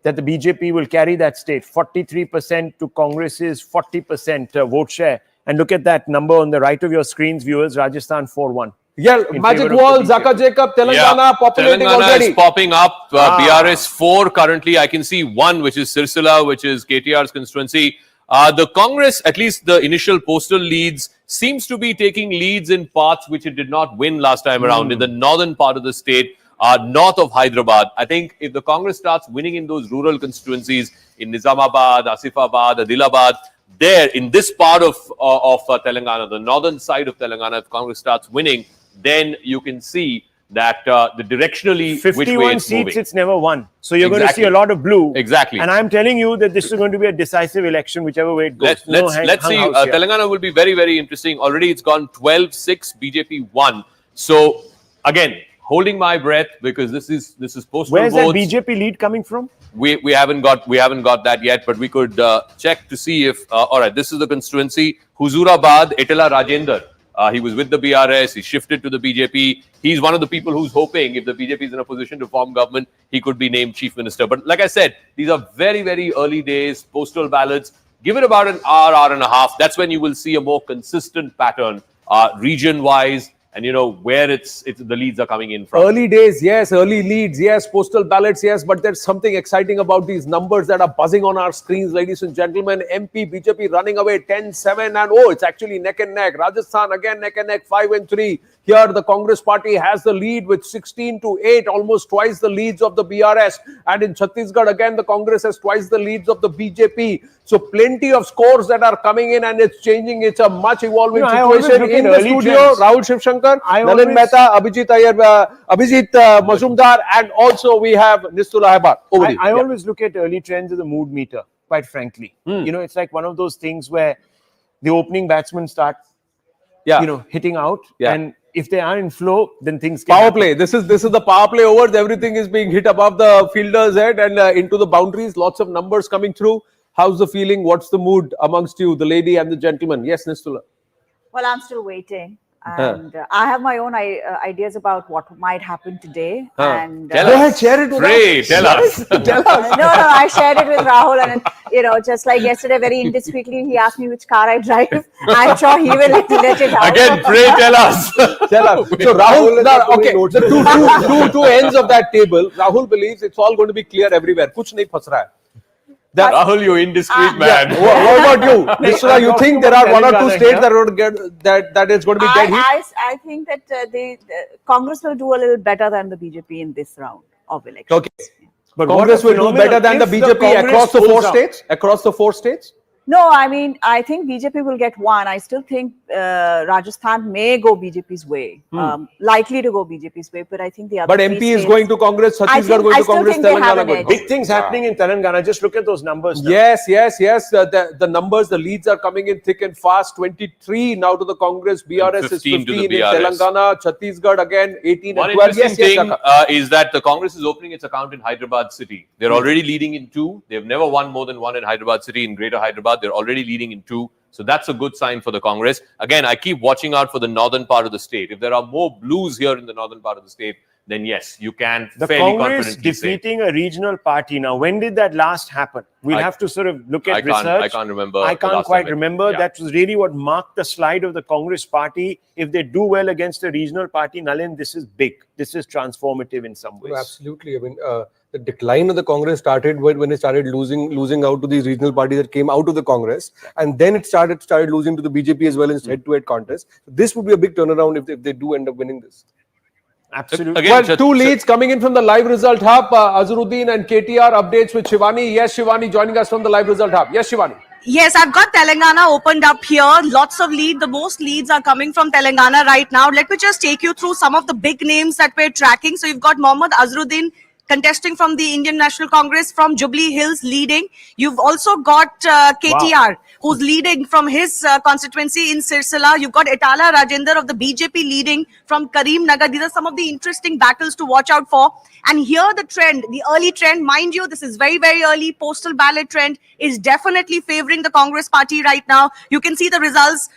that the BJP will carry that state. 43% to Congress's 40% vote share. And look at that number on the right of your screens, viewers. Rajasthan 4-1. Yeah, Magic Wall, Zaka Jacob, Telangana populating Telangana already. is popping up. BRS 4 currently. I can see 1, which is Sirsila, which is KTR's constituency. The Congress, at least the initial postal leads, seems to be taking leads in parts which it did not win last time around in the northern part of the state, north of Hyderabad. I think if the Congress starts winning in those rural constituencies in Nizamabad, Asifabad, Adilabad, there in this part of Telangana, the northern side of Telangana, if Congress starts winning, then you can see that the directionally 51 which way it's seats, moving. it's never won. So you're going to see a lot of blue. Exactly. And I'm telling you that this is going to be a decisive election, whichever way it goes. Let's see. Telangana will be very, very interesting. Already it's gone 12-6, BJP 1. So again, holding my breath because this is postal Where's votes. that BJP lead coming from? We haven't got that yet, but we could check to see if all right. This is the constituency Huzurabad, Etala Rajender. He was with the BRS. He shifted to the BJP. He's one of the people who's hoping if the BJP is in a position to form government, he could be named chief minister. But like I said, these are very, very early days, postal ballots. Give it about an hour and a half. That's when you will see a more consistent pattern, region-wise, and you know where the leads are coming in from. Early days, yes. Early leads, yes. Postal ballots, yes. But there's something exciting about these numbers that are buzzing on our screens, ladies and gentlemen. MP, BJP running away 10-7, and oh, it's actually neck and neck. Rajasthan again neck and neck 5-3. Here, the Congress party has the lead with 16-8, almost twice the leads of the BRS. And in Chhattisgarh, again, the Congress has twice the leads of the BJP. So plenty of scores that are coming in, and it's changing. It's a much evolving situation in the studio. Rahul Shivshankar, Nalin Mehta, Abhijit Mazumdar, and also we have Nistula Hebar. I always look at early trends as a mood meter, quite frankly. You know, it's like one of those things where the opening batsmen start, hitting out. And if they are in flow, then things can power play. This is the power play overs. Everything is being hit above the fielder's head and into the boundaries. Lots of numbers coming through. How's the feeling? What's the mood amongst you, the lady and the gentleman? Yes, Nistula. Well, I'm still waiting. And I have my own ideas about what might happen today. And go ahead, share it with us. Tell us. No, I shared it with Rahul, and just like yesterday, very indiscreetly, he asked me which car I drive. I'm sure he will let it out. Again, pray tell us. Tell us. So Rahul, okay, the two ends of that table. Rahul believes it's all going to be clear everywhere. Kuch nahi phas raha hai. Rahul, you indiscreet man. Yeah. What about you? Nishra, you think there are one or two states that would get that is going to be dead heat? I think that the Congress will do a little better than the BJP in this round of elections. Okay, but Congress will do better than the BJP across the four states. Across the four states. No, I mean, I think BJP will get one. I still think Rajasthan may go BJP's way. Likely to go BJP's way, but I think the other But MP is going to Congress, Chhattisgarh going to Congress, Telangana going. Big things happening in Telangana. Just look at those numbers now. Yes. The numbers, the leads are coming in thick and fast. 23 now to the Congress. BRS is 15 in Telangana. Chhattisgarh again 18 and 12. One interesting thing is that the Congress is opening its account in Hyderabad city. They're already leading in 2. They've never won more than 1 in Hyderabad city, in Greater Hyderabad. They're already leading in 2. So that's a good sign for the Congress. Again, I keep watching out for the northern part of the state. If there are more blues here in the northern part of the state, then yes, you can fairly Congress defeating a regional party. Now, when did that last happen? We'll have to sort of look at research. I can't remember. I can't quite remember. That was really what marked the slide of the Congress party. If they do well against a regional party, Nalin, this is big. This is transformative in some ways. No, absolutely. I mean, the decline of the Congress started when it started losing out to these regional parties that came out of the Congress, and then it started losing to the BJP as well in head-to-head contest. This would be a big turnaround if they do end up winning this. Absolutely. Again, well, 2 leads coming in from the live result hub. Azharuddin and KTR updates with Shivani. Yes, Shivani joining us from the live result hub. Yes, Shivani. Yes, I've got Telangana opened up here. Lots of lead. The most leads are coming from Telangana right now. Let me just take you through some of the big names that we're tracking. So you've got Mohammad Azharuddin contesting from the Indian National Congress from Jubilee Hills leading. You've also got KTR who's leading from his constituency in Sirsila. You've got Etala Rajender of the BJP leading from Karimnagar. These are some of the interesting battles to watch out for. And here the trend, the early trend, mind you, this is very, very early. Postal ballot trend is definitely favoring the Congress party right now. You can see the results,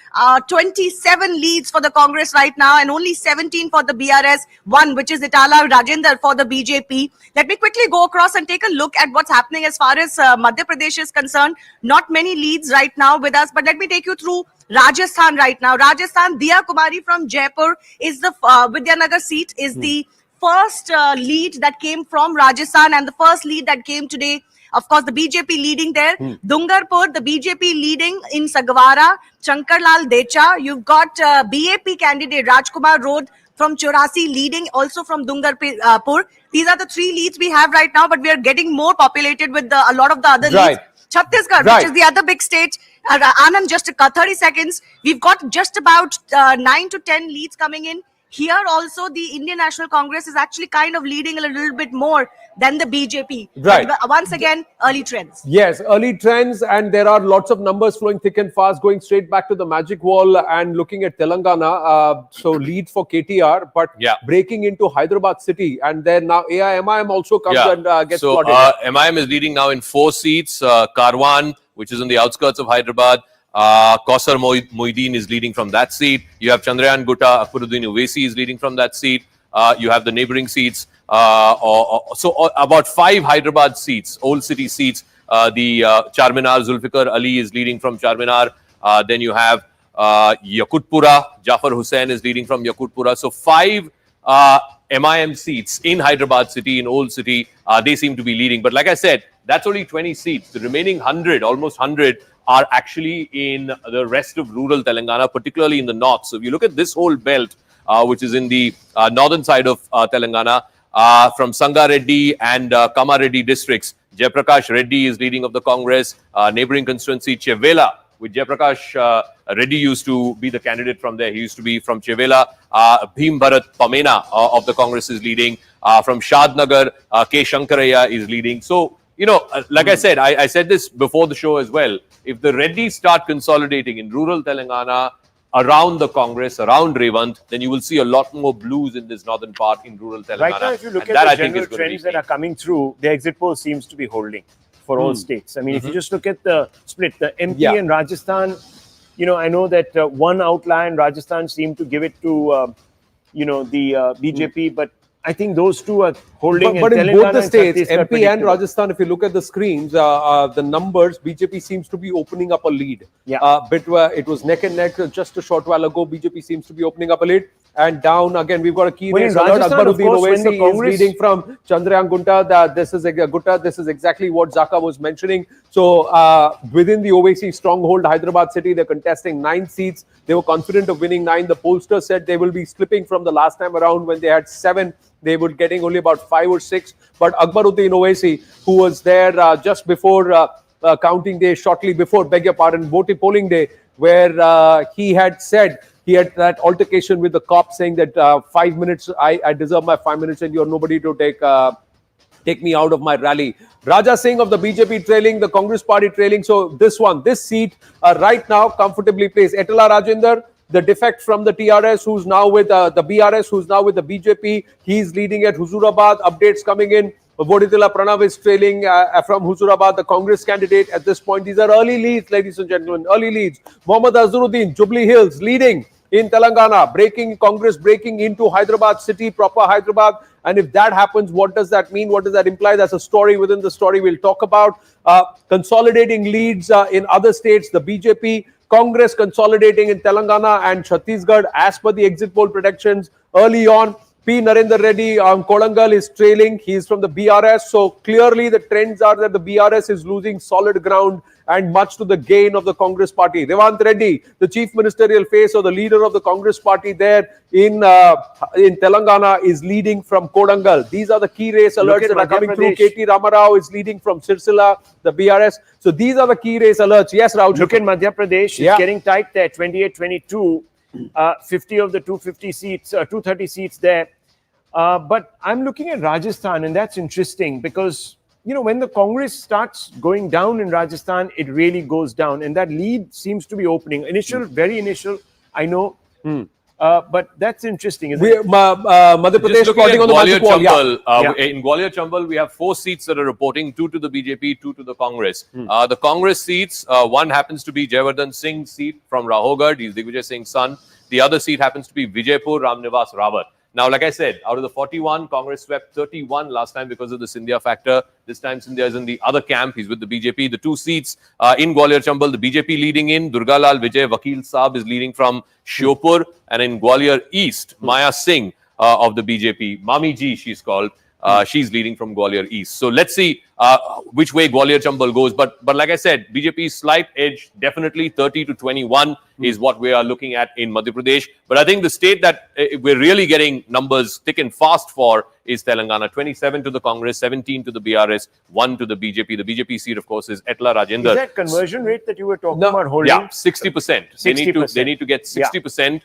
27 leads for the Congress right now and only 17 for the BRS, one which is Etala Rajender for the BJP. Let me quickly go across and take a look at what's happening as far as Madhya Pradesh is concerned. Not many leads right now with us, but let me take you through Rajasthan right now. Rajasthan, Diya Kumari from Jaipur is the Vidyanagar seat, is the first lead that came from Rajasthan and the first lead that came today. Of course, the BJP leading there. Dungarpur, the BJP leading in Sagwara. Shankarlal Decha. You've got BAP candidate Rajkumar Road from Chorasi leading also from Dungarpur. These are the three leads we have right now, but we are getting more populated with a lot of the other leads. Chhattisgarh, which is the other big state. Anand, just 30 seconds. We've got just about 9 to 10 leads coming in. Here also, the Indian National Congress is actually kind of leading a little bit more than the BJP. Right. But once again, early trends. Yes, early trends, and there are lots of numbers flowing thick and fast, going straight back to the magic wall and looking at Telangana. So lead for KTR, but breaking into Hyderabad city, and then now AIMIM also comes and gets plotted. So MIM is leading now in 4 seats. Karwan, which is on the outskirts of Hyderabad. Kausar Moideen is leading from that seat. You have Chandrayan Gutta, Akbaruddin Owaisi is leading from that seat. You have the neighboring seats. So about 5 Hyderabad seats, old city seats. The Charminar, Zulfikar Ali is leading from Charminar. Then you have Yakutpura, Jafar Hussain is leading from Yakutpura. So 5 MIM seats in Hyderabad city, in old city, they seem to be leading. But like I said, that's only 20 seats. The remaining 100, almost 100, are actually in the rest of rural Telangana, particularly in the north. So if you look at this whole belt, which is in the northern side of Telangana, from Sangareddy and Kamareddy districts, Jayaprakash Reddy is leading of the Congress. Neighboring constituency, Chevela, with Jayaprakash Reddy used to be the candidate from there. He used to be from Chevela. Bhim Bharat Pamena of the Congress is leading. From Shadnagar, K Shankaraya is leading. So, you know, like I said, I said this before the show as well. If the Reddys start consolidating in rural Telangana around the Congress, around Revanth, then you will see a lot more blues in this northern part in rural Telangana. Right now, if you look at the general trends that are coming through, the exit poll seems to be holding for all states. I mean, if you just look at the split, the MP and Rajasthan, you know, I know that one outlier in Rajasthan seemed to give it to, you know, the BJP, but I think those two are holding. But in both the states, MP and Rajasthan, if you look at the screens, the numbers, BJP seems to be opening up a lead. It was neck and neck just a short while ago. BJP seems to be opening up a lead. And down again, we've got a key race alert. Akbaruddin Owaisi is leading from Chandrayan Gutta. This is exactly what Zaka was mentioning. So within the Owaisi stronghold, Hyderabad city, they're contesting 9 seats. They were confident of winning 9. The pollsters said they will be slipping from the last time around when they had 7. They were getting only about 5 or 6. But Akbaruddin Owaisi, who was there just before counting day, shortly before, polling day, where he had said, he had that altercation with the cop saying that 5 minutes, I deserve my 5 minutes and you're nobody to take me out of my rally. Raja Singh of the BJP trailing, the Congress party trailing. So this seat right now comfortably placed. Etala Rajender, the defect from the TRS, who's now with the BRS, who's now with the BJP. He's leading at Huzurabad. Updates coming in. Voditila Pranav is trailing from Huzurabad, the Congress candidate at this point. These are early leads, ladies and gentlemen, early leads. Mohammad Azharuddin, Jubilee Hills, leading in Telangana, Congress breaking into Hyderabad city, proper Hyderabad. And if that happens, what does that mean? What does that imply? That's a story within the story we'll talk about. Consolidating leads in other states, the BJP, Congress consolidating in Telangana and Chhattisgarh as per the exit poll predictions early on. P. Narendra Reddy Kodangal is trailing. He is from the BRS. So clearly the trends are that the BRS is losing solid ground and much to the gain of the Congress party. Revanth Reddy, the chief ministerial face or the leader of the Congress party there in Telangana, is leading from Kodangal. These are the key race alerts that are coming through. K T Rama Rao is leading from Sirsila, the BRS. So these are the key race alerts. Yes, Rao. Look at Madhya Pradesh. It's getting tight there, 28-22. 50 of the 250 seats, 230 seats there. But I'm looking at Rajasthan, and that's interesting because when the Congress starts going down in Rajasthan, it really goes down. And that lead seems to be opening. Very initial, I know. But that's interesting, isn't it? Madhya Pradesh Just looking at plotting on the Gwalior magic wall. Yeah. Chambal, in Gwalior Chambal, we have 4 seats that are reporting, 2 to the BJP, 2 to the Congress. The Congress seats, one happens to be Jayawardhan Singh's seat from Rahogad. He's Digvijay Singh's son. The other seat happens to be Vijaypur Ramnivas Rawat. Now, like I said, out of the 41, Congress swept 31 last time because of the Scindia factor. This time, Scindia is in the other camp. He's with the BJP. The 2 seats in Gwalior Chambal, the BJP leading in. Durgalal Vijay Vakil Saab is leading from Shiopur. And in Gwalior East, Maya Singh of the BJP, Mami Ji, she's called. She's leading from Gwalior East. So let's see which way Gwalior Chambal goes. But like I said, BJP's slight edge, definitely 30 to 21 is what we are looking at in Madhya Pradesh. But I think the state that we're really getting numbers thick and fast for is Telangana. 27 to the Congress, 17 to the BRS, 1 to the BJP. The BJP seat, of course, is Etla Rajendra. Is that conversion rate that you were talking about holding? Yeah, 60%. 60%. They need to get 60%.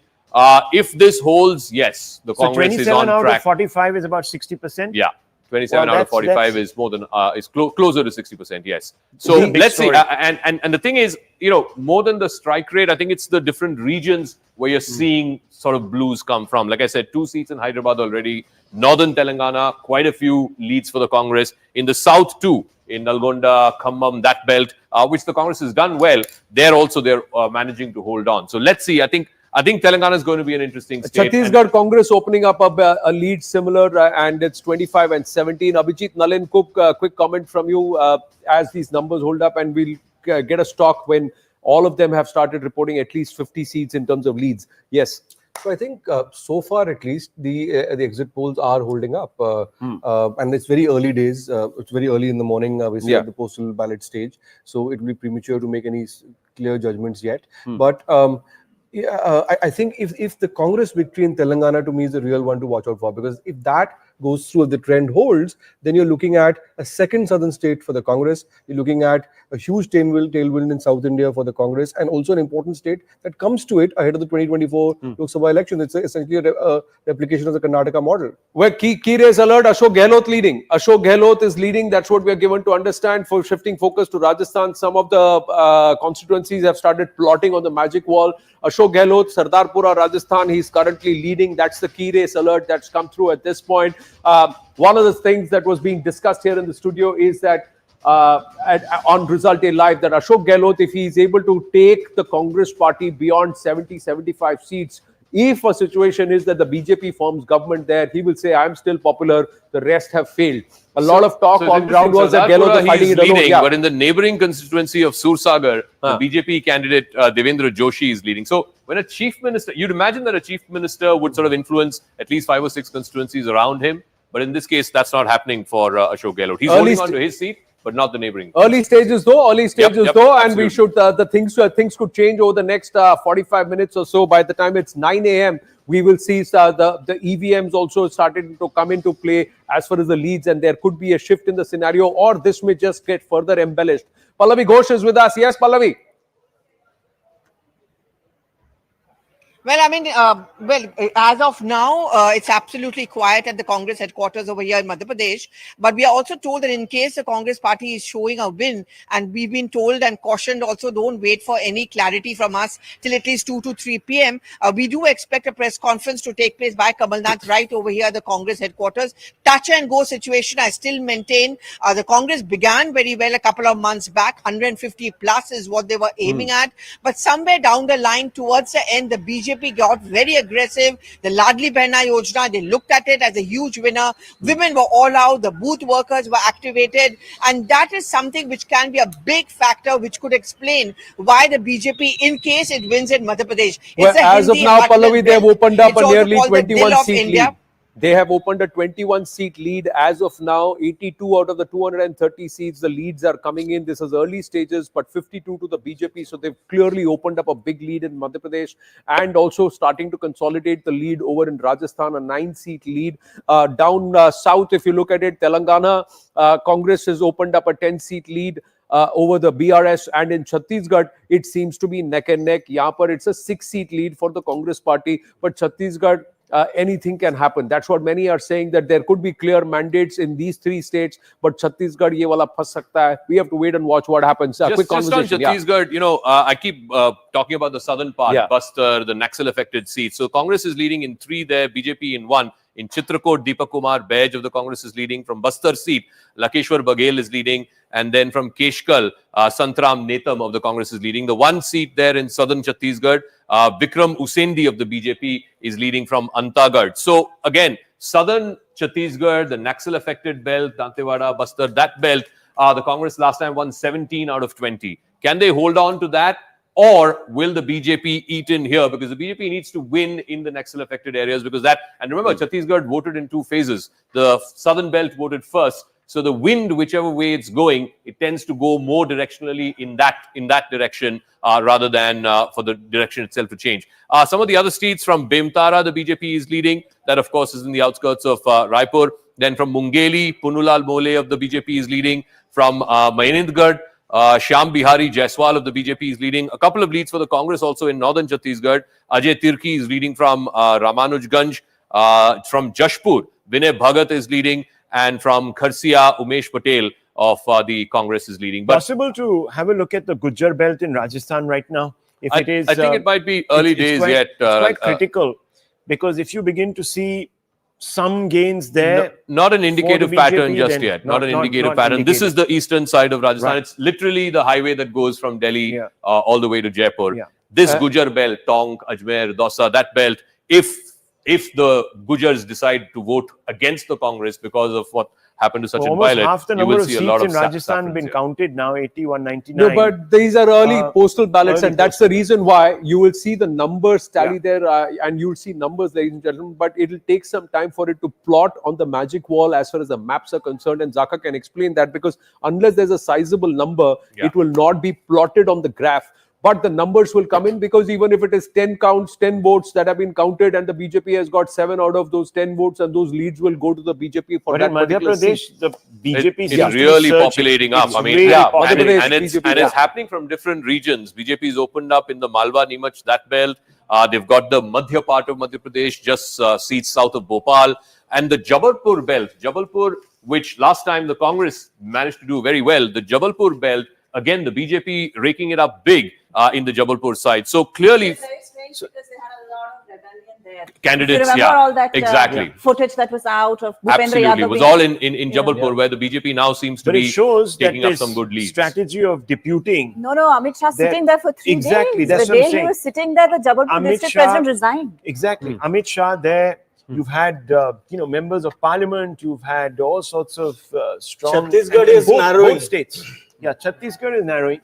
If this holds, yes, the Congress is on 27 out track. of 45 is about 60%? Yeah. 27 Well, out of 45 that's- is more than closer to 60%. Yes. So Big let's see. story. And the thing is, more than the strike rate, I think it's the different regions where you're seeing sort of blues come from. Like I said, 2 seats in Hyderabad already. Northern Telangana, quite a few leads for the Congress. In the south too, in Nalgonda, Khammam, that belt, which the Congress has done well. They're managing to hold on. So let's see. I think Telangana is going to be an interesting state. Chhattisgarh Congress opening up a lead similar, and it's 25 and 17. Abhijit Nalin Cook, quick comment from you as these numbers hold up, and we'll get a stock when all of them have started reporting at least 50 seats in terms of leads. Yes. So I think so far, at least, the exit polls are holding up, and it's very early days. It's very early in the morning, obviously, at the postal ballot stage. So it will be premature to make any clear judgments yet. But I think if the Congress victory in Telangana, to me, is the real one to watch out for, because if that goes through, if the trend holds, then you're looking at a second southern state for the Congress. You're looking at a huge tailwind in South India for the Congress, and also an important state that comes to it ahead of the 2024 Lok Sabha election. It's essentially a replication of the Karnataka model. Where key race alert, Ashok Gehlot leading. Ashok Gehlot is leading. That's what we are given to understand. For shifting focus to Rajasthan, some of the constituencies have started plotting on the magic wall. Ashok Gehlot, Sardarpura, Rajasthan, he's currently leading. That's the key race alert that's come through at this point. One of the things that was being discussed here in the studio is that on Result Day Live, that Ashok Gehlot, if he is able to take the Congress party beyond 70-75 seats, if a situation is that the BJP forms government there, he will say, I'm still popular, the rest have failed. A lot of talk on ground was that Gehlot is fighting it alone. Yeah. But in the neighboring constituency of Sursagar, the BJP candidate Devendra Joshi is leading. So when a chief minister, you'd imagine that a chief minister would sort of influence at least 5 or 6 constituencies around him. But in this case, that's not happening for Ashok Gehlot. He's holding on to his seat, but not the neighboring. Early stages though, and absolutely. we should, things could change over the next 45 minutes or so. By the time it's 9 a.m., we will see the EVMs also started to come into play as far as the leads, and there could be a shift in the scenario, or this may just get further embellished. Pallavi Ghosh is with us. Yes, Pallavi. Well, I mean, as of now, it's absolutely quiet at the Congress headquarters over here in Madhya Pradesh. But we are also told that in case the Congress party is showing a win, and we've been told and cautioned also, don't wait for any clarity from us till at least 2 to 3 p.m. We do expect a press conference to take place by Kamal Nath right over here at the Congress headquarters. Touch and go situation, I still maintain. The Congress began very well a couple of months back. 150 plus is what they were aiming at. But somewhere down the line, towards the end, the BJP got very aggressive. The Ladli Behna Yojana, they looked at it as a huge winner. Women were all out. The booth workers were activated. And that is something which can be a big factor which could explain why the BJP, in case it wins in Madhya Pradesh. Well, as of now, Pallavi, they have opened up a nearly 21 seat India. lead. They have opened a 21-seat lead as of now. 82 out of the 230 seats, the leads are coming in. This is early stages, but 52 to the BJP. So they've clearly opened up a big lead in Madhya Pradesh, and also starting to consolidate the lead over in Rajasthan, a 9-seat lead. Down south, if you look at it, Telangana, Congress has opened up a 10-seat lead over the BRS, and in Chhattisgarh, it seems to be neck and neck. Yahan par it's a 6-seat lead for the Congress party, but Chhattisgarh anything can happen. That's what many are saying, that there could be clear mandates in these 3 states, but Chhattisgarh ye wala phas sakta hai. We have to wait and watch what happens. Just on conversation. Chhattisgarh, you know, I keep talking about the southern part, Bastar, the Naxal-affected seats. So Congress is leading in 3 there, BJP in 1. In Chitrakoot, Deepak Kumar Baij of the Congress is leading. From Bastar seat, Lakeshwar Baghel is leading. And then from Keshkal, Santram Netam of the Congress is leading. The 1 seat there in southern Chhattisgarh, Vikram Usendi of the BJP is leading from Antagad. So again, southern Chhattisgarh, the Naxal-affected belt, Dantewada, Bastar, that belt, the Congress last time won 17 out of 20. Can they hold on to that? Or will the BJP eat in here? Because the BJP needs to win in the Naxal-affected areas, because that, and remember, Chhattisgarh voted in 2 phases. The southern belt voted first. So the wind, whichever way it's going, it tends to go more directionally in that direction rather than for the direction itself to change. Some of the other seats, from Bemtara, the BJP is leading. That, of course, is in the outskirts of Raipur. Then from Mungeli, Punulal Mole of the BJP is leading. From Mainindgarh, Shyam Bihari Jaiswal of the BJP is leading. A couple of leads for the Congress also in northern Chhattisgarh. Ajay Tirki is leading from Ramanujganj. From Jashpur, Vinay Bhagat is leading. And from Kharsia, Umesh Patel of the Congress is leading. But possible to have a look at the Gujar belt in Rajasthan right now? If it is, I think it might be early days yet. It's quite critical, because if you begin to see some gains there, not an indicative BJP, pattern just yet. Not an indicative pattern. This is the eastern side of Rajasthan. Right. It's literally the highway that goes from Delhi all the way to Jaipur. Yeah. This Gujar belt, Tonk, Ajmer, Dausa, that belt, if the Gujars decide to vote against the Congress because of what happened to Sachin almost Pilot, half the you number will of see a seats lot of in Rajasthan have been saffrons, counted now, 8199. No, but these are early postal ballots, early and that's the reason why you will see the numbers tally there, and you'll see numbers, ladies and gentlemen, but it'll take some time for it to plot on the magic wall as far as the maps are concerned, and Zaka can explain that, because unless there's a sizable number, it will not be plotted on the graph. But the numbers will come in, because even if it is 10 counts, 10 votes that have been counted, and the BJP has got 7 out of those 10 votes, and those leads will go to the BJP for but that in Madhya particular Pradesh, seat. the BJP it's seems to be really surging. populating up. It's I mean, really populating. and it's happening from different regions. BJP's opened up in the Malwa, Nimach, that belt. They've got the Madhya part of Madhya Pradesh, just seats south of Bhopal, and the Jabalpur belt. Jabalpur, which last time the Congress managed to do very well. The Jabalpur belt, again, the BJP raking it up big in the Jabalpur side. So clearly, It's very strange because they had a lot of rebellion there. candidates, You remember all that exactly. footage that was out of Bhupendra Absolutely. Yadav? It was all in Jabalpur, where the BJP now seems to But it be shows that taking up this some good leads. strategy of deputing. No, Amit Shah sitting there for 3 Exactly, days. that's The what I'm day he saying. was sitting there, the Jabalpur Amit district Shah- president resigned. Exactly. Amit Shah there. You've had, members of parliament. You've had all sorts of strong. Chhattisgarh and is both, narrowing. Both states. Yeah, Chhattisgarh is narrowing.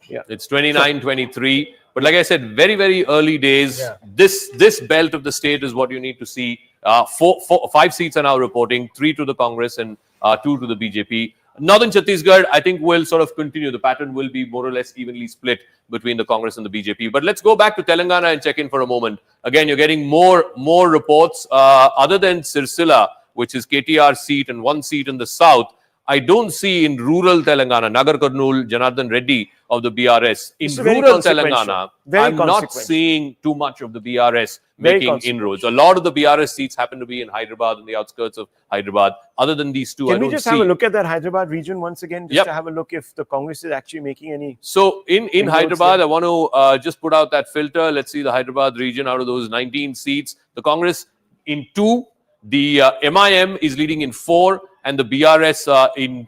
It's 29-23. But like I said, very, very early days. This belt of the state is what you need to see. 5 seats are now reporting, 3 to the Congress and 2 to the BJP. Northern Chhattisgarh, I think, will sort of continue. The pattern will be more or less evenly split between the Congress and the BJP. But let's go back to Telangana and check in for a moment. Again, you're getting more reports. Other than Sirsila, which is KTR's seat and 1 seat in the south, I don't see in rural Telangana, Nagar Kurnool, Janardhan Reddy of the BRS. In rural Telangana, I'm not seeing too much of the BRS making inroads. A lot of the BRS seats happen to be in Hyderabad, in the outskirts of Hyderabad. Other than these two, I don't see. Can we just have a look at that Hyderabad region once again, just to have a look if the Congress is actually making any... So in Hyderabad, I want to just put out that filter. Let's see the Hyderabad region out of those 19 seats. The Congress in 2, the MIM is leading in 4, and the BRS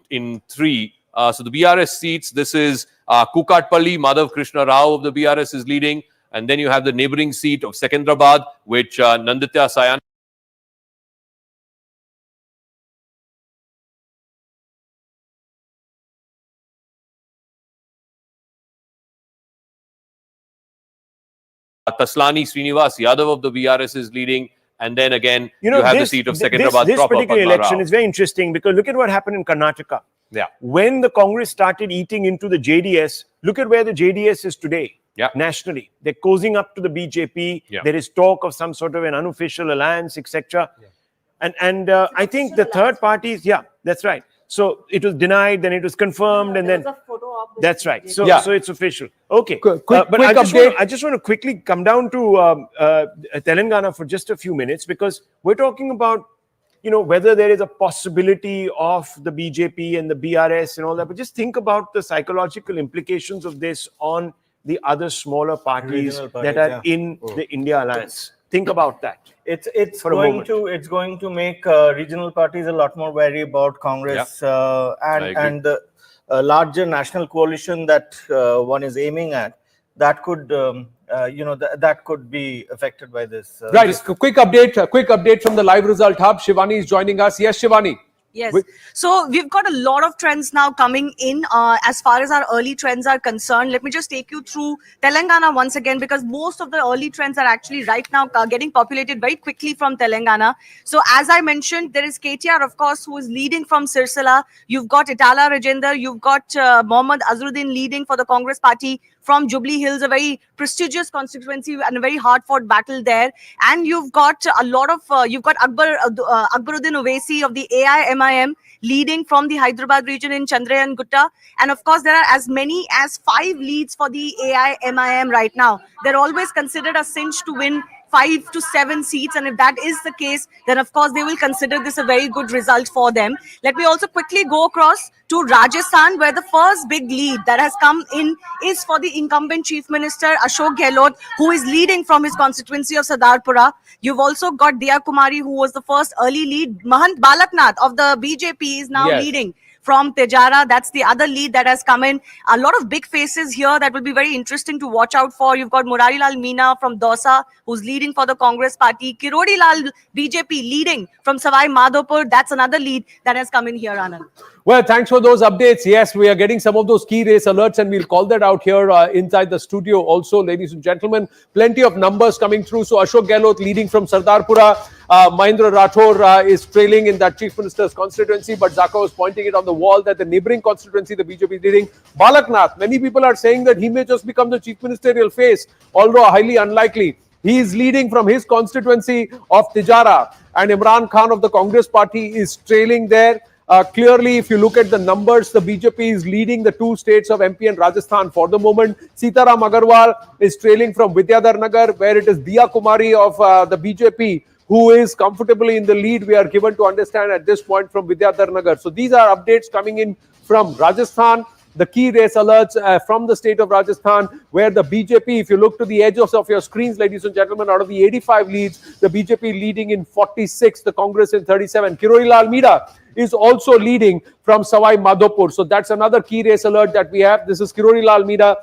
in 3. So the BRS seats, this is Kukatpalli, Madhav Krishna Rao of the BRS is leading. And then you have the neighboring seat of Secunderabad, which Nanditya Sayan Taslani Srinivas Yadav of the BRS is leading. And then again, you have the seat of Secunderabad This proper, particular Padma election Rao. is very interesting because look at what happened in Karnataka. Yeah. When the Congress started eating into the JDS, look at where the JDS is today. Nationally, they're cozying up to the BJP. There is talk of some sort of an unofficial alliance, etc. And I think the third parties, that's right. So it was denied, then it was confirmed, and then There's a photo of this that's right. So Yeah. so it's official. Okay. Quick But I update. just want to quickly come down to Telangana for just a few minutes, because we're talking about, you know, whether there is a possibility of the BJP and the BRS and all that. But just think about the psychological implications of this on the other smaller parties, Regional that parties, are in the India alliance. Think about that. It's For a moment. it's going to make regional parties a lot more wary about Congress I agree. and the larger national coalition that one is aiming at. That could that could be affected by this. Right. Quick update from the live result hub. Shivani is joining us. Yes, Shivani. Yes. Wi- So we've got a lot of trends now coming in as far as our early trends are concerned. Let me just take you through Telangana once again, because most of the early trends are actually right now getting populated very quickly from Telangana. So as I mentioned, there is KTR, of course, who is leading from Sirsala. You've got Itala Rajender. You've got Mohammad Azharuddin leading for the Congress party from Jubilee Hills, a very prestigious constituency and a very hard-fought battle there. And you've got a lot of, you've got Akbaruddin Owaisi of the AIMIM leading from the Hyderabad region in Chandrasekhar Gutta. And of course, there are as many as 5 leads for the AIMIM right now. They're always considered a cinch to win 5 to 7 seats, and if that is the case, then of course they will consider this a very good result for them. Let me also quickly go across to Rajasthan, where the first big lead that has come in is for the incumbent Chief Minister Ashok Gehlot, who is leading from his constituency of Sardarpura. You've also got Diya Kumari, who was the first early lead. Mahant Balaknath of the BJP is now Yes. leading from Tejara. That's the other lead that has come in. A lot of big faces here that will be very interesting to watch out for. You've got Murari Lal Meena from Dausa, who's leading for the Congress party. Kirodi Lal, BJP, leading from Savai Madhopur. That's another lead that has come in here, Anand. Well, thanks for those updates. Yes, we are getting some of those key race alerts, and we'll call that out here inside the studio also, ladies and gentlemen. Plenty of numbers coming through. So Ashok Gehlot leading from Sardarpura. Mahindra Rathore is trailing in that Chief Minister's constituency, but Zaka was pointing it on the wall that the neighboring constituency, the BJP leading, Balaknath, many people are saying that he may just become the chief ministerial face, although highly unlikely. He is leading from his constituency of Tijara, and Imran Khan of the Congress party is trailing there. Clearly, if you look at the numbers, the BJP is leading the 2 states of MP and Rajasthan for the moment. Sitaram Agarwal is trailing from Vidyadhar Nagar, where it is Diya Kumari of the BJP who is comfortably in the lead, we are given to understand at this point, from Vidyadhar Nagar. So these are updates coming in from Rajasthan. The key race alerts from the state of Rajasthan, where the BJP, if you look to the edges of your screens, ladies and gentlemen, out of the 85 leads, the BJP leading in 46, the Congress in 37. Kirori Lal Meena is also leading from Savai Madhopur. So that's another key race alert that we have. This is Kirori Lal Meena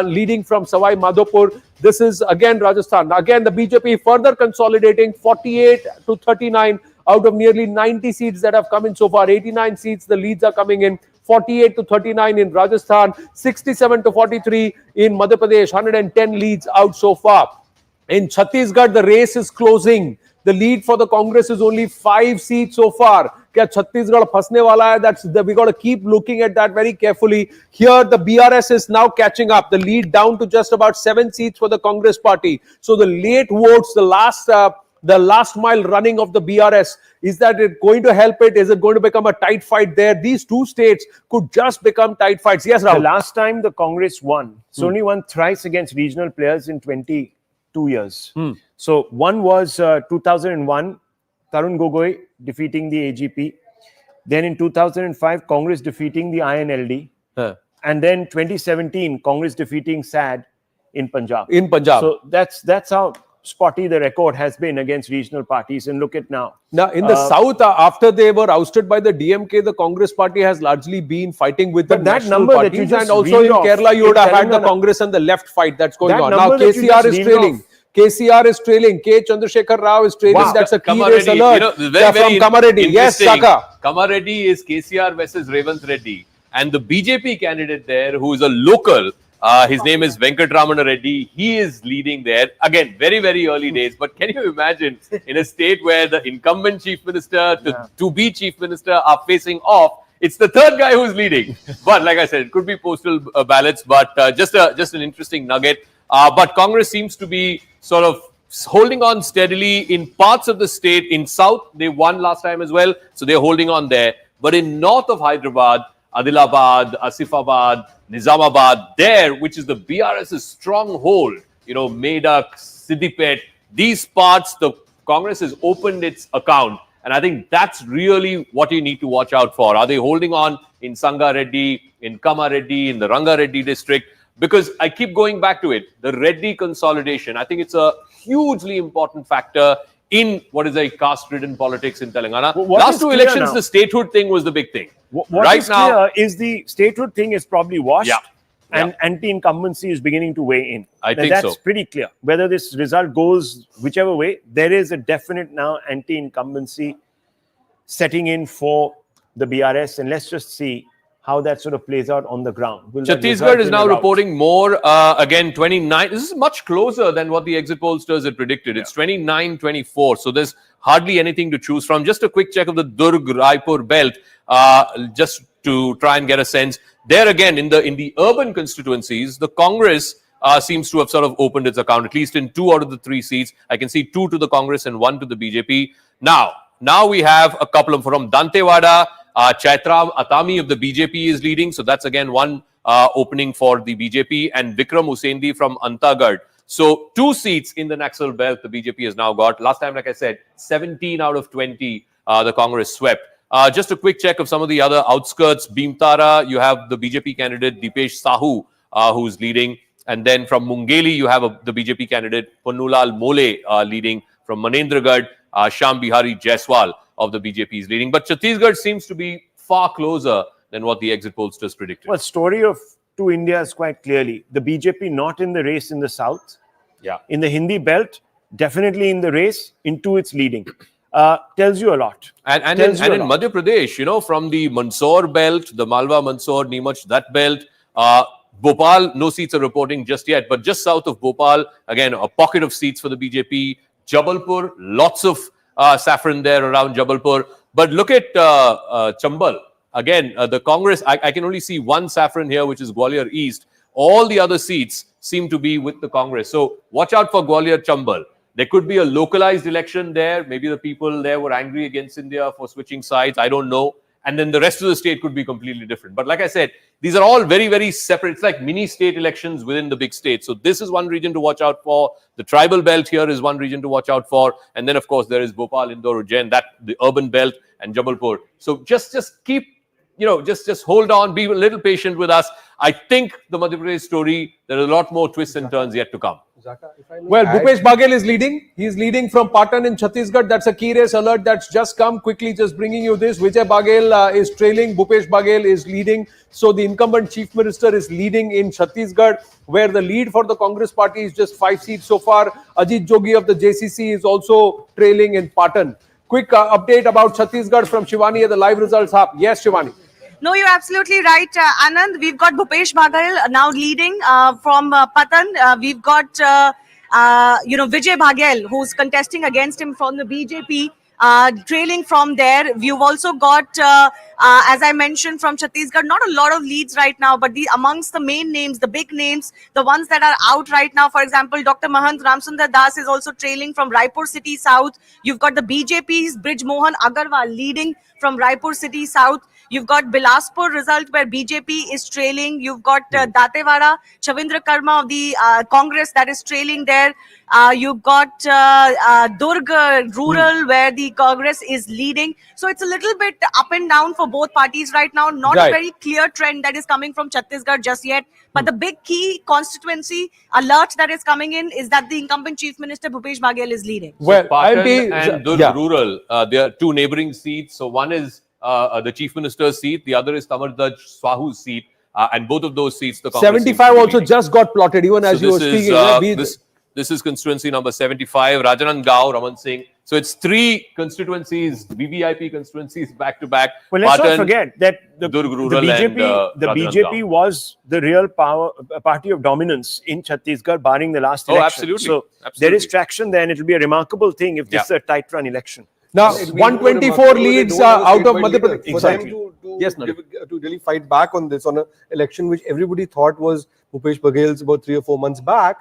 leading from Savai Madhopur. This is again Rajasthan. Again, the BJP further consolidating 48 to 39 out of nearly 90 seats that have come in so far. 89 seats, the leads are coming in. 48 to 39 in Rajasthan, 67 to 43 in Madhya Pradesh, 110 leads out so far. In Chhattisgarh, the race is closing. The lead for the Congress is only 5 seats so far. Kya Chhattisgarh phasne wala hai? We got to keep looking at that very carefully. Here, the BRS is now catching up. The lead down to just about 7 seats for the Congress party. So the late votes, the last mile running of the BRS, is that it going to help it? Is it going to become a tight fight there? These 2 states could just become tight fights. Yes, Rahul. The last time the Congress won, it's only won thrice against regional players in 22 years. So one was 2001, Tarun Gogoi defeating the AGP. Then in 2005, Congress defeating the INLD. And then 2017, Congress defeating SAD in Punjab. So that's how spotty the record has been against regional parties. And look at now. Now, in the south, after they were ousted by the DMK, the Congress party has largely been fighting with the But that national number that parties. you just And also read in off, Kerala, you would in have had the Telangana- Congress and the left fight that's going That on. Now, number that you KCR just is read trailing. off- KCR is trailing. K. Chandrasekhar Rao is trailing. Wow. That's a key Kamareddy, race alert. From Kamareddy. Yes, interesting. Saka. Kamareddy is KCR versus Revanth Reddy. And the BJP candidate there, who is a local, his name is Venkatramana Reddy. He is leading there. Again, very, very early days. But can you imagine in a state where the incumbent chief minister to be chief minister are facing off? It's the third guy who's leading. But like I said, it could be postal ballots. But just an interesting nugget. But Congress seems to be sort of holding on steadily in parts of the state. In South, they won last time as well. So they're holding on there. But in north of Hyderabad, Adilabad, Asifabad, Nizamabad, there, which is the BRS's stronghold, Medak, Siddipet, these parts, the Congress has opened its account. And I think that's really what you need to watch out for. Are they holding on in Sangareddy, in Kamareddy, in the Rangareddy district? Because I keep going back to it, the Reddy consolidation, I think it's a hugely important factor in what is a caste-ridden politics in Telangana. Last two elections, the statehood thing was the big thing. What is clear is the statehood thing is probably washed, and anti-incumbency is beginning to weigh in. I think that's pretty clear. Whether this result goes whichever way, there is a definite now anti-incumbency setting in for the BRS, and let's just see how that sort of plays out on the ground. Chhattisgarh is now reporting more. Again, 29. This is much closer than what the exit pollsters had predicted. It's 29-24. So there's hardly anything to choose from. Just a quick check of the Durg-Raipur belt, just to try and get a sense. There again, in the urban constituencies, the Congress seems to have sort of opened its account, at least in 2 out of the 3 seats. I can see 2 to the Congress and 1 to the BJP. Now we have a couple of from Dantewada. Chaitram Atami of the BJP is leading. So that's again one opening for the BJP, and Vikram Huseindi from Antagad. So 2 seats in the Naxal belt the BJP has now got. Last time, like I said, 17 out of 20 the Congress swept. Just a quick check of some of the other outskirts. Bhimtara, you have the BJP candidate Dipesh Sahu who's leading. And then from Mungeli, you have the BJP candidate Pannulal Mole leading. From Manendragarh, Shyam Bihari Jaiswal of the BJP is leading. But Chhattisgarh seems to be far closer than what the exit pollsters predicted. Well, story of 2 Indias quite clearly. The BJP not in the race in the south. Yeah. In the Hindi belt, definitely in the race. In 2, it's leading. Tells you a lot. And in Madhya Pradesh, from the Mandsaur belt, the Malwa, Mandsaur, Neemuch, that belt, Bhopal, no seats are reporting just yet. But just south of Bhopal, again, a pocket of seats for the BJP. Jabalpur, lots of saffron there around Jabalpur. But look at Chambal. Again, the Congress, I can only see 1 saffron here, which is Gwalior East. All the other seats seem to be with the Congress. So watch out for Gwalior Chambal. There could be a localized election there. Maybe the people there were angry against India for switching sides. I don't know. And then the rest of the state could be completely different. But like I said, these are all very, very separate. It's like mini state elections within the big state. So this is one region to watch out for. The tribal belt here is one region to watch out for. And then, of course, there is Bhopal, Indore, Ujjain, the urban belt, and Jabalpur. So just keep, just hold on, be a little patient with us. I think the Madhya Pradesh story, there are a lot more twists and turns yet to come. Well, Bhupesh Baghel is leading. He's leading from Patan in Chhattisgarh. That's a key race alert that's just come. Quickly just bringing you this. Vijay Baghel is trailing. Bhupesh Baghel is leading. So the incumbent chief minister is leading in Chhattisgarh, where the lead for the Congress party is just 5 seats so far. Ajit Jogi of the JCC is also trailing in Patan. Quick update about Chhattisgarh from Shivani at the live results hub. Yes, Shivani. No, you're absolutely right, Anand. We've got Bhupesh Baghel now leading from Patan. We've got, Vijay Baghel, who's contesting against him from the BJP, trailing from there. We've also got, as I mentioned, from Chhattisgarh, not a lot of leads right now, but amongst the main names, the big names, the ones that are out right now, for example, Dr. Mahant Ramsundar Das is also trailing from Raipur City South. You've got the BJP's Brij Mohan Agarwal leading from Raipur City South. You've got Bilaspur result where BJP is trailing. You've got Datewada, Chavindra Karma of the Congress that is trailing there. You've got Durg rural where the Congress is leading. So it's a little bit up and down for both parties right now. Not a very clear trend that is coming from Chhattisgarh just yet. But the big key constituency alert that is coming in is that the incumbent chief minister Bhupesh Baghel is leading. Well, Patan and Durg rural, there are 2 neighboring seats. So one is the chief minister's seat, the other is Tamardaj Swahu's seat, and both of those seats the Congress 75 also just got plotted even as you were speaking. This is constituency number 75, Rajanan Gao, Raman Singh. So it's 3 constituencies, VVIP constituencies back to back. Well, let's not forget that the BJP was the real party of dominance in Chhattisgarh, barring the last election. Absolutely. So there is traction there, and it will be a remarkable thing if this is a tight run election. Now, 124 leads out of Madhya Pradesh. Exactly. To really fight back on this, on an election which everybody thought was Bhupesh Baghel's about 3 or 4 months back,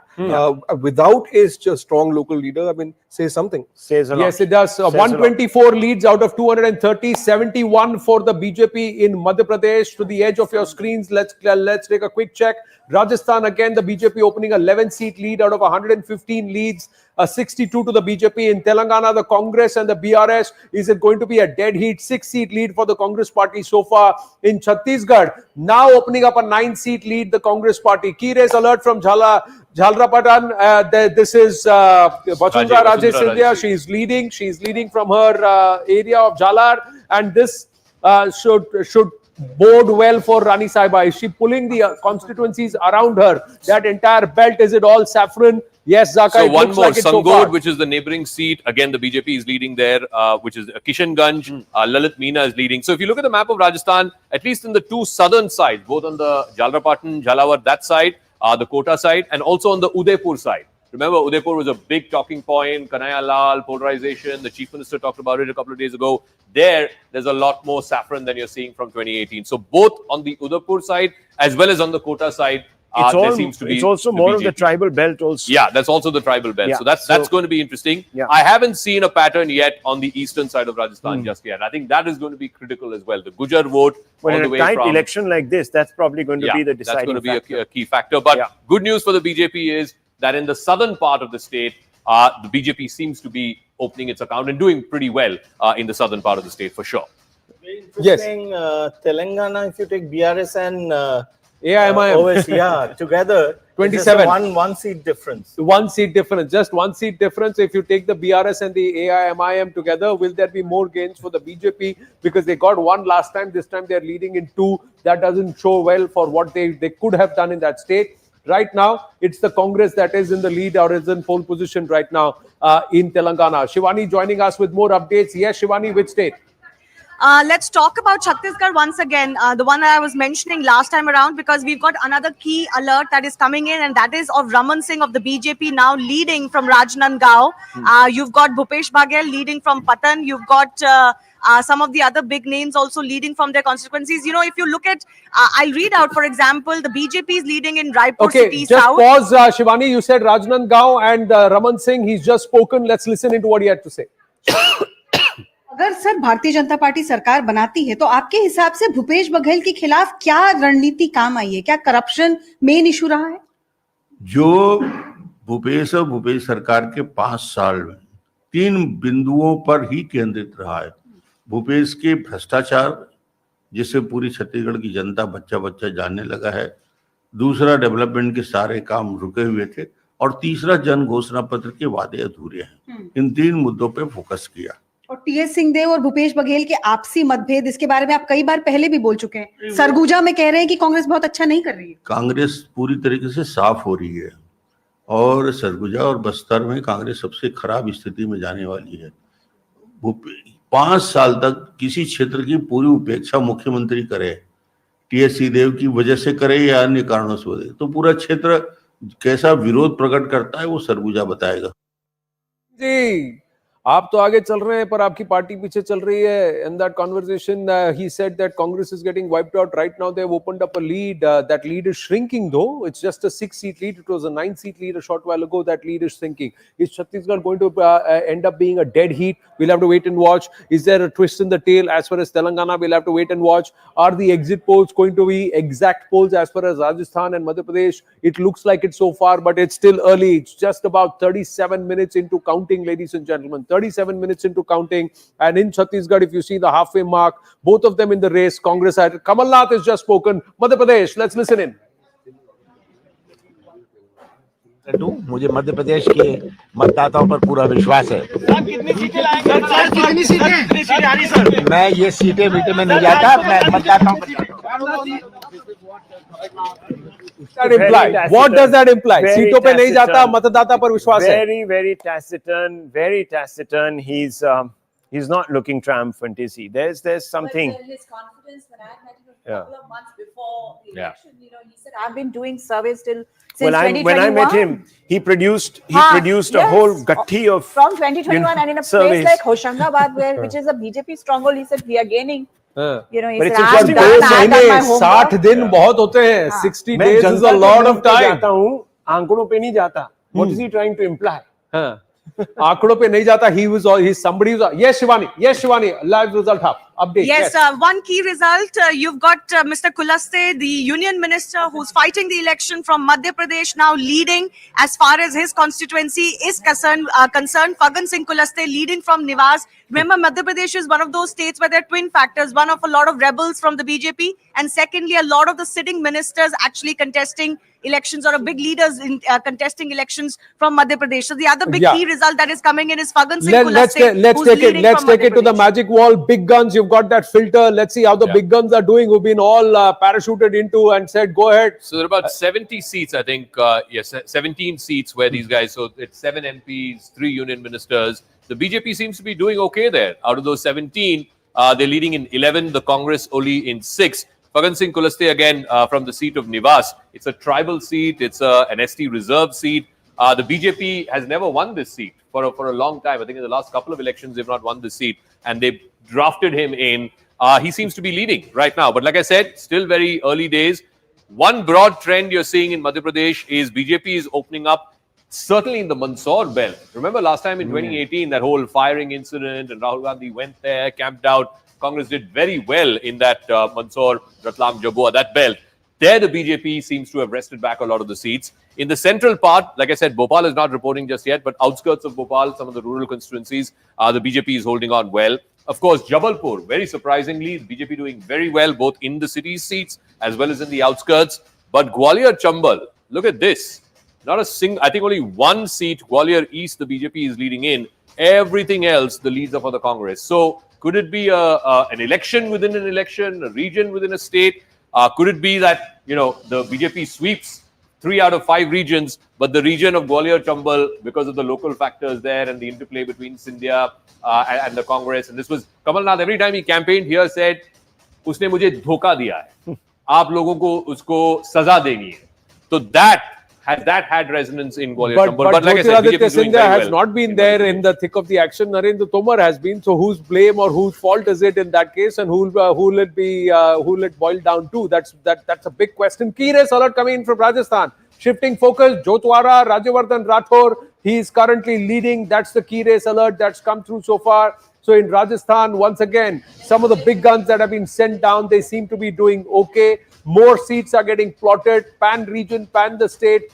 without a strong local leader, I mean, says something. Says a lot. Yes, it does. Says a lot. 124 leads out of 230, 71 for the BJP in Madhya Pradesh. To the edge of your screens, let's take a quick check. Rajasthan, again, the BJP opening 11-seat lead out of 115 leads, 62 to the BJP. In Telangana, the Congress and the BRS, is it going to be a dead heat? 6-seat lead for the Congress party so far. In Chhattisgarh, now opening up a 9-seat lead, the Congress party. Key race alert from Jhalrapatan. This is Vasundhara Raje Scindia. She is leading. She is leading from her area of Jhalar, and this should bode well for Rani Saiba. Is she pulling the constituencies around her? That entire belt, is it all saffron? Yes, Zaka. So it one looks more, like it so Sangod, far. which is the neighboring seat. Again, the BJP is leading there, which is Kishanganj. Lalit Meena is leading. So if you look at the map of Rajasthan, at least in the two southern sides, both on the Jhalrapatan, Jhalawar, that side, the Kota side, and also on the Udaipur side. Remember, Udaipur was a big talking point, Kanhaiya Lal, polarization. The Chief Minister talked about it a couple of days ago. There's a lot more saffron than you're seeing from 2018. So both on the Udaipur side as well as on the Kota side, there seems to be. It's also more of the tribal belt also. Yeah, that's also the tribal belt. Yeah. So that's going to be interesting. Yeah. I haven't seen a pattern yet on the eastern side of Rajasthan just yet. I think that is going to be critical as well. The Gujar vote But all in the a way tight from election like this, that's probably going to be the deciding that's going to be factor. a key factor. But Yeah. good news for the BJP is that in the southern part of the state, the BJP seems to be opening its account and doing pretty well in the southern part of the state for sure. Yes. Interesting, Telangana, if you take BRS and AIMIM. OS, together, 27. One seat difference. 1 seat difference, just 1 seat difference. If you take the BRS and the AIMIM together, will there be more gains for the BJP? Because they got 1 last time. This time they are leading in 2. That doesn't show well for what they could have done in that state. Right now, it's the Congress that is in the lead or is in pole position right now in Telangana. Shivani joining us with more updates. Yes, Shivani, which state? Let's talk about Chhattisgarh once again, the one that I was mentioning last time around, because we've got another key alert that is coming in, and that is of Raman Singh of the BJP now leading from Rajnandgaon. You've got Bhupesh Baghel leading from Patan. You've got some of the other big names also leading from their constituencies. You know, if you look at, I'll read out, for example, the BJP is leading in Raipur City just South. pause, Shivani. You said Rajnandgaon and Raman Singh. He's just spoken. Let's listen into what he had to say. अगर sir Bharatiya Janata party सरकार बनाती है तो आपके हिसाब से भूपेश बघेल के खिलाफ क्या रणनीति काम आई है? क्या करप्शन मेन इशू रहा है? जो भूपेश और भूपेश सरकार के 5 साल में 3 बिंदुओं पर ही केंद्रित रहा है। भूपेश के भ्रष्टाचार, जिससे पूरी छत्तीसगढ़ की जनता बच्चा बच्चा जानने लगा है। दूसरा, डेवलपमेंट के सारे काम रुके हुए थे। और तीसरा, जन घोषणा पत्र के वादे अधूरे हैं। इन 3 मुद्दों पे फोकस किया। और टीएस सिंहदेव और भूपेश बघेल के आपसी मतभेद, इसके बारे में आप कई बार पहले भी बोल चुके हैं। सरगुजा में कह रहे हैं कि कांग्रेस बहुत अच्छा नहीं कर रही है। कांग्रेस पूरी तरीके से साफ हो रही है और सरगुजा और बस्तर में कांग्रेस सबसे खराब स्थिति में जाने वाली है। 5 साल तक किसी क्षेत्र की पूरी उपेक्षा मुख्यमंत्री करे, टीएस सिंहदेव की वजह से करे या अन्य कारणों से करे, तो पूरा क्षेत्र कैसा विरोध प्रकट करता है वो सरगुजा बताएगा। जी, आप तो आगे चल रहे हैं पर आपकी पार्टी पीछे चल रही है. In that conversation, he said that Congress is getting wiped out. Right now, they've opened up a lead. That lead is shrinking, though. It's just a 6-seat lead. It was a 9-seat lead a short while ago. That lead is shrinking. Is Chhattisgarh going to end up being a dead heat? We'll have to wait and watch. Is there a twist in the tail as far as Telangana? We'll have to wait and watch. Are the exit polls going to be exact polls as far as Rajasthan and Madhya Pradesh? It looks like it so far, but it's still early. It's just about 37 minutes into counting, ladies and gentlemen. 37 minutes into counting. And in Chhattisgarh, if you see the halfway mark, both of them in the race, Congress had Kamal Nath has just spoken. Madhya Pradesh, let's listen in. मुझे मध्य प्रदेश के मतदाताओं पर पूरा विश्वास है. मैं ये सीटें मीटे में नहीं जाता, मैं मतदाताओं पर That imply? What does that imply? सीटों पे नहीं जाता, मतदाता पर विश्वास है. Very taciturn, very taciturn. He's not looking triumphant, is he? There's something. But his confidence, when I met him a couple of months before the election, you know, he said, "I've been doing surveys since 2021. When I met him, he produced a whole gatti of from 2021, and in a surveys. place like Hoshangabad, which is a BJP stronghold, he said we are gaining. You know, But he's it's asked interesting. that, दो I've done my महीने 60 homework. दिन बहुत होते हैं. 60 मैं days is Janata a के lot मुंह of पे time. जाता हूँ, आंकड़ों पे नहीं जाता. What is he trying to imply? हाँ. आंकड़ों पे नहीं जाता. He's somebody who's. Yes, Shivani. Live result update. Yes, one key result. You've got Mr. Kulaste, the union minister who's fighting the election from Madhya Pradesh, now leading as far as his constituency is concerned. Fagan Singh Kulaste leading from Nivas. Remember, Madhya Pradesh is one of those states where there are twin factors. One of a lot of rebels from the BJP, and secondly, a lot of the sitting ministers actually contesting elections, or a big leaders in contesting elections from Madhya Pradesh. So the other big key result that is coming in is Fagan Singh Let's Kulaste, let's who's take it. leading Let's from take Madhya it to the Pradesh. magic wall. Big guns. You've got that filter. Let's see how the big guns are doing. Who've been all parachuted into and said, "Go ahead." So there are about 70 seats, I think. Yes, 17 seats where these guys. So it's 7 MPs, 3 union ministers. The BJP seems to be doing okay there. Out of those 17, they're leading in 11. The Congress only in 6. Fagan Singh Kulaste again from the seat of Nivas. It's a tribal seat. It's an ST reserve seat. The BJP has never won this seat for a long time. I think in the last couple of elections, they've not won this seat. And they drafted him in. He seems to be leading right now. But like I said, still very early days. One broad trend you're seeing in Madhya Pradesh is BJP is opening up, certainly in the Mandsaur belt. Remember last time in 2018, that whole firing incident, and Rahul Gandhi went there, camped out. Congress did very well in that Mandsaur, Ratlam, Jabua, that belt. There, the BJP seems to have wrested back a lot of the seats. In the central part, like I said, Bhopal is not reporting just yet, but outskirts of Bhopal, some of the rural constituencies, the BJP is holding on well. Of course, Jabalpur, very surprisingly, BJP doing very well, both in the city's seats as well as in the outskirts. But Gwalior Chambal, look at this. Not a single, I think only one seat, Gwalior East, the BJP is leading in. Everything else, the leads are for the Congress. So, could it be an election within an election, a region within a state? Could it be that, you know, the BJP sweeps 3 out of 5 regions, but the region of Gwalior Chambal, because of the local factors there and the interplay between Scindia and the Congress, and this was Kamal Nath, every time he campaigned here, said, उसने मुझे धोखा दिया है, आप लोगों को उसको सजा देनी है. So that had resonance in Gwalior Chambal. But like I said, BJP is doing Scindia very has well. not been there in the thick of the action. Narendra Tomar has been. So whose blame or whose fault is it in that case, and who will it boil down to? That's a big question. Key race alert coming in from Rajasthan. Shifting focus, Jotwara, Rajyavardhan Rathore, he is currently leading. That's the key race alert that's come through so far. So in Rajasthan, once again, some of the big guns that have been sent down, they seem to be doing okay. More seats are getting plotted. Pan region, pan the state.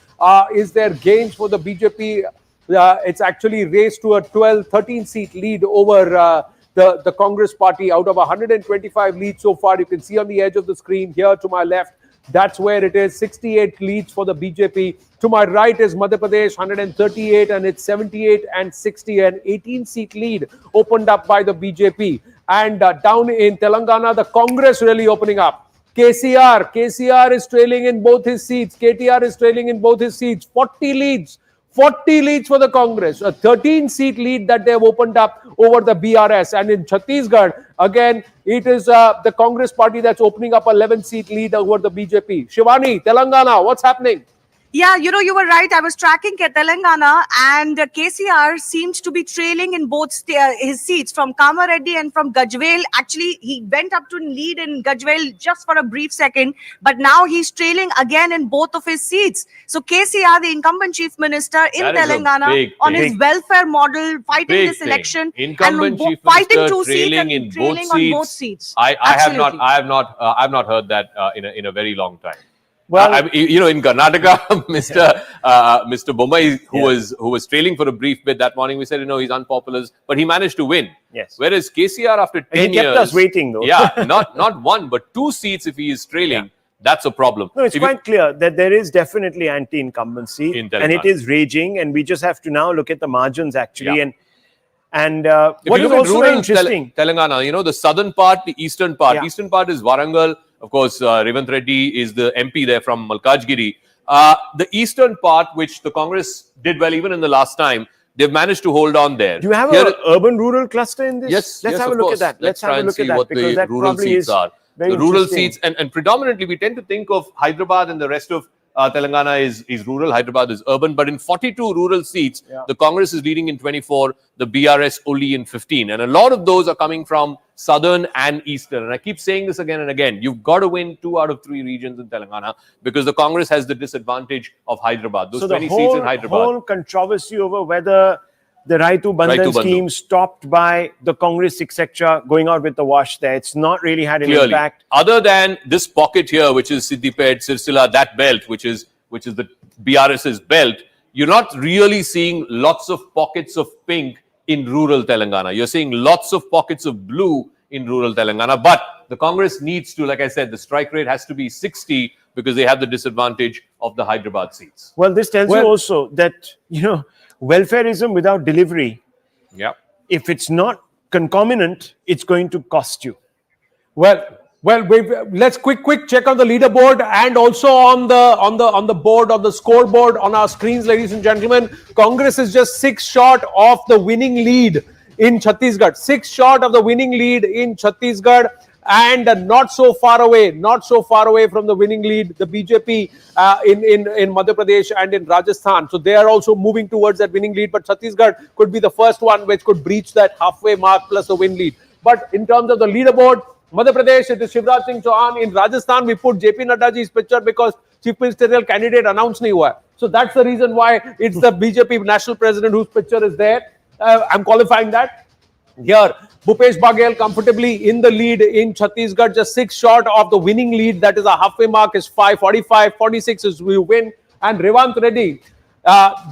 Is there gains for the BJP? It's actually raised to a 13 seat lead over the Congress party out of 125 leads so far. You can see on the edge of the screen here to my left. That's where it is. 68 leads for the BJP. To my right is Madhya Pradesh, 138, and it's 78 and 60, an 18-seat lead opened up by the BJP. And down in Telangana, the Congress really opening up. KCR is trailing in both his seats. KTR is trailing in both his seats. 40 leads for the Congress. A 13-seat lead that they have opened up over the BRS. And in Chhattisgarh, again, it is the Congress party that's opening up a 11-seat lead over the BJP. Shivani, Telangana, what's happening? Yeah, you know, you were right. I was tracking Telangana, and KCR seems to be trailing in both his seats from Kamareddy and from Gajwel. Actually, he went up to lead in Gajwel just for a brief second, but now he's trailing again in both of his seats. So KCR, the incumbent chief minister in Telangana, on his welfare model, fighting this election, incumbent and chief fighting minister 2 seats trailing and in trailing on both seats. I have not heard that in a very long time. Well, you know, in Karnataka, Mr. Bommai, who was trailing for a brief bit that morning, we said, you know, he's unpopular, but he managed to win. Yes. Whereas KCR, after 10 he kept years, us waiting, though. Yeah, not 1, but 2 seats if he is trailing. Yeah. That's a problem. No, it's quite clear that there is definitely anti-incumbency, and it is raging, and we just have to now look at the margins actually. Yeah. And what is also interesting, Telangana, you know, the southern part, the eastern part. Yeah. Eastern part is Warangal. Of course, A Revanth Reddy is the MP there from Malkajgiri. The eastern part, which the Congress did well even in the last time, they've managed to hold on there. Do you have an urban-rural cluster in this? Yes, let's have a look at that. Let's have a look at that, what the rural seats are. The rural seats, and predominantly we tend to think of Hyderabad and the rest of Telangana is rural, Hyderabad is urban. But in 42 rural seats, the Congress is leading in 24, the BRS only in 15. And a lot of those are coming from southern and eastern. And I keep saying this again and again. You've got to win 2 out of 3 regions in Telangana because the Congress has the disadvantage of Hyderabad. Those 20 seats in Hyderabad. The whole controversy over whether the Raitu Bandhan scheme stopped by the Congress, etc., going out with the wash there. It's not really had an impact. Other than this pocket here, which is Siddipet, Sirsila, that belt, which is the BRS's belt, you're not really seeing lots of pockets of pink in rural Telangana. You're seeing lots of pockets of blue in rural Telangana. But the Congress needs to, like I said, the strike rate has to be 60 because they have the disadvantage of the Hyderabad seats. Well, this tells you also that, welfareism without delivery, if it's not concomitant, it's going to cost you. Well, let's quick check on the leaderboard and also on the board, on the scoreboard on our screens, ladies and gentlemen. Congress is just 6 short of the winning lead in Chhattisgarh. 6 short of the winning lead in Chhattisgarh. And not so far away from the winning lead, the BJP in Madhya Pradesh and in Rajasthan. So they are also moving towards that winning lead. But Chhattisgarh could be the first one which could breach that halfway mark plus the win lead. But in terms of the leaderboard, Madhya Pradesh, it is Shivraj Singh Chauhan. In Rajasthan, we put JP Nadda ji's picture because chief ministerial candidate announced nahi hua hai. So that's the reason why it's the BJP national president whose picture is there. I'm qualifying that. Here, Bhupesh Baghel comfortably in the lead in Chhattisgarh, just 6 short of the winning lead. That is a halfway mark is 545, 46 is we win. And Revanth Reddy,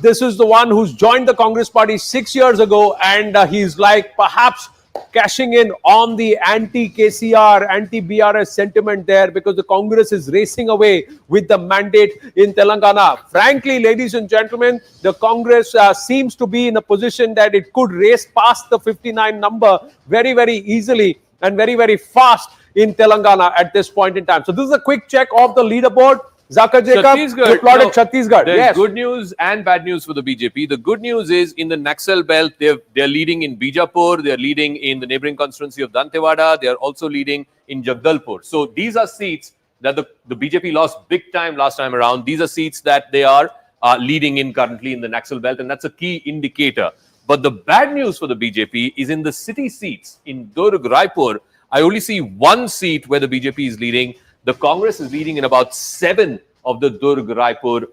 this is the one who's joined the Congress party 6 years ago, and he's like perhaps cashing in on the anti-KCR, anti-BRS sentiment there because the Congress is racing away with the mandate in Telangana. Frankly, ladies and gentlemen, the Congress seems to be in a position that it could race past the 59 number very, very easily and very, very fast in Telangana at this point in time. So this is a quick check of the leaderboard. Zakir Jacob, you plotted Chhattisgarh. There's good news and bad news for the BJP. The good news is in the Naxal belt, they're leading in Bijapur, they're leading in the neighboring constituency of Dantewada, they're also leading in Jagdalpur. So these are seats that the BJP lost big time last time around. These are seats that they are leading in currently in the Naxal belt, and that's a key indicator. But the bad news for the BJP is in the city seats. In Durg, Raipur, I only see 1 seat where the BJP is leading. The Congress is leading in about 7 of the Durg, Raipur,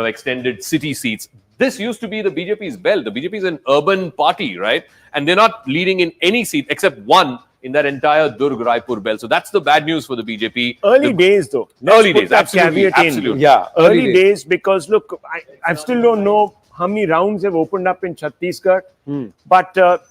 extended city seats. This used to be the BJP's belt. The BJP is an urban party, right? And they're not leading in any seat except 1 in that entire Durg, Raipur belt. So that's the bad news for the BJP. Early days, though. Early days, absolutely. Yeah, early days because, look, I still don't know how many rounds have opened up in Chhattisgarh. But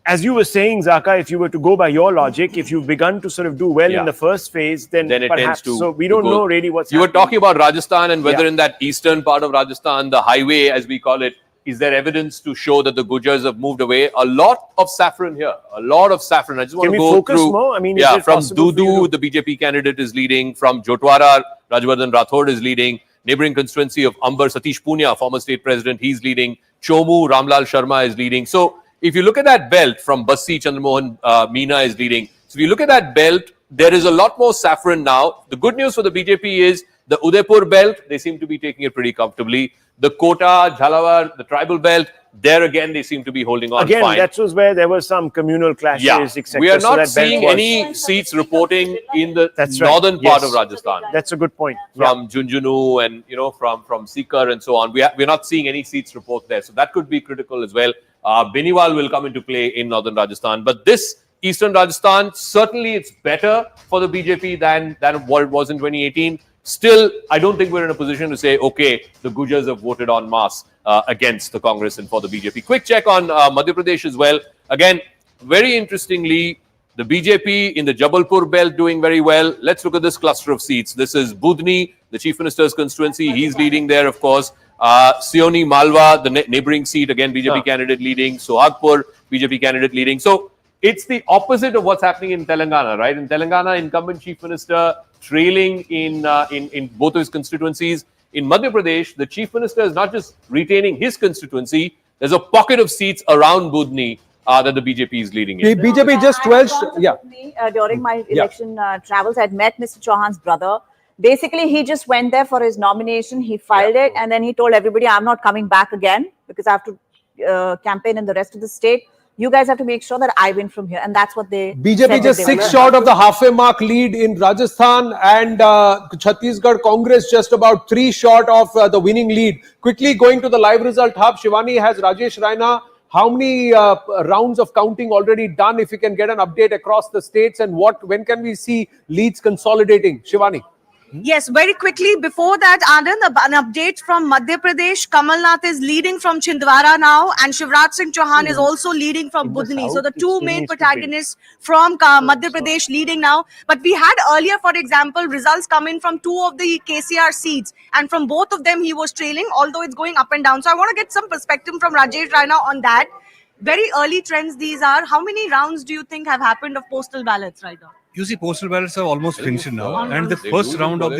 as you were saying, Zaka, if you were to go by your logic, if you've begun to sort of do well in the first phase, then it perhaps. tends to. So we don't know really what's You happening. were talking about Rajasthan and whether in that eastern part of Rajasthan, the highway, as we call it, is there evidence to show that the Gujars have moved away? A lot of saffron here. A lot of saffron. I just want to go focus through. more? I mean, is it from possible for you Dudu, the BJP candidate is leading. From Jotwara, Rajvardhan Rathod is leading. Neighboring constituency of Amber, Satish Punia, former state president, he's leading. Chomu, Ramlal Sharma is leading. So if you look at that belt from Bassi, Chandramohan Meena is leading. So if you look at that belt, there is a lot more saffron now. The good news for the BJP is the Udaipur belt, they seem to be taking it pretty comfortably. The Kota, Jhalawar, the tribal belt, there again, they seem to be holding on Again, fine. that was where there were some communal clashes, etc. We are So not that belt seeing was- any seats reporting in the That's right. northern part Yes. of Rajasthan. That's a good point. From Junjunu and from Sikar and so on, we're not seeing any seats report there, so that could be critical as well. Beniwal will come into play in northern Rajasthan, but this eastern Rajasthan, certainly it's better for the BJP than what it was in 2018. Still, I don't think we're in a position to say, okay, the Gujars have voted en masse against the Congress and for the BJP. Quick check on Madhya Pradesh as well. Again, very interestingly, the BJP in the Jabalpur belt doing very well. Let's look at this cluster of seats. This is Budni, the Chief Minister's constituency. He's leading there, of course. Sioni Malwa, the neighboring seat, again, BJP candidate leading. Sohagpur, BJP candidate leading. So it's the opposite of what's happening in Telangana, right? In Telangana, incumbent Chief Minister trailing in both of his constituencies. In Madhya Pradesh, the Chief Minister is not just retaining his constituency, there's a pocket of seats around Budni that the BJP is leading in. BJP just 12. During my election travels, I'd met Mr. Chauhan's brother. Basically, he just went there for his nomination. He filed it, and then he told everybody, "I'm not coming back again because I have to campaign in the rest of the state. You guys have to make sure that I win from here," and that's what they. BJP just 6 short of the halfway mark lead in Rajasthan, and Chhattisgarh Congress just about 3 short of the winning lead. Quickly going to the live result hub, Shivani has Rajesh Raina. How many rounds of counting already done? If you can get an update across the states, and when can we see leads consolidating, Shivani? Yes, very quickly. Before that, Anand, an update from Madhya Pradesh. Kamal Nath is leading from Chhindwara now, and Shivraj Singh Chauhan is also leading from Budni. So the two main protagonists from Madhya Pradesh leading now. But we had earlier, for example, results come in from 2 of the KCR seats, and from both of them he was trailing, although it's going up and down. So I want to get some perspective from Rajesh Raina on that. Very early trends these are. How many rounds do you think have happened of postal ballots right now? You see, postal ballots are almost finished now, and the first round of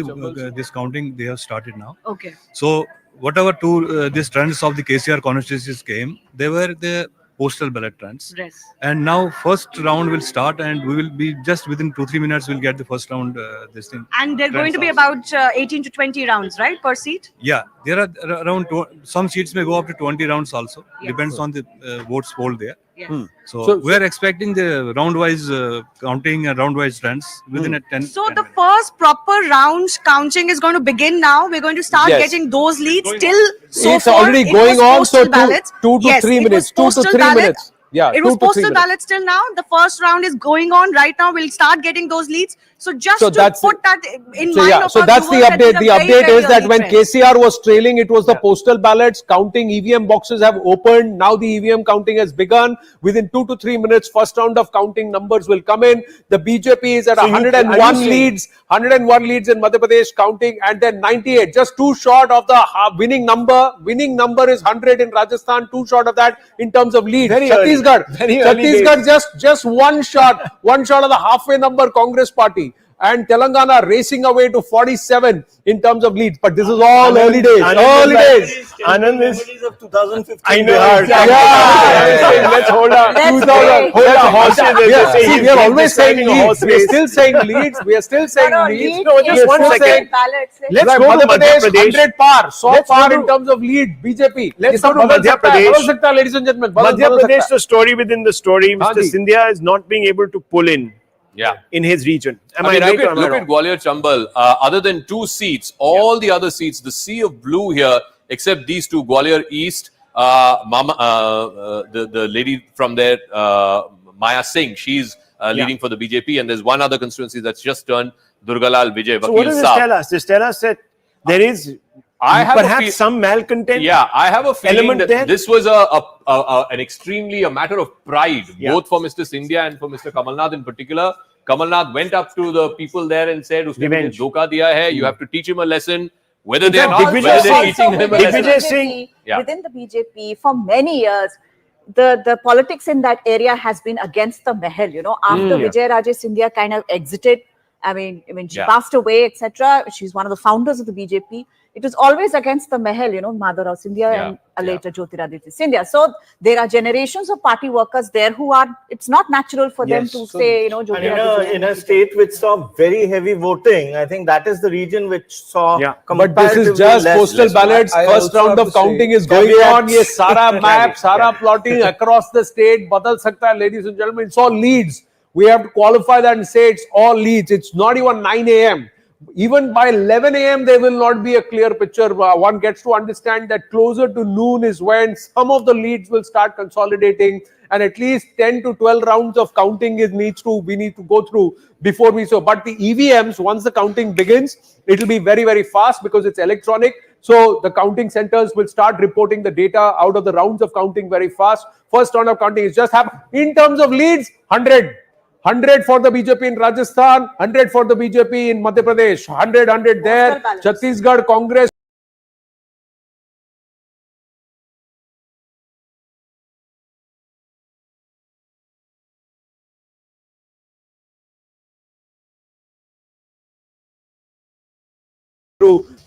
this counting they have started now. Okay. So whatever these trends of the KCR constituencies came, they were the postal ballot trends. Yes. And now first round will start, and we will be just within 2-3 minutes we'll get the first round. This thing. And they're going to be about 18 to 20 rounds, right, per seat? Yeah, there are around some seats may go up to 20 rounds also. Yes. Depends on the votes polled there. Yes. So we are expecting the round-wise counting and round-wise trends within a 10. So the first proper round counting is going to begin now. We're going to start getting those leads. It's already going on. So 2 to 3 minutes. 2 to 3 minutes. Yeah, it was postal ballots till now. The first round is going on right now. We'll start getting those leads. So just to put that in mind. Yeah, so that's the update. The update is that when KCR was trailing, it was the postal ballots counting. EVM boxes have opened. Now the EVM counting has begun. Within 2 to 3 minutes, first round of counting numbers will come in. The BJP is at 101 leads. 101 leads in Madhya Pradesh counting, and then 98, just 2 short of the winning number. Winning number is 100 in Rajasthan, 2 short of that in terms of lead. Chhattisgarh just 1 short of the halfway number Congress party. And Telangana racing away to 47 in terms of leads. But this is all early days. Anand is of 2015. I know. Let's hold on. We are always saying leads. We are still saying leads. We are still saying leads. No, just 1 second. Let's go to Madhya Pradesh. 100 par. So far in terms of lead. BJP. Let's go to Madhya Pradesh. Ladies and gentlemen. Madhya Pradesh, the story within the story. Mr. Scindia is not being able to pull in. In his region. Am I right? Look at Gwalior Chambal. Other than 2 seats, all the other seats, the sea of blue here, except these 2, Gwalior East, the lady from there, Maya Singh, she's leading for the BJP, and there's one other constituency that's just turned, Durgalal Vijay. So what does this tell us? This tell us that there is perhaps some malcontent. Yeah, I have a feeling that there? this was an extremely a matter of pride, both for Mr. Scindia and for Mr. Kamal Nath in particular. Kamal Nath went up to the people there and said, "Usne mujhe dhoka diya hai. You have to teach him a lesson." Whether they are not, whether they're teaching him a lesson. Within the BJP for many years, the politics in that area has been against the Mahal. You know, after Vijay Raje Scindia kind of exited, I mean, when she passed away, etc. She's one of the founders of the BJP. It was always against the Mahal, you know, Madhav Scindia and later Jyotiraditya Scindia. So there are generations of party workers there who are, it's not natural for them to say, you know, Jyotiraditya. In a state which saw very heavy voting, I think that is the region which saw But this is just postal ballots. First round of counting is going on. Ye sara map, sara plotting across the state. Badal sakta hai, ladies and gentlemen. It's all leads. We have to qualify that and say it's all leads. It's not even 9 a.m. Even by 11 a.m., there will not be a clear picture. One gets to understand that closer to noon is when some of the leads will start consolidating, and at least 10 to 12 rounds of counting we need to go through before we so. But the EVMs, once the counting begins, it will be very, very fast because it's electronic. So the counting centers will start reporting the data out of the rounds of counting very fast. First round of counting is just happened. In terms of leads, 100 for the BJP in Rajasthan, 100 for the BJP in Madhya Pradesh, 100 there. Chhattisgarh Congress.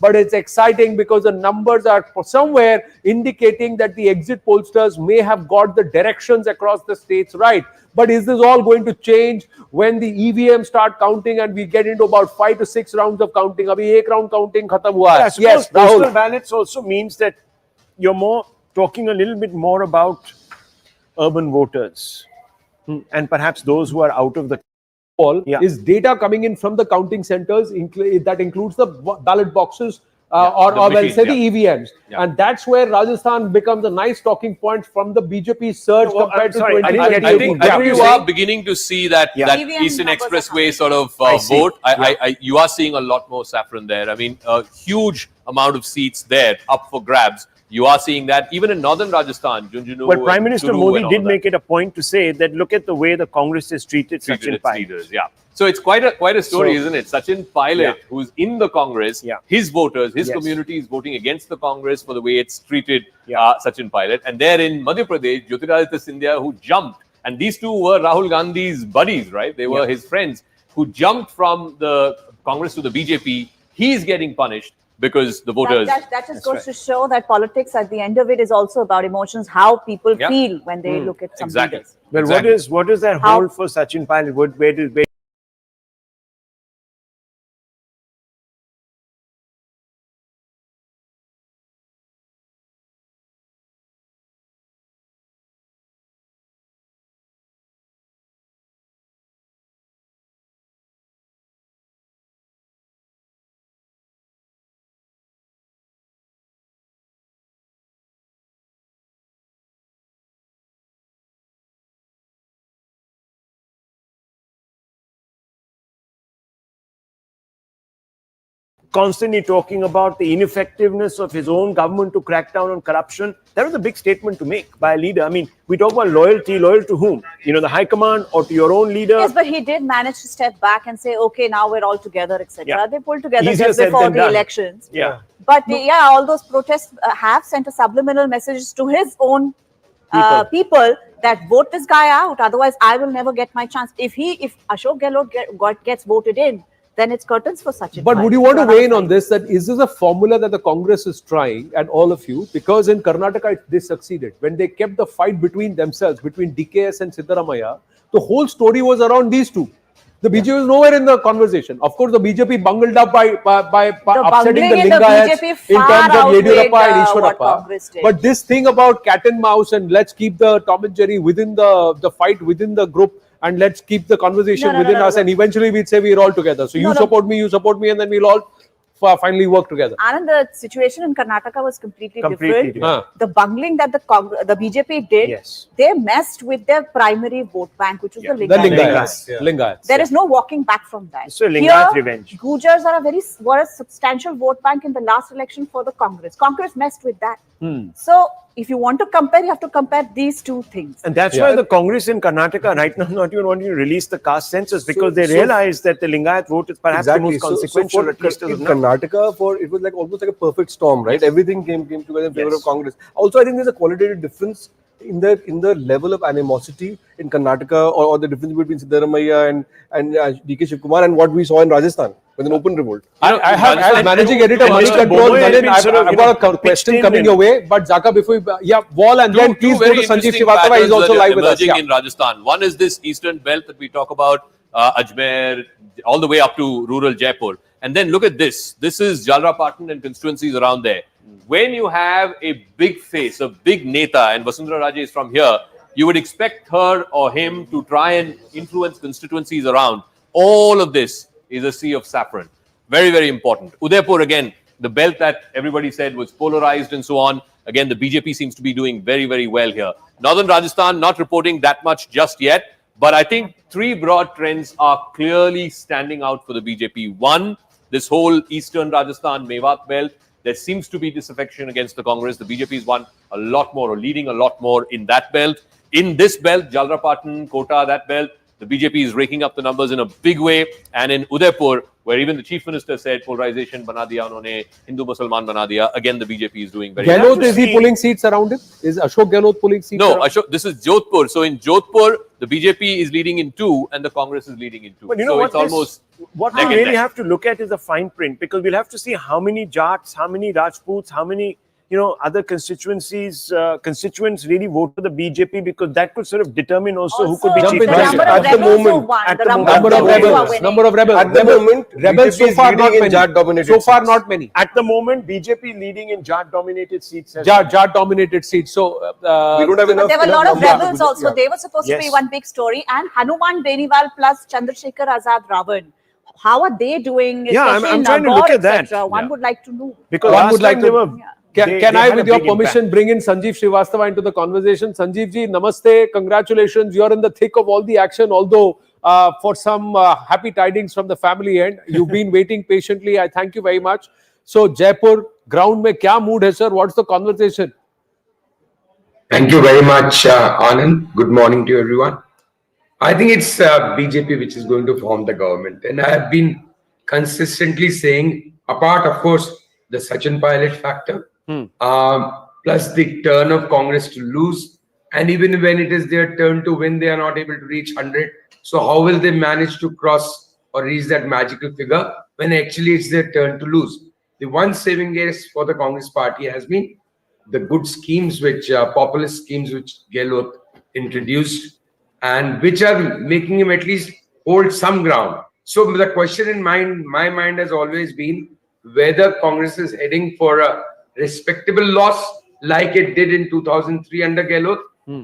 but it's exciting because the numbers are somewhere indicating that the exit pollsters may have got the directions across the states right. But is this all going to change when the EVM start counting and we get into about 5 to 6 rounds of counting? Abhi ek round counting khatam hua hai. Yes, postal ballots also means that you're more talking a little bit more about urban voters and perhaps those who are out of the is data coming in from the counting centers that includes the ballot boxes or machines, the EVMs. And that's where Rajasthan becomes a nice talking point from the BJP surge compared to 2020. I think you are beginning to see that Eastern Expressway sort of vote. You are seeing a lot more saffron there. I mean, a huge amount of seats there up for grabs. You are seeing that even in northern Rajasthan. But Prime Minister Modi did make it a point to say that look at the way the Congress has treated Sachin Pilot. Yeah. So it's quite a story, isn't it? Sachin Pilot, who's in the Congress, his voters, his community is voting against the Congress for the way it's treated Sachin Pilot. And there in Madhya Pradesh, Jyotiraditya Scindia, who jumped, and these two were Rahul Gandhi's buddies, right? They were his friends who jumped from the Congress to the BJP. He's getting punished because the voters... That just goes to show that politics at the end of it is also about emotions, how people feel when they look at something. Well, what does that hold for Sachin Pilot? Where constantly talking about the ineffectiveness of his own government to crack down on corruption. That was a big statement to make by a leader. I mean, we talk about loyalty. Loyal to whom? You know, the high command or to your own leader? Yes, but he did manage to step back and say, okay, now we're all together, etc. Yeah. They pulled together Easier just said before than the done. elections. Yeah. But all those protests have sent a subliminal message to his own people that vote this guy out. Otherwise, I will never get my chance. If Ashok Gehlot gets voted in, then it's curtains for Sachin. But would you want to weigh in on this? That is this a formula that the Congress is trying, and all of you? Because in Karnataka, they succeeded. When they kept the fight between themselves, between DKS and Siddaramaiah, the whole story was around these two. The BJP was nowhere in the conversation. Of course, the BJP bungled up by upsetting the Lingayats in terms of Yediyurappa and Ishwarappa. But this thing about cat and mouse and let's keep the Tom and Jerry within the fight within the group, and let's keep the conversation within us, and eventually we'd say we're all together. So you support me, and then we'll all finally work together. Anand, the situation in Karnataka was completely different. The bungling that the BJP did, they messed with their primary vote bank, which was the Lingayats. There is no walking back from that. So Lingayat revenge. Gujars were a substantial vote bank in the last election for the Congress. Congress messed with that. So if you want to compare, you have to compare these two things. And that's why the Congress in Karnataka right now not even wanting to release the caste census, because they realize that the Lingayat vote is perhaps the most consequential, at least in Karnataka, it was like almost like a perfect storm, right? Everything came together in favor of Congress. Also, I think there's a qualitative difference in the level of animosity in Karnataka, or the difference between Siddaramaiah and DK Shivkumar and what we saw in Rajasthan with an open revolt. I have, as managing editor, money control, I've got a question coming your way, but Zaka, before Wall, and then please go to Sanjeev Srivastava. He's also live with us. In Rajasthan. One is this eastern belt that we talk about, Ajmer, all the way up to rural Jaipur. And then look at this. This is Jalrapatan and constituencies around there. When you have a big face, a big neta, and Vasundhara Raje is from here, you would expect her or him to try and influence constituencies around. All of this is a sea of saffron. Very, very important. Udaipur, again, the belt that everybody said was polarized and so on. Again, the BJP seems to be doing very, very well here. Northern Rajasthan, not reporting that much just yet. But I think three broad trends are clearly standing out for the BJP. One, this whole eastern Rajasthan, Mewat belt. There seems to be disaffection against the Congress. The BJP has won a lot more, or leading a lot more in that belt. In this belt, Jalrapatan, Kota, that belt, the BJP is raking up the numbers in a big way. And in Udaipur, where even the chief minister said polarization bana diya unhone, Hindu Mussalman bana diya, again the BJP is doing very well. Gehlot, is he pulling seats around him? Is Ashok Gehlot pulling seats No, around? Ashok, this is Jodhpur. So in Jodhpur, the BJP is leading in 2 and the Congress is leading in 2. But you know so what it's almost what neck we and really neck. have to look at is the fine print, because we'll have to see how many Jats, how many Rajputs, how many other constituencies, constituents really vote for the BJP, because that could sort of determine also who could be Also, chief the number minister. of At the rebels who moment, won, at the the number moment. of Number of rebels who are rebels. winning. Number of rebels. At the moment, rebels BJP so is far leading not in many. Jat-dominated So far seats. not many. At the moment, BJP leading in Jat-dominated seats. Jat dominated seats. So We don't have But enough. there were a lot of enough rebels numbers. also. They were supposed to be Yes. one big story. And Hanuman Beniwal plus Chandrasekhar Azad Ravan. How are they doing? Yeah, I'm especially in trying to Nagaur, look at that. etc.? One Yeah. would like to know. Because One last would like time to- they were. Can they I, had a with your big permission, impact. bring in Sanjeev Srivastava into the conversation? Sanjeev ji, namaste, congratulations. You're in the thick of all the action, although for some happy tidings from the family end. You've been waiting patiently. I thank you very much. So, Jaipur, ground mein kya mood hai, sir? What's the conversation? Thank you very much, Anand. Good morning to everyone. I think it's BJP which is going to form the government. And I have been consistently saying, apart, of course, the Sachin pilot factor, plus the turn of Congress to lose. And even when it is their turn to win, they are not able to reach 100. So how will they manage to cross or reach that magical figure when actually it's their turn to lose? The one saving grace for the Congress party has been the good schemes, which populist schemes which Gehlot introduced, and which are making him at least hold some ground. So the question in my mind has always been whether Congress is heading for a respectable loss like it did in 2003 under Gehlot,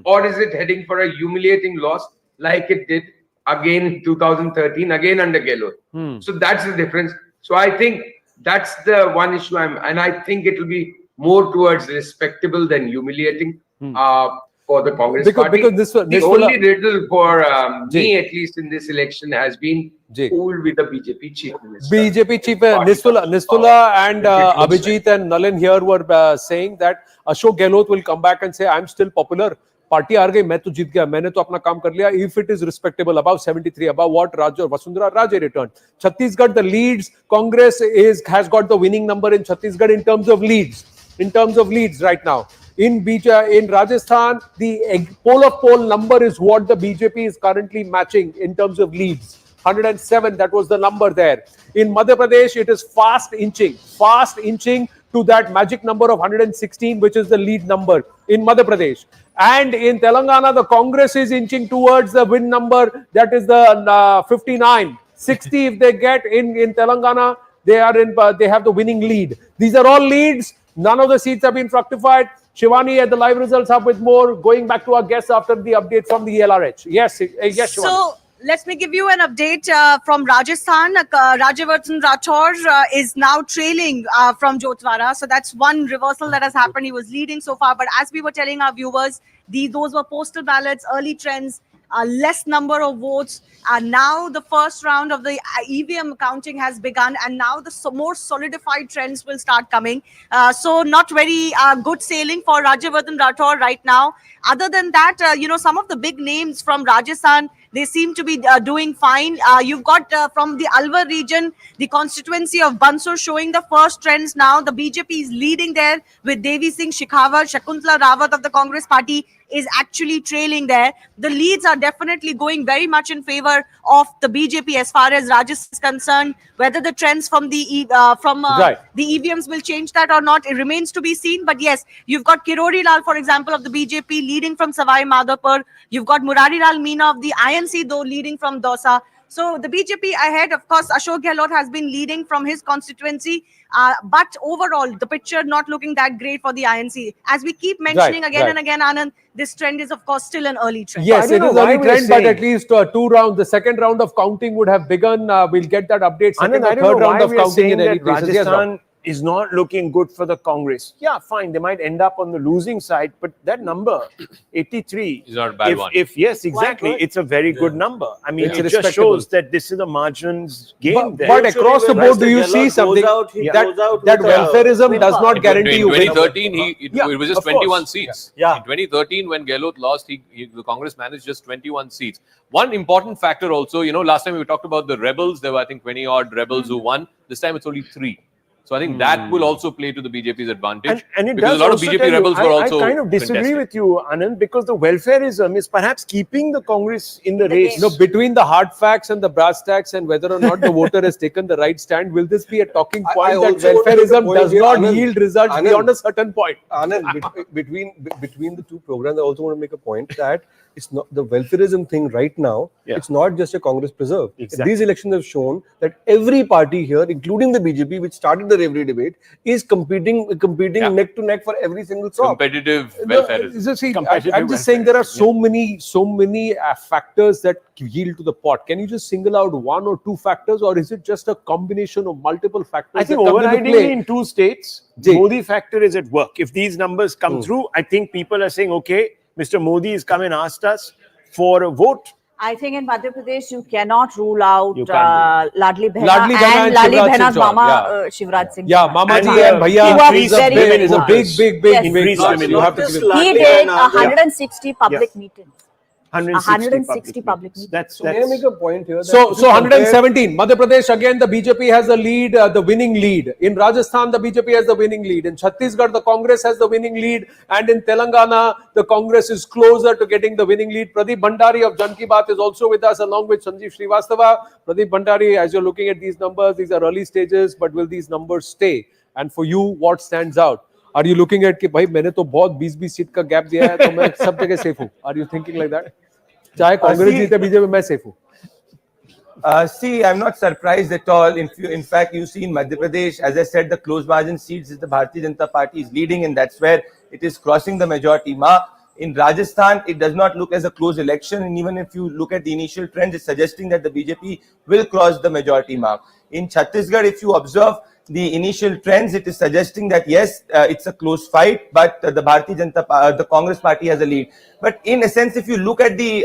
or is it heading for a humiliating loss like it did again in 2013, again under Gehlot. So that's the difference. So I think that's the one issue and I think it will be more towards respectable than humiliating for the Congress party. Because this The will only riddle for me, at least in this election, has been who will be the BJP chief minister. BJP chief Nistula and Abhijit and Nalin here were saying that Ashok Gehlot will come back and say, I'm still popular. Party आ गई, मैं तो जीत गया, मैंने तो अपना काम कर लिया. If it is respectable, above 73, above what Vasundhara Raje returned. Chhattisgarh, the leads, Congress has got the winning number in Chhattisgarh in terms of leads. In terms of leads right now. In Rajasthan, the poll number is what the BJP is currently matching in terms of leads. 107, that was the number there. In Madhya Pradesh, it is fast inching to that magic number of 116, which is the lead number in Madhya Pradesh. And in Telangana, the Congress is inching towards the win number, that is the 59. 60 if they get in Telangana, they have the winning lead. These are all leads. None of the seats have been fructified. Shivani at the live results up with more. Going back to our guests after the update from the LRH. Yes, Shivani. So let me give you an update from Rajasthan. Rajyavardhan Rathore is now trailing from Jotwara. So that's one reversal that has happened. He was leading so far. But as we were telling our viewers, those were postal ballots, early trends, less number of votes. Now the first round of the EVM counting has begun, and now the more solidified trends will start coming. So not very good sailing for Rajyavardhan Rathore right now. Other than that, some of the big names from Rajasthan, they seem to be doing fine. You've got from the Alwar region, the constituency of Bansur showing the first trends now. The BJP is leading there with Devi Singh Shekhawat. Shakuntala Rawat of the Congress party is actually trailing there. The leads are definitely going very much in favor of the BJP as far as Rajasthan is concerned. Whether the trends from the the EVMs will change that or not, it remains to be seen. But yes, you've got Kirori Lal, for example, of the BJP leading from Savai Madhopur. You've got Murari Lal Meena of the INC, though, leading from Dausa. So the BJP ahead. Of course, Ashok Gehlot has been leading from his constituency. But overall, the picture not looking that great for the INC. As we keep mentioning again and again, Anand, this trend is, of course, still an early trend. Yes, it is early trend, but at least 2 rounds. The second round of counting would have begun. We'll get that update. Second or third round of counting in any case. Rajasthan is not looking good for the Congress. Yeah, fine, they might end up on the losing side, but that number, 83, is not a bad one. If yes, exactly, it's a very good number. I mean, It's it just respectable. shows that this is a margins game there. But across the board, do you see something that welfareism does not guarantee In you? 2013, it was just of 21 course. seats. Yeah. In 2013, when Gehlot lost, the Congress managed just 21 seats. One important factor also, last time we talked about the rebels, there were, I think, 20 odd rebels who won. This time it's only 3. So I think that will also play to the BJP's advantage. And it because does a lot of also BJP tell you, rebels were also I kind of disagree contested. with you, Anand, because the welfareism is perhaps keeping the Congress in the race. No, between the hard facts and the brass tacks and whether or not the voter has taken the right stand, will this be a talking I point that also want to make a welfareism point does here, not Anand. yield results Anand. beyond a certain point? Anand, between the two programs, I also want to make a point that it's not the welfareism thing right now. Yeah. It's not just a Congress preserve. Exactly. These elections have shown that every party here, including the BJP, which started the Reverie debate, is competing neck to neck for every single crop. Competitive No, welfareism. see, Competitive I'm just saying there are welfare, so many factors that yield to the pot. Can you just single out one or two factors, or is it just a combination of multiple factors? I think that come into overridingly play? in 2 states, Ji. Modi factor is at work. If these numbers come through, I think people are saying, okay, Mr. Modi has come and asked us for a vote. I think in Madhya Pradesh you cannot rule out You can't Ladli Behna Ladli Behna and and Ladli Shivraj Behna's Singh Chauhan, mama Shivraj Singh. Yeah, Chauhan. Mama ji And, and Bhaiya who are is a very, big, very is a voters. big Yes. Increased you women have to give it. He did 160 public meetings. 160 public meetings. That's May I make a point here? That So if you compare- 117. Madhya Pradesh, again, the BJP has the lead, the winning lead. In Rajasthan, the BJP has the winning lead. In Chhattisgarh, the Congress has the winning lead. And in Telangana, the Congress is closer to getting the winning lead. Pradeep Bhandari of Jan Ki Baat is also with us, along with Sanjeev Srivastava. Pradeep Bhandari, as you're looking at these numbers, these are early stages, but will these numbers stay? And for you, what stands out? Are you looking at कि भाई मैंने तो बहुत 20-20 seat का gap दिया है तो मैं सब जगह सेफ हूँ? Are you thinking like that? चाहे कांग्रेस जीते बीजेपी मैं सेफ हूँ. See, I'm not surprised at all. In fact, you see in Madhya Pradesh, as I said, the close margin seats is the Bharatiya Janata Party is leading, and that's where it is crossing the majority mark. In Rajasthan, it does not look as a close election, and even if you look at the initial trends, it's suggesting that the BJP will cross the majority mark. In Chhattisgarh, if you observe the initial trends, it is suggesting that yes, it's a close fight, but the Bharatiya Janata, the Congress party has a lead. But in a sense, if you look at the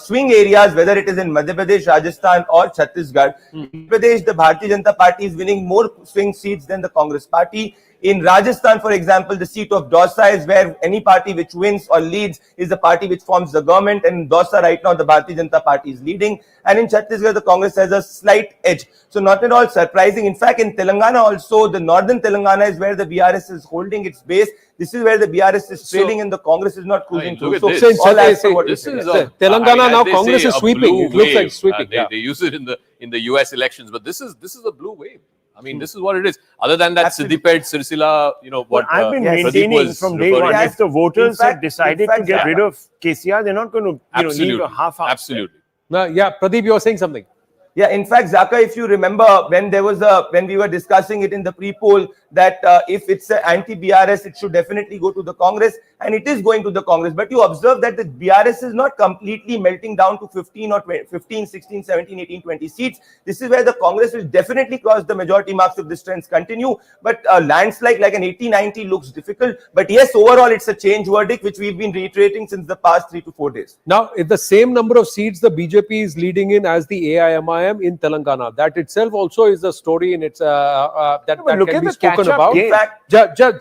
swing areas, whether it is in Madhya Pradesh, Rajasthan or Chhattisgarh, in Madhya Pradesh, the Bharatiya Janata Party is winning more swing seats than the Congress party. In Rajasthan, for example, the seat of Dausa is where any party which wins or leads is the party which forms the government. And in Dausa right now, the Bharatiya Janata Party is leading. And in Chhattisgarh, the Congress has a slight edge. So not at all surprising. In fact, in Telangana also, the northern Telangana is where the BRS is holding its base. This is where the BRS is trailing and the Congress is not cruising look through. at So this. all as per what This you is said. Telangana now as they Congress say, is a sweeping. blue It looks like wave. sweeping. They use it in the US elections, but this is a blue wave. I mean, this is what it is. Other than that, Siddipet, Sirsila, what I've been Pradeep maintaining was from day referring one. to. If the voters In fact- have decided in fact, to get rid of KCR, they're not going to leave a half-half. Absolutely. Yeah, Pradeep, you were saying something. Yeah, in fact, Zaka, if you remember when we were discussing it in the pre-poll that if it's an anti-BRS, it should definitely go to the Congress, and it is going to the Congress. But you observe that the BRS is not completely melting down to 15 or 20, 15, 16, 17, 18, 20 seats. This is where the Congress will definitely cross the majority marks if this trends continue. But a landslide like an 80-90 looks difficult. But yes, overall, it's a change verdict, which we've been reiterating since the past 3 to 4 days. Now, if the same number of seats the BJP is leading in as the AIMIM in Telangana, that itself also is a story in its that look can at be the spoken catch-up about. game. In fact,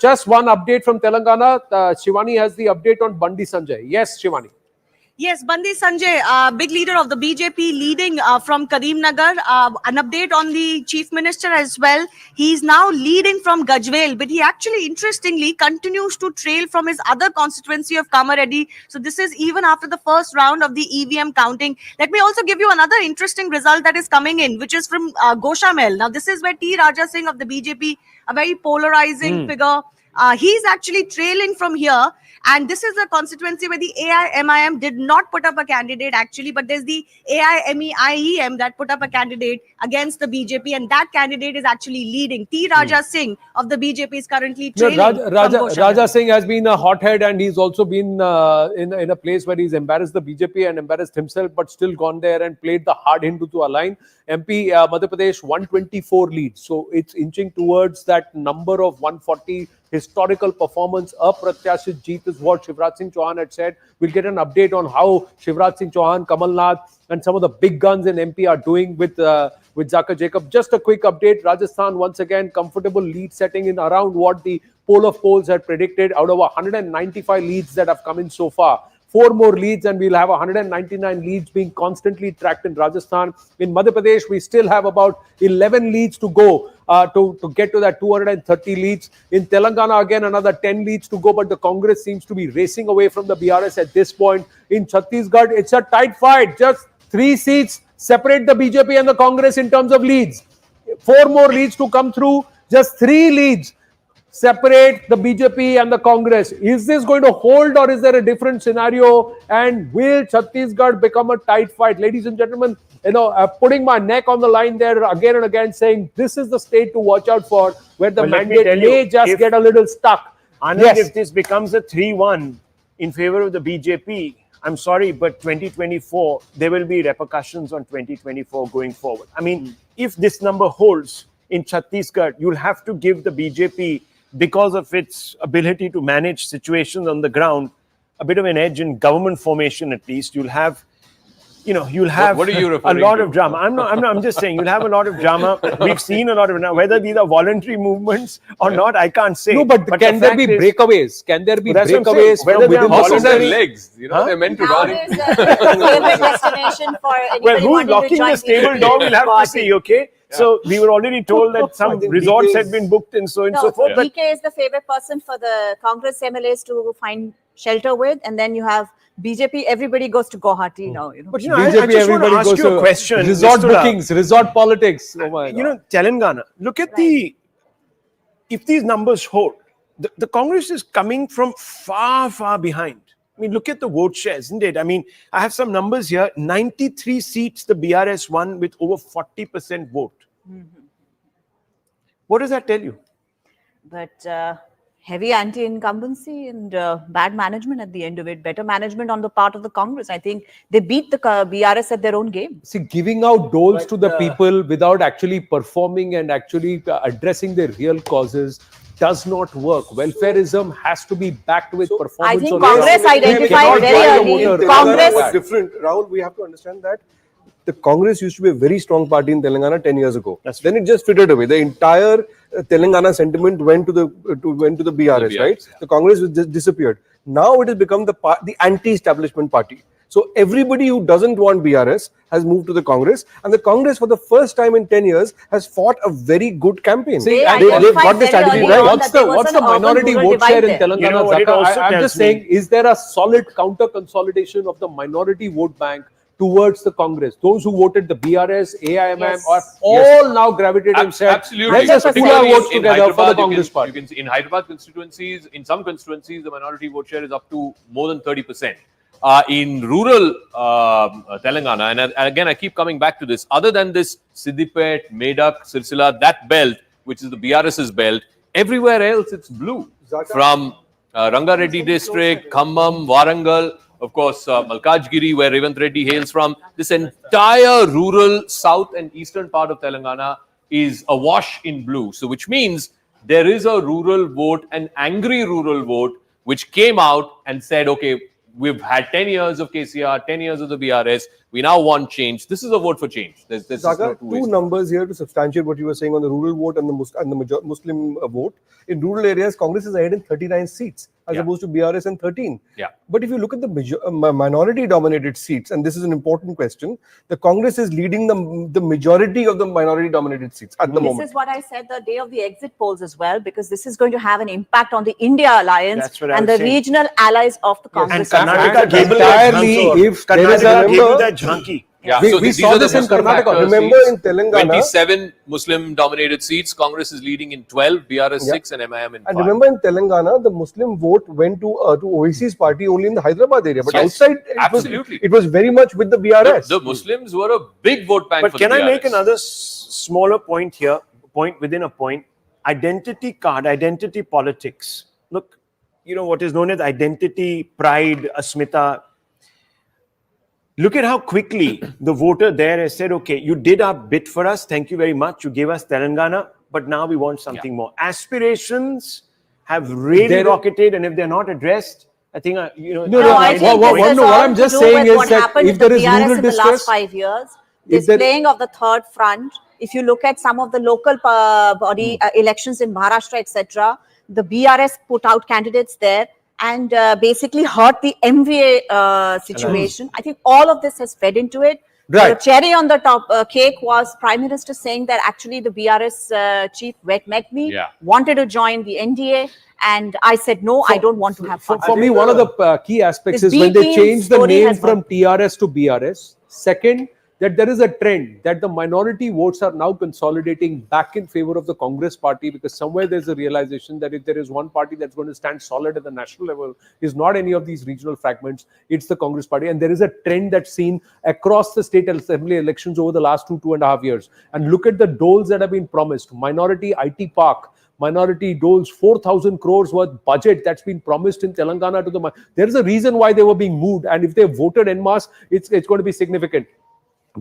Just one update from Telangana. Shivani has the update on Bandi Sanjay. Yes, Shivani. Yes, Bandi Sanjay, big leader of the BJP, leading from Karimnagar. An update on the chief minister as well. He's now leading from Gajwel, but he actually, interestingly, continues to trail from his other constituency of Kamaredi. So this is even after the first round of the EVM counting. Let me also give you another interesting result that is coming in, which is from Goshamel. Now, this is where T. Raja Singh of the BJP, a very polarizing figure, He's actually trailing from here. And this is a constituency where the AIMIM did not put up a candidate actually, but there's the AIMEIEM that put up a candidate against the BJP, and that candidate is actually leading. T. Raja Singh of the BJP is currently trailing. Raja Singh has been a hothead, and he's also been in a place where he's embarrassed the BJP and embarrassed himself, but still gone there and played the hard Hindu to align. MP Madhya Pradesh 124 leads, so it's inching towards that number of 140. Historical performance, apratyashit jeet is what Shivraj Singh Chauhan had said. We'll get an update on how Shivraj Singh Chauhan, Kamal Nath and some of the big guns in MP are doing with Zakir Jacob. Just a quick update. Rajasthan once again comfortable lead setting in around what the poll of polls had predicted. Out of 195 leads that have come in so far, 4 more leads and we'll have 199 leads being constantly tracked in Rajasthan. In Madhya Pradesh, we still have about 11 leads to go to get to that 230 leads. In Telangana, again, another 10 leads to go, but the Congress seems to be racing away from the BRS at this point. In Chhattisgarh, it's a tight fight. Just 3 seats separate the BJP and the Congress in terms of leads. 4 more leads to come through. Just 3 leads separate the BJP and the Congress. Is this going to hold, or is there a different scenario? And will Chhattisgarh become a tight fight? Ladies and gentlemen, putting my neck on the line there again and again, saying this is the state to watch out for, where the mandate may just get a little stuck. Anand, if this becomes a 3-1 in favor of the BJP, I'm sorry, but 2024, there will be repercussions on 2024 going forward. I mean, if this number holds in Chhattisgarh, you'll have to give the BJP, because of its ability to manage situations on the ground, a bit of an edge in government formation. At least you'll have, What are you referring a lot to? of drama. I'm just saying you'll have a lot of drama. We've seen a lot of it now. Whether these are voluntary movements or not, I can't say. No, but can there be breakaways? Can there be That's what I'm saying. breakaways Whether from they are within the Horses have society? legs, they're meant to run. Town is a favorite destination for anybody Well, who's wanting to locking join the stable door? We'll have to see. Okay. So we were already told that some resorts had been booked and so on and so forth. But DK is the favorite person for the Congress MLAs to find shelter with, and then you have BJP. Everybody goes to Guwahati now. But I just want to everybody ask goes you a to question. resort Mr. Rao. bookings, resort politics. Oh my God. Telangana. Look at if these numbers hold, the Congress is coming from far, far behind. I mean, look at the vote share, isn't it? I mean, I have some numbers here. 93 seats the BRS won with over 40% vote. What does that tell you? But heavy anti-incumbency and bad management at the end of it. Better management on the part of the Congress. I think they beat the BRS at their own game. See, giving out doles to the people without actually performing and actually addressing their real causes does not work. Welfareism has to be backed with performance. I think on Congress ground. identified very early. Congress was different. Rahul, we have to understand that the Congress used to be a very strong party in Telangana 10 years ago. Then it just frittered away. The entire Telangana sentiment went to the BRS, right? Yeah. The Congress just disappeared. Now it has become the anti-establishment party. So everybody who doesn't want BRS has moved to the Congress, and the Congress for the first time in 10 years has fought a very good campaign. They they've got the strategy identified right. early on What's that there the was an minority urban-rural vote share in divide there. Telangana? You know what it Zakir? also I'm tells just me? saying, is there a solid counter consolidation of the minority vote bank towards the Congress? Those who voted the BRS, AIMM Yes. are all now gravitated and said, Absolutely. let's just pool our Particularly votes in together for the Hyderabad, Congress you party. can see in Hyderabad constituencies, in some constituencies, the minority vote share is up to more than 30%. In rural Telangana, and again, I keep coming back to this, other than this Siddipet, Medak, Sirsila, that belt, which is the BRS's belt, everywhere else it's blue. From Rangareddy district, Khammam, Warangal, of course, Malkajgiri, where A Revanth Reddy hails from, this entire rural south and eastern part of Telangana is awash in blue. So, which means there is a rural vote, an angry rural vote, which came out and said, okay, we've had 10 years of KCR, 10 years of the BRS. We now want change. This is a vote for change. There's Sagar, no two ways. two numbers here to substantiate what you were saying on the rural vote and the Muslim vote. In rural areas, Congress is ahead in 39 seats as opposed to BRS in 13. Yeah. But if you look at the minority-dominated seats, and this is an important question, the Congress is leading the majority of the minority-dominated seats at the moment. This is what I said the day of the exit polls as well, because this is going to have an impact on the India alliance That's what I and was the saying. regional allies of the And Congress. Karnataka And gave that entirely, jhanki. if there is a Karnataka gave you member- that jhanki. Yeah, We so we these saw are the this in Muslim Karnataka. factor Remember seats. in Telangana, 27 Muslim-dominated seats. Congress is leading in 12, BRS 6, and MIM in 5. and remember in Telangana, the Muslim vote went to OIC's party only in the Hyderabad area, but Yes, outside absolutely. it was very much with the BRS. The Muslims were a big vote bank But for can the I BRS. make another smaller point here? Point within a point. Identity card, identity politics. Look, what is known as identity, pride, asmita. Look at how quickly the voter there has said, okay, you did our bit for us. Thank you very much. You gave us Telangana, but now we want something more. Aspirations have really rocketed, and if they're not addressed, I think, I think what this is I'm all just to do saying with is what that happened if with there the is BRS rural in the distress, last 5 years, this playing of the third front. If you look at some of the local body elections in Maharashtra, etc., the BRS put out candidates there and basically hurt the MVA situation. I think all of this has fed into it. Right. The cherry on the top cake was Prime Minister saying that actually the BRS chief met me, wanted to join the NDA, and I said no, I don't want to have fun. For me, one of the key aspects This is when they B-team change the story name has from TRS to BRS. Second, that there is a trend that the minority votes are now consolidating back in favor of the Congress party, because somewhere there's a realization that if there is one party that's going to stand solid at the national level, is not any of these regional fragments, it's the Congress party. And there is a trend that's seen across the state assembly elections over the last 2.5 years. And look at the doles that have been promised. Minority IT park, minority doles, 4,000 crores worth budget that's been promised in Telangana to the. There is a reason why they were being moved, and if they voted en masse, it's going to be significant.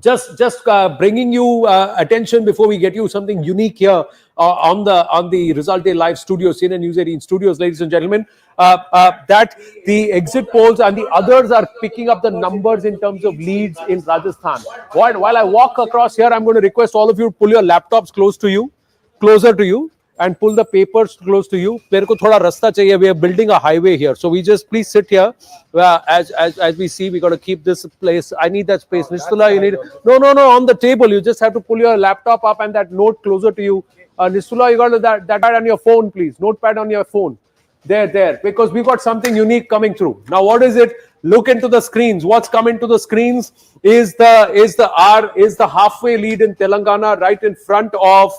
Just bringing you attention before we get you something unique here on the Result Day Live studios, CNN News 18 studios, ladies and gentlemen, that the exit polls and the others are picking up the numbers in terms of leads in Rajasthan. While I walk across here, I'm going to request all of you to pull your laptops closer to you, and pull the papers close to you. मेरे को थोड़ा रास्ता चाहिए. We are building a highway here, so we just please sit here. As we see, we got to keep this place. I need that space. Nistula, you need no on the table. You just have to pull your laptop up and that note closer to you. Nistula, you got that pad on your phone, please. Notepad on your phone. There, because we got something unique coming through. Now, what is it? Look into the screens. What's coming to the screens is the halfway lead in Telangana, right in front of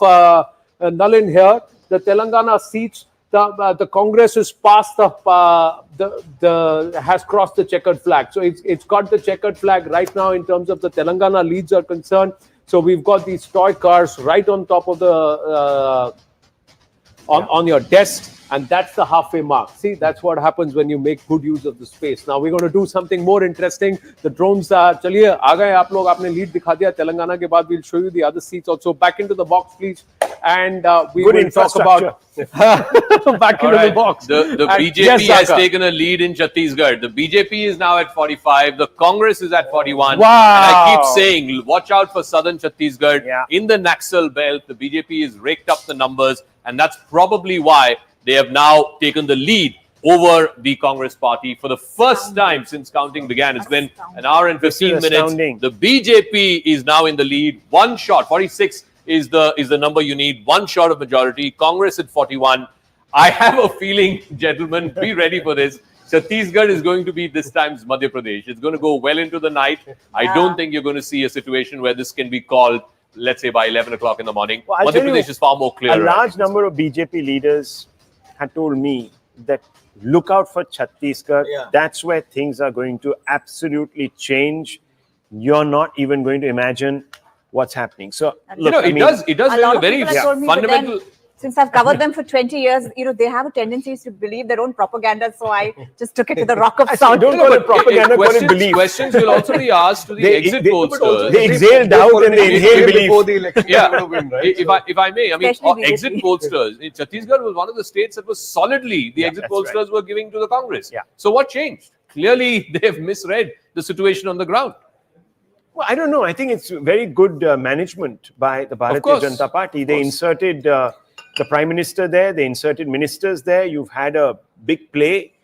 Nalin here. The Telangana seats, the Congress has passed has crossed the checkered flag. So it's got the checkered flag right now in terms of the Telangana leads are concerned. So we've got these toy cars right on top of the on your desk, and that's the halfway mark. See, that's what happens when you make good use of the space. Now we're going to do something more interesting. The drones are, chaliye, aa gaye aap log, aapne lead dikha diya. Telangana ke baad we'll show you the other seats also. Back into the box, please. And we will talk about back into the box. The BJP has taken a lead in Chhattisgarh. The BJP is now at 45. The Congress is at 41. Wow. And I keep saying, watch out for southern Chhattisgarh. In the Naxal belt, the BJP has raked up the numbers, and that's probably why they have now taken the lead over the Congress party for the first time since counting began. It's been an hour and 15 minutes. The BJP is now in the lead. One shot, 46 is the number you need. One shot of majority. Congress at 41. I have a feeling, gentlemen, be ready for this. Chhattisgarh is going to be this time's Madhya Pradesh. It's going to go well into the night. I don't think you're going to see a situation where this can be called, let's say, by 11 o'clock in the morning. Well, Madhya Pradesh is far more clear. A large number of BJP leaders had told me that look out for Chhattisgarh. That's where things are going to absolutely change. You're not even going to imagine what's happening. So, look, it does have a very fundamental. Since I've covered them for 20 years, they have a tendency to believe their own propaganda. So I just took it to the rock of salt. Don't call it propaganda, call it belief. Questions will also be asked to the exit pollsters. They exhale doubt and they inhale belief. Before the election, If I may, exit pollsters. Chhattisgarh was one of the states that was solidly the exit pollsters were giving to the Congress. So what changed? Clearly, they have misread the situation on the ground. Well, I don't know. I think it's very good management by the Bharatiya Janata Party. They inserted the Prime Minister there. They inserted ministers there. You've had a big play.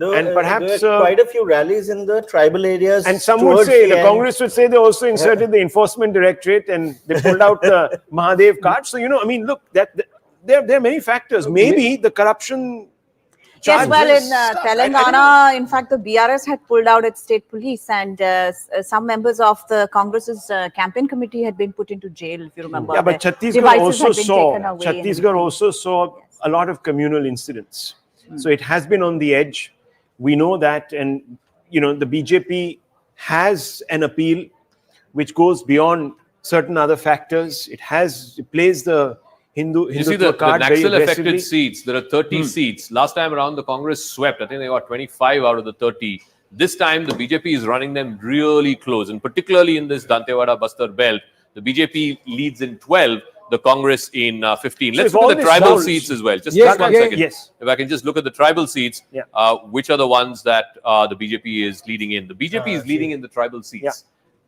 And perhaps there were quite a few rallies in the tribal areas. And some would say, the Congress would say they also inserted the Enforcement Directorate and they pulled out the Mahadev card. So, look, there are many factors. Maybe the corruption Yes, well, in Telangana, in fact, the BRS had pulled out its state police, and some members of the Congress's campaign committee had been put into jail, if you remember. Yeah, but Chhattisgarh also saw a lot of communal incidents. So it has been on the edge. We know that, and the BJP has an appeal which goes beyond certain other factors. It plays the Hindu you see the card very Naxal affected aggressively. seats. There are 30 seats. Last time around, the Congress swept. I think they got 25 out of the 30. This time, the BJP is running them really close, and particularly in this Dantewada Bastar belt, the BJP leads in 12, the Congress in 15. So Let's if look at the all this tribal down- seats as well. Just Yes, one yeah, second. yes. If I can just look at the tribal seats, Yeah. which are the ones that the BJP is leading in? The BJP is leading in the tribal seats. Yeah.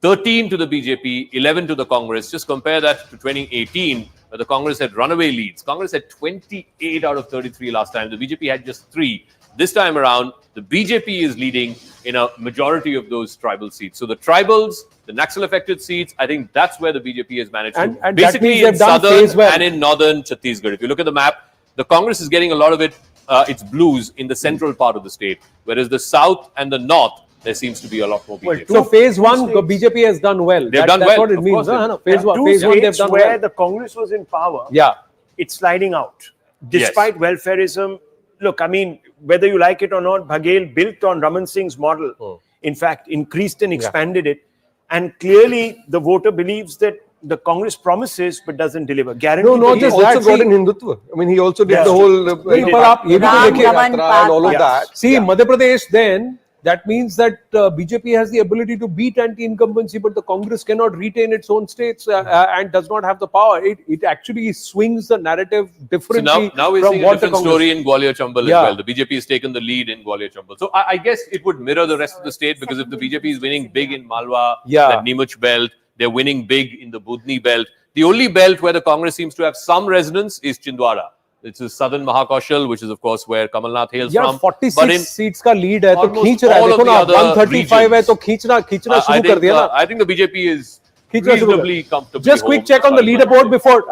13 to the BJP, 11 to the Congress. Just compare that to 2018, where the Congress had runaway leads. Congress had 28 out of 33 last time. The BJP had just 3. This time around, the BJP is leading in a majority of those tribal seats. So the tribals, the Naxal-affected seats, I think that's where the BJP has managed And to. that Basically means in they've done southern phase well. and in northern Chhattisgarh. If you look at the map, the Congress is getting a lot of its blues in the central part of the state, whereas the south and the north, there seems to be a lot more BJP. So phase 1, the BJP has done well. They've done that's well, what it of means. course they- No, phase 1, Two phase 1 they've states done where well. the Congress was in power, Yeah. it's sliding out. Despite welfareism, look, I mean, whether you like it or not, Baghel built on Raman Singh's model. In fact, increased and expanded it. And clearly, the voter believes that the Congress promises but doesn't deliver. Guaranteed. No, He just also that, got see- in Hindutva. I mean, he also did Yeah. the whole नहीं, पर आप ये भी तो राम देखिए Raman Yatra and all of पाठ- that. See, Madhya Pradesh then, that means that BJP has the ability to beat anti-incumbency, but the Congress cannot retain its own states and does not have the power. It actually swings the narrative So differently now we're from seeing a what the different Congress... story in Gwalior Chambal as Yeah. well. The BJP has taken the lead in Gwalior Chambal. So I guess it would mirror the rest of the state, because if the BJP is winning big in Malwa, Yeah. that Neemuch belt, they're winning big in the Budni belt. The only belt where the Congress seems to have some resonance is Chindwara. It's a southern Mahakoshal, which is of course where Kamal Nath hails Yeah, from. 46 But in seats का lead है तो almost खींच रहा है all of देखो the ना other 135 है regions, तो खींचना I शुरू कर think, दिया ना I think the BJP is खींचना शुरू कर reasonably comfortably just quick home check on the by- leaderboard before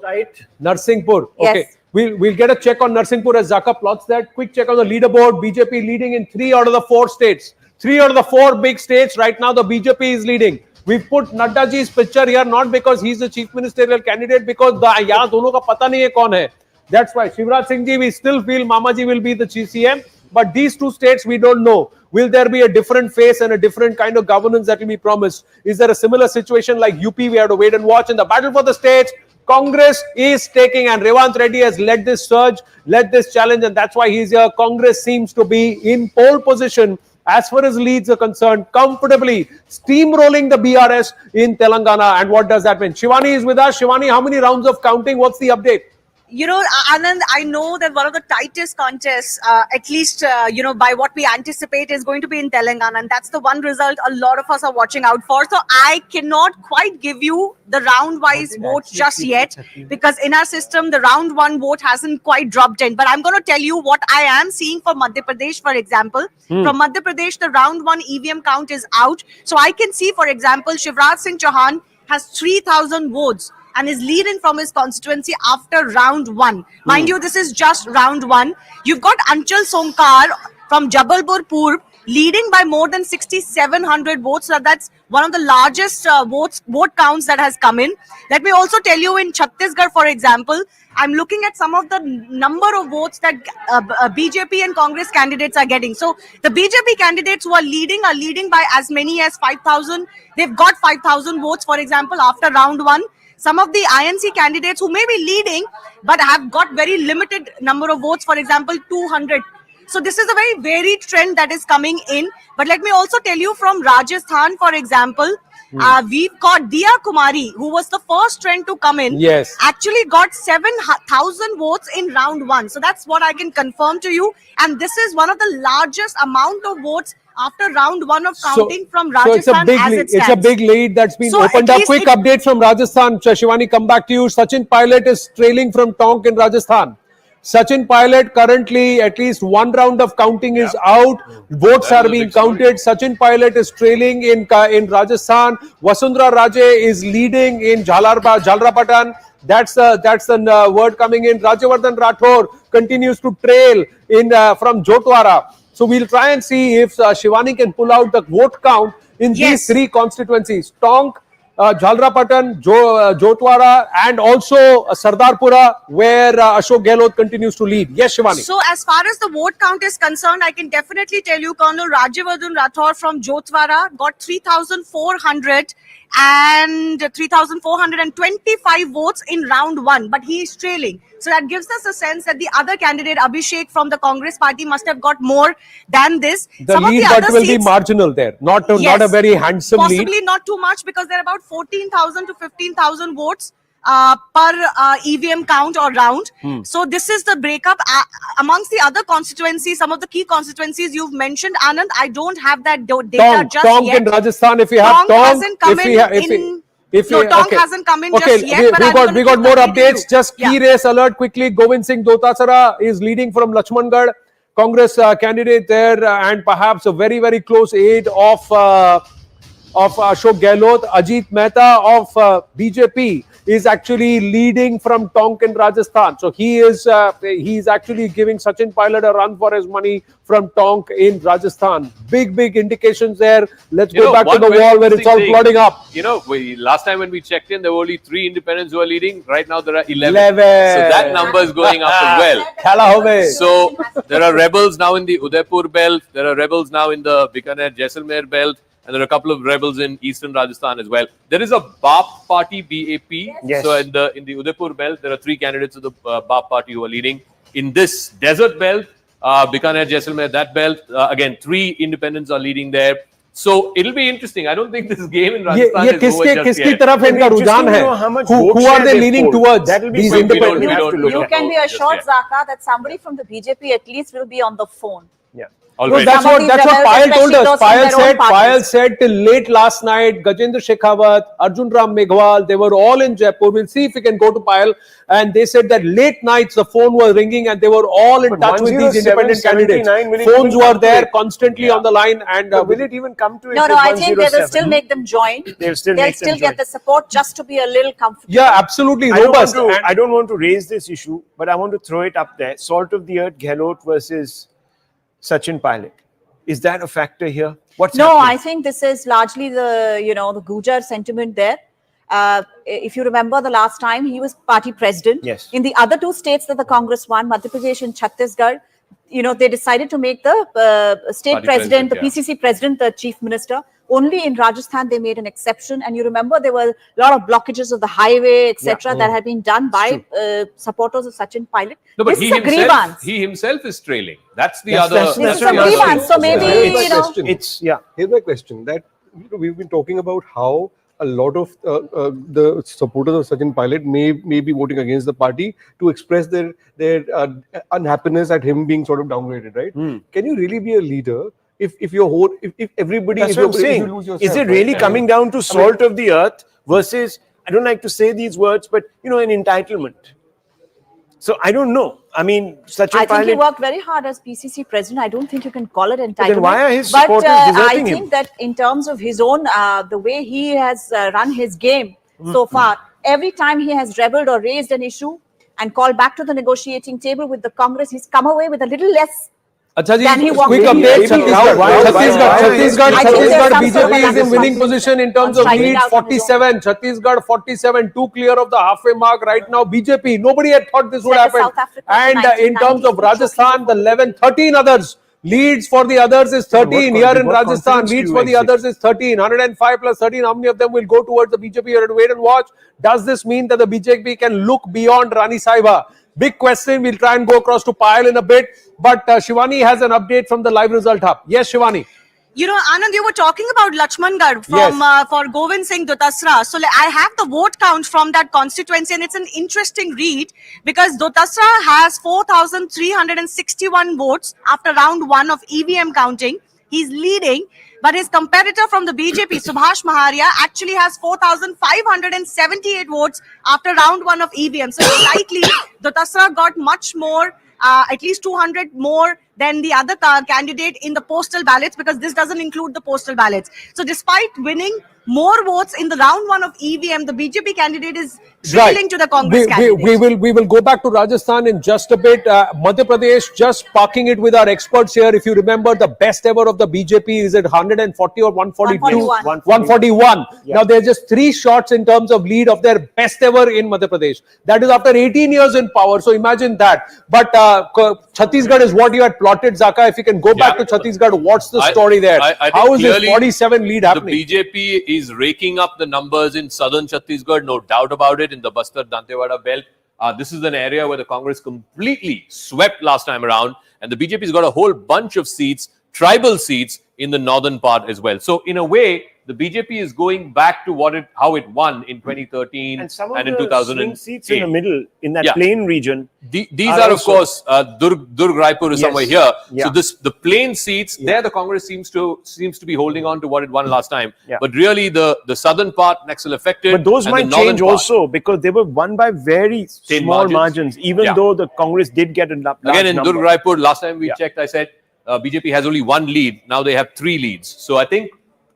Right. Narsinghpur. Yes. Okay. We'll get a check on Narsinghpur as Zaka plots that. Quick check on the leaderboard. BJP leading in 3 out of the 4 states. 3 out of the 4 big states. Right now, the BJP is leading. We've put Nadda ji's picture here not because he's the chief ministerial candidate, because यहाँ दोनों का पता नहीं है कौन है. That's why Shivraj Singh ji, we still feel Mama ji will be the chief CM. But these 2 states, we don't know. Will there be a different face and a different kind of governance that will be promised? Is there a similar situation like UP? We have to wait and watch. In the battle for the states, Congress is taking, and Revanth Reddy has led this surge, led this challenge, and that's why he's here. Congress seems to be in pole position as far as leads are concerned, comfortably steamrolling the BRS in Telangana. And what does that mean? Shivani is with us. Shivani, how many rounds of counting? What's the update? You know, Anand, I know that one of the tightest contests, at least, by what we anticipate, is going to be in Telangana. And that's the one result a lot of us are watching out for. So I cannot quite give you the round-wise votes just yet, because in our system, the round 1 vote hasn't quite dropped in. But I'm going to tell you what I am seeing for Madhya Pradesh, for example. From Madhya Pradesh, the round 1 EVM count is out. So I can see, for example, Shivraj Singh Chauhan has 3,000 votes and is leading from his constituency after round 1. Mind you, this is just round 1. You've got Anchal Sonkar from Jabalpur Purb leading by more than 6,700 votes. So that's one of the largest vote counts that has come in. Let me also tell you, in Chhattisgarh, for example, I'm looking at some of the number of votes that BJP and Congress candidates are getting. So the BJP candidates who are leading by as many as 5,000. They've got 5,000 votes, for example, after round 1. Some of the INC candidates who may be leading but have got very limited number of votes, for example, 200. So this is a very varied trend that is coming in. But let me also tell you, from Rajasthan, for example, we've got Diya Kumari, who was the first trend to come in. Yes. Actually got 7,000 votes in round 1. So that's what I can confirm to you. And this is one of the largest amount of votes after round 1 of counting from Rajasthan so it's a big as lead. it It's a stands. big lead that's been So opened at up. least Quick update from Rajasthan. Shivani, come back to you. Sachin Pilot is trailing from Tonk in Rajasthan. Sachin Pilot currently, at least 1 round of counting is out. Votes That are is a being big story. counted. Sachin Pilot is trailing in Rajasthan. Vasundhara Raje is leading in Jhalrapatan. That's the word coming in. Rajyavardhan Rathore continues to trail in from Jotwara. So we'll try and see if Shivani can pull out the vote count in these three constituencies: Tonk, Jhalrapatan, Jotwara, and also Sardarpura, where Ashok Gehlot continues to lead. Yes, Shivani. So as far as the vote count is concerned, I can definitely tell you Colonel Rajyavardhan Rathore from Jotwara got 3,425 votes in round 1, but he is trailing. So that gives us a sense that the other candidate, Abhishek from the Congress party, must have got more than this. The lead but will be marginal there, not a very handsome lead. Possibly not too much, because there are about 14,000 to 15,000 votes per EVM count or round. So this is the breakup amongst the other constituencies. Some of the key constituencies you've mentioned, Anand, I don't have that data just Tonk yet. in Rajasthan, if you have Tonk, hasn't come Tonk hasn't come in just yet. We got more updates. Just key race alert quickly. Govind Singh Dotasara is leading from Lakshmangarh, Congress candidate there, and perhaps a very, very close aid of Ashok Gehlot. Ajit Mehta of BJP is actually leading from Tonk in Rajasthan. So he's actually giving Sachin Pilot a run for his money from Tonk in Rajasthan. Big indications there. Let's go back to the wall where it's all plodding up. Last time when we checked in, there were only 3 independents who are leading. Right now there are 11. So 11. that number is going up as well. So there are rebels now in the Udaipur belt. There are rebels now in the Bikaner Jaisalmer belt. And there are a couple of rebels in eastern Rajasthan as well. There is a BAP party, BAP. Yes. So in the Udaipur belt, there are 3 candidates of the BAP party who are leading. In this desert belt, Bikaner, Jaisalmer, that belt, again, 3 independents are leading there. So it'll be interesting. I don't think this game in Rajasthan is over just yet. किसकी तरफ इनका रुझान है? Who are they leaning towards? These independents. You can be assured, Zaka, that somebody from the BJP at least will be on the phone. No, that's what Payal told us. Payal said till late last night, Gajendra Shekhawat, Arjun Ram Meghwal, they were all in Jaipur. We'll see if we can go to Payal. And they said that late nights the phone was ringing and they were all in touch with these independent candidates. Phones were there constantly on the line. And will it even come to it? No, I think they will still make them join. They'll still get the support just to be a little comfortable. Yeah, absolutely robust. I don't want to raise this issue, but I want to throw it up there. Salt of the earth, Gehlot versus Sachin Pilot. Is that a factor here? What's happening? I think this is largely the the Gujar sentiment there. If you remember the last time, he was party president. Yes. In the other 2 states that the Congress won, Madhya Pradesh and Chhattisgarh, they decided to make the state Party president, the president, PCC president, the chief minister. Only in Rajasthan they made an exception, and you remember there were a lot of blockages of the highway, etc., that had been done by supporters of Sachin Pilot. No, but this is a grievance. he himself is trailing. That's the This is a grievance. So maybe Here's my question: that we've been talking about how a lot of the supporters of Sachin Pilot may be voting against the party to express their unhappiness at him being sort of downgraded, right? Can you really be a leader if everybody? That's what I'm saying. Is it really coming down to salt of the earth versus, I don't like to say these words, but an entitlement? So I don't know. I mean, Sachin Pilot, think he worked very hard as PCC president. I don't think you can call it entitlement. Then why are his supporters deserting him? I think that in terms of his own, the way he has run his game so far, every time he has rebelled or raised an issue and called back to the negotiating table with the Congress, he's come away with a little less. Than he walked quick in. update. Chhattisgarh BJP is in winning something position in terms of lead. 47. Chhattisgarh 47, 2 clear of the halfway mark right now. BJP, nobody had thought this would happen. And in terms of Rajasthan, the 13 others. Leads for the others is 13 here in Rajasthan. Leads for the others is 13. 105 plus 13. How many of them will go towards the BJP? You have to wait and watch. Does this mean that the BJP can look beyond Rani Saiba? Big question. We'll try and go across to Payal in a bit. But Shivani has an update from the live result hub. Yes, Shivani. Anand, you were talking about Lakshmangarh from for Govind Singh Dotasra. So I have the vote count from that constituency, and it's an interesting read because Dotasra has 4,361 votes after round 1 of EVM counting. He's leading, but his competitor from the BJP, Subhash Maharia, actually has 4,578 votes after round 1 of EVM. So it's likely Dotasra got much more, at least 200 more than the other candidate in the postal ballots, because this doesn't include the postal ballots. So despite winning more votes in the round 1 of EVM, the BJP candidate is shrilling to the Congress candidate. We will go back to Rajasthan in just a bit. Madhya Pradesh, just parking it with our experts here. If you remember, the best ever of the BJP is at 140 or 142? 141. Yeah. Now, there's just 3 shots in terms of lead of their best ever in Madhya Pradesh. That is after 18 years in power. So imagine that. But Chhattisgarh is what you had plotted, Zaka. If you can go back to Chhattisgarh, what's the story there? I think How is this clearly 47 lead happening? The BJP is raking up the numbers in southern Chhattisgarh, no doubt about it, in the Bastar Dantewada belt. This is an area where the Congress completely swept last time around, and the BJP's got a whole bunch of seats, tribal seats, in the northern part as well. So in a way, the BJP is going back to how it won in 2013 and some of and in the 2008. swing seats in the middle, in that plain region. These are of course, Durg Raipur is somewhere here. Yeah. So the plain seats, there the Congress seems to be holding on to what it won last time. Yeah. But really the southern part, Naxal affected. But those and might the northern change part, also, because they were won by very Thin small margins. margins, even though the Congress did get a large Again, in number. Durg Raipur, last time we checked, I said BJP has only 1 lead. Now they have 3 leads. So I think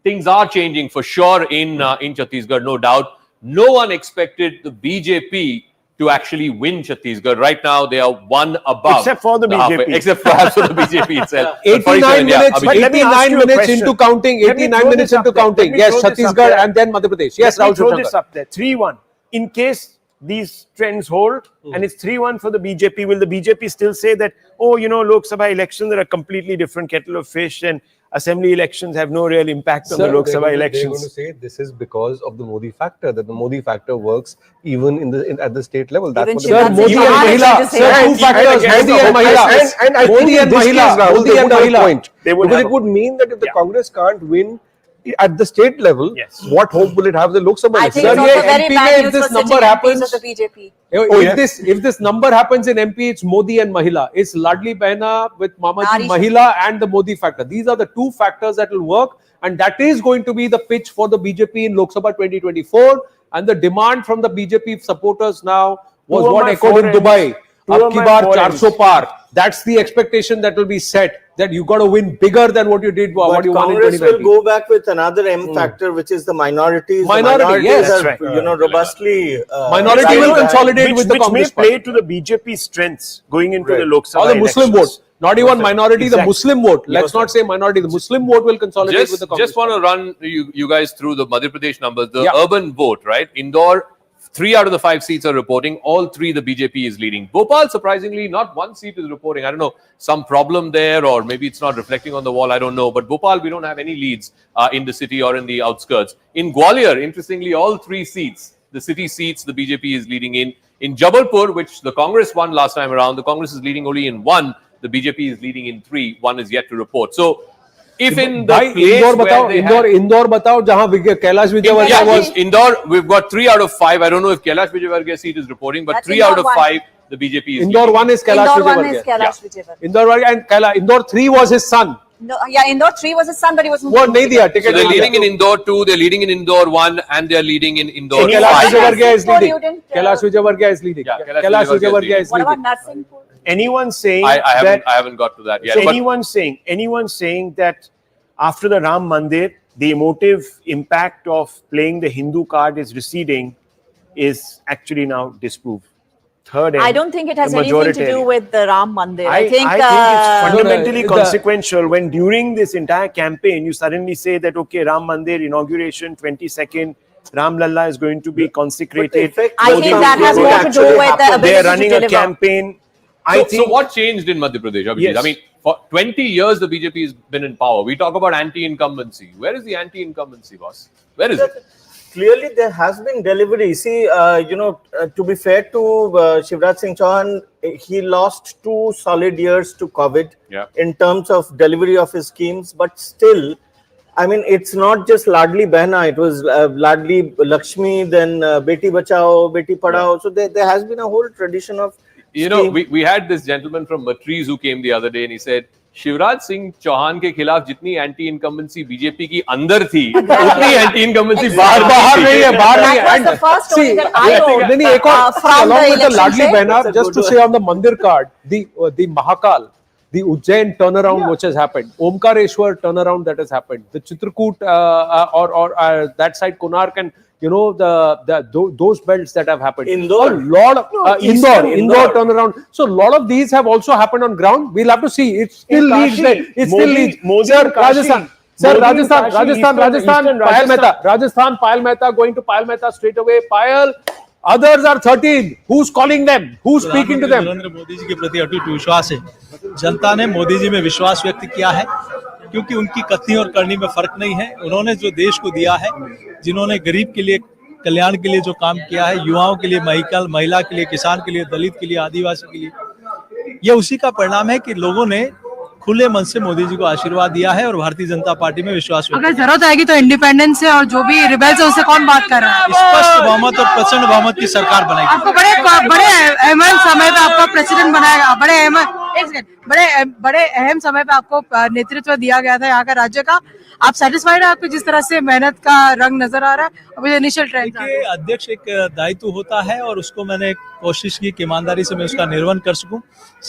things are changing for sure in Chhattisgarh, no doubt. No one expected the BJP to actually win Chhattisgarh. Right now, they are 1 above. Except for the halfway, BJP. except perhaps for the BJP itself. 89 minutes, But let me ask 89 you a minutes question. into counting. Let me 89 throw minutes this up into there. counting. Let me Yes, throw this up Chhattisgarh there. and then Madhya Pradesh. Yes, Let me Rahul throw Shankar. this up there. 3-1. In case these trends hold and it's 3-1 for the BJP, will the BJP still say that, oh, Lok Sabha elections are a completely different kettle of fish and assembly elections have no real impact on the Lok Sabha They're going elections? to say this is because of the Modi factor, that the Modi factor works even at the state level. That's Even what Sir, Shivraj Modi Singh and Chauhan Mahila. is Sir, saying 2 factors. Modi and Mahila. And I think Modi in and this case, Mahila. Rahul, Modi they and would have a Mahila. point. They would Because have it would mean that if the Congress can't win at the state level, Yes. what hope will it have the Lok Sabha I election? think Sir, it's ye also very MP bad mein news this for number sitting MPs happens- of the BJP. If this number happens in MP, it's Modi and Mahila. It's Ladli Behna with Mamaji Nari Mahila and the Modi factor. These are the 2 factors that will work, and that is going to be the pitch for the BJP in Lok Sabha 2024. And the demand from the BJP supporters now was Two of what my echoed in forums- Dubai. two of Ab ki my baar forums. 400 par. That's the expectation that will be set. That you got to win bigger than what you did. But What you won in Congress will 2019. go back with another M factor, which is the minorities. Minority, yes. are, That's right. robustly. Minority will consolidate with the which may Congress play party. to the BJP strengths going into Right. the Lok Sabha Or the Muslim elections. vote. Not even minority, the Exactly. Muslim vote. Let's not say minority. The Muslim vote will consolidate with the Congress. Just want to run you guys through the Madhya Pradesh numbers. The Yeah. urban vote, right? Indore, 3 out of the 5 seats are reporting. All 3 the BJP is leading. Bhopal, surprisingly, not 1 seat is reporting. I don't know, some problem there, or maybe it's not reflecting on the wall. I don't know. But Bhopal, we don't have any leads in the city or in the outskirts. In Gwalior, interestingly, all 3 seats, the city seats, the BJP is leading in. In Jabalpur, which the Congress won last time around, the Congress is leading only in 1. The BJP is leading in 3. 1 is yet to report. So, if in the Bhai, place Indore where batao, they Indore batao, jahan Kailash Vijaywargiya was. Indore, we've got 3 out of 5. I don't know if Kailash Vijaywargiya seat is reporting, but That's 3 out Indore of one. 5, the BJP is Indore leading. 1 is Kailash Indore 1 is Vijaywargiya. Kailash Vijaywargiya. Indore Indore 3 was his son. No, yeah, Indore 3 was his son, but he was Wo nahi diya, ticket So they're nahi leading diya. in Indore 2, they're leading in Indore 1, and they're leading in Indore Kailash 5. Vijaywargiya is Narsingpur, leading. you didn't, Kailash Vijaywargiya is leading. Yeah, Kailash Vijaywargiya is What about leading. Narsingpur? Anyone saying I that haven't got to that yet. so but anyone saying that after the Ram Mandir, the emotive impact of playing the Hindu card is receding is actually now disproved. Third end, I don't think it has the anything to do majoritarian. with the Ram Mandir. I think it's No, fundamentally the- consequential when during this entire campaign you suddenly say that, okay, Ram Mandir inauguration 22nd, Ram Lalla is going to be consecrated. I think that has more to do with the They're ability running to a deliver. campaign. So what changed in Madhya Pradesh, Abhijit? Yes. I mean, for 20 years, the BJP has been in power. We talk about anti-incumbency. Where is the anti-incumbency, boss? Where is it? Clearly, there has been delivery. See, to be fair to Shivraj Singh Chauhan, he lost 2 solid years to COVID in terms of delivery of his schemes. But still, I mean, it's not just Ladli Behna. It was Ladli Lakshmi, then Beti Bachao, Beti Padhao. So there has been a whole tradition of We had this gentleman from Matriz who came the other day and he said, Shivraj Singh Chauhan के खिलाफ जितनी anti incumbency BJP की अंदर थी उतनी anti incumbency बाहर नहीं है बाहर नहीं है. That was the first story that I wrote, नहीं एक और from along the with the election Ladli day. Behna, just to say on the Mandir card, the Mahakal, the Ujjain turnaround which has happened, Omkareshwar turnaround that has happened, the Chitrakoot or that side Konark and those belts that have happened. Indore. A lot of Indore turnaround. So a lot of these have also happened on ground. We'll have to see. It still leads. It still leads. Sir, Rajasthan. Sir, Rajasthan, Payal Mehta. Rajasthan, Payal Mehta, going to Payal Mehta straight away. Payal, others are 13. Who's calling them? Who's speaking to them? Narendra Modi ji के प्रति अटूट विश्वास है. जनता ने मोदी जी में विश्वास व्यक्त किया है क्योंकि उनकी कथनी और करनी में फर्क नहीं है. उन्होंने जो देश को दिया है, जिन्होंने गरीब के लिए, कल्याण के लिए जो काम किया है, युवाओं के लिए, महिला के लिए, किसान के लिए, दलित के लिए, आदिवासी के लिए, ये उसी का परिणाम है कि लोगों ने खुले मन से मोदी जी को आशीर्वाद दिया है और भारतीय जनता पार्टी में विश्वास. अगर जरूरत आएगी तो इंडिपेंडेंस से और जो भी रिबेल्स है उससे कौन बात कर रहा है? स्पष्ट बहुमत और प्रचंड बहुमत की सरकार बनाएगी. आपको बड़े अहम समय पे आपको प्रेसिडेंट बनाएगा. बड़े अहम समय पे आपको नेतृत्व दिया गया था यहाँ का राज्य का. आप सेटिस्फाइड है? आपको जिस तरह से मेहनत का रंग नजर आ रहा है अभी इनिशियल ट्रेंड? देखिए, अध्यक्ष एक दायित्व होता है और उसको मैंने कोशिश की कि ईमानदारी से मैं उसका निर्वहन कर सकूं.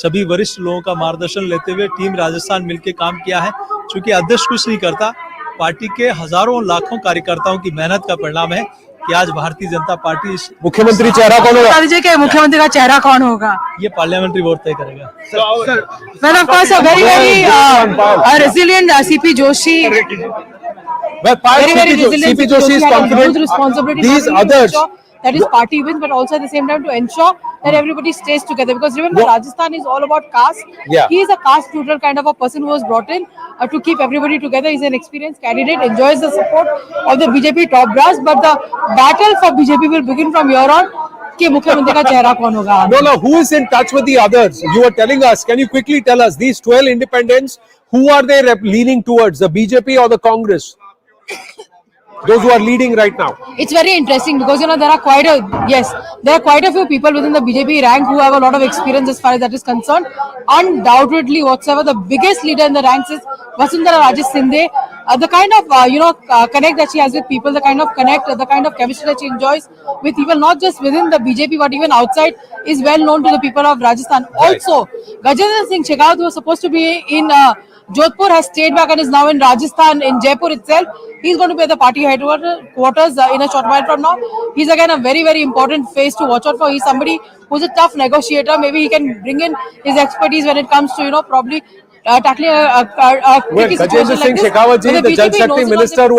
सभी वरिष्ठ लोगों का मार्गदर्शन लेते हुए टीम राजस्थान मिलकर काम किया है. चूंकि अध्यक्ष कुछ नहीं करता, पार्टी के हजारों लाखों कार्यकर्ताओं की मेहनत का परिणाम है कि आज भारतीय जनता पार्टी. मुख्यमंत्री चेहरा कौन होगा? मुख्यमंत्री का चेहरा कौन होगा? ये पार्लियामेंट्री वोट तय करेगा. Well, of course, a very resilient CP Joshi. Well, very resilient CP Joshi is confident. Responsibility. These others. That his party wins, but also at the same time to ensure that everybody stays together. Because remember, Rajasthan is all about caste. Yeah. He is a caste neutral kind of a person who was brought in to keep everybody together. He's an experienced candidate, enjoys the support of the BJP top brass. But the battle for BJP will begin from here on. कि मुख्यमंत्री का चेहरा कौन होगा? No, who is in touch with the others? You were telling us. Can you quickly tell us these 12 independents? Who are they leaning towards? The BJP or the Congress? Those who are leading right now. It's very interesting because there are quite a few people within the BJP rank who have a lot of experience as far as that is concerned. Undoubtedly, whatsoever, the biggest leader in the ranks is Vasundhara Raje Shinde. The kind of connect that she has with people, the kind of chemistry that she enjoys with people, not just within the BJP but even outside, is well known to the people of Rajasthan. Right. Also, Gajendra Singh Shekhawat, who was supposed to be in Jodhpur, has stayed back and is now in Rajasthan, in Jaipur itself. He's going to be at the party headquarters in a short while from now. He's again a very, very important face to watch out for. He's somebody who's a tough negotiator. Maybe he can bring in his expertise when it comes to, probably tackling a tricky situation like this. Shekhawat ji, the Jal Shakti minister who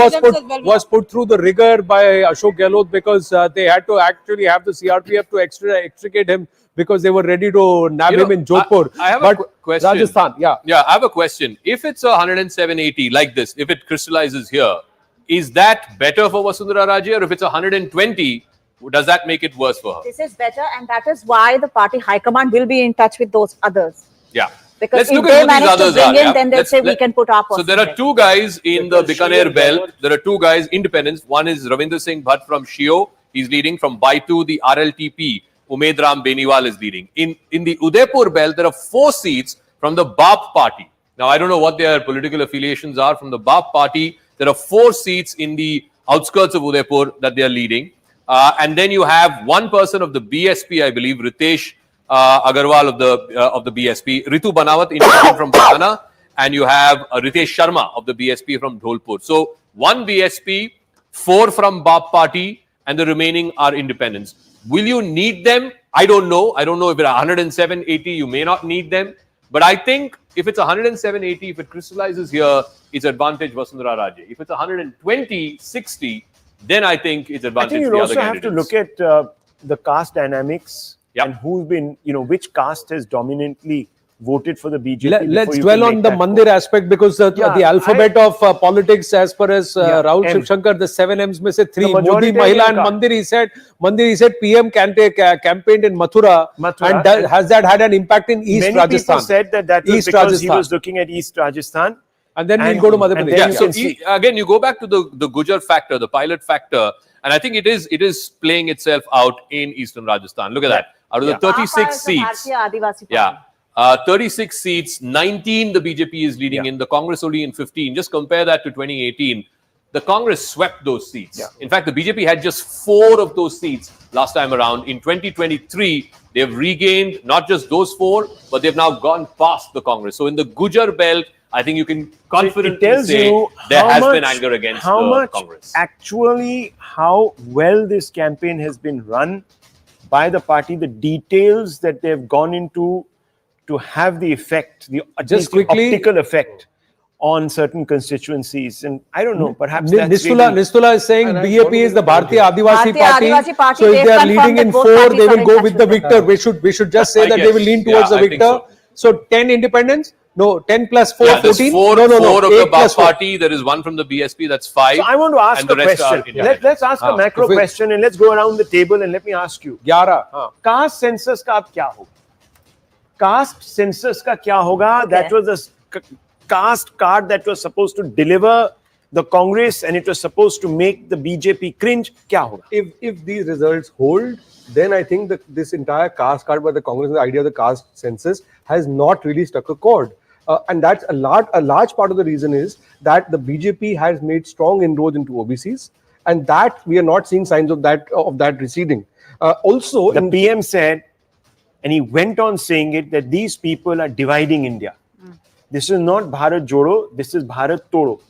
was put through the rigor by Ashok Gehlot because they had to actually have the CRPF to extricate him because they were ready to nab him in Jodhpur. I have a question. Rajasthan, I have a question. If it's 107.80 like this, if it crystallizes here, is that better for Vasundhara Raje, or if it's 120, does that make it worse for her? This is better, and that is why the party high command will be in touch with those others. Yeah. Because Let's if look they at who these manage to others bring are. in, then they'll say we can put our person. So there are two guys in the Bikaner belt. There are two guys, independents. One is Ravinder Singh Bhatt from Shio. He's leading. From Baitu, the RLTP, Umed Ram Beniwal is leading. In the Udaipur belt, there are 4 seats from the BAP party. Now, I don't know what their political affiliations are. From the BAP party, there are 4 seats in the outskirts of Udaipur that they are leading. And then you have one person of the BSP, I believe, Ritesh Agarwal of the BSP, Ritu Banawat, independent from Haryana, and you have Ritesh Sharma of the BSP from Dholpur. So 1 BSP, 4 from BAP party, and the remaining are independents. Will you need them? I don't know. I don't know if it's 107.80, you may not need them. But I think if it's 107.80, if it crystallizes here, it's advantage Vasundhara Raje. If it's 120.60, then I think it's advantage I think the you other also have to candidates. look at the caste dynamics and who's been, which caste has dominantly voted for the BJP. Let's dwell on the Mandir aspect because the alphabet of politics, as per as Rahul Shivshankar, the 7 M's में से 3 Modi, Mahila and Mandir. He said PM campaigned in Mathura, and has that had an impact in East Many Rajasthan? People said that was because he was looking at East Rajasthan. And then we'll go to Madhya Pradesh. So again, you go back to the Gujar factor, the pilot factor, and I think it is playing itself out in Eastern Rajasthan. Look at that. Out of the 36 seats, 36 seats, 19 the BJP is leading in, the Congress only in 15. Just compare that to 2018. the Congress swept those seats. In fact, the BJP had just 4 of those seats last time around. In 2023, they've regained not just those 4, but they've now gone past the Congress. So in the Gujar belt, I think you can confidently say there has been anger against the Congress. Actually, how well this campaign has been run by the party, the details that they've gone into to have the effect, the optical effect on certain constituencies. And I don't know, perhaps that's Nistula is saying BAP is the Bharatiya Adivasi Party. So if they are leading in 4, they will go with the victor. We should just say that they will lean towards the victor. So 10 independents? No, 10 plus 4, 14? There's 4 of the BAP party. There is 1 from the BSP, that's 5. So I want to ask a question. Let's ask a macro question and let's go around the table and let me ask you. 11. Caste census ka ab kya hoga? Caste census ka kya hoga? That was a caste card that was supposed to deliver the Congress and it was supposed to make the BJP cringe. Kya hoga? If these results hold, then I think that this entire caste card by the Congress, the idea of the caste census, has not really struck a chord. And that's a large part of the reason is that the BJP has made strong inroads into OBCs, and that we are not seeing signs of that receding. Also, the PM said, and he went on saying it, that these people are dividing India. This is not Bharat Jodo, this is Bharat Todo.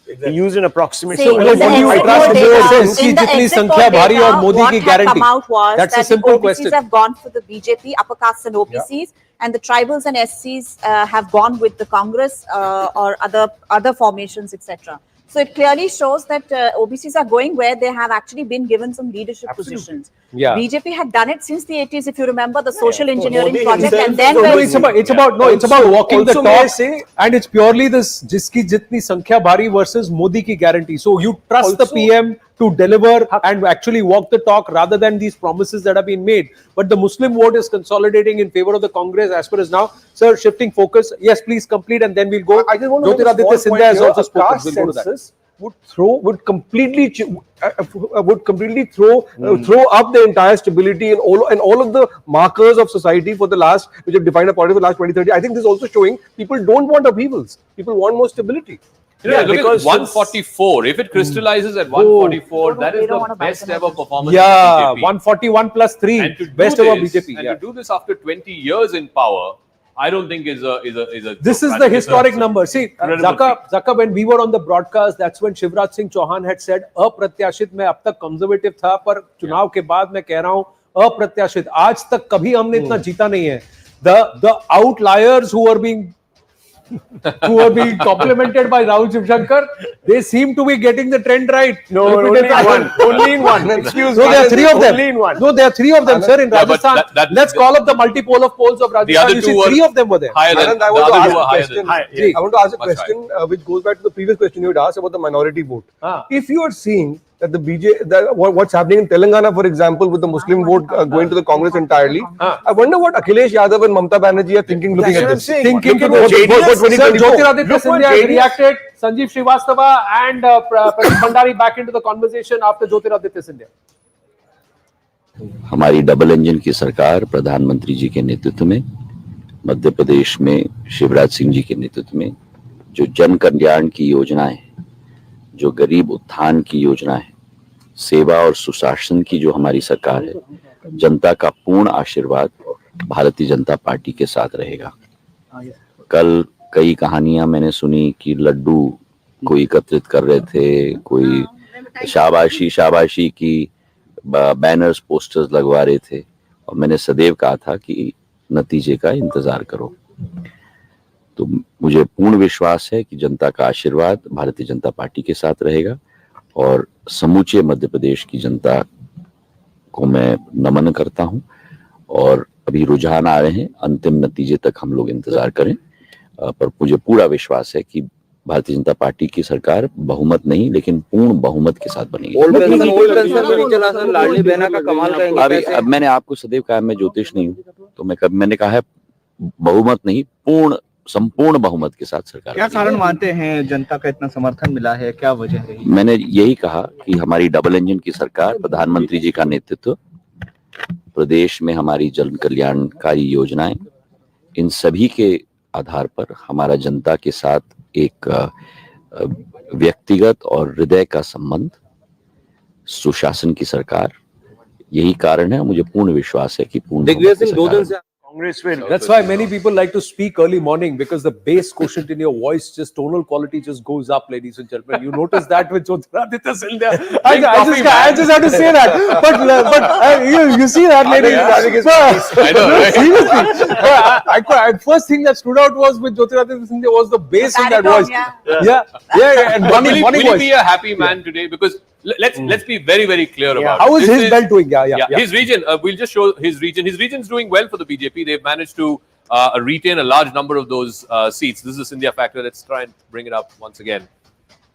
Exactly. He used an approximation. So what do you trust more sense? In the exit poll data, what had come out was that the OBCs have gone for the BJP, upper castes and OBCs, and the tribals and SCs have gone with the Congress or other formations, etc. So it clearly shows that OBCs are going where they have actually been given some leadership positions. Yeah. BJP had done it since the 80s, if you remember, the social engineering project, and then it's about walking the talk, and it's purely this jiski jitni sankhya bhari versus Modi ki guarantee. So you trust the PM to deliver and actually walk the talk rather than these promises that have been made. But the Muslim vote is consolidating in favor of the Congress as far as now. Sir, shifting focus. Yes, please complete and then we'll go. I just want to Jyotiraditya Scindia has also spoken. We'll go to that. Would completely throw up the entire stability and all of the markers of society for the last, which have defined a party for the last 20-30. I think this is also showing people don't want upheavals. People want more stability. Look at 144. If it crystallizes at 144, that is the best ever performance. Yeah, of BJP. 141 plus 3, best ever BJP. And to do this after 20 years in power, I don't think is a. This is the historic number. See, Zaka, when we were on the broadcast, that's when Shivraj Singh Chauhan had said, "अप्रत्याशित मैं अब तक conservative था, पर चुनाव के बाद मैं कह रहा हूँ अप्रत्याशित." आज तक कभी हमने इतना जीता नहीं है. The outliers who are being complimented by Rahul Shivshankar, they seem to be getting the trend right. No, only in one. Excuse me. No, there are 3 of them. Only in one. No, there are 3 of them, sir, in Rajasthan. Let's call up the multipolar polls of Rajasthan. The other 2 3 of them were there. Higher than, I want to ask a question which goes back to the previous question you had asked about the minority vote. If you are seeing that what's happening in Telangana, for example, with the Muslim vote going to the Congress entirely, I wonder what Akhilesh Yadav and Mamta Banerjee are thinking, looking at this. Thinking to go. Jyotiraditya Scindia reacted, Sanjeev Srivastava and Pradeep Bhandari back into the conversation after Jyotiraditya Scindia. हमारी double engine की सरकार प्रधानमंत्री जी के नेतृत्व में, मध्य प्रदेश में शिवराज सिंह जी के नेतृत्व में जो जन कल्याण की योजनाएं, जो गरीब उत्थान की योजनाएं, सेवा और सुशासन की जो हमारी सरकार है, जनता का पूर्ण आशीर्वाद भारतीय जनता पार्टी के साथ रहेगा. कल कई कहानियां मैंने सुनी कि लड्डू कोई एकत्रित कर रहे थे, कोई शाबाशी की बैनर्स पोस्टर्स लगवा रहे थे, और मैंने सदैव कहा था कि नतीजे का इंतजार करो. तो मुझे पूर्ण विश्वास है कि जनता का आशीर्वाद भारतीय जनता पार्टी के साथ रहेगा और समूचे मध्य प्रदेश की जनता को मैं नमन करता हूं. और अभी रुझान आ रहे हैं, अंतिम नतीजे तक हम लोग इंतजार करें, पर मुझे पूरा विश्वास है कि भारतीय जनता पार्टी की सरकार बहुमत नहीं लेकिन पूर्ण बहुमत के साथ बनेगी. अभी अब मैंने आपको सदैव कहा मैं ज्योतिष नहीं हूँ, तो मैंने कहा है बहुमत नहीं संपूर्ण बहुमत के साथ सरकार. क्या कारण मानते हैं जनता का इतना समर्थन मिला है, क्या वजह है? मैंने यही कहा कि हमारी डबल इंजन की सरकार, प्रधानमंत्री जी का नेतृत्व, प्रदेश में हमारी जन कल्याणकारी योजनाएं, इन सभी के आधार पर हमारा जनता के साथ एक व्यक्तिगत और हृदय का संबंध, सुशासन की सरकार, यही कारण है। मुझे पूर्ण विश्वास है कि दिग्विजय सिंह, 2 दिन से Congress will. That's why many people like to speak early morning, because the bass quotient in your voice, just tonal quality just goes up, ladies and gentlemen. You notice that with Jyotiraditya Scindia. I just have to say that. But you see that, ladies. I know, right? Seriously. First thing that stood out was with Jyotiraditya Scindia was the bass in that voice. Yeah. And will he be a happy man today? Because let's be very, very clear about it. How is his belt doing? Yeah. His region, we'll just show his region. His region's doing well for the BJP. They've managed to retain a large number of those seats. This is the Scindia factor. Let's try and bring it up once again.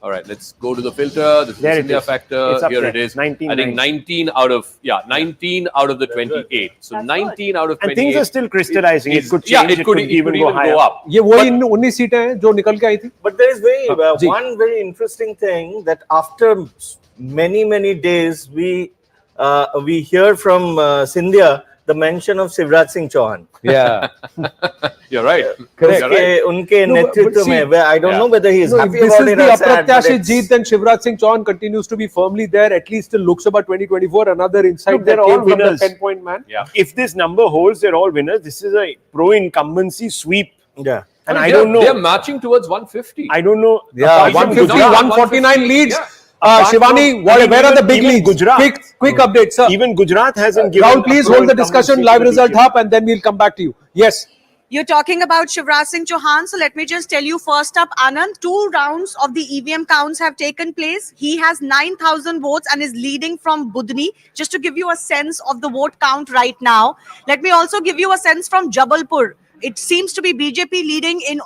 All right, let's go to the filter. This is the Scindia factor. Here it is. 19, I think 19 out of the 28. So 19 out of 28. And things are still crystallizing. It could change. Yeah, it could even go up. ये वही 19 सीटें हैं जो निकल के आई थी. But there is one very interesting thing, that after many days we hear from Scindia the mention of Shivraj Singh Chauhan. Yeah. You're right. Unke नेतृत्व में, I don't know whether he is happy this about is it the or sad. अप्रत्याशित जीत, then Shivraj Singh Chauhan continues to be firmly there, at least till Lok Sabha 2024. Another insight that came from the 10-point man. Yeah. If this number holds, they're all winners. This is a pro-incumbency sweep. Yeah. And I don't know. They're marching towards 150. I don't know. Yeah, 150, 149 leads. Shivani, where are the big leads? Gujarat. Quick update, sir. Even Gujarat hasn't given. Rahul, please hold the discussion, live result up, and then we'll come back to you. Yes. You're talking about Shivraj Singh Chauhan. So let me just tell you first up, Anand, 2 rounds of the EVM counts have taken place. He has 9,000 votes and is leading from Budni. Just to give you a sense of the vote count right now. Let me also give you a sense from Jabalpur. It seems to be BJP leading in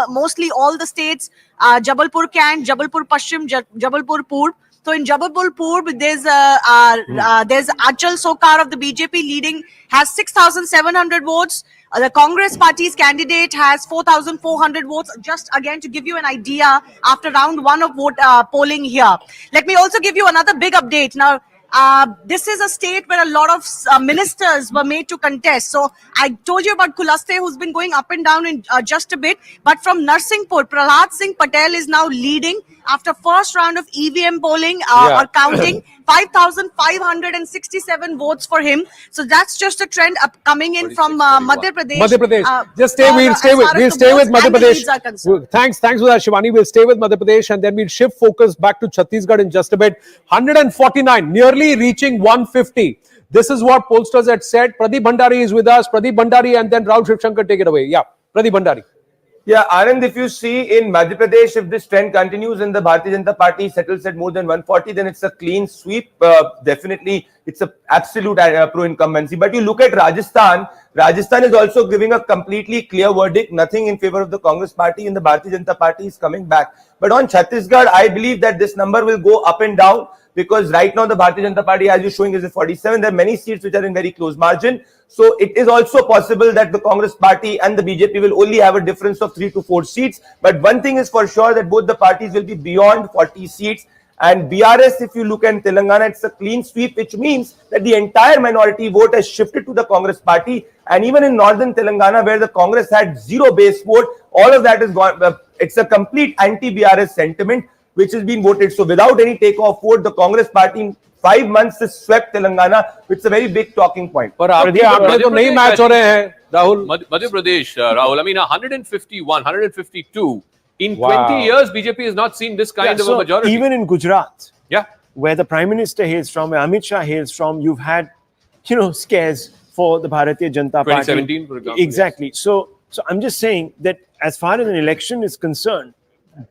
mostly all the states. Jabalpur Kant, Jabalpur Pashchim, Jabalpur Purb. So in Jabalpur Purb, there's Achal Sokar of the BJP leading, has 6,700 votes. The Congress party's candidate has 4,400 votes. Just again to give you an idea after round 1 of polling here. Let me also give you another big update. Now, this is a state where a lot of ministers were made to contest. So I told you about Kulaste, who's been going up and down in just a bit. But from Narsinghpur, Prahlad Singh Patel is now leading after first round of EVM polling or counting. 5,567 votes for him. So that's just a trend coming in from Madhya Pradesh. Just we'll stay with Madhya Pradesh. Thanks for that, Shivani. We'll stay with Madhya Pradesh and then we'll shift focus back to Chhattisgarh in just a bit. 149, nearly reaching 150. This is what pollsters had said. Pradeep Bhandari is with us. Pradeep Bhandari and then Rahul Shivshankar, take it away. Yeah, Pradeep Bhandari. Yeah, Arvind, if you see in Madhya Pradesh, if this trend continues and the Bharatiya Janata Party settles at more than 140, then it's a clean sweep. Definitely, it's an absolute pro-incumbency. But you look at Rajasthan, Rajasthan is also giving a completely clear verdict, nothing in favor of the Congress party, and the Bharatiya Janata Party is coming back. But on Chhattisgarh, I believe that this number will go up and down, because right now the Bharatiya Janata Party, as you're showing, is at 47. There are many seats which are in very close margin. So it is also possible that the Congress party and the BJP will only have a difference of 3 to 4 seats. But one thing is for sure, that both the parties will be beyond 40 seats. And BRS, if you look at Telangana, it's a clean sweep, which means that the entire minority vote has shifted to the Congress party. And even in northern Telangana, where the Congress had 0 base vote, all of that is gone. It's a complete anti-BRS sentiment which has been voted. So without any takeoff vote, the Congress party in 5 months has swept Telangana. It's a very big talking point. पर आपके आंकड़े तो नहीं match हो रहे हैं, Rahul. Madhya Pradesh, Rahul. I mean, 151, 152 in 20 years, BJP has not seen this kind of a majority. Even in Gujarat, where the Prime Minister hails from, where Amit Shah hails from, you've had, scares for the Bharatiya Janata Party. 2017, for example. Exactly. Yes. So I'm just saying that as far as an election is concerned,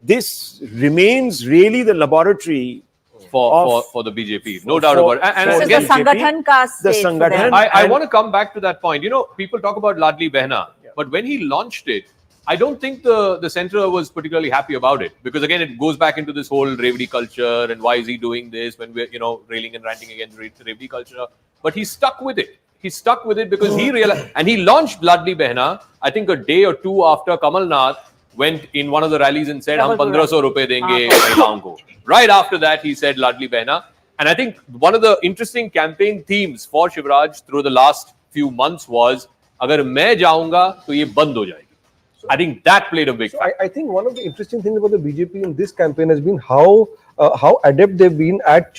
this remains really the laboratory for the BJP, no doubt about it. And this again, is the Sangathan ka state. I want to come back to that point. People talk about Ladli Behna, but when he launched it, I don't think the centre was particularly happy about it, because again, it goes back into this whole Revdi culture and why is he doing this when we're railing and ranting against Revdi culture. But he stuck with it. He stuck with it because he realized, and he launched Ladli Behna, I think a day or two after Kamal Nath went in one of the rallies and said, "Hum 1,500 rupees denge महिलाओं को." Right after that, he said Ladli Behna. And I think one of the interesting campaign themes for Shivraj through the last few months was, "Agar main jaunga, to ye band ho jayegi." I think that played a big factor. I think one of the interesting things about the BJP in this campaign has been how adept they've been at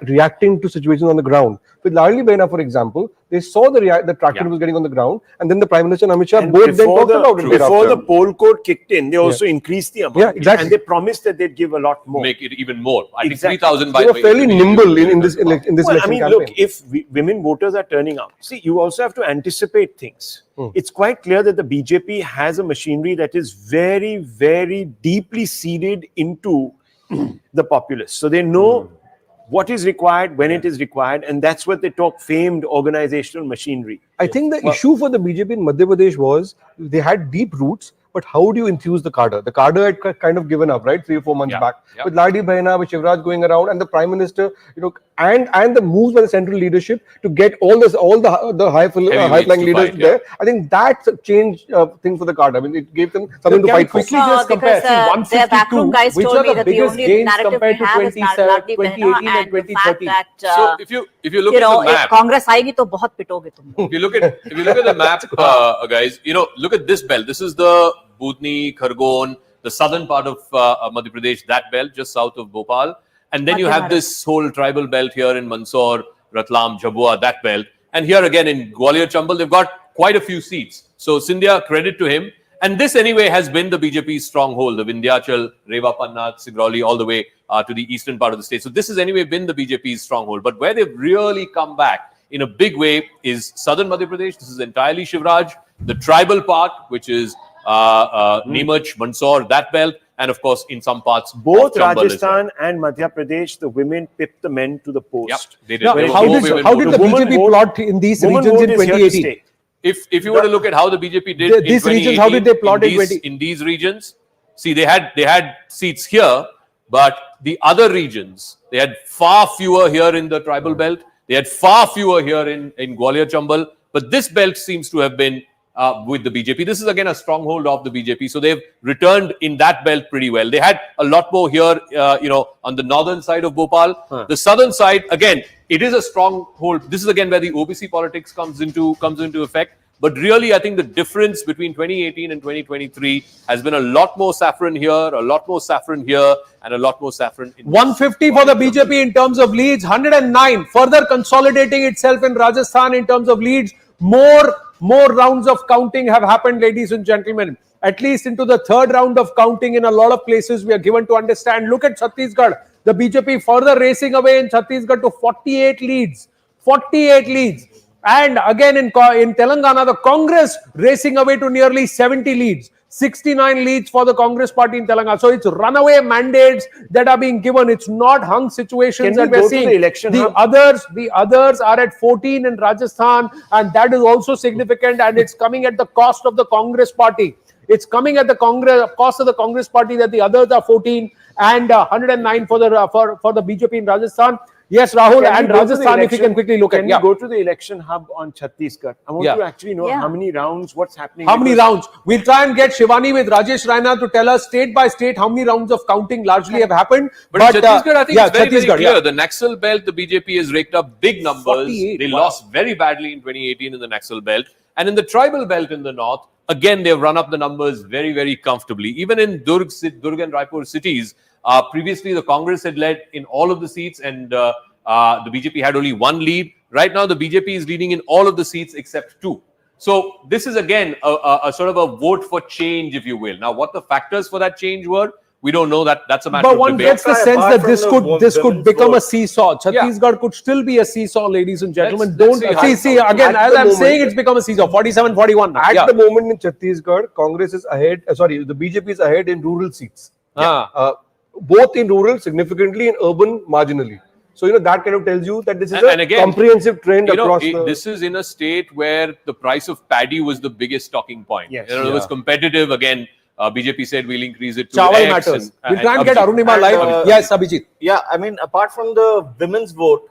reacting to situations on the ground. With Ladli Behna, for example, they saw the traction was getting on the ground, and then the Prime Minister and Amit Shah both then talked about it. Before the poll code kicked in, they also increased the amount. Yeah, exactly. And they promised that they'd give a lot more. Make it even more. I think Exactly. 3,000 by They were fairly nimble in this election Well, I mean, campaign. look, if women voters are turning out, see, you also have to anticipate things. It's quite clear that the BJP has a machinery that is very, very deeply seeded into the populace. So they know what is required, when it is required, and that's what they talk famed organizational machinery. I think the issue for the BJP in Madhya Pradesh was they had deep roots, but how do you infuse the cadre? The cadre had kind of given up, right, 3 or 4 months back. With Ladli Behna, with Shivraj going around, and the Prime Minister, and the moves by the central leadership to get all the high-flying leaders there. I think that's a change thing for the cadre. I mean, it gave them something to fight for. Quickly just compare. See, 152, which are the biggest gains compared to 2018 and 2013. So if you look at the map, Congress आएगी तो बहुत पिटोगे तुम. if you look at the map, guys, look at this belt. This is the Budni, Khargon, the southern part of Madhya Pradesh, that belt just south of Bhopal. And then you have this whole tribal belt here in Mandsaur, Ratlam, Jhabua, that belt. And here again in Gwalior, Chambal, they've got quite a few seats. So Scindia, credit to him. And this anyway has been the BJP's stronghold, the Vindhyachal, Rewa Panna, Sigrauli, all the way to the eastern part of the state. So this has anyway been the BJP's stronghold. But where they've really come back in a big way is southern Madhya Pradesh. This is entirely Shivraj. The tribal part, which is Neemach, Mandsaur, that belt. And of course, in some parts, both Rajasthan and Madhya Pradesh, the women pipped the men to the post. Yep, they did. Now, how did the BJP plot in these regions in 2018? If you were to look at how the BJP did These regions, how did they plot in these regions? See, they had seats here, but the other regions, they had far fewer here in the tribal belt. They had far fewer here in Gwalior Chambal. But this belt seems to have been with the BJP. This is again a stronghold of the BJP. So they've returned in that belt pretty well. They had a lot more here, on the northern side of Bhopal. The southern side, again, it is a stronghold. This is again where the OBC politics comes into effect. But really, I think the difference between 2018 and 2023 has been a lot more saffron here, a lot more saffron here, and a lot more saffron in 150 for the BJP in terms of leads, 109 further consolidating itself in Rajasthan in terms of leads. More rounds of counting have happened, ladies and gentlemen. At least into the third round of counting in a lot of places we are given to understand. Look at Chhattisgarh. The BJP further racing away in Chhattisgarh to 48 leads. 48 leads. And again in Telangana, the Congress racing away to nearly 70 leads. 69 leads for the Congress party in Telangana. So it's runaway mandates that are being given. It's not hung situations that we're seeing. The others are at 14 in Rajasthan, and that is also significant, and it's coming at the cost of the Congress party. It's coming at the cost of the Congress party that the others are 14 and 109 for the BJP in Rajasthan. Yes, Rahul, and Rajasthan, if you can quickly look at. Can we go to the election hub on Chhattisgarh? I want to actually know how many rounds, what's happening. How many rounds? We'll try and get Shivani with Rajesh Raina to tell us state by state how many rounds of counting largely have happened. But in Chhattisgarh, I think it's very, very clear. The Naxal belt, the BJP has raked up big numbers. They lost very badly in 2018 in the Naxal belt. And in the tribal belt in the north, again, they've run up the numbers very, very comfortably. Even in Durg and Raipur cities, previously the Congress had led in all of the seats, and the BJP had only one lead. Right now, the BJP is leading in all of the seats except 2. So this is again a sort of a vote for change, if you will. Now, what the factors for that change were, we don't know. That's a matter of debate. But one gets the sense that this could become a seesaw. Chhattisgarh could still be a seesaw, ladies and gentlemen. Let's see again, as I'm saying, it's become a seesaw. 47-41 now. At the moment in Chhattisgarh, Congress is ahead. The BJP is ahead in rural seats. Both in rural significantly, in urban marginally. So, that kind of tells you that this is a comprehensive trend across this is in a state where the price of paddy was the biggest talking point. Yes. It was competitive. Again, BJP said we'll increase it to Chawal X. matters. We'll try and get Arunima live. Yes, Abhijit. Yeah, I mean, apart from the women's vote,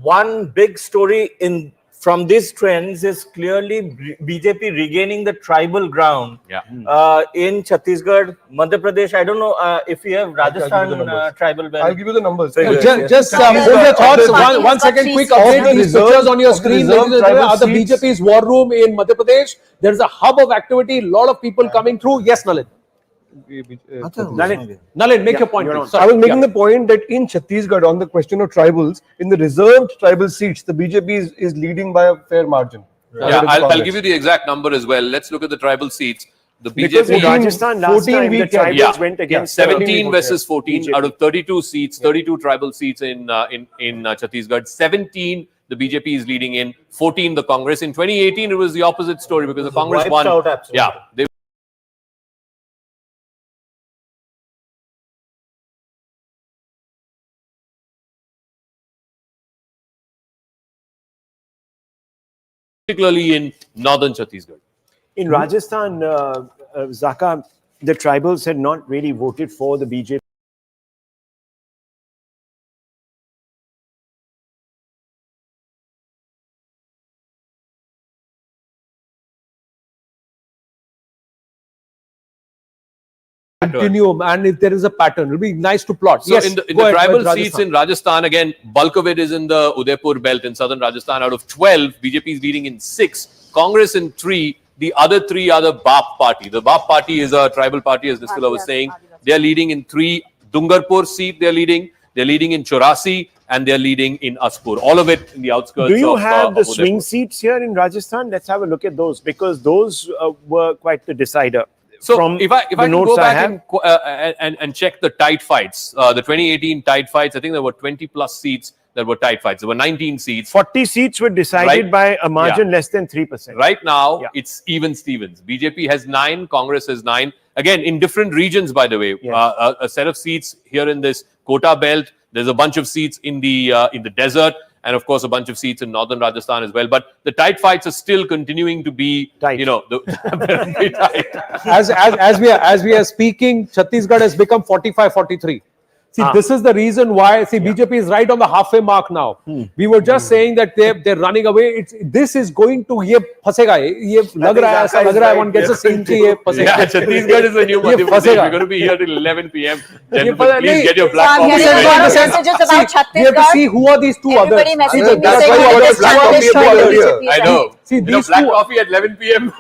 one big story in from these trends is clearly BJP regaining the tribal ground. In Chhattisgarh, Madhya Pradesh. I don't know if you have Rajasthan tribal belt. I'll give you the numbers. Just hold your thoughts. One second, quick update. These pictures on your screen, ladies and gentlemen, are the BJP's war room in Madhya Pradesh. There is a hub of activity, a lot of people coming through. Yes, Nalin. Nalin, make your point. I was making the point that in Chhattisgarh, on the question of tribals, in the reserved tribal seats, the BJP is leading by a fair margin. Yeah, I'll give you the exact number as well. Let's look at the tribal seats. The because BJP in Rajasthan last time the tribals went against 17 versus 14 out of 32 seats, 32 tribal seats in Chhattisgarh. 17 the BJP is leading in, 14 the Congress. In 2018 it was the opposite story because the Congress won. Yeah, they particularly in northern Chhattisgarh. In Rajasthan, Zaka, the tribals had not really voted for the BJP. Continuum, and if there is a pattern, it will be nice to plot. So in the tribal seats in Rajasthan, again, bulk of it is in the Udaipur belt in southern Rajasthan. Out of 12, BJP is leading in 6, Congress in 3. The other 3 are the BAP party. The BAP party is a tribal party, as this fellow was saying. They are leading in 3. Dungarpur seat they are leading. They are leading in Chaurasi, and they are leading in Aspur. All of it in the outskirts. Do you have the Udaipur. swing seats here in Rajasthan? Let's have a look at those, because those were quite the decider. So if I can go back and check the tight fights, the 2018 tight fights, I think there were 20 plus seats that were tight fights. There were 19 seats. 40 seats were decided by a margin less than 3%. Right now, it's even Stevens. BJP has 9, Congress has 9. Again, in different regions, by the way. A set of seats here in this Kota belt. There's a bunch of seats in the desert. And of course, a bunch of seats in northern Rajasthan as well. But the tight fights are still continuing to be, tight. Very tight. As we are speaking, Chhattisgarh has become 45-43. See, this is the reason why. See, BJP is right on the halfway mark now. We were just saying that they're running away. This is going to ये फंसेगा. ये लग रहा है, ऐसा लग रहा है. One gets a scene कि ये फंसेगा. Yeah, Chhattisgarh is the new Madhya Pradesh. We're going to be here till 11 p.m. Gentlemen, please get your black coffee. We have to see who are these two others. I know. See, these black coffee at 11 p.m.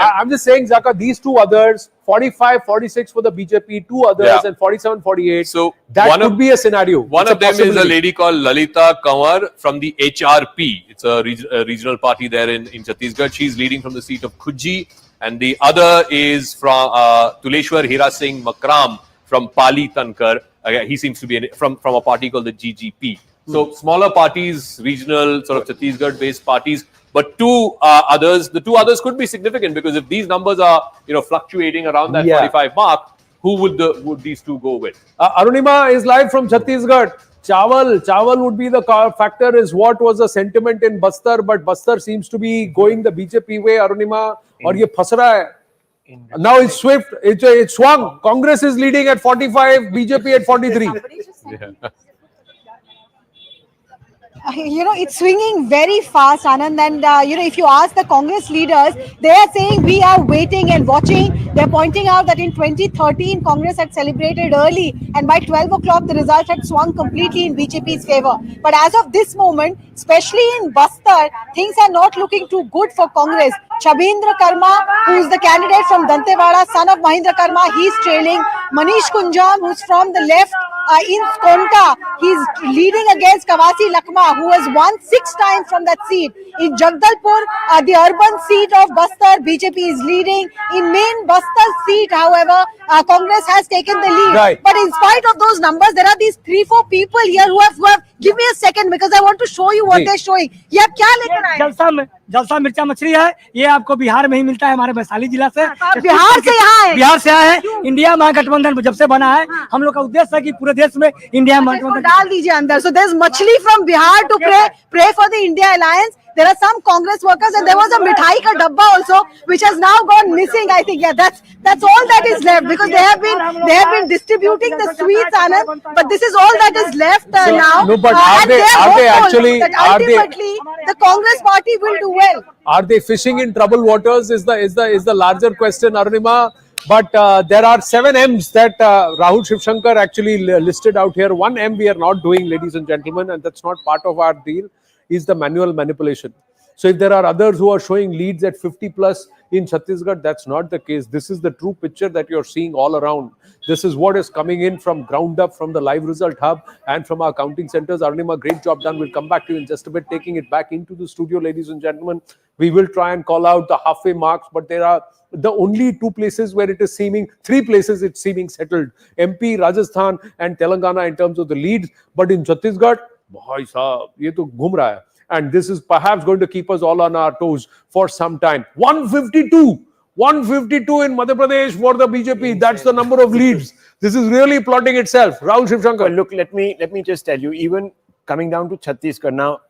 I'm just saying, Zaka, these two others, 45-46 for the BJP, 2 others, and 47-48. So that could be a scenario. One of them is a lady called Lalita Kanwar from the HRP. It's a regional party there in Chhattisgarh. She's leading from the seat of Khuji. And the other is from Tuleshwar Hira Singh Makram from Pali Tankar. He seems to be from a party called the GGP. So smaller parties, regional sort of Chhattisgarh-based parties, but the 2 others could be significant, because if these numbers are fluctuating around that 45 mark, who would these 2 go with? Arunima is live from Chhattisgarh. Chawal would be the factor. Is what was the sentiment in Bastar, but Bastar seems to be going the BJP way. Arunima, और ये फंस रहा है. Now it's swift. It's swung. Congress is leading at 45. BJP at 43. It's swinging very fast, Anand. And, if you ask the Congress leaders, they are saying we are waiting and watching. They're pointing out that in 2013, Congress had celebrated early, and by 12 o'clock, the result had swung completely in BJP's favor. But as of this moment, especially in Bastar, things are not looking too good for Congress. Chabindra Karma, who is the candidate from Dantewada, son of Mahindra Karma, he's trailing. Manish Kunjam, who's from the left, in Konka, he's leading against Kawasi Lakma, who has won 6 times from that seat. In Jagdalpur, the urban seat of Bastar, BJP is leading. In main Bastar seat, however, Congress has taken the lead. Right. But in spite of those numbers, there are these 3-4 people here who have give me a second, because I want to show you what they're showing. ये आप क्या लेकर आए? जलसा मिर्चा मछली है, ये आपको बिहार में ही मिलता है, हमारे वैशाली जिला से। बिहार से यहाँ है? बिहार से आया है। इंडिया महागठबंधन जब से बना है, हम लोग का उद्देश्य है कि पूरे देश में इंडिया महागठबंधन डाल दीजिए अंदर. So there's machli from Bihar to pray for the India alliance. There are some Congress workers, and there was a mithai ka dabba also, which has now gone missing. I think, yeah, that's all that is left, because they have been distributing the sweets, Anand, but this is all that is left now. No, but and are they actually? that ultimately the Congress party will do well. Are they fishing in troubled waters? Is the larger question, Arunima. But there are 7 M's that Rahul Shivshankar actually listed out here. 1 M we are not doing, ladies and gentlemen, and that's not part of our deal, is the manual manipulation. So if there are others who are showing leads at 50 plus in Chhattisgarh, that's not the case. This is the true picture that you're seeing all around. This is what is coming in from ground up, from the live result hub and from our counting centers. Arunima, great job done. We'll come back to you in just a bit, taking it back into the studio, ladies and gentlemen. We will try and call out the halfway marks, but there are the only 2 places where it is seeming, 3 places it's seeming settled. MP, Rajasthan and Telangana in terms of the leads. But in Chhattisgarh, bhai sahab, ye to ghum raha hai. And this is perhaps going to keep us all on our toes for some time. 152 in Madhya Pradesh for the BJP. That's the number of leads. This is really plotting itself. Rahul Shivshankar. Look, let me just tell you, even coming down to Chhattisgarh now,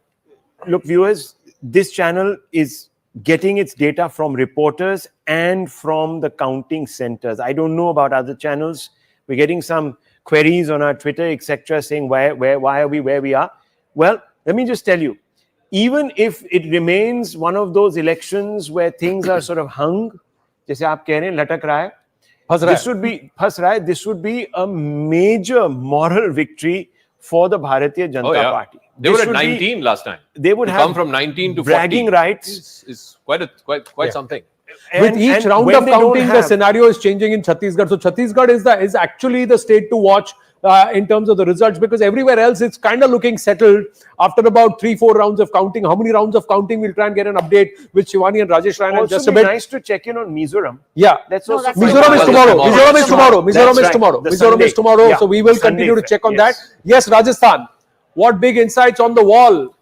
look, viewers, this channel is getting its data from reporters and from the counting centers. I don't know about other channels. We're getting some queries on our Twitter, etc., saying why are we where we are? Well, let me just tell you, even if it remains one of those elections where things are sort of hung, जैसे आप कह रहे हैं लटक रहा है, this would be a major moral victory for the Bharatiya Janata Party. They were at 19 last time. They would to have come from 19 to 40. Bragging rights is quite something. With each round of counting, the scenario is changing in Chhattisgarh. So Chhattisgarh is actually the state to watch in terms of the results, because everywhere else it's kind of looking settled after about 3-4 rounds of counting. How many rounds of counting? We'll try and get an update with Shivani and Rajesh Rana in just a bit. Nice to check in on Mizoram. Yeah. Mizoram is tomorrow. Mizoram is tomorrow. Mizoram is tomorrow. Mizoram is tomorrow. Yeah. So we will continue to check on that. Yes, Rajasthan. What big insights on the wall?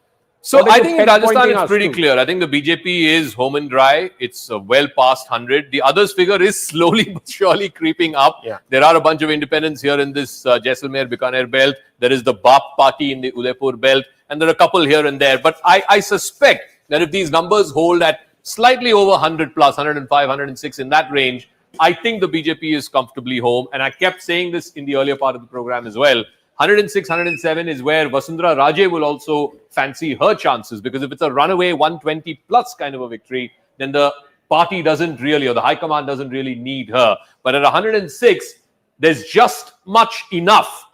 So I think in Rajasthan it's pretty clear. I think the BJP is home and dry. It's well past 100. The others figure is slowly but surely creeping up. Yeah. There are a bunch of independents here in this Jaisalmer, Bikaner belt. There is the BAP party in the Udaipur belt. And there are a couple here and there. But I suspect that if these numbers hold at slightly over 100 plus, 105, 106 in that range, I think the BJP is comfortably home. And I kept saying this in the earlier part of the program as well. 106, 107 is where Vasundhara Raje will also fancy her chances, because if it's a runaway 120 plus kind of a victory, then the party doesn't really, or the High Command doesn't really need her. But at 106, there's just much enough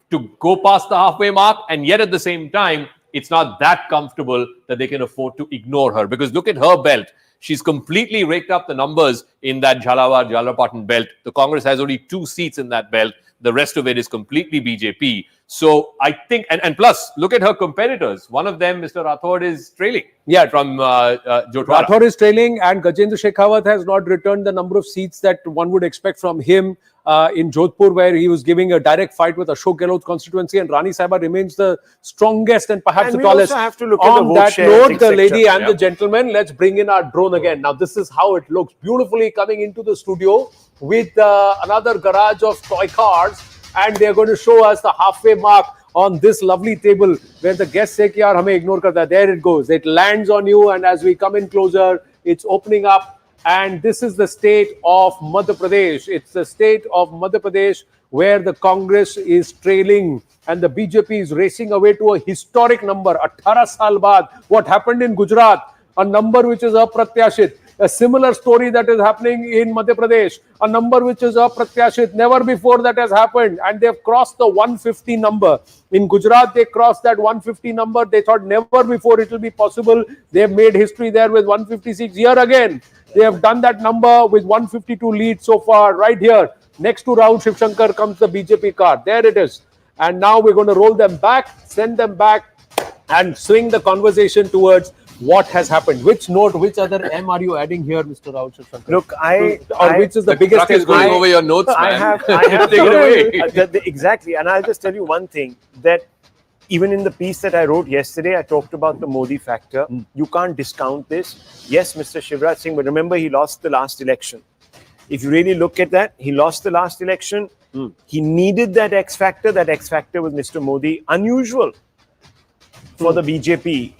to go past the halfway mark, and yet at the same time, it's not that comfortable that they can afford to ignore her. Because look at her belt. She's completely raked up the numbers in that Jhalawar-Jhalapatan belt. The Congress has only 2 seats in that belt. The rest of it is completely BJP. So I think, and plus, look at her competitors. One of them, Mr. Rathod, is trailing. Yeah, from Jotwara. Rathod is trailing, and Gajendra Shekhawat has not returned the number of seats that one would expect from him in Jodhpur, where he was giving a direct fight with Ashok Gehlot's constituency, and Rani Saiba remains the strongest and perhaps the tallest. Also have to look at on the that vote note, the lady and the gentleman, let's bring in our drone again. Now, this is how it looks, beautifully coming into the studio with another garage of toy cars, and they're going to show us the halfway mark on this lovely table where the guests say, "Yaar, hame ignore karta." There it goes. It lands on you, and as we come in closer, it's opening up. And this is the state of Madhya Pradesh. It's the state of Madhya Pradesh where the Congress is trailing and the BJP is racing away to a historic number. 18 saal baad. What happened in Gujarat? A number which is apratyashit. A similar story that is happening in Madhya Pradesh. A number which is apratyashit. Never before that has happened. And they've crossed the 150 number. In Gujarat, they crossed that 150 number. They thought never before it will be possible. They have made history there with 156. Here again, they have done that number with 152 leads so far. Right here, next to Rahul Shivshankar comes the BJP car. There it is. And now we're going to roll them back, send them back, and swing the conversation towards what has happened. Which note, which other M are you adding here, Mr. Rahul Shivshankar? Look, which is the biggest truck is going over your notes, man. I have Take it away. Exactly. And I'll just tell you one thing, that even in the piece that I wrote yesterday, I talked about the Modi factor. You can't discount this. Yes, Mr. Shivraj Singh, but remember, he lost the last election. If you really look at that, he lost the last election. He needed that X factor. That X factor was Mr. Modi. Unusual for the BJP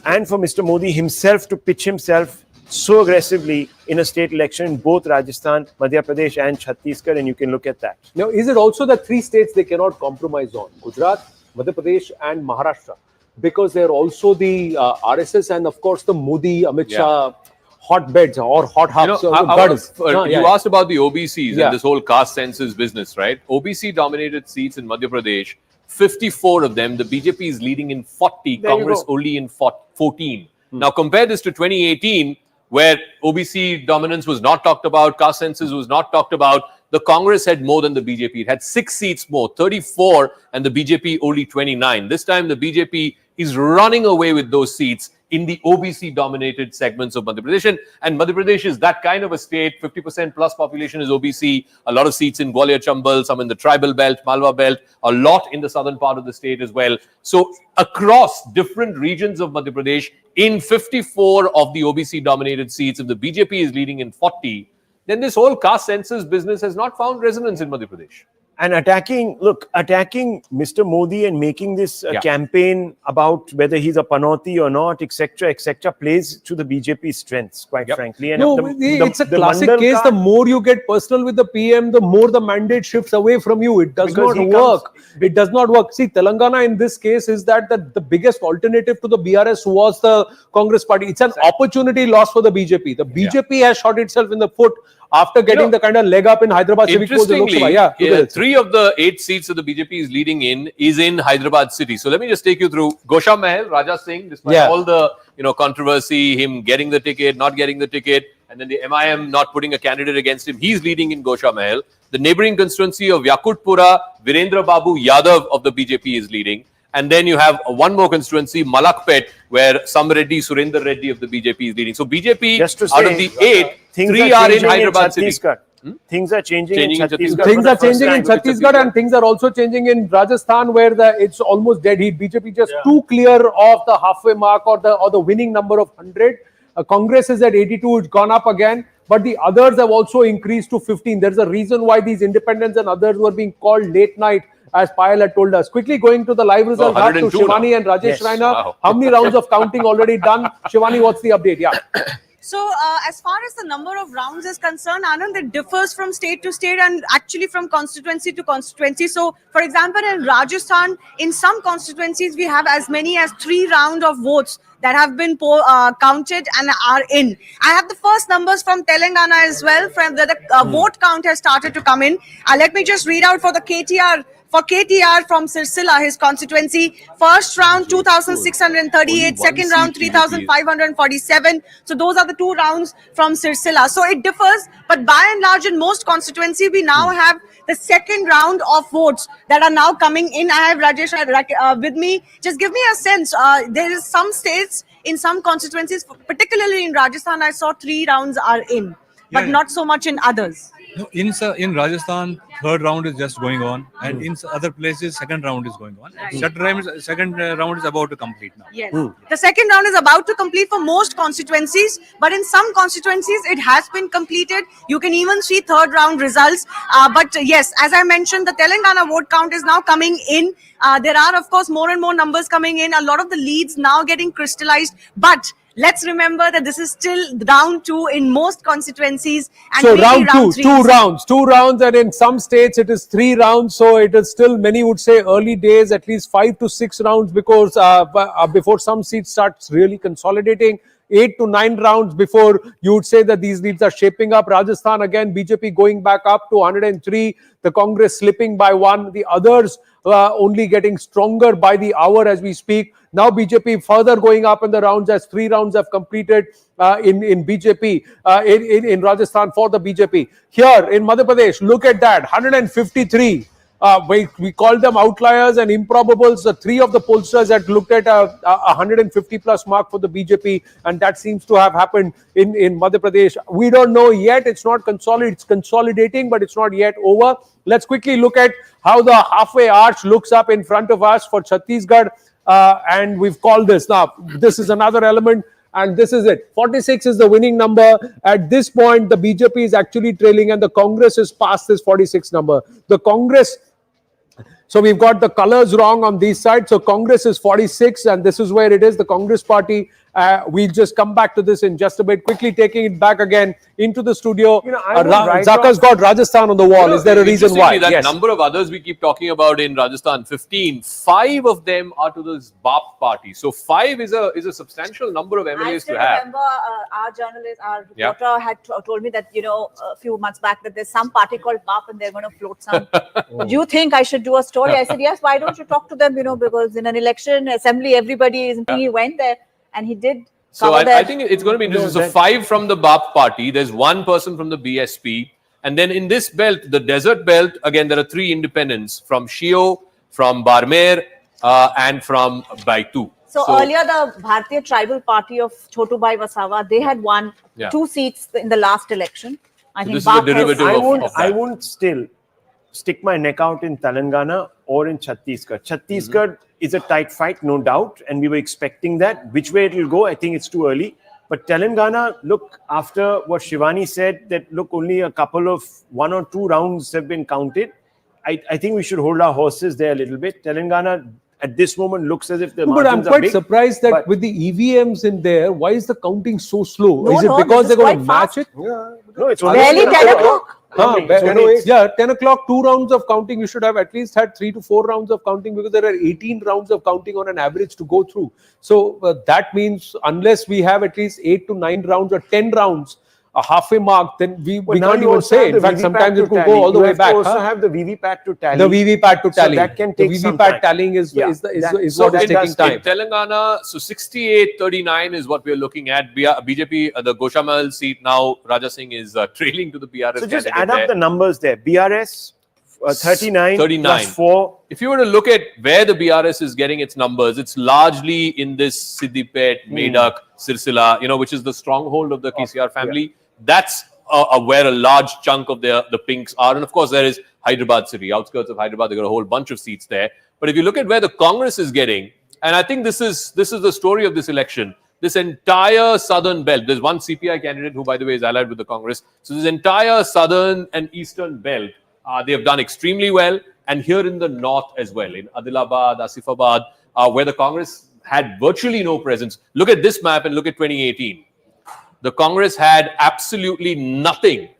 and for Mr. Modi himself to pitch himself so aggressively in a state election in both Rajasthan, Madhya Pradesh and Chhattisgarh, and you can look at that. Now, is it also the three states they cannot compromise on? Gujarat, Madhya Pradesh and Maharashtra. Because they're also the RSS and of course the Modi, Amit Shah hotbeds or hot hubs. You asked about the OBCs and this whole caste census business, right? OBC dominated seats in Madhya Pradesh, 54 of them. The BJP is leading in 40, Congress only in 14. Now compare this to 2018, where OBC dominance was not talked about, caste census was not talked about. The Congress had more than the BJP. It had 6 seats more, 34, and the BJP only 29. This time the BJP is running away with those seats in the OBC-dominated segments of Madhya Pradesh. And Madhya Pradesh is that kind of a state. 50% plus population is OBC. A lot of seats in Gwalior, Chambal, some in the tribal belt, Malwa belt, a lot in the southern part of the state as well. So across different regions of Madhya Pradesh, in 54 of the OBC-dominated seats, if the BJP is leading in 40, then this whole caste census business has not found resonance in Madhya Pradesh. And attacking Mr. Modi and making this campaign about whether he's a panoti or not, etc., plays to the BJP's strengths, quite frankly. And it's a classic case. The more you get personal with the PM, the more the mandate shifts away from you. It does not work. It does not work. See, Telangana in this case is that the biggest alternative to the BRS was the Congress party. It's an opportunity loss for the BJP. The BJP has shot itself in the foot after getting the kind of leg up in Hyderabad Civic Court. Interestingly, 3 of the 8 seats that the BJP is leading in is in Hyderabad city. So let me just take you through Gosha Mahal, Raja Singh, despite all the controversy, him getting the ticket, not getting the ticket, and then the MIM not putting a candidate against him. He's leading in Gosha Mahal. The neighboring constituency of Yakutpura, Virendra Babu Yadav of the BJP is leading. And then you have one more constituency, Malakpet, where Sam Reddy, Surinder Reddy of the BJP is leading. So BJP, out of the 8, 3 are in Hyderabad city. Things are changing in Chhattisgarh. Things are changing in Chhattisgarh and things are also changing in Rajasthan, where it's almost dead heat. BJP just too clear of the halfway mark or the winning number of 100. Congress is at 82, it's gone up again. But the others have also increased to 15. There's a reason why these independents and others were being called late night, as Payal had told us. Quickly going to the live results to Shivani and Rajesh Raina. How many rounds of counting already done? Shivani, what's the update? So as far as the number of rounds is concerned, Anand, it differs from state to state and actually from constituency to constituency. So for example, in Rajasthan, in some constituencies, we have as many as 3 rounds of votes that have been counted and are in. I have the first numbers from Telangana as well. From the vote count has started to come in. Let me just read out for the KTR. For KTR from Sirsila, his constituency, first round 2,638, second round 3,547. So those are the 2 rounds from Sirsila. So it differs, but by and large in most constituency, we now have the second round of votes that are now coming in. I have Rajesh with me. Just give me a sense. There is some states in some constituencies, particularly in Rajasthan, I saw 3 rounds are in, but not so much in others. No, in Rajasthan, 3rd round is just going on, and in other places, 2nd round is going on. Second round is about to complete now. Yes, the 2nd round is about to complete for most constituencies, but in some constituencies, it has been completed. You can even see 3rd round results. But yes, as I mentioned, the Telangana vote count is now coming in. There are, of course, more and more numbers coming in. A lot of the leads now getting crystallized, but let's remember that this is still round 2 in most constituencies. And so round 2 rounds, and in some states it is 3 rounds. So it is still, many would say, early days, at least 5 to 6 rounds, because before some seats starts really consolidating. 8 to 9 rounds before you would say that these leads are shaping up. Rajasthan again, BJP going back up to 103, the Congress slipping by 1, the others only getting stronger by the hour as we speak. Now BJP further going up in the rounds as 3 rounds have completed in BJP, in Rajasthan for the BJP. Here in Madhya Pradesh, look at that, 153. We call them outliers and improbables. 3 of the pollsters had looked at a 150 plus mark for the BJP, and that seems to have happened in Madhya Pradesh. We don't know yet. It's not consolidated. It's consolidating, but it's not yet over. Let's quickly look at how the halfway arch looks up in front of us for Chhattisgarh, and we've called this. Now, this is another element. And this is it. 46 is the winning number. At this point, the BJP is actually trailing and the Congress is past this 46 number. The Congress So we've got the colors wrong on these sides. So Congress is 46 and this is where it is. The Congress party, we'll just come back to this in just a bit. Quickly taking it back again into the studio. Zaka's got Rajasthan on the wall. Is there a reason why? That number of others we keep talking about in Rajasthan, 15, 5 of them are to this BAP party. So 5 is a substantial number of MLAs to have. I remember our journalist, our reporter had told me that, a few months back that there's some party called BAP and they're going to float some. Do you think I should do a story? I said, yes, why don't you talk to them, because in an election assembly, everybody is, he went there and he did. So I think it's going to be interesting. So 5 from the BAP party, there's 1 person from the BSP. And then in this belt, the desert belt, again, there are 3 independents from Shio, from Barmer, and from Baitu. So earlier, the Bharatiya Tribal Party of Chotubai Wasawa, they had won 2 seats in the last election. I think this is a derivative of that. I won't still stick my neck out in Telangana or in Chhattisgarh. Chhattisgarh is a tight fight, no doubt, and we were expecting that. Which way it will go, I think it's too early. But Telangana, look, after what Shivani said, that look, only a couple of 1 or 2 rounds have been counted. I think we should hold our horses there a little bit. Telangana at this moment looks as if the margins But I'm quite big, surprised that with the EVMs in there, why is the counting so slow? No, is it because they're going to match it? No, it's only barely 10 o'clock. 10 o'clock, 2 rounds of counting. You should have at least had 3 to 4 rounds of counting because there are 18 rounds of counting on an average to go through. So that means unless we have at least 8 to 9 rounds or 10 rounds, a halfway mark, then we can't even say. In fact, sometimes it could go all the way back. You also have the VVPAT to tally. The VVPAT to tally. So that can take some VVPAT time. tallying is what is taking time. In Telangana, so 68-39 is what we're looking at. BJP, the Goshamal seat now, Raja Singh is trailing to the BRS. So just add up the numbers there. BRS 39 plus 4. If you were to look at where the BRS is getting its numbers, it's largely in this Siddipet, Medak, Sirsila, which is the stronghold of the KCR family. That's where a large chunk of the pinks are. And of course, there is Hyderabad city, outskirts of Hyderabad. They've got a whole bunch of seats there. But if you look at where the Congress is getting, and I think this is the story of this election, this entire southern belt, there's one CPI candidate who, by the way, is allied with the Congress. So this entire southern and eastern belt, they have done extremely well. And here in the north as well, in Adilabad, Asifabad, where the Congress had virtually no presence. Look at this map and look at 2018. The Congress had absolutely nothing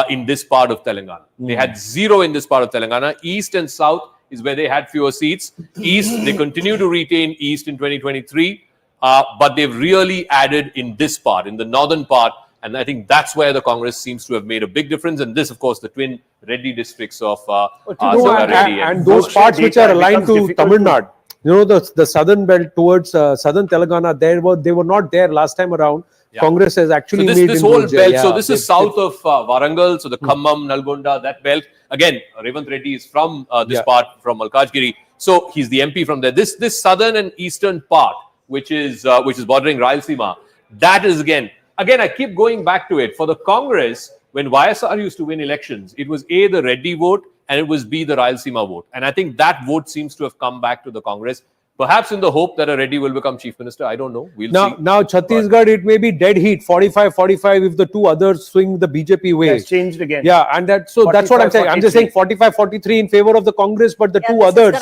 in this part of Telangana. They had 0 in this part of Telangana. East and South is where they had fewer seats. East, they continue to retain East in 2023, but they've really added in this part, in the northern part. And I think that's where the Congress seems to have made a big difference. And this, of course, the twin Reddy districts of Reddy. And those parts which are aligned to Tamil Nadu. The southern belt towards southern Telangana, they were not there last time around. Yeah. Congress has actually made this whole belt. So this is south of Warangal, so the Khammam, Nalgonda, that belt. Again, A Revanth Reddy is from this part, from Malkajgiri. So he's the MP from there. This southern and eastern part, which is bordering Rayalaseema, that is again, I keep going back to it. For the Congress, when YSR used to win elections, it was A, the Reddy vote, and it was B, the Rayalaseema vote. And I think that vote seems to have come back to the Congress. Perhaps in the hope that a Reddy will become chief minister. I don't know. We'll see. Now Chhattisgarh, it may be dead heat, 45-45 if the 2 others swing the BJP way. It's changed again. Yeah, and that's what I'm saying. I'm just saying 45-43 in favor of the Congress, but the 2 others.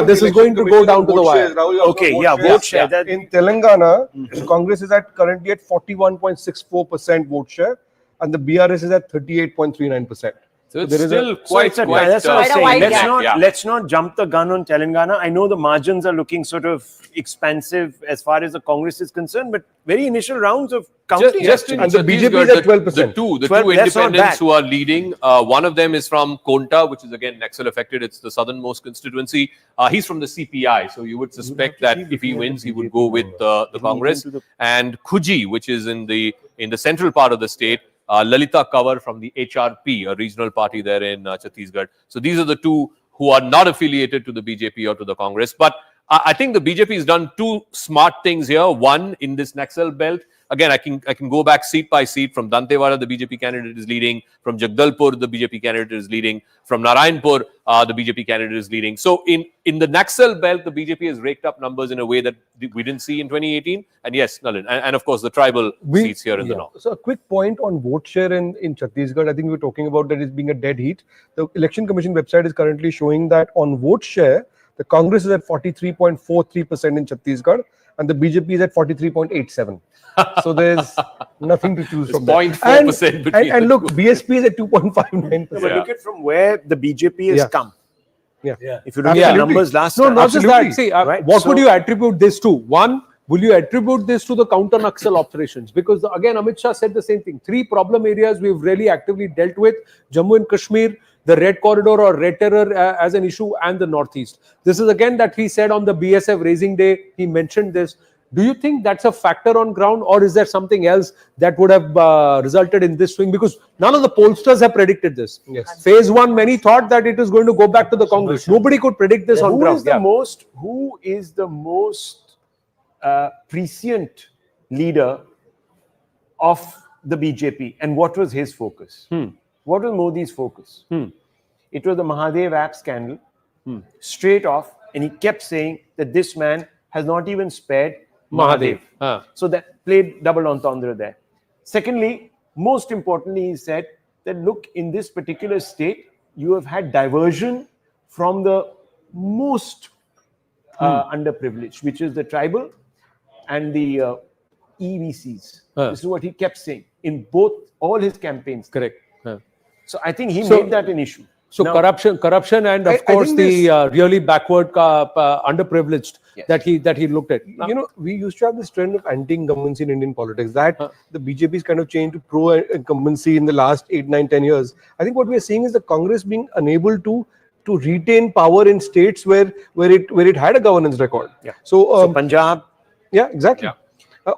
This is going to go down to the wire. Okay, vote share. In Telangana, Congress is currently at 41.64% vote share, and the BRS is at 38.39%. So it's still quite that's what I'm saying. Let's not jump the gun on Telangana. I know the margins are looking sort of expansive as far as the Congress is concerned, but very initial rounds of counting. And the BJP is at 12%. The two independents who are leading, one of them is from Konta, which is again Naxal affected. It's the southernmost constituency. He's from the CPI, so you would suspect that if he wins, he would go with the Congress. And Khuji, which is in the central part of the state. Lalita Kawar from the HRP, a regional party there in Chhattisgarh. So these are the 2 who are not affiliated to the BJP or to the Congress. But I think the BJP has done two smart things here. One, in this Naxal belt, again, I can go back seat by seat. From Dantewada, the BJP candidate is leading. From Jagdalpur, the BJP candidate is leading. From Narayanpur, the BJP candidate is leading. So in the Naxal belt, the BJP has raked up numbers in a way that we didn't see in 2018. And yes, Nalin, and of course the tribal seats here in the north. So a quick point on vote share in Chhattisgarh. I think we were talking about that it's being a dead heat. The Election Commission website is currently showing that on vote share, the Congress is at 43.43% in Chhattisgarh and the BJP is at 43.87%. So there's nothing to choose from there. 0.4% between and look, BSP is at 2.59%. But look at from where the BJP has come. Yeah. If you look at the numbers last No, time. not just that. See, Right? what would So- you attribute this to? One, will you attribute this to the counter-Naxal operations? Because again, Amit Shah said the same thing. Three problem areas we've really actively dealt with: Jammu and Kashmir, the Red Corridor or Red Terror as an issue, and the Northeast. This is again that he said on the BSF raising day. He mentioned this. Do you think that's a factor on ground, or is there something else that would have resulted in this swing? Because none of the pollsters have predicted this. Yes. Phase one, many thought that it is going to go back to the Congress. Nobody could predict this on Who ground. is the most prescient leader of the BJP, and what was his focus? What was Modi's focus? It was the Mahadev app scandal, straight off, and he kept saying that this man has not even spared Mahadev. So that played double entendre there. Secondly, most importantly, he said that look, in this particular state, you have had diversion from the most underprivileged, which is the tribal and the EVCs. This is what he kept saying in all his campaigns. Correct. So I think he made that an issue. So Now- corruption, and of I course think the really backward, underprivileged that he looked at. You know, we used to have this trend of anti-incumbency in Indian politics. That the BJP's kind of changed to pro-incumbency in the last 8, 9, 10 years. I think what we are seeing is the Congress being unable to retain power in states where it had a governance record. Yeah. So Punjab. Yeah, exactly.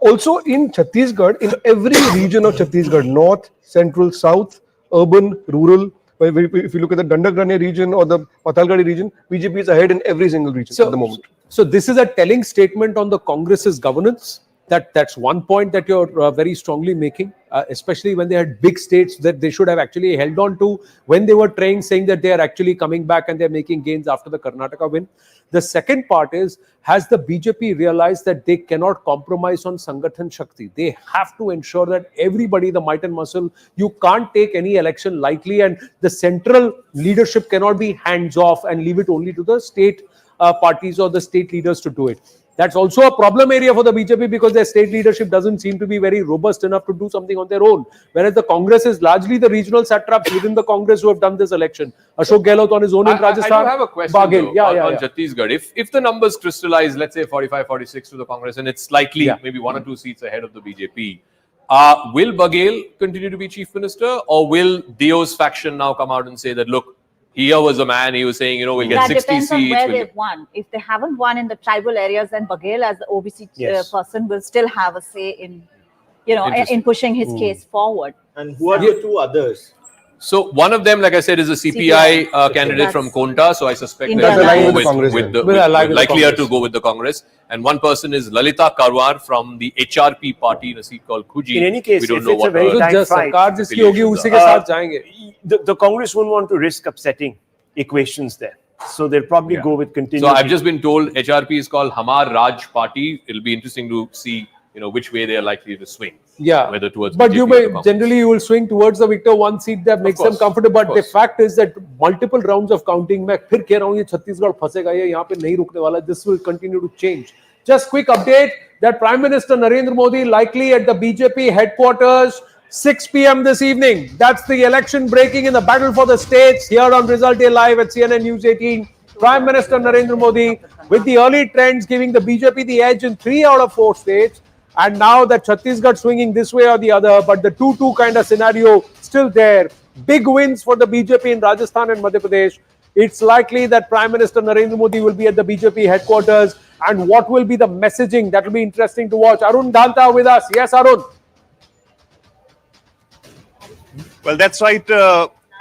Also in Chhattisgarh, in every region of Chhattisgarh, north, central, south, urban, rural. If you look at the Dandagrania region or the Patalgadi region, BJP is ahead in every single region at the moment. So this is a telling statement on the Congress's governance. That's one point that you're very strongly making, especially when they had big states that they should have actually held on to when they were trying, saying that they are actually coming back and they're making gains after the Karnataka win. The second part is, has the BJP realized that they cannot compromise on Sangathan Shakti? They have to ensure that everybody, the might and muscle, you can't take any election lightly, and the central leadership cannot be hands off and leave it only to the state parties or the state leaders to do it. That's also a problem area for the BJP because their state leadership doesn't seem to be very robust enough to do something on their own. Whereas the Congress is largely the regional satraps within the Congress who have done this election. Ashok Gehlot on his own in Rajasthan. I do have a question Baghel. though, on Chhattisgarh. If the numbers crystallize, let's say 45, 46 to the Congress, and it's slightly maybe 1 or 2 seats ahead of the BJP, will Baghel continue to be chief minister, or will Dio's faction now come out and say that, look, here was a man, he was saying, you know, we'll get That 60 depends on seats. where we'll they've won. If they haven't won in the tribal areas, then Baghel as the OBC person will still have a say in, in pushing his case forward. And who are the two others? So one of them, like I said, is a CPI candidate from Konta. So I suspect India they'll Alliance. go with the likelier to go with the Congress. And one person is Lalita Karwar from the HRP party in a seat called Kuji. In any case, we don't if know it's a what very her tight fight, affiliations are. the Congress won't want to risk upsetting equations there. So they'll probably go with continuity. So I've just been told HRP is called Hamar Raj Party. It'll be interesting to see, which way they are likely to swing. Yeah, whether towards but BJP you or may the Congress. generally you will swing towards the victor one seat that makes them comfortable. But the fact is that multiple rounds of counting, मैं फिर कह रहा हूँ ये छत्तीसगढ़ फंसेगा ये यहाँ पे नहीं रुकने वाला. This will continue to change. Just quick update that Prime Minister Narendra Modi likely at the BJP headquarters 6 p.m. this evening. That's the election breaking in the battle for the states here on Result Day Live at CNN News 18. Prime Minister Narendra Modi with the early trends giving the BJP the edge in 3 out of 4 states. And now that Chhattisgarh swinging this way or the other, but the 2-2 kind of scenario still there. Big wins for the BJP in Rajasthan and Madhya Pradesh. It's likely that Prime Minister Narendra Modi will be at the BJP headquarters. And what will be the messaging? That will be interesting to watch. Arun Danta with us. Yes, Arun. Well, that's right,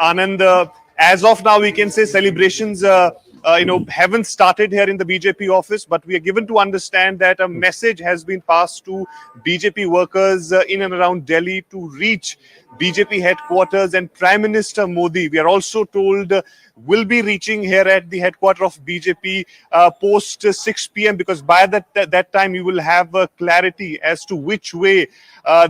Anand. As of now, we can say celebrations haven't started here in the BJP office, but we are given to understand that a message has been passed to BJP workers in and around Delhi to reach BJP headquarters, and Prime Minister Modi, we are also told, will be reaching here at the headquarters of BJP post 6 p.m. because by that time you will have clarity as to which way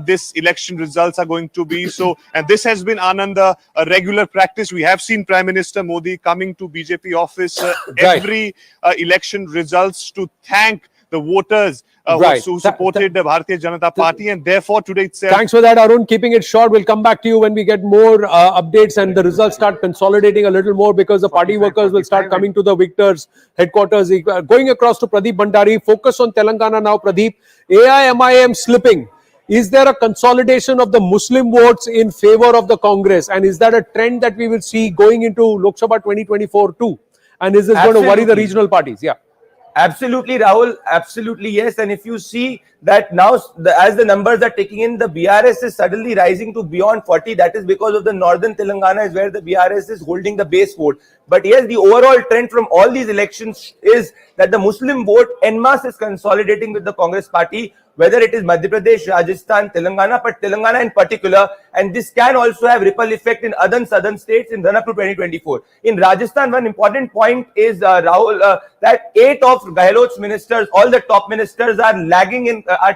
this election results are going to be. So, and this has been, Anand, a regular practice. We have seen Prime Minister Modi coming to BJP office every election results to thank the voters who supported the Bharatiya Janata Party, and therefore today itself. Thanks for that, Arun. Keeping it short, we'll come back to you when we get more updates and the results start consolidating a little more, because the party workers will start coming to the victors' headquarters. Going across to Pradeep Bhandari, focus on Telangana now, Pradeep. AIMIM slipping. Is there a consolidation of the Muslim votes in favor of the Congress? And is that a trend that we will see going into Lok Sabha 2024 too? And is this going to worry the regional parties? Yeah. Absolutely, Rahul. Absolutely, yes. And if you see that now, as the numbers are taking in, the BRS is suddenly rising to beyond 40. That is because of the northern Telangana is where the BRS is holding the base vote. But yes, the overall trend from all these elections is that the Muslim vote en masse is consolidating with the Congress party, whether it is Madhya Pradesh, Rajasthan, Telangana, but Telangana in particular. And this can also have ripple effect in other southern states in run-up to 2024. In Rajasthan, one important point is, Rahul, that 8 of Gehlot's ministers, all the top ministers are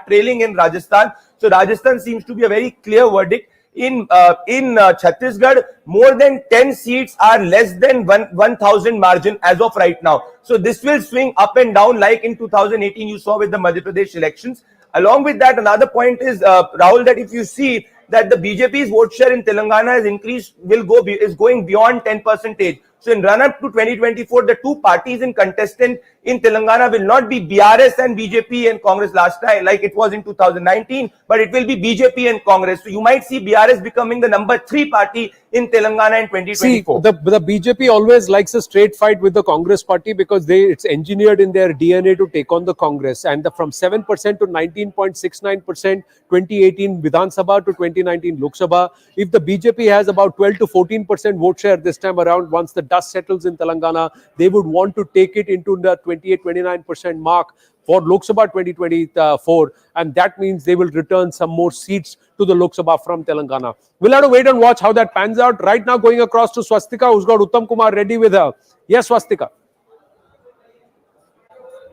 trailing in Rajasthan. So Rajasthan seems to be a very clear verdict. In Chhattisgarh, more than 10 seats are less than 1,000 margin as of right now. So this will swing up and down like in 2018 you saw with the Madhya Pradesh elections. Along with that, another point is, Rahul, that if you see that the BJP's vote share in Telangana has increased, is going beyond 10%. So in run-up to 2024, the two parties in contestant in Telangana will not be BRS and BJP and Congress last time, like it was in 2019, but it will be BJP and Congress. So you might see BRS becoming the number 3 party in Telangana in 2024. See, the BJP always likes a straight fight with the Congress party because it's engineered in their DNA to take on the Congress. And from 7% to 19.69%, 2018 Vidhan Sabha to 2019 Lok Sabha. If the BJP has about 12 to 14% vote share this time around, once the dust settles in Telangana, they would want to take it into the 28-29% mark for Lok Sabha 2024, and that means they will return some more seats to the Lok Sabha from Telangana. We'll have to wait and watch how that pans out. Right now, going across to Swastika, who's got Uttam Kumar Reddy with her. Yes, Swastika.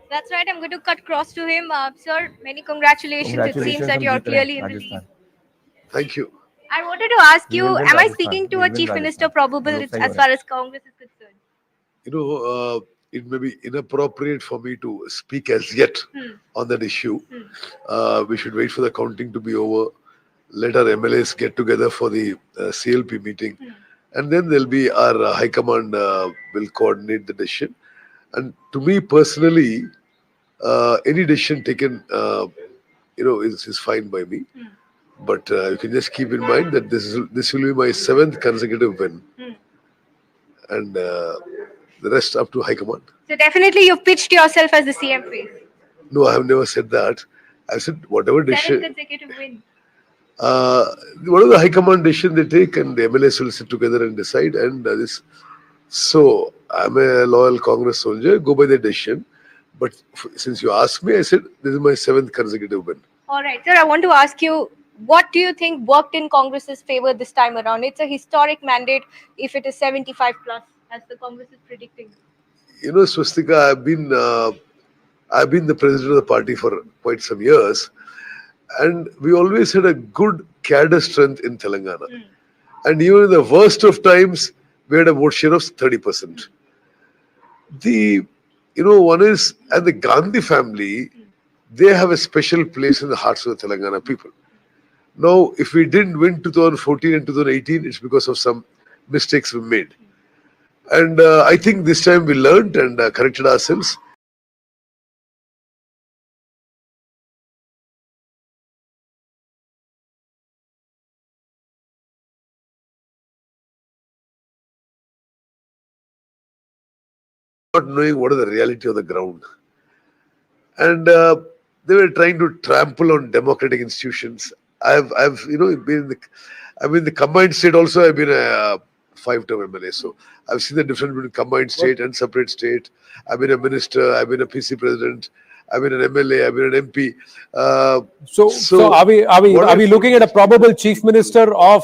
That's right. I'm going to cut cross to him. Sir, many congratulations. It seems that you're clearly in the lead. Thank you. I wanted to ask you, am I speaking to a chief minister probable as far as Congress is concerned? It may be inappropriate for me to speak as yet on that issue. We should wait for the counting to be over. Let our MLAs get together for the CLP meeting. And then there'll be our High Command will coordinate the decision. And to me personally, any decision taken, is fine by me. But you can just keep in mind that this will be my 7th consecutive win. And the rest up to High Command. So definitely you've pitched yourself as the CM face. No, I have never said that. I said whatever decision. 7 consecutive win. Whatever the High Command decision they take, and the MLAs will sit together and decide. And so I'm a loyal Congress soldier. Go by the decision. But since you asked me, I said this is my 7th consecutive win. All right, sir. I want to ask you, what do you think worked in Congress's favor this time around? It's a historic mandate if it is 75 plus, as the Congress is predicting. Swastika, I've been the president of the party for quite some years, and we always had a good cadre strength in Telangana. And even in the worst of times, we had a vote share of 30%. One is, and the Gandhi family, they have a special place in the hearts of the Telangana people. Now, if we didn't win 2014 and 2018, it's because of some mistakes we made. And I think this time we learned and corrected ourselves. Not knowing what is the reality of the ground. And they were trying to trample on democratic institutions. I've been in the combined state also. I've been a 5-term MLA. So I've seen the difference between combined state and separate state. I've been a minister, I've been a PC president, I've been an MLA, I've been an MP. So are we looking at a probable chief minister of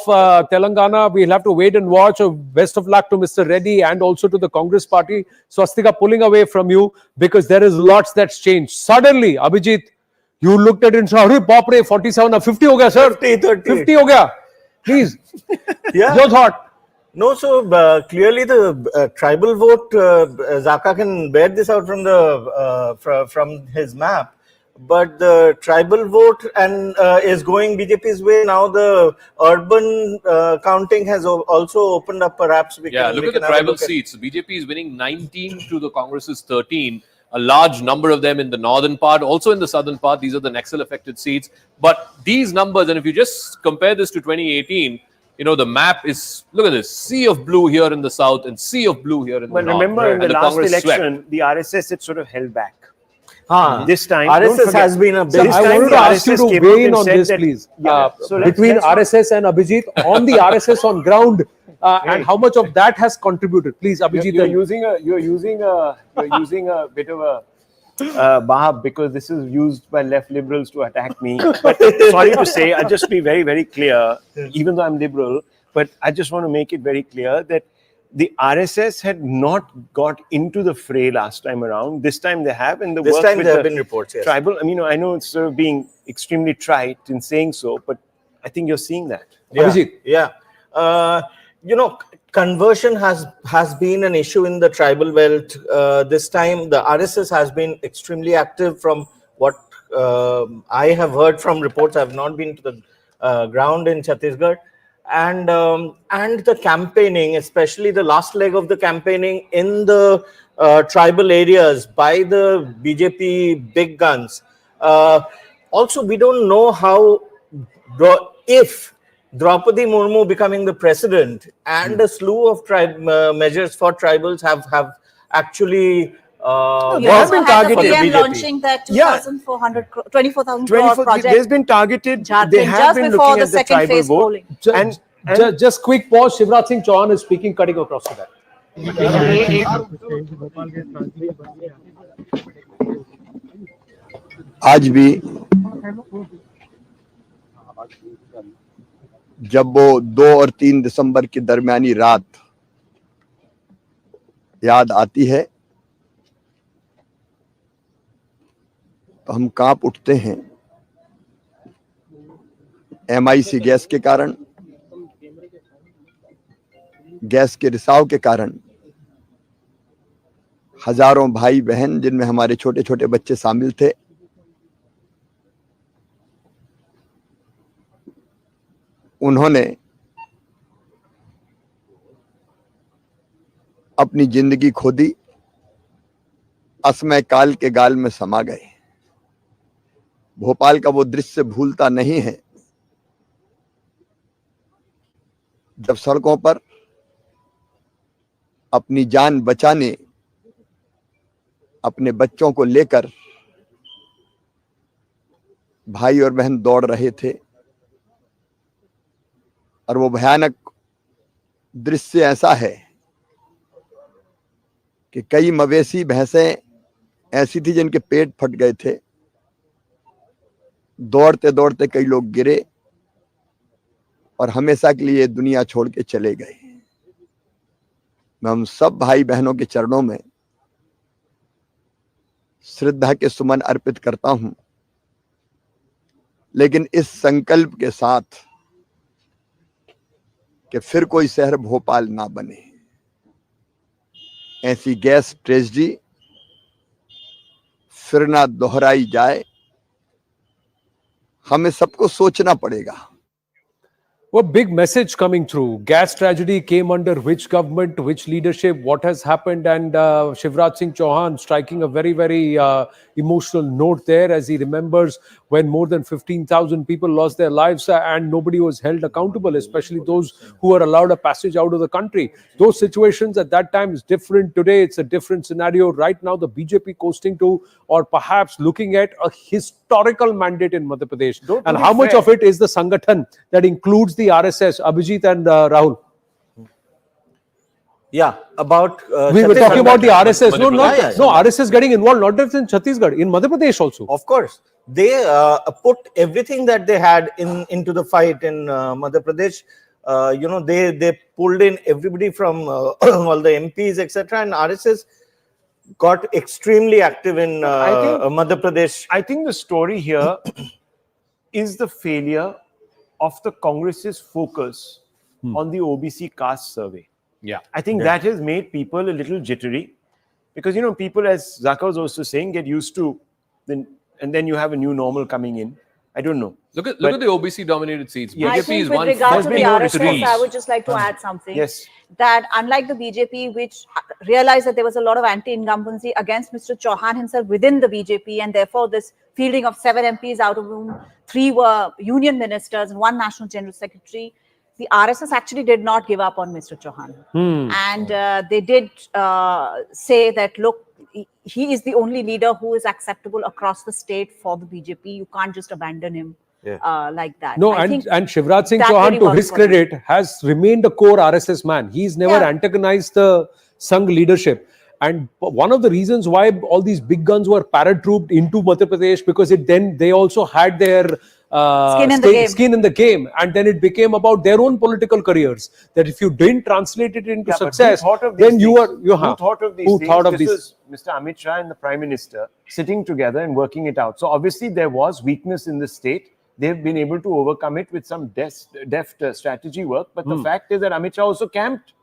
Telangana? We'll have to wait and watch. Best of luck to Mr. Reddy and also to the Congress party. Swastika, pulling away from you because there is lots that's changed. Suddenly, Abhijit, you looked at it and said, "Pop re 47 or 50 ho gaya, sir. 50 ho gaya." Please, your thought. No, so clearly the tribal vote, Zaka can bear this out from the from his map, but the tribal vote and is going BJP's way. Now the urban counting has also opened up. Perhaps we can look at the tribal seats. BJP is winning 19 to the Congress's 13. A large number of them in the northern part, also in the southern part. These are the Naxal affected seats. But these numbers, and if you just compare this to 2018, you know, the map is, look at this, sea of blue here in the south and sea of blue here in the north. But remember, in the last Congress election, swept. the RSS had sort of held back. This time, RSS has been a big. I wanted to ask you to weigh in on this, please. So between RSS and Abhijit, on the RSS on ground, and how much of that has contributed? Please, Abhijit. You're using a bit of a bahab because this is used by left liberals to attack me. But sorry to say, I'll just be very, very clear, even though I'm liberal, but I just want to make it very clear that the RSS had not got into the fray last time around. This time they have, and This time there have been reports, yes. Tribal. I mean, I know it's sort of being extremely trite in saying so, but I think you're seeing that. Yeah. You know, conversion has been an issue in the tribal belt. This time, the RSS has been extremely active. From what I have heard from reports, I have not been to the ground in Chhattisgarh, and the campaigning, especially the last leg of the campaigning in the tribal areas by the BJP big guns. Also, we don't know how if Draupadi Murmu becoming the president and a slew of measures for tribals have actually you also had the PM launching that 24,000 crore project. There's been targeted. They have just been before looking the at the second tribal phase vote. polling. And just quick pause. Shivraj Singh Chauhan is speaking, cutting across to that. आज भी जब वो 2 और 3 दिसंबर की दरमियानी रात याद आती है तो हम कांप उठते हैं। MIC गैस के कारण, गैस के रिसाव के कारण हजारों भाई बहन, जिनमें हमारे छोटे छोटे बच्चे शामिल थे, उन्होंने अपनी जिंदगी खो दी, असमय काल के गाल में समा गए। भोपाल का वो दृश्य भूलता नहीं है जब सड़कों पर अपनी जान बचाने अपने बच्चों को लेकर भाई और बहन दौड़ रहे थे, और वो भयानक दृश्य ऐसा है कि कई मवेशी भैंसें ऐसी थी जिनके पेट फट गए थे। दौड़ते दौड़ते कई लोग गिरे और हमेशा के लिए दुनिया छोड़ के चले गए। मैं हम सब भाई बहनों के चरणों में श्रद्धा के सुमन अर्पित करता हूं, लेकिन इस संकल्प के साथ कि फिर कोई शहर भोपाल ना बने। ऐसी गैस ट्रेजेडी फिर ना दोहराई जाए, हमें सबको सोचना पड़ेगा। What big message coming through? Gas tragedy came under which government, which leadership, what has happened? And Shivraj Singh Chauhan striking a very, very emotional note there as he remembers when more than 15,000 people lost their lives and nobody was held accountable, especially those who were allowed a passage out of the country. Those situations at that time is different. Today, it's a different scenario. Right now, the BJP coasting to, or perhaps looking at a historical mandate in Madhya Pradesh. And how much of it is the Sangathan that includes the RSS, Abhijit and Rahul? Yeah, about we were talking about the RSS. No, not Yeah, yeah, no RSS getting involved, not just in Chhattisgarh, in Madhya Pradesh also. Of course, they put everything that they had into the fight in Madhya Pradesh. They pulled in everybody from all the MPs, etc. And RSS got extremely active in Madhya Pradesh. I think the story here is the failure of the Congress's focus on the OBC caste survey. Yeah, I think that has made people a little jittery because, people, as Zaka was also saying, get used to and then you have a new normal coming in. I don't know. Look at the OBC dominated seats. Yes. I BJP think is with one. regard to the RSS, threes. I would just like to add something. Yes. That unlike the BJP, which realized that there was a lot of anti-incumbency against Mr. Chauhan himself within the BJP, and therefore this fielding of 7 MPs, out of whom 3 were union ministers and 1 national general secretary, the RSS actually did not give up on Mr. Chauhan. And they did say that, look, he is the only leader who is acceptable across the state for the BJP. You can't just abandon him like that. No, and Shivraj Singh Chauhan, to his credit, has remained a core RSS man. He's never antagonized the Sangh leadership. And one of the reasons why all these big guns were paratrooped into Madhya Pradesh, because then they also had their skin in the game, and then it became about their own political careers. That if you didn't translate it into success, then you were. Who thought of these who things? thought of This these? was Mr. Amit Shah and the Prime Minister sitting together and working it out. So obviously there was weakness in the state. They've been able to overcome it with some deft strategy work. But the fact is that Amit Shah also camped.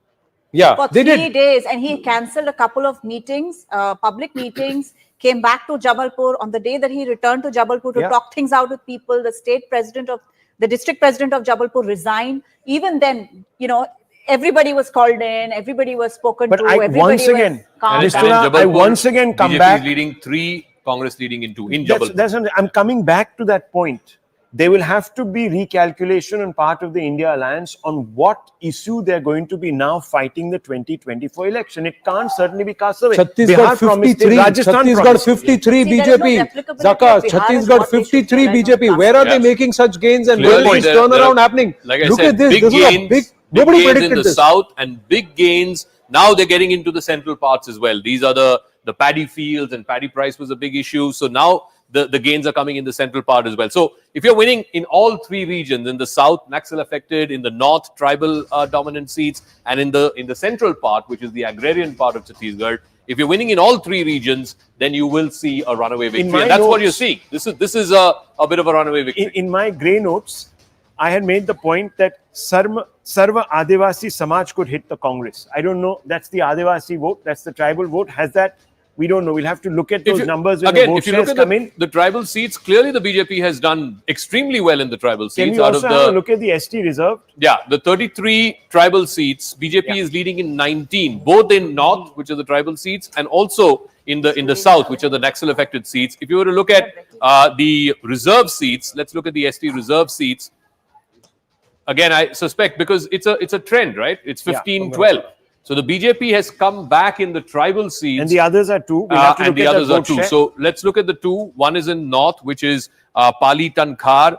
For 3 days, and he cancelled a couple of meetings, public meetings, came back to Jabalpur. On the day that he returned to Jabalpur to talk things out with people, the district president of Jabalpur resigned. Even then, everybody was called in, everybody was spoken to, everybody once again, I once again come BJP back. is leading 3, Congress leading in 2 in Jabalpur. I'm coming back to that point. There will have to be recalculation on part of the India Alliance on what issue they're going to be now fighting the 2024 election. It can't certainly be cast away. Chhattisgarh 53, Chhattisgarh 53 BJP. Zaka, Chhattisgarh 53 BJP. Where are they making such gains, and where is this turnaround happening? Like I Look said, at this. big This is a gains, big. big Nobody gains in predicted the this. south and big gains. Now they're getting into the central parts as well. These are the paddy fields, and paddy price was a big issue. So now the gains are coming in the central part as well. So if you're winning in all 3 regions, in the south, Naxal affected, in the north, tribal dominant seats, and in the central part, which is the agrarian part of Chhattisgarh, if you're winning in all 3 regions, then you will see a runaway victory. And that's what you're seeing. This is a bit of a runaway victory. In my grey notes, I had made the point that Sarva Adivasi Samaj could hit the Congress. I don't know. That's the Adivasi vote. That's the tribal vote. Has that? We don't know. We'll have to look at those numbers when the vote if you look shares at come in. the tribal seats, clearly the BJP has done extremely well in the tribal seats. Can we also have a look at the ST reserved? Yeah, the 33 tribal seats, BJP is leading in 19, both in north, which are the tribal seats, and also in the south, which are the Naxal affected seats. If you were to look at the reserve seats, let's look at the ST reserve seats. Again, I suspect because it's a trend, right? It's 15-12. So the BJP has come back in the tribal seats. And the others are 2. And the others are 2. So let's look at the 2. One is in north, which is Pali Tankhar.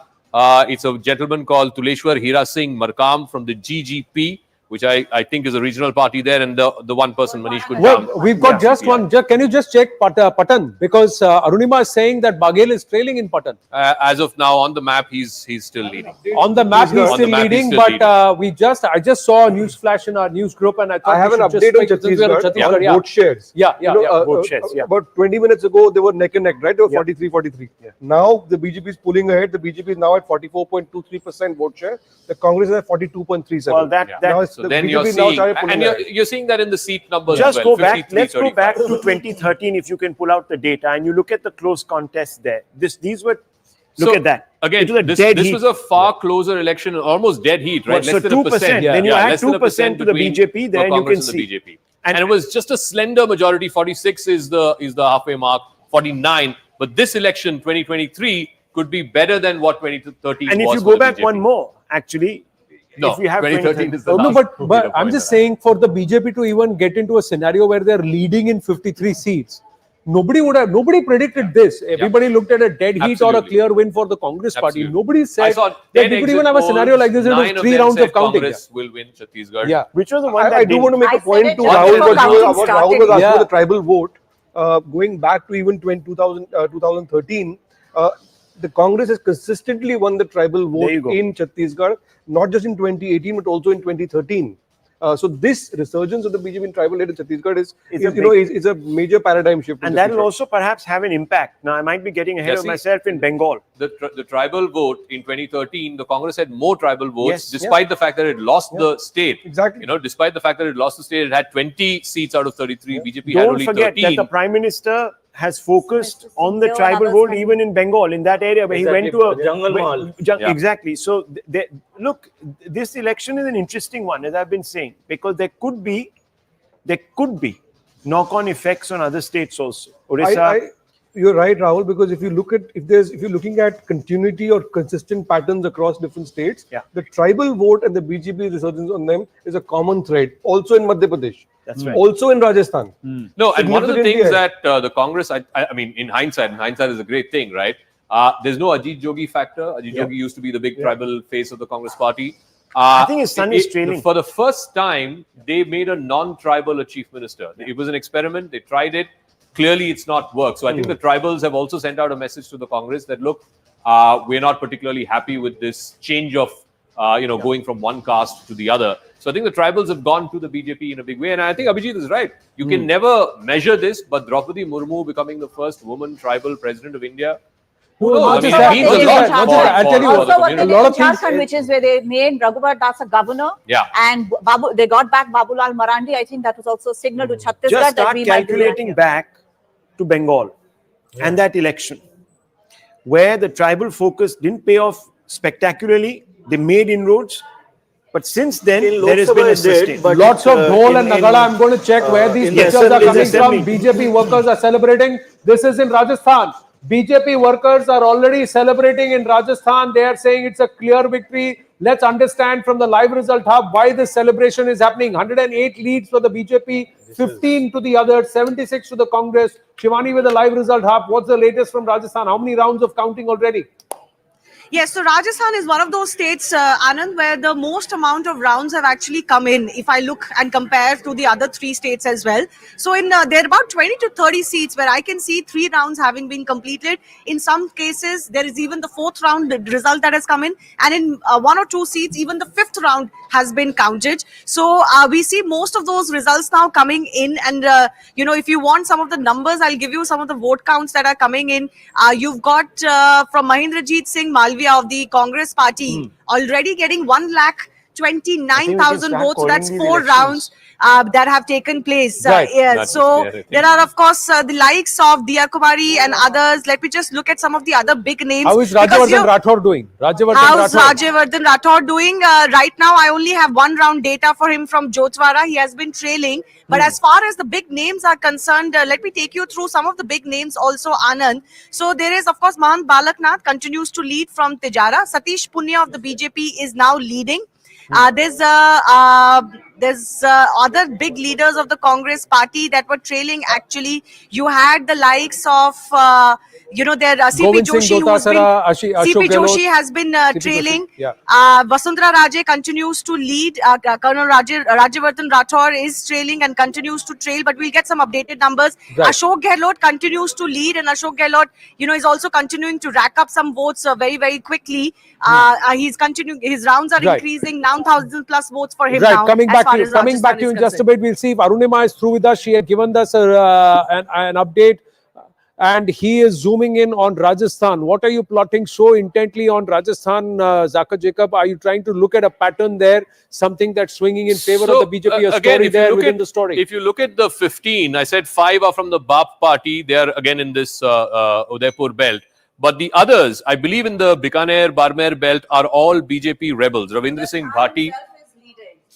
It's a gentleman called Tuleshwar Hira Singh Markam from the GGP, which I think is a regional party there, and the one person, Manish Kunjam. Well, we've got just one. Can you just check Patan? Because Arunima is saying that Baghel is trailing in Patan. As of now, on the map, he's still leading. On the map, he's still leading, but I just saw a news flash in our news group, and I thought I have an update on Chhattisgarh on vote shares. Vote shares. About 20 minutes ago, they were neck and neck, right? They were 43-43. Now the BJP is pulling ahead. The BJP is now at 44.23% vote share. The Congress is at 42.37. Well, now it's so then you're seeing that in the seat numbers Just as well. go back. Let's go back to 2013 if you can pull out the data and you look at the close contest there. These were. Look at that. Again, this was a far closer election, almost dead heat, right? So 2%. Then you add 2% to the BJP. Then you can see. The BJP. And it was just a slender majority. 46 is the halfway mark. 49. But this election, 2023, could be better than what 2013 was. And if you go back one more, actually. No, if we have 2013 is the last. No, but I'm just saying, for the BJP to even get into a scenario where they're leading in 53 seats, Nobody predicted this. Everybody looked at a dead heat or a clear win for the Congress party. Nobody said that we could even have a scenario like this in 3 rounds of counting. Congress will win Chhattisgarh. Yeah. Which was the one I do want to make a point to Rahul, what Rahul was asking for the tribal vote. Going back to even 2013, the Congress has consistently won the tribal vote in Chhattisgarh, not just in 2018 but also in 2013. So this resurgence of the BJP in tribal led in Chhattisgarh is a major paradigm shift. And that will also perhaps have an impact. Now, I might be getting ahead of myself in Bengal. The tribal vote in 2013, the Congress had more tribal votes, despite the fact that it lost the state. Exactly. Despite the fact that it lost the state, it had 20 seats out of 33. BJP Don't had only forget 13. that the Prime Minister has focused on the tribal vote even in Bengal, in that area where he went to a jungle mall. Exactly. So, look, this election is an interesting one, as I've been saying, because there could be knock-on effects on other states also. Orissa. You're right, Rahul, because if you're looking at continuity or consistent patterns across different states, the tribal vote and the BJP resurgence on them is a common thread. Also in Madhya Pradesh. That's right. Also in Rajasthan. No, and one of the things that the Congress, I mean, in hindsight is a great thing, right? There's no Ajit Jogi factor. Ajit Jogi used to be the big tribal face of the Congress party. I think his son is trailing. For the first time, they made a non-tribal a chief minister. It was an experiment. They tried it. Clearly, it's not worked. So I think the tribals have also sent out a message to the Congress that, look, we're not particularly happy with this change of, going from one caste to the other. So I think the tribals have gone to the BJP in a big way. And I think Abhijit is right. You can never measure this, but Draupadi Murmu becoming the first woman tribal president of India. Who knows? Also, I mean, it means a lot also what they did in things. Jharkhand, which is where they made Raghubar Das a governor, and they got back Babulal Marandi. I think that was also a signal to Chhattisgarh Just that start we might do that calculating back to Bengal and that election, where the tribal focus didn't pay off spectacularly. They made inroads. But since then, there has been a sustain. Lots of dhol and nagada. I'm going to check where these pictures are coming from. BJP workers are celebrating. This is in Rajasthan. BJP workers are already celebrating in Rajasthan. They are saying it's a clear victory. Let's understand from the live result hub why this celebration is happening. 108 leads for the BJP, 15 to the others, 76 to the Congress. Shivani with the live result hub. What's the latest from Rajasthan? How many rounds of counting already? Yes, so Rajasthan is one of those states, Anand, where the most amount of rounds have actually come in, if I look and compare to the other 3 states as well. So there are about 20 to 30 seats where I can see 3 rounds having been completed. In some cases, there is even the 4th round result that has come in. And in 1 or 2 seats, even the 5th round has been counted. So we see most of those results now coming in. And, if you want some of the numbers, I'll give you some of the vote counts that are coming in. You've got from Mahendrajit Singh Malviya of the Congress party already getting 1,29,000 votes. So that's 4 rounds that have taken place. So there are, of course, the likes of Diya Kumari and others. Let me just look at some of the other big names. How is Rajyavardhan Rathore doing? How's Rajyavardhan Rathore doing? Right now, I only have 1 round data for him from Jotwara. He has been trailing. But as far as the big names are concerned, let me take you through some of the big names also, Anand. So there is, of course, Mahant Balaknath continues to lead from Tijara. Satish Punya of the BJP is now leading. There's other big leaders of the Congress party that were trailing. Actually, you had the likes of CP Joshi, has been trailing. Vasundhara Raje continues to lead. Colonel Rajyavardhan Rathore is trailing and continues to trail, but we'll get some updated numbers. Ashok Gehlot continues to lead, and Ashok Gehlot, is also continuing to rack up some votes very, very quickly. He's continuing. His rounds are increasing. Now 1,000 plus votes for him now. Coming back to you in just a bit. We'll see if Arunima is through with us. She had given us an update, and he is zooming in on Rajasthan. What are you plotting so intently on Rajasthan, Zakir Jacob? Are you trying to look at a pattern there, something that's swinging in favor of the BJP? A story there within the story. If you look at the 15, I said 5 are from the BAP party. They are again in this Udaipur belt. But the others, I believe in the Bikaner, Barmer belt, are all BJP rebels. Ravindra Singh Bhati.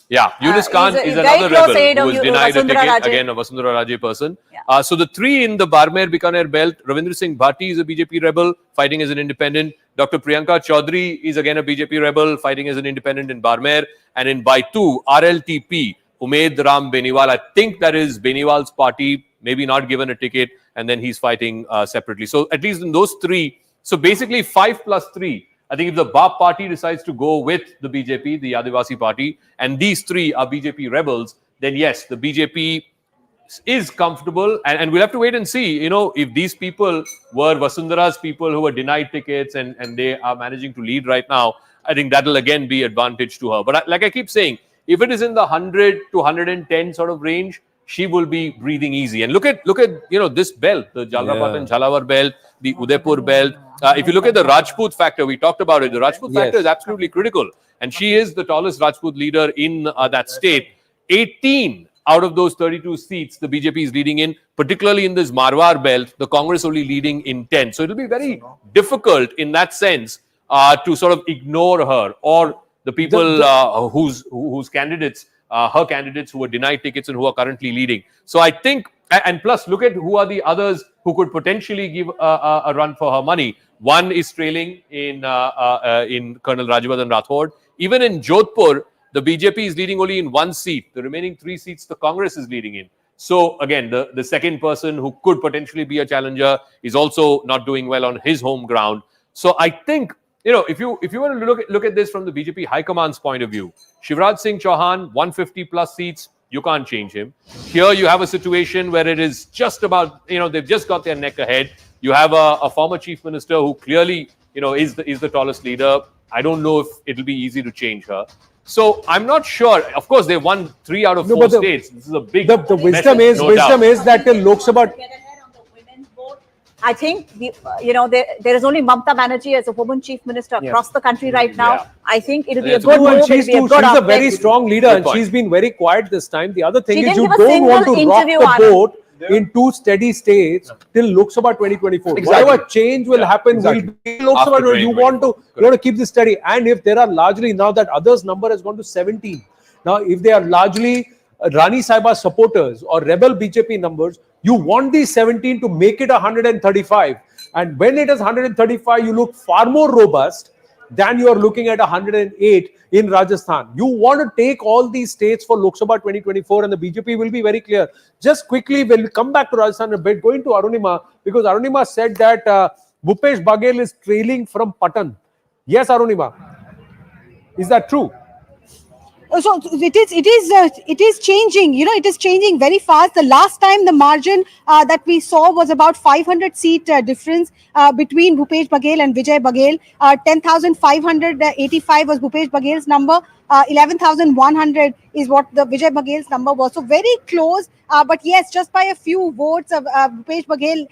Yeah, Yunus Khan is another rebel who was denied a ticket, again a Vasundhara Raje person. So the 3 in the Barmer, Bikaner belt, Ravindra Singh Bhati is a BJP rebel, fighting as an independent. Dr. Priyanka Chaudhary is again a BJP rebel, fighting as an independent in Barmer. And in Baitu, RLTP, Umed Ram Beniwal, I think that is Beniwal's party, maybe not given a ticket. and then he's fighting separately. So at least in those three, so basically 5 plus 3. I think if the BAP party decides to go with the BJP, the Adivasi party, and these three are BJP rebels, then yes, the BJP is comfortable, and we'll have to wait and see, you know, if these people were Vasundhara's people who were denied tickets and they are managing to lead right now. I think that'll again be advantage to her. But like I keep saying, if it is in the 100 to 110 sort of range, she will be breathing easy. And look at you know, this belt, the Jalrapat and Jhalawar belt, the Udaipur belt. If you look at the Rajput factor, we talked about it. The Rajput factor is absolutely critical, and she is the tallest Rajput leader in that state. 18 out of those 32 seats the BJP is leading in, particularly in this Marwar belt, the Congress only leading in 10. So it'll be very difficult in that sense to sort of ignore her or the people whose candidates, her candidates who were denied tickets and who are currently leading. So I think, and plus look at who are the others who could potentially give a run for her money. One is trailing in Colonel Rajyavardhan Rathod. Even in Jodhpur, the BJP is leading only in 1 seat. The remaining 3 seats, the Congress is leading in. So again, the second person who could potentially be a challenger is also not doing well on his home ground. So I think, you know, if you want to look at this from the BJP High Command's point of view, Shivraj Singh Chauhan, 150 plus seats, you can't change him. Here you have a situation where it is just about, you know, they've just got their neck ahead. You have a former chief minister who clearly, you know, is the tallest leader. I don't know if it'll be easy to change her. So I'm not sure. Of course, they won 3 out of 4 states. This is a big. The wisdom is that till Lok Sabha. I think there is only Mamata Banerjee as a woman chief minister across the country right now. I think it'll be a good move. She's a very strong leader, and she's been very quiet this time. The other thing is you don't want to rock the boat in 2 steady states till Lok Sabha 2024. Whatever change will happen will be Lok Sabha. You want to keep this steady. And if there are largely, now that others' number has gone to 17. Now, if they are largely Rani Saiba supporters or rebel BJP numbers, you want these 17 to make it 135. And when it is 135, you look far more robust than you are looking at 108 in Rajasthan. You want to take all these states for Lok Sabha 2024, and the BJP will be very clear. Just quickly, when we come back to Rajasthan a bit, going to Arunima, because Arunima said that Bhupesh Baghel is trailing from Patan. Yes, Arunima. Is that true? So it is changing. You know, it is changing very fast. The last time the margin that we saw was about 500 seat difference between Bhupesh Baghel and Vijay Baghel. 10,585 was Bhupesh Baghel's number. 11,100 is what the Vijay Baghel's number was. So very close. But yes, just by a few votes, Bhupesh Baghel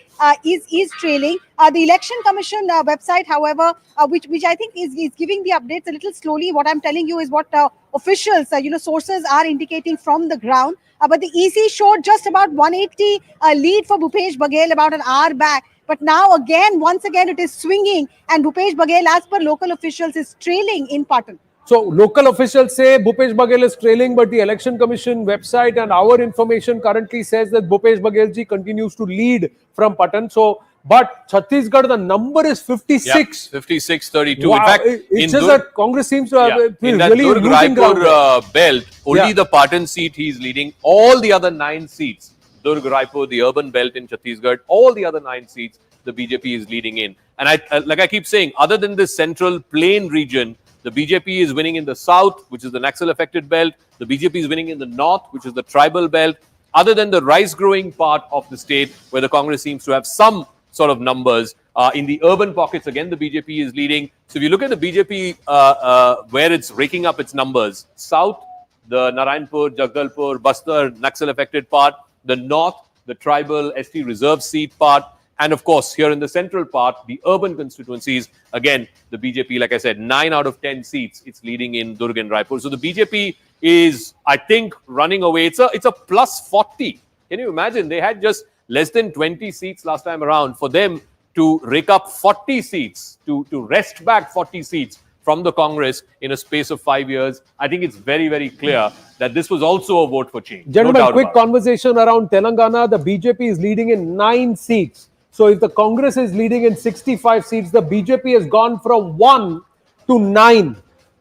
is trailing. The Election Commission website, however, which I think is giving the updates a little slowly. What I'm telling you is what officials, sources are indicating from the ground. But the EC showed just about 180 lead for Bhupesh Baghel about an hour back. But now once again, it is swinging, and Bhupesh Baghel, as per local officials, is trailing in Patan. So local officials say Bhupesh Baghel is trailing, but the Election Commission website and our information currently says that Bhupesh Baghel ji continues to lead from Patan. So, but Chhattisgarh, the number is 56. 56-32. Wow. In fact, it's just that Congress seems to have in that really Durg losing Raipur belt, only the Patan seat he's leading. All the other 9 seats, Durg Raipur, the urban belt in Chhattisgarh, all the other 9 seats, the BJP is leading in. And like I keep saying, other than this central plain region, the BJP is winning in the south, which is the Naxal-affected belt. The BJP is winning in the north, which is the tribal belt. Other than the rice-growing part of the state, where the Congress seems to have some sort of numbers, in the urban pockets, again, the BJP is leading. So if you look at the BJP, where it's raking up its numbers, south, the Narayanpur, Jagdalpur, Bastar, Naxal-affected part, the north, the tribal ST reserve seat part, and of course, here in the central part, the urban constituencies, again, the BJP, like I said, 9 out of 10 seats, it's leading in Durg and Raipur. So the BJP is, I think, running away. It's a plus 40. Can you imagine? They had just less than 20 seats last time around. For them to rake up 40 seats, to wrest back 40 seats from the Congress in a space of 5 years, I think it's very, very clear that this was also a vote for change. Gentlemen, quick conversation around Telangana. The BJP is leading in 9 seats. So if the Congress is leading in 65 seats, the BJP has gone from 1 to 9.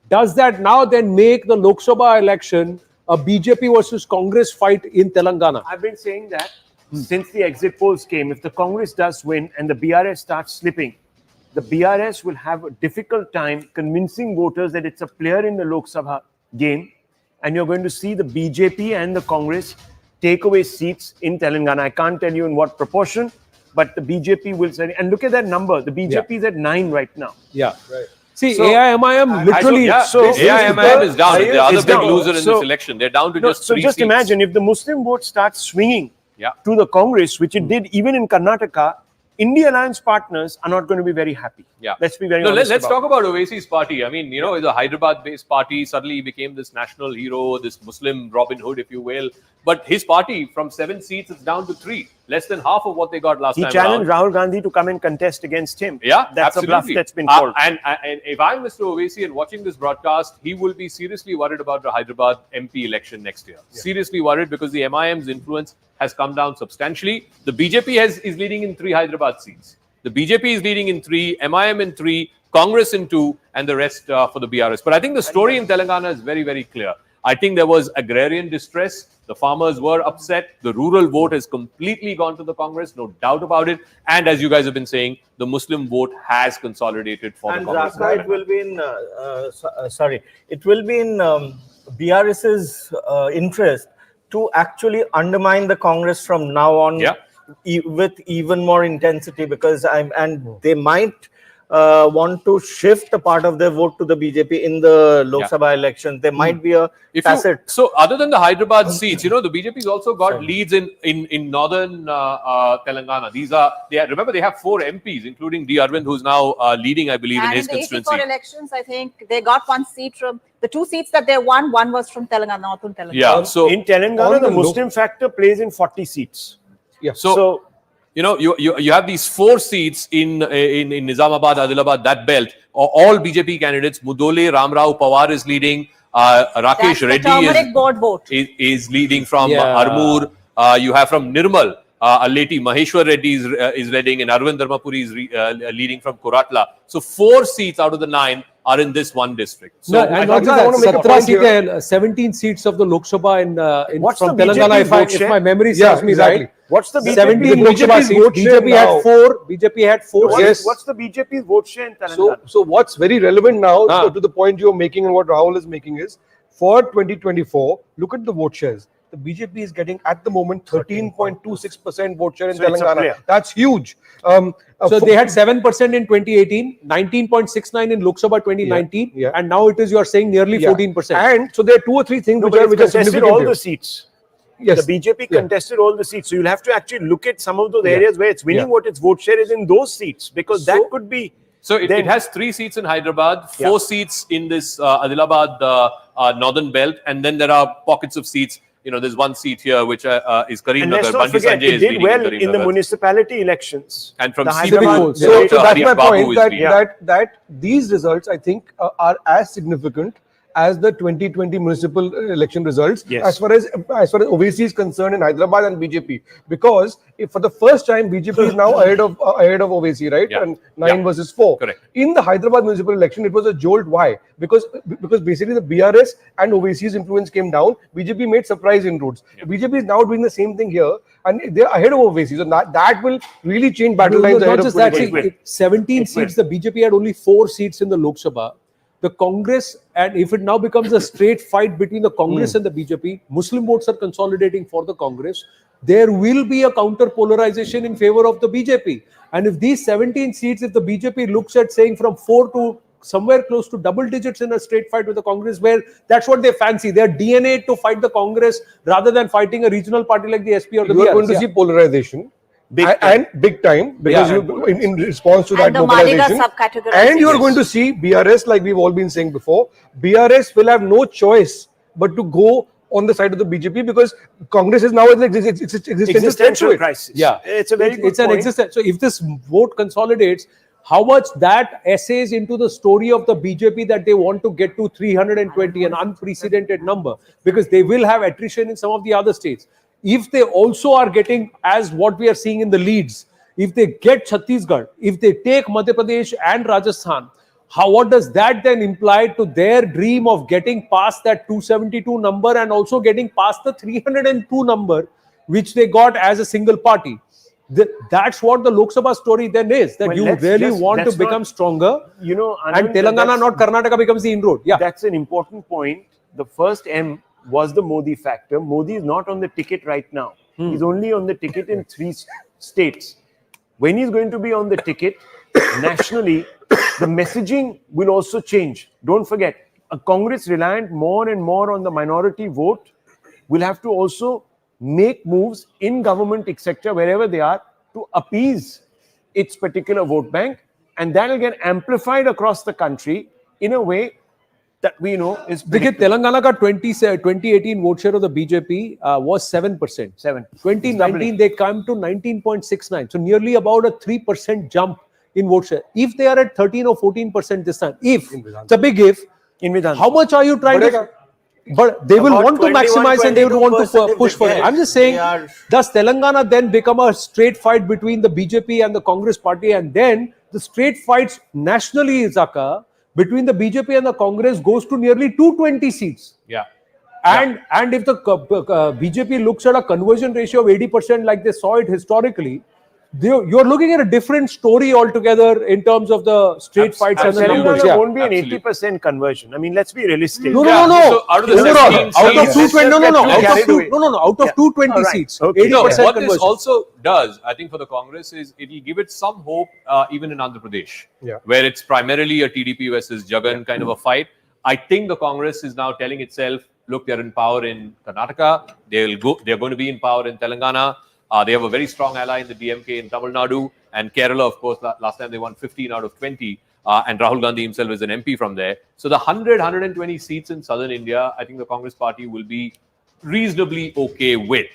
Does that now then make the Lok Sabha election a BJP versus Congress fight in Telangana? I've been saying that since the exit polls came, if the Congress does win and the BRS starts slipping, the BRS will have a difficult time convincing voters that it's a player in the Lok Sabha game, and you're going to see the BJP and the Congress take away seats in Telangana. I can't tell you in what proportion, but the BJP will say, and look at that number, the BJP is at 9 right now. Yeah. Right. See, So- AIMIM literally... AIMIM is down. They're the other It's big down. loser in this So- election. They're down to No, just so 3 just seats. imagine if the Muslim vote starts swinging Yeah. to the Congress, which it did even in Karnataka, India Alliance partners are not going to be very happy. Yeah. Let's be very No, honest. let's about talk about Owaisi's party. I mean, it's a Hyderabad-based party. Suddenly he became this national hero, this Muslim Robin Hood, if you will. But his party, from 7 seats, it's down to 3. Less than half of what they got last He time challenged around. Rahul Gandhi to come and contest against him. Yeah, that's absolutely. a bluff that's been called. And if I'm Mr. Owaisi and watching this broadcast, he will be seriously worried about the Hyderabad MP election next year. Seriously worried because the MIM's influence has come down substantially. The BJP is leading in 3 Hyderabad seats. The BJP is leading in 3, MIM in 3, Congress in 2, and the rest for the BRS. But I think the story in Telangana is very, very clear. I think there was agrarian distress. The farmers were upset. The rural vote has completely gone to the Congress, no doubt about it. And as you guys have been saying, the Muslim vote has consolidated for And the Congress. Raka, it will be in, it will be in BRS's interest to actually undermine the Congress from now on. Yeah. With even more intensity, because they might want to shift a part of their vote to the BJP in the Lok Sabha elections. There might be a facet. So other than the Hyderabad seats, the BJP's also got leads in northern Telangana. Remember, they have 4 MPs, including D. Arvind, who's now leading, I believe, in And his in the constituency. 84 elections, I think they got 1 seat from the 2 seats that they won. 1 was from Telangana, northern Telangana. Yeah. So in Telangana, the Muslim factor plays in 40 seats. Yeah. So you have these 4 seats in Nizamabad, Adilabad, that belt. All BJP candidates. Mudole, Ram Rao, Pawar is leading. Rakesh That's the Reddy turmeric board vote. is leading from Yeah. Armoor. You have from Nirmal, Aleti Maheshwar Reddy is leading, and Arvind Dharmapuri is leading from Koratla. So 4 seats out of the 9 are in this one district. So No, and not I wanna just make a that, point 17 seats of the Lok Sabha What's from the Telangana, BJP vote if share? my memory Yeah, serves me exactly. right. What's the BJP 17 Lok Sabha BJP's seats. vote share BJP had now? 4. BJP had 4. Yes. What's the BJP's vote share in Telangana? So what's very relevant now to the point you're making and what Rahul is making is, for 2024, look at the vote shares. The BJP is getting at the moment 13.26% vote share in So it's a Telangana. player. That's huge. So they had 7% in 2018, 19.69 in Lok Sabha 2019, Yeah. and now it is, you are saying, nearly 14%. And so there are 2 or 3 things No, which but are it's contested significant all here. the seats. Yes. The BJP Yeah. contested all the seats. So you'll have to actually look at some of those Yeah. areas where it's winning, Yeah. what its vote share is in those seats, because that could be. So it Then- has 3 seats in Hyderabad, 4 seats in this Adilabad northern belt, and then there are pockets of seats. There's 1 seat here which is Karim And Nagar. let's not Bandi forget, Sanjay it is did leading well Karim in the Nagar. municipality elections. And from the civic Hyderabad- votes. So Dr. that's Harish my Babu point, is that, leading. that these results, I think, are as significant as the 2020 municipal election results, Yes. as far as Owaisi is concerned in Hyderabad and BJP, because if for the first time BJP is now ahead of Owaisi, right? Yeah. And 9 Yeah. versus 4. Correct. In the Hyderabad municipal election, it was a jolt. Why? Because basically the BRS and Owaisi's influence came down. BJP made surprise inroads. BJP is now doing the same thing here, and they're ahead of Owaisi. So that will really change battle lines ahead Not of just that, 2020. 17 seats, the BJP had only 4 seats in the Lok Sabha. The Congress, and if it now becomes a straight fight between the Congress and the BJP, Muslim votes are consolidating for the Congress. There will be a counter polarization in favor of the BJP. And if these 17 seats, if the BJP looks at saying from 4 to somewhere close to double digits in a straight fight with the Congress, where that's what they fancy. They're DNA to fight the Congress rather than fighting a regional party like the SP or the You are BRS. going to see polarization. Big And big time, because Yeah. you in response to that And the Maliga mobilization, subcategorization. and you are going to see BRS, like we've all been saying before, BRS will have no choice but to go on the side of the BJP, because Congress is now in its existential threat to it. crisis. Yeah, It's a very good it's an point. existence. So if this vote consolidates, how much that essays into the story of the BJP that they want to get to 320, an unprecedented number, because they will have attrition in some of the other states. If they also are getting, as what we are seeing in the leads, if they get Chhattisgarh, if they take Madhya Pradesh and Rajasthan, what does that then imply to their dream of getting past that 272 number and also getting past the 302 number? which they got as a single party. That's what the Lok Sabha story then is, that you really want to become stronger, and Telangana, not Karnataka, becomes the inroad. Yeah, that's an important point. The first M was the Modi factor. Modi is not on the ticket right now. He's only on the ticket in 3 states. When he's going to be on the ticket nationally, the messaging will also change. Don't forget, a Congress reliant more and more on the minority vote will have to also make moves in government, etc., wherever they are, to appease its particular vote bank, and that will get amplified across the country in a way that we know is because Telangana ka 2018 vote share of the BJP was 7%. 2019 they come to 19.69. So nearly about a 3% jump in vote share. If they are at 13 or 14% this time, it's a big if. How much are you trying to? But they will want to maximize and they will want to push for it. I'm just saying, does Telangana then become a straight fight between the BJP and the Congress party, and then the straight fights nationally, Zaka, between the BJP and the Congress goes to nearly 220 seats. Yeah. And if the BJP looks at a conversion ratio of 80% like they saw it historically, you're looking at a different story altogether in terms of the straight fights and the numbers. Telangana won't be an 80% conversion. I mean, let's be realistic. No. So out of the 17 seats, out of 220 seats. Okay. No, what this also does, I think, for the Congress is it will give it some hope even in Andhra Pradesh, where it's primarily a TDP versus Jagan kind of a fight. I think the Congress is now telling itself, look, they're in power in Karnataka. They're going to be in power in Telangana. They have a very strong ally in the DMK in Tamil Nadu, and Kerala, of course, last time they won 15 out of 20, and Rahul Gandhi himself is an MP from there. So the 120 seats in southern India, I think the Congress party will be reasonably okay with.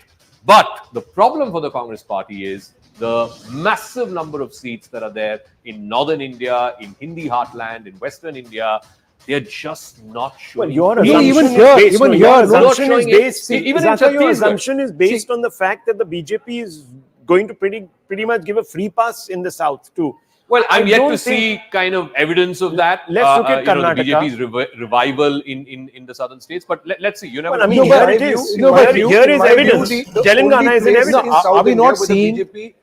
But the problem for the Congress party is the massive number of seats that are there in northern India, in Hindi heartland, in western India. They're just not showing. Well, your assumption is based on the fact that the BJP is going to pretty much give a free pass in the south too. Well, I'm yet to see kind of evidence of that. Let's look at Karnataka. The BJP's revival in the southern states. But let's see. You never. Well, I mean, here it is. Here is evidence. Telangana is an evidence. Are we not seeing? BJP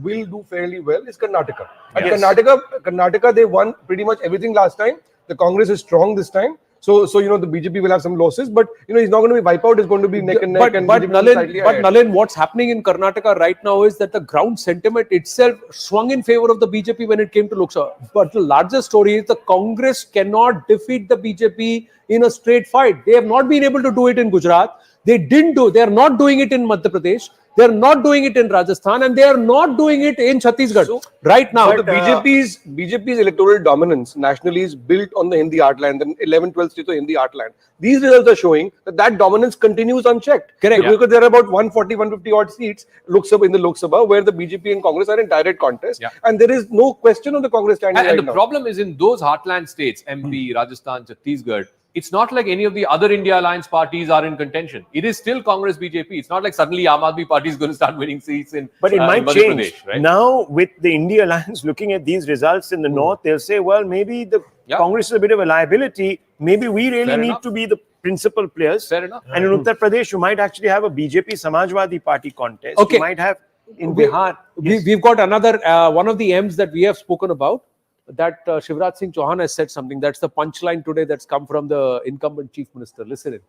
will do fairly well is Karnataka. At Karnataka, they won pretty much everything last time. The Congress is strong this time. So the BJP will have some losses, but it's not going to be wipe out. It's going to be neck and neck. But Nalin, what's happening in Karnataka right now is that the ground sentiment itself swung in favor of the BJP when it came to Lok Sabha. But the larger story is the Congress cannot defeat the BJP in a straight fight. They have not been able to do it in Gujarat. They are not doing it in Madhya Pradesh. They are not doing it in Rajasthan, and they are not doing it in Chhattisgarh right now. But the BJP's electoral dominance nationally is built on the Hindi heartland, the 11-12 states of Hindi heartland. These results are showing that dominance continues unchecked. Correct. Because there are about 140-150 odd seats in the Lok Sabha where the BJP and Congress are in direct contest, and there is no question of the Congress standing. And the problem is in those heartland states, MP, Rajasthan, Chhattisgarh. It's not like any of the other India Alliance parties are in contention. It is still Congress BJP. It's not like suddenly Aam Aadmi Party is going to start winning seats in But it might Madhya change. Pradesh, right? Now, with the India Alliance looking at these results in the north, they'll say, well, maybe the Congress is a bit of a liability. Maybe we really need to be the principal players. Fair enough. And in Uttar Pradesh, you might actually have a BJP Samajwadi Party contest. Okay. You might have in Bihar. We've got another one of the M's that we have spoken about. That Shivraj Singh Chauhan has said something. That's the punchline today that's come from the incumbent chief minister. Listen in.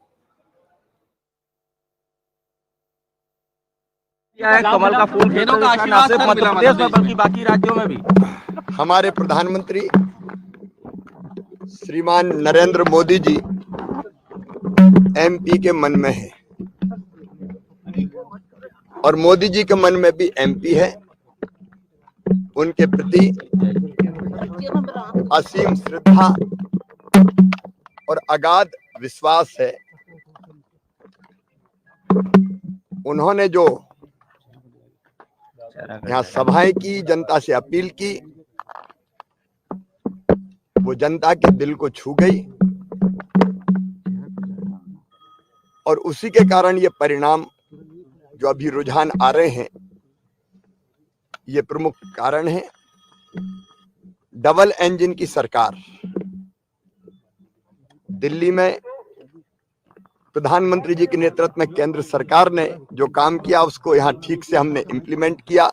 कमल का फूल ना सिर्फ मध्य प्रदेश में बल्कि बाकी राज्यों में भी हमारे प्रधानमंत्री श्रीमान नरेंद्र मोदी जी एमपी के मन में है और मोदी जी के मन में भी एमपी है। उनके प्रति असीम श्रद्धा और अगाध विश्वास है। उन्होंने जो यहाँ सभाएं की, जनता से अपील की, वो जनता के दिल को छू गई और उसी के कारण ये परिणाम जो अभी रुझान आ रहे हैं, ये प्रमुख कारण है। डबल इंजन की सरकार, दिल्ली में प्रधानमंत्री जी के नेतृत्व में केंद्र सरकार ने जो काम किया उसको यहाँ ठीक से हमने इम्प्लीमेंट किया,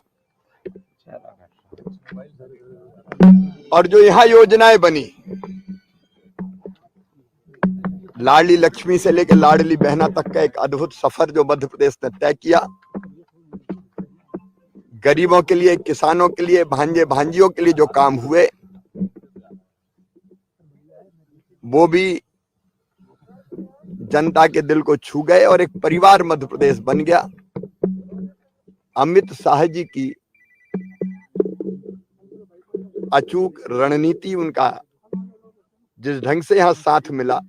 और जो यहाँ योजनाएं बनी, लाडली लक्ष्मी से लेकर लाडली बहना तक का एक अद्भुत सफर जो मध्य प्रदेश ने तय किया, गरीबों के लिए, किसानों के लिए, भांजे भांजियों के लिए जो काम हुए वो भी जनता के दिल को छू गए और एक परिवार मध्य प्रदेश बन गया। अमित शाह जी की अचूक रणनीति, उनका जिस ढंग से यहाँ साथ मिला,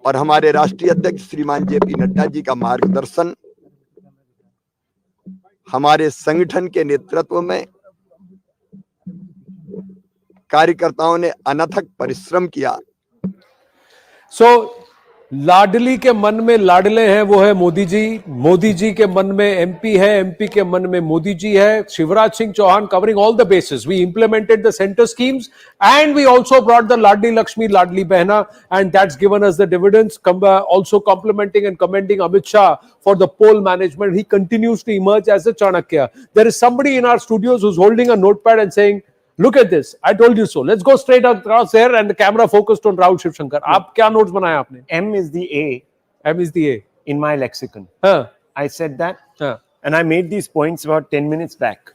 और हमारे राष्ट्रीय अध्यक्ष श्रीमान जेपी नड्डा जी का मार्गदर्शन, हमारे संगठन के नेतृत्व में कार्यकर्ताओं ने अनथक परिश्रम किया। लाडली के मन में लाडले हैं, वो है मोदी जी। मोदी जी के मन में एमपी है, एमपी के मन में मोदी जी है। Shivraj Singh Chauhan covering all the bases. We implemented the center schemes and we also brought the Ladli Lakshmi, Ladli Behna, and that's given us the dividends. Also complimenting and commending Amit Shah for the poll management. He continues to emerge as a Chanakya. There is somebody in our studios who's holding a notepad and saying, look at this, I told you so. Let's go straight across there, and the camera focused on Rahul Shivshankar. आप क्या notes बनाए आपने? M is the A. M is the A. In my lexicon. Huh. I said that. Huh. And I made these points about 10 minutes back.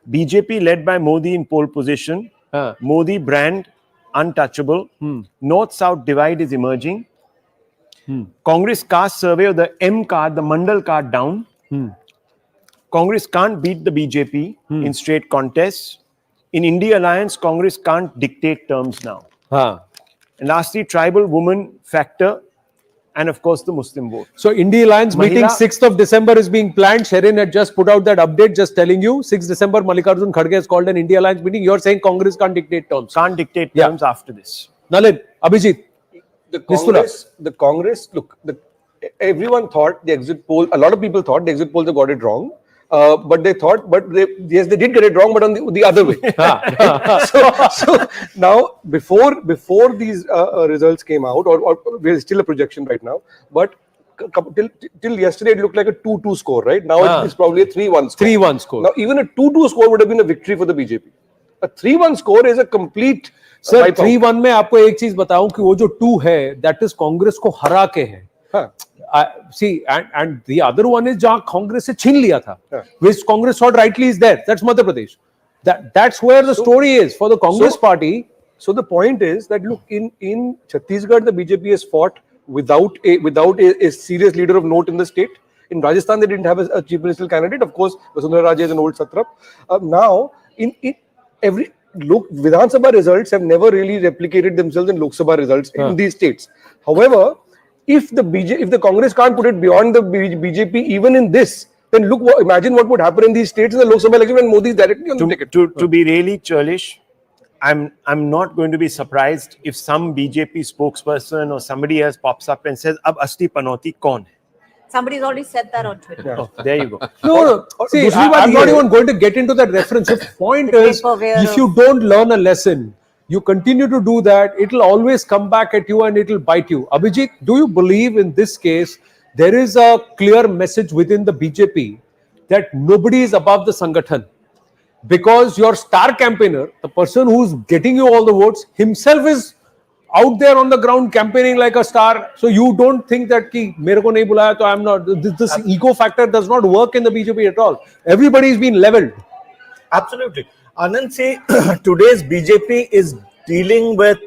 BJP led by Modi in pole position. Huh. Modi brand untouchable. North-South divide is emerging. Congress caste survey of the M card, the Mandal card down. Congress can't beat the BJP in straight contests. In India Alliance, Congress can't dictate terms now. And lastly, tribal woman factor, and of course the Muslim vote. So India Alliance meeting 6th of December is being planned. Sherin had just put out that update, just telling you 6th December Mallikarjun Kharge has called an India Alliance meeting. You're saying Congress can't dictate terms. Can't dictate terms after this. Nalin, Abhijit. The Congress, look, everyone thought the exit poll, a lot of people thought the exit polls have got it wrong. But they thought, yes, they did get it wrong, but on the other way. so now, before these results came out, or there's still a projection right now, but till yesterday it looked like a 2-2 score, right? Now it's probably a 3-1 score. 3-1 score. Now even a 2-2 score would have been a victory for the BJP. A 3-1 score is a complete. Sir, 3-1 में आपको एक चीज बताऊं कि वो जो 2 है, that is Congress को हरा के है. See, and the other one is जहाँ कांग्रेस से छीन लिया था, which Congress thought rightly is there. That's Madhya Pradesh. That's where the story is for the Congress party. So the point is that look, in Chhattisgarh the BJP has fought without a serious leader of note in the state. In Rajasthan they didn't have a chief ministerial candidate. Of course, Vasundhara Raje is an old satrap. Now in every Vidhan Sabha results have never really replicated themselves in Lok Sabha results in these states. However, if the Congress can't put it beyond the BJP even in this, then imagine what would happen in these states in the Lok Sabha election when Modi is directly on the ticket. To be really churlish, I'm not going to be surprised if some BJP spokesperson or somebody else pops up and says, "Ab Asti Panoti kaun hai?" Somebody's already said that on Twitter. Oh, there you go. No. See, I'm not even going to get into that reference. The point is, if you don't learn a lesson, you continue to do that, it will always come back at you and it will bite you. Abhijit, do you believe in this case, there is a clear message within the BJP that nobody is above the Sangathan? Because your star campaigner, the person who's getting you all the votes, himself is out there on the ground campaigning like a star. So you don't think that ki mere ko nahi bulaya to I'm not. This ego factor does not work in the BJP at all. Everybody's been leveled. Absolutely. Anand, see, today's BJP is dealing with,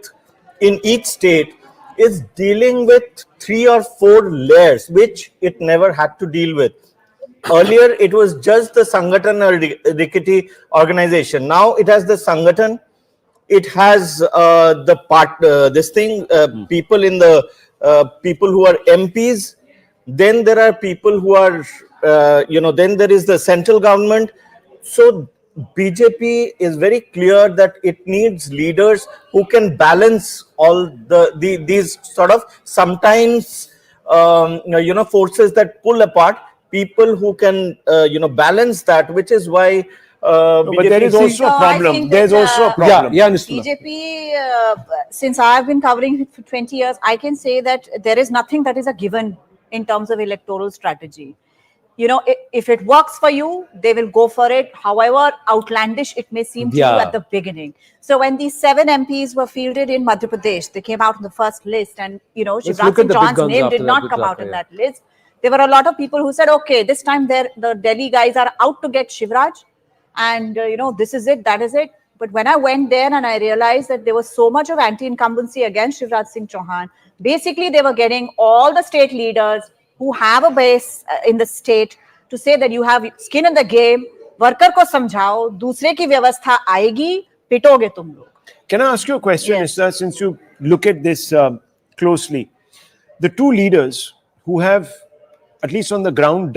in each state, is dealing with 3 or 4 layers, which it never had to deal with. Earlier, it was just the Sangathan or Rikiti organization. Now it has the Sangathan. It has people in the people who are MPs. Then there are people who are, then there is the central government. So BJP is very clear that it needs leaders who can balance all these sort of sometimes forces that pull apart. People who can balance that, which is why But there is also a problem. There's also a problem. Yeah, Nistula. BJP, since I've been covering it for 20 years, I can say that there is nothing that is a given in terms of electoral strategy. You know, if it works for you, they will go for it. However outlandish it may seem to you at the beginning. So when these 7 MPs were fielded in Madhya Pradesh, they came out in the first list, and you know, Shivraj Singh Chauhan's name did not come out in that list. There were a lot of people who said, okay, this time the Delhi guys are out to get Shivraj, and you know, this is it, that is it. But when I went there and I realized that there was so much of anti-incumbency against Shivraj Singh Chauhan, basically they were getting all the state leaders who have a base in the state to say that you have skin in the game, worker ko samjhao, dusre ki vyavastha aayegi, pitoge tum log. Can I ask you a question, Nistula, since you look at this closely? The 2 leaders who have, at least on the ground,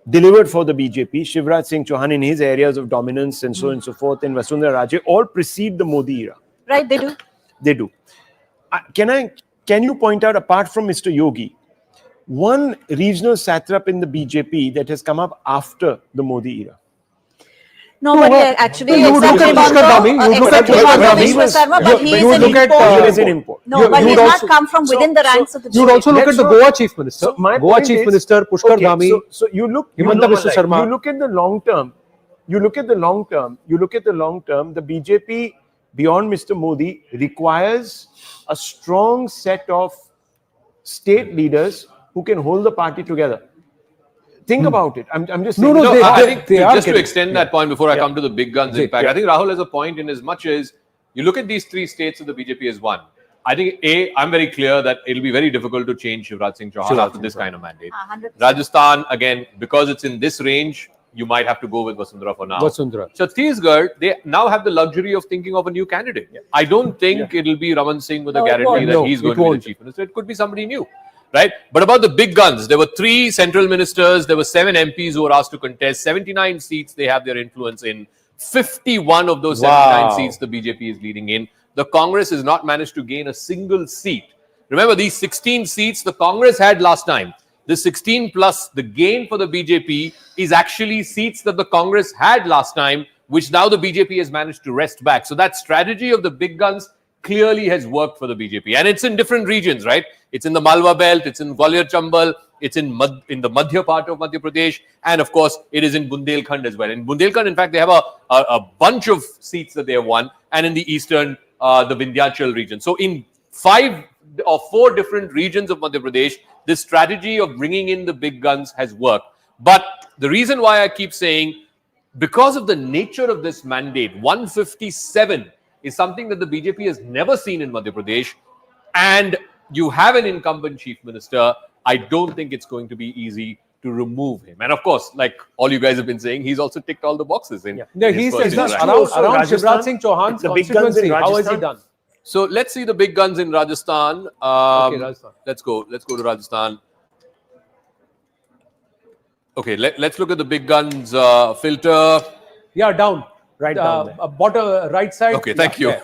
delivered for the BJP, Shivraj Singh Chauhan in his areas of dominance and so on and so forth, and Vasundhara Raje, all precede the Modi era. Right, they do. They do. Can you point out, apart from Mr. Yogi, one regional satrap in the BJP that has come up after the Modi era? Nobody actually. You look at Pushkar Dhami. You look at Pushkar Dhami. But he is an import. No, but he has not come from within the ranks of the BJP. You would also look at the Goa Chief Minister. Goa Chief Minister Pushkar Dhami. So you look. Himanta Biswa Sharma. You look at the long term. You look at the long term. The BJP, beyond Mr. Modi, requires a strong set of state leaders who can hold the party together. Think about it. I'm just saying. I think just to extend that point before I come to the big guns impact, I think Rahul has a point in as much as you look at these 3 states that the BJP has won. I think I'm very clear that it'll be very difficult to change Shivraj Singh Chauhan after this kind of mandate. 100%. Rajasthan, again, because it's in this range, you might have to go with Vasundhara for now. Chhattisgarh, they now have the luxury of thinking of a new candidate. I don't think it'll be Raman Singh with a guarantee that he's going to be the chief minister. It could be somebody new. Right? But about the big guns, there were 3 central ministers, there were 7 MPs who were asked to contest, 79 seats they have their influence in. 51 of those 79 seats the BJP is leading in. The Congress has not managed to gain a single seat. Remember, these 16 seats the Congress had last time. The 16 plus the gain for the BJP is actually seats that the Congress had last time, which now the BJP has managed to wrest back. So that strategy of the big guns clearly has worked for the BJP. And it's in different regions, right? It's in the Malwa belt, it's in Gwalior Chambal, it's in the Madhya part of Madhya Pradesh, and of course, it is in Bundelkhand as well. In Bundelkhand, in fact, they have a bunch of seats that they have won, and in the eastern, the Vindhyachal region. So in 5 or 4 different regions of Madhya Pradesh, this strategy of bringing in the big guns has worked. But the reason why I keep saying, because of the nature of this mandate, 157 is something that the BJP has never seen in Madhya Pradesh, and you have an incumbent chief minister, I don't think it's going to be easy to remove him. And of course, like all you guys have been saying, he's also ticked all the boxes in he's around Shivraj Singh Chauhan's constituency. How has he done? So let's see the big guns in Rajasthan. Rajasthan. Let's go to Rajasthan. Okay, let's look at the big guns filter. Yeah, down. Right down. Bottom right side. Okay, thank you.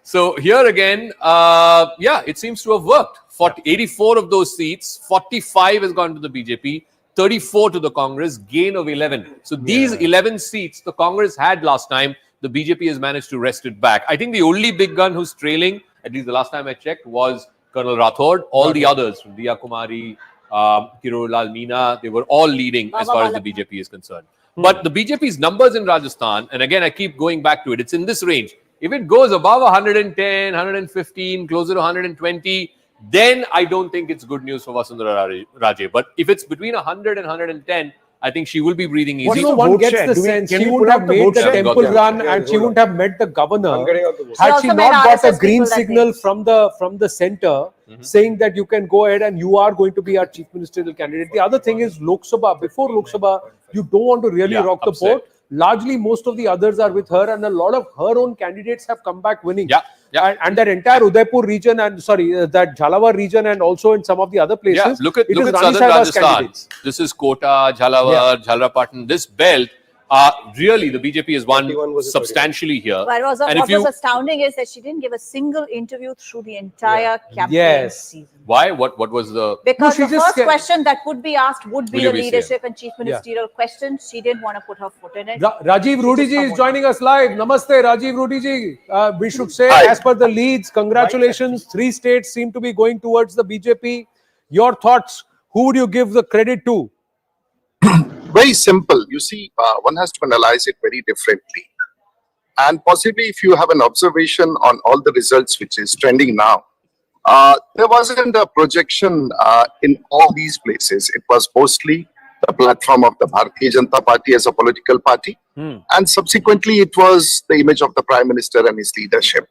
So here again, it seems to have worked. 84 of those seats, 45 has gone to the BJP, 34 to the Congress, gain of 11. So these 11 seats the Congress had last time, the BJP has managed to wrest it back. I think the only big gun who's trailing, at least the last time I checked, was Colonel Rathod. All the others, from Diya Kumari, Kirolal Meena, they were all leading as far as the BJP is concerned. But the BJP's numbers in Rajasthan, and again, I keep going back to it, it's in this range. If it goes above 110, 115, closer to 120, then I don't think it's good news for Vasundhara Raje. But if it's between 100 and 110, I think she will be breathing easy. One gets the sense she wouldn't have made the temple run and she wouldn't have met the governor had she not got a green signal from the center saying that you can go ahead and you are going to be our chief ministerial candidate. The other thing is Lok Sabha. Before Lok Sabha, you don't want to really rock the boat. Largely, most of the others are with her, and a lot of her own candidates have come back winning. And that entire Udaipur region and that Jhalawar region and also in some of the other places. Look at southern Rajasthan. This is Kota, Jhalawar, Jhalapatan. This belt, Really, the BJP has won substantially here. But what was astounding is that she didn't give a single interview through the entire campaign season. Why? What was the... Because the first question that would be asked would be the leadership and chief ministerial question. She didn't want to put her foot in it. Rajiv Rudi ji is joining us live. Namaste, Rajiv Rudi ji. We should say, as per the leads, congratulations. 3 states seem to be going towards the BJP. Your thoughts? Who would you give the credit to? Very simple. You see, one has to analyze it very differently. And possibly if you have an observation on all the results which is trending now, there wasn't a projection in all these places. It was mostly the platform of the Bharatiya Janata Party as a political party. And subsequently, it was the image of the Prime Minister and his leadership.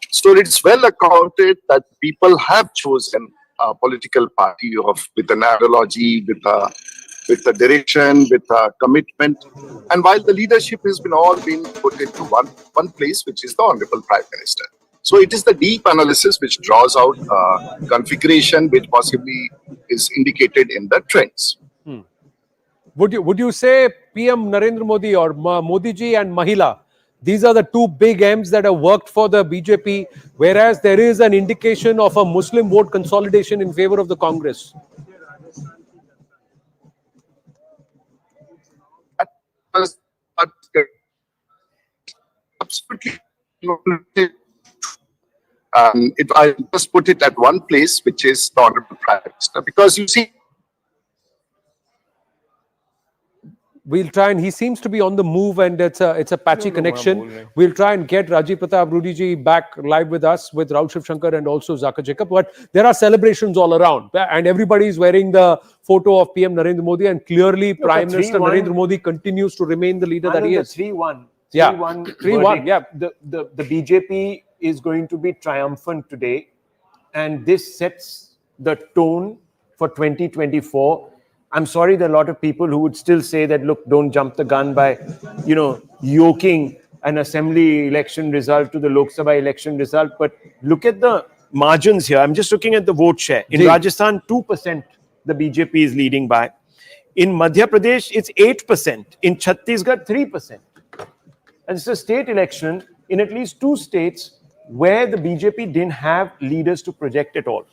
So it's well accounted that people have chosen a political party with an ideology, with a direction, with a commitment. And while the leadership has all been put into one place, which is the Honorable Prime Minister. So it is the deep analysis which draws out configuration which possibly is indicated in the trends. Would you say PM Narendra Modi or Modi ji and Mahila, these are the 2 big M's that have worked for the BJP, whereas there is an indication of a Muslim vote consolidation in favor of the Congress? Absolutely. If I just put it at one place, which is the Honorable Prime Minister, because you see, we'll try, and he seems to be on the move, and it's a patchy connection. We'll try and get Rajiv Pratap Rudi ji back live with us, with Rahul Shiv Shankar and also Zakir Jacob. But there are celebrations all around, and everybody is wearing the photo of PM Narendra Modi, and clearly Prime Minister Narendra Modi continues to remain the leader that he is. 3-1. Yeah, 3-1. Yeah, the BJP is going to be triumphant today, and this sets the tone for 2024. I'm sorry, there are a lot of people who would still say that, look, don't jump the gun by, yoking an assembly election result to the Lok Sabha election result. But look at the margins here. I'm just looking at the vote share. In Rajasthan, 2% the BJP is leading by. In Madhya Pradesh, it's 8%. In Chhattisgarh, 3%. And it's a state election in at least 2 states where the BJP didn't have leaders to project at all.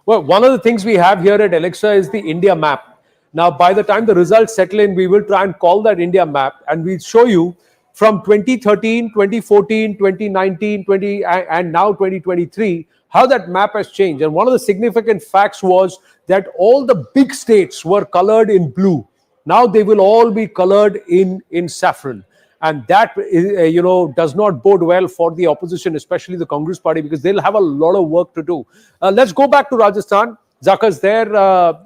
Well, one of the things we have here at Alexa is the India map. Now, by the time the results settle in, we will try and call that India map, and we'll show you from 2013, 2014, 2019, and now 2023, how that map has changed. And one of the significant facts was that all the big states were colored in blue. Now they will all be colored in saffron. And that, does not bode well for the opposition, especially the Congress party, because they'll have a lot of work to do. Let's go back to Rajasthan. Zakar's there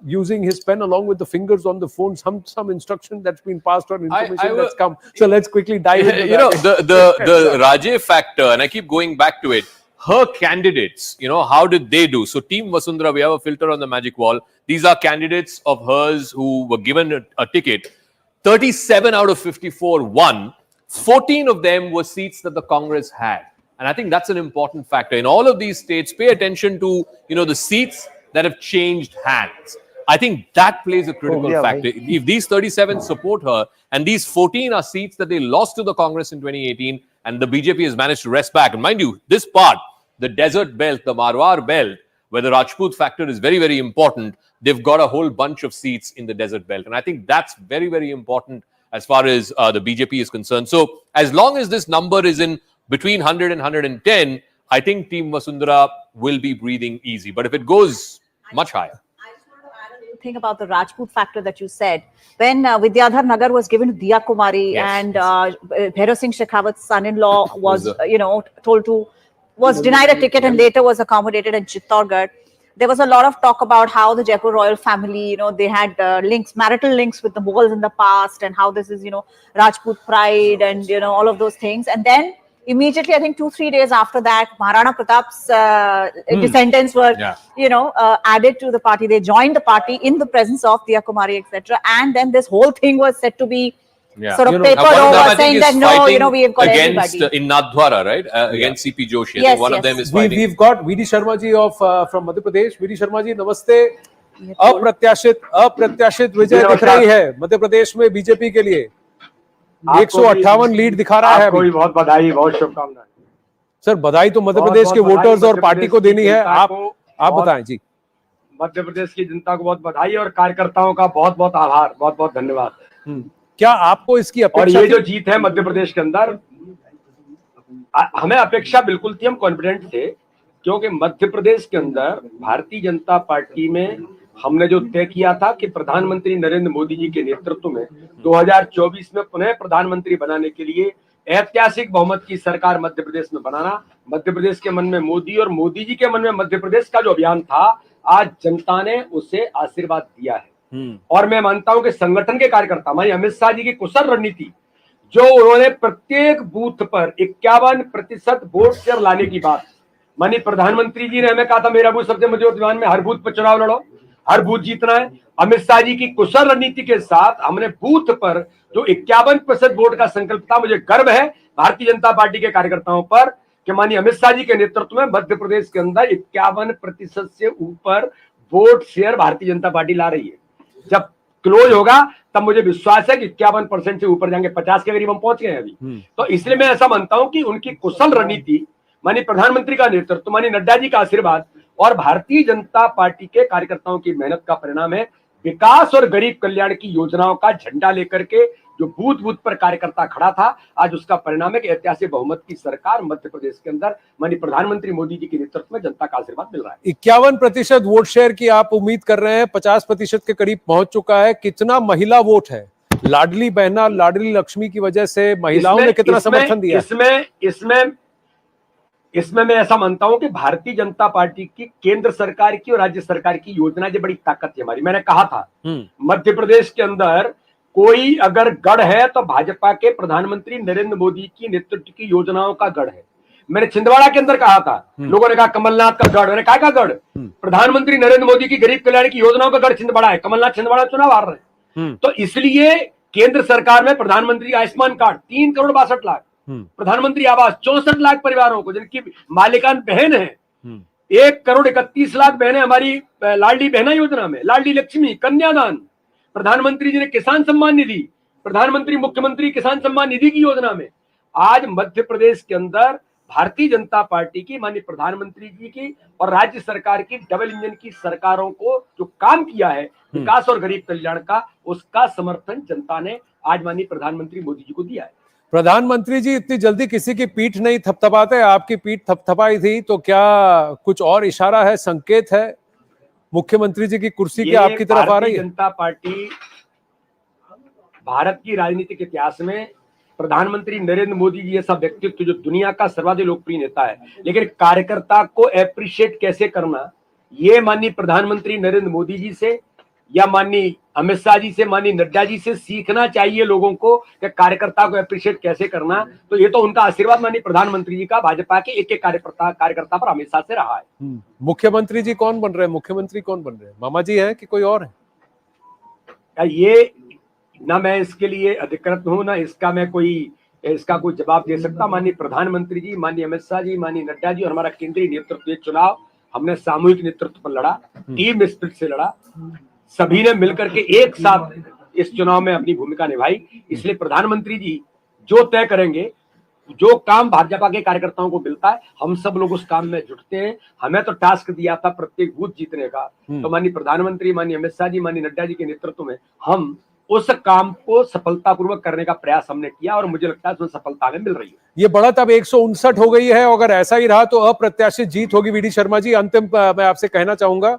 using his pen along with the fingers on the phone. Some instruction that's been passed on, information that's come. So let's quickly dive into that. The Rajay factor, and I keep going back to it. Her candidates, how did they do? So Team Vasundhara, we have a filter on the magic wall. These are candidates of hers who were given a ticket. 37 out of 54 won. 14 of them were seats that the Congress had. And I think that's an important factor. In all of these states, pay attention to, the seats that have changed hands. I think that plays a critical factor. If these 37 support her and these 14 are seats that they lost to the Congress in 2018 and the BJP has managed to wrest back. And mind you, this part, the desert belt, the Marwar belt, where the Rajput factor is very, very important, they've got a whole bunch of seats in the desert belt. And I think that's very, very important as far as the BJP is concerned. So as long as this number is in between 100 and 110, I think Team Vasundhara will be breathing easy. But if it goes much higher. Thing about the Rajput factor that you said, when Vidyadhar Nagar was given to Diya Kumari and Bhairav Singh Shekhawat's son-in-law was, was denied a ticket and later was accommodated in Chittorgarh. There was a lot of talk about how the Jaipur royal family, they had marital links with the Mughals in the past, and how this is, Rajput pride and, all of those things. And then immediately, I think 2-3 days after that, Maharana Pratap's descendants were, added to the party. They joined the party in the presence of Diya Kumari, etc. And then this whole thing was said to be sort of papered over, saying that no, we have got against everybody. In Nathdwara, right? Against CP Joshi. Yes, one of them is fighting. We've got VD Sharma ji from Madhya Pradesh. VD Sharma ji, namaste. अप्रत्याशित विजय दिख रही है मध्य प्रदेश में BJP के लिए. 158 lead दिखा रहा है। आपको भी बहुत बधाई, बहुत शुभकामनाएं। सर बधाई तो मध्य प्रदेश के वोटर्स और पार्टी को देनी है, आप बताएं जी। मध्य प्रदेश की जनता को बहुत बधाई और कार्यकर्ताओं का बहुत बहुत आभार, बहुत बहुत धन्यवाद। क्या आपको इसकी और अपेक्षा ये थी? जो जीत है मध्य प्रदेश के अंदर, हमें अपेक्षा बिल्कुल थी, हम कॉन्फिडेंट थे, क्योंकि मध्य प्रदेश के अंदर भारतीय जनता पार्टी में हमने जो तय किया था कि प्रधानमंत्री नरेंद्र मोदी जी के नेतृत्व में 2024 में पुनः प्रधानमंत्री बनाने के लिए ऐतिहासिक बहुमत की सरकार मध्य प्रदेश में बनाना, मध्य प्रदेश के मन में मोदी और मोदी जी के मन में मध्य प्रदेश का जो अभियान था, आज जनता ने उसे आशीर्वाद दिया है। और मैं मानता हूं कि संगठन के कार्यकर्ता, हमारी अमित शाह जी की कुशल रणनीति, जो उन्होंने प्रत्येक बूथ पर 51% वोट शेयर लाने की बात, माननीय प्रधानमंत्री जी ने हमें कहा था मेरा बूथ सबसे मजबूत अभियान में, हर बूथ पर चुनाव लड़ो, हर बूथ जीतना है। अमित शाह जी की कुशल रणनीति के साथ हमने बूथ पर जो 51% वोट का संकल्प था, मुझे गर्व है भारतीय जनता पार्टी के कार्यकर्ताओं पर कि माननीय अमित शाह जी के नेतृत्व में मध्य प्रदेश के अंदर 51% से ऊपर vote share Bharatiya Janata party ला रही है। जब क्लोज होगा तब मुझे विश्वास है कि 51% से ऊपर जाएंगे, 50 के करीब हम पहुंच गए हैं अभी। तो इसलिए मैं ऐसा मानता हूं कि उनकी कुशल रणनीति, माननीय प्रधानमंत्री का नेतृत्व, माननीय नड्डा जी का आशीर्वाद और भारतीय जनता पार्टी के कार्यकर्ताओं की मेहनत का परिणाम है। विकास और गरीब कल्याण की योजनाओं का झंडा लेकर के जो बूथ बूथ पर कार्यकर्ता खड़ा था, आज उसका परिणाम है कि ऐतिहासिक बहुमत की सरकार मध्य प्रदेश के अंदर माननीय प्रधानमंत्री मोदी जी के नेतृत्व में जनता का आशीर्वाद मिल रहा है। 51% वोट शेयर की आप उम्मीद कर रहे हैं, 50% के करीब पहुंच चुका है। कितना महिला वोट है? लाडली बहना, लाडली लक्ष्मी की वजह से महिलाओं ने कितना समर्थन दिया? इसमें मैं ऐसा मानता हूं कि भारतीय जनता पार्टी की केंद्र सरकार की और राज्य सरकार की योजना जो बड़ी ताकत है हमारी। मैंने कहा था मध्य प्रदेश के अंदर कोई अगर गढ़ है तो भाजपा के प्रधानमंत्री नरेंद्र मोदी की नेतृत्व की योजनाओं का गढ़ है। मैंने छिंदवाड़ा के अंदर कहा था, लोगों ने कहा कमलनाथ का गढ़, मैंने कहा गढ़ प्रधानमंत्री नरेंद्र मोदी की गरीब कल्याण की योजनाओं का गढ़ छिंदवाड़ा है। कमलनाथ छिंदवाड़ा चुनाव हार रहे हैं, तो इसलिए केंद्र सरकार में प्रधानमंत्री आयुष्मान कार्ड 3 करोड़ 62 लाख, प्रधानमंत्री आवास 64 लाख परिवारों को जिनकी मालिकान बहन है, 1 करोड़ 31 लाख बहनें हमारी लाडली बहना योजना में, लाडली लक्ष्मी, कन्यादान, प्रधानमंत्री जी ने किसान सम्मान निधि, प्रधानमंत्री मुख्यमंत्री किसान सम्मान निधि की योजना में। आज मध्य प्रदेश के अंदर भारतीय जनता पार्टी की, माननीय प्रधानमंत्री जी की और राज्य सरकार की डबल इंजन की सरकारों को जो काम किया है विकास और गरीब कल्याण का, उसका समर्थन जनता ने आज माननीय प्रधानमंत्री मोदी जी को दिया है। प्रधानमंत्री जी इतनी जल्दी किसी की पीठ नहीं थपथपाते, आपकी पीठ थपथपाई थी, तो क्या कुछ और इशारा है, संकेत है मुख्यमंत्री जी की कुर्सी की आपकी तरफ आ रही है? जनता पार्टी भारत की राजनीतिक इतिहास में प्रधानमंत्री नरेंद्र मोदी जी ऐसा व्यक्तित्व जो दुनिया का सर्वाधिक लोकप्रिय नेता है, लेकिन कार्यकर्ता को अप्रिशिएट कैसे करना, ये माननीय प्रधानमंत्री नरेंद्र मोदी जी से या माननीय अमित शाह जी से, माननीय नड्डा जी से सीखना चाहिए लोगों को कि कार्यकर्ता को अप्रिशिएट कैसे करना। तो ये तो उनका आशीर्वाद माननीय प्रधानमंत्री जी का भाजपा के एक एक कार्यकर्ता पर हमेशा से रहा है। मुख्यमंत्री जी कौन बन रहे हैं? मुख्यमंत्री कौन बन रहे हैं? मामा जी हैं कि कोई और है? ये ना मैं इसके लिए अधिकृत हूं, ना इसका कोई जवाब दे सकता। माननीय प्रधानमंत्री जी, माननीय अमित शाह जी, माननीय नड्डा जी और हमारा केंद्रीय नेतृत्व, ये चुनाव हमने सामूहिक नेतृत्व पर लड़ा, टीम स्पिरिट से लड़ा, सभी ने मिलकर के एक साथ इस चुनाव में अपनी भूमिका निभाई। इसलिए प्रधानमंत्री जी जो तय करेंगे, जो काम भाजपा के कार्यकर्ताओं को मिलता है, हम सब लोग उस काम में जुटते हैं। हमें तो टास्क दिया था प्रत्येक बूथ जीतने का, तो माननीय प्रधानमंत्री, माननीय अमित शाह जी, माननीय नड्डा जी के नेतृत्व में हम उस काम को सफलतापूर्वक करने का प्रयास हमने किया और मुझे लगता है उसमें सफलता हमें मिल रही है। ये बढ़त अब 159 हो गई है, अगर ऐसा ही रहा तो अप्रत्याशित जीत होगी। वीडी शर्मा जी, अंतिम मैं आपसे कहना चाहूंगा,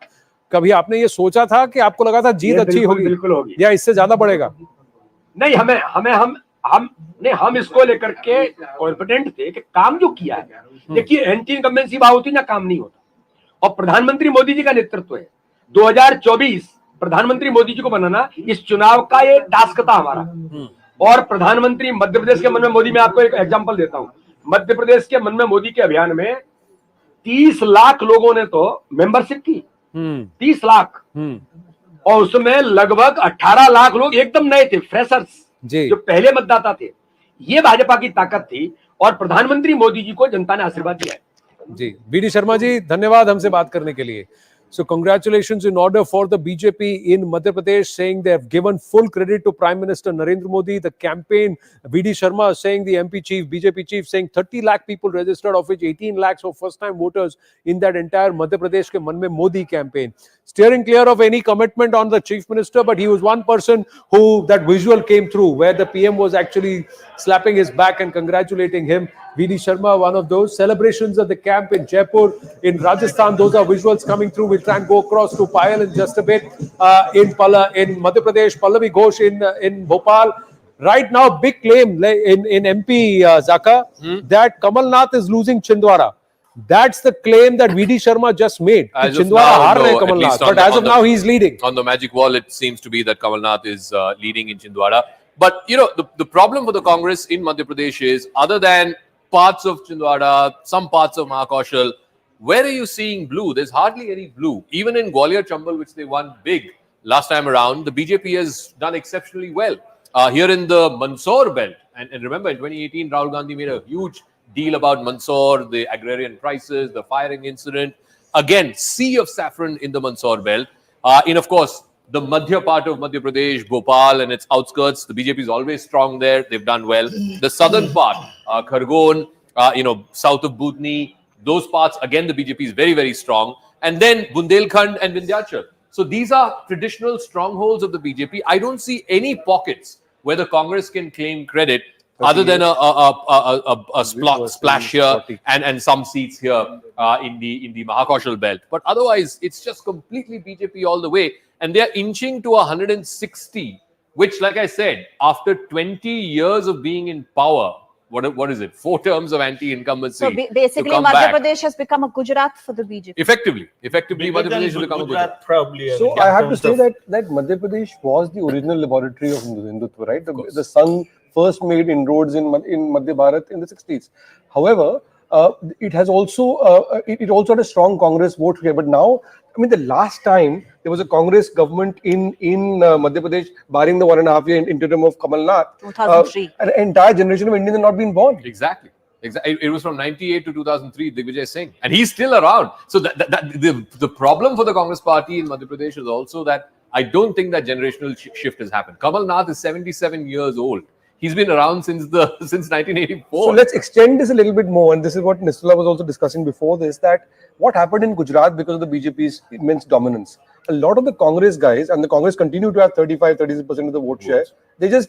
कभी आपने ये सोचा था कि आपको लगा था जीत अच्छी होगी? बिल्कुल होगी, या इससे ज्यादा बढ़ेगा? नहीं, हम इसको लेकर के कॉन्फिडेंट थे कि काम जो किया है, देखिए एंटी इनकम्बेंसी भाव होती ना, काम नहीं होता। और प्रधानमंत्री मोदी जी का नेतृत्व है, 2024 प्रधानमंत्री मोदी जी को बनाना इस चुनाव का ये टास्क था हमारा। और प्रधानमंत्री मध्य प्रदेश के मन में मोदी, मैं आपको एक एग्जांपल देता हूं, मध्य प्रदेश के मन में मोदी के अभियान में 30 लाख लोगों ने तो मेंबरशिप की, 30 लाख, और उसमें लगभग 18 लाख लोग एकदम नए थे, फ्रेशर्स, जो पहले मतदाता थे। ये भाजपा की ताकत थी और प्रधानमंत्री मोदी जी को जनता ने आशीर्वाद दिया है। जी, बीडी शर्मा जी, धन्यवाद हमसे बात करने के लिए। So congratulations in order for the BJP in Madhya Pradesh, saying they have given full credit to Prime Minister Narendra Modi. The campaign, VD Sharma saying, the MP chief, BJP chief, saying 30 lakh people registered, of which 18 lakhs were first-time voters in that entire Madhya Pradesh ke Man Mein Modi campaign. Steering clear of any commitment on the chief minister, but he was one person who that visual came through, where the PM was actually slapping his back and congratulating him. VD Sharma, one of those. Celebrations at the camp in Jaipur, in Rajasthan, those are visuals coming through. We'll try and go across to Payal in just a bit. In Madhya Pradesh, Pallavi Ghosh in Bhopal. Right now, big claim in MP Zaka that Kamal Nath is losing Chhindwara. That's the claim that VD Sharma just made. As of Chhindwara now, haar no, rahe Kamal at least Nath, on but the- as on of the- now, he's leading. On the magic wall, it seems to be that Kamal Nath is leading in Chhindwara. But, you know, the problem for the Congress in Madhya Pradesh is, other than parts of Chhindwara, some parts of Mahakoshal, where are you seeing blue? There's hardly any blue. Even in Gwalior Chambal, which they won big last time around, the BJP has done exceptionally well. Here in the Mandsaur belt, and remember in 2018, Rahul Gandhi made a huge deal about Mandsaur, the agrarian crisis, the firing incident. Again, sea of saffron in the Mandsaur belt. In, of course, the Madhya part of Madhya Pradesh, Bhopal and its outskirts, the BJP is always strong there. They've done well. The southern part, Khargon, south of Budni, those parts, again, the BJP is very, very strong. And then Bundelkhand and Vindhyachal. So these are traditional strongholds of the BJP. I don't see any pockets where the Congress can claim credit other than a splash here and some seats here in the Mahakoshal belt. But otherwise, it's just completely BJP all the way. And they're inching to 160, which, like I said, after 20 years of being in power, what is it? 4 terms of anti-incumbency. So basically, Madhya Pradesh has become a Gujarat for the BJP. Effectively, Madhya Pradesh has become a Gujarat. Probably. So I have to say that Madhya Pradesh was the original laboratory of Hindutva, right? The Sangh first made inroads in Madhya Bharat in the 60s. However, it has also it also had a strong Congress vote here. But now, I mean, the last time there was a Congress government in Madhya Pradesh, barring the 1.5 year interim of Kamal Nath, 2003, an entire generation of Indians have not been born. Exactly. It was from 98 to 2003, Digvijay Singh. And he's still around. So the problem for the Congress party in Madhya Pradesh is also that I don't think that generational shift has happened. Kamal Nath is 77 years old. He's been around since 1984. So let's extend this a little bit more. And this is what Nistula was also discussing before this, that what happened in Gujarat because of the BJP's immense dominance. A lot of the Congress guys, and the Congress continue to have 35-36% of the vote share, they just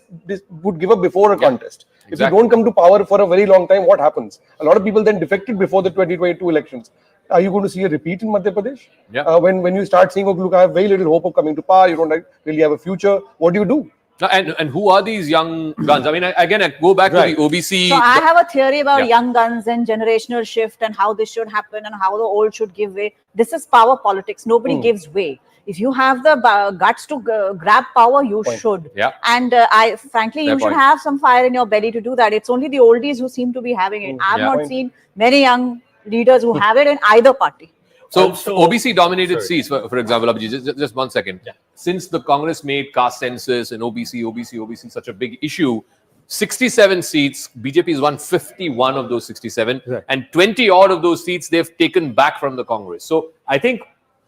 would give up before a contest. Exactly. If you don't come to power for a very long time, what happens? A lot of people then defected before the 2022 elections. Are you going to see a repeat in Madhya Pradesh? Yeah. When you start seeing, okay, look, I have very little hope of coming to power, you don't really have a future, what do you do? And who are these young guns? I mean, I go back to the OBC. So I have a theory about young guns and generational shift and how this should happen and how the old should give way. This is power politics. Nobody gives way. If you have the guts to grab power, you should. Yeah. And frankly, you should have some fire in your belly to do that. It's only the oldies who seem to be having it. I've not seen many young leaders who have it in either party. So OBC dominated seats, for example, Abhijit, just 1 second. Yeah. Since the Congress made caste census and OBC such a big issue, 67 seats, BJP has won 51 of those 67, and 20 odd of those seats they've taken back from the Congress. So I think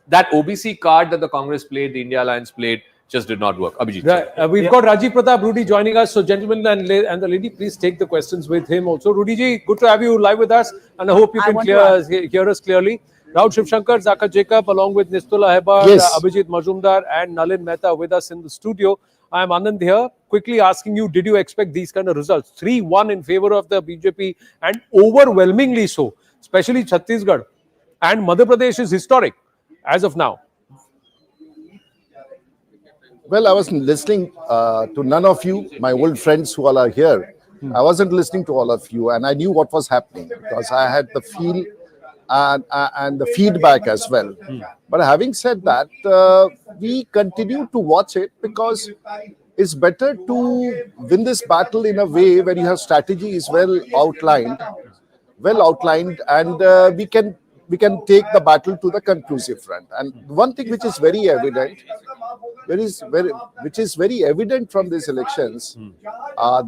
that OBC card that the Congress played, the India Alliance played, just did not work. Abhijit. Right. We've got Rajiv Pratap Rudy joining us. So gentlemen and the lady, please take the questions with him also. Rudy ji, good to have you live with us, and I hope you can hear us clearly. Rahul Shivshankar, Zaka Jacob, along with Nistula Hebar, Abhijit Majumdar and Nalin Mehta with us in the studio. I am Anand here. Quickly asking you, did you expect these kind of results? 3-1 in favor of the BJP and overwhelmingly so, especially Chhattisgarh. And Madhya Pradesh is historic as of now. Well, I was listening to none of you, my old friends who all are here. I wasn't listening to all of you, and I knew what was happening because I had the feel and the feedback as well. But having said that, we continue to watch it because it's better to win this battle in a way where you have strategy is well outlined, and we can take the battle to the conclusive front. And one thing which is very evident, which is very evident from these elections,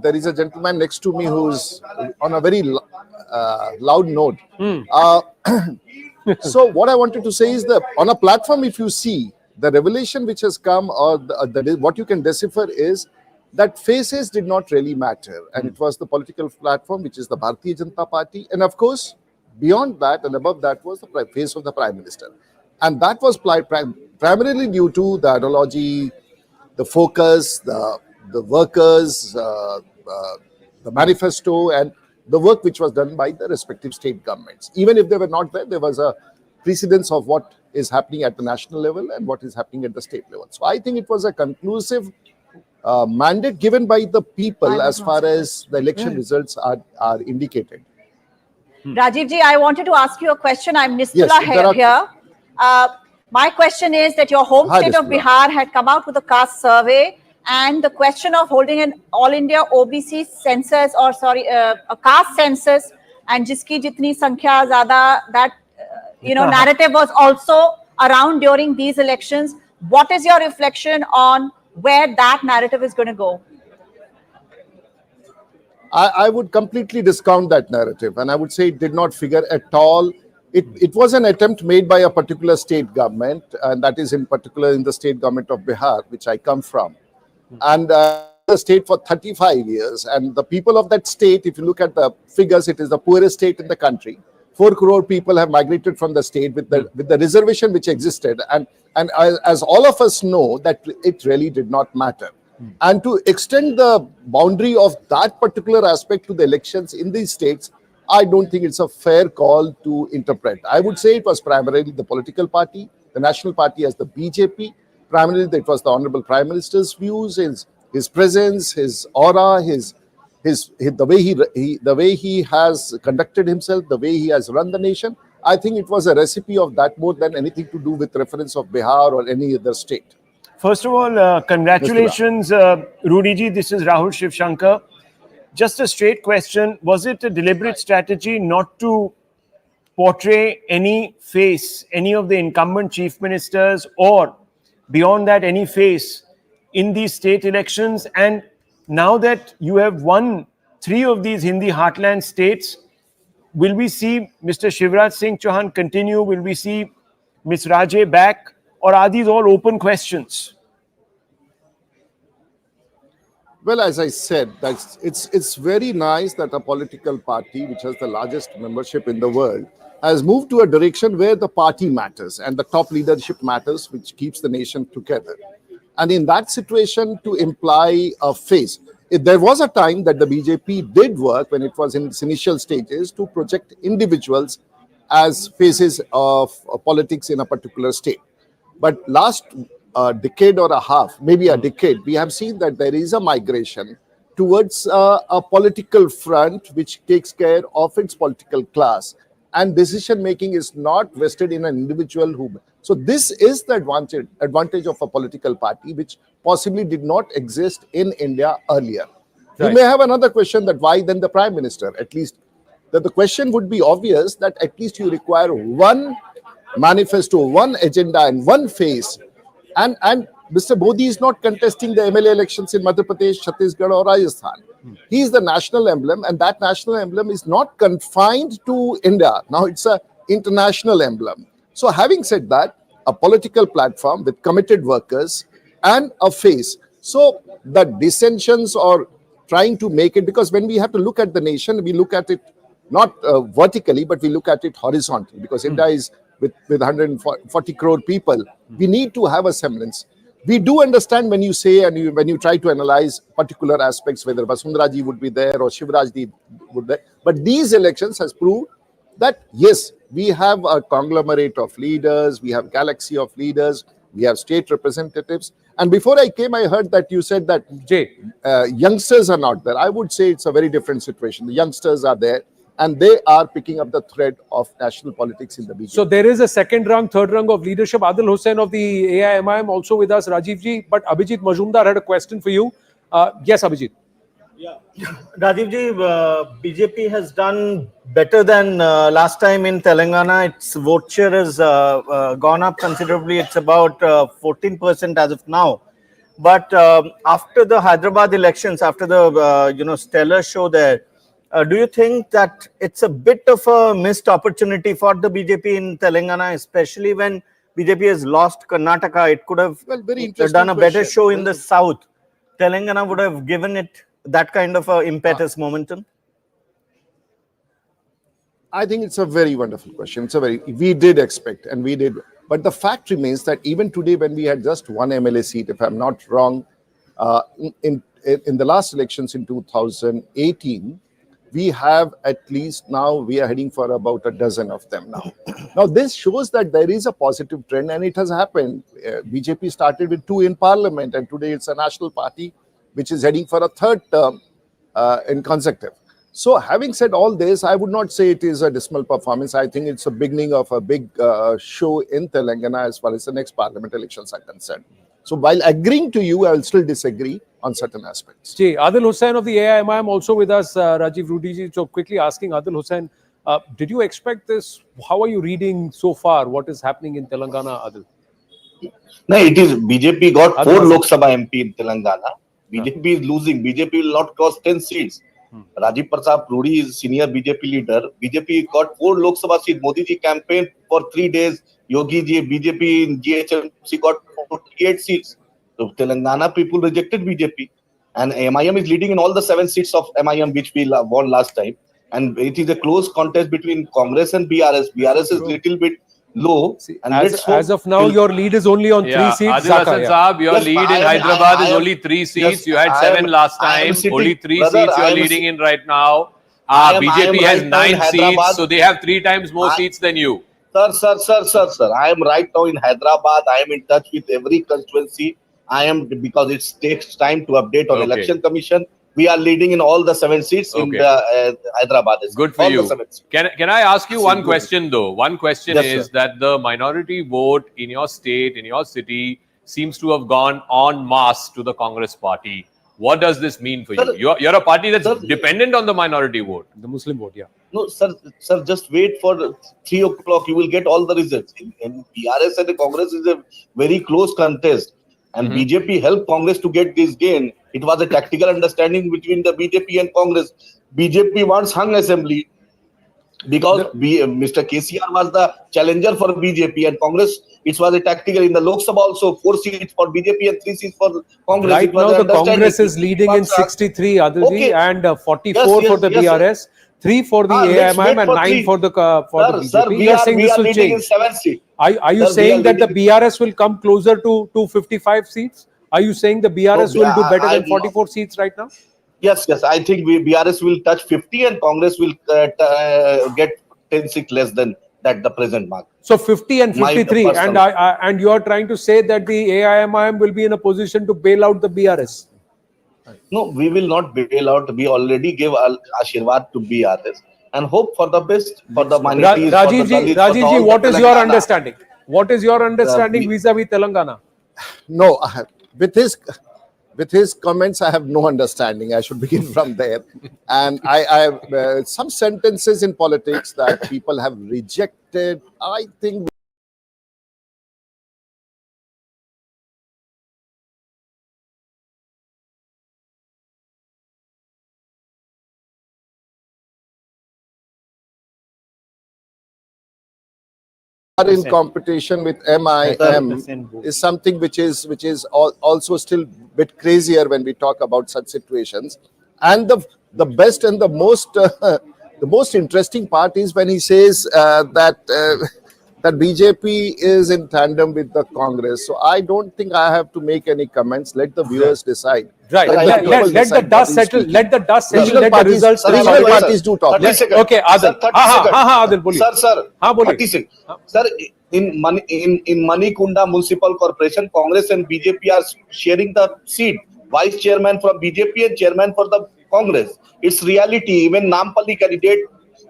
there is a gentleman next to me who's on a very loud note. So what I wanted to say is that on a platform, if you see the revelation which has come, or what you can decipher is that faces did not really matter, and it was the political platform, which is the Bharatiya Janata Party, and of course, beyond that and above that was the face of the Prime Minister, and that was primarily due to the ideology, the focus, the workers, the manifesto, and the work which was done by the respective state governments. Even if they were not there, there was a precedence of what is happening at the national level and what is happening at the state level. So I think it was a conclusive mandate given by the people as far as the election results are indicated. Rajiv ji, I wanted to ask you a question. I'm Nistula here. My question is that your home state of Bihar had come out with a caste survey, and the question of holding an all India OBC census, or sorry, a caste census, and jiski jitni sankhya zyada, that narrative was also around during these elections. What is your reflection on where that narrative is going to go? I would completely discount that narrative, and I would say it did not figure at all. It was an attempt made by a particular state government, and that is in particular in the state government of Bihar, which I come from. And the state for 35 years, and the people of that state, if you look at the figures, it is the poorest state in the country. 4 crore people have migrated from the state with the reservation which existed, and as all of us know, that it really did not matter. And to extend the boundary of that particular aspect to the elections in these states, I don't think it's a fair call to interpret. I would say it was primarily the political party, the national party as the BJP. Primarily, it was the Honorable Prime Minister's views, his presence, his aura, the way he has conducted himself, the way he has run the nation. I think it was a recipe of that more than anything to do with reference of Bihar or any other state. First of all, congratulations, Rudy ji. This is Rahul Shivshankar. Just a straight question. Was it a deliberate strategy not to portray any face, any of the incumbent chief ministers, or beyond that, any face in these state elections? And now that you have won 3 of these Hindi heartland states, will we see Mr. Shivraj Singh Chauhan continue? Will we see Ms. Raje back? Or are these all open questions? Well, as I said, it's very nice that a political party, which has the largest membership in the world, has moved to a direction where the party matters and the top leadership matters, which keeps the nation together. And in that situation, to imply a face, there was a time that the BJP did work when it was in its initial stages to project individuals as faces of politics in a particular state. But last decade or a half, maybe a decade, we have seen that there is a migration towards a political front which takes care of its political class, and decision making is not vested in an individual who. So this is the advantage of a political party which possibly did not exist in India earlier. Right. You may have another question that why then the Prime Minister? At least that the question would be obvious that at least you require one manifesto, one agenda, and one face. And Mr. Modi is not contesting the MLA elections in Madhya Pradesh, Chhattisgarh, or Rajasthan. He is the national emblem, and that national emblem is not confined to India. Now it's an international emblem. So having said that, a political platform with committed workers and a face. So the dissensions or trying to make it, because when we have to look at the nation, we look at it not vertically, but we look at it horizontally, because India is with 140 crore people. We need to have a semblance. We do understand when you say and when you try to analyze particular aspects, whether Vasundhara ji would be there or Shivraj ji would be there. But these elections has proved that, yes, we have a conglomerate of leaders, we have galaxy of leaders, we have state representatives. And before I came, I heard that you said that youngsters are not there. I would say it's a very different situation. The youngsters are there, and they are picking up the thread of national politics in the BJP. So there is a second rung, third rung of leadership. Adil Hussain of the AIMIM also with us, Rajiv ji. But Abhijit Majumdar had a question for you. Yes, Abhijit. Yeah, Rajiv ji, BJP has done better than last time in Telangana. Its vote share has gone up considerably. It's about 14% as of now. But after the Hyderabad elections, after the stellar show there, Do you think that it's a bit of a missed opportunity for the BJP in Telangana, especially when BJP has lost Karnataka? It could have done a better show in the south. Telangana would have given it that kind of a impetus, momentum. I think it's a very wonderful question. We did expect and we did. But the fact remains that even today, when we had just one MLA seat, if I'm not wrong, in the last elections in 2018, we have at least now, we are heading for about a dozen of them now. Now, this shows that there is a positive trend and it has happened. BJP started with 2 in parliament and today it's a national party which is heading for a 3rd term in consecutive. So having said all this, I would not say it is a dismal performance. I think it's a beginning of a big show in Telangana as far as the next parliament elections are concerned. So while agreeing to you, I will still disagree on certain aspects. Adil Hussain of the AIMIM also with us, Rajiv Rudiji. So quickly asking Adil Hussain, did you expect this? How are you reading so far what is happening in Telangana, Adil? No, it is BJP got 4 Lok Sabha MP in Telangana. BJP is losing. BJP will not cross 10 seats. Rajiv Prasad Rudi is senior BJP leader. BJP got 4 Lok Sabha seats. Modi ji campaigned for 3 days. Yogi ji, BJP in GHMC got 48 seats. So Telangana people rejected BJP. And MIM is leading in all the 7 seats of MIM which we won last time. And it is a close contest between Congress and BRS. BRS is a little bit low. And as of now, your lead is only on 3 seats. Adil Hassan Saab, your lead in Hyderabad is only 3 seats. You had 7 last time. Only 3 seats you are leading in right now. BJP has 9 seats, so they have 3 times more seats than you. Sir. I am right now in Hyderabad. I am in touch with every constituency. Because it takes time to update on election commission. We are leading in all the 7 seats in the, Hyderabad. Good for you. Can I ask you one question though? One question is that the minority vote in your state, in your city, seems to have gone en masse to the Congress party. What does this mean for you? You're a party that's dependent on the minority vote. The Muslim vote, No, sir, just wait for 3 o'clock. You will get all the results. In BRS and the Congress is a very close contest. And BJP helped Congress to get this gain. It was a tactical understanding between the BJP and Congress. BJP wants hung assembly because Mr. KCR was the challenger for BJP and Congress. It was a tactical in the Lok Sabha also 4 seats for BJP and 3 seats for Congress. Right now, the Congress is leading in 63, Adilji, and 44 for the BRS, 3 for the AIMIM, and 9 for the BJP. Sir, we are leading in 7 seats. Are you saying that the BRS will come closer to 55 seats? Are you saying the BRS will do better than 44 seats right now? Yes. I think BRS will touch 50 and Congress will get 10 seats less than that the present mark. So 50 and 53, and you are trying to say that the AIMIM will be in a position to bail out the BRS? No, we will not bail out. We already gave Ashirwad to BRS and hope for the best for the minorities. Rajivji, what is your understanding? What is your understanding vis-a-vis Telangana? No, with his comments, I have no understanding. I should begin from there. And I have some sentences in politics that people have rejected. I think in competition with MIM is something which is also still a bit crazier when we talk about such situations. And the best and the most interesting part is when he says that BJP is in tandem with the Congress. So I don't think I have to make any comments. Let the viewers decide. Right. Let the dust settle. Let the dust settle. Let the results. Regional parties do talk. Okay, Adil. Adil, boliye. Sir. 30 seconds. Sir, in Manikunda Municipal Corporation, Congress and BJP are sharing the seat. Vice chairman from BJP and chairman for the Congress. It's reality. Even Nampally candidate.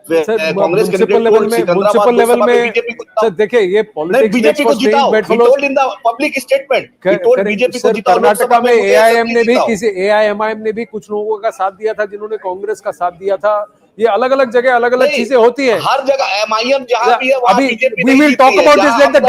Municipal level में sir देखिए ये politics BJP को जिताओ he told in the public statement he told BJP को जिताओ कर्नाटका में AIMIM ने भी कुछ लोगों का साथ दिया था जिन्होंने कांग्रेस का साथ दिया था ये अलग-अलग जगह अलग-अलग चीजें होती है हर जगह MIM जहां भी है वहां BJP we will talk about this let the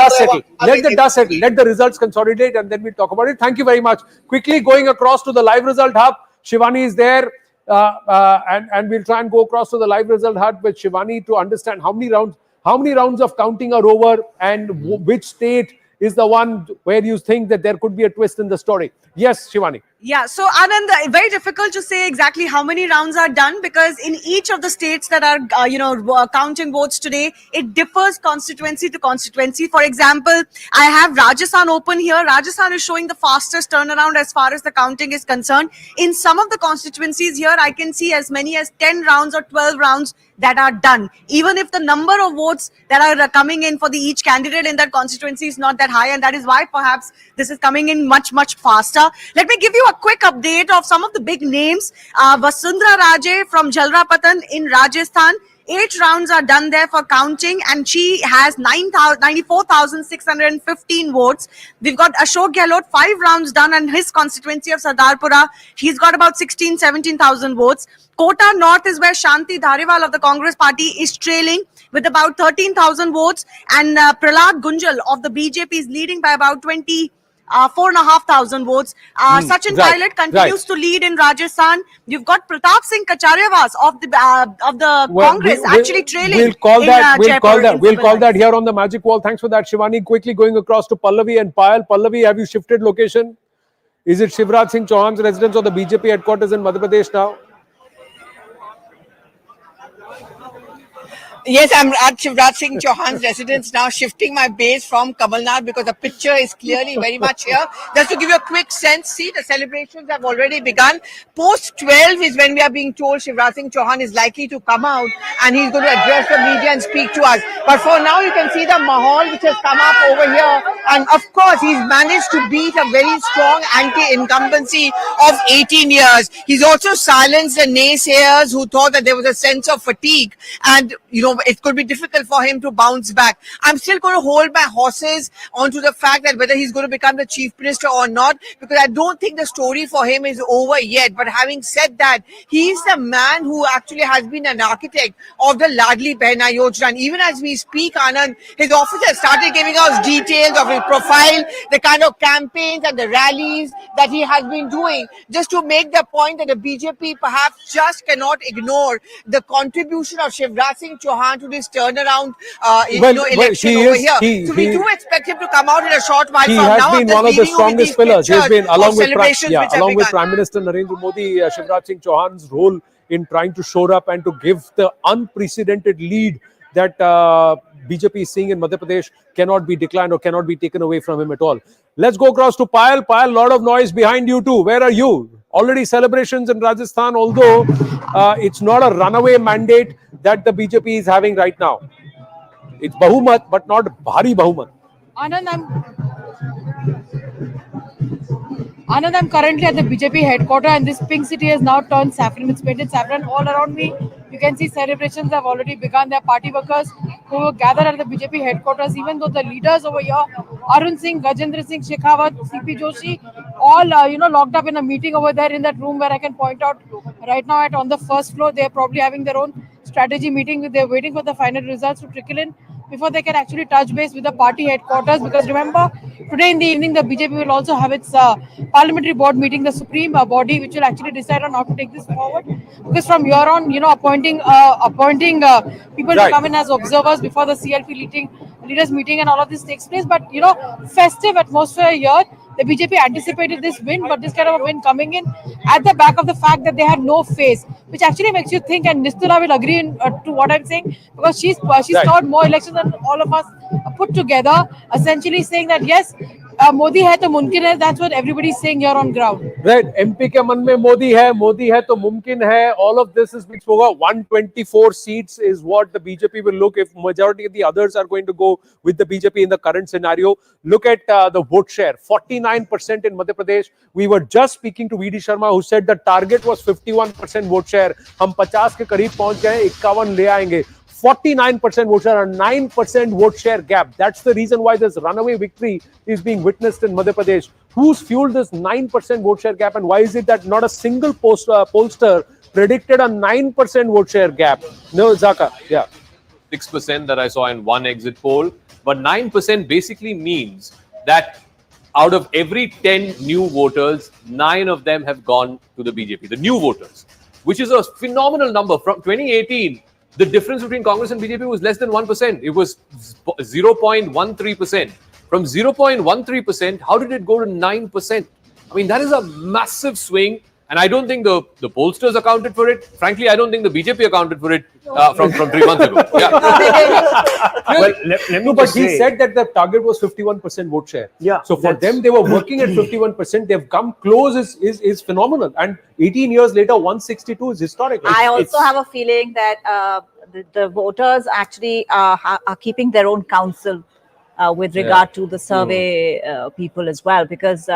dust settle let the results consolidate and then we talk about it. Thank you very much. Quickly going across to the live result hub, Shivani is there. And we'll try and go across to the live result hut with Shivani to understand how many rounds of counting are over and which state is the one where you think that there could be a twist in the story. Yes, Shivani. Yeah, so Anand, very difficult to say exactly how many rounds are done because in each of the states that are, counting votes today, it differs constituency to constituency. For example, I have Rajasthan open here. Rajasthan is showing the fastest turnaround as far as the counting is concerned. In some of the constituencies here, I can see as many as 10 rounds or 12 rounds that are done. Even if the number of votes that are coming in for each candidate in that constituency is not that high, and that is why perhaps this is coming in much, much faster. Let me give you a quick update of some of the big names. Vasundhara Raje from Jalrapatan in Rajasthan. 8 rounds are done there for counting and she has 94,615 votes. We've got Ashok Gehlot, 5 rounds done and his constituency of Sardarpura. He's got about 17,000 votes. Kota North is where Shanti Dhariwal of the Congress party is trailing with about 13,000 votes and Prahlad Gunjal of the BJP is leading by about 4,500 votes. Sachin Pilot continues to lead in Rajasthan. You've got Pratap Singh Kacharyawas of the Congress actually trailing. We'll call that here on the magic wall. Thanks for that, Shivani. Quickly going across to Pallavi and Payal. Pallavi, have you shifted location? Is it Shivraj Singh Chauhan's residence or the BJP headquarters in Madhya Pradesh now? Yes, I'm at Shivraj Singh Chauhan's residence now, shifting my base from Kamalnath because the picture is clearly very much here. Just to give you a quick sense, see the celebrations have already begun. Post 12 is when we are being told Shivraj Singh Chauhan is likely to come out and he's going to address the media and speak to us. But for now, you can see the mahal which has come up over here. And of course, he's managed to beat a very strong anti-incumbency of 18 years. He's also silenced the naysayers who thought that there was a sense of fatigue and, it could be difficult for him to bounce back. I'm still going to hold my horses onto the fact that whether he's going to become the chief minister or not, because I don't think the story for him is over yet. But having said that, he's the man who actually has been an architect of the Ladli Behna Yojana. And even as we speak, Anand, his office has started giving us details of his profile, the kind of campaigns and the rallies that he has been doing, just to make the point that the BJP perhaps just cannot ignore the contribution of Shivraj Singh Chauhan to this turnaround election over here. So we do expect him to come out in a short while from now. He has been one of the strongest pillars. He has been, along with Prime Minister Narendra Modi, Shivraj Singh Chauhan's role in trying to shore up and to give the unprecedented lead that BJP is seeing in Madhya Pradesh cannot be declined or cannot be taken away from him at all. Let's go across to Payal. Payal, a lot of noise behind you too. Where are you? Already celebrations in Rajasthan, although it's not a runaway mandate that the BJP is having right now. It's Bahumat, but not Bhari Bahumat. Anand, I'm currently at the BJP headquarters and this pink city has now turned saffron. It's painted saffron all around me. You can see celebrations have already begun. There are party workers who gathered at the BJP headquarters, even though the leaders over here, Arun Singh, Gajendra Singh, Shekhawat, CP Joshi, all locked up in a meeting over there in that room where I can point out right now on the first floor. They're probably having their own strategy meeting. They're waiting for the final results to trickle in before they can actually touch base with the party headquarters. Because remember, today in the evening, the BJP will also have its parliamentary board meeting, the supreme body, which will actually decide on how to take this forward. Because from here on, appointing people to come in as observers before the CLP leaders meeting and all of this takes place. But, festive atmosphere here. The BJP anticipated this win, but this kind of a win coming in at the back of the fact that they had no face, which actually makes you think, and Nistula will agree to what I'm saying, because she's served more elections than all of us put together, essentially saying that yes, Modi hai to mumkin hai. That's what everybody's saying here on ground. Right. MP ke man mein Modi hai to mumkin hai. All of this is being spoken. 124 seats is what the BJP will look if majority of the others are going to go with the BJP in the current scenario. Look at the vote share. 49% in Madhya Pradesh. We were just speaking to VD Sharma who said the target was 51% vote share. Hum 50 ke kareeb pahunch gaye, 51 le aayenge. 49% vote share, a 9% vote share gap. That's the reason why this runaway victory is being witnessed in Madhya Pradesh. Who's fueled this 9% vote share gap, and why is it that not a single pollster predicted a 9% vote share gap? No, Zaka, yeah. 6% that I saw in one exit poll, but 9% basically means that out of every 10 new voters, 9 of them have gone to the BJP, the new voters. which is a phenomenal number. From 2018, the difference between Congress and BJP was less than 1%. It was 0.13%. From 0.13%, how did it go to 9%? I mean, that is a massive swing. And I don't think the pollsters accounted for it. Frankly, I don't think the BJP accounted for it from 3 months ago. Yeah. Well, but he said that the target was 51% vote share. Yeah. So for them, they were working at 51%. They've come close is phenomenal. And 18 years later, 162 is historic. I also have a feeling that the voters actually are keeping their own counsel with regard to the survey people as well, because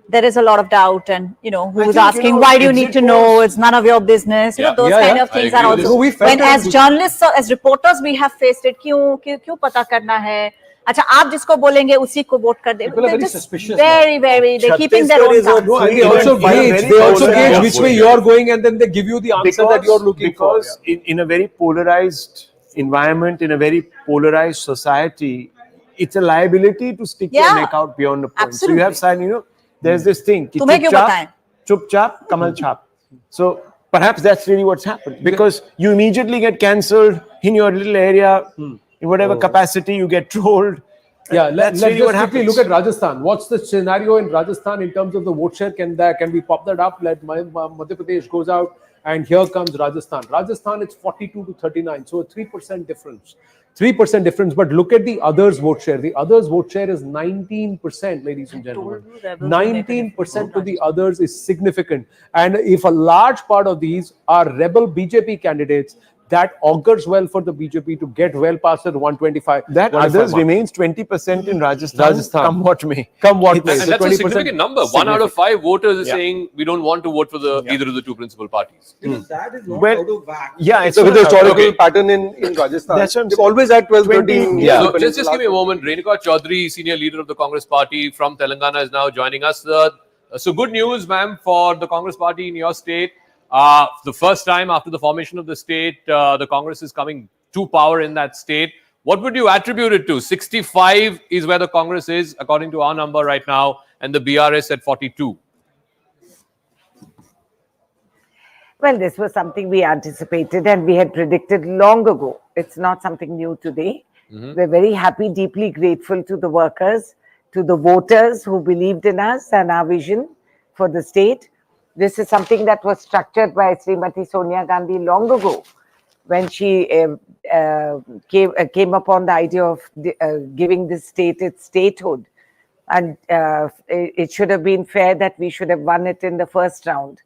there is a lot of doubt, and who's asking, why do you need to know? It's none of your business. Those kind of things are also. When as journalists, as reporters, we have faced it. क्यों पता करना है? अच्छा, आप जिसको बोलेंगे उसी को वोट कर दे. People are very suspicious. They're keeping their own counsel. No, and they also gauge which way you're going, and then they give you the answer that you're looking for. Because in a very polarized environment, in a very polarized society, it's a liability to stick your neck out beyond the point. Absolutely. So you have sign, there's this thing. तुम्हें क्यों बताएं? Chup chap, kamal chap. So perhaps that's really what's happened, because you immediately get cancelled in your little area, in whatever capacity you get trolled. Yeah, let's really just what quickly happens. look at Rajasthan. What's the scenario in Rajasthan in terms of the vote share? Can we pop that up? Let Madhya Pradesh goes out, and here comes Rajasthan. Rajasthan, it's 42 to 39, so a 3% difference. 3% difference, but look at the others' vote share. The others' vote share is 19%, ladies and gentlemen. 19% to the others is significant. And if a large part of these are rebel BJP candidates, that augurs well for the BJP to get well past the 125. That others remains 20% in Rajasthan. Come what may. Come what may. And that's a significant number. 1 out of 5 voters is saying we don't want to vote for either of the two principal parties. That is not Well, out of whack. Yeah, it's with the not- historical pattern in Rajasthan. That's what I'm They've saying. always had 12, 13. So just give me a moment. Renuka Chaudhary, senior leader of the Congress party from Telangana, is now joining us. So good news, ma'am, for the Congress party in your state. The first time after the formation of the state, the Congress is coming to power in that state. What would you attribute it to? 65 is where the Congress is, according to our number right now, and the BRS at 42. Well, this was something we anticipated and we had predicted long ago. It's not something new today. We're very happy, deeply grateful to the workers, to the voters who believed in us and our vision for the state. This is something that was structured by Srimati Sonia Gandhi long ago, when she came upon the idea of giving this state its statehood. And it should have been fair that we should have won it in the first round.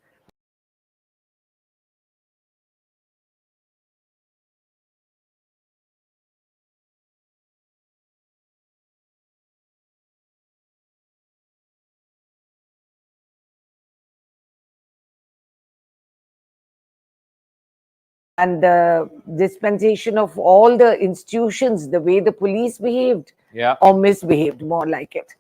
And the dispensation of all the institutions, the way the police behaved or misbehaved, more like it.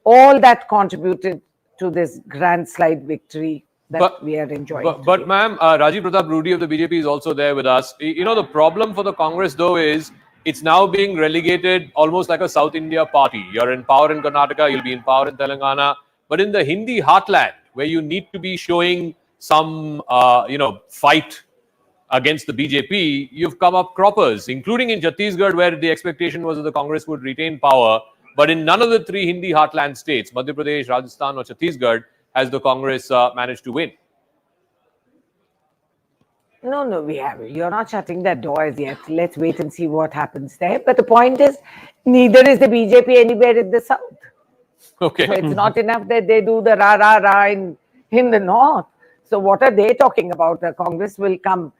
All that contributed to this grand slide victory that we are enjoying. But ma'am, Rajiv Pratap Rudy of the BJP is also there with us. The problem for the Congress, though, is it's now being relegated almost like a South India party. You're in power in Karnataka, you'll be in power in Telangana. But in the Hindi heartland, where you need to be showing some, fight against the BJP, you've come up croppers, including in Chhattisgarh, where the expectation was that the Congress would retain power. But in none of the 3 Hindi heartland states, Madhya Pradesh, Rajasthan or Chhattisgarh, has the Congress managed to win. No, we haven't. You're not shutting that door as yet. Let's wait and see what happens there. But the point is, neither is the BJP anywhere in the south. Okay. So it's not enough that they do the rah in the north. So what are they talking about? The Congress will come.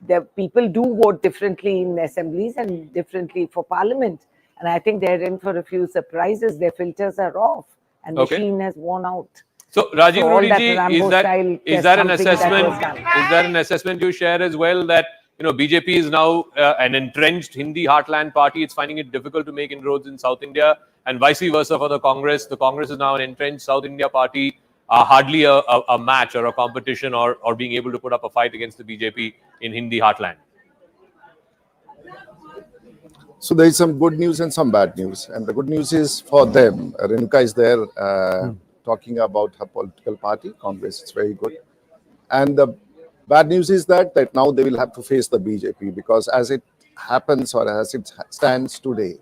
The people do vote differently in assemblies and differently for parliament. And I think they're in for a few surprises. Their filters are off and the machine has worn out. So Rajiv all Rudy that ji, Rambo is that an something that assessment? was done. Is that an assessment you share as well, that BJP is now an entrenched Hindi heartland party? It's finding it difficult to make inroads in South India, and vice versa for the Congress. The Congress is now an entrenched South India party. Hardly a match or a competition or being able to put up a fight against the BJP in Hindi heartland. So there is some good news and some bad news. And the good news is for them. Renuka is there talking about her political party, Congress. It's very good. And the Bad news is that now they will have to face the BJP, because as it happens, or as it stands today,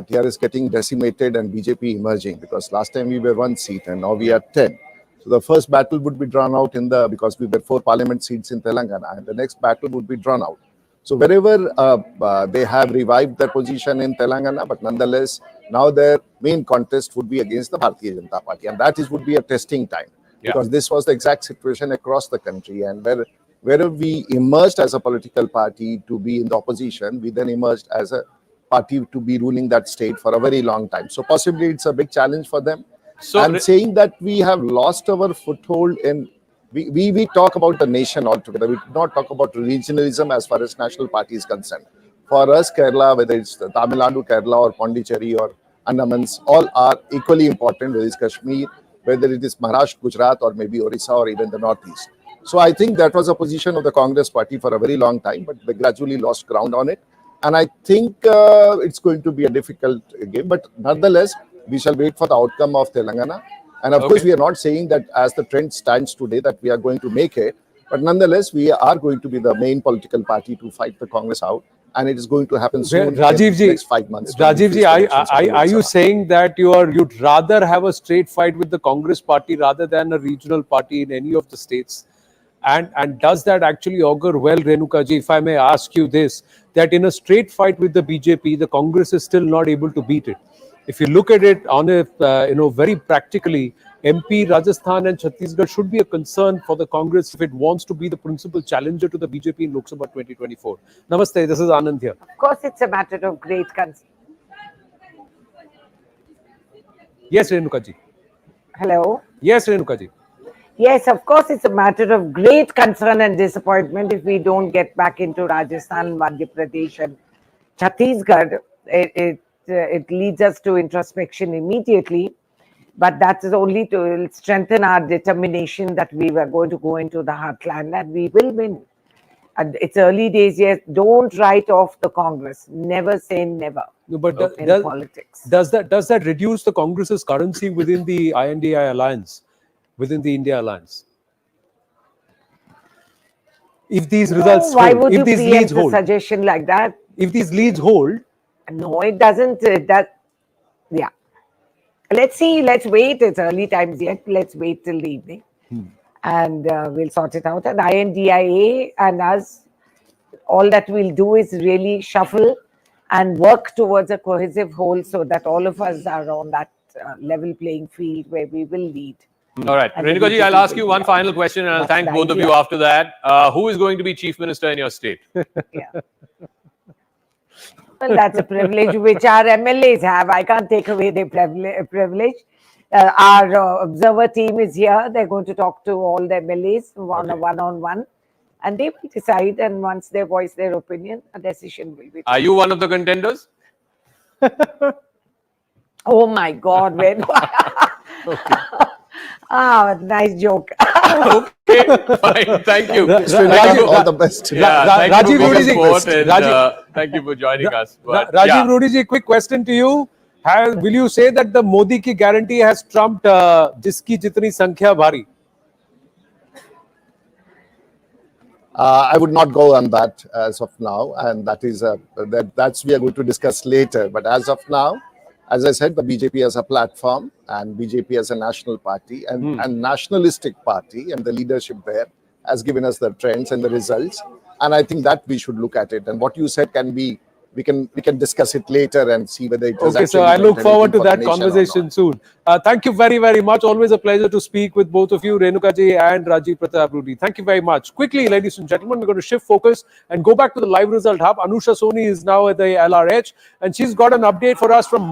TR is getting decimated and BJP emerging, because last time we were 1 seat and now we are 10. So the first battle would be drawn out because we were 4 parliament seats in Telangana, and the next battle would be drawn out. So wherever they have revived their position in Telangana, but nonetheless, now their main contest would be against the Bharatiya Janata Party, and that would be a testing time, because this was the exact situation across the country, and wherever we emerged as a political party to be in the opposition, we then emerged as a party to be ruling that state for a very long time. So possibly it's a big challenge for them. So I'm saying that we have lost our foothold in, we talk about the nation altogether. We do not talk about regionalism as far as national party is concerned. For us, Kerala, whether it's Tamil Nadu, Kerala, or Pondicherry, or Andamans, all are equally important, whether it's Kashmir, whether it is Maharashtra, Gujarat, or maybe Orissa, or even the Northeast. So I think that was a position of the Congress party for a very long time, but they gradually lost ground on it. And I think it's going to be a difficult game, but nonetheless, we shall wait for the outcome of Telangana. And of course, we are not saying that as the trend stands today that we are going to make it, but nonetheless, we are going to be the main political party to fight the Congress out. And it is going to happen soon, in the next 5 months. Rajivji, are you saying that you'd rather have a straight fight with the Congress party rather than a regional party in any of the states? And does that actually augur well, Renukaji, if I may ask you this, that in a straight fight with the BJP, the Congress is still not able to beat it? If you look at it on a, very practically, MP, Rajasthan and Chhattisgarh should be a concern for the Congress if it wants to be the principal challenger to the BJP in Lok Sabha 2024. Namaste, this is Anand here. Of course, it's a matter of great concern. Yes, Renukaji. Hello? Yes, Renukaji. Yes, of course, it's a matter of great concern and disappointment if we don't get back into Rajasthan, Madhya Pradesh and Chhattisgarh. It leads us to introspection immediately, but that is only to strengthen our determination that we were going to go into the heartland and we will win. And it's early days yet. Don't write off the Congress. Never say never. No, but in politics. Does that reduce the Congress's currency within the INDI alliance, within the India alliance? If these results why hold, would if you these preempt leads a hold, suggestion like that? if these leads hold, no, it doesn't. Yeah. Let's see. Let's wait. It's early times yet. Let's wait till the evening, and we'll sort it out. And INDIA and us, all that we'll do is really shuffle and work towards a cohesive whole, so that all of us are on that level playing field where we will lead. All right, Renukaji, I'll ask you one final question, and I'll thank both of you after that. Who is going to be chief minister in your state? Well, that's a privilege which our MLAs have. I can't take away their privilege. Our observer team is here. They're going to talk to all the MLAs one-on-one, and they will decide. And once they voice their opinion, a decision will be taken. Are you one of the contenders? Oh my God! Where do I? Nice joke. Okay, fine. Thank you. All the best. Thank you for being support and thank you for joining us. But, Rajiv Rudiji, quick question to you. Will you say that the Modi ki guarantee has trumped jiski jitni sankhya bhari? I would not go on that as of now, and that's we are going to discuss later. But as of now, as I said, the BJP as a platform and BJP as a national party and nationalistic party, and the leadership there has given us the trends and the results. And I think that we should look at it. And what you said can be, we can discuss it later and see whether it is. Okay, so I look forward to that conversation soon. Thank you very, very much. Always a pleasure to speak with both of you, Renukaji and Rajiv Pratap Rudy. Thank you very much. Quickly, ladies and gentlemen, we're going to shift focus and go back to the live result hub. Anusha Soni is now at the LRH, and she's got an update for us from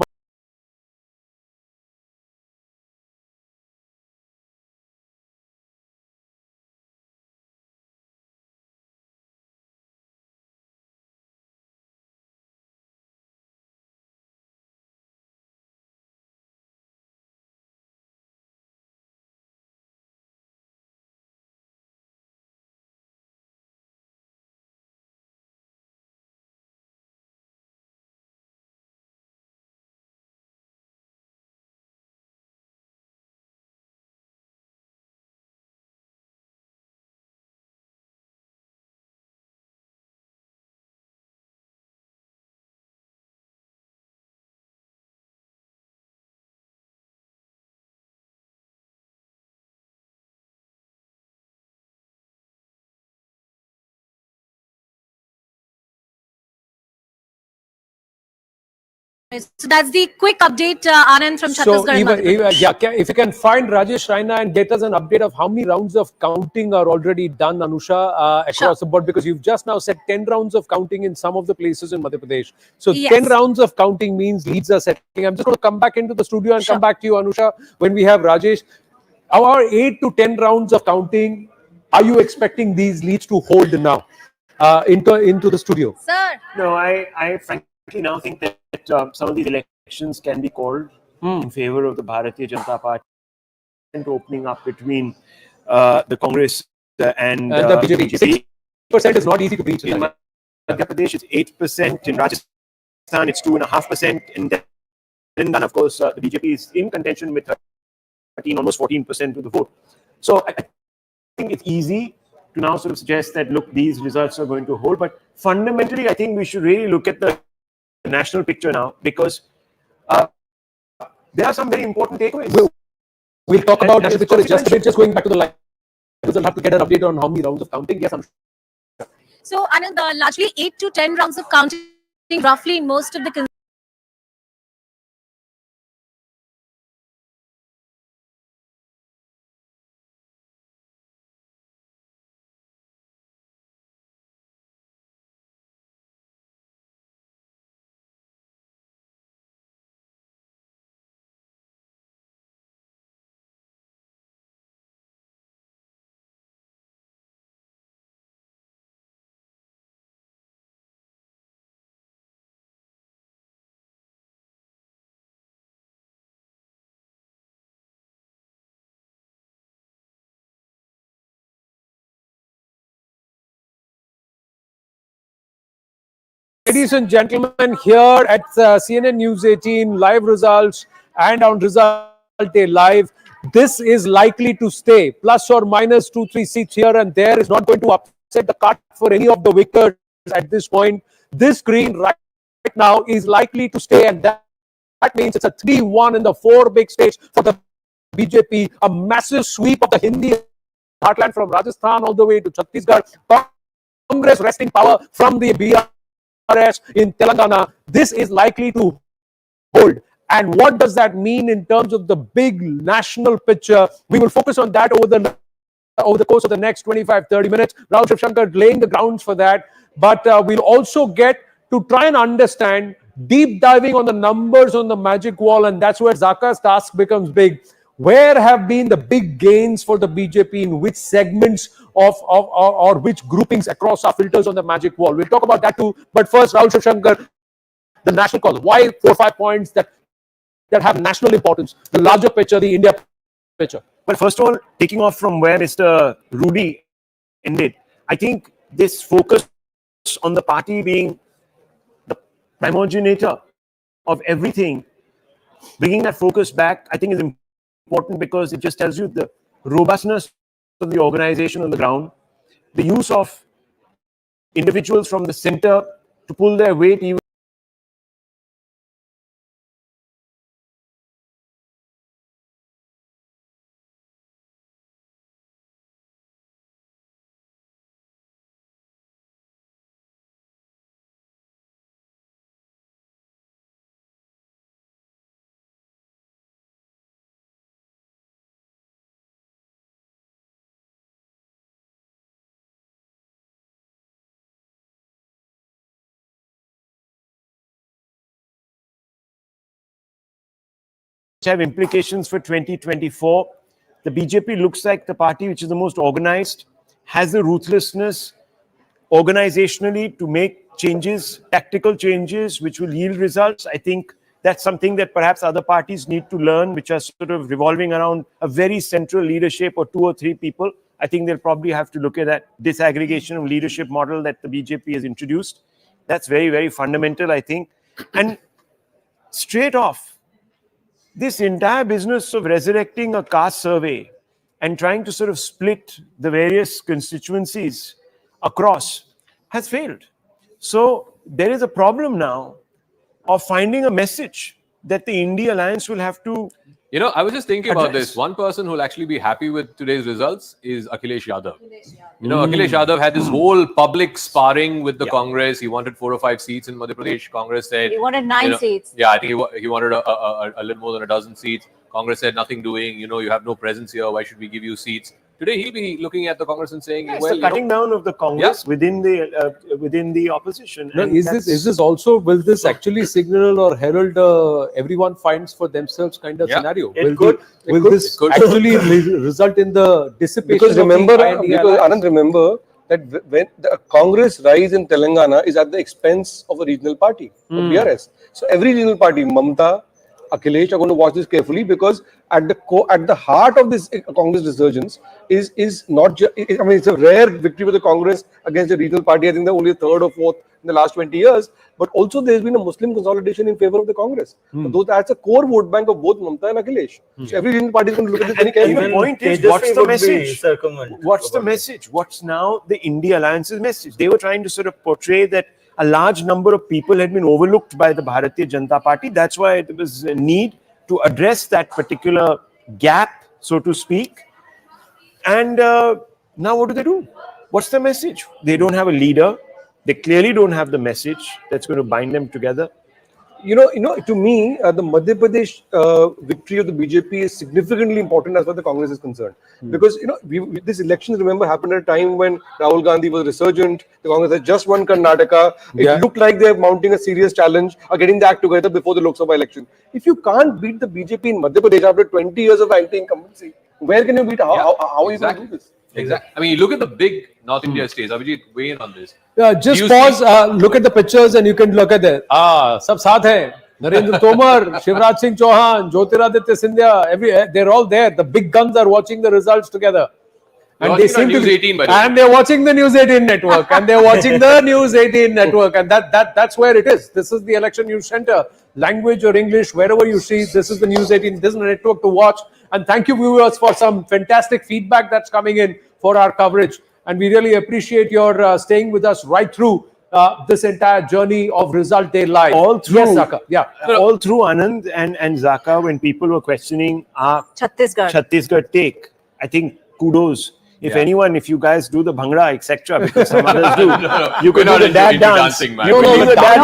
So that's the quick update, Anand, from Chhattisgarh and Madhya Pradesh. If you can find Rajesh Raina and get us an update of how many rounds of counting are already done, Anusha, across the board, because you've just now said 10 rounds of counting in some of the places in Madhya Pradesh. So Yes. 10 rounds of counting means leads are settling. I'm just going to come back into the studio and come back to you, Anusha, when we have Rajesh. Our 8 to 10 rounds of counting, are you expecting these leads to hold now into the studio? Sir. No, I frankly now think that some of these elections can be called in favor of the Bharatiya Janata Party, and opening up between the Congress and the BJP. 6% is not easy to beat. In Madhya Pradesh, it's 8%. In Rajasthan, it's 2.5%. In Telangana, of course, the BJP is in contention with 13, almost 14% of the vote. So I think it's easy to now sort of suggest that, look, these results are going to hold. But fundamentally, I think we should really look at the national picture now, because there are some very important takeaways. We'll talk about that picture. Just going back to the line. We'll have to get an update on how many rounds of counting. Yes, So, Anand, largely 8 to 10 rounds of counting, roughly in most of the Ladies and gentlemen, here at CNN News 18, live results and on Result Day Live, this is likely to stay. Plus or minus 2-3 seats here and there is not going to upset the cart for any of the victors at this point. This screen right now is likely to stay, and that means it's a 3-1 in the 4 big states for the BJP. A massive sweep of the Hindi heartland from Rajasthan all the way to Chhattisgarh. Congress wresting power from the BRS in Telangana. This is likely to hold. And what does that mean in terms of the big national picture? We will focus on that over the course of the next 25-30 minutes. Rahul Shivshankar laying the grounds for that. But we'll also get to try and understand, deep diving on the numbers on the magic wall, and that's where Zaka's task becomes big. Where have been the big gains for the BJP, in which segments or which groupings across our filters on the magic wall? We'll talk about that too. But first, Rahul Shivshankar, the national call. Why 4 or 5 points that have national importance? The larger picture, the India picture. Well, first of all, taking off from where Mr. Rudy ended, I think this focus on the party being the primogenitor of everything, bringing that focus back, I think is important, because it just tells you the robustness of the organization on the ground, the use of individuals from the center to pull their weight even have implications for 2024. The BJP looks like the party which is the most organized, has the ruthlessness organizationally to make changes, tactical changes, which will yield results. I think that's something that perhaps other parties need to learn, which are sort of revolving around a very central leadership or 2 or 3 people. I think they'll probably have to look at that disaggregation of leadership model that the BJP has introduced. That's very, very fundamental, I think. And straight off, this entire business of resurrecting a caste survey and trying to sort of split the various constituencies across has failed. So there is a problem now of finding a message that the India Alliance will have to You know, I was just thinking about address. this. One person who will actually be happy with today's results is Akhilesh Yadav. You know, Akhilesh Yadav had this whole public sparring with the Congress. He wanted 4 or 5 seats in Madhya Pradesh. Congress said He wanted 9 seats. Yeah, I think he wanted a little more than a dozen seats. Congress said nothing doing. You know, you have no presence here. Why should we give you seats? Today he'll be looking at the Congress and saying, It's well, the cutting down of the Congress within the opposition. No, And is that's- this also, will this actually signal or herald everyone finds for themselves kind of scenario? Will this actually result in the dissipation? Because of remember, the INDA because alliance? Anand, remember that when the Congress rise in Telangana is at the expense of a regional party, of BRS. So every regional party, Mamta, Akhilesh, are going to watch this carefully, because at the heart of this Congress resurgence is not just, I mean, it's a rare victory for the Congress against a regional party. I think they're only 3rd or 4th in the last 20 years. But also there's been a Muslim consolidation in favor of the Congress. So that's a core vote bank of both Mamta and Akhilesh. So every regional party is going to look at this very carefully. The point is, what's the message? What's the message? What's now the India Alliance's message? They were trying to sort of portray that a large number of people had been overlooked by the Bharatiya Janata Party. That's why there was a need to address that particular gap, so to speak. And now what do? What's the message? They don't have a leader. They clearly don't have the message that's going to bind them together. You know, to me, the Madhya Pradesh victory of the BJP is significantly important as far as the Congress is concerned. Because, you know, this election, remember, happened at a time when Rahul Gandhi was resurgent. The Congress had just won Karnataka. It looked like they're mounting a serious challenge or getting the act together before the Lok Sabha election. If you can't beat the BJP in Madhya Pradesh after 20 years of anti-incumbency, where can you beat? How are you going to do this? Exactly. I mean, you look at the big North India states. Abhijit, weigh in on this. Just pause, look at the pictures and you can look at it. Sab saath hai. Narendra Tomar, Shivraj Singh Chauhan, Jyotiraditya Scindia, they're all there. The big guns are watching the results together. And they seem to News 18, by the way. and they're watching the News 18 network, and they're watching the News 18 network, and that's where it is. This is the election news center. Language or English, wherever you see, this is the News 18. This is the network to watch. And thank you, viewers, for some fantastic feedback that's coming in for our coverage. And we really appreciate your staying with us right through this entire journey of Result Day Live. All through, yes, Zaka. Yeah. All through, Anand and Zaka, when people were questioning our Chhattisgarh take, I think kudos. If anyone, if you guys do the bhangra, etc., because some others do, you can do the dad dance. Dancing, man. You can do the dad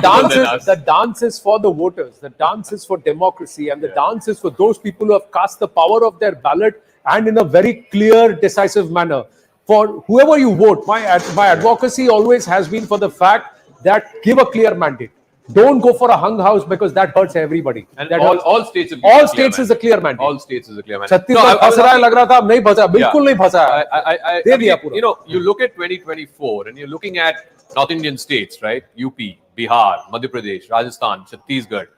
dance. The dance is for the voters. The dance is for democracy, and the dance is for those people who have cast the power of their ballot, and in a very clear, decisive manner. For whoever you vote, my advocacy always has been for the fact that give a clear mandate. Don't go for a hung house, because that hurts everybody. And that all states have all states is a clear mandate. All states is a clear mandate. Chhattisgarh फंस रहा है, लग रहा था, अब नहीं फंसा, बिल्कुल नहीं फंसा। दे दिया पूरा। You know, you look at 2024 and you're looking at North Indian states, right? UP, Bihar, Madhya Pradesh, Rajasthan, Chhattisgarh.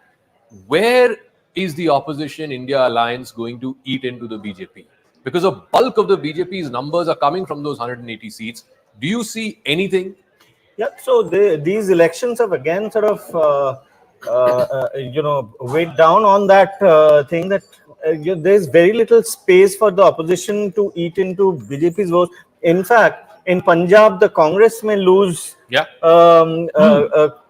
Where is the opposition India alliance going to eat into the BJP? Because a bulk of the BJP's numbers are coming from those 180 seats. Do you see anything? Yeah, so these elections have again sort of, weighed down on that thing that there's very little space for the opposition to eat into BJP's votes. In fact, in Punjab, the Congress may lose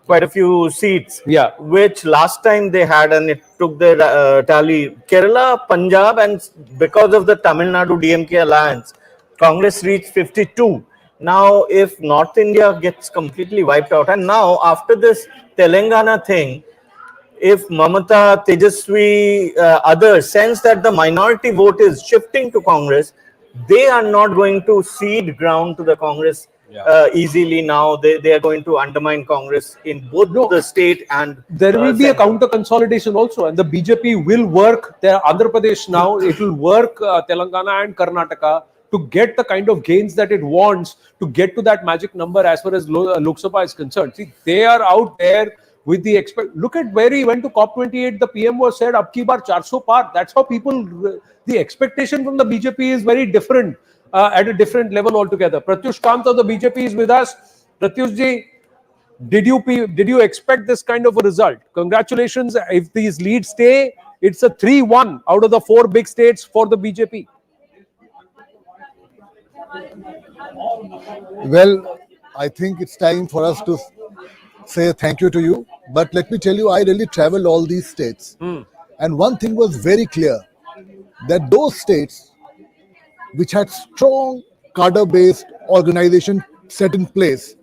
quite a few seats, which last time they had, and it took their tally. Kerala, Punjab, and because of the Tamil Nadu DMK alliance, Congress reached 52. Now, if North India gets completely wiped out, and now after this Telangana thing, if Mamata, Tejaswi, others sense that the minority vote is shifting to Congress, they are not going to cede ground to the Congress easily now. They are going to undermine Congress in both the state and there will be a counter consolidation also, and the BJP will work there. Andhra Pradesh now, it will work Telangana and Karnataka to get the kind of gains that it wants to get to that magic number as far as Lok Sabha is concerned. See, they are out there with the look at where he went to COP28. The PM was said, "Ab ki bar 400 par." That's how people. The expectation from the BJP is very different at a different level altogether. Pratyush Kant of the BJP is with us. Pratyush ji, did you expect this kind of a result? Congratulations! If these leads stay, it's a 3-1 out of the 4 big states for the BJP. Well, I think it's time for us to say thank you to you. But let me tell you, I really traveled all these states. And one thing was very clear, that those states which had strong cadre-based organization set in place,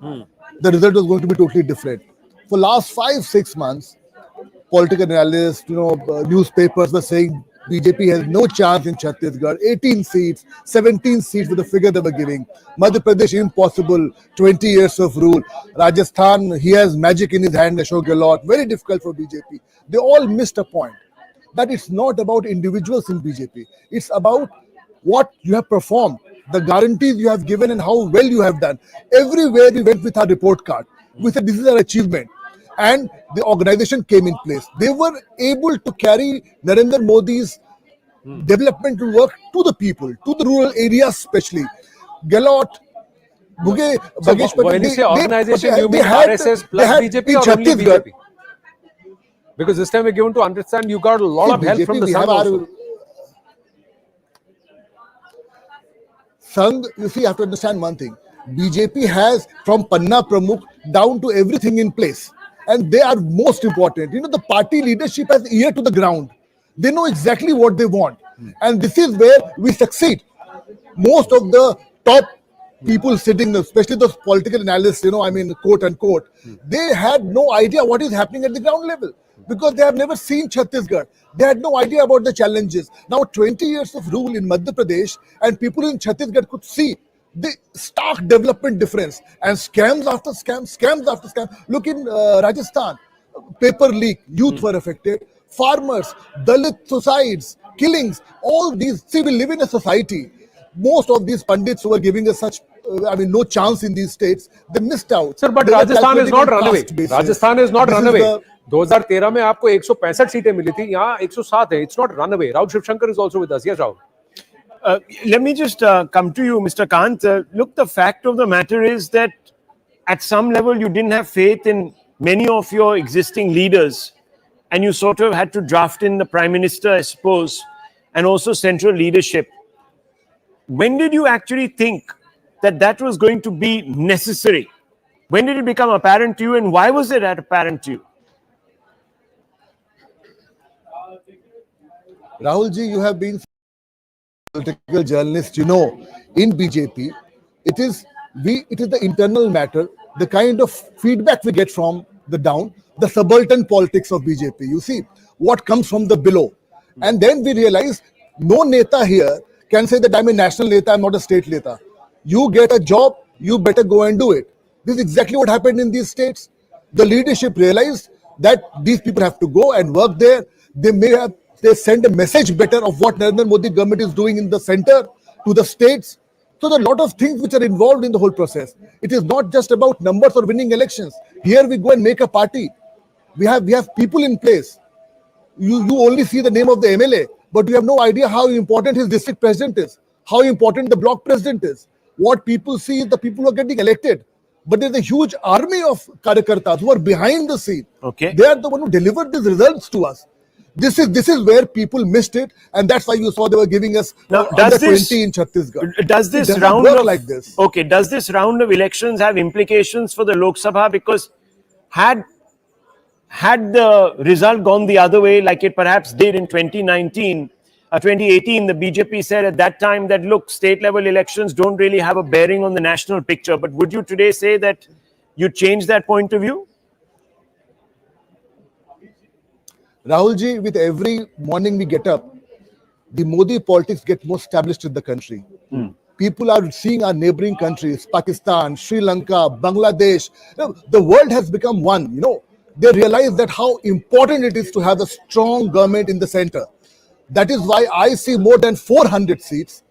the result was going to be totally different. For last 5-6 months, political analysts, newspapers were saying BJP has no chance in Chhattisgarh. 18 seats, 17 seats with the figure they were giving. Madhya Pradesh impossible. 20 years of rule. Rajasthan, he has magic in his hand. Ashok Gehlot, very difficult for BJP. They all missed a point. That it's not about individuals in BJP. It's about what you have performed, the guarantees you have given, and how well you have done. Everywhere we went with our report card. We said this is our achievement. And the organization came in place. They were able to carry Narendra Modi's developmental work to the people, to the rural areas especially. Gehlot, Bhagesh Patel, when you say organization, you mean had, RSS plus BJP or only Chhattisgarh. BJP? Because this time we're given to understand you got a lot of help from the Sangh also. Sangh, you see, you have to understand one thing. BJP has from Panna Pramukh down to everything in place. And they are most important. The party leadership has ear to the ground. They know exactly what they want. And this is where we succeed. Most of the top people sitting, especially those political analysts, quote unquote, they had no idea what is happening at the ground level because they have never seen Chhattisgarh. They had no idea about the challenges. Now, 20 years of rule in Madhya Pradesh and people in Chhattisgarh could see the stark development difference and scams after scams, scams after scams. Look in Rajasthan, paper leak, youth were affected, farmers, Dalit suicides, killings, all these. See, we live in a society. Most of these pundits who were giving us such, no chance in these states, they missed out. Sir, but They were Rajasthan is calculating not on runaway. caste basis. Rajasthan is not This is runaway. the- 2013 में आपको 165 सीटें मिली थी, यहाँ 107 है. It's not runaway. Rahul Shivshankar is also with us. Yes, Rahul. Let me just come to you, Mr. Kant. Look, the fact of the matter is that at some level you didn't have faith in many of your existing leaders, and you sort of had to draft in the Prime Minister, I suppose, and also central leadership. When did you actually think that that was going to be necessary? When did it become apparent to you, and why was it apparent to you? Rahul ji, you have been political journalist, in BJP, it is the internal matter, the kind of feedback we get from the down, the subaltern politics of BJP. You see what comes from the below. And then we realize no neta here can say that I'm a national neta, I'm not a state neta. You get a job, you better go and do it. This is exactly what happened in these states. The leadership realized that these people have to go and work there. They send a message better of what Narendra Modi government is doing in the center to the states. So there are a lot of things which are involved in the whole process. It is not just about numbers or winning elections. Here we go and make a party. We have people in place. You only see the name of the MLA, but you have no idea how important his district president is, how important the block president is. What people see is the people who are getting elected. But there's a huge army of karyakartas who are behind the scene. Okay. They are the one who delivered these results to us. This is where people missed it, and that's why you saw they were giving us under 20 in Chhattisgarh. Does this round of like this? Okay, does this round of elections have implications for the Lok Sabha? Because had the result gone the other way, like it perhaps did in 2018, the BJP said at that time that, look, state level elections don't really have a bearing on the national picture. But would you today say that you changed that point of view? Rahul ji, with every morning we get up, the Modi politics get more established in the country. People are seeing our neighboring countries, Pakistan, Sri Lanka, Bangladesh. The world has become one. They realize that how important it is to have a strong government in the center. That is why I see more than 400 seats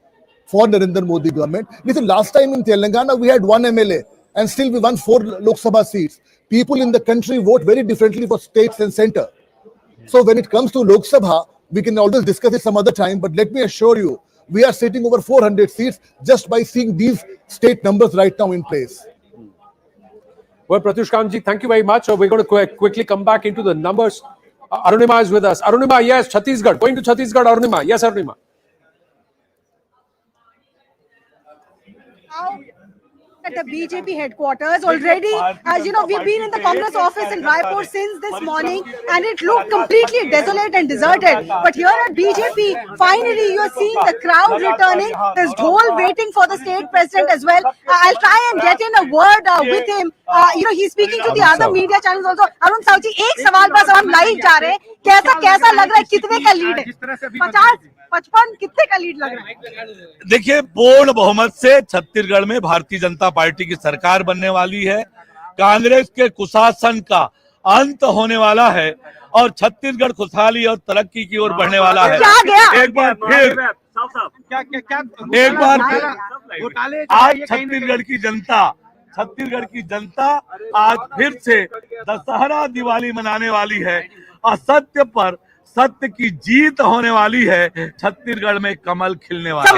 for Narendra Modi government. Listen, last time in Telangana we had one MLA and still we won 4 Lok Sabha seats. People in the country vote very differently for states and center. So when it comes to Lok Sabha, we can always discuss it some other time, but let me assure you, we are sitting over 400 seats just by seeing these state numbers right now in place. Well, Pratyush Kantji, thank you very much. So we're going to quickly come back into the numbers. Arunima is with us. Arunima, yes, Chhattisgarh. Going to Chhattisgarh, Arunima. Yes, Arunima. at the BJP headquarters already. As you know, we've been in the Congress office in Raipur since this morning, and it looked completely desolate and deserted. But here at BJP, finally you're seeing the crowd returning. There's Dhol waiting for the state president as well. I'll try and get in a word with him. He's speaking to the other media channels also. Arun Sahu ji, एक सवाल पर हम live जा रहे हैं. कैसा लग रहा है, कितने का लीड है? 50-55 कितने का लीड लग रहा है? देखिए, पूर्ण बहुमत से छत्तीसगढ़ में भारतीय जनता पार्टी की सरकार बनने वाली है. कांग्रेस के कुशासन का अंत होने वाला है और छत्तीसगढ़ खुशहाली और तरक्की की ओर बढ़ने वाला है. एक बार फिर आज छत्तीसगढ़ की जनता आज फिर से दशहरा दिवाली मनाने वाली है. असत्य पर सत्य की जीत होने वाली है. छत्तीसगढ़ में कमल खिलने वाला है.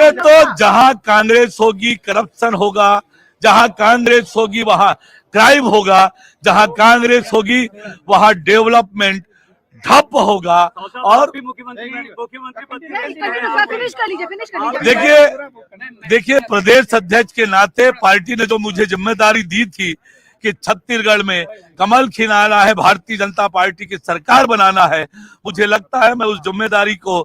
ये तो जहां कांग्रेस होगी करप्शन होगा, जहां कांग्रेस होगी वहां क्राइम होगा, जहां कांग्रेस होगी वहां डेवलपमेंट ठप होगा. और देखिए प्रदेश अध्यक्ष के नाते पार्टी ने जो मुझे जिम्मेदारी दी थी कि छत्तीसगढ़ में कमल खिलाना है, भारतीय जनता पार्टी की सरकार बनाना है, मुझे लगता है मैं उस जिम्मेदारी को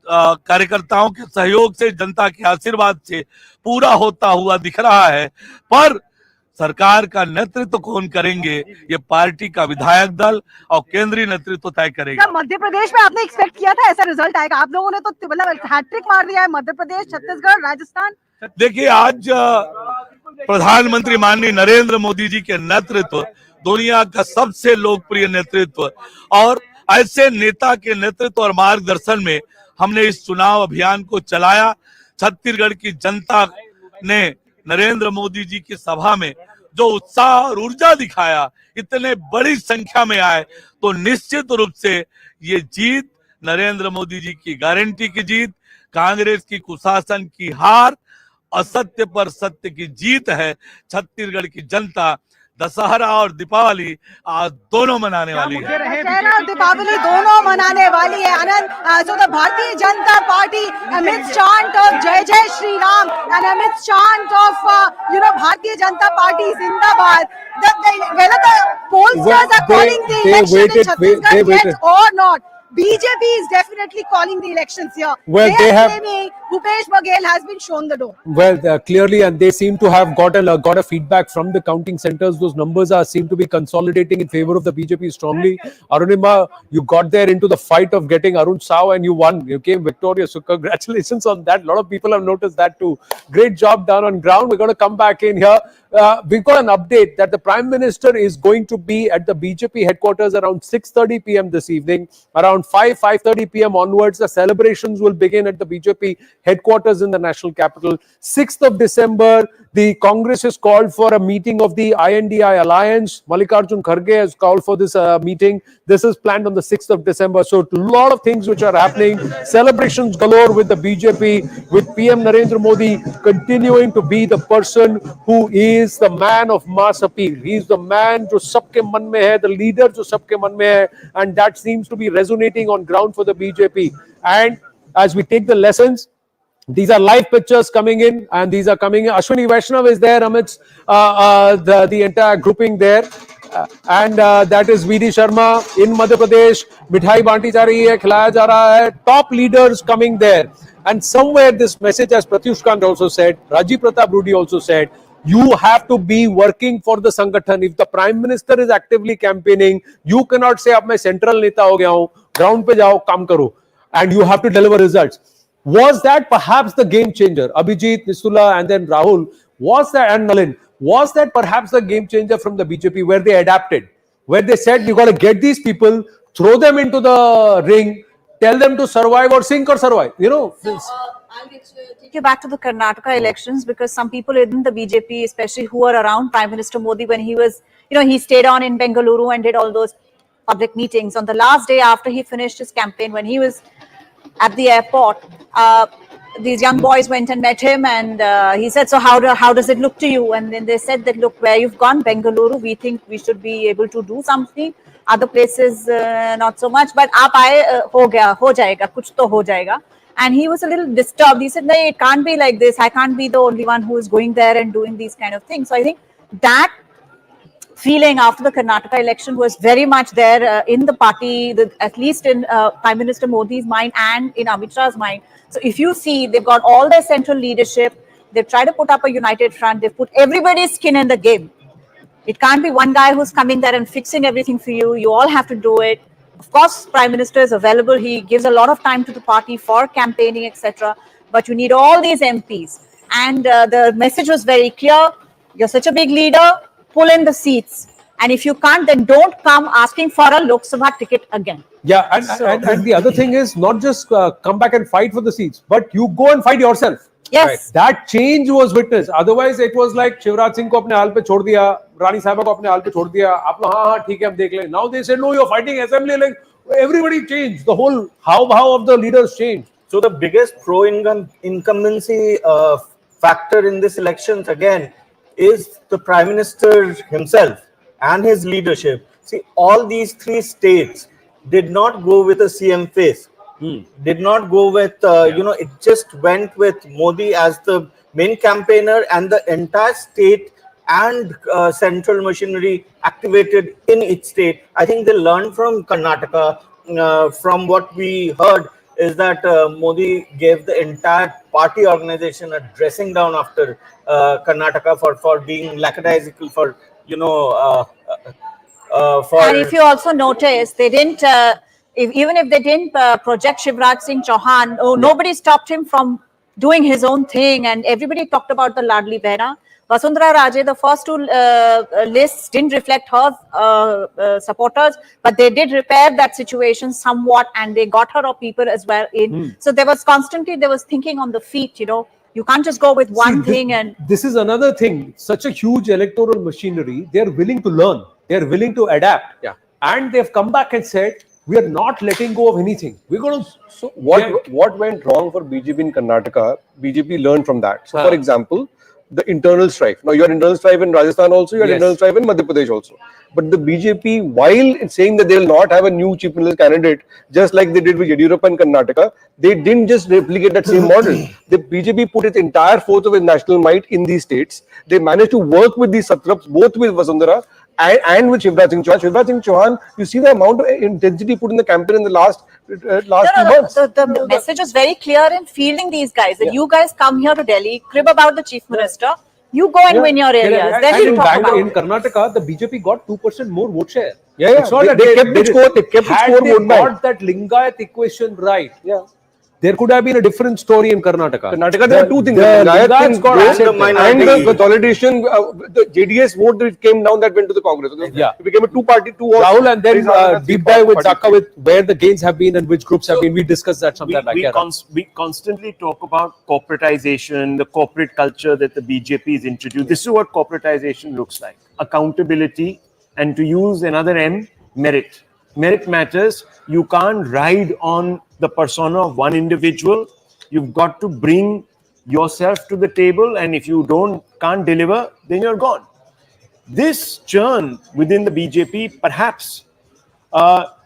कार्यकर्ताओं के सहयोग से, जनता के आशीर्वाद से पूरा होता हुआ दिख रहा है. पर सरकार का नेतृत्व कौन करेंगे, ये पार्टी का विधायक दल और केंद्रीय नेतृत्व तय करेगा. मध्य प्रदेश में आपने एक्सपेक्ट किया था ऐसा रिजल्ट आएगा? आप लोगों ने तो मतलब हैट्रिक मार दिया है. मध्य प्रदेश, छत्तीसगढ़, राजस्थान. देखिए, आज प्रधानमंत्री माननीय नरेंद्र मोदी जी के नेतृत्व, दुनिया का सबसे लोकप्रिय नेतृत्व और ऐसे नेता के नेतृत्व और मार्गदर्शन में हमने इस चुनाव अभियान को चलाया. छत्तीसगढ़ की जनता ने नरेंद्र मोदी जी की सभा में जो उत्साह और ऊर्जा दिखाया, इतने बड़ी संख्या में आए, तो निश्चित रूप से ये जीत नरेंद्र मोदी जी की गारंटी की जीत, कांग्रेस की कुशासन की हार, असत्य पर सत्य की जीत है. छत्तीसगढ़ की जनता दशहरा और दीपावली आज दोनों मनाने वाली है. दशहरा और दीपावली दोनों मनाने वाली है. आनंद, so the Bharatiya Janata Party amidst chant of Jai Jai Shri Ram and amidst chant of Bharatiya Janata Party Zindabad, whether the pollsters are calling the election in Chhattisgarh yet or not, BJP is definitely calling the elections here. Well, they are claiming Bhupesh Baghel has been shown the door. Well, clearly, and they seem to have got a feedback from the counting centers. Those numbers seem to be consolidating in favor of the BJP strongly. Arunima, you got there into the fight of getting Arun Sahu and you won. You came victorious. So congratulations on that. A lot of people have noticed that too. Great job done on ground. We're going to come back in here. We've got an update that the Prime Minister is going to be at the BJP headquarters around 6:30 p.m. this evening. Around 5:30 p.m. onwards, the celebrations will begin at the BJP headquarters in the national capital. 6th of December, the Congress has called for a meeting of the INDI Alliance. Mallikarjun Kharge has called for this meeting. This is planned on the 6th of December. So a lot of things which are happening. Celebrations galore with the BJP, with PM Narendra Modi continuing to be the person who is the man of mass appeal. He is the man jo sabke man mein hai, the leader jo sabke man mein hai, and that seems to be resonating on ground for the BJP. And as we take the lessons, these are live pictures coming in, and these are coming in. Ashwini Vaishnav is there amidst the entire grouping there. And that is VD Sharma in Madhya Pradesh. Mithai baanti ja rahi hai, khilaya ja raha hai. Top leaders coming there. And somewhere this message, as Pratyush Kant also said, Rajiv Pratap Rudy also said, you have to be working for the Sangathan. If the Prime Minister is actively campaigning, you cannot say, ab main central neta ho gaya hu, ground pe jao, kaam karo. And you have to deliver results. Was that perhaps the game changer? Abhijit, Nisula, and then Rahul, was that, and Nalin, was that perhaps the game changer from the BJP where they adapted? Where they said, you got to get these people, throw them into the ring, tell them to survive or sink or survive. You know, I'll take you back to the Karnataka elections, because some people in the BJP, especially who are around Prime Minister Modi when he was, he stayed on in Bengaluru and did all those public meetings. On the last day after he finished his campaign, when he was at the airport, these young boys went and met him, and he said, so how does it look to you? And then they said that, look, where you've gone, Bengaluru, we think we should be able to do something. Other places, not so much. But aap aaye, ho jayega, kuch to ho jayega. And he was a little disturbed. He said, no, it can't be like this. I can't be the only one who is going there and doing these kind of things. So I think that feeling after the Karnataka election was very much there in the party, at least in Prime Minister Modi's mind and in Amit Shah's mind. So if you see, they've got all their central leadership. They've tried to put up a united front. They've put everybody's skin in the game. It can't be one guy who's coming there and fixing everything for you. You all have to do it. Of course, Prime Minister is available. He gives a lot of time to the party for campaigning, etc. But you need all these MPs. And the message was very clear. You're such a big leader. Pull in the seats. And if you can't, then don't come asking for a Lok Sabha ticket again. Yeah, and the other thing is not just come back and fight for the seats, but you go and fight yourself. Yes. Right. That change was witnessed. Otherwise, it was like Shivraj Singh को अपने हाल पे छोड़ दिया, Rani Sahiba को अपने हाल पे छोड़ दिया. आप लोग हाँ ठीक है हम देख लें. Now they said no, you're fighting assembly. Like everybody changed. The whole how of the leaders changed. So the biggest pro-incumbency factor in this elections again is the Prime Minister himself and his leadership. See, all these three states did not go with a CM face. Did not go with, it just went with Modi as the main campaigner, and the entire state and central machinery activated in each state. I think they learned from Karnataka. From what we heard is that Modi gave the entire party organization a dressing down after Karnataka for being lackadaisical, for and if you also notice, they didn't, even if they didn't project Shivraj Singh Chauhan, nobody stopped him from doing his own thing, and everybody talked about the Ladli Behna. Vasundhara Raje, the first two lists didn't reflect her supporters, but they did repair that situation somewhat, and they got her people as well in. So there was thinking on the feet, You can't just go with one thing. And this is another thing. Such a huge electoral machinery, they're willing to learn. They're willing to adapt. Yeah. And they've come back and said, we are not letting go of anything. We're going to... So what went wrong for BJP in Karnataka? BJP learned from that. So for example, the internal strife. Now you had internal strife in Rajasthan also, you had internal strife in Madhya Pradesh also. But the BJP, while saying that they will not have a new chief minister candidate, just like they did with Yediyurappa in Karnataka, they didn't just replicate that same model. The BJP put its entire force of its national might in these states. They managed to work with these satraps, both with Vasundhara and with Shivraj Singh Chauhan. Shivraj Singh Chauhan, you see the amount of intensity put in the campaign in the last 2 months. The message was very clear in fielding these guys. That you guys come here to Delhi, crib about the chief minister, you go and win your areas. Then you talk about in Karnataka, the BJP got 2% more vote share. It's not that they kept the score. They kept the score vote back. Got that Lingayat equation right. There could have been a different story in Karnataka. Karnataka, there are two things. The Lingayats got and the consolidation, the JDS vote that came down, that went to the Congress. It became a two-party, Rahul, and then deep dive with Zaka with where the gains have been and which groups have been. We discussed that sometime back. We constantly talk about corporatization, the corporate culture that the BJP is introduced. This is what corporatization looks like. Accountability, and to use another M, merit. Merit matters. You can't ride on the persona of one individual. You've got to bring yourself to the table, and if you can't deliver, then you're gone. This churn within the BJP perhaps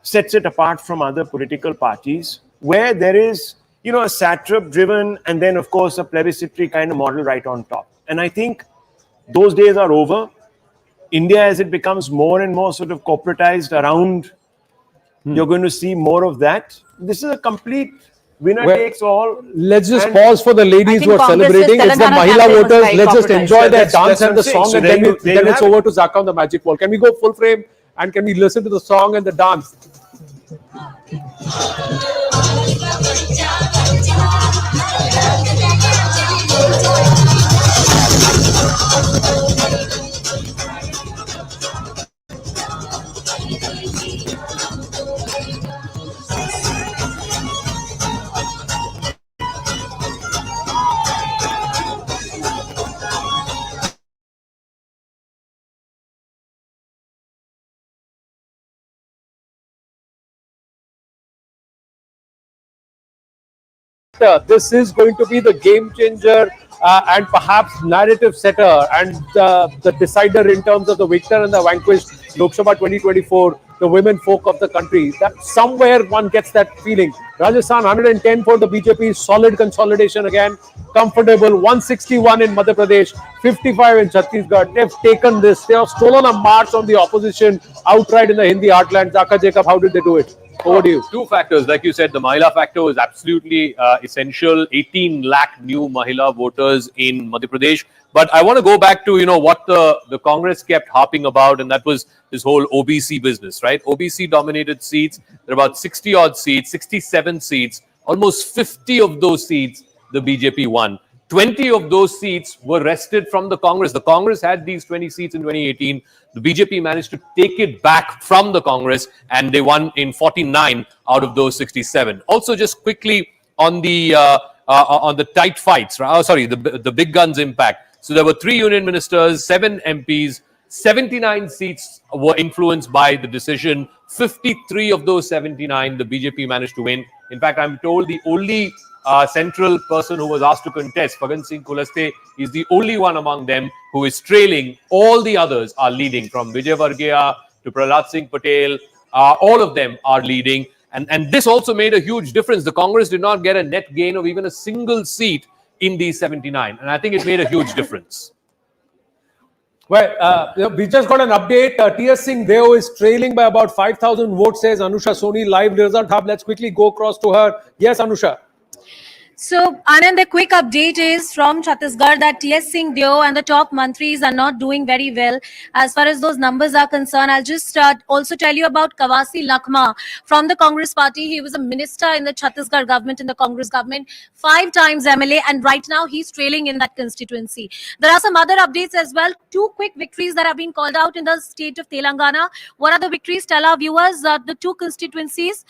sets it apart from other political parties, where there is, a satrap-driven and then, of course, a plebiscitary kind of model right on top. And I think those days are over. India, as it becomes more and more sort of corporatized around, you're going to see more of that. This is a complete winner takes all. Let's just pause for the ladies who are celebrating. It's the Mahila voters. Let's just enjoy their dance and the song, and then it's over to Zaka on the magic wall. Can we go full frame and can we listen to the song and the dance? This is going to be the game changer and perhaps narrative setter and the decider in terms of the victor and the vanquished Lok Sabha 2024. the women folk of the country. That somewhere one gets that feeling. Rajasthan 110 for the BJP, solid consolidation again, comfortable. 161 in Madhya Pradesh, 55 in Chhattisgarh. They've taken this. They have stolen a march on the opposition outright in the Hindi heartland. Zaka Jacob, how did they do it? Over to you. Two factors. Like you said, the Mahila factor is absolutely essential. 18 lakh new Mahila voters in Madhya Pradesh. But I want to go back to, what the Congress kept harping about, and that was this whole OBC business, right? OBC dominated seats. There are about 60 odd seats, 67 seats. Almost 50 of those seats, the BJP won. 20 of those seats were wrested from the Congress. The Congress had these 20 seats in 2018. The BJP managed to take it back from the Congress, and they won in 49 out of those 67. Also, just quickly on the tight fights, the big guns impact. So there were 3 union ministers, 7 MPs, 79 seats were influenced by the decision. 53 of those 79, the BJP managed to win. In fact, I'm told the only central person who was asked to contest, Pagan Singh Kulaste, is the only one among them who is trailing. All the others are leading, from Vijay Varghya to Prahlad Singh Patel. All of them are leading. And this also made a huge difference. The Congress did not get a net gain of even a single seat in these 79. And I think it made a huge difference. Well, we just got an update. T.S. Singh Deo is trailing by about 5,000 votes, says Anusha Soni. Live result hub. Let's quickly go across to her. Yes, Anusha. So, Anand, the quick update is from Chhattisgarh that T.S. Singh Deo and the top mantris are not doing very well as far as those numbers are concerned. I'll just also tell you about Kawasi Lakhma from the Congress party. He was a minister in the Chhattisgarh government, in the Congress government, 5 times MLA, and right now he's trailing in that constituency. There are some other updates as well. 2 quick victories that have been called out in the state of Telangana. What are the victories? Tell our viewers the 2 constituencies.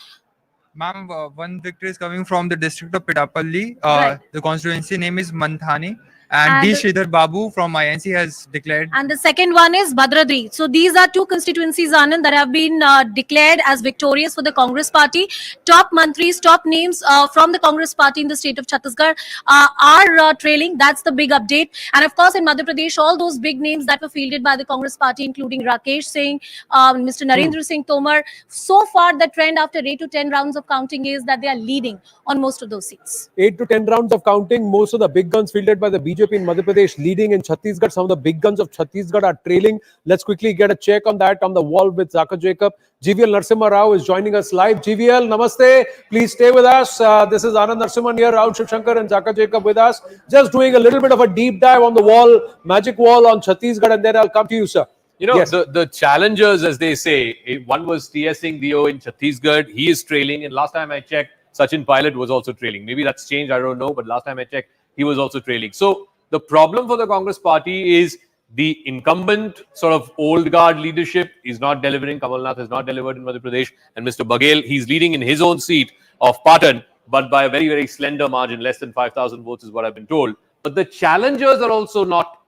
Ma'am, one victory is coming from the district of Pitapalli. Right. The constituency name is Manthani. And D. Sridhar Babu from INC has declared. And the second one is Bhadradri. So these are 2 constituencies, Anand, that have been declared as victorious for the Congress party. Top mantris, top names from the Congress party in the state of Chhattisgarh are trailing. That's the big update. And of course, in Madhya Pradesh, all those big names that were fielded by the Congress party, including Rakesh Singh, Mr. Narendra Singh Tomar. So far, the trend after 8 to 10 rounds of counting is that they are leading on most of those seats. 8 to 10 rounds of counting. Most of the big guns fielded by the BJP in Madhya Pradesh leading. In Chhattisgarh, some of the big guns of Chhattisgarh are trailing. Let's quickly get a check on that on the wall with Zaka Jacob. GVL Narasimha Rao is joining us live. GVL, namaste. Please stay with us. This is Anand Narasimhan here, Rahul Shivshankar and Zaka Jacob with us. Just doing a little bit of a deep dive on the wall, magic wall on Chhattisgarh, and then I'll come to you, sir. Yes. The challengers, as they say, one was T.S. Singh Deo in Chhattisgarh. He is trailing. And last time I checked, Sachin Pilot was also trailing. Maybe that's changed, I don't know. But last time I checked, he was also trailing. So the problem for the Congress party is the incumbent sort of old guard leadership is not delivering. Kamal Nath has not delivered in Madhya Pradesh. And Mr. Baghel, he's leading in his own seat of Patan, but by a very, very slender margin, less than 5,000 votes is what I've been told. But the challengers are also not,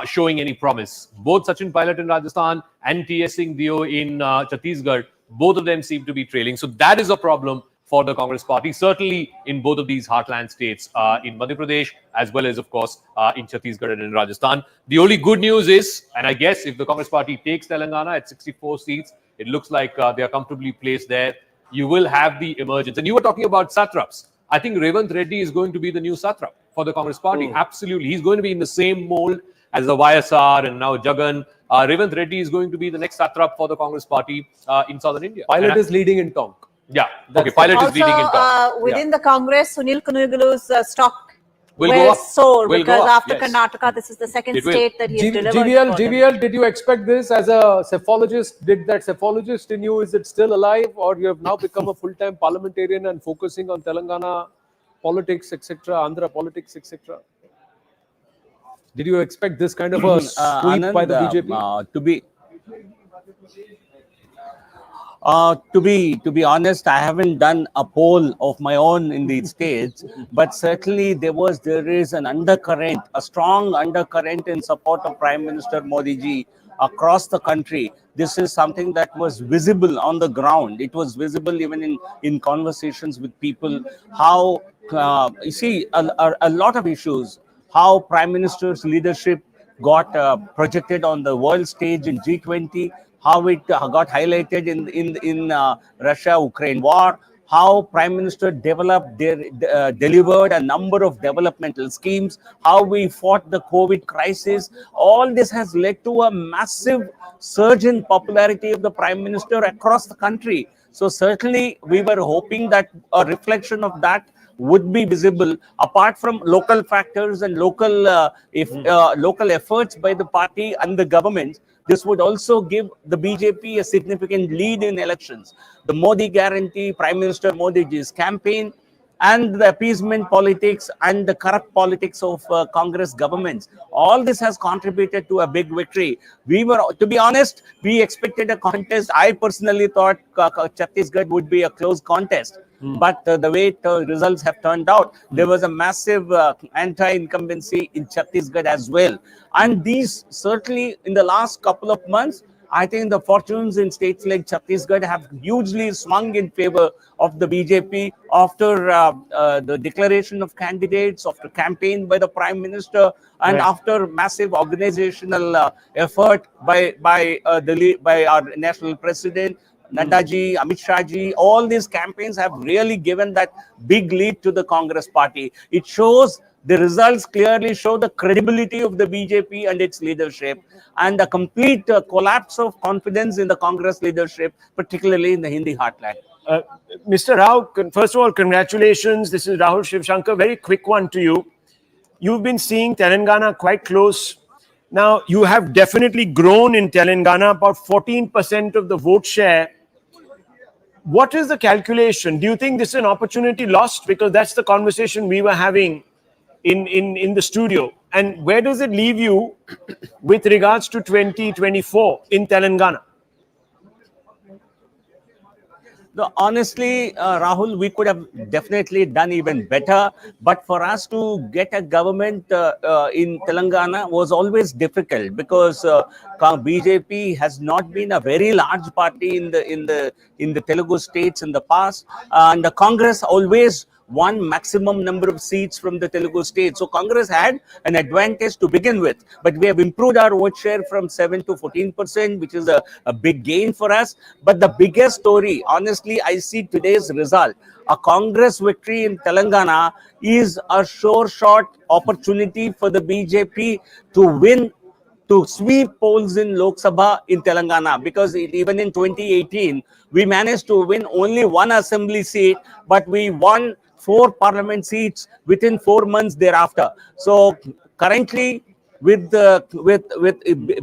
showing any promise. Both Sachin Pilot in Rajasthan and T.S. Singh Deo in Chhattisgarh, both of them seem to be trailing. So that is a problem for the Congress party, certainly in both of these heartland states, in Madhya Pradesh, as well as, of course, in Chhattisgarh and in Rajasthan. The only good news is, and I guess if the Congress party takes Telangana at 64 seats, it looks like they are comfortably placed there. You will have the emergence. And you were talking about satraps. I think Revanth Reddy is going to be the new satrap for the Congress party. Absolutely. He's going to be in the same mold as the YSR and now Jagan. Revanth Reddy is going to be the next satrap for the Congress party in southern India. Pilot is leading in Tonk. Yeah, okay. Pilot is leading in Tonk. Within the Congress, Sunil Kunugulu's stock will soar will because go up, after yes. Karnataka, this is the second state that he has delivered. GVL, did you expect this as a cephalogist? Did that cephalogist in you, is it still alive, or you have now become a full-time parliamentarian and focusing on Telangana politics, etc., Andhra politics, etc.? Did you expect this kind of a sweep Anand, by the BJP? To be honest, I haven't done a poll of my own in these states, but certainly there is an undercurrent, a strong undercurrent in support of Prime Minister Modi ji across the country. This is something that was visible on the ground. It was visible even in conversations with people. How you see a lot of issues. How Prime Minister's leadership got projected on the world stage in G20. how it got highlighted in Russia-Ukraine war, how Prime Minister delivered a number of developmental schemes, how we fought the COVID crisis. All this has led to a massive surge in popularity of the Prime Minister across the country. So certainly we were hoping that a reflection of that would be visible apart from local factors and local efforts by the party and the government. This would also give the BJP a significant lead in elections. The Modi guarantee, Prime Minister Modi's campaign, and the appeasement politics and the corrupt politics of Congress governments. All this has contributed to a big victory. To be honest, we expected a contest. I personally thought Chhattisgarh would be a close contest. But the way the results have turned out, there was a massive anti-incumbency in Chhattisgarh as well. And these certainly in the last couple of months, I think the fortunes in states like Chhattisgarh have hugely swung in favor of the BJP after the declaration of candidates, after campaign by the Prime Minister, and after massive organizational effort by our national president, Naddaji, Amit Shahji. All these campaigns have really given that big lead to the Congress party. It shows, the results clearly show the credibility of the BJP and its leadership, and the complete collapse of confidence in the Congress leadership, particularly in the Hindi heartland. Mr. Rao, first of all, congratulations. This is Rahul Shivshankar. Very quick one to you. You've been seeing Telangana quite close. Now, you have definitely grown in Telangana, about 14% of the vote share. What is the calculation? Do you think this is an opportunity lost? Because that's the conversation we were having in the studio. And where does it leave you with regards to 2024 in Telangana? No, honestly, Rahul, we could have definitely done even better. But for us to get a government in Telangana was always difficult, because BJP has not been a very large party in the Telugu states in the past, and the Congress always won maximum number of seats from the Telugu states. So Congress had an advantage to begin with, but we have improved our vote share from 7 to 14%, which is a big gain for us. But the biggest story, honestly, I see today's result. A Congress victory in Telangana is a sure shot opportunity for the BJP to win, to sweep polls in Lok Sabha in Telangana, because even in 2018, we managed to win only one assembly seat, but we won 4 parliament seats within 4 months thereafter. So currently, with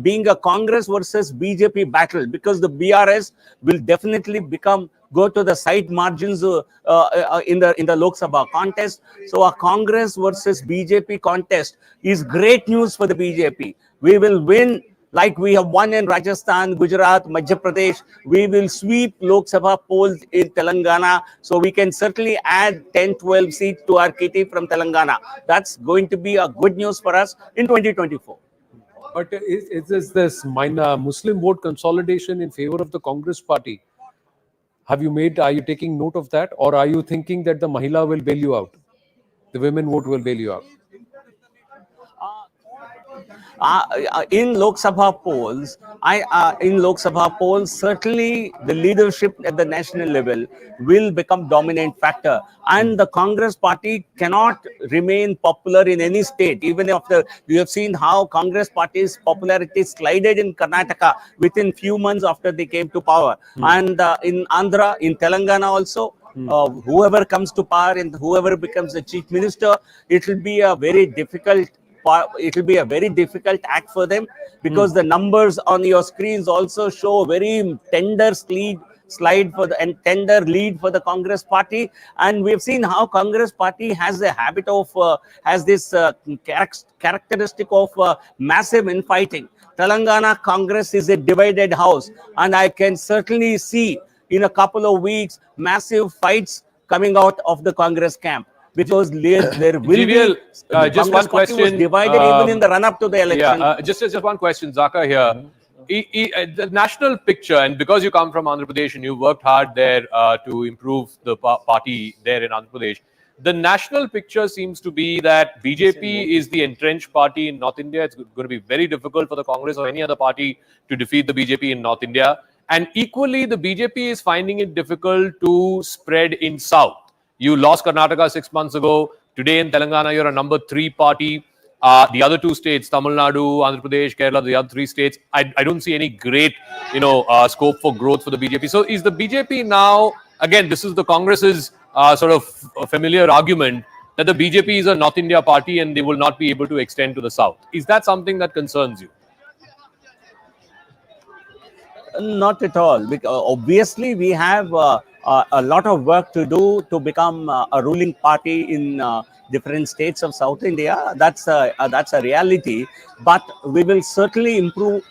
being a Congress versus BJP battle, because the BRS will definitely go to the side margins in the Lok Sabha contest. So a Congress versus BJP contest is great news for the BJP. We will win like we have won in Rajasthan, Gujarat, Madhya Pradesh. We will sweep Lok Sabha polls in Telangana. So we can certainly add 10-12 seats to our kitty from Telangana. That's going to be a good news for us in 2024. But is this Muslim vote consolidation in favor of the Congress party? Are you taking note of that? Or are you thinking that the Mahila will bail you out? The women vote will bail you out? In Lok Sabha polls, certainly the leadership at the national level will become dominant factor, and the Congress party cannot remain popular in any state. Even after you have seen how Congress party's popularity slided in Karnataka within few months after they came to power, and in Andhra, in Telangana also. Whoever comes to power and whoever becomes the chief minister, it will be a very difficult act for them, because the numbers on your screens also show very tender lead for the Congress party. And we've seen how Congress party has a habit of has this characteristic of massive infighting. Telangana Congress is a divided house, and I can certainly see in a couple of weeks massive fights coming out of the Congress camp. Because there will be just one question. Was divided even in the run-up to the election. Yeah, just one question, Zaka here. The national picture, and because you come from Andhra Pradesh and you worked hard there to improve the party there in Andhra Pradesh, the national picture seems to be that BJP is the entrenched party in North India. It's going to be very difficult for the Congress or any other party to defeat the BJP in North India. And equally, the BJP is finding it difficult to spread in South. You lost Karnataka 6 months ago. Today in Telangana, you're a number 3 party. The other 2 states, Tamil Nadu, Andhra Pradesh, Kerala, the other 3 states, I don't see any great, scope for growth for the BJP. So is the BJP now, again, this is the Congress's sort of familiar argument that the BJP is a North India party and they will not be able to extend to the South. Is that something that concerns you? Not at all. Because obviously, we have a lot of work to do to become a ruling party in different states of South India. That's a reality. But we will certainly improve.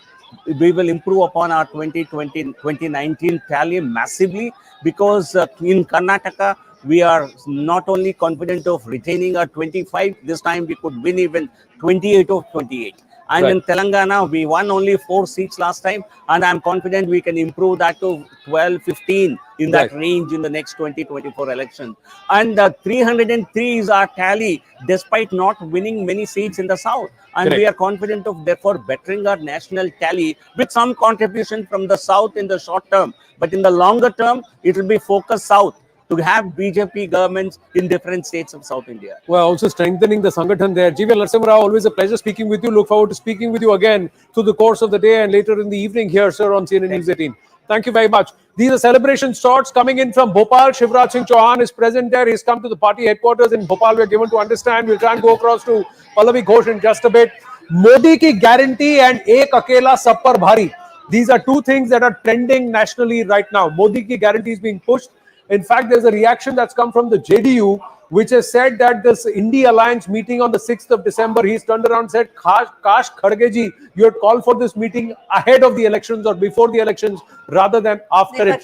We will improve upon our 2019 tally massively, because in Karnataka we are not only confident of retaining our 25. This time we could win even 28 of 28. And in Telangana, we won only 4 seats last time, and I'm confident we can improve that to 12, 15 in that range in the next 2024 election. And 303 is our tally, despite not winning many seats in the South. And we are confident of therefore bettering our national tally with some contribution from the South in the short term. But in the longer term, it will be focused South, to have BJP governments in different states of South India. Well, also strengthening the Sangathan there. GV Narasimha Rao, always a pleasure speaking with you. Look forward to speaking with you again through the course of the day and later in the evening here, sir, on CNN News 18. Thank you very much. These are celebration shots coming in from Bhopal. Shivraj Singh Chauhan is present there. He's come to the party headquarters in Bhopal. We're given to understand. We'll try and go across to Pallavi Ghosh in just a bit. Modi ki guarantee and Ek Akela Sab Par Bhari. These are 2 things that are trending nationally right now. Modi ki guarantee is being pushed. In fact, there's a reaction that's come from the JDU, which has said that this India Alliance meeting on the 6th of December, he's turned around and said, Kash Khargeji, you had called for this meeting ahead of the elections or before the elections rather than after it.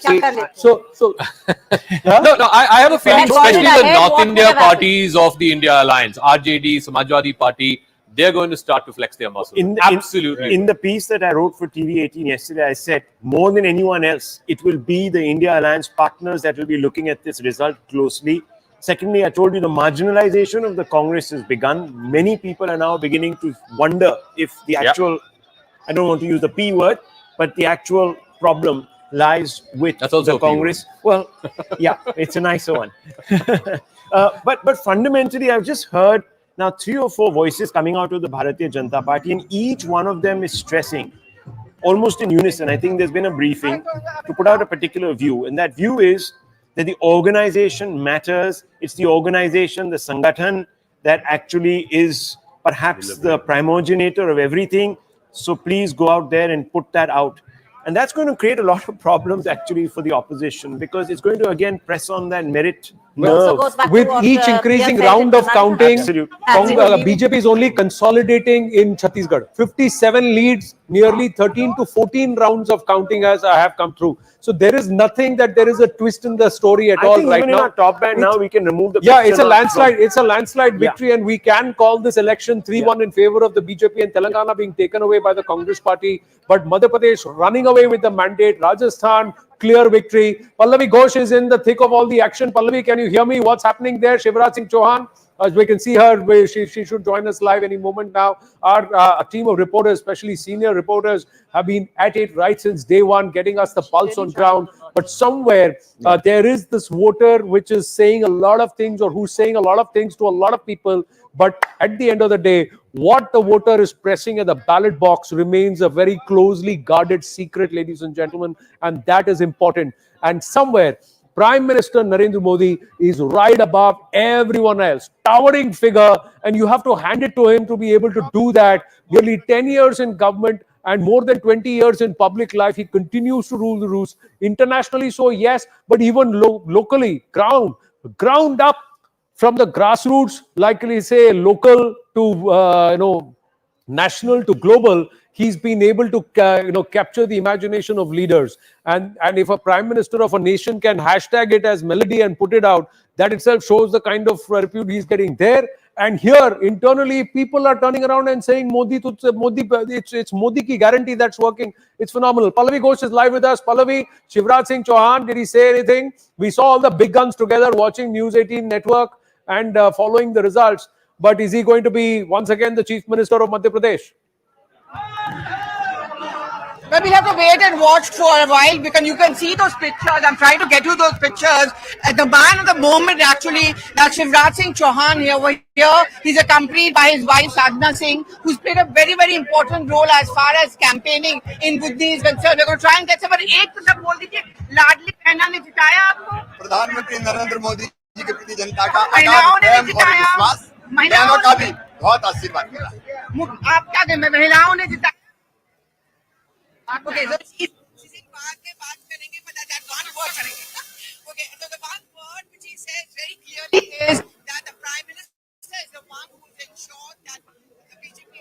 So I have a feeling, especially the North India parties of the India Alliance, RJD, Samajwadi Party, they're going to start to flex their muscle. Absolutely. In the piece that I wrote for TV18 yesterday, I said, more than anyone else, it will be the India Alliance partners that will be looking at this result closely. Secondly, I told you the marginalization of the Congress has begun. Many people are now beginning to wonder if the actual, I don't want to use the P word, but the actual problem lies with the Congress. Well, yeah, it's a nicer one. But fundamentally, I've just heard now 3 or 4 voices coming out of the Bharatiya Janata Party, and each one of them is stressing, almost in unison. I think there's been a briefing to put out a particular view, and that view is that the organization matters. It's the organization, the Sangathan, that actually is perhaps the primogenitor of everything. So please go out there and put that out. And that's going to create a lot of problems actually for the opposition, because it's going to again press on that merit nerve. With each increasing round of counting, BJP is only consolidating in Chhattisgarh. 57 leads, nearly 13 to 14 rounds of counting as I have come through. So there is nothing that there is a twist in the story at all right now. Even in our top band now, we can remove the it's a landslide. It's a landslide victory, and we can call this election 3-1 in favor of the BJP, and Telangana being taken away by the Congress party. But Madhya Pradesh running away with the mandate. Rajasthan, clear victory. Pallavi Ghosh is in the thick of all the action. Pallavi, can you hear me? What's happening there? Shivraj Singh Chauhan, as we can see her, she should join us live any moment now. Our team of reporters, especially senior reporters, have been at it right since day one, getting us the pulse on ground. But somewhere there is this voter which is saying a lot of things, or who's saying a lot of things to a lot of people. But at the end of the day, what the voter is pressing at the ballot box remains a very closely guarded secret, ladies and gentlemen, and that is important. And somewhere, Prime Minister Narendra Modi is right above everyone else, towering figure, and you have to hand it to him to be able to do that. Nearly 10 years in government and more than 20 years in public life, he continues to rule the roost. Internationally, so yes, but even locally, ground up, from the grassroots, like we say, local to national to global, he's been able to capture the imagination of leaders. And if a prime minister of a nation can hashtag it as melody and put it out, that itself shows the kind of repute he's getting there. And here, internally, people are turning around and saying, Modi, it's Modi ki guarantee that's working. It's phenomenal. Pallavi Ghosh is live with us. Pallavi, Shivraj Singh Chauhan, did he say anything? We saw all the big guns together watching News 18 network. and following the results. But is he going to be once again the Chief Minister of Madhya Pradesh? But we have to wait and watch for a while because you can see those pictures. I'm trying to get you those pictures. The man of the moment actually, Shivraj Singh Chauhan over here. He's accompanied by his wife Sadhana Singh, who's played a very, very important role as far as campaigning in Buddhi is concerned. We're going to try and get some. But एक तो सब बोल दीजिए, लाडली बहना ने जिताया आपको. प्रधानमंत्री नरेंद्र मोदी जी के प्रति जनता का महिलाओं ने जिताया. विश्वास, महिलाओं का भी बहुत आशीर्वाद मिला. आप क्या कहें, महिलाओं ने जिताया. Okay, so इसी बात में बात करेंगे, but that one word करेंगे. Okay, so the one word which he says very clearly is that the Prime Minister is the one who will ensure that the BJP.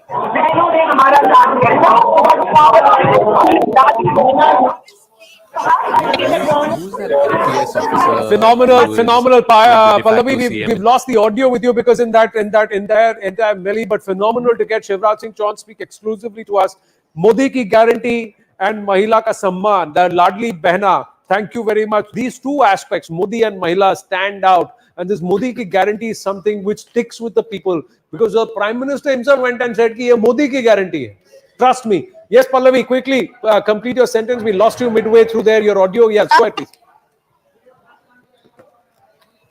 Phenomenal, Pallavi. We've lost the audio with you because in that entire melee, but phenomenal to get Shivraj Singh Chauhan speak exclusively to us. Modi ki guarantee and Mahila ka Samman, the Ladli Behna. Thank you very much. These two aspects, Modi and Mahila, stand out. And this Modi ki guarantee is something which sticks with the people because the Prime Minister himself went and said ki ye Modi ki guarantee hai. Trust me. Yes, Pallavi, quickly complete your sentence. We lost you midway through there. Your audio. Yes, go ahead, please.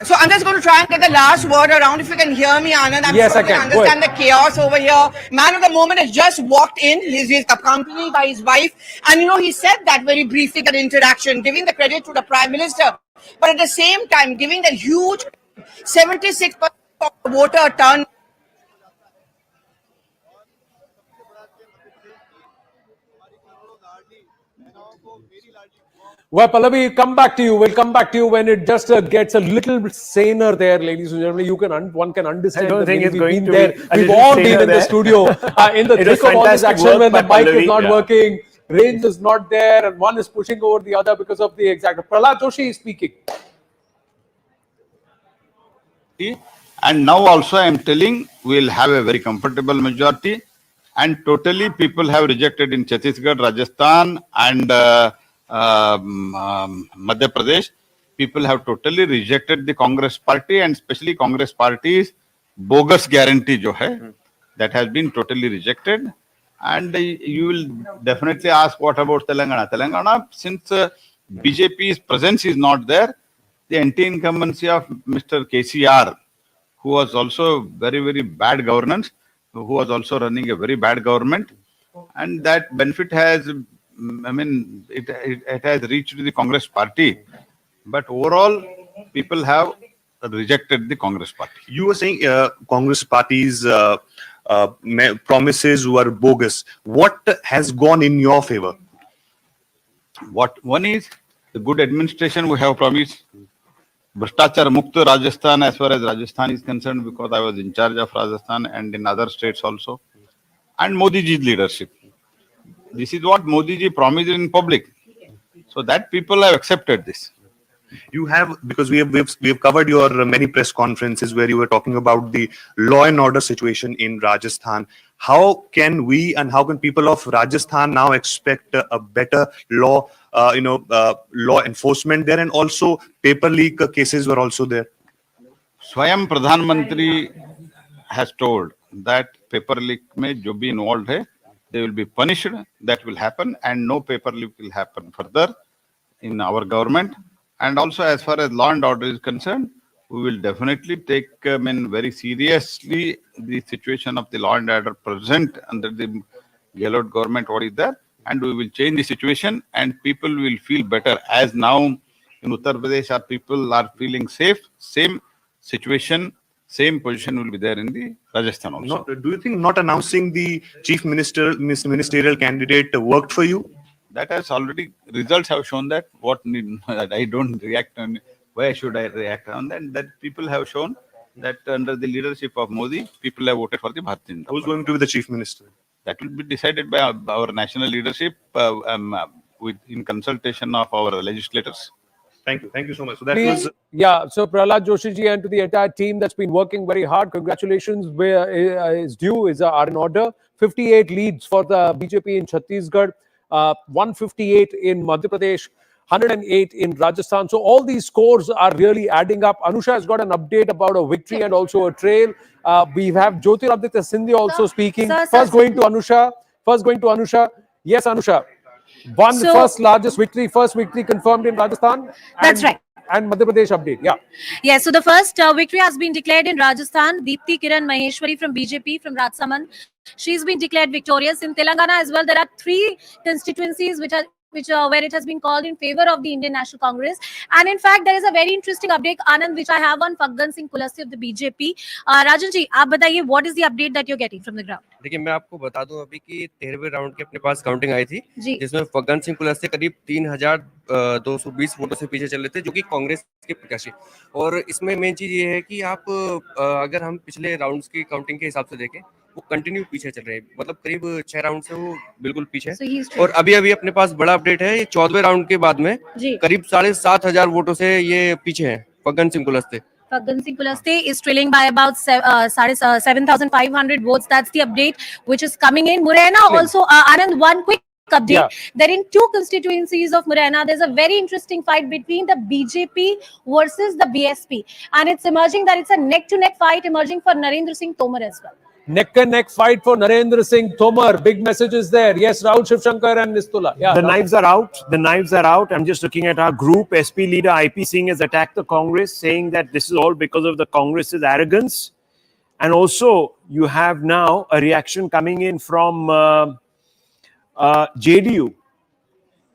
So I'm just going to try and get the last word around. If you can hear me, Anand, I'm yes, sure I can. You understand the chaos over here. Man of the moment has just walked in. He's accompanied by his wife. And he said that very briefly, that interaction, giving the credit to the Prime Minister. But at the same time, giving the huge 76% of the voter turn. Well, Pallavi, come back to you. We'll come back to you when it just gets a little bit saner there, ladies and gentlemen. One can understand. I don't think it's going to there. be. We've all been in the studio in the thick of all this action when the mic is not working, range is not there, and one is pushing over the other because of the exact. Prahlad Joshi is speaking. And now also I am telling we'll have a very comfortable majority, and totally people have rejected in Chhattisgarh, Rajasthan, and Madhya Pradesh. People have totally rejected the Congress party, and especially Congress party's bogus guarantee jo hai, that has been totally rejected. And you will definitely ask, what about Telangana? Telangana, since BJP's presence is not there, the anti-incumbency of Mr. KCR, who was also very, very bad governance, who was also running a very bad government, and that benefit has, it has reached the Congress party, but overall people have rejected the Congress party. You were saying Congress party's promises were bogus. What has gone in your favor? What one is the good administration we have promised. Bhrishtachar Mukta Rajasthan, as far as Rajasthan is concerned, because I was in charge of Rajasthan and in other states also, and Modi ji's leadership. This is what Modi ji promised in public. So that people have accepted this. You have, because we have covered your many press conferences where you were talking about the law and order situation in Rajasthan. How can we and how can people of Rajasthan now expect a better law, law enforcement there, and also paper leak cases were also there? Swayam Pradhan Mantri has told that paper leak mein jo bhi involved hai, they will be punished. That will happen, and no paper leak will happen further in our government. And also, as far as law and order is concerned, we will definitely take very seriously the situation of the law and order present under the Gehlot government, what is there, and we will change the situation, and people will feel better. As now in Uttar Pradesh, our people are feeling safe. Same situation, same position will be there in the Rajasthan also. Do you think not announcing the chief ministerial candidate worked for you? That has already, results have shown that. What need, I don't react on, why should I react on that? That people have shown that under the leadership of Modi, people have voted for the Bharatiya Janata Party. Who's going to be the chief minister? That will be decided by our national leadership in consultation of our legislators. Thank you so much. So that Please, was so Prahlad Joshi ji and to the entire team that's been working very hard, congratulations. Where is due is are in order. 58 leads for the BJP in Chhattisgarh, 158 in Madhya Pradesh. 108 in Rajasthan. So all these scores are really adding up. Anusha has got an update about a victory and also a trail. We have Jyotiraditya Scindia also speaking. First going to Anusha. Yes, Anusha. First victory confirmed in Rajasthan. That's right. And Madhya Pradesh update. Yeah. Yes, so the first victory has been declared in Rajasthan. Deepthi Kiran Maheshwari from BJP from Rajsamand. She's been declared victorious. In Telangana as well, there are 3 constituencies where it has been called in favor of the Indian National Congress. And in fact, there is a very interesting update, Anand, which I have on Faggan Singh Kulasi of the BJP. Rajan ji, आप बताइए, what is the update that you're getting from the ground? देखिए, मैं आपको बता दूं अभी कि 13वें round की अपने पास काउंटिंग आई थी, जिसमें फग्गन सिंह कुलस्ते करीब 3220 वोटों से पीछे चल रहे थे, जो कि कांग्रेस के प्रत्याशी। और इसमें मेन चीज ये है कि आप अगर हम पिछले राउंड्स की काउंटिंग के हिसाब से देखें, वो कंटिन्यू पीछे चल रहे हैं, मतलब करीब 6 राउंड से वो बिल्कुल पीछे है। और अभी अपने पास बड़ा अपडेट है, ये 14वें राउंड के बाद में करीब 7500 वोटों से ये पीछे है Faggan Singh Kulaste. Faggan Singh Kulasi is trailing by about 7,500 votes. That's the update which is coming in. Morena also, Anand, one quick update. Yeah. That in 2 constituencies of Morena, there's a very interesting fight between the BJP versus the BSP. And it's emerging that it's a neck-to-neck fight emerging for Narendra Singh Tomar as well. Neck and neck fight for Narendra Singh Tomar. Big messages there. Yes, Rahul Shivshankar and Nistula. Yeah, the knives are out. The knives are out. I'm just looking at our group. SP leader IP Singh has attacked the Congress, saying that this is all because of the Congress's arrogance. And also, you have now a reaction coming in from JDU.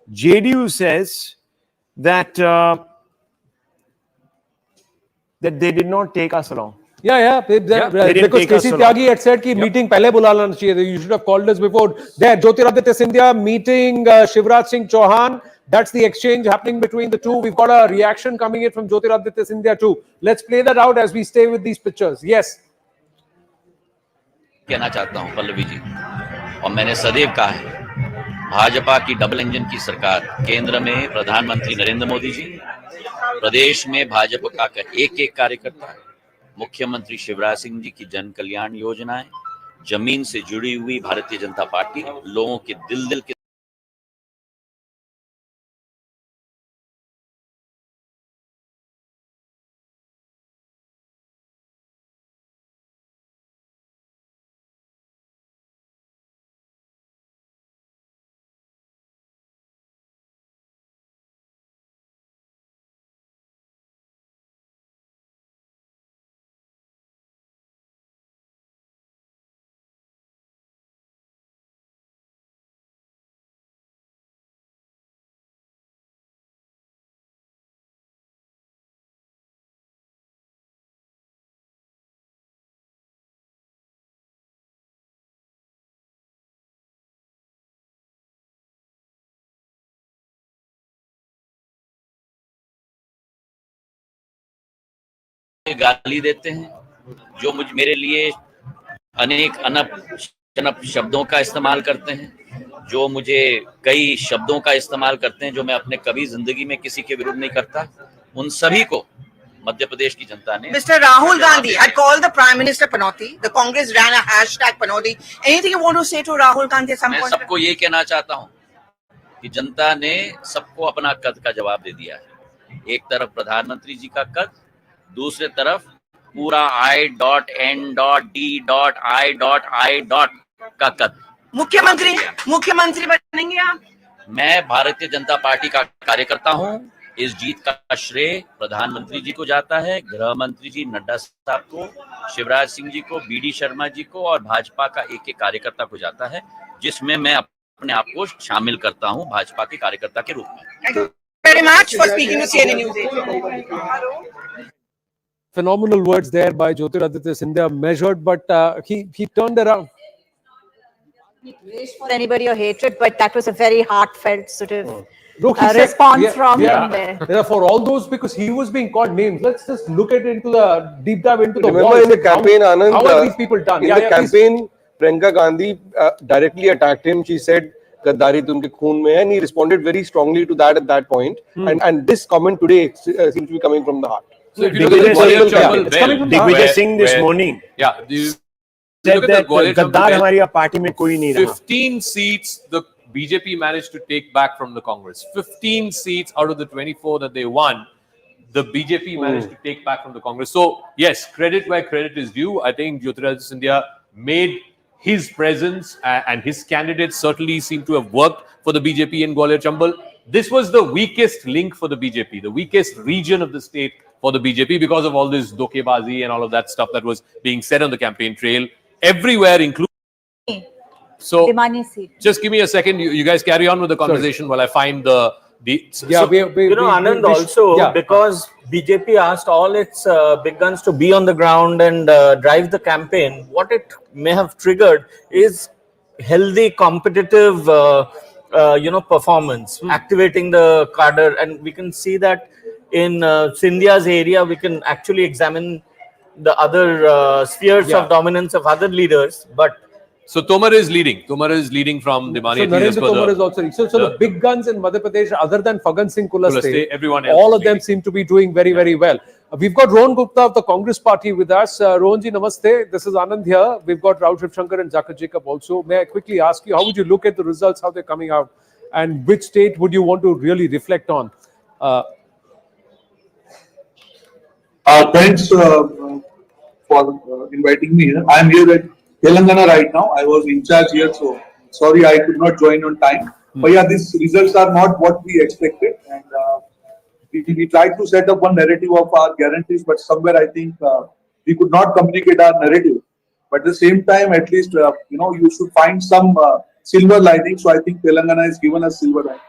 JDU says that that they did not take us along. Yeah. Because K C Tyagi had said कि meeting पहले बुला लेना चाहिए. You should have called us before. There, Jyotiraditya Scindia meeting Shivraj Singh Chauhan. That's the exchange happening between the two. We've got a reaction coming in from Jyotiraditya Scindia too. Let's play that out as we stay with these pictures. Yes. कहना चाहता हूं पल्लवी जी, और मैंने सदैव कहा है, भाजपा की double engine की सरकार, केंद्र में प्रधानमंत्री नरेंद्र मोदी जी, प्रदेश में भाजपा का एक कार्यकर्ता, मुख्यमंत्री शिवराज सिंह जी की जन कल्याण योजनाएं, जमीन से जुड़ी हुई भारतीय जनता पार्टी, लोगों के दिल के गाली देते हैं, जो मेरे लिए अनेक अनप शब्दों का इस्तेमाल करते हैं, जो मुझे कई शब्दों का इस्तेमाल करते हैं जो मैं अपने कभी जिंदगी में किसी के विरुद्ध नहीं करता, उन सभी को मध्य प्रदेश की जनता ने। Mr. Rahul Gandhi had called the Prime Minister Panoti. The Congress ran a hashtag Panoti. Anything you want to say to Rahul Gandhi at some point? मैं सबको ये कहना चाहता हूँ कि जनता ने सबको अपना कद का जवाब दे दिया है। एक तरफ प्रधानमंत्री जी का कद, दूसरे तरफ पूरा I.N.D.I.I. का कद। मुख्यमंत्री बनेंगे आप? मैं भारतीय जनता पार्टी का कार्यकर्ता हूं। इस जीत का श्रेय प्रधानमंत्री जी को जाता है, गृह मंत्री जी नड्डा साहब को, शिवराज सिंह जी को, BD शर्मा जी को और भाजपा का एक कार्यकर्ता को जाता है, जिसमें मैं अपने आप को शामिल करता हूं भाजपा के कार्यकर्ता के रूप में। Thank you very much for speaking to CNN News. Phenomenal words there by Jyotiraditya Scindia, measured, but he turned around. Wish for anybody or hatred, but that was a very heartfelt sort of response from him there. For all those, because he was being called names. Let's just look at into the deep dive into the. Remember in the campaign, Anand, how are these people done? In the campaign, Priyanka Gandhi directly attacked him. She said, "Gaddari to unke khoon mein hai," and he responded very strongly to that at that point. And this comment today seems to be coming from the heart. So if you look at the Gwalior Chambal, Digvijay Singh this morning, yeah, said that Gaddar हमारी party में कोई नहीं रहा. 15 seats, the BJP managed to take back from the Congress. 15 seats out of the 24 that they won, the BJP managed to take back from the Congress. So, yes, credit where credit is due. I think Jyotiraj Scindia made his presence and his candidates certainly seem to have worked for the BJP in Gwalior Chambal. This was the weakest link for the BJP, the weakest region of the state for the BJP because of all this dokebazi and all of that stuff that was being said on the campaign trail everywhere, including. So, just give me a second. You guys carry on with the conversation while I find the. Anand, also because BJP asked all its big guns to be on the ground and drive the campaign, what it may have triggered is healthy, competitive, performance, activating the cadre, and we can see that in Scindia's area. We can actually examine the other spheres of dominance of other leaders, but. So Tomar is leading. Tomar is leading from Dimani. So Narendra Tomar is also leading. So the big guns in Madhya Pradesh, other than Fagan Singh Kulaste, everyone else all of them seem to be doing very, very well. We've got Rohan Gupta of the Congress Party with us. Rohanji, namaste. This is Anand here. We've got Rahul Shivshankar and Zakir Jacob also. May I quickly ask you, how would you look at the results, how they're coming out, and which state would you want to really reflect on? Thanks for inviting me here. I am here at Telangana right now. I was in charge here, so sorry I could not join on time. But yeah, these results are not what we expected, and we tried to set up one narrative of our guarantees, but somewhere I think we could not communicate our narrative. But at the same time, at least you should find some silver lining. So I think Telangana has given us silver lining.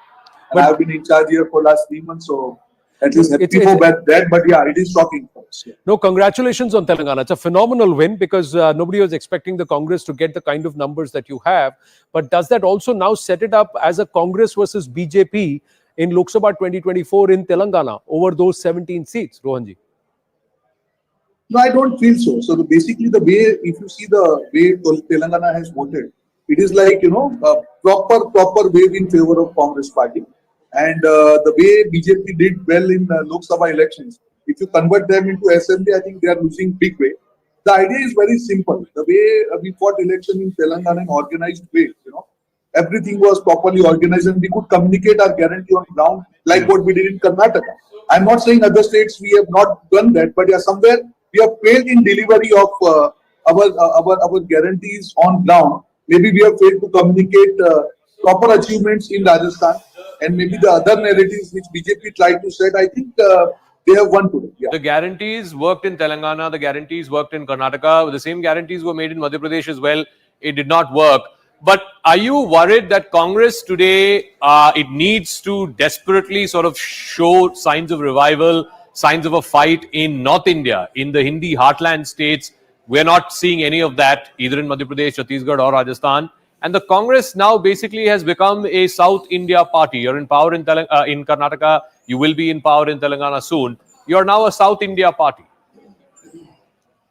And I have been in charge here for last 3 months, so. At least happy for that, but yeah, it is shocking for us. Yeah. No, congratulations on Telangana. It's a phenomenal win because nobody was expecting the Congress to get the kind of numbers that you have. But does that also now set it up as a Congress versus BJP in Lok Sabha 2024 in Telangana over those 17 seats, Rohanji? No, I don't feel so. So basically the way, if you see the way Telangana has voted, it is like, a proper wave in favor of Congress party. And the way BJP did well in Lok Sabha elections, if you convert them into assembly, I think they are losing big way. The idea is very simple. The way we fought election in Telangana in organized way, everything was properly organized and we could communicate our guarantee on ground like what we did in Karnataka. I'm not saying other states we have not done that, but yeah, somewhere we have failed in delivery of our guarantees on ground. Maybe we have failed to communicate proper achievements in Rajasthan. And maybe the other narratives which BJP tried to set, I think they have won today. Yeah. The guarantees worked in Telangana, the guarantees worked in Karnataka, the same guarantees were made in Madhya Pradesh as well. It did not work. But are you worried that Congress today, it needs to desperately sort of show signs of revival, signs of a fight in North India, in the Hindi heartland states? We're not seeing any of that either in Madhya Pradesh, Chhattisgarh or Rajasthan. And the Congress now basically has become a South India party. You're in power in Karnataka. You will be in power in Telangana soon. You're now a South India party.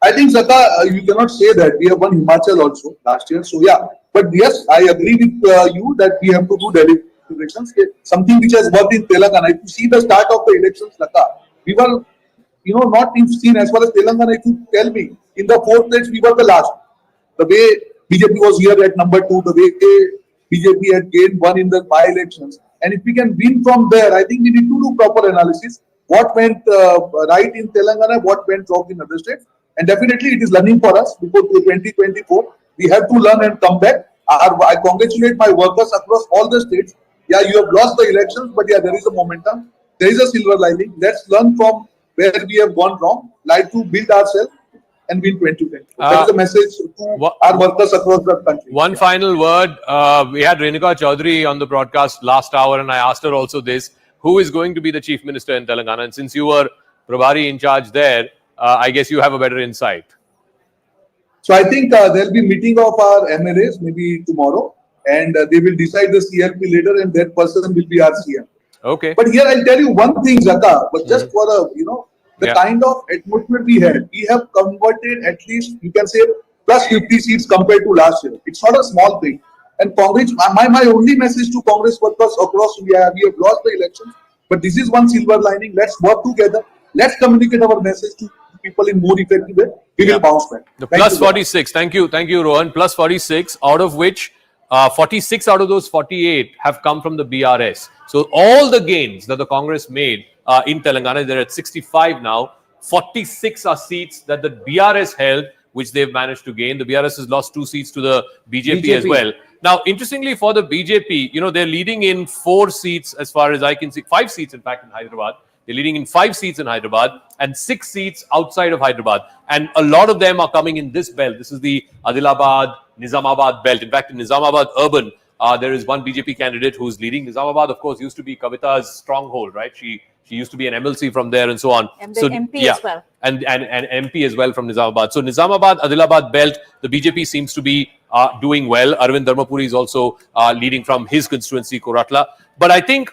I think, Zaka, you cannot say that. We have won Himachal also last year. So, yeah. But yes, I agree with you that we have to do deliberations. Something which has worked in Telangana. If you see the start of the elections, Zaka, we were, not seen as far as Telangana. If you tell me, in the 4th place, we were the last. The way BJP was here at number 2, the way BJP had gained 1 in the by-elections. And if we can win from there, I think we need to do proper analysis. What went right in Telangana, what went wrong in other states. And definitely it is learning for us before 2024. We have to learn and come back. I congratulate my workers across all the states. Yeah, you have lost the elections, but yeah, there is a momentum. There is a silver lining. Let's learn from where we have gone wrong, like to build ourselves and win 2020. That is a message to our workers across the country. One final word. We had Renuka Chaudhary on the broadcast last hour, and I asked her also this. Who is going to be the chief minister in Telangana? And since you were Prabhari in charge there, I guess you have a better insight. So I think there will be meeting of our MLAs maybe tomorrow, and they will decide the CLP leader, and that person will be our CM. Okay. But here I'll tell you one thing, Zaka, but just for the kind of atmosphere we had, we have converted at least, you can say, plus 50 seats compared to last year. It's not a small thing. And Congress, my only message to Congress workers across India, we have lost the elections, but this is one silver lining. Let's work together. Let's communicate our message to people in more effective way. We will bounce back. The plus 46. Thank you, Rohan. Plus 46, out of which 46 out of those 48 have come from the BRS. So all the gains that the Congress made in Telangana, they're at 65 now. 46 are seats that the BRS held, which they've managed to gain. The BRS has lost 2 seats to the BJP as well. Now, interestingly, for the BJP, they're leading in 4 seats as far as I can see, 5 seats, in fact, in Hyderabad. They're leading in 5 seats in Hyderabad and 6 seats outside of Hyderabad. And a lot of them are coming in this belt. This is the Adilabad, Nizamabad belt. In fact, in Nizamabad urban, there is one BJP candidate who's leading. Nizamabad, of course, used to be Kavita's stronghold, right? She used to be an MLC from there and so on. And the MP as well. And MP as well from Nizamabad. So Nizamabad, Adilabad belt, the BJP seems to be doing well. Arvind Dharmapuri is also leading from his constituency, Koratla. But I think,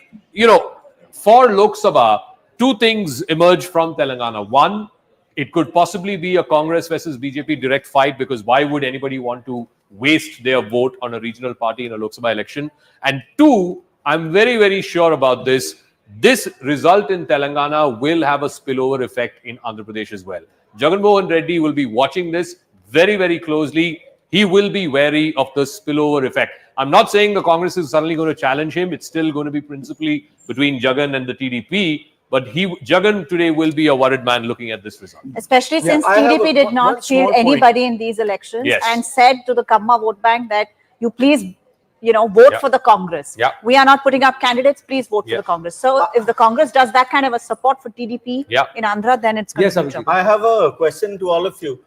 for Lok Sabha, 2 things emerge from Telangana. One, it could possibly be a Congress versus BJP direct fight, because why would anybody want to waste their vote on a regional party in a Lok Sabha election? And 2, I'm very, very sure about this. This result in Telangana will have a spillover effect in Andhra Pradesh as well. Jagan Mohan Reddy will be watching this very, very closely. He will be wary of the spillover effect. I'm not saying the Congress is suddenly going to challenge him. It's still going to be principally between Jagan and the TDP. But Jagan today will be a worried man looking at this result. Especially since TDP did not field anybody in these elections and said to the Kamma vote bank that you please, vote for the Congress. We are not putting up candidates. Please vote for the Congress. So if the Congress does that kind of a support for TDP in Andhra, then it's going to be trouble. I have a question to all of you.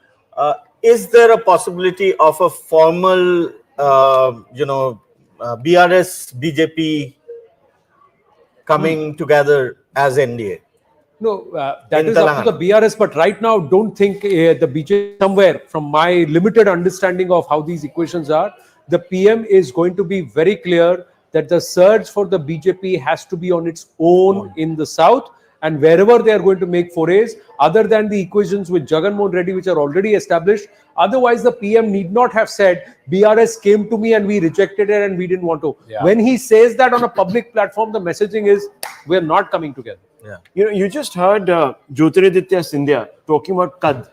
Is there a possibility of a formal, BRS BJP coming together as NDA? No, that is up to the BRS. But right now, don't think the BJP somewhere. From my limited understanding of how these equations are, the PM is going to be very clear that the surge for the BJP has to be on its own in the south, and wherever they are going to make forays, other than the equations with Jagan Mohan Reddy, which are already established. Otherwise, the PM need not have said, BRS came to me and we rejected it and we didn't want to. When he says that on a public platform, the messaging is, we're not coming together. You just heard Jyotiraditya Scindia talking about Kad.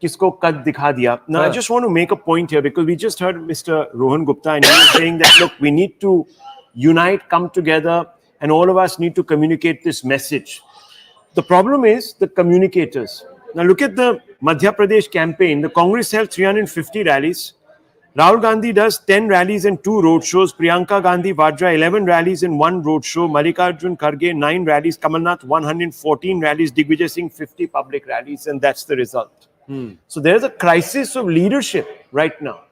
Kisko Kad dikha diya. Now, I just want to make a point here, because we just heard Mr. Rohan Gupta and he was saying that, look, we need to unite, come together, and all of us need to communicate this message. The problem is the communicators. Now look at the Madhya Pradesh campaign. The Congress held 350 rallies. Rahul Gandhi does 10 rallies and 2 roadshows. Priyanka Gandhi Vadra 11 rallies and 1 roadshow. Mallikarjun Kharge 9 rallies. Kamal Nath 114 rallies. Digvijay Singh 50 public rallies, and that's the result. So there's a crisis of leadership right now.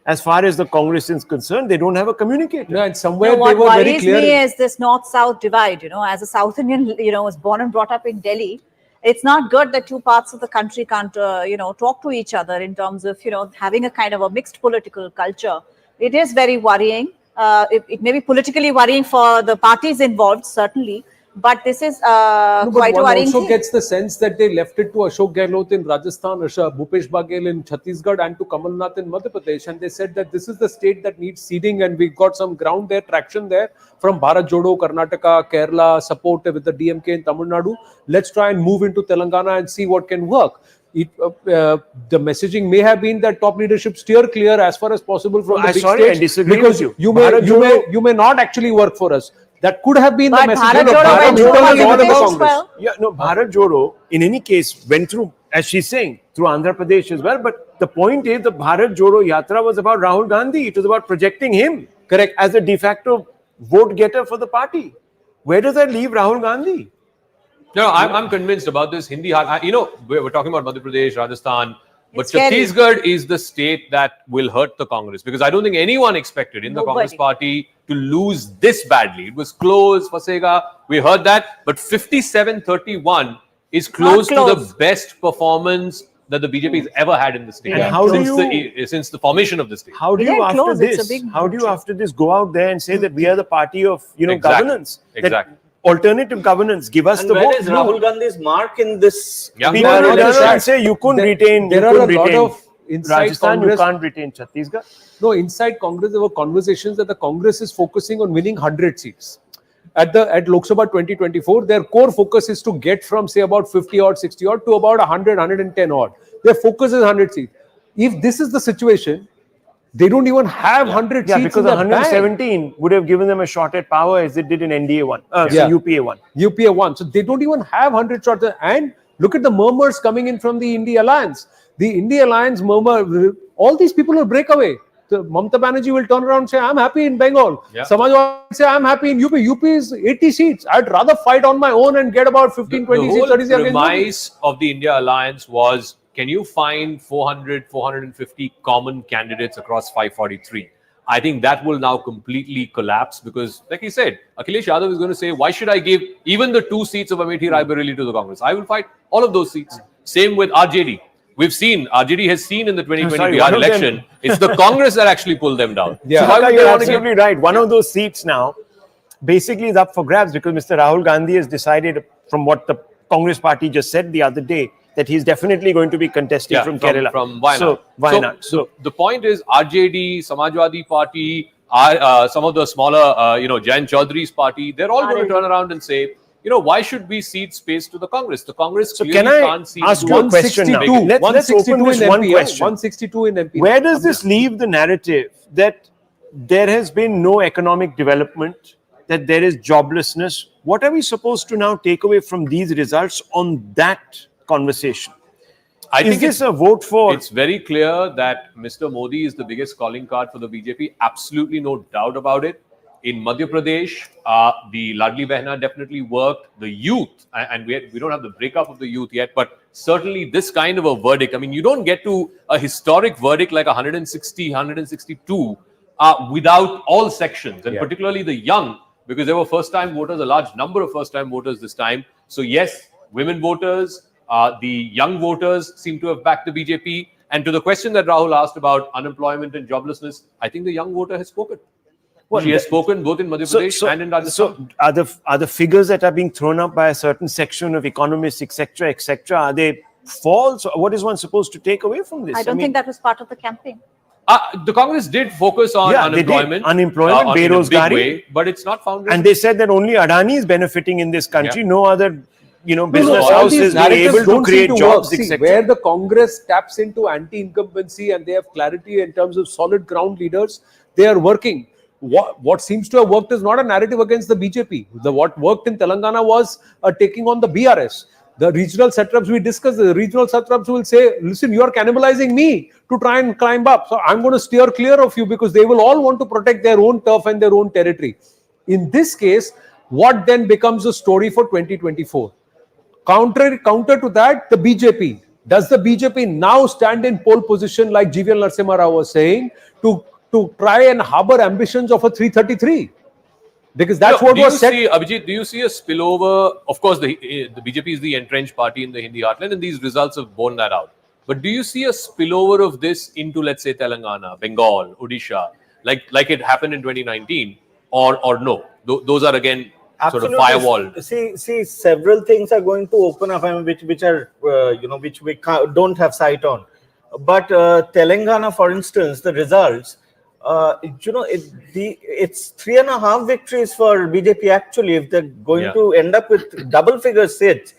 As far as the Congress is concerned, they don't have a communicator. And somewhere what they were very worries clear. me is this north-south divide. As a South Indian, was born and brought up in Delhi, it's not good that 2 parts of the country can't, talk to each other in terms of, having a kind of a mixed political culture. It is very worrying. It may be politically worrying for the parties involved, certainly. But this is quite one worrying. also gets the sense that they left it to Ashok Gehlot in Rajasthan, Bhupesh Baghel in Chhattisgarh, and to Kamal Nath in Madhya Pradesh. And they said that this is the state that needs seeding, and we got some ground there, traction there from Bharat Jodo, Karnataka, Kerala, support with the DMK in Tamil Nadu. Let's try and move into Telangana and see what can work. The messaging may have been that top leadership steer clear as far as possible from the big I states, disagree because with you may not actually work for us. That could have been the message. Bharat Jodo, in any case, went through, as she's saying, through Andhra Pradesh as well. But the point is, the Bharat Jodo Yatra was about Rahul Gandhi. It was about projecting him, correct, as a de facto vote getter for the party. Where does that leave Rahul Gandhi? No, I'm convinced about this. Hindi, we're talking about Madhya Pradesh, Rajasthan, but It's scary. Chhattisgarh is the state that will hurt the Congress, because I don't think anyone expected in the Congress party to lose this badly. It was close, Fasega, we heard that, but 57-31 is close to the best performance that the BJP has ever had in the state. And how since the formation of the state. How do you after this go out there and say that we are the party of governance? Exactly. Alternative governance, give us the where vote. is Rahul Gandhi's mark in this? People will turn and say you couldn't retain. There are a lot of inside Rajasthan, Congress. you can't retain Chhattisgarh. No, inside Congress there were conversations that the Congress is focusing on winning 100 seats. At Lok Sabha 2024, their core focus is to get from say about 50 odd, 60 odd to about 100, 110 odd. Their focus is 100 seats. If this is the situation, They don't even have 100 Yeah, seats because in the 117 would have given them a shot at power as it did in NDA 1, UPA 1. UPA 1. So they don't even have 100 shots. And look at the murmurs coming in from the India Alliance. The India Alliance murmur, all these people will break away. So Mamata Banerjee will turn around and say, I'm happy in Bengal. Yeah. Samajwadi will say, I'm happy in UP. UP is 80 seats. I'd rather fight on my own and get about 15, 20 seats. 30 seats The against premise of the India Alliance was, can you find 400, 450 common candidates across 543? I think that will now completely collapse because, like he said, Akhilesh Yadav is going to say, why should I give even the 2 seats of Amethi Raebareli to the Congress? I will fight all of those seats. Same with RJD. We've seen, RJD has seen in the 2020 Bihar election, it's the Congress that actually pulled them down. Yeah, so you're absolutely right. One of those seats now basically is up for grabs because Mr. Rahul Gandhi has decided, from what the Congress party just said the other day, that he's definitely going to be contesting from Kerala. From Wayanad. So, Wayanad. So the point is, RJD, Samajwadi Party, some of the smaller, Jain Chaudhry's party, they're all going to turn around and say, why should we cede space to the Congress? The Congress So clearly can I can't cede ask to you a question now? Let's open this one question. 162 in MP. Where does this leave the narrative that there has been no economic development, that there is joblessness? What are we supposed to now take away from these results on that conversation? I think this a vote for? It's very clear that Mr. Modi is the biggest calling card for the BJP. Absolutely no doubt about it. In Madhya Pradesh, the Ladli Behna definitely worked. The youth, and we don't have the breakup of the youth yet, but certainly this kind of a verdict. I mean, you don't get to a historic verdict like 160, 162 without all sections, and particularly the young, because there were first-time voters, a large number of first-time voters this time. So yes, women voters, the young voters seem to have backed the BJP. And to the question that Rahul asked about unemployment and joblessness, I think the young voter has spoken. She has spoken both in Madhya Pradesh and in Rajasthan. So are the figures that are being thrown up by a certain section of economists, etc., are they false? What is one supposed to take away from this? I don't think that was part of the campaign. The Congress did focus on unemployment. Unemployment, Berozgari, but it's not found. And they said that only Adani is benefiting in this country. No other, business all houses these being able narratives to don't create seem to jobs, work. See, etc. where the Congress taps into anti-incumbency and they have clarity in terms of solid ground leaders, they are working. What seems to have worked is not a narrative against the BJP. What worked in Telangana was taking on the BRS. The regional satraps we discussed, the regional satraps will say, listen, you are cannibalizing me to try and climb up. So I'm going to steer clear of you because they will all want to protect their own turf and their own territory. In this case, what then becomes a story for 2024? Counter to that, the BJP. Does the BJP now stand in pole position, like GVL Narasimha Rao was saying, to try and harbor ambitions of a 333? Because that's what was said. Abhijit, do you see a spillover? Of course, the BJP is the entrenched party in the Hindi heartland, and these results have borne that out. But do you see a spillover of this into, let's say, Telangana, Bengal, Odisha, like it happened in 2019, or no? Those are again sort of firewall. See, several things are going to open up, which are which we don't have sight on. But Telangana, for instance, the results. It's 3.5 victories for BJP actually. If they're going to end up with double-figure seats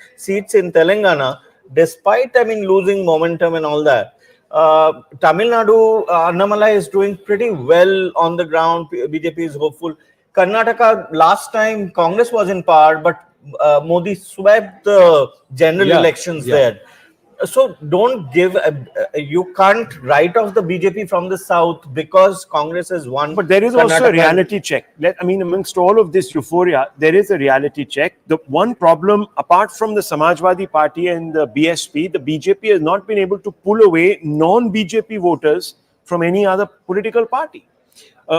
in Telangana, despite losing momentum and all that. Tamil Nadu, Annamalai is doing pretty well on the ground. BJP is hopeful. Karnataka, last time Congress was in power, but Modi swept the general elections there. So don't give, you can't write off the BJP from the south because Congress has won. But there is also a reality check. Amongst all of this euphoria, there is a reality check. The one problem, apart from the Samajwadi Party and the BSP, the BJP has not been able to pull away non-BJP voters from any other political party,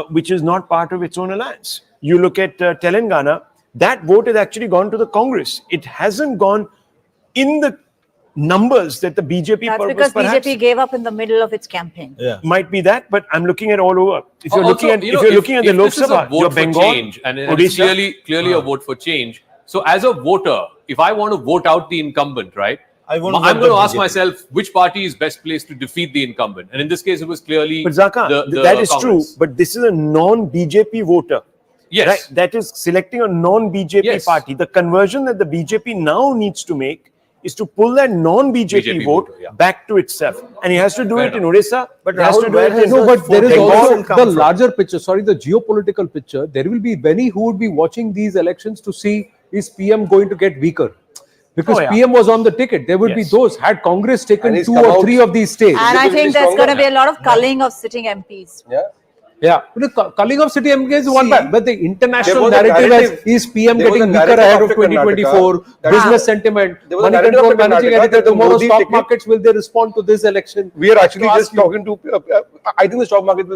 which is not part of its own alliance. You look at Telangana, that vote has actually gone to the Congress. It hasn't gone in the numbers that the BJP That's purpose because perhaps BJP gave up in the middle of its campaign. Might be that, but I'm looking at all over. If you're looking at the Lok Sabha, your Bengal, change, and it's clearly a vote for change. So as a voter, if I want to vote out the incumbent, right, I'm going to ask myself which party is best placed to defeat the incumbent. And in this case, it was clearly but Zaka, that is true. But this is a non-BJP voter. Yes. Right? That is selecting a non-BJP party. The conversion that the BJP now needs to make is to pull that non-BJP vote back to itself. And he has to do it in Odisha, but he has to do it in but there is also Bengal. the larger picture, the geopolitical picture. There will be many who would be watching these elections to see, is PM going to get weaker? Because PM was on the ticket. There would be those. Had Congress taken 2 or 3 of these states. And I think there's going to be a lot of culling of sitting MPs. Yeah, but culling of city MK is one bad, but the international narrative is PM getting weaker ahead of 2024, business sentiment, money control, managing editor, tomorrow stock markets, will they respond to this election? We are actually just talking to, I think the stock market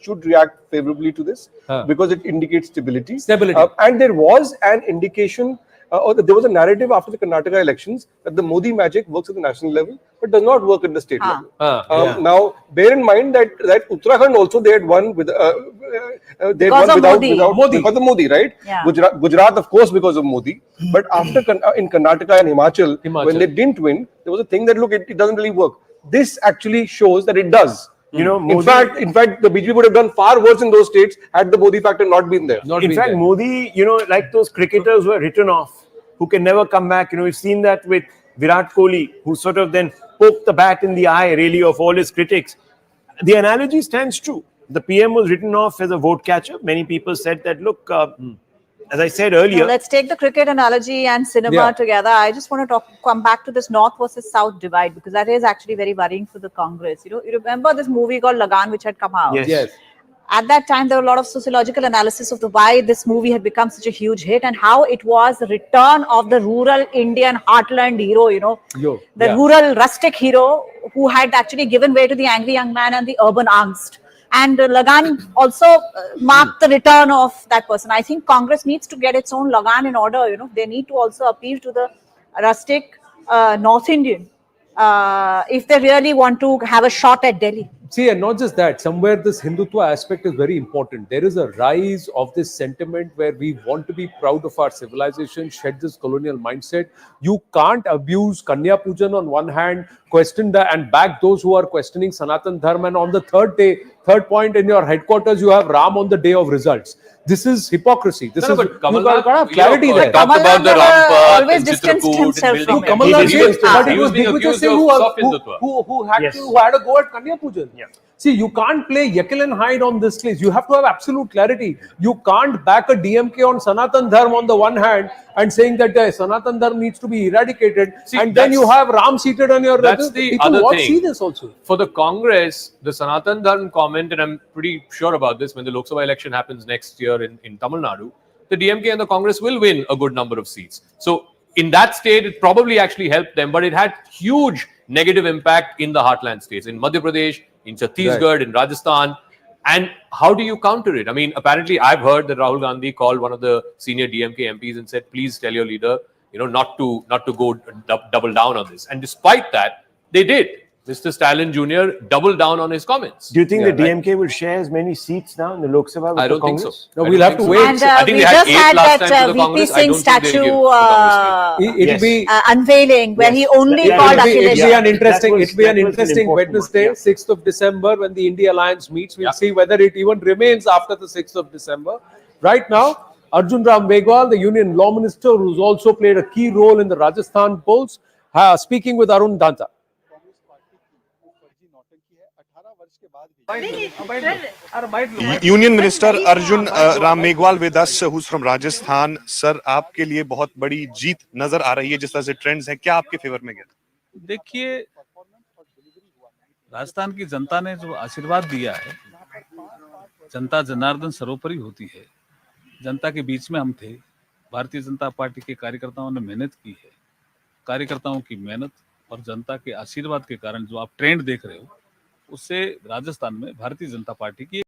should react favorably to this because it indicates stability. And there was an indication, or there was a narrative after the Karnataka elections that the Modi magic works at the national level, but does not work at the state level. Now, bear in mind that Uttarakhand also they had won with they won without Modi. Because of Modi, right? Gujarat, of course, because of Modi. But after in Karnataka and Himachal, when they didn't win, there was a thing that look, it doesn't really work. This actually shows that it does. You know, in fact, the BJP would have done far worse in those states had the Modi factor not been there. In fact, Modi, you know, like those cricketers who are written off, who can never come back. You know, we've seen that with Virat Kohli, who sort of then poked the bat in the eye, really, of all his critics. The analogy stands true. The PM was written off as a vote catcher. Many people said that, look, as I said earlier. Now, let's take the cricket analogy and cinema together. I just want to come back to this North versus South divide, because that is actually very worrying for the Congress. You know, you remember this movie called Lagan, which had come out. Yes. At that time, there were a lot of sociological analysis of the why this movie had become such a huge hit and how it was the return of the rural Indian heartland hero, you know, the rural rustic hero who had actually given way to the angry young man and the urban angst. And Lagan also marked the return of that person. I think Congress needs to get its own Lagan in order. You know, they need to also appeal to the rustic North Indian if they really want to have a shot at Delhi. See, and not just that, somewhere this Hindutva aspect is very important. There is a rise of this sentiment where we want to be proud of our civilization, shed this colonial mindset. You can't abuse Kanya Pujan on one hand, question and back those who are questioning Sanatan Dharma, and on the third point in your headquarters, you have Ram on the day of results. This is hypocrisy. This is but Kamalnath, you have clarity there. Talked about the Rampa, always distanced himself from it. But it was Digvijay Singh who had a go at Kanya Pujan. See, you can't play Jekyll and Hyde on this case. You have to have absolute clarity. You can't back a DMK on Sanatan Dharma on the one hand and saying that Sanatan Dharma needs to be eradicated, and then you have Ram seated on your... That's the people other won't thing. see this also. For the Congress, the Sanatan Dharma comment, and I'm pretty sure about this, when the Lok Sabha election happens next year in Tamil Nadu, the DMK and the Congress will win a good number of seats. So in that state, it probably actually helped them, but it had huge negative impact in the heartland states, in Madhya Pradesh, in Chhattisgarh, in Rajasthan. And how do you counter it? I mean, apparently I've heard that Rahul Gandhi called one of the senior DMK MPs and said, please tell your leader, you know, not to go double down on this. And despite that, they did. Mr. Stalin Jr. doubled down on his comments. Do you think the DMK will share as many seats now in the Lok Sabha with I don't the think Congress? so. No, we'll have to wait. And I think we they had just 8 had last that time to the VP Congress. I Singh don't think they'll give statue the Congress seat. It'll be unveiling where he only called It'll be an Akhilesh. interesting Wednesday, 6th of December, when the India Alliance meets. We'll see whether it even remains after the 6th of December. Right now, Arjun Ram Meghwal, the Union Law Minister, who's also played a key role in the Rajasthan polls, speaking with Arun Danta. Union minister Arjun Ram Meghwal with us who's from Rajasthan. Sir, आपके लिए बहुत बड़ी जीत नजर आ रही है, जिस तरह से ट्रेंड्स हैं, क्या आपके फेवर में गया? देखिए, राजस्थान की जनता ने जो आशीर्वाद दिया है, जनता जनार्दन सर्वोपरि होती है. जनता के बीच में हम थे. भारतीय जनता पार्टी के कार्यकर्ताओं ने मेहनत की है. कार्यकर्ताओं की मेहनत और जनता के आशीर्वाद के कारण जो आप ट्रेंड देख रहे हो, उससे राजस्थान में भारतीय जनता पार्टी की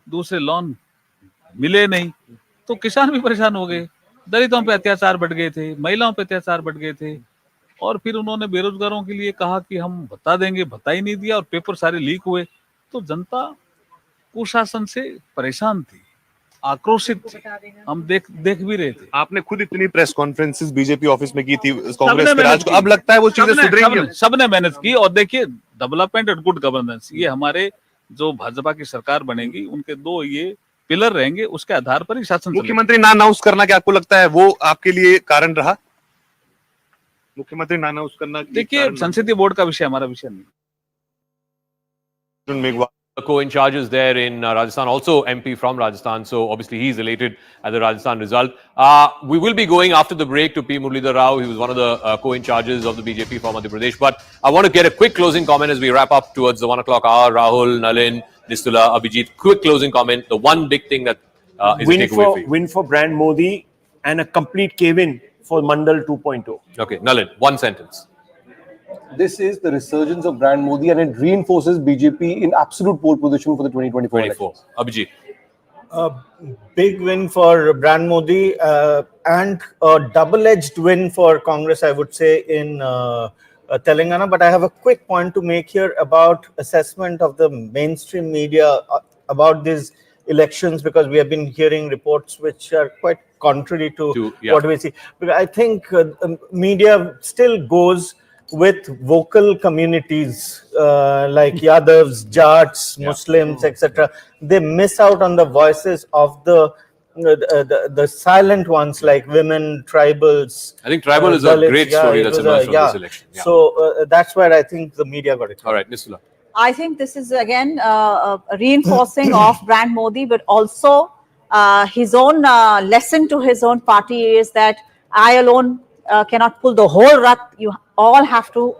दूसरे लोन मिले नहीं, तो किसान भी परेशान हो गए. दलितों पे अत्याचार बढ़ गए थे, महिलाओं पे अत्याचार बढ़ गए थे, और फिर उन्होंने बेरोजगारों के लिए कहा कि हम भत्ता देंगे, भत्ता ही नहीं दिया, और पेपर सारे लीक हुए. तो जनता कुशासन से परेशान थी, आक्रोशित थी। हम देख भी रहे थे। आपने खुद इतनी प्रेस कॉन्फ्रेंसेस बीजेपी ऑफिस में की थी कांग्रेस के राज को, अब लगता है वो चीजें सुधरेंगी। सबने मेहनत की और देखिए डेवलपमेंट एंड गुड गवर्नेंस ये हमारे जो भाजपा की सरकार बनेगी उनके दो ये पिलर रहेंगे, उसके आधार पर ही शासन चलेगा। मुख्यमंत्री ना अनाउंस करना, क्या आपको लगता है वो आपके लिए कारण रहा? मुख्यमंत्री ना अनाउंस करना, देखिए संसदीय बोर्ड का विषय हमारा विषय नहीं। The co-in-charges there in Rajasthan, also MP from Rajasthan, so obviously he's elated at the Rajasthan result. We will be going after the break to P. Muralidhar Rao. He was one of the co-in-charges of the BJP for Madhya Pradesh. But I want to get a quick closing comment as we wrap up towards the 1 o'clock hour. Rahul, Nalin, Nistula, Abhijit, quick closing comment. The one big thing that is a takeaway for you. Win for brand Modi and a complete cave-in for Mandal 2.0. Okay, Nalin, one sentence. This is the resurgence of brand Modi and it reinforces BJP in absolute pole position for the 2024 elections. Abhijit. Big win for brand Modi and a double-edged win for Congress, I would say, in Telangana. But I have a quick point to make here about assessment of the mainstream media about these elections, because we have been hearing reports which are quite contrary to what we see. But I think media still goes with vocal communities like Yadavs, Jats, Muslims, etc. They miss out on the voices of the silent ones like women, tribals. I think tribal is a great story that's emerged from this election. Yeah. So that's where I think the media got it. All right, Nistula. I think this is again a reinforcing of brand Modi, but also his own lesson to his own party is that I alone cannot pull the whole rut. You all have to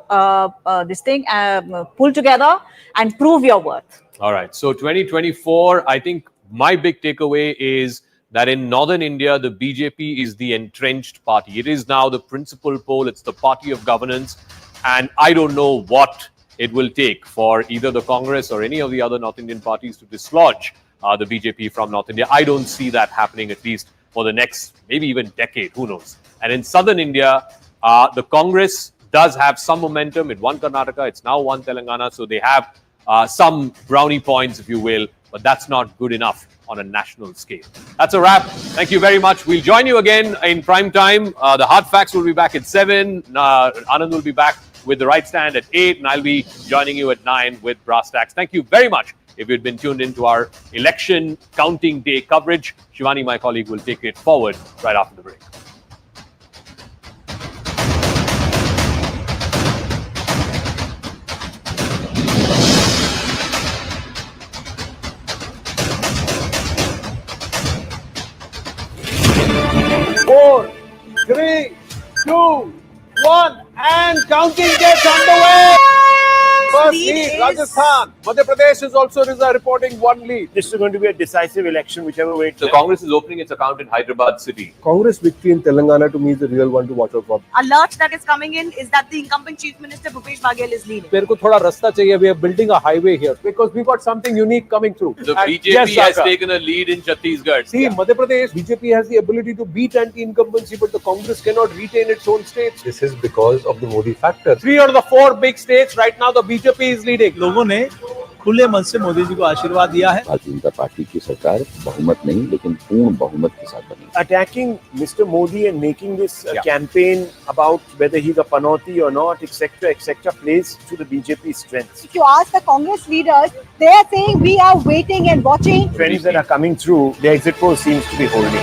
pull together and prove your worth. All right. So 2024, I think my big takeaway is that in Northern India, the BJP is the entrenched party. It is now the principal pole. It's the party of governance. And I don't know what it will take for either the Congress or any of the other North Indian parties to dislodge the BJP from North India. I don't see that happening, at least for the next maybe even decade. Who knows? And in Southern India, the Congress does have some momentum. It won Karnataka. It's now won Telangana. So they have some brownie points, if you will. But that's not good enough on a national scale. That's a wrap. Thank you very much. We'll join you again in prime time. The Hard Facts will be back at 7. Anand will be back with the Right Stand at 8. And I'll be joining you at 9 with Brass Tacks. Thank you very much. If you'd been tuned into our election counting day coverage, Shivani, my colleague, will take it forward right after the break. Four, 3, 2, 1, and counting gets underway. First lead, Rajasthan. Madhya Pradesh is also reporting one lead. This is going to be a decisive election, whichever way. The Congress is opening its account in Hyderabad city. Congress victory in Telangana to me is the real one to watch out for. Alert that is coming in is that the incumbent Chief Minister Bhupesh Baghel is leading. Mere ko thoda rasta chahiye. We are building a highway here because we got something unique coming through. The BJP has taken a lead in Chhattisgarh. See, Madhya Pradesh, BJP has the ability to beat anti-incumbency, but the Congress cannot retain its own states. This is because of the Modi factor. 3 out of the 4 big states right now, the BJP is leading. लोगों ने खुले मन से मोदी जी को आशीर्वाद दिया है। Bharatiya Janata party की सरकार बहुमत नहीं लेकिन पूर्ण बहुमत के साथ बनी। Attacking Mr. Modi and making this campaign about whether he's a panoti or not, etc., plays to the BJP strengths. If you ask the Congress leaders, they are saying we are waiting and watching. Trends that are coming through, the exit poll seems to be holding.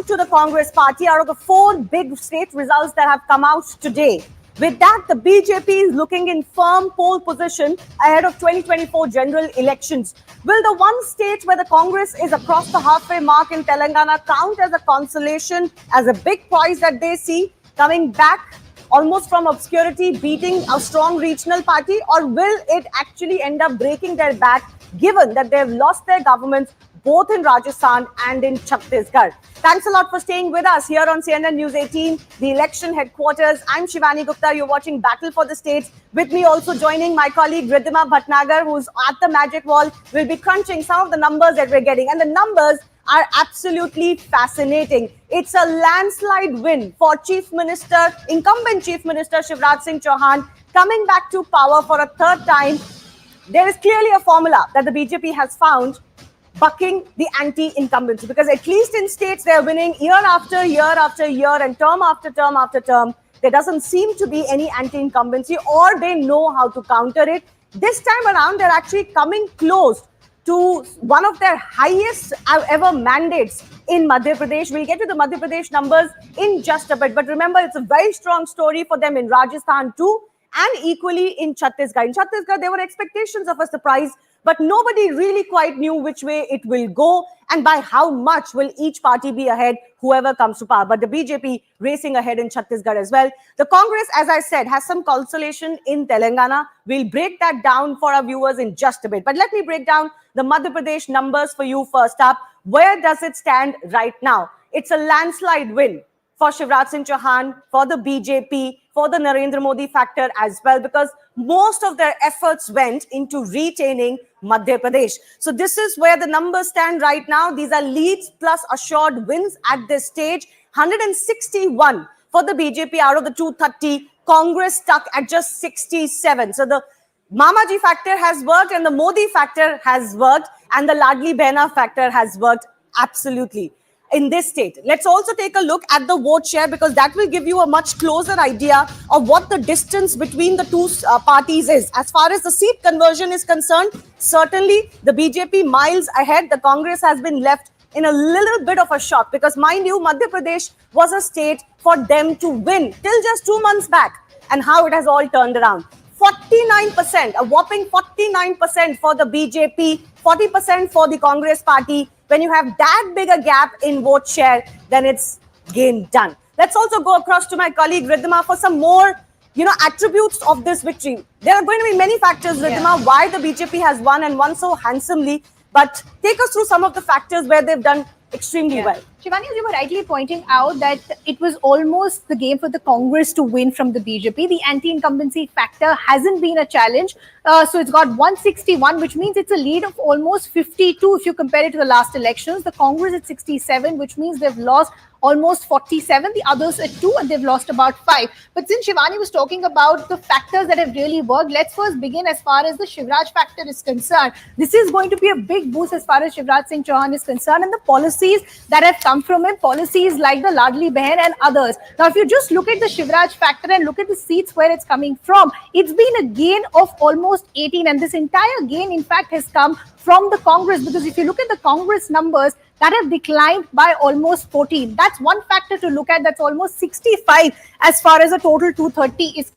To the Congress party out of the 4 big state results that have come out today. With that, the BJP is looking in firm pole position ahead of 2024 general elections. Will the one state where the Congress is across the halfway mark in Telangana count as a consolation, as a big prize that they see coming back almost from obscurity, beating a strong regional party, or will it actually end up breaking their back given that they've lost their governments both in Rajasthan and in Chhattisgarh? Thanks a lot for staying with us here on CNN News 18, the election headquarters. I'm Shivani Gupta. You're watching Battle for the States. With me also joining my colleague Riddhima Bhatnagar, who's at the magic wall. We'll be crunching some of the numbers that we're getting. And the numbers are absolutely fascinating. It's a landslide win for incumbent Chief Minister Shivraj Singh Chauhan, coming back to power for a third time there is clearly a formula that the BJP has found bucking the anti-incumbency, because at least in states they're winning year after year after year and term after term after term. There doesn't seem to be any anti-incumbency, or they know how to counter it. This time around, they're actually coming close to one of their highest ever mandates in Madhya Pradesh. We'll get to the Madhya Pradesh numbers in just a bit. But remember, it's a very strong story for them in Rajasthan too, and equally in Chhattisgarh. In Chhattisgarh, there were expectations of a surprise, but nobody really quite knew which way it will go and by how much will each party be ahead, whoever comes to power. But the BJP racing ahead in Chhattisgarh as well. The Congress, as I said, has some consolation in Telangana. We'll break that down for our viewers in just a bit. But let me break down the Madhya Pradesh numbers for you first up. Where does it stand right now? It's a landslide win for Shivraj Singh Chauhan, for the BJP, for the Narendra Modi factor as well, because most of their efforts went into retaining Madhya Pradesh. So this is where the numbers stand right now. These are leads plus assured wins at this stage. 161 for the BJP out of the 230. Congress stuck at just 67. So the Mamaji factor has worked and the Modi factor has worked and the Ladli Behna factor has worked absolutely in this state. Let's also take a look at the vote share, because that will give you a much closer idea of what the distance between the two parties is. As far as the seat conversion is concerned, certainly the BJP miles ahead. The Congress has been left in a little bit of a shock, because mind you, Madhya Pradesh was a state for them to win till just 2 months back, and how it has all turned around. 49%, a whopping 49% for the BJP, 40% for the Congress party. When you have that big a gap in vote share, then it's game done. Let's also go across to my colleague Riddhima for some more, attributes of this victory. There are going to be many factors, Riddhima, why the BJP has won and won so handsomely. But take us through some of the factors where they've done extremely well. Shivani, you were rightly pointing out that it was almost the game for the Congress to win from the BJP. The anti-incumbency factor hasn't been a challenge. So it's got 161, which means it's a lead of almost 52 if you compare it to the last elections. The Congress at 67, which means they've lost almost 47, the others at 2, and they've lost about 5. But since Shivani was talking about the factors that have really worked, let's first begin as far as the Shivraj factor is concerned. This is going to be a big boost as far as Shivraj Singh Chauhan is concerned, and the policies that have come from him, policies like the Ladli Behan and others. Now, if you just look at the Shivraj factor and look at the seats where it's coming from, it's been a gain of almost 18, and this entire gain, in fact, has come from the Congress, because if you look at the Congress numbers, that have declined by almost 14. That's one factor to look at. That's almost 65 as far as the total 230 is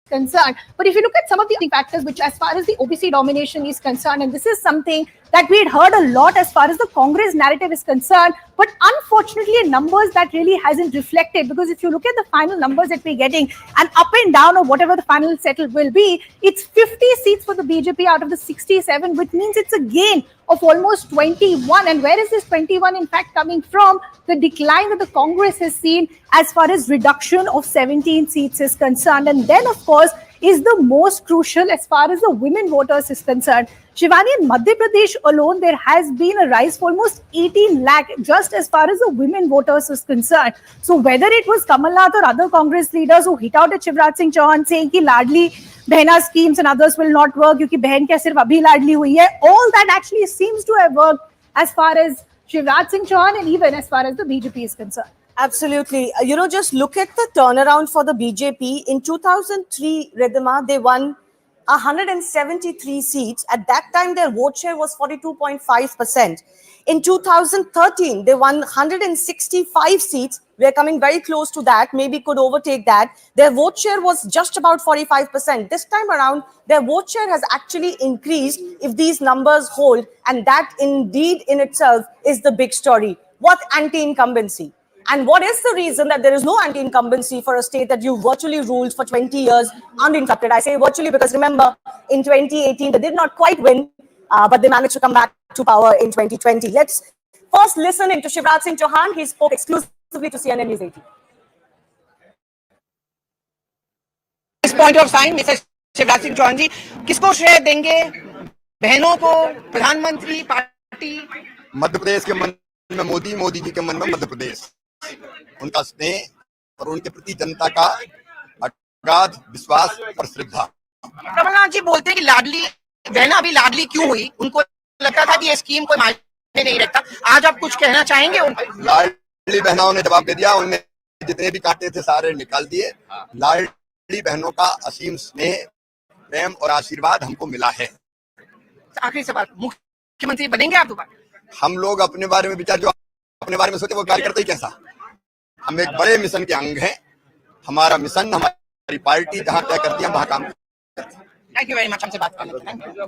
concerned. But if you look at some of the factors, which as far as the OBC domination is concerned, and this is something that we had heard a lot as far as the Congress narrative is concerned, but unfortunately numbers that really hasn't reflected, because if you look at the final numbers that we're getting, and up and down or whatever the final settle will be, it's 50 seats for the BJP out of the 67, which means it's a gain of almost 21. And where is this 21 in fact coming from? The decline that the Congress has seen as far as reduction of 17 seats is concerned. And then of course is the most crucial as far as the women voters is concerned. Shivani, in Madhya Pradesh alone, there has been a rise for almost 18 lakh just as far as the women voters is concerned. So whether it was Kamal Nath or other Congress leaders who hit out at Shivraj Singh Chauhan saying ki Ladli Behna schemes and others will not work kyunki behan kya sirf abhi ladli hui hai, all that actually seems to have worked as far as Shivraj Singh Chauhan and even as far as the BJP is concerned. Absolutely. Just look at the turnaround for the BJP. In 2003, Riddhima, they won 173 seats. At that time, their vote share was 42.5%. In 2013, they won 165 seats. We are coming very close to that, maybe could overtake that. Their vote share was just about 45%. This time around, their vote share has actually increased if these numbers hold. And that indeed in itself is the big story. What anti-incumbency? And what is the reason that there is no anti-incumbency for a state that you virtually ruled for 20 years uninterrupted? I say virtually because remember, in 2018, they did not quite win, but they managed to come back to power in 2020. Let's first listen into Shivraj Singh Chauhan. He spoke exclusively to CNN News 18. This point of time, Mr. Shivraj Singh Chauhan जी, किसको श्रेय देंगे? बहनों को, प्रधानमंत्री, party? Madhya Pradesh के मन में मोदी, मोदी जी के मन में मध्य प्रदेश। उनका स्नेह और उनके प्रति जनता का अगाध विश्वास और श्रद्धा। कमलनाथ जी बोलते हैं कि लाडली बहना अभी लाडली क्यों हुई, उनको लगता था कि ये स्कीम कोई मायने नहीं रखता। आज आप कुछ कहना चाहेंगे उनको? लाडली बहनों ने जवाब दे दिया, उनने जितने भी काटे थे सारे निकाल दिए। लाडली बहनों का असीम स्नेह, प्रेम और आशीर्वाद हमको मिला है। आखिरी सवाल, मुख्यमंत्री बनेंगे आप दोबारा? हम लोग अपने बारे में विचार, जो अपने बारे में सोचे वो कार्यकर्ता ही कैसा। हम एक बड़े मिशन के अंग हैं। हमारा मिशन, हमारी पार्टी जहां तय करती है वहां काम करते हैं। थैंक यू वेरी मच हमसे बात करने के लिए।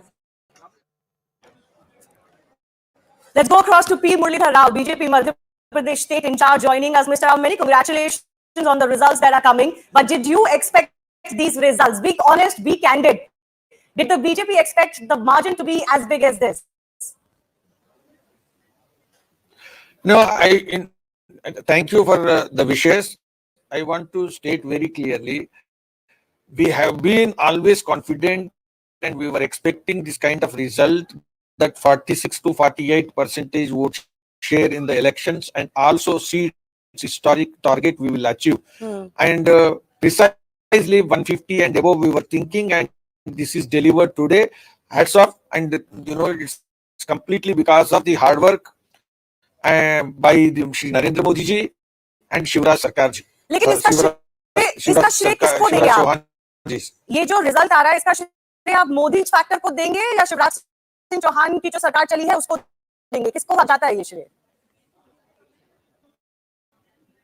Let's go across to P. Muralidhar Rao, BJP Madhya Pradesh State in charge, joining us. Mr. Rao, many congratulations on the results that are coming. But did you expect these results? Be honest, be candid. Did the BJP expect the margin to be as big as this? No, thank you for the wishes. I want to state very clearly, we have been always confident and we were expecting this kind of result, that 46 to 48% vote share in the elections, and also see historic target we will achieve. And precisely 150 and above we were thinking, and this is delivered today. Hats off. And it's completely because of the hard work by Shri Narendra Modi ji and Shivraj Sarkar ji. लेकिन इसका श्रेय किसको देंगे आप? ये जो result आ रहा है, इसका श्रेय आप मोदी फैक्टर को देंगे या शिवराज सिंह चौहान की जो सरकार चली है उसको देंगे? किसको जाता है ये श्रेय?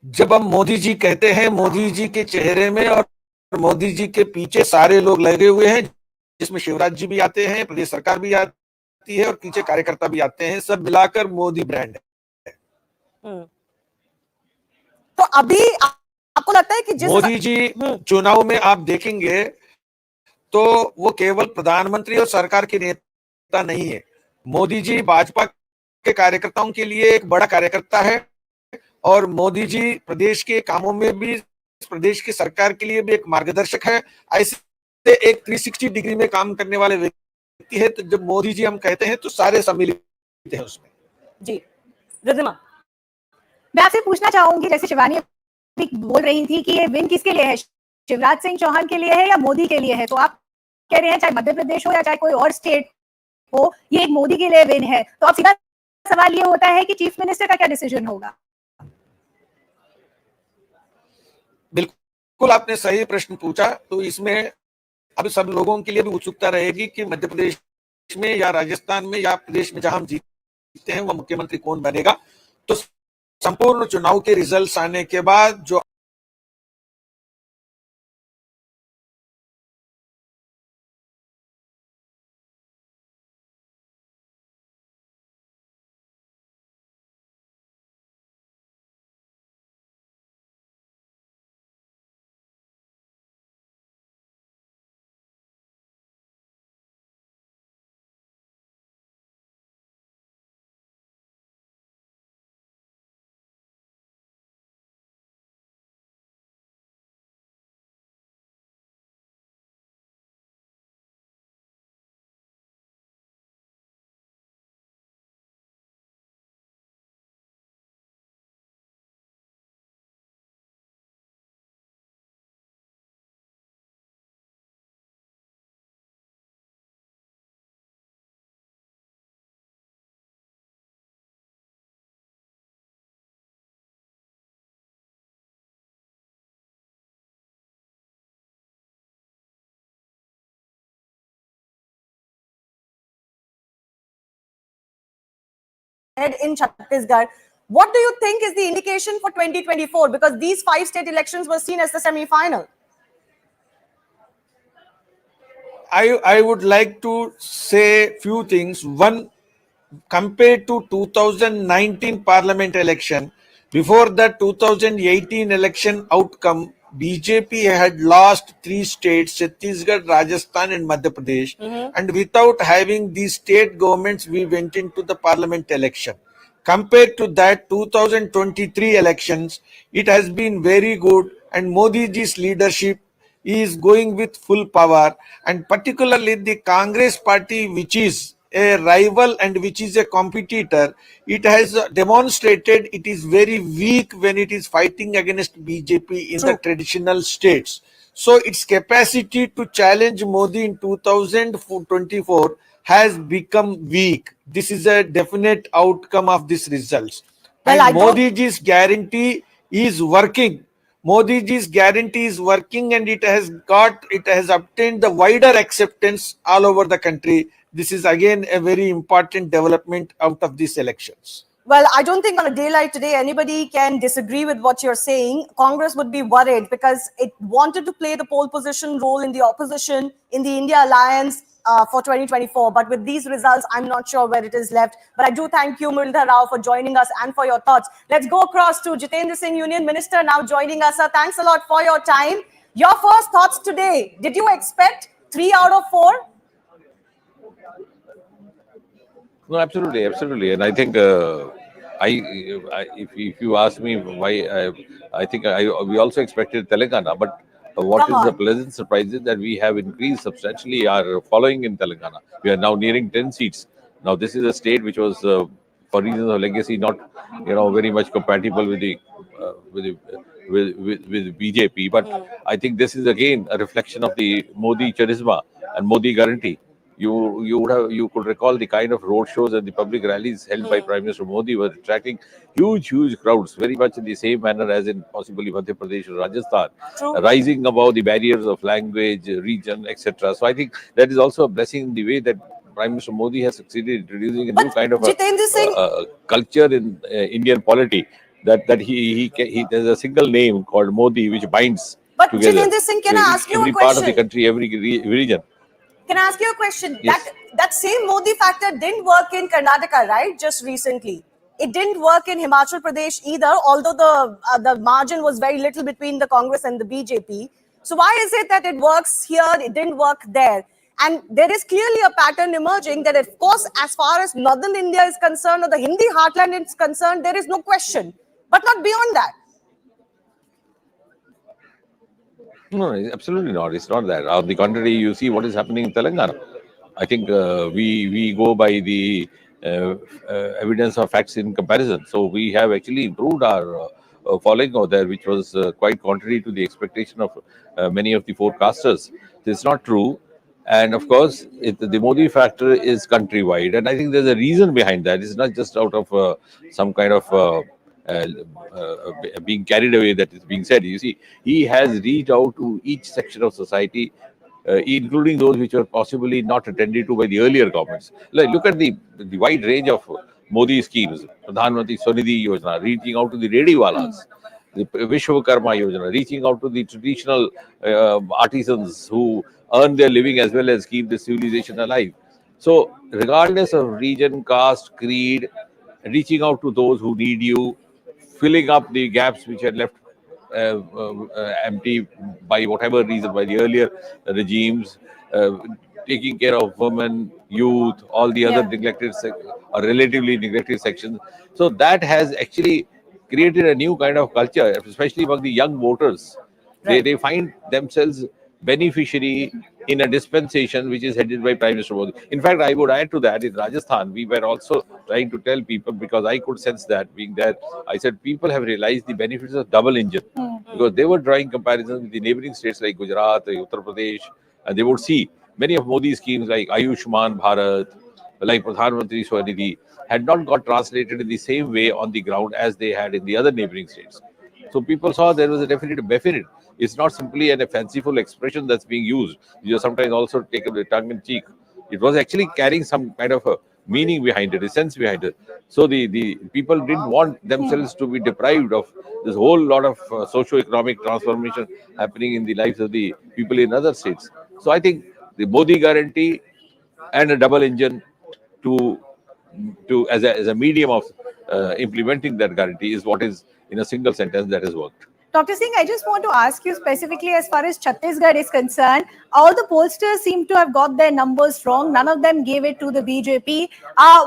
जब हम मोदी जी कहते हैं, मोदी जी के चेहरे में और मोदी जी के पीछे सारे लोग लगे हुए हैं, जिसमें शिवराज जी भी आते हैं, प्रदेश सरकार भी आती है और पीछे कार्यकर्ता भी आते हैं, सब मिलाकर मोदी ब्रांड है। तो अभी आपको लगता है कि जिस मोदी जी चुनाव में आप देखेंगे तो वो केवल प्रधानमंत्री और सरकार के नेता नहीं है। मोदी जी भाजपा के कार्यकर्ताओं के लिए एक बड़ा कार्यकर्ता है, और मोदी जी प्रदेश के कामों में भी, प्रदेश की सरकार के लिए भी एक मार्गदर्शक है। ऐसे एक 360 डिग्री में काम करने वाले व्यक्ति है। तो जब मोदी जी हम कहते हैं तो सारे सम्मिलित हैं उसमें। जी रिद्धिमा, मैं आपसे पूछना चाहूंगी, जैसे शिवानी अभी बोल रही थी कि ये विन किसके लिए है, शिवराज सिंह चौहान के लिए है या मोदी के लिए है, तो आप कह रहे हैं चाहे मध्य प्रदेश हो या चाहे कोई और स्टेट हो, ये एक मोदी के लिए विन है। तो अब सीधा सवाल ये होता है कि चीफ मिनिस्टर का क्या डिसीजन होगा? बिल्कुल आपने सही प्रश्न पूछा। तो इसमें अब सब लोगों के लिए भी उत्सुकता रहेगी कि मध्य प्रदेश में या राजस्थान में या प्रदेश में जहां हम जीतते हैं वह मुख्यमंत्री कौन बनेगा। तो संपूर्ण चुनाव के रिजल्ट्स आने के बाद जो in Chhattisgarh, what do you think is the indication for 2024? Because these 5 state elections were seen as the semi-final. I would like to say few things. One, compared to 2019 parliament election, before the 2018 election outcome, BJP had lost 3 states, Chhattisgarh, Rajasthan and Madhya Pradesh. And without having these state governments, we went into the parliament election. Compared to that 2023 elections, it has been very good, and Modi ji's leadership is going with full power, and particularly the Congress party, which is a rival and which is a competitor, it has demonstrated it is very weak when it is fighting against BJP in the traditional states. So its capacity to challenge Modi in 2024 has become weak. This is a definite outcome of these results. Well, And I don't- Modi ji's guarantee is working. Modi ji's guarantee is working, and it has obtained the wider acceptance all over the country. This is again a very important development out of these elections. Well, I don't think on a day like today anybody can disagree with what you're saying. Congress would be worried because it wanted to play the pole position role in the opposition in the India alliance for 2024. But with these results, I'm not sure where it is left. But I do thank you, Muralidhar Rao, for joining us and for your thoughts. Let's go across to Jitendra Singh, Union Minister, now joining us. Sir, thanks a lot for your time. Your first thoughts today. Did you expect 3 out of 4? No, absolutely, absolutely, and I think if you ask me why, I think we also expected Telangana, but what Come is the on. pleasant surprise is that we have increased substantially our following in Telangana. We are now nearing 10 seats. Now, this is a state which was, for reasons of legacy, not very much compatible with the with the with BJP, but I think this is again a reflection of the Modi charisma and Modi guarantee. You could recall the kind of road shows and the public rallies held by Prime Minister Modi were attracting huge crowds, very much in the same manner as in possibly Madhya Pradesh or Rajasthan, True. rising above the barriers of language, region, etc. So I think that is also a blessing in the way that Prime Minister Modi has succeeded in introducing a new kind of Jitendra Singh, culture in Indian polity. That he there's a single name called Modi which binds But together Jitendra Singh, can I ask you every a part of the question? country, every region. Can I ask you a question? Yes. That same Modi factor didn't work in Karnataka, right? Just recently, it didn't work in Himachal Pradesh either. Although the margin was very little between the Congress and the BJP. So why is it that it works here, it didn't work there? And there is clearly a pattern emerging that, of course, as far as northern India is concerned or the Hindi heartland is concerned, there is no question. But not beyond that. No, absolutely not. It's not that. On the contrary, you see what is happening in Telangana. I think we go by the evidence of facts in comparison. So we have actually improved our following over there, which was quite contrary to the expectation of many of the forecasters. It's not true. And of course, the Modi factor is countrywide. And I think there's a reason behind that. It's not just out of some kind of being carried away that is being said. You see, he has reached out to each section of society, including those which were possibly not attended to by the earlier governments. Like, look at the wide range of Modi schemes. Pradhan Mantri Swanidhi Yojana, reaching out to the Rediwalas. The Vishwakarma Yojana, reaching out to the traditional artisans who earn their living as well as keep the civilization alive. So, regardless of region, caste, creed, reaching out to those who need you, filling up the gaps which had left empty by whatever reason, by the earlier regimes, taking care of women, youth, all the other neglected or relatively neglected sections. So that has actually created a new kind of culture, especially among the young voters. They find themselves beneficiary in a dispensation which is headed by Prime Minister Modi. In fact, I would add to that, in Rajasthan, we were also trying to tell people, because I could sense that being there, I said people have realized the benefits of double engine, because they were drawing comparisons with the neighboring states like Gujarat, Uttar Pradesh, and they would see many of Modi's schemes like Ayushman Bharat, like Pradhan Mantri Swanidhi, had not got translated in the same way on the ground as they had in the other neighboring states. So people saw there was a definite benefit. It's not simply a fanciful expression that's being used. You sometimes also take a tongue in cheek. It was actually carrying some kind of a meaning behind it, a sense behind it. So the people didn't want themselves to be deprived of this whole lot of socio-economic transformation happening in the lives of the people in other states. So I think the Modi guarantee and a double engine to as a medium of implementing that guarantee is what is in a single sentence that has worked. Dr. Singh, I just want to ask you specifically as far as Chhattisgarh is concerned, all the pollsters seem to have got their numbers wrong. None of them gave it to the BJP.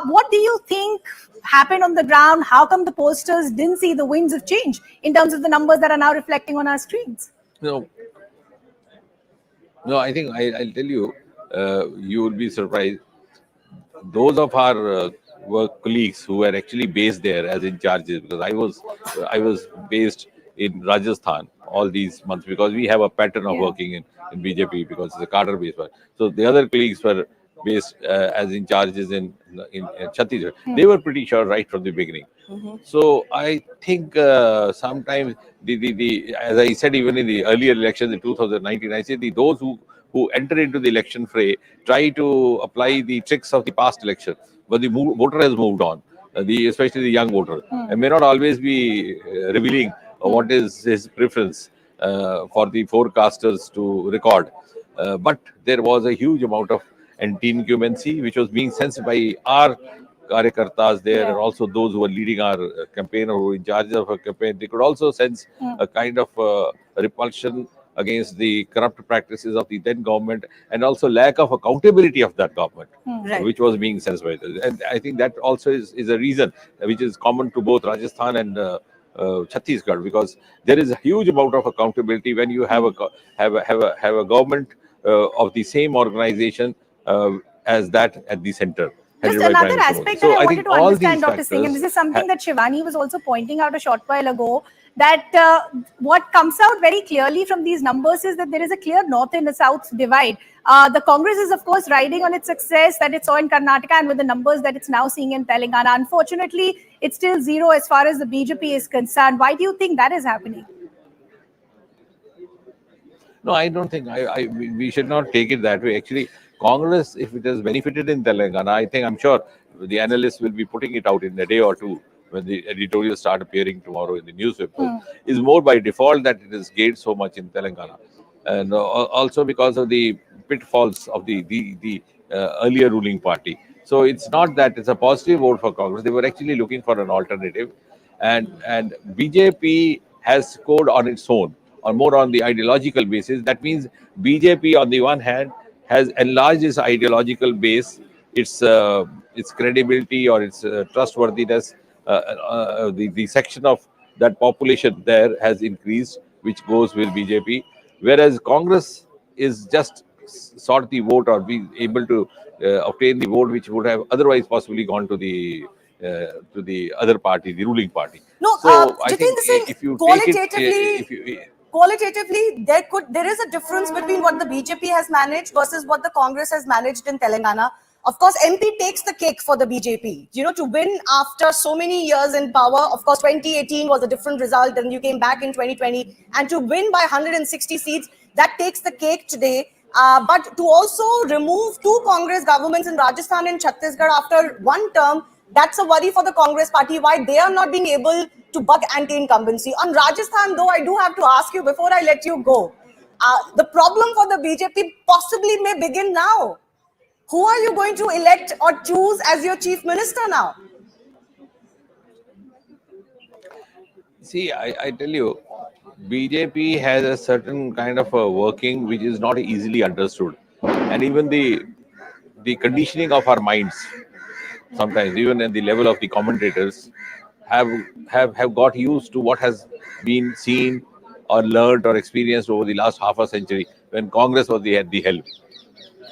What do you think happened on the ground? How come the pollsters didn't see the winds of change in terms of the numbers that are now reflecting on our screens? No, I think I'll tell you, you will be surprised. Those of our work colleagues who were actually based there as in charges, because I was based in Rajasthan, all these months, because we have a pattern of working in BJP, because it's a cadre based one. So the other colleagues were based as in charges in Chhattisgarh. They were pretty sure right from the beginning. So I think sometimes the as I said, even in the earlier elections in 2019, I said those who enter into the election fray try to apply the tricks of the past election, but the voter has moved on. Especially the young voter, and may not always be revealing what is his preference for the forecasters to record. But there was a huge amount of anti-incumbency which was being sensed by our karyakartas there, and also those who were leading our campaign or who were in charge of a campaign. They could also sense a kind of repulsion against the corrupt practices of the then government, and also lack of accountability of that government, which was being sensed by them. And I think that also is a reason which is common to both Rajasthan and Chhattisgarh, because there is a huge amount of accountability when you have a government of the same organization as that at the center. Just another aspect that I wanted to understand, Dr. Singh, and this is something that Shivani was also pointing out a short while ago, that what comes out very clearly from these numbers is that there is a clear north and a south divide. The Congress is, of course, riding on its success that it saw in Karnataka and with the numbers that it's now seeing in Telangana. Unfortunately, it's still zero as far as the BJP is concerned. Why do you think that is happening? No, I don't think we should not take it that way. Actually, Congress, if it has benefited in Telangana, I'm sure the analysts will be putting it out in a day or two when the editorials start appearing tomorrow in the newspaper, is more by default that it has gained so much in Telangana, and also because of the pitfalls of the earlier ruling party. So it's not that it's a positive vote for Congress. They were actually looking for an alternative, and BJP has scored on its own, or more on the ideological basis. That means BJP, on the one hand, has enlarged its ideological base, its credibility or its trustworthiness. The section of that population there has increased, which goes with BJP, whereas Congress is just sought the vote or be able to obtain the vote which would have otherwise possibly gone to the other party, the ruling party. No, so I think Singh, if you qualitatively, there is a difference between what the BJP has managed versus what the Congress has managed in Telangana. Of course, MP takes the cake for the BJP. You know, to win after so many years in power, of course, 2018 was a different result, then you came back in 2020, and to win by 160 seats, that takes the cake today. But to also remove two Congress governments in Rajasthan and Chhattisgarh after one term, that's a worry for the Congress party, why they are not being able to buck anti-incumbency. On Rajasthan, though, I do have to ask you before I let you go, the problem for the BJP possibly may begin now. Who are you going to elect or choose as your chief minister now? See, I tell you, BJP has a certain kind of a working which is not easily understood, and even the conditioning of our minds, sometimes even at the level of the commentators, have got used to what has been seen or learned or experienced over the last half a century when Congress was at the helm.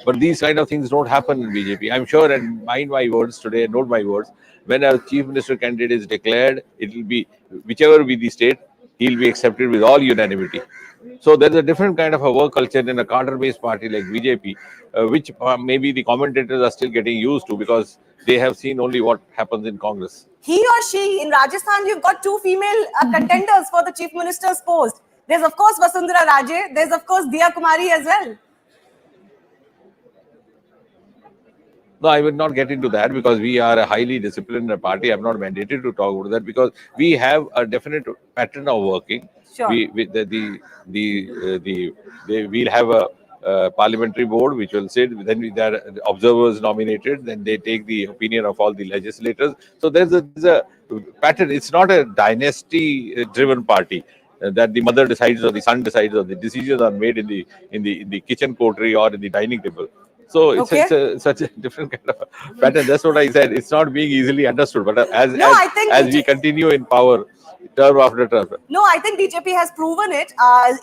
But these kind of things don't happen in BJP. I'm sure, and mind my words today, note my words, when a chief minister candidate is declared, it will be, whichever be the state, he'll be accepted with all unanimity. So there's a different kind of a work culture in a cadre-based party like BJP, which maybe the commentators are still getting used to because they have seen only what happens in Congress. He or she, in Rajasthan, you've got two female contenders for the chief minister's post. There's, of course, Vasundhara Raje. There's, of course, Diya Kumari as well. No, I will not get into that because we are a highly disciplined party. I'm not mandated to talk about that because we have a definite pattern of working. Sure. We'll have a parliamentary board which will sit. Then there are observers nominated. Then they take the opinion of all the legislators. So there's a pattern. It's not a dynasty-driven party that the mother decides or the son decides or the decisions are made in the kitchen coterie or in the dining table. So it's such a different kind of pattern. That's what I said. It's not being easily understood. But as we continue in power, term after term. No, I think BJP has proven it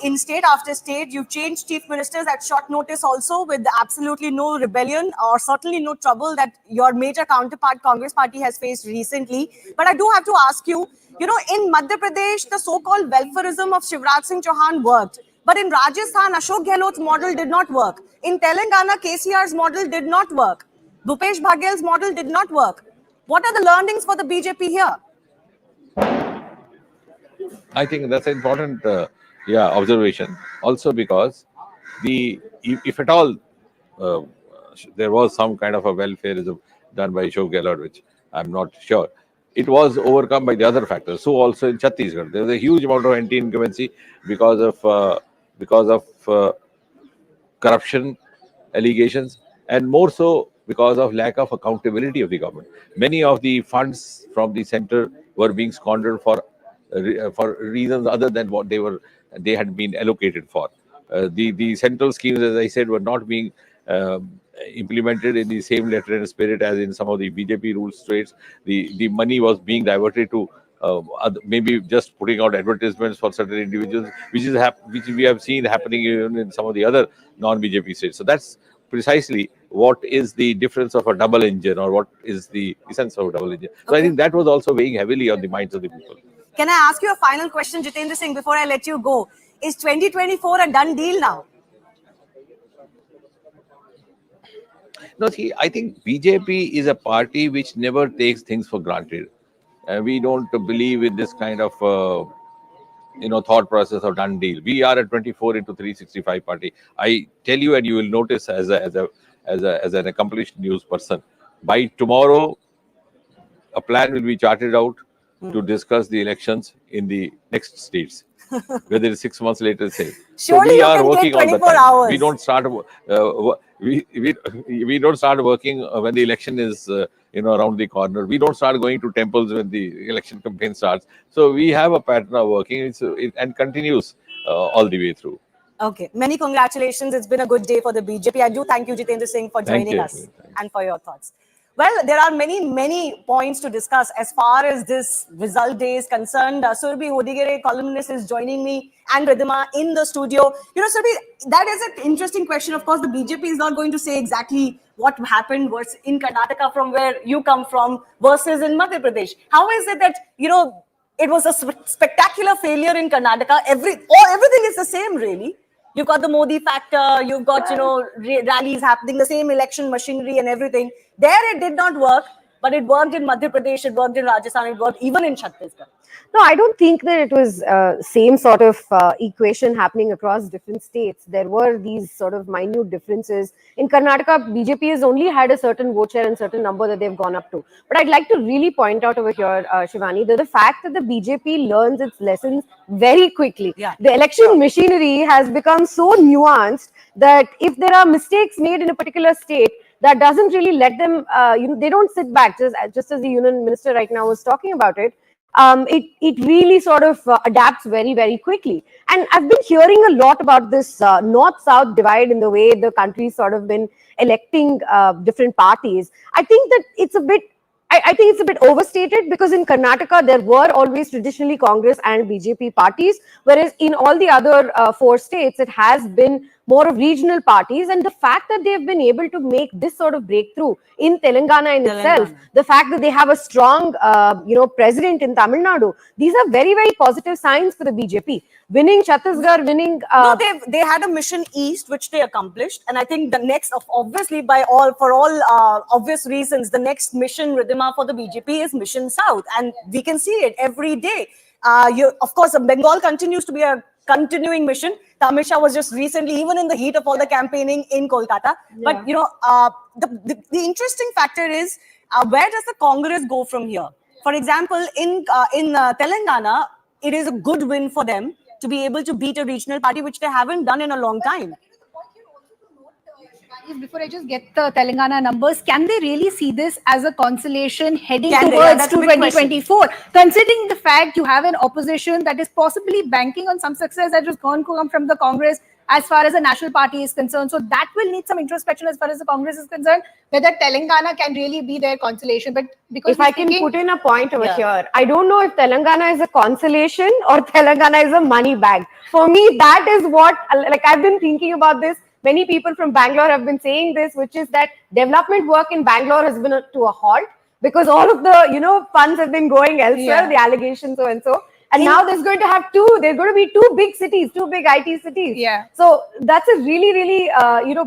in state after state. You've changed chief ministers at short notice also, with absolutely no rebellion or certainly no trouble that your major counterpart Congress party has faced recently. But I do have to ask you, you know, in Madhya Pradesh, the so-called welfareism of Shivraj Singh Chauhan worked. But in Rajasthan, Ashok Gehlot's model did not work. In Telangana, KCR's model did not work. Bhupesh Baghel's model did not work. What are the learnings for the BJP here? I think that's an important observation. Also because if at all there was some kind of a welfareism done by Ashok Gehlot, which I'm not sure, it was overcome by the other factors. So also in Chhattisgarh, there was a huge amount of anti-incumbency because of corruption allegations, and more so because of lack of accountability of the government. Many of the funds from the center were being squandered for reasons other than what they had been allocated for. The central schemes, as I said, were not being implemented in the same letter and spirit as in some of the BJP ruled states. The money was being diverted to maybe just putting out advertisements for certain individuals, which we have seen happening even in some of the other non-BJP states. So that's precisely what is the difference of a double engine, or what is the essence of a double engine. So I think that was also weighing heavily on the minds of the people. Can I ask you a final question, Jitendra Singh, before I let you go? Is 2024 a done deal now? No, see, I think BJP is a party which never takes things for granted. We don't believe in this kind of thought process of done deal. We are a 24 into 365 party. I tell you, and you will notice as an accomplished news person, by tomorrow a plan will be charted out to discuss the elections in the next states, whether it's 6 months later, say. Surely so we you are can working take all the 24 time. hours. We don't start. We don't start working when the election is around the corner. We don't start going to temples when the election campaign starts. So we have a pattern of working, and continues all the way through. Okay. Many congratulations. It's been a good day for the BJP. I do thank you, Jitendra Singh, for joining us and for your thoughts. Well, there are many points to discuss as far as this result day is concerned. Surabhi Hodigere, columnist, is joining me, and Ridhima in the studio. You know, Surabhi, that is an interesting question. Of course, the BJP is not going to say exactly what happened versus in Karnataka, from where you come from, versus in Madhya Pradesh. How is it that, it was a spectacular failure in Karnataka? Everything is the same, really. You've got the Modi factor, you've got, rallies happening, the same election machinery and everything. There it did not work, but it worked in Madhya Pradesh, it worked in Rajasthan, it worked even in Chhattisgarh. No, I don't think that it was same sort of equation happening across different states. There were these sort of minute differences. In Karnataka, BJP has only had a certain vote share and certain number that they've gone up to. But I'd like to really point out over here, Shivani, that the fact that the BJP learns its lessons very quickly. Yeah. The election machinery has become so nuanced that if there are mistakes made in a particular state, that doesn't really let them, they don't sit back, just as the union minister right now was talking about it. It really sort of adapts very, very quickly. And I've been hearing a lot about this north-south divide in the way the country's sort of been electing different parties. I think that it's a bit overstated, because in Karnataka, there were always traditionally Congress and BJP parties, whereas in all the other 4 states, it has been more of regional parties. And the fact that they've been able to make this sort of breakthrough in Telangana in itself, the fact that they have a strong, president in Tamil Nadu, these are very, very positive signs for the BJP. Winning Chhattisgarh, winning... No, they had a mission east, which they accomplished. And I think the next, obviously, for all obvious reasons, the next mission, Ridhima, for the BJP is mission south. And we can see it every day. Of course, Bengal continues to be a continuing mission. Amit Shah was just recently, even in the heat of all the campaigning, in Kolkata. Yeah. But, the interesting factor is, where does the Congress go from here? For example, in Telangana, it is a good win for them to be able to beat a regional party, which they haven't done in a long time. Before I just get the Telangana numbers, can they really see this as a consolation heading towards 2024? Considering the fact you have an opposition that is possibly banking on some success that is going to come from the Congress, as far as the national party is concerned. So that will need some introspection as far as the Congress is concerned, whether Telangana can really be their consolation. But because if I can put in a point over here, I don't know if Telangana is a consolation or Telangana is a money bag. For me, that is what, like, I've been thinking about this. Many people from Bangalore have been saying this, which is that development work in Bangalore has been to a halt because all of the, funds have been going elsewhere, the allegations so and so. And now there's going to be two big cities, two big IT cities. Yeah. So that's a really, really,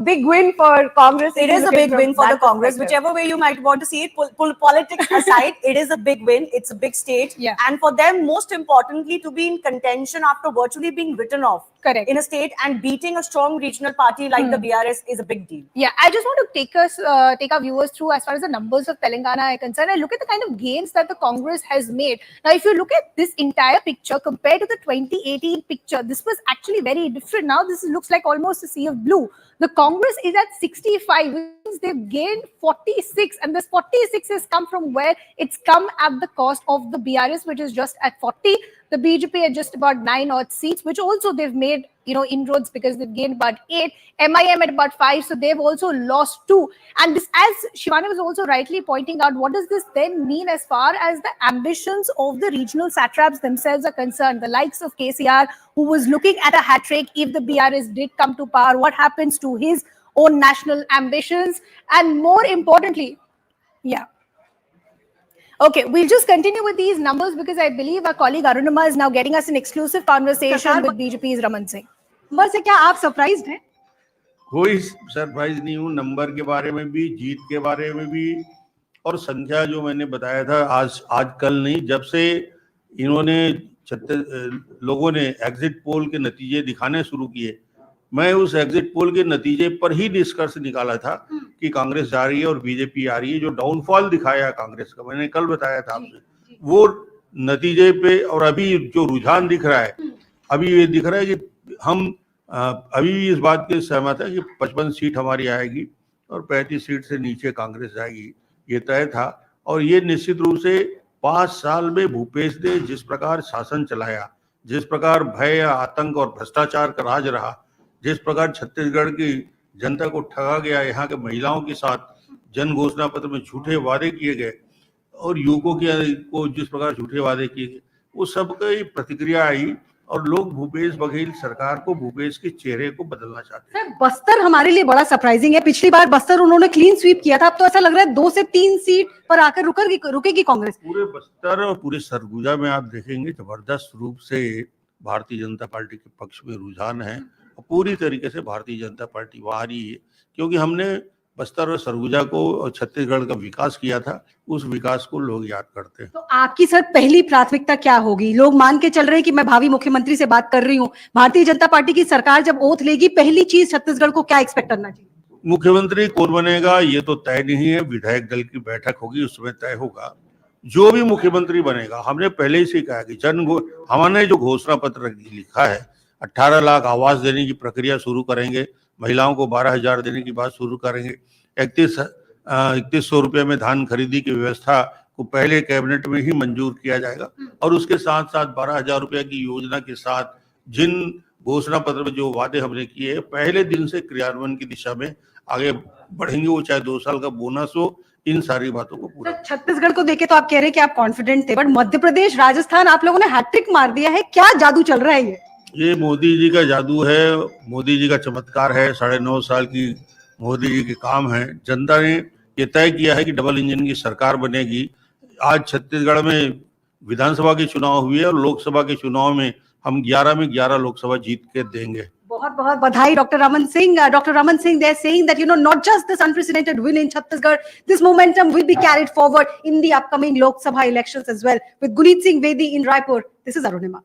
big win for Congress. It is a big win for the Congress, whichever way you might want to see it. Politics aside, it is a big win. It's a big state. Yeah. And for them, most importantly, to be in contention after virtually being written off. Correct. In a state and beating a strong regional party like the BRS is a big deal. Yeah, I just want to take our viewers through as far as the numbers of Telangana are concerned and look at the kind of gains that the Congress has made. Now, if you look at this entire picture compared to the 2018 picture, this was actually very different. Now, this looks like almost a sea of blue. The Congress is at 65, which means they've gained 46, and this 46 has come from where it's come at the cost of the BRS, which is just at 40. The BJP at just about 9 odd seats, which also they've made, inroads because they've gained about 8. MIM at about 5, so they've also lost 2. And this, as Shivani was also rightly pointing out, what does this then mean as far as the ambitions of the regional satraps themselves are concerned? The likes of KCR, who was looking at a hat trick if the BRS did come to power, what happens to his own national ambitions? And more importantly, okay, we'll just continue with these numbers because I believe our colleague Arunima is now getting us an exclusive conversation with BJP's Raman Singh. Number से क्या आप surprised हैं? कोई surprise नहीं हूँ, number के बारे में भी, जीत के बारे में भी, और संख्या जो मैंने बताया था आज कल नहीं, जब से इन्होंने लोगों ने एग्जिट पोल के नतीजे दिखाने शुरू किए, मैं उस एग्जिट पोल के नतीजे पर ही निष्कर्ष निकाला था कि कांग्रेस जा रही है और बीजेपी आ रही है। जो डाउनफॉल दिखाया कांग्रेस का, मैंने कल बताया था आपसे, वो नतीजे पे, और अभी जो रुझान दिख रहा है, अभी ये दिख रहा है कि हम अभी भी इस बात के सहमत है कि 55 सीट हमारी आएगी और 35 सीट से नीचे कांग्रेस जाएगी, ये तय था। और ये निश्चित रूप से 5 साल में भूपेश ने जिस प्रकार शासन चलाया, जिस प्रकार भय, आतंक और भ्रष्टाचार का राज रहा, जिस प्रकार छत्तीसगढ़ की जनता को ठगा गया, यहाँ के महिलाओं के साथ जन घोषणा पत्र में झूठे वादे किए गए और युवकों को जिस प्रकार झूठे वादे किए गए, वो सबकी प्रतिक्रिया आई और लोग भूपेश बघेल सरकार को, भूपेश के चेहरे को बदलना चाहते हैं। सर, बस्तर हमारे लिए बड़ा सरप्राइजिंग है। पिछली बार बस्तर उन्होंने क्लीन स्वीप किया था, अब तो ऐसा लग रहा है 2 से 3 सीट पर आकर रुकेगी कांग्रेस। पूरे बस्तर और पूरे सरगुजा में आप देखेंगे जबरदस्त रूप से भारतीय जनता पार्टी के पक्ष में रुझान है और पूरी तरीके से भारतीय जनता पार्टी वहां आ रही है, क्योंकि हमने बस्तर और सरगुजा को और छत्तीसगढ़ का विकास किया था, उस विकास को लोग याद करते हैं। तो आपकी सर पहली प्राथमिकता क्या होगी? लोग मान के चल रहे हैं कि मैं भावी मुख्यमंत्री से बात कर रही हूँ, भारतीय जनता पार्टी की सरकार जब ओथ लेगी, पहली चीज छत्तीसगढ़ को क्या एक्सपेक्ट करना चाहिए? मुख्यमंत्री कौन बनेगा ये तो तय नहीं है, विधायक दल की बैठक होगी, उसमें तय होगा। जो भी मुख्यमंत्री बनेगा, हमने पहले ही से कहा कि हमने जो घोषणा पत्र लिखा है, 18 लाख आवास देने की प्रक्रिया शुरू करेंगे, महिलाओं को 12,000 देने की बात शुरू करेंगे, 3100 रुपये में धान खरीदी की व्यवस्था को पहले कैबिनेट में ही मंजूर किया जाएगा और उसके साथ साथ 12,000 रुपये की योजना के साथ जिन घोषणा पत्र में जो वादे हमने किए पहले दिन से क्रियान्वयन की दिशा में आगे बढ़ेंगे, वो चाहे 2 साल का बोनस हो, इन सारी बातों को पूरा। छत्तीसगढ़ को देखे तो आप कह रहे हैं कि आप कॉन्फिडेंट थे, बट मध्य प्रदेश, राजस्थान आप लोगों ने हैट्रिक मार दिया है, क्या जादू चल रहा है? ये मोदी जी का जादू है, मोदी जी का चमत्कार है, 9.5 साल की मोदी जी के काम है। जनता ने ये तय किया है कि डबल इंजन की सरकार बनेगी। आज छत्तीसगढ़ में विधानसभा के चुनाव हुए और लोकसभा के चुनाव में हम 11 में 11 लोकसभा जीत के देंगे। बहुत बहुत बधाई doctor Raman Singh. Dr. Raman Singh, they're saying that, not just this unprecedented win in Chhattisgarh, this momentum will be carried forward in the upcoming Lok Sabha elections as well. With Guneet Singh Bedi in Raipur, this is Arunima.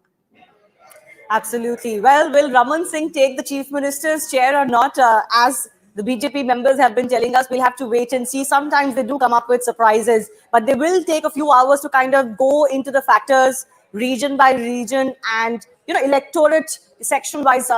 Absolutely. Well, will Raman Singh take the Chief Minister's chair or not? As the BJP members have been telling us, we'll have to wait and see. Sometimes they do come up with surprises, but they will take a few hours to kind of go into the factors region by region and, electorate section wise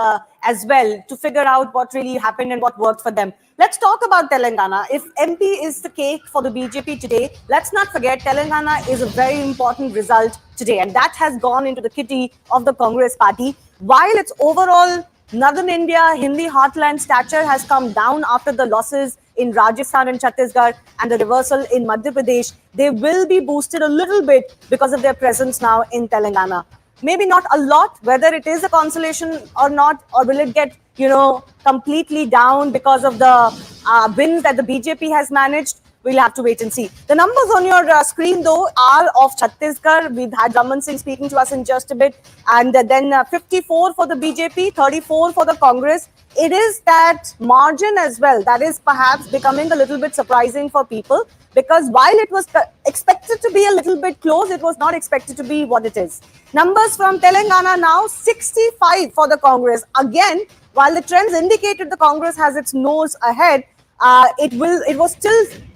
as well to figure out what really happened and what worked for them. Let's talk about Telangana. If MP is the cake for the BJP today, let's not forget Telangana is a very important result today, and that has gone into the kitty of the Congress party. While its overall Northern India, Hindi heartland stature has come down after the losses in Rajasthan and Chhattisgarh and the reversal in Madhya Pradesh. They will be boosted a little bit because of their presence now in Telangana. Maybe not a lot, whether it is a consolation or not, or will it get, completely down because of the wins that the BJP has managed. We'll have to wait and see. The numbers on your screen, though, are of Chhattisgarh. We've had Raman Singh speaking to us in just a bit. And then 54 for the BJP, 34 for the Congress. It is that margin as well that is perhaps becoming a little bit surprising for people, because while it was expected to be a little bit close, it was not expected to be what it is. Numbers from Telangana now, 65 for the Congress. Again, while the trends indicated the Congress has its nose ahead,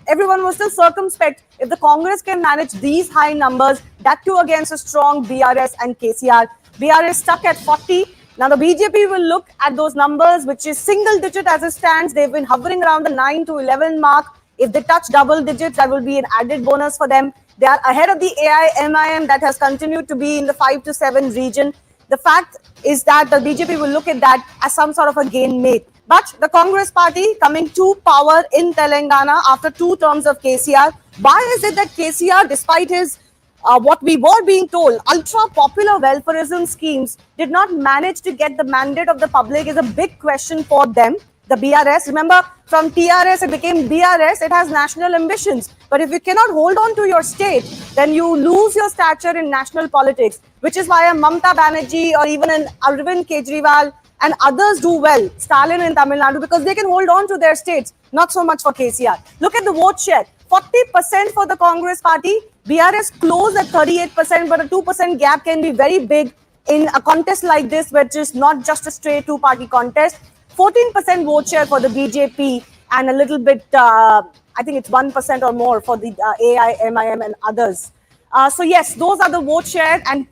everyone was still circumspect if the Congress can manage these high numbers, that too against a strong BRS and KCR. BRS stuck at 40. Now the BJP will look at those numbers, which is single digit as it stands. They've been hovering around the 9 to 11 mark. If they touch double digits, that will be an added bonus for them. They are ahead of the AIMIM that has continued to be in the 5 to 7 region. The fact is that the BJP will look at that as some sort of a gain made. But the Congress party coming to power in Telangana after 2 terms of KCR. Why is it that KCR, despite his what we were being told, ultra-popular welfareism schemes, did not manage to get the mandate of the public is a big question for them. The BRS, remember, from TRS it became BRS, it has national ambitions. But if you cannot hold on to your state, then you lose your stature in national politics, which is why a Mamata Banerjee or even an Arvind Kejriwal and others do well, Stalin in Tamil Nadu, because they can hold on to their states, not so much for KCR. Look at the vote share, 40% for the Congress party, BRS closed at 38%, but a 2% gap can be very big in a contest like this, which is not just a straight two-party contest. 14% vote share for the BJP and a little bit, I think it's 1% or more for the AIMIM and others. So yes, those are the vote share, and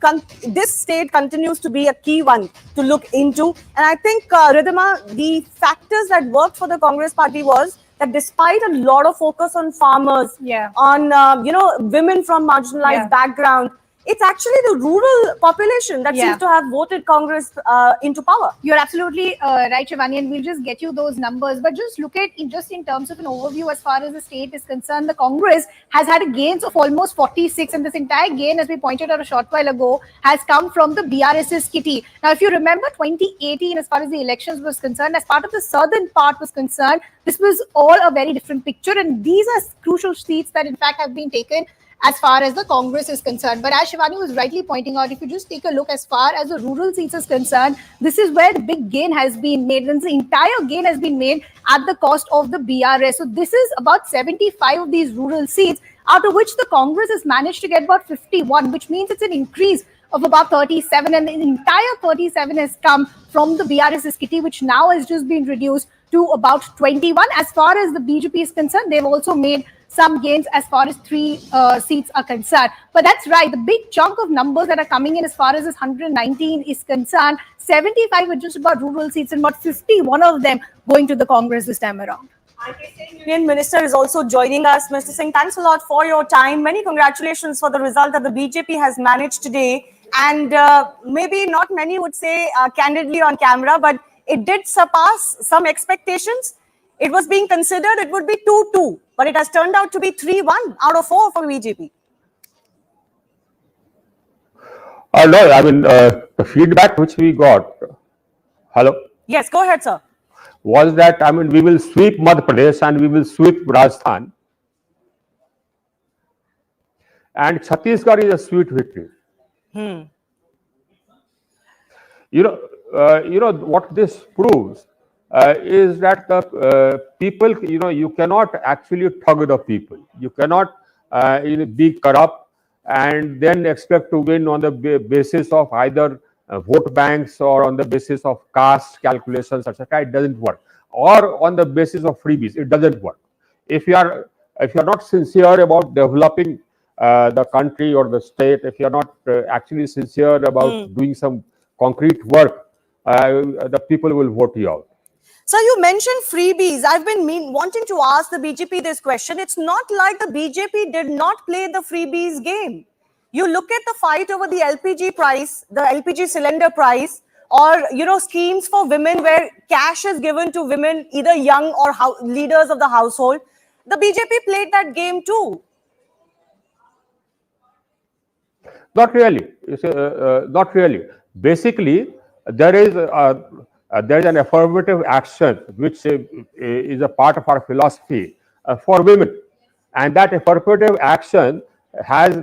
this state continues to be a key one to look into. And I think, Ridhima, the factors that worked for the Congress party was that despite a lot of focus on farmers, on women from marginalized background, it's actually the rural population that seems to have voted Congress into power. You're absolutely right, Shivani, and we'll just get you those numbers. But just look at, in terms of an overview, as far as the state is concerned, the Congress has had a gains of almost 46, and this entire gain, as we pointed out a short while ago, has come from the BRS's kitty. Now, if you remember 2018, as far as the elections was concerned, as part of the southern part was concerned, this was all a very different picture, and these are crucial seats that, in fact, have been taken as far as the Congress is concerned. But as Shivani was rightly pointing out, if you just take a look as far as the rural seats is concerned, this is where the big gain has been made. And the entire gain has been made at the cost of the BRS. So this is about 75 of these rural seats, out of which the Congress has managed to get about 51, which means it's an increase of about 37. And the entire 37 has come from the BRS's kitty, which now has just been reduced to about 21. As far as the BJP is concerned, they've also made some gains as far as 3 seats are concerned. But that's right, the big chunk of numbers that are coming in as far as this 119 is concerned, 75 are just about rural seats and about 51 of them going to the Congress this time around. Union Minister is also joining us. Mr. Singh, thanks a lot for your time. Many congratulations for the result that the BJP has managed today. And maybe not many would say candidly on camera, but it did surpass some expectations. It was being considered it would be 2-2, but it has turned out to be 3-1 out of 4 for BJP. No, I mean, the feedback which we got, hello? Yes, go ahead, sir. Was that, I mean, we will sweep Madhya Pradesh and we will sweep Rajasthan. And Chhattisgarh is a sweet victory. You know what this proves is that the people, you cannot actually thug the people. You cannot be corrupt and then expect to win on the basis of either vote banks or on the basis of caste calculations, etc. It doesn't work. Or on the basis of freebies, it doesn't work. If you are not sincere about developing the country or the state, if you are not actually sincere about doing some concrete work, the people will vote you out. So you mentioned freebies. I've been wanting to ask the BJP this question. It's not like the BJP did not play the freebies game. You look at the fight over the LPG price, the LPG cylinder price, or schemes for women where cash is given to women, either young or leaders of the household. The BJP played that game too. Not really. Not really. Basically, there is an affirmative action which is a part of our philosophy for women, and that affirmative action has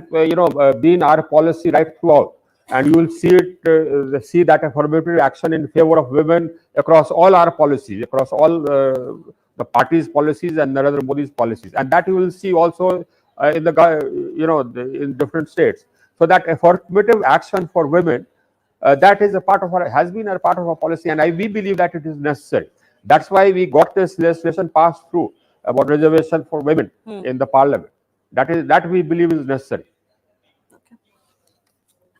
been our policy right throughout. And you will see that affirmative action in favor of women across all our policies, across all the party's policies and Narendra Modi's policies, and that you will see also in in different states. So that affirmative action for women, that is a part of has been a part of our policy, and we believe that it is necessary. That's why we got this legislation passed through about reservation for women in the parliament. That we believe is necessary.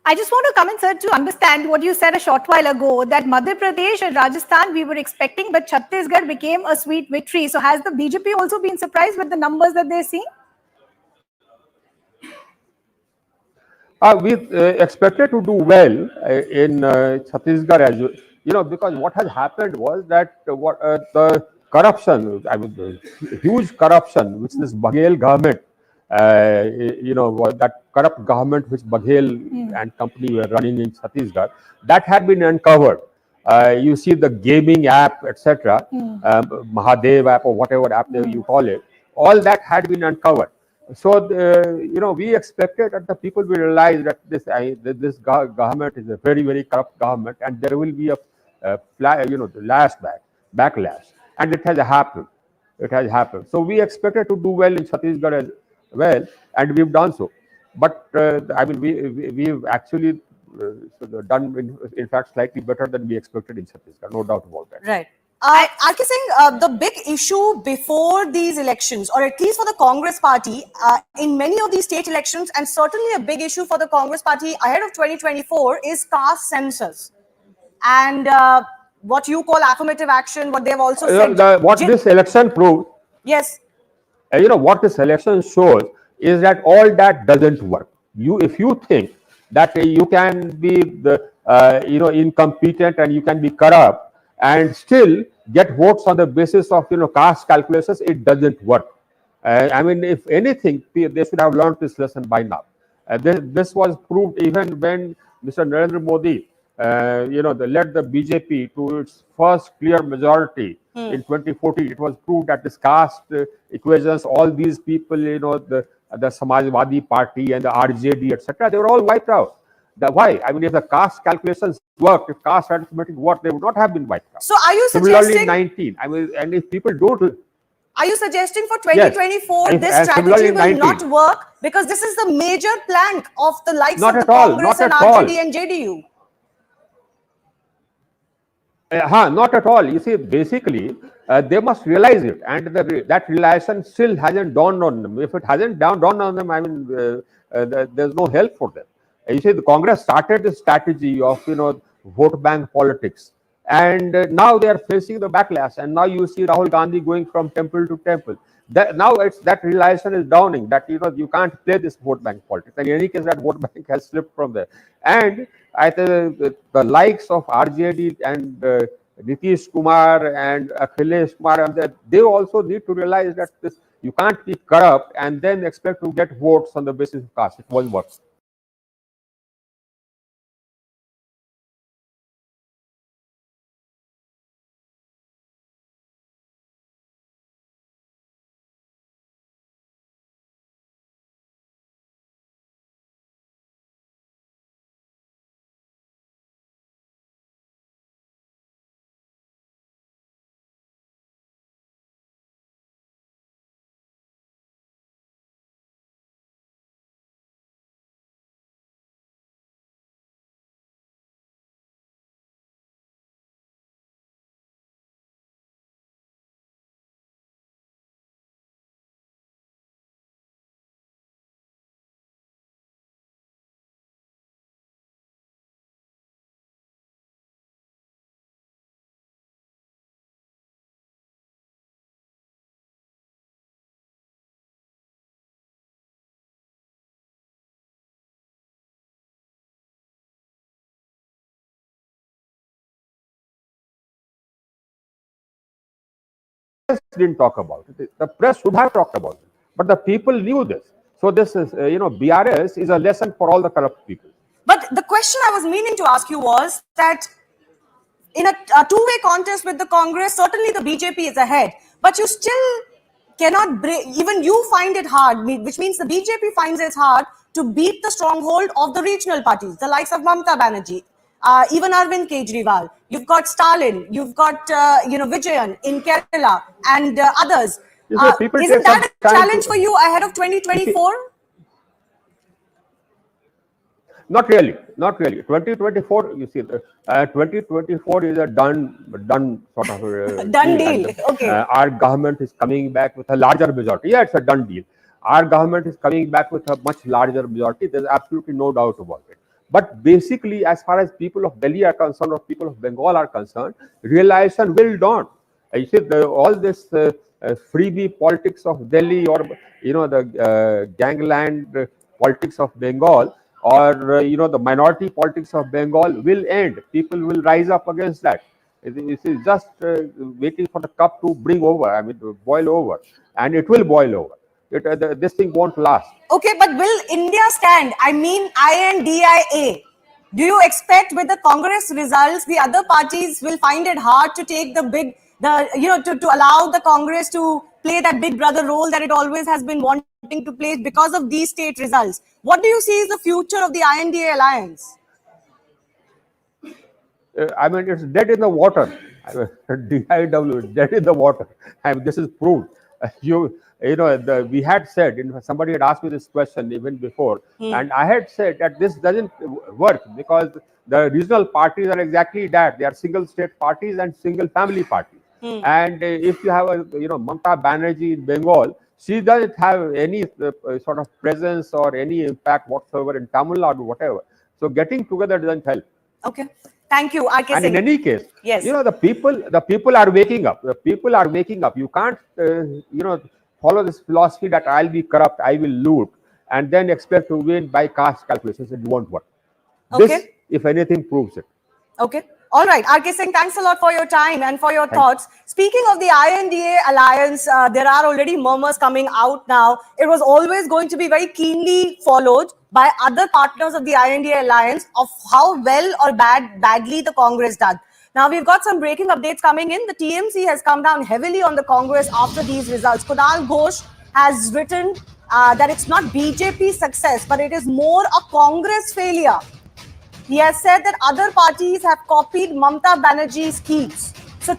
I just want to come in, sir, to understand what you said a short while ago, that Madhya Pradesh and Rajasthan we were expecting, but Chhattisgarh became a sweet victory. So has the BJP also been surprised with the numbers that they're seeing? We expected to do well in Chhattisgarh as because what has happened was that the corruption, the huge corruption which this Baghel government, that corrupt government which Baghel and company were running in Chhattisgarh, that had been uncovered. You see the gaming app, etc., Mahadev app or whatever app you call it, all that had been uncovered. So, we expected that the people will realize that this government is a very, very corrupt government, and there will be the backlash, and it has happened. It has happened. So we expected to do well in Chhattisgarh as well, and we've done so. But we've actually done, in fact, slightly better than we expected in Chhattisgarh. No doubt about that. Right. RK Singh, the big issue before these elections, or at least for the Congress party, in many of these state elections, and certainly a big issue for the Congress party ahead of 2024, is caste census. And what you call affirmative action, what they've also said. What this election proved. Yes. What this election shows is that all that doesn't work. If you think that you can be incompetent and you can be corrupt and still get votes on the basis of caste calculations, it doesn't work. If anything, they should have learned this lesson by now. This was proved even when Mr. Narendra Modi they led the BJP to its first clear majority in 2014. It was proved that this caste equations, all these people, the Samajwadi Party and the RJD, etc., they were all wiped out. Why? If the caste calculations worked, if caste arithmetic worked, they would not have been wiped out. So are you similarly suggesting? 19. And if people don't. Are you suggesting for 2024 yes, this strategy will not work because this is the major plank of the likes not of the all, Congress and RJD and JDU? Not at all. You see, basically, they must realize it, and that realization still hasn't dawned on them. If it hasn't dawned on them, there's no help for them. You see, the Congress started the strategy of vote bank politics, and now they are facing the backlash. And now you see Rahul Gandhi going from temple to temple. Now that realization is dawning that you can't play this vote bank politics. And in any case, that vote bank has slipped from there. And the likes of RJD and Nitish Kumar and Akhilesh Kumar, they also need to realize that you can't be corrupt and then expect to get votes on the basis of caste. It won't work. press didn't talk about it. The press should have talked about it, but the people knew this. So this is, BRS is a lesson for all the corrupt people. But the question I was meaning to ask you was that in a two-way contest with the Congress, certainly the BJP is ahead, but you still cannot break, even you find it hard, which means the BJP finds it hard to beat the stronghold of the regional parties, the likes of Mamata Banerjee, even Arvind Kejriwal. You've got Stalin, you've got Vijayan in Kerala, and others. Isn't that a challenge for you ahead of 2024? Not really. 2024, you see, 2024 is a done sort of done deal. Okay. Our government is coming back with a larger majority. Yeah, it's a done deal. Our government is coming back with a much larger majority. There's absolutely no doubt about it. But basically, as far as people of Delhi are concerned or people of Bengal are concerned, realization will dawn. You see, all this freebie politics of Delhi, or the gangland politics of Bengal, or the minority politics of Bengal will end. People will rise up against that. It is just waiting for the cup to to boil over, and it will boil over. This thing won't last. Okay, but will India stand? I mean, INDIA. Do you expect with the Congress results, the other parties will find it hard to take to allow the Congress to play that big brother role that it always has been wanting to play because of these state results? What do you see is the future of the INDA alliance? It's dead in the water. DIW is dead in the water. This is proved. We had said, somebody had asked me this question even before, and I had said that this doesn't work because the regional parties are exactly that. They are single state parties and single family parties. And if you have Mamata Banerjee in Bengal, she doesn't have any sort of presence or any impact whatsoever in Tamil Nadu, whatever. So getting together doesn't help. Okay. Thank you. And in any case, yes, the people are waking up. The people are waking up. You can't, follow this philosophy that I'll be corrupt, I will loot, and then expect to win by caste calculations. It won't work. Okay. This, if anything, proves it. Okay. All right. RK Singh, thanks a lot for your time and for your thoughts. Speaking of the INDA alliance, there are already murmurs coming out now. It was always going to be very keenly followed by other partners of the INDA alliance of how well or badly the Congress did. Now, we've got some breaking updates coming in. The TMC has come down heavily on the Congress after these results. Kunal Ghosh has written that it's not BJP success, but it is more a Congress failure. He has said that other parties have copied Mamata Banerjee's schemes. So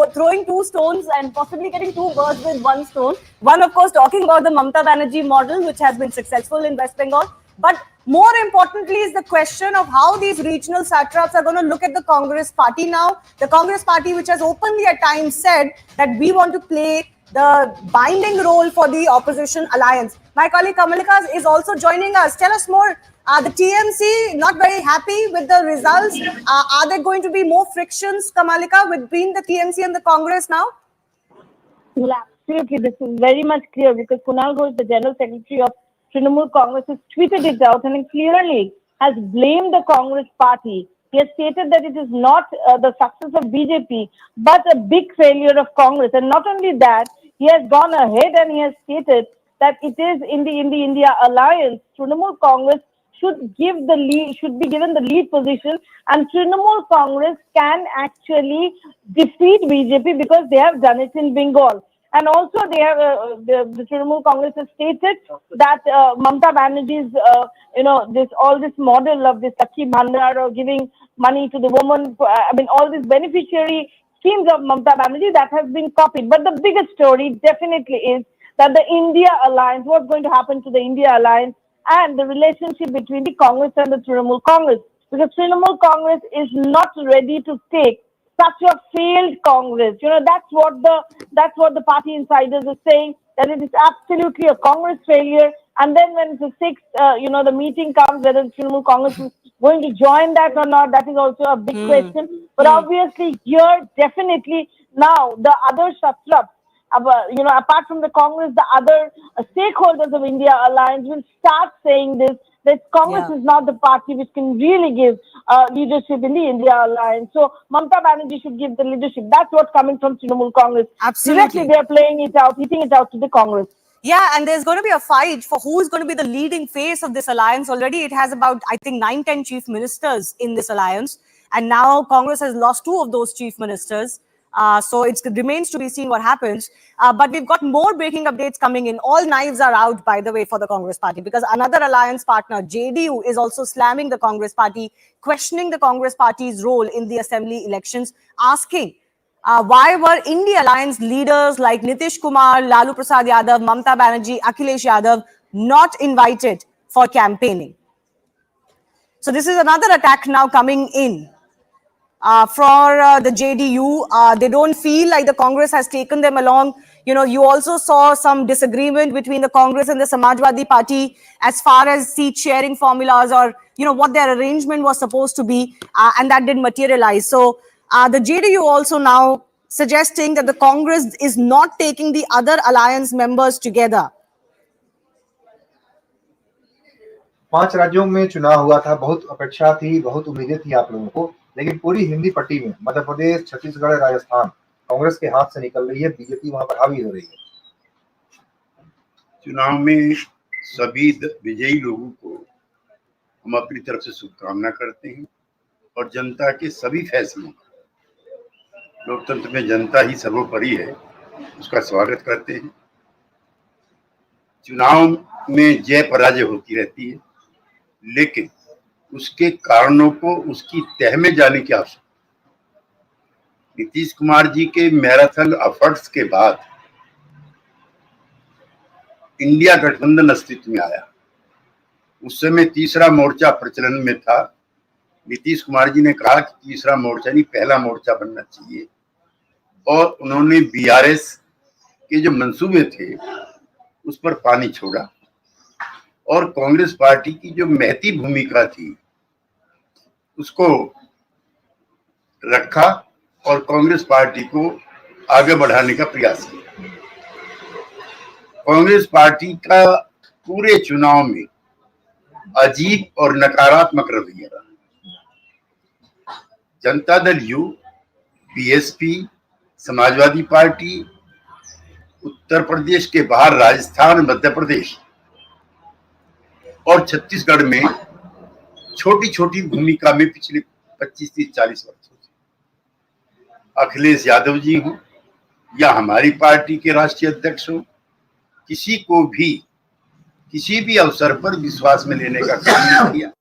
throwing two stones and possibly getting two birds with one stone. One, of course, talking about the Mamata Banerjee model, which has been successful in West Bengal. But more importantly is the question of how these regional satraps are going to look at the Congress party now. The Congress party, which has openly at times said that we want to play the binding role for the opposition alliance. My colleague Kamalika is also joining us. Tell us more. The TMC not very happy with the results. Are there going to be more frictions, Kamalika, between the TMC and the Congress now? Well, absolutely. This is very much clear because Kunal Ghosh, the General Secretary of Trinamool Congress, has tweeted it out and he clearly has blamed the Congress party. He has stated that it is not the success of BJP, but a big failure of Congress. And not only that, he has gone ahead and he has stated that it is in the India alliance, Trinamool Congress should be given the lead position, and Trinamool Congress can actually defeat BJP because they have done it in Bengal. And also, they have the Trinamool Congress has stated that Mamata Banerjee's, this model of this Sakhi Bhandar or giving money to the woman, all these beneficiary schemes of Mamata Banerjee that has been copied. But the biggest story definitely is that the India alliance, what's going to happen to the India alliance and the relationship between the Congress and the Trinamool Congress. Because Trinamool Congress is not ready to take such a failed Congress. That's what the party insiders are saying, that it is absolutely a Congress failure. And then when the sixth, the meeting comes, whether the Trinamool Congress is going to join that or not, that is also a big question. But obviously here, definitely now the other satraps, apart from the Congress, the other stakeholders of India alliance will start saying this, that Congress is not the party which can really give leadership in the India alliance. So Mamata Banerjee should give the leadership. That's what's coming from Trinamool Congress. Absolutely. Directly, they're playing it out, hitting it out to the Congress. Yeah, and there's going to be a fight for who is going to be the leading face of this alliance. Already it has about, I think, 9-10 chief ministers in this alliance. And now Congress has lost 2 of those chief ministers. So it remains to be seen what happens. But we've got more breaking updates coming in. All knives are out, by the way, for the Congress party, because another alliance partner, JDU, is also slamming the Congress party, questioning the Congress party's role in the assembly elections, asking why were India Alliance leaders like Nitish Kumar, Lalu Prasad Yadav, Mamata Banerjee, Akhilesh Yadav not invited for campaigning? So this is another attack now coming in for the JDU. They don't feel like the Congress has taken them along. You know, you also saw some disagreement between the Congress and the Samajwadi Party as far as seat sharing formulas or, you know, what their arrangement was supposed to be, and that didn't materialize. So the JDU also now suggesting that the Congress is not taking the other alliance members together. 5 राज्यों में चुनाव हुआ था, बहुत अपेक्षा थी, बहुत उम्मीदें थी आप लोगों को, लेकिन पूरी हिंदी पट्टी में मध्य प्रदेश, छत्तीसगढ़, राजस्थान कांग्रेस के हाथ से निकल रही है, बीजेपी वहां पर हावी हो रही है। चुनाव में सभी विजयी लोगों को हम अपनी तरफ से शुभकामना करते हैं और जनता के सभी फैसलों, लोकतंत्र में जनता ही सर्वोपरि है, उसका स्वागत करते हैं। चुनाव में जय पराजय होती रहती है, लेकिन उसके कारणों को उसकी तह में जाने की आवश्यकता। नीतीश कुमार जी के मैराथन एफर्ट्स के बाद इंडिया गठबंधन अस्तित्व में आया। उस समय तीसरा मोर्चा प्रचलन में था। नीतीश कुमार जी ने कहा कि तीसरा मोर्चा नहीं, पहला मोर्चा बनना चाहिए, और उन्होंने BRS के जो मंसूबे थे उस पर पानी छोड़ा और कांग्रेस पार्टी की जो महती भूमिका थी उसको रखा और कांग्रेस पार्टी को आगे बढ़ाने का प्रयास किया। कांग्रेस पार्टी का पूरे चुनाव में अजीब और नकारात्मक रवैया रहा। Janata Dal you, BSP, Samajwadi party, Uttar Pradesh के बाहर राजस्थान, मध्य प्रदेश और छत्तीसगढ़ में छोटी छोटी भूमिका में पिछले 25, 30, 40 वर्षों से अखिलेश यादव जी हों या हमारी पार्टी के राष्ट्रीय अध्यक्ष हों, किसी को भी किसी भी अवसर पर विश्वास में लेने का काम नहीं किया।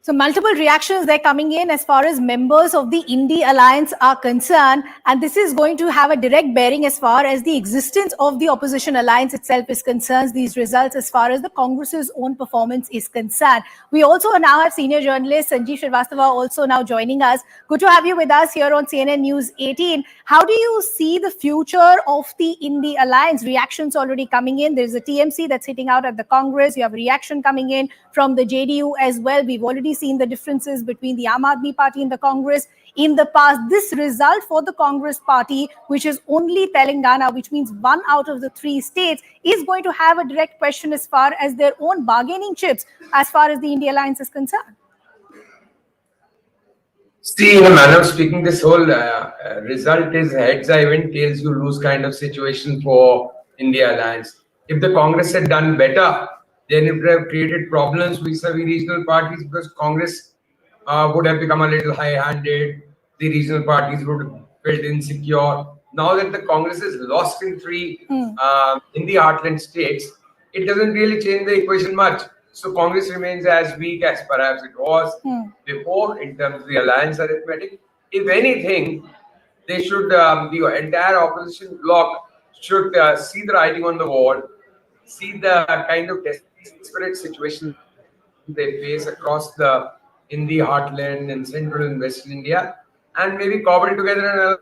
So multiple reactions they're coming in as far as members of the Indie Alliance are concerned, and this is going to have a direct bearing as far as the existence of the opposition alliance itself is concerned. These results as far as the Congress's own performance is concerned. We also now have senior journalist Sanjeev Srivastava also now joining us. Good to have you with us here on CNN News 18. How do you see the future of the Indie Alliance? Reactions already coming in. There's a TMC that's hitting out at the Congress. You have reaction coming in from the JDU as well. We've already seen the differences between the Aam Aadmi Party and the Congress in the past. This result for the Congress Party, which is only Telangana, which means 1 out of the 3 states, is going to have a direct question as far as their own bargaining chips as far as the India Alliance is concerned. See, in a manner of speaking, this whole result is heads I win, tails you lose kind of situation for India Alliance. If the Congress had done better, then it would have created problems vis-a-vis regional parties, because Congress would have become a little high-handed. The regional parties would have felt insecure. Now that the Congress is lost in 3 in the heartland states, it doesn't really change the equation much. So Congress remains as weak as perhaps it was before in terms of the alliance arithmetic. If anything, they should, the entire opposition bloc should see the writing on the wall, see the kind of desperate situation they face across in the heartland in central and western India, and maybe cobble together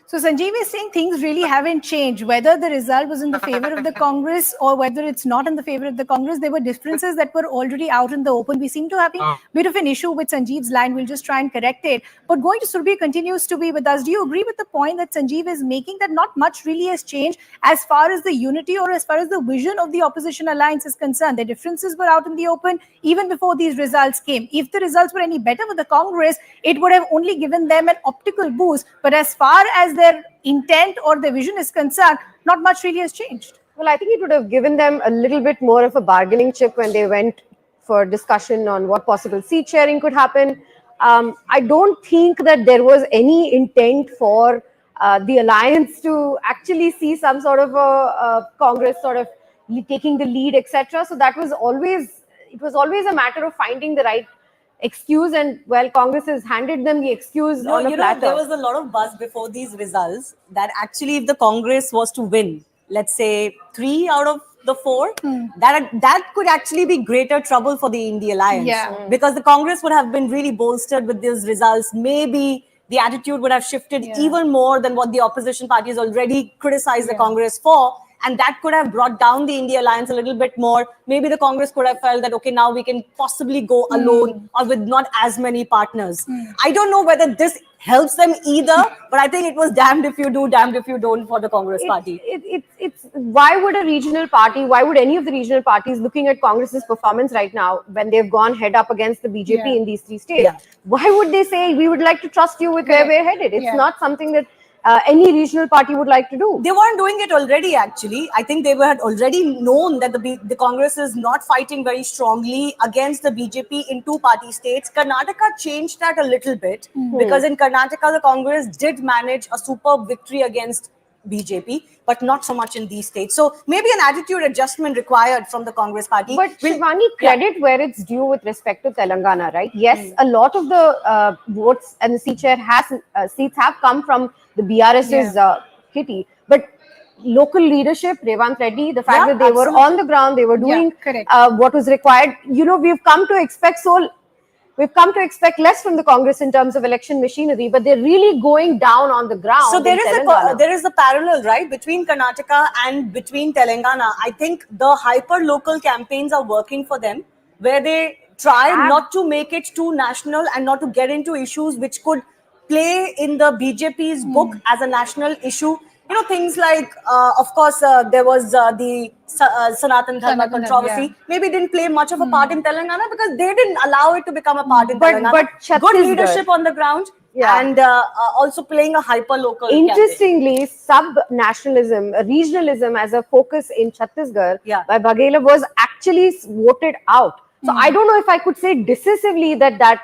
So Sanjeev is saying things really haven't changed. Whether the result was in the favor of the Congress or whether it's not in the favor of the Congress, there were differences that were already out in the open. We seem to have a bit of an issue with Sanjeev's line. We'll just try and correct it. But going to Surbhi continues to be with us. Do you agree with the point that Sanjeev is making, that not much really has changed as far as the unity or as far as the vision of the opposition alliance is concerned? The differences were out in the open even before these results came. If the results were any better for the Congress, it would have only given them an optical boost. But as far as their intent or their vision is concerned, not much really has changed. Well, I think it would have given them a little bit more of a bargaining chip when they went for discussion on what possible seat sharing could happen. I don't think that there was any intent for the alliance to actually see some sort of a Congress sort of taking the lead, etc. So that was always, it was always a matter of finding the right excuse, and well, Congress has handed them the excuse on a platter. There was a lot of buzz before these results that actually if the Congress was to win, let's say 3 out of the 4, that could actually be greater trouble for the India Alliance. Because the Congress would have been really bolstered with these results. Maybe the attitude would have shifted even more than what the opposition parties already criticized the Congress for. And that could have brought down the India Alliance a little bit more. Maybe the Congress could have felt that, okay, now we can possibly go alone or with not as many partners. I don't know whether this helps them either, but I think it was damned if you do, damned if you don't for the Congress party. It's why would a regional party, why would any of the regional parties looking at Congress's performance right now when they've gone head up against the BJP in these 3 states, why would they say, we would like to trust you with where we're headed? It's not something that any regional party would like to do. They weren't doing it already, actually. I think they had already known that the Congress is not fighting very strongly against the BJP in 2-party states. Karnataka changed that a little bit because in Karnataka, the Congress did manage a superb victory against BJP, but not so much in these states. So maybe an attitude adjustment required from the Congress party. But Shivani, credit where it's due with respect to Telangana, right? Yes, a lot of the votes and the seats have come from the BRS's kitty, but local leadership, Revanth Reddy, the fact that they were on the ground, they were doing what was required. You know, we've come to expect less from the Congress in terms of election machinery, but they're really going down on the ground. So there is a parallel, right, between Karnataka and between Telangana. I think the hyper-local campaigns are working for them, where they try not to make it too national and not to get into issues which could play in the BJP's book as a national issue. You know, things like, of course, there was the Sanatan Dharma controversy. Maybe didn't play much of a part in Telangana because they didn't allow it to become a part in Telangana. But good leadership on the ground and also playing a hyper-local Interestingly, sub-nationalism, regionalism as a focus in Chhattisgarh by Baghela was actually voted out. So I don't know if I could say decisively that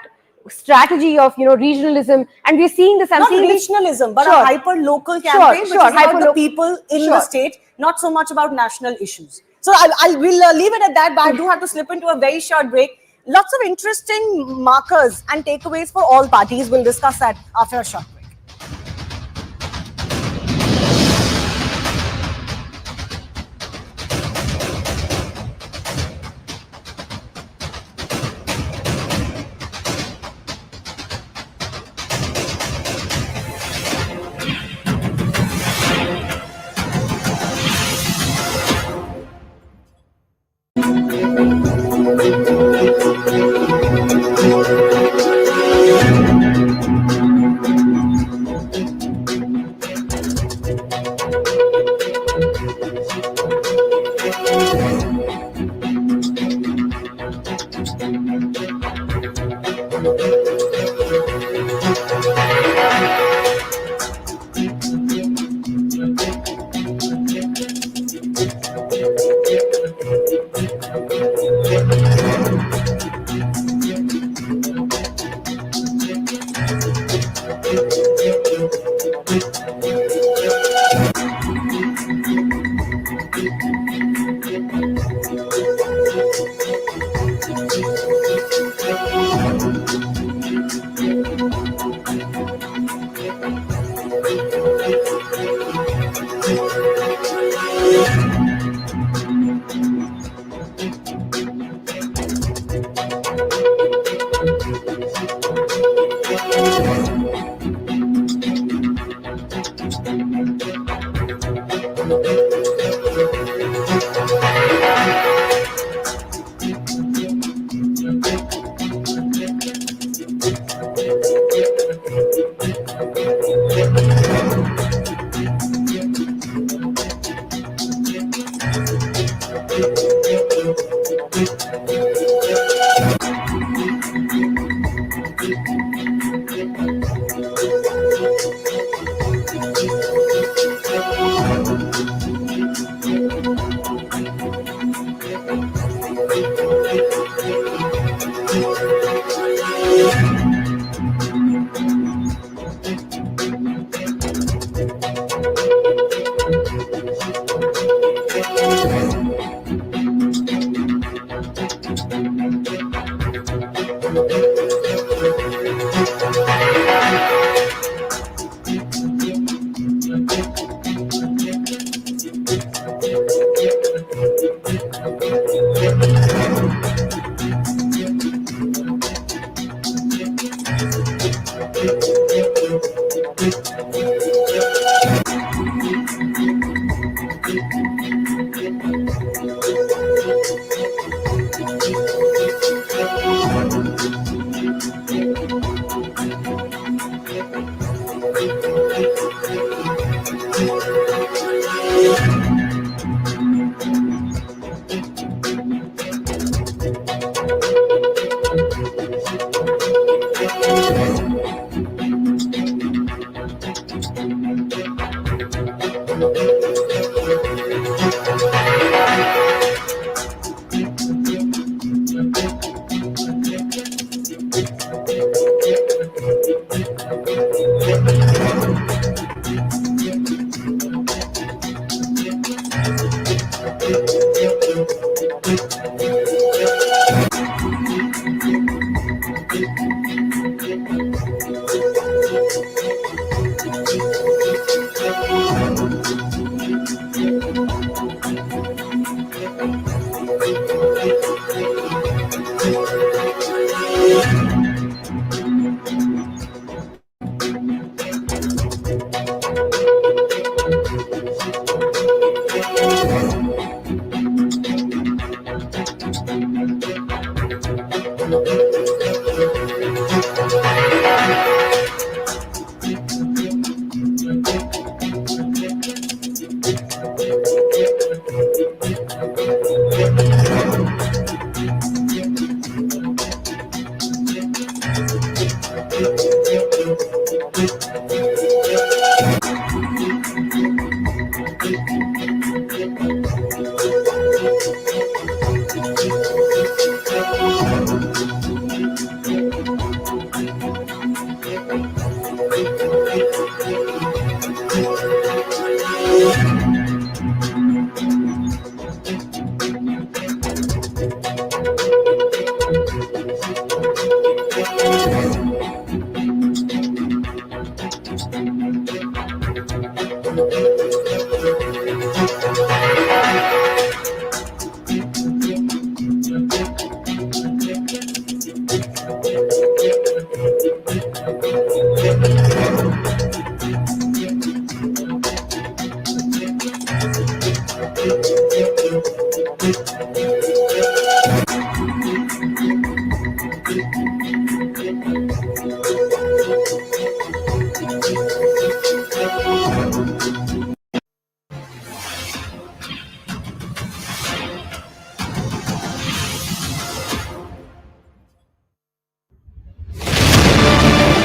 strategy of regionalism, and we're seeing this. Not regionalism, but a hyper-local campaign, which is about the people in the state, not so much about national issues. So we'll leave it at that, but I do have to slip into a very short break. Lots of interesting markers and takeaways for all parties. We'll discuss that after a short break.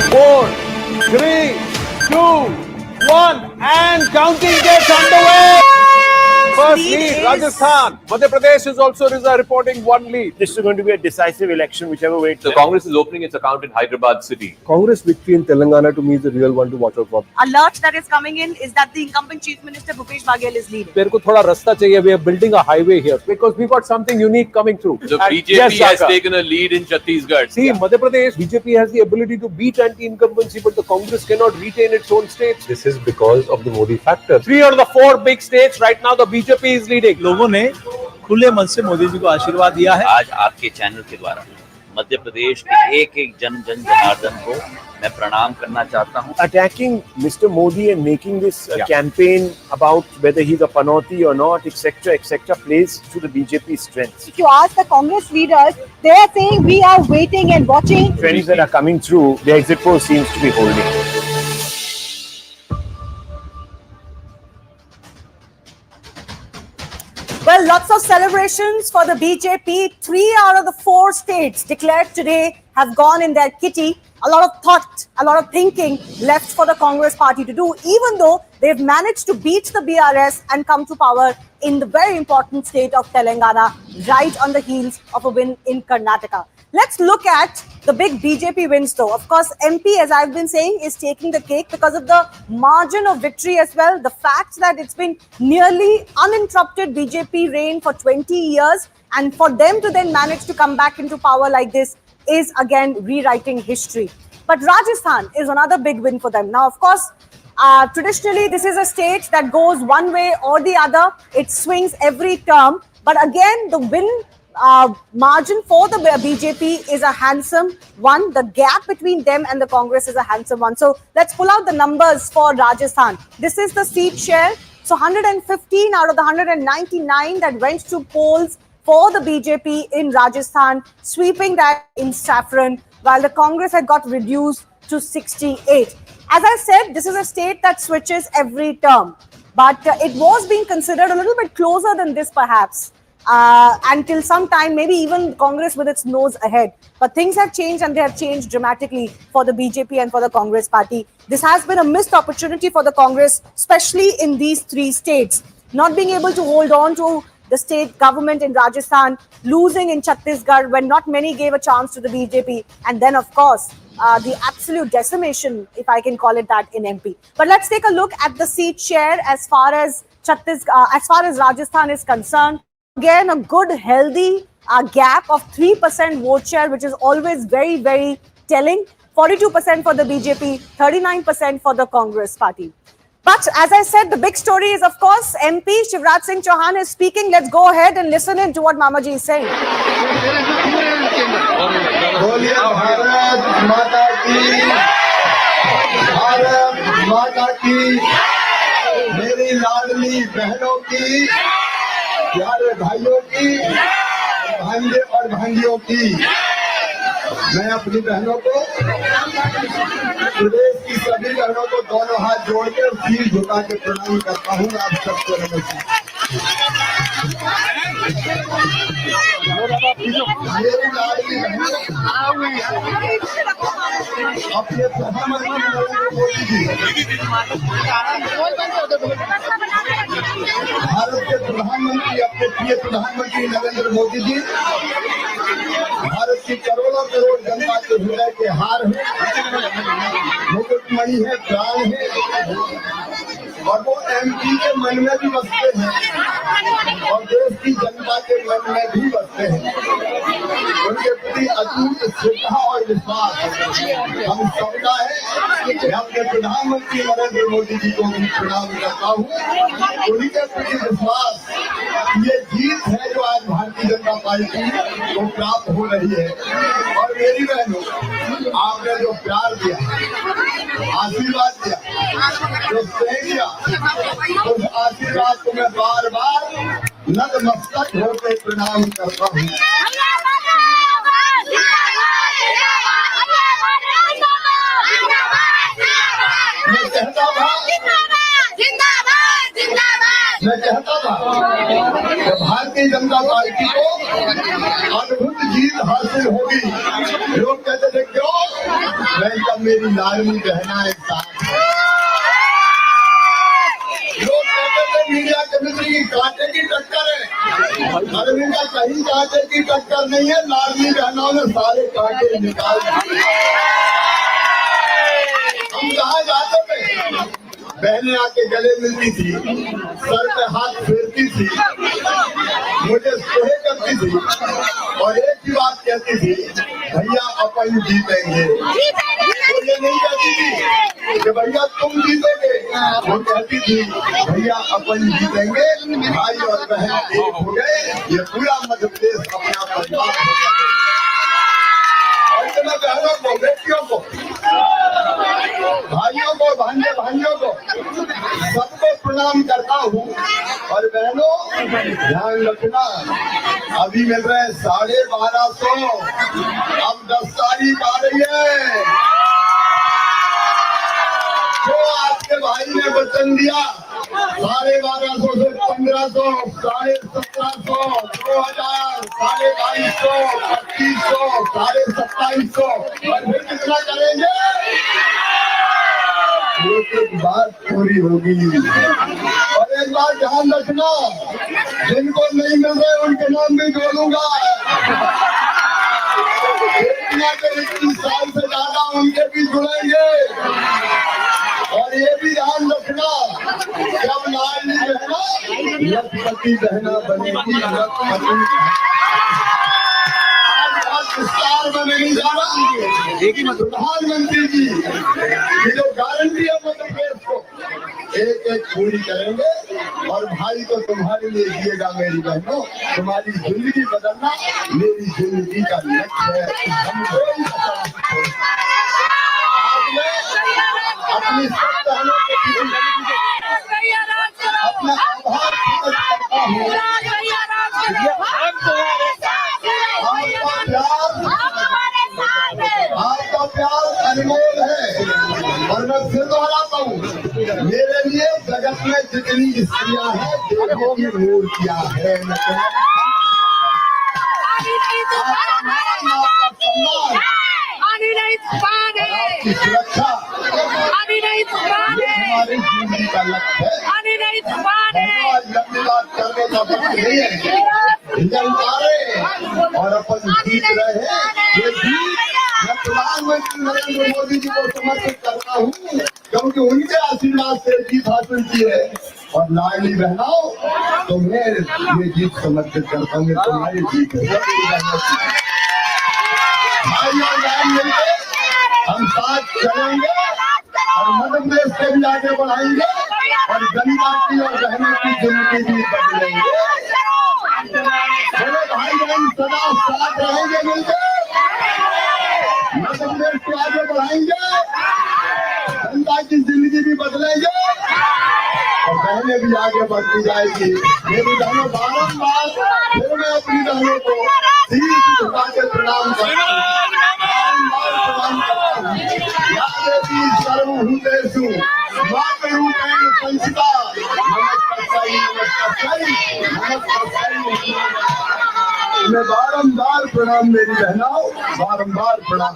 Four, three, two, one, and counting gets underway. First lead, Rajasthan. Madhya Pradesh is also reporting one lead. This is going to be a decisive election, whichever way. The Congress is opening its account in Hyderabad city. Congress victory in Telangana to me is the real one to watch out for. Alert that is coming in is that the incumbent Chief Minister Bhupesh Baghel is leading. मेरे को थोड़ा रास्ता चाहिए. We are building a highway here because we got something unique coming through. The And BJP yes, has Shaka. taken a lead in Chhattisgarh. See, Madhya Pradesh, BJP has the ability to beat anti-incumbency, but the Congress cannot retain its own states. This is because of the Modi factor. 3 out of the 4 big states right now, the BJP is leading. लोगों ने खुले मन से मोदी जी को आशीर्वाद दिया है. आज आपके चैनल के द्वारा मध्य प्रदेश के एक जन जनार्दन को मैं प्रणाम करना चाहता हूं. Attacking Mr. Modi and making this campaign about whether he's a panoti or not, etc., plays to the BJP's strengths. If you ask the Congress leaders, they are saying we are waiting and watching. Trends that are coming through, the exit poll seems to be holding. Well, lots of celebrations for the BJP. 3 out of the 4 states declared today have gone in their kitty. A lot of thought, a lot of thinking left for the Congress party to do, even though they've managed to beat the BRS and come to power in the very important state of Telangana, right on the heels of a win in Karnataka. Let's look at the big BJP wins though. Of course, MP, as I've been saying, is taking the cake because of the margin of victory as well. The fact that it's been nearly uninterrupted BJP reign for 20 years, and for them to then manage to come back into power like this is again rewriting history. But Rajasthan is another big win for them. Now, of course, traditionally, this is a state that goes one way or the other. It swings every term. But again, the win margin for the BJP is a handsome one. The gap between them and the Congress is a handsome one. So let's pull out the numbers for Rajasthan. This is the seat share. So 115 out of the 199 that went to polls for the BJP in Rajasthan, sweeping that in saffron, while the Congress had got reduced to 68. As I said, this is a state that switches every term, but it was being considered a little bit closer than this perhaps. Until some time, maybe even Congress with its nose ahead. But things have changed, and they have changed dramatically for the BJP and for the Congress party. This has been a missed opportunity for the Congress, especially in these 3 states. Not being able to hold on to the state government in Rajasthan, losing in Chhattisgarh when not many gave a chance to the BJP. And then, of course, the absolute decimation, if I can call it that, in MP. But let's take a look at the seat share as far as Rajasthan is concerned. Again, a good, healthy gap of 3% vote share, which is always very, very telling. 42% for the BJP, 39% for the Congress party. But as I said, the big story is, of course, MP Shivraj Singh Chauhan is speaking. Let's go ahead and listen in to what Mamaji is saying. Bharat माता की, मेरी लाडली बहनों की, प्यारे भाइयों की, भांजे और भांजियों की, मैं अपनी बहनों को, प्रदेश की सभी बहनों को दोनों हाथ जोड़ के सिर झुका के प्रणाम करता हूँ। आप सबको नमस्कार। मेरी लाडली बहनों, अपने प्रधानमंत्री नरेंद्र मोदी जी, भारत के प्रधानमंत्री, अपने प्रिय प्रधानमंत्री नरेंद्र मोदी जी भारत की करोड़ों करोड़ जनता के हृदय के हार है, मुकुटमणि है, प्राण है, और वो एमपी के मन में भी बसते हैं और देश की जनता के मन में भी बसते हैं। उनके प्रति अटूट श्रद्धा और विश्वास हम सबका है। मैं अपने प्रधानमंत्री नरेंद्र मोदी जी को भी प्रणाम करता हूँ। उन्हीं के प्रति विश्वास, ये जीत है जो आज भारतीय जनता पार्टी को प्राप्त हो रही है। और मेरी बहनों, आपने जो प्यार दिया, आशीर्वाद दिया, जो स्नेह दिया, उस आशीर्वाद को मैं बार बार नतमस्तक होकर प्रणाम करता हूँ। मैं कहता था कि भारतीय जनता पार्टी को अद्भुत जीत हासिल होगी। लोग कहते थे क्यों? मैं कब मेरी लाडली बहना एक साथ। लोग कहते थे मीडिया केमिस्ट्री की कांटे की टक्कर है। अरविंद का कहीं कांटे की टक्कर नहीं है, लाडली बहनों ने सारे कांटे निकाल दिए। हम कहाँ जाते थे, बहनें आके गले मिलती थी, सर पे हाथ फेरती थी, मुझे सोहे करती थी और एक ही बात कहती थी, भैया अपन जीतेंगे। वो ये नहीं कहती थी कि भैया तुम जीतोगे, वो कहती थी भैया अपन जीतेंगे। भाई और बहन एक हो गए, ये पूरा मध्य प्रदेश अपना परिवार हो गया। और मैं बहनों को, बेटियों को, भाइयों को, भांजे भाइयों को, सबको प्रणाम करता हूँ। और बहनों, ध्यान रखना, अभी मिल रहे हैं 1250, अब 10 तारीख आ रही है। जो आपके भाई ने वचन दिया 1250 से 1500, 1750, 2000, 2250, 2500, 2750 और फिर कितना करेंगे? एक बात पूरी होगी। और एक बात ध्यान रखना, जिनको नहीं मिल रहे उनके नाम भी जोड़ूंगा। 21 साल से ज्यादा उनके भी जुड़ेंगे। और ये भी ध्यान रखना, जब लाडली बहना लखपति बहना बनेगी, लखपति। विस्तार में नहीं जा रहा। प्रधानमंत्री जी ये जो गारंटी है मध्य प्रदेश को एक एक पूरी करेंगे। और भाई तो तुम्हारे लिए दिएगा मेरी बहनों, तुम्हारी जिंदगी बदलना मेरी जिंदगी का लक्ष्य है। हम अपनी सब बहनों के अपना आभार करता हूँ। आपका प्यार अनमोल है। और मैं फिर दोहराता हूँ, मेरे लिए जगत में जितनी स्त्रियां हैं देवों की मूर्तियां हैं। आपकी सुरक्षा हमारी जिंदगी का लक्ष्य है। लंबी बात करने का वक्त नहीं है। जनतारे और अपन जीत रहे हैं। ये जीत मैं प्रधानमंत्री नरेंद्र मोदी जी को समर्पित करता हूँ, क्योंकि उनके आशीर्वाद से जीत हासिल की है। और लाडली बहनाओ, तुम्हें ये जीत समर्पित करता हूँ। तुम्हारी जीत है। भाई और बहन मिलकर हम साथ चलेंगे और मध्य प्रदेश को भी आगे बढ़ाएंगे और जनता की और बहनों की जिंदगी भी बदलेंगे। मेरे भाई बहन सदा साथ रहेंगे मिलकर, मध्य प्रदेश को आगे बढ़ाएंगे, जनता की जिंदगी भी बदलेंगे और बहनें भी आगे बढ़ती जाएगी। मेरी बहनों बारम्बार फिर मैं अपनी बहनों को शीश झुका के प्रणाम करता हूँ। सर्वभूतेषु मातरूपेण संस्थिता। मैं बारम्बार प्रणाम मेरी बहनों, बारम्बार प्रणाम।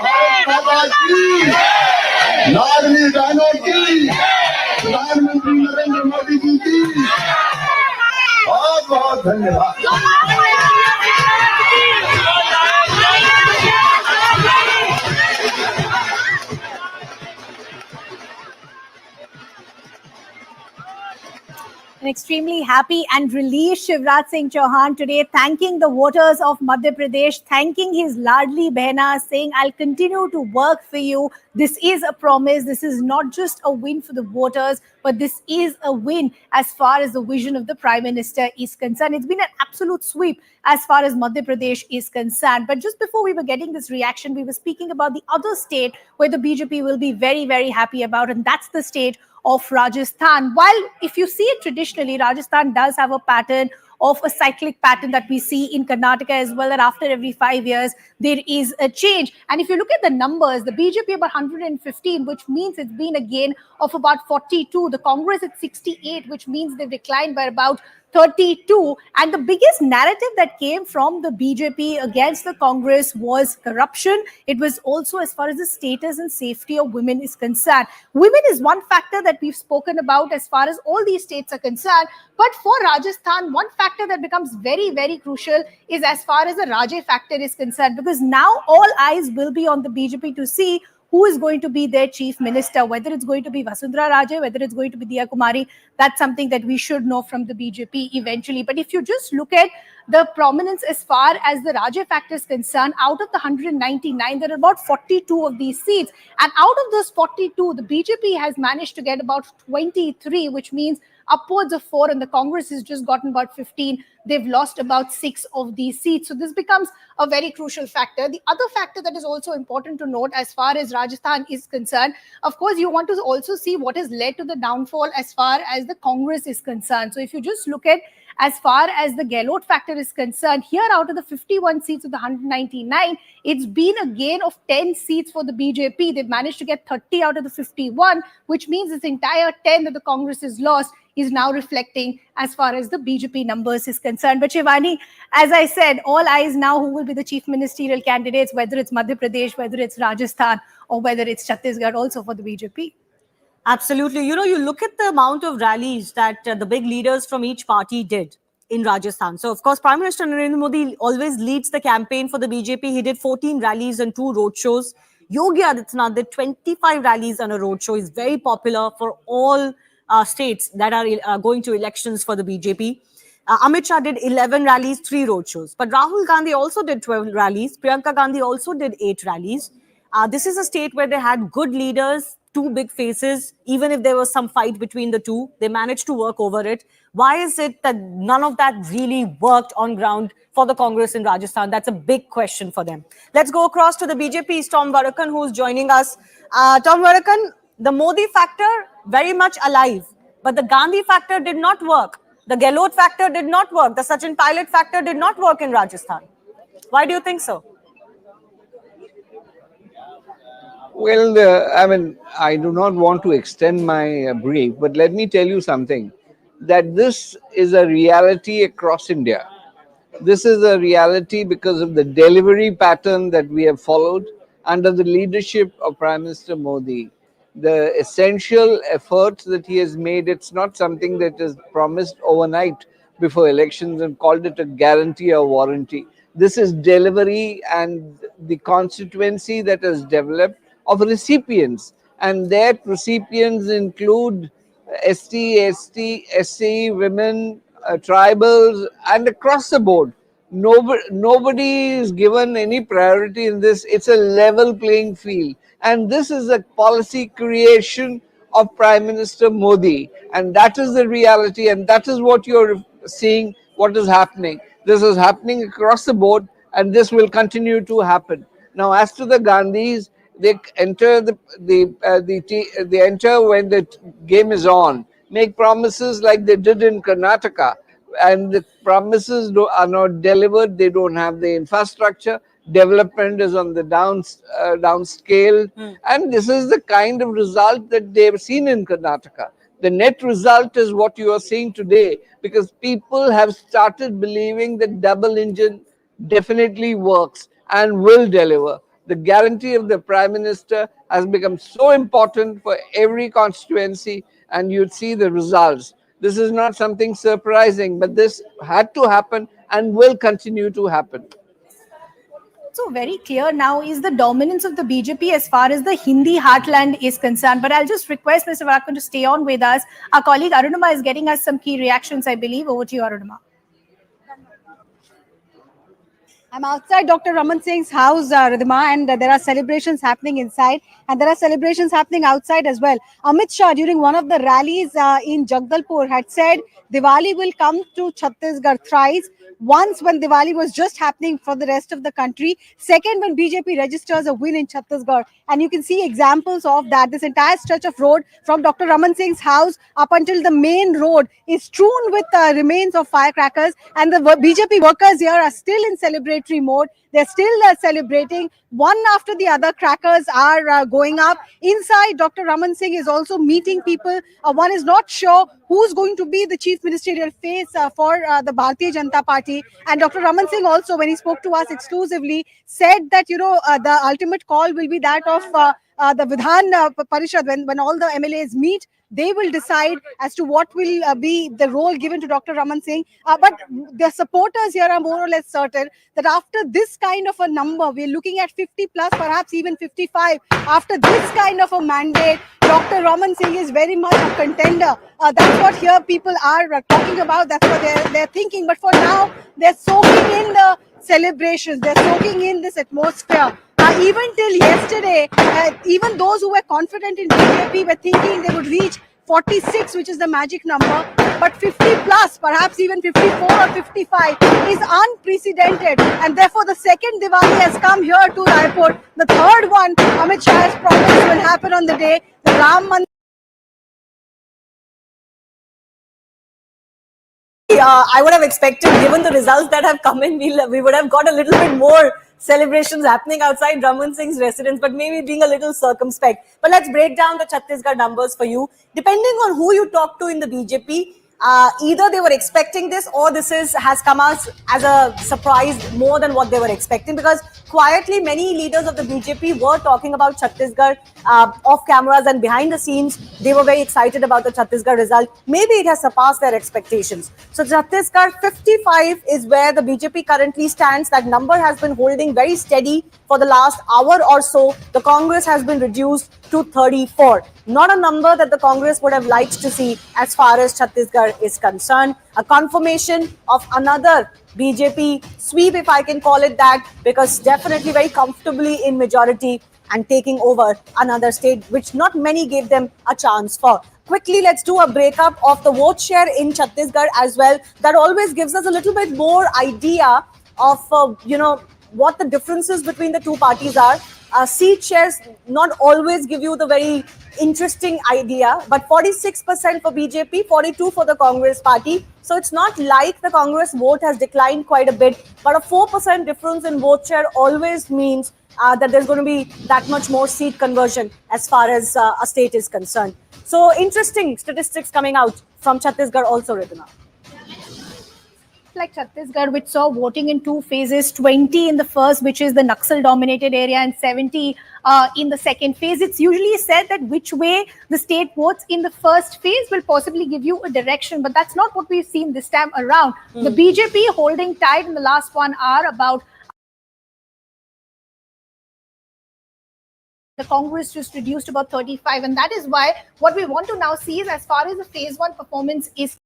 भारत माता की, लाडली बहनों की, प्रधानमंत्री नरेंद्र मोदी जी की बहुत बहुत धन्यवाद। An extremely happy and relieved Shivraj Singh Chauhan today, thanking the voters of Madhya Pradesh, thanking his ladli behna, saying, I'll continue to work for you. This is a promise. This is not just a win for the voters, but this is a win as far as the vision of the Prime Minister is concerned. It's been an absolute sweep as far as Madhya Pradesh is concerned. But just before we were getting this reaction, we were speaking about the other state where the BJP will be very, very happy about, and that's the state of Rajasthan. While if you see it traditionally, Rajasthan does have a pattern of a cyclic pattern that we see in Karnataka as well, that after every 5 years, there is a change. And if you look at the numbers, the BJP about 115, which means it's been a gain of about 42. The Congress at 68, which means they've declined by about 32. And the biggest narrative that came from the BJP against the Congress was corruption. It was also as far as the status and safety of women is concerned. Women is one factor that we've spoken about as far as all these states are concerned. But for Rajasthan, one factor that becomes very, very crucial is as far as the Raje factor is concerned, because now all eyes will be on the BJP to see who is going to be their chief minister, whether it's going to be Vasundhara Raje, whether it's going to be Diya Kumari. That's something that we should know from the BJP eventually. But if you just look at the prominence as far as the Raje factor is concerned, out of the 199, there are about 42 of these seats. And out of those 42, the BJP has managed to get about 23, which means upwards of 4, and the Congress has just gotten about 15. they've lost about 6 of these seats. So this becomes a very crucial factor. The other factor that is also important to note as far as Rajasthan is concerned, of course, you want to also see what has led to the downfall as far as the Congress is concerned. So if you just look at as far as the Gehlot factor is concerned, here out of the 51 seats of the 199, it's been a gain of 10 seats for the BJP. They've managed to get 30 out of the 51, which means this entire 10 that the Congress has lost is now reflecting as far as the BJP numbers is concerned. But Shivani, as I said, all eyes now who will be the chief ministerial candidates, whether it's Madhya Pradesh, whether it's Rajasthan, or whether it's Chhattisgarh also for the BJP. Absolutely. You know, you look at the amount of rallies that the big leaders from each party did in Rajasthan. So, of course, Prime Minister Narendra Modi always leads the campaign for the BJP. He did 14 rallies and 2 roadshows. Yogi Adityanath did 25 rallies on a roadshow. He's very popular for all states that are going to elections for the BJP. Amit Shah did 11 rallies, 3 roadshows. But Rahul Gandhi also did 12 rallies. Priyanka Gandhi also did 8 rallies. This is a state where they had good leaders, 2 big faces. Even if there was some fight between the two, they managed to work over it. Why is it that none of that really worked on ground for the Congress in Rajasthan? That's a big question for them. Let's go across to the BJP's Tom Varakan, who's joining us. Tom Varakan, the Modi factor, very much alive. But the Gandhi factor did not work. The Gehlot factor did not work. The Sachin Pilot factor did not work in Rajasthan. Why do you think so? Well, I do not want to extend my brief, but let me tell you something, that this is a reality across India. This is a reality because of the delivery pattern that we have followed under the leadership of Prime Minister Modi. The essential efforts that he has made, it's not something that is promised overnight before elections and called it a guarantee or warranty. This is delivery and the constituency that has developed of recipients, and that recipients include ST, ST, SC, women, tribals, and across the board. Nobody is given any priority in this. It's a level playing field. And this is a policy creation of Prime Minister Modi. And that is the reality. And that is what you're seeing, what is happening. This is happening across the board, and this will continue to happen. Now, as to the Gandhis, they enter they enter when the game is on, make promises like they did in Karnataka, and the promises are not delivered. They don't have the infrastructure. Development is on the downscale, and this is the kind of result that they've seen in Karnataka. The net result is what you are seeing today, because people have started believing that double engine definitely works and will deliver. The guarantee of the Prime Minister has become so important for every constituency, and you'd see the results. This is not something surprising, but this had to happen and will continue to happen. So very clear now is the dominance of the BJP as far as the Hindi heartland is concerned. But I'll just request Mr. Varakan to stay on with us. Our colleague Arunima is getting us some key reactions, I believe. Over to you, Arunima. I'm outside Dr. Raman Singh's house, Ridhima, and there are celebrations happening inside, and there are celebrations happening outside as well. Amit Shah, during one of the rallies in Jagdalpur, had said Diwali will come to Chhattisgarh thrice. Once when Diwali was just happening for the rest of the country. Second, when BJP registers a win in Chhattisgarh. And you can see examples of that. This entire stretch of road from Dr. Raman Singh's house up until the main road is strewn with remains of firecrackers. And the BJP workers here are still in celebratory mode. They're still celebrating. One after the other crackers are going up. Inside, Dr. Raman Singh is also meeting people. One is not sure who's going to be the chief ministerial face for the Bharatiya Janata Party. And Dr. Raman Singh also, when he spoke to us exclusively, said that, the ultimate call will be that of the Vidhan Parishad. When all the MLAs meet, they will decide as to what will be the role given to Dr. Raman Singh. But the supporters here are more or less certain that after this kind of a number, we're looking at 50 plus, perhaps even 55. After this kind of a mandate, Dr. Raman Singh is very much a contender. That's what here people are talking about. That's what they're thinking. But for now, they're soaking in the celebrations. They're soaking in this atmosphere. Even till yesterday, even those who were confident in BJP were thinking they would reach 46, which is the magic number, but 50 plus, perhaps even 54 or 55 is unprecedented, and therefore the second Diwali has come here to Raipur. The third one, Amit Shah has promised, will happen on the day. The Ram Mandir. I would have expected, given the results that have come in, we would have got a little bit more celebrations happening outside Raman Singh's residence, but maybe being a little circumspect. But let's break down the Chhattisgarh numbers for you. Depending on who you talk to in the BJP, either they were expecting this or this has come as a surprise more than what they were expecting, because quietly many leaders of the BJP were talking about Chhattisgarh off cameras and behind the scenes. They were very excited about the Chhattisgarh result. Maybe it has surpassed their expectations. So Chhattisgarh 55 is where the BJP currently stands. That number has been holding very steady for the last hour or so. The Congress has been reduced to 34. Not a number that the Congress would have liked to see as far as Chhattisgarh is concerned. A confirmation of another BJP sweep, if I can call it that, because definitely very comfortably in majority and taking over another state, which not many gave them a chance for. Quickly, let's do a breakup of the vote share in Chhattisgarh as well. That always gives us a little bit more idea of, what the differences between the two parties are. Seat shares not always give you the very interesting idea, but 46% for BJP, 42% for the Congress party. So it's not like the Congress vote has declined quite a bit, but a 4% difference in vote share always means that there's going to be that much more seat conversion as far as a state is concerned. So interesting statistics coming out from Chhattisgarh also, Ridhima. Like Chhattisgarh, which saw voting in two phases, 20 in the first, which is the Naxal dominated area, and 70 in the second phase. It's usually said that which way the state votes in the first phase will possibly give you a direction, but that's not what we've seen this time around. The BJP holding tight in the last 1 hour about the Congress just reduced about 35, and that is why what we want to now see is, as far as the phase 1 performance is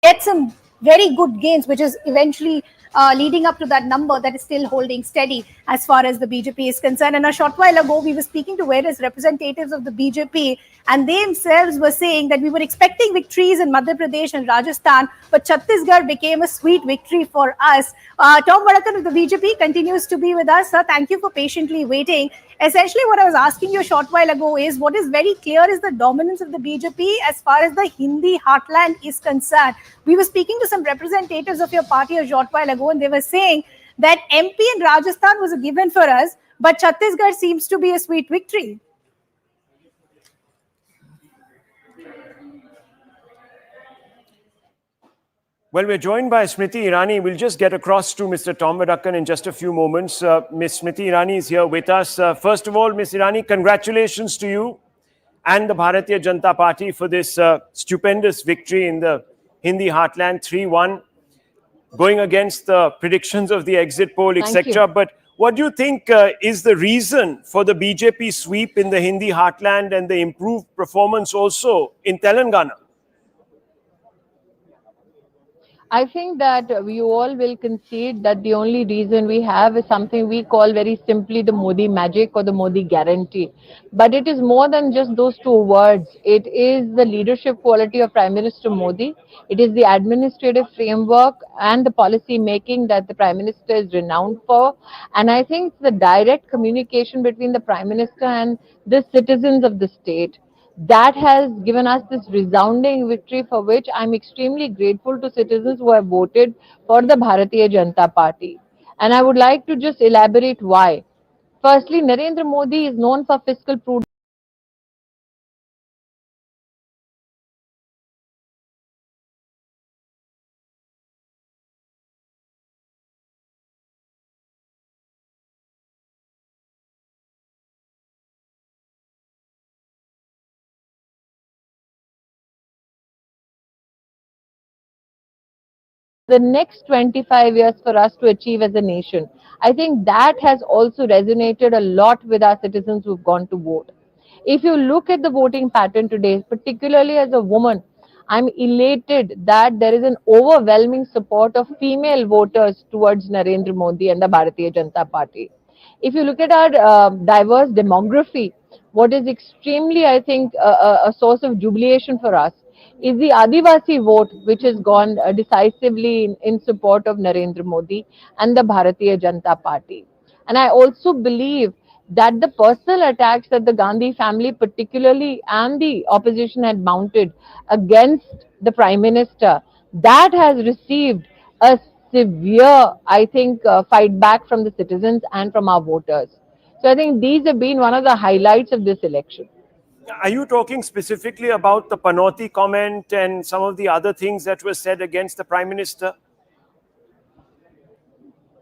get some very good gains, which is eventually leading up to that number that is still holding steady as far as the BJP is concerned. And a short while ago, we were speaking to various representatives of the BJP, and they themselves were saying that we were expecting victories in Madhya Pradesh and Rajasthan, but Chhattisgarh became a sweet victory for us. Tom Vadakan of the BJP continues to be with us. Sir, thank you for patiently waiting. Essentially, what I was asking you a short while ago is, what is very clear is the dominance of the BJP as far as the Hindi heartland is concerned. We were speaking to some representatives of your party a short while ago, and they were saying that MP and Rajasthan was a given for us, but Chhattisgarh seems to be a sweet victory. Well, we're joined by Smriti Irani. We'll just get across to Mr. Tom Vadakan in just a few moments. Ms. Smriti Irani is here with us. First of all, Ms. Irani, congratulations to you and the Bharatiya Janata Party for this stupendous victory in the Hindi heartland, 3-1, going against the predictions of the exit poll, etc. But what do you think is the reason for the BJP sweep in the Hindi heartland and the improved performance also in Telangana? I think that we all will concede that the only reason we have is something we call very simply the Modi magic or the Modi guarantee. But it is more than just those two words. It is the leadership quality of Prime Minister Modi. It is the administrative framework and the policy making that the Prime Minister is renowned for. And I think the direct communication between the Prime Minister and the citizens of the state, that has given us this resounding victory, for which I'm extremely grateful to citizens who have voted for the Bharatiya Janata Party. And I would like to just elaborate why. Firstly, Narendra Modi is known for fiscal prudence. the next 25 years for us to achieve as a nation. I think that has also resonated a lot with our citizens who've gone to vote. If you look at the voting pattern today, particularly as a woman, I'm elated that there is an overwhelming support of female voters towards Narendra Modi and the Bharatiya Janata Party. If you look at our diverse demography, what is extremely, I think, a source of jubilation for us is the Adivasi vote, which has gone decisively in support of Narendra Modi and the Bharatiya Janata Party. And I also believe that the personal attacks that the Gandhi family, particularly, and the opposition had mounted against the Prime Minister, that has received a severe, I think, fight back from the citizens and from our voters. So I think these have been one of the highlights of this election. Are you talking specifically about the Panoti comment and some of the other things that were said against the Prime Minister?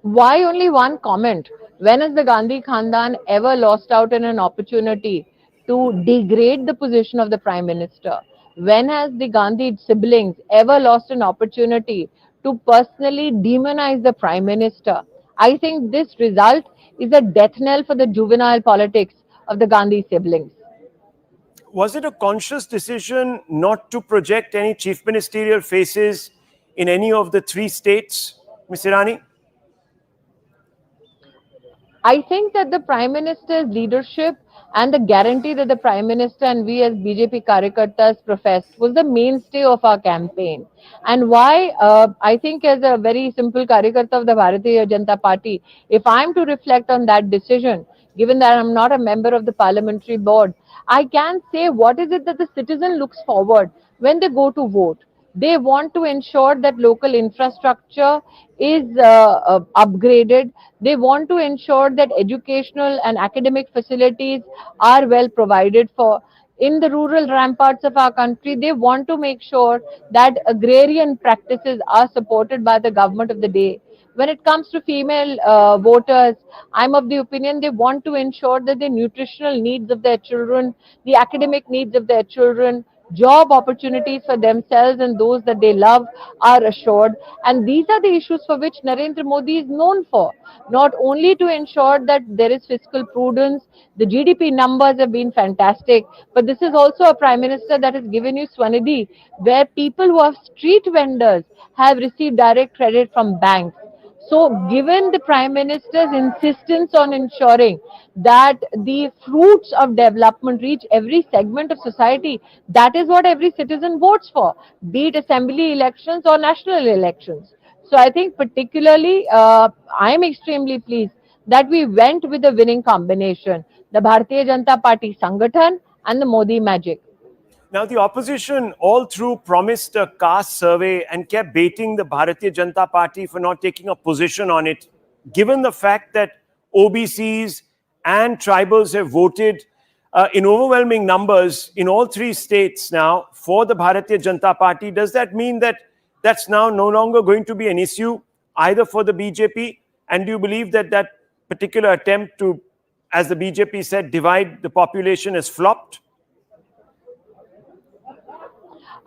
Why only one comment? When has the Gandhi Khandan ever lost out on an opportunity to degrade the position of the Prime Minister? When has the Gandhi siblings ever lost an opportunity to personally demonize the Prime Minister? I think this result is a death knell for the juvenile politics of the Gandhi siblings. Was it a conscious decision not to project any chief ministerial faces in any of the 3 states, Ms. Irani? I think that the Prime Minister's leadership and the guarantee that the Prime Minister and we as BJP Karyakartas professed was the mainstay of our campaign. And why? I think as a very simple Karyakarta of the Bharatiya Janata Party, if I'm to reflect on that decision, given that I'm not a member of the parliamentary board, I can say what is it that the citizen looks forward when they go to vote. They want to ensure that local infrastructure is upgraded. They want to ensure that educational and academic facilities are well provided for. In the rural ramparts of our country, they want to make sure that agrarian practices are supported by the government of the day. When it comes to female voters, I'm of the opinion they want to ensure that the nutritional needs of their children, the academic needs of their children, job opportunities for themselves and those that they love are assured. And these are the issues for which Narendra Modi is known for. Not only to ensure that there is fiscal prudence, the GDP numbers have been fantastic, but this is also a Prime Minister that has given you Swanidhi, where people who are street vendors have received direct credit from banks. So, given the Prime Minister's insistence on ensuring that the fruits of development reach every segment of society, that is what every citizen votes for, be it assembly elections or national elections. So, I think particularly, I am extremely pleased that we went with the winning combination, the Bharatiya Janata Party Sangathan and the Modi Magic. Now, the opposition all through promised a caste survey and kept baiting the Bharatiya Janata Party for not taking a position on it. Given the fact that OBCs and tribals have voted in overwhelming numbers in all 3 states now for the Bharatiya Janata Party, does that mean that that's now no longer going to be an issue either for the BJP? And do you believe that that particular attempt to, as the BJP said, divide the population has flopped?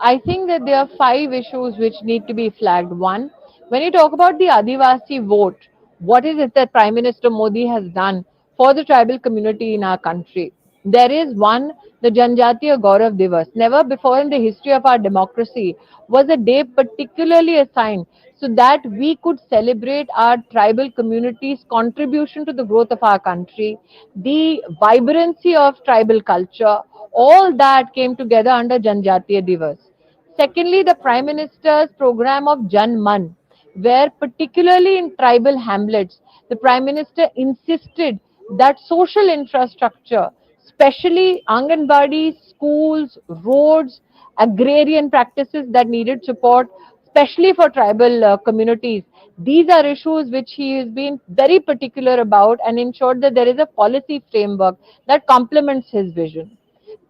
I think that there are 5 issues which need to be flagged. One, when you talk about the Adivasi vote, what is it that Prime Minister Modi has done for the tribal community in our country? There is one, the Janjatiya Gaurav Divas. Never before in the history of our democracy was a day particularly assigned so that we could celebrate our tribal community's contribution to the growth of our country, the vibrancy of tribal culture, all that came together under Janjatiya Divas. Secondly, the Prime Minister's program of Jan Man, where particularly in tribal hamlets, the Prime Minister insisted that social infrastructure, especially Anganwadis, schools, roads, agrarian practices that needed support, especially for tribal communities, these are issues which he has been very particular about and ensured that there is a policy framework that complements his vision.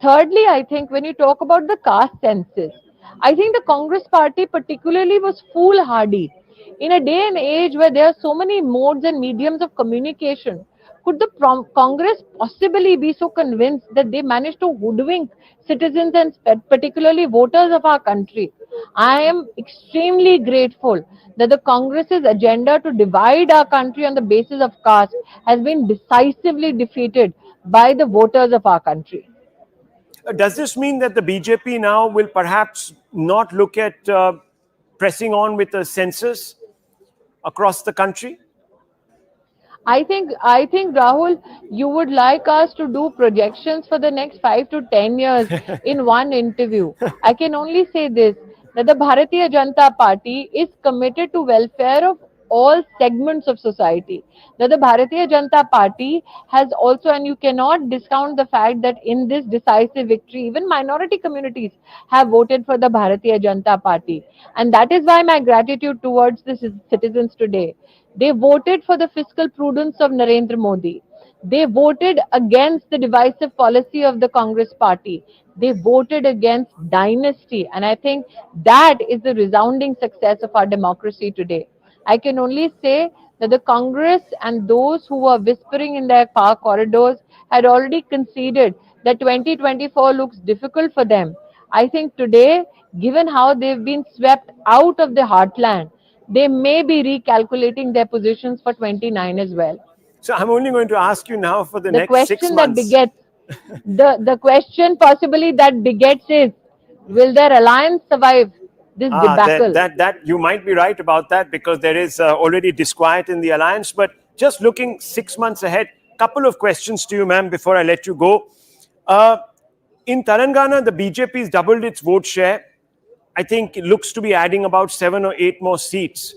Thirdly, I think when you talk about the caste census, I think the Congress party particularly was foolhardy. In a day and age where there are so many modes and mediums of communication, could the Congress possibly be so convinced that they managed to hoodwink citizens and particularly voters of our country? I am extremely grateful that the Congress's agenda to divide our country on the basis of caste has been decisively defeated by the voters of our country. Does this mean that the BJP now will perhaps not look at pressing on with the census across the country? I think Rahul, you would like us to do projections for the next 5 to 10 years in one interview. I can only say this, that the Bharatiya Janata Party is committed to welfare of all segments of society. That the Bharatiya Janata Party has also, and you cannot discount the fact that in this decisive victory, even minority communities have voted for the Bharatiya Janata Party. And that is why my gratitude towards the citizens today. They voted for the fiscal prudence of Narendra Modi. They voted against the divisive policy of the Congress party. They voted against dynasty. And I think that is the resounding success of our democracy today. I can only say that the Congress and those who were whispering in their far corridors had already conceded that 2024 looks difficult for them. I think today, given how they've been swept out of the heartland, they may be recalculating their positions for 29 as well. So I'm only going to ask you now for the The next 6 question months. that begets, the question possibly that begets is, will their alliance survive this debacle? That you might be right about that, because there is already disquiet in the alliance. But just looking 6 months ahead, couple of questions to you, ma'am, before I let you go. In Telangana, the BJP has doubled its vote share. I think it looks to be adding about 7 or 8 more seats.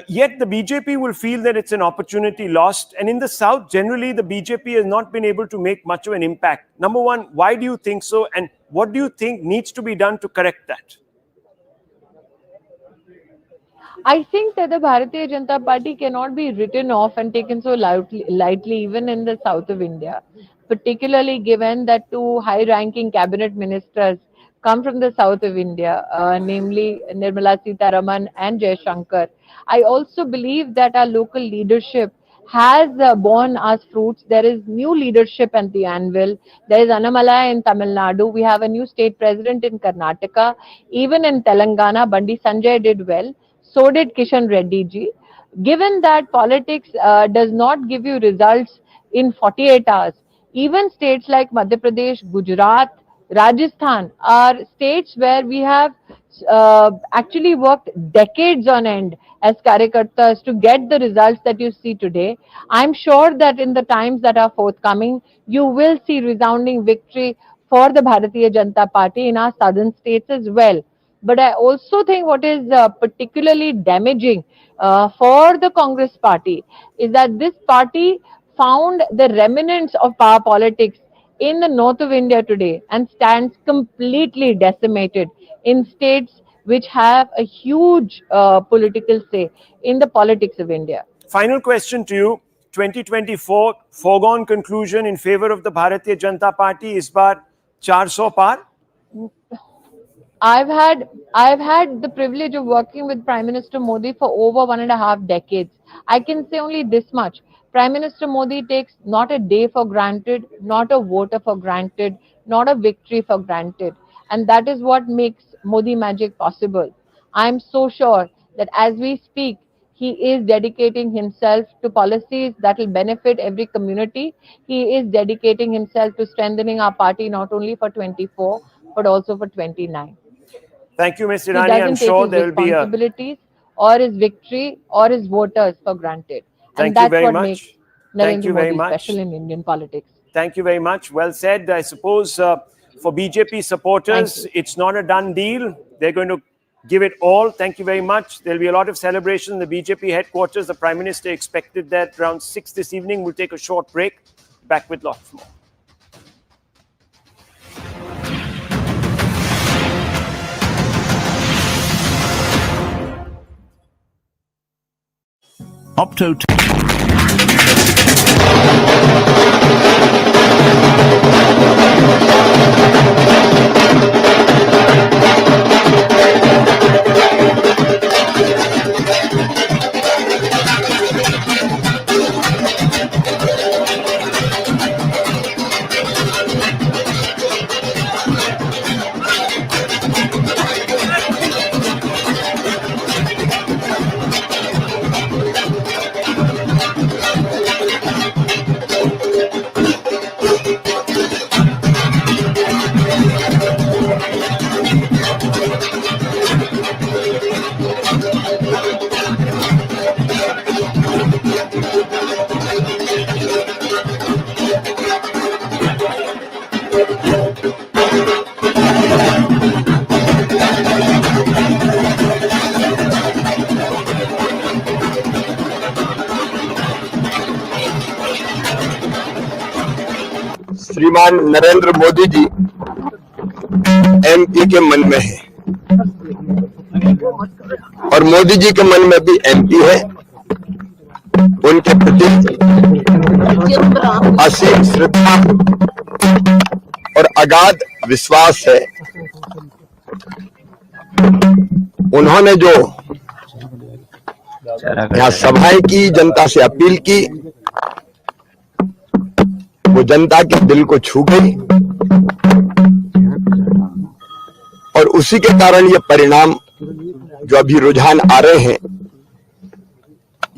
Yet the BJP will feel that it's an opportunity lost. And in the South, generally, the BJP has not been able to make much of an impact. Number one, why do you think so? And what do you think needs to be done to correct that? I think that the Bharatiya Janata Party cannot be written off and taken so lightly even in the south of India, particularly given that two high-ranking cabinet ministers come from the south of India, namely Nirmala Sitharaman and Jai Shankar. I also believe that our local leadership has borne us fruits. There is new leadership at the anvil. There is Annamalai in Tamil Nadu. We have a new state president in Karnataka. Even in Telangana, Bandi Sanjay did well. So did Kishan Reddy ji. Given that politics does not give you results in 48 hours, even states like Madhya Pradesh, Gujarat, Rajasthan are states where we have actually worked decades on end as Karyakartas to get the results that you see today. I'm sure that in the times that are forthcoming, you will see resounding victory for the Bharatiya Janata Party in our southern states as well. But I also think what is particularly damaging for the Congress party is that this party found the remnants of power politics in the north of India today and stands completely decimated in states which have a huge political say in the politics of India. Final question to you. 2024, foregone conclusion in favor of the Bharatiya Janata Party, is baar 400 par? I've had the privilege of working with Prime Minister Modi for over 1.5 decades. I can say only this much. Prime Minister Modi takes not a day for granted, not a voter for granted, not a victory for granted. And that is what makes Modi magic possible. I'm so sure that as we speak, he is dedicating himself to policies that will benefit every community. He is dedicating himself to strengthening our party not only for 24, but also for 29. Thank you, Ms. He Irani. doesn't I'm take sure his there will be a... responsibilities or his victory or his voters for granted. Thank And you that's very what much. makes Thank Narendra you very Modi much. special in Indian politics. Thank you very much. Well said. I suppose for BJP supporters, it's not a done deal. They're going to give it all. Thank you very much. There'll be a lot of celebration in the BJP headquarters. The Prime Minister expected that around 6 this evening. We'll take a short break. Back with lots more. Opto. श्रीमान Narendra Modi ji MP के मन में है और मोदी जी के मन में भी एमपी है। उनके प्रति असीम श्रद्धा और अगाध विश्वास है। उन्होंने जो यहाँ सभाएं की, जनता से अपील की, वो जनता के दिल को छू गई और उसी के कारण ये परिणाम जो अभी रुझान आ रहे हैं,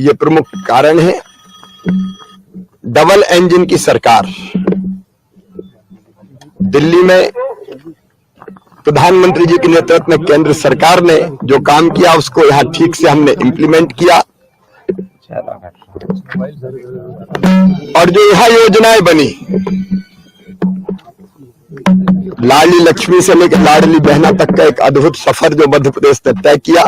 ये प्रमुख कारण है। डबल इंजन की सरकार दिल्ली में प्रधानमंत्री जी के नेतृत्व में केंद्र सरकार ने जो काम किया उसको यहाँ ठीक से हमने इम्प्लीमेंट किया और जो यहाँ योजनाएं बनी, लाडली लक्ष्मी से लेकर लाडली बहना तक का एक अद्भुत सफर जो मध्य प्रदेश ने तय किया,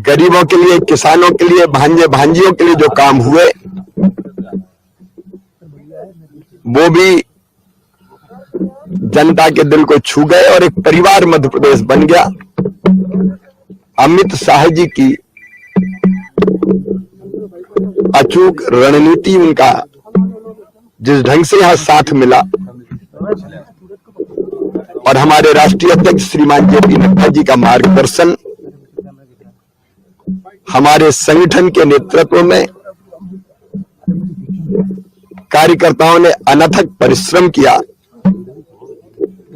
गरीबों के लिए, किसानों के लिए, भांजे भांजियों के लिए जो काम हुए वो भी जनता के दिल को छू गए और एक परिवार मध्य प्रदेश बन गया। अमित शाह जी की अचूक रणनीति, उनका जिस ढंग से यहां साथ मिला और हमारे राष्ट्रीय अध्यक्ष श्रीमान जेपी नड्डा जी का मार्गदर्शन, हमारे संगठन के नेतृत्व में कार्यकर्ताओं ने अनथक परिश्रम किया।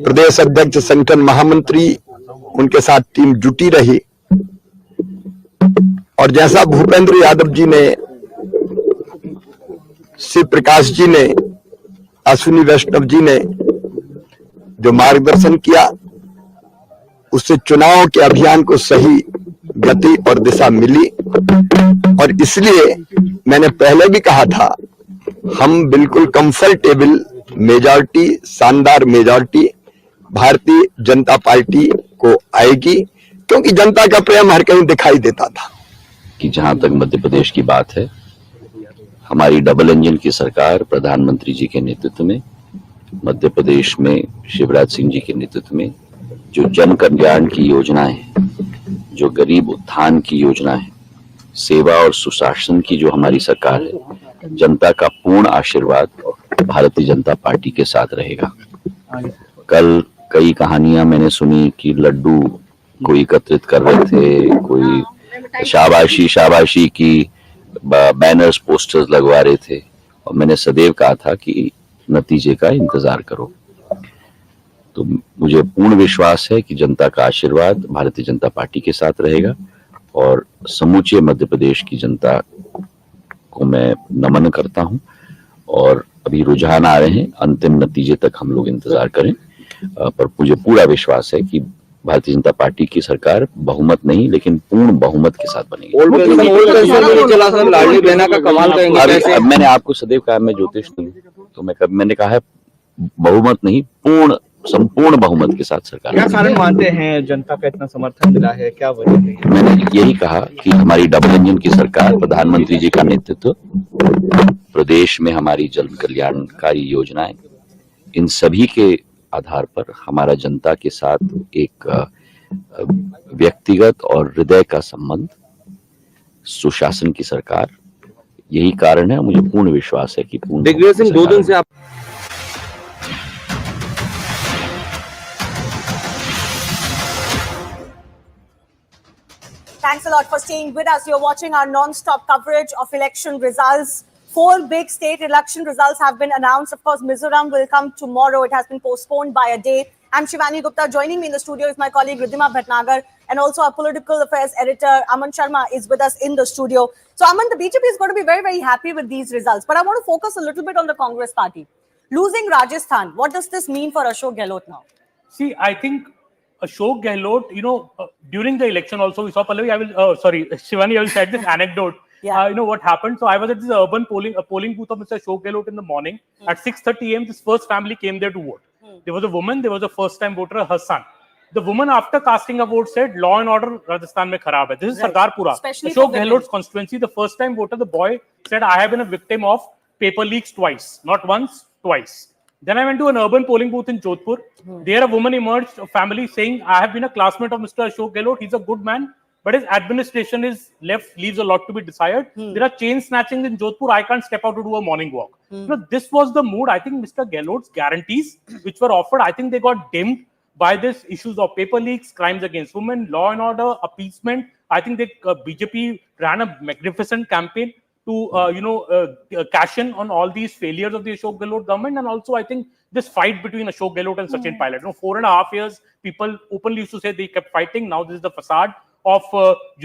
प्रदेश अध्यक्ष, संगठन महामंत्री, उनके साथ टीम जुटी रही और जैसा भूपेंद्र यादव जी ने, शिव प्रकाश जी ने, अश्विनी वैष्णव जी ने जो मार्गदर्शन किया, उससे चुनाव के अभियान को सही गति और दिशा मिली। और इसलिए मैंने पहले भी कहा था, हम बिल्कुल कंफर्टेबल मेजॉरिटी, शानदार मेजॉरिटी भारतीय जनता पार्टी को आएगी, क्योंकि जनता का प्रेम हर कहीं दिखाई देता था। कि जहां तक मध्य प्रदेश की बात है, हमारी डबल इंजन की सरकार प्रधानमंत्री जी के नेतृत्व में, मध्य प्रदेश में शिवराज सिंह जी के नेतृत्व में जो जन कल्याण की योजनाएं हैं, जो गरीब उत्थान की योजना है, सेवा और सुशासन की जो हमारी सरकार है, जनता का पूर्ण आशीर्वाद भारतीय जनता पार्टी के साथ रहेगा। कल कई कहानियां मैंने सुनी कि लड्डू को एकत्रित कर रहे थे, कोई शाबाशी की बैनर्स, पोस्टर्स लगवा रहे थे, और मैंने सदैव कहा था कि नतीजे का इंतजार करो। तो मुझे पूर्ण विश्वास है कि जनता का आशीर्वाद भारतीय जनता पार्टी के साथ रहेगा और समूचे मध्य प्रदेश की जनता को मैं नमन करता हूं। और अभी रुझान आ रहे हैं, अंतिम नतीजे तक हम लोग इंतजार करें, पर मुझे पूरा विश्वास है कि भारतीय जनता पार्टी की सरकार बहुमत नहीं लेकिन पूर्ण बहुमत के साथ बनेगी। अब मैंने आपको सदैव कहा मैं ज्योतिष नहीं, तो मैंने कहा है बहुमत नहीं, पूर्ण संपूर्ण बहुमत के साथ सरकार। क्या कारण मानते हैं जनता का इतना समर्थन मिला है, क्या वजह है? मैंने यही कहा कि हमारी डबल इंजन की सरकार, प्रधानमंत्री जी का नेतृत्व, प्रदेश में हमारी जन कल्याणकारी योजनाएं, इन सभी के आधार पर हमारा जनता के साथ एक व्यक्तिगत और हृदय का संबंध, सुशासन की सरकार, यही कारण है। मुझे पूर्ण विश्वास है कि दिग्विजय सिंह, 2 दिन से आप Thanks a lot for staying with us. You're watching our non-stop coverage of election results. 4 big state election results have been announced. Of course, Mizoram will come tomorrow. It has been postponed by a day. I'm Shivani Gupta. Joining me in the studio is my colleague Ridhima Bhatnagar, and also our political affairs editor Aman Sharma is with us in the studio. So, Aman, the BJP is going to be very, very happy with these results. But I want to focus a little bit on the Congress party. Losing Rajasthan, what does this mean for Ashok Gehlot now? See, I think Ashok Gehlot, during the election also, we saw Pallavi, Shivani, I will share this anecdote. What happened? So I was at this urban polling booth of Mr. Ashok Gehlot in the morning. At 6:30 a.m., this first family came there to vote. There was a woman, there was a first-time voter, her son. The woman, after casting a vote, said, "Law and order Rajasthan mein kharab hai." This is Sardarpura. Ashok Gehlot's constituency, the first-time voter, the boy said, "I have been a victim of paper leaks twice, not once, twice." Then I went to an urban polling booth in Jodhpur. There a woman emerged, a family saying, "I have been a classmate of Mr. Ashok Gehlot. He's a good man, but his administration leaves a lot to be desired. There are chain snatchings in Jodhpur. I can't step out to do a morning walk." This was the mood. I think Mr. Gehlot's guarantees, which were offered, I think they got dimmed by this issues of paper leaks, crimes against women, law and order, appeasement. I think BJP ran a magnificent campaign to cash in on all these failures of the Ashok Gehlot government, and also I think this fight between Ashok Gehlot and Sachin Pilot. 4.5 years, people openly used to say they kept fighting. Now this is the facade of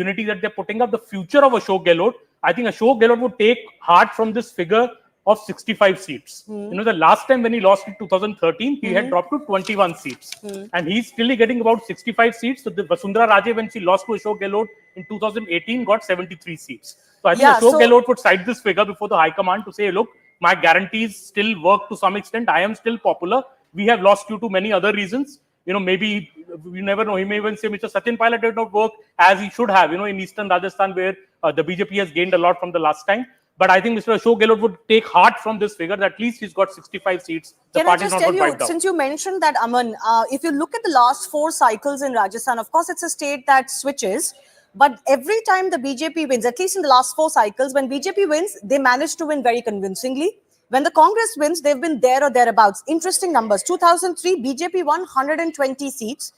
unity that they're putting up. The future of Ashok Gehlot, I think Ashok Gehlot would take heart from this figure of 65 seats. The last time when he lost in 2013, he had dropped to 21 seats. And he's still getting about 65 seats. So the Vasundhara Raje, when she lost to Ashok Gehlot in 2018, got 73 seats. So I think Ashok Gehlot would cite this figure before the High Command to say, look, my guarantees still work to some extent. I am still popular. We have lost due to many other reasons. Maybe you never know. He may even say Mr. Sachin Pilot did not work as he should have, in Eastern Rajasthan, where the BJP has gained a lot from the last time. But I think Mr. Ashok Gehlot would take heart from this figure that at least he's got 65 seats. The Can I party just is not tell going to you, bite down. since you mentioned that, Aman, if you look at the last 4 cycles in Rajasthan, of course, it's a state that switches. But every time the BJP wins, at least in the last 4 cycles, when BJP wins, they manage to win very convincingly. When the Congress wins, they've been there or thereabouts. Interesting numbers. 2003, BJP won 120 seats.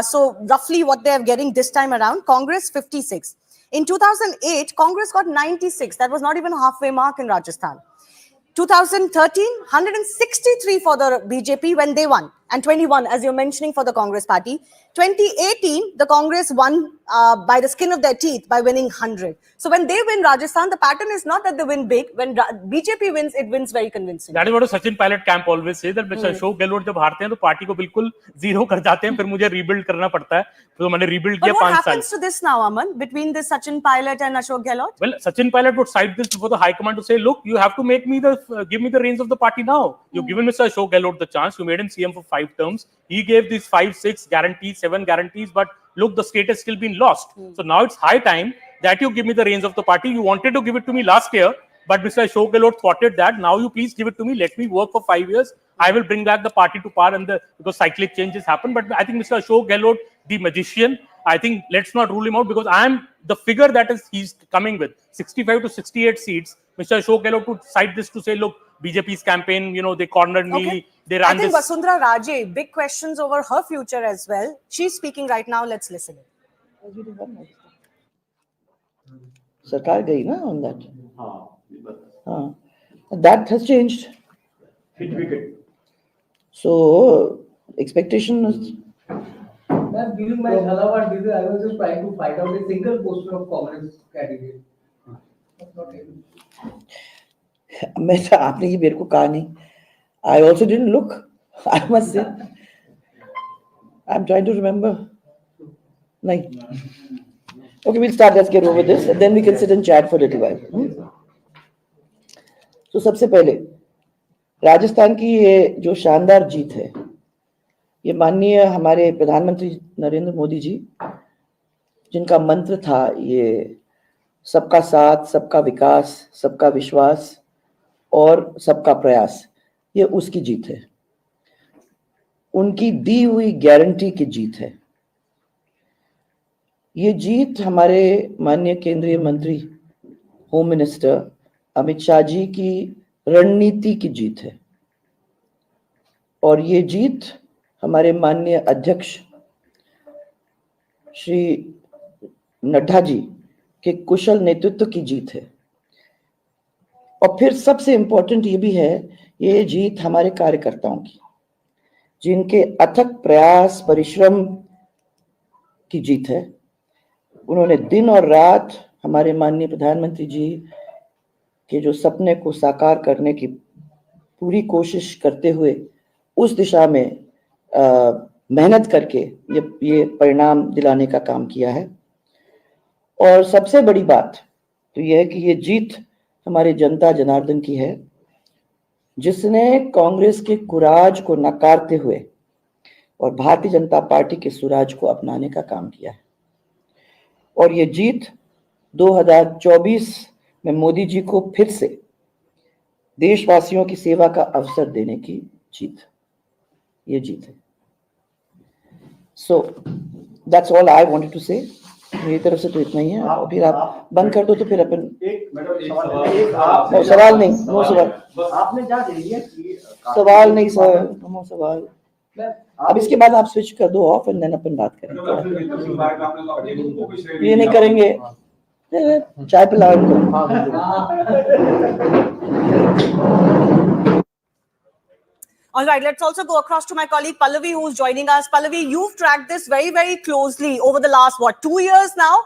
So roughly what they're getting this time around, Congress 56. In 2008, Congress got 96. That was not even a halfway mark in Rajasthan. 2013, 163 for the BJP when they won, and 21, as you're mentioning, for the Congress party. 2018, the Congress won by the skin of their teeth by winning 100. So when they win Rajasthan, the pattern is not that they win big. When BJP wins, it wins very convincingly. That is what a Sachin Pilot camp always says, that Mr. Ashok Gehlot जब हारते हैं तो party को बिल्कुल zero कर जाते हैं, फिर मुझे rebuild करना पड़ता है. तो मैंने rebuild किया 5 साल. But what happens to this now, Aman, between this Sachin Pilot and Ashok Gehlot? Well, Sachin Pilot would cite this before the High Command to say, look, you have to give me the reins of the party now. You've given Mr. Ashok Gehlot the chance. You made him CM for 5 terms. He gave these 5, 6 guarantees, 7 guarantees, but look, the state has still been lost. So now it's high time that you give me the reins of the party. You wanted to give it to me last year, but Mr. Ashok Gehlot thwarted that. Now you please give it to me. Let me work for 5 years. I will bring back the party to power, because cyclic changes happen. But I think Mr. Ashok Gehlot, the magician, I think let's not rule him out, because I am the figure that he's coming with 65 to 68 seats. Mr. Ashok Gehlot would cite this to say, look, BJP's campaign, they cornered me. They ran I think this. Vasundhara Raje, big questions over her future as well. She's speaking right now. Let's listen. सरकार गई ना on that. हाँ, that has changed. So expectation is. During my Jhalawat visit, I was just trying to find out a single poster of Congress candidate. आपने ये मेरे को कहा नहीं. I also didn't look. I must say. I'm trying to remember. Like. Okay, we'll start. Let's get over this, and then we can sit and chat for a little while. So सबसे पहले राजस्थान की ये जो शानदार जीत है, ये माननीय हमारे प्रधानमंत्री नरेंद्र मोदी जी, जिनका मंत्र था ये सबका साथ, सबका विकास, सबका विश्वास और सबका प्रयास, ये उसकी जीत है. उनकी दी हुई गारंटी की जीत है. ये जीत हमारे माननीय केंद्रीय मंत्री होम मिनिस्टर अमित शाह जी की रणनीति की जीत है. और ये जीत हमारे माननीय अध्यक्ष श्री नड्डा जी के कुशल नेतृत्व की जीत है. और फिर सबसे इंपॉर्टेंट ये भी है, ये जीत हमारे कार्यकर्ताओं की, जिनके अथक प्रयास परिश्रम की जीत है. उन्होंने दिन और रात हमारे माननीय प्रधानमंत्री जी के जो सपने को साकार करने की पूरी कोशिश करते हुए उस दिशा में मेहनत करके ये परिणाम दिलाने का काम किया है। और सबसे बड़ी बात तो यह है कि ये जीत हमारे जनता जनार्दन की है, जिसने कांग्रेस के कुराज को नकारते हुए और भारतीय जनता पार्टी के सुराज को अपनाने का काम किया है। और ये जीत 2024 में मोदी जी को फिर से देशवासियों की सेवा का अवसर देने की ये जीत है। So that's all I wanted to say. मेरी तरफ से तो इतना ही है। फिर आप बंद कर दो तो फिर अपन सवाल नहीं, नो सवाल, आपने क्या दे दिया कि सवाल नहीं सर, नो सवाल। अब इसके बाद आप स्विच कर दो ऑफ एंड देन अपन बात करेंगे। ये नहीं करेंगे, चाय पिलाओ इनको। All right, let's also go across to my colleague Pallavi, who's joining us. Pallavi, you've tracked this very, very closely over the last, 2 years now?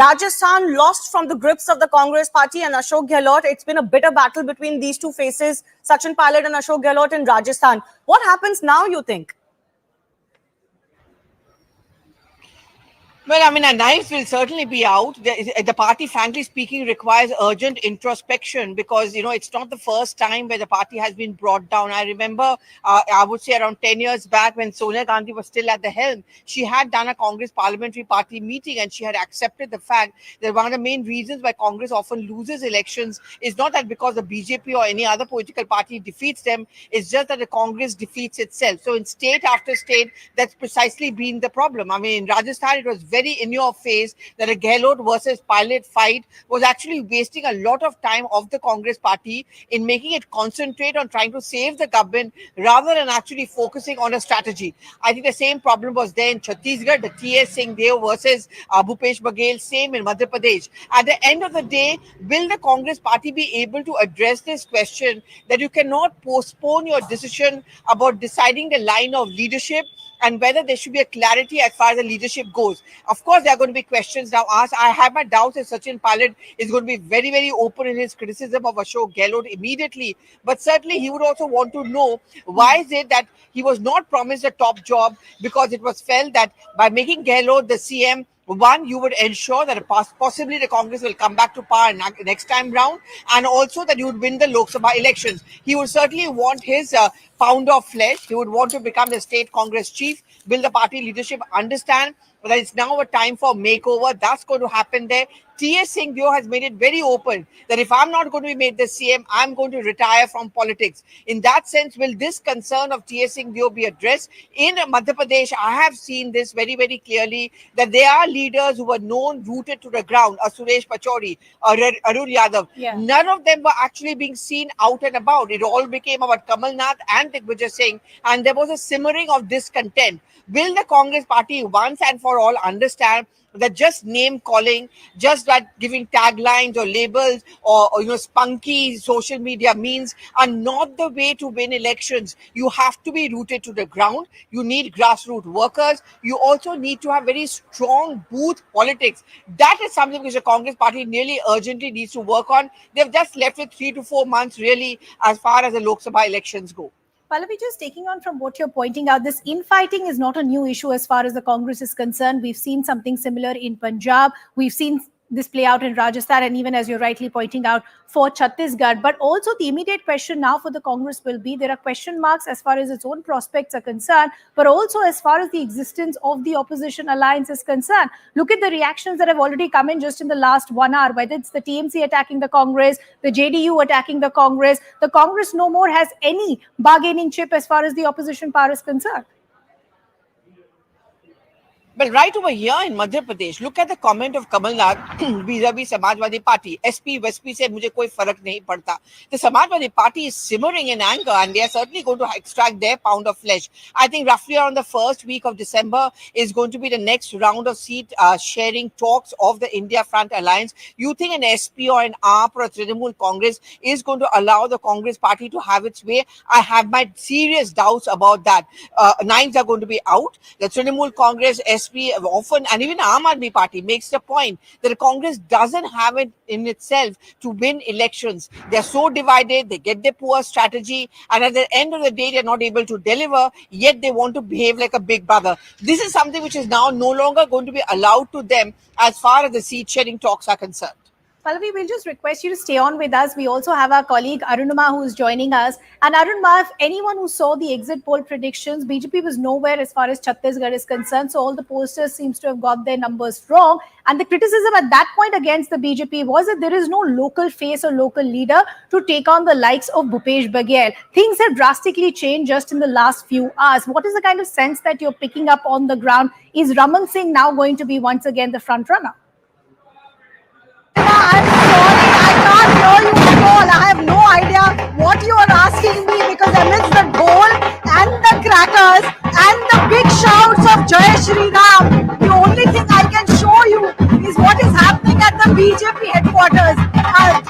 Rajasthan lost from the grips of the Congress party and Ashok Gehlot. It's been a bitter battle between these two faces, Sachin Pilot and Ashok Gehlot in Rajasthan. What happens now, you think? Well, I mean, a knife will certainly be out. The party, frankly speaking, requires urgent introspection because, it's not the first time where the party has been brought down. I remember, I would say around 10 years back when Sonia Gandhi was still at the helm, she had done a Congress parliamentary party meeting and she had accepted the fact that one of the main reasons why Congress often loses elections is not that because the BJP or any other political party defeats them, it's just that the Congress defeats itself. So in state after state, that's precisely been the problem. I mean, in Rajasthan, it was very in your face that a Gehlot versus Pilot fight was actually wasting a lot of time of the Congress party in making it concentrate on trying to save the government rather than actually focusing on a strategy. I think the same problem was there in Chhattisgarh, the T.S. Singh Deo versus Bhupesh Baghel, same in Madhya Pradesh. At the end of the day, will the Congress party be able to address this question that you cannot postpone your decision about deciding the line of leadership and whether there should be a clarity as far as the leadership goes? Of course, there are going to be questions now asked. I have my doubts that Sachin Pilot is going to be very, very open in his criticism of Ashok Gehlot immediately. But certainly, he would also want to know why is it that he was not promised a top job, because it was felt that by making Gehlot the CM, one, you would ensure that possibly the Congress will come back to power next time round, and also that you would win the Lok Sabha elections. He would certainly want his pound of flesh. He would want to become the state Congress chief. Will the party leadership understand that it's now a time for makeover? That's going to happen there. T.S. Singh Deo has made it very open that if I'm not going to be made the CM, I'm going to retire from politics. In that sense, will this concern of T.S. Singh Deo be addressed? In Madhya Pradesh, I have seen this very, very clearly, that there are leaders who were known, rooted to the ground, Suresh Pachori, Arun Yadav. Yeah. None of them were actually being seen out and about. It all became about Kamal Nath and Digvijay Singh, and there was a simmering of discontent. Will the Congress party once and for all understand that just name calling, just that giving taglines or labels or spunky social media means are not the way to win elections? You have to be rooted to the ground. You need grassroots workers. You also need to have very strong booth politics. That is something which the Congress party really urgently needs to work on. They've just left with 3 to 4 months really as far as the Lok Sabha elections go. Pallavi, just taking on from what you're pointing out, this infighting is not a new issue as far as the Congress is concerned. We've seen something similar in Punjab. We've seen this play out in Rajasthan, and even as you're rightly pointing out, for Chhattisgarh. But also the immediate question now for the Congress will be, there are question marks as far as its own prospects are concerned, but also as far as the existence of the opposition alliance is concerned. Look at the reactions that have already come in just in the last 1 hour, whether it's the TMC attacking the Congress, the JDU attacking the Congress. The Congress no more has any bargaining chip as far as the opposition power is concerned. Well, right over here in Madhya Pradesh, look at the comment of Kamal Nath vis-a-vis Samajwadi Party. SP, Westp se mujhe koi farak nahi padta. The Samajwadi Party is simmering in anger, and they are certainly going to extract their pound of flesh. I think roughly around the first week of December is going to be the next round of seat sharing talks of the India Front Alliance. You think an SP or an AAP or a Trinamool Congress is going to allow the Congress Party to have its way? I have my serious doubts about that. Nines are going to be out. The Trinamool Congress, BSP often, and even Aam Aadmi Party makes the point that the Congress doesn't have it in itself to win elections. They're so divided, they get their poor strategy, and at the end of the day, they're not able to deliver, yet they want to behave like a big brother. This is something which is now no longer going to be allowed to them as far as the seat sharing talks are concerned. Pallavi, we'll just request you to stay on with us. We also have our colleague Arunima who is joining us. And Arunima, if anyone who saw the exit poll predictions, BJP was nowhere as far as Chhattisgarh is concerned. So all the pollsters seems to have got their numbers wrong. And the criticism at that point against the BJP was that there is no local face or local leader to take on the likes of Bhupesh Baghel. Things have drastically changed just in the last few hours. What is the kind of sense that you're picking up on the ground? Is Raman Singh now going to be once again the front runner? I'm sorry, I can't hear you at all. I have no idea what you are asking me because amidst the goal and the crackers and the big shouts of Jai Shri Ram, the only thing I can show you is what is happening at the BJP headquarters.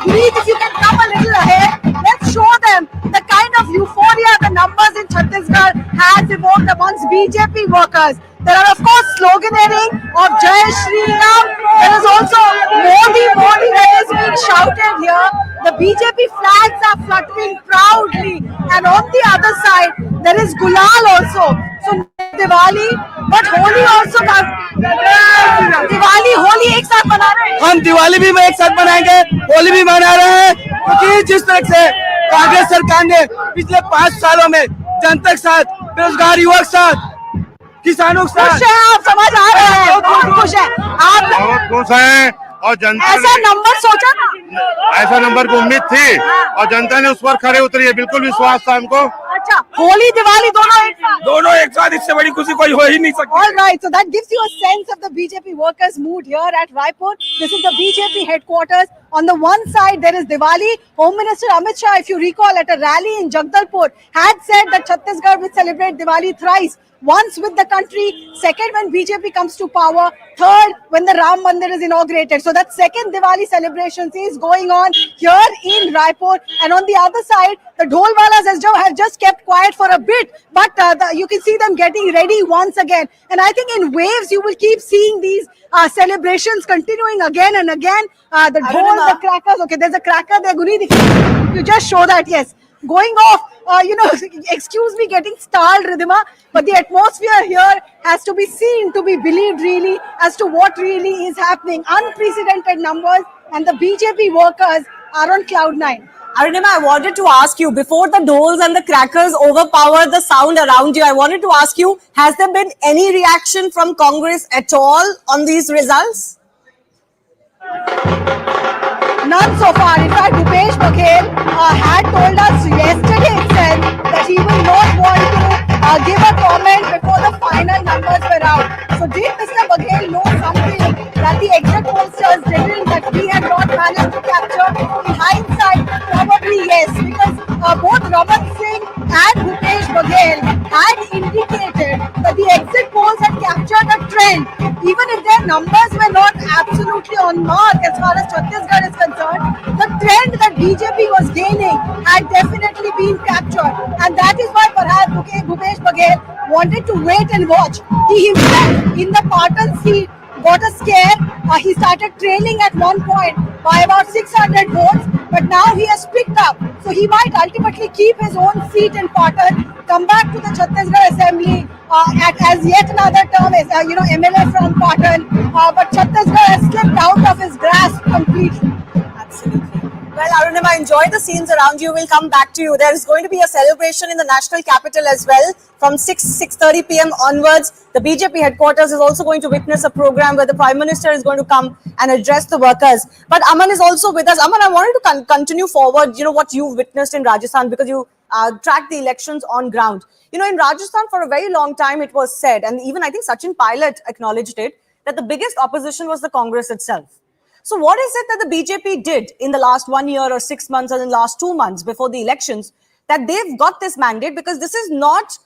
Please, if you can come a little ahead, let's show them the kind of euphoria the numbers in Chhattisgarh has evoked amongst BJP workers. There are, of course, sloganeering of Jai Shri Ram. There is also Modi, Modi that is being shouted here. The BJP flags are fluttering proudly. And on the other side, there is Gulal also. So, Diwali, but Holi also. Diwali, Holi एक साथ मना रहे हैं. हम दिवाली भी एक साथ मनाएंगे, होली भी मना रहे हैं, क्योंकि जिस तरह से कांग्रेस सरकार ने पिछले 5 सालों में जनता के साथ, बेरोजगार युवक के साथ, किसानों के साथ, खुश है आप, समझ आ रहे हैं, बहुत खुश है आप, बहुत खुश हैं और जनता ऐसा नंबर सोचा ना, ऐसा नंबर की उम्मीद थी और जनता ने उस पर खड़े उतरी है, बिल्कुल विश्वास था हमको। अच्छा, होली दिवाली दोनों एक साथ, इससे बड़ी खुशी कोई हो ही नहीं सकती। All right, so that gives you a sense of the BJP workers' mood here at Raipur. This is the BJP headquarters. On the one side, there is Diwali. Home Minister Amit Shah, if you recall, at a rally in Jagdalpur, had said that Chhattisgarh will celebrate Diwali thrice. Once with the country, second when BJP comes to power, third when the Ram Mandir is inaugurated. So that second Diwali celebrations is going on here in Raipur. And on the other side, the Dholwalas have just kept quiet for a bit, but you can see them getting ready once again. And I think in waves, you will keep seeing these celebrations continuing again and again. The dhol, the crackers. Okay, there's a cracker there. Guneet, you just show that, yes. Going off, excuse me getting stalled, Ridhima, but the atmosphere here has to be seen, to be believed really, as to what really is happening. Unprecedented numbers, and the BJP workers are on cloud 9. Arunima, I wanted to ask you, before the doles and the crackers overpower the sound around you, I wanted to ask you, has there been any reaction from Congress at all on these results? None so far. In fact, Bhupesh Baghel had told us yesterday itself that he will not want to give a comment before the final numbers were out. So did Mr. Baghel know something that the exit pollsters didn't, that we had not managed to capture? In hindsight, probably yes, because both Raman Singh and Bhupesh Baghel had indicated that the exit polls had captured a trend. Even if their numbers were not absolutely on mark as far as Chhattisgarh is concerned, the trend that BJP was gaining had definitely been captured. And that is why perhaps Bhupesh Baghel wanted to wait and watch. He himself, in the Patan seat, got a scare. He started trailing at one point by about 600 votes, but now he has picked up. So he might ultimately keep his own seat in Patan, come back to the Chhattisgarh Assembly as yet another term as MLA from Patan. But Chhattisgarh has slipped out of his grasp completely. Absolutely. Well, Arunima, enjoy the scenes around you. We'll come back to you. There is going to be a celebration in the national capital as well from 6:30 p.m. onwards. The BJP headquarters is also going to witness a program where the Prime Minister is going to come and address the workers. But Aman is also with us. Aman, I wanted to continue forward, what you've witnessed in Rajasthan, because you tracked the elections on ground. In Rajasthan for a very long time it was said, and even I think Sachin Pilot acknowledged it, that the biggest opposition was the Congress itself. So what is it that the BJP did in the last 1 year or 6 months or in the last 2 months before the elections that they've got this mandate? Because this is not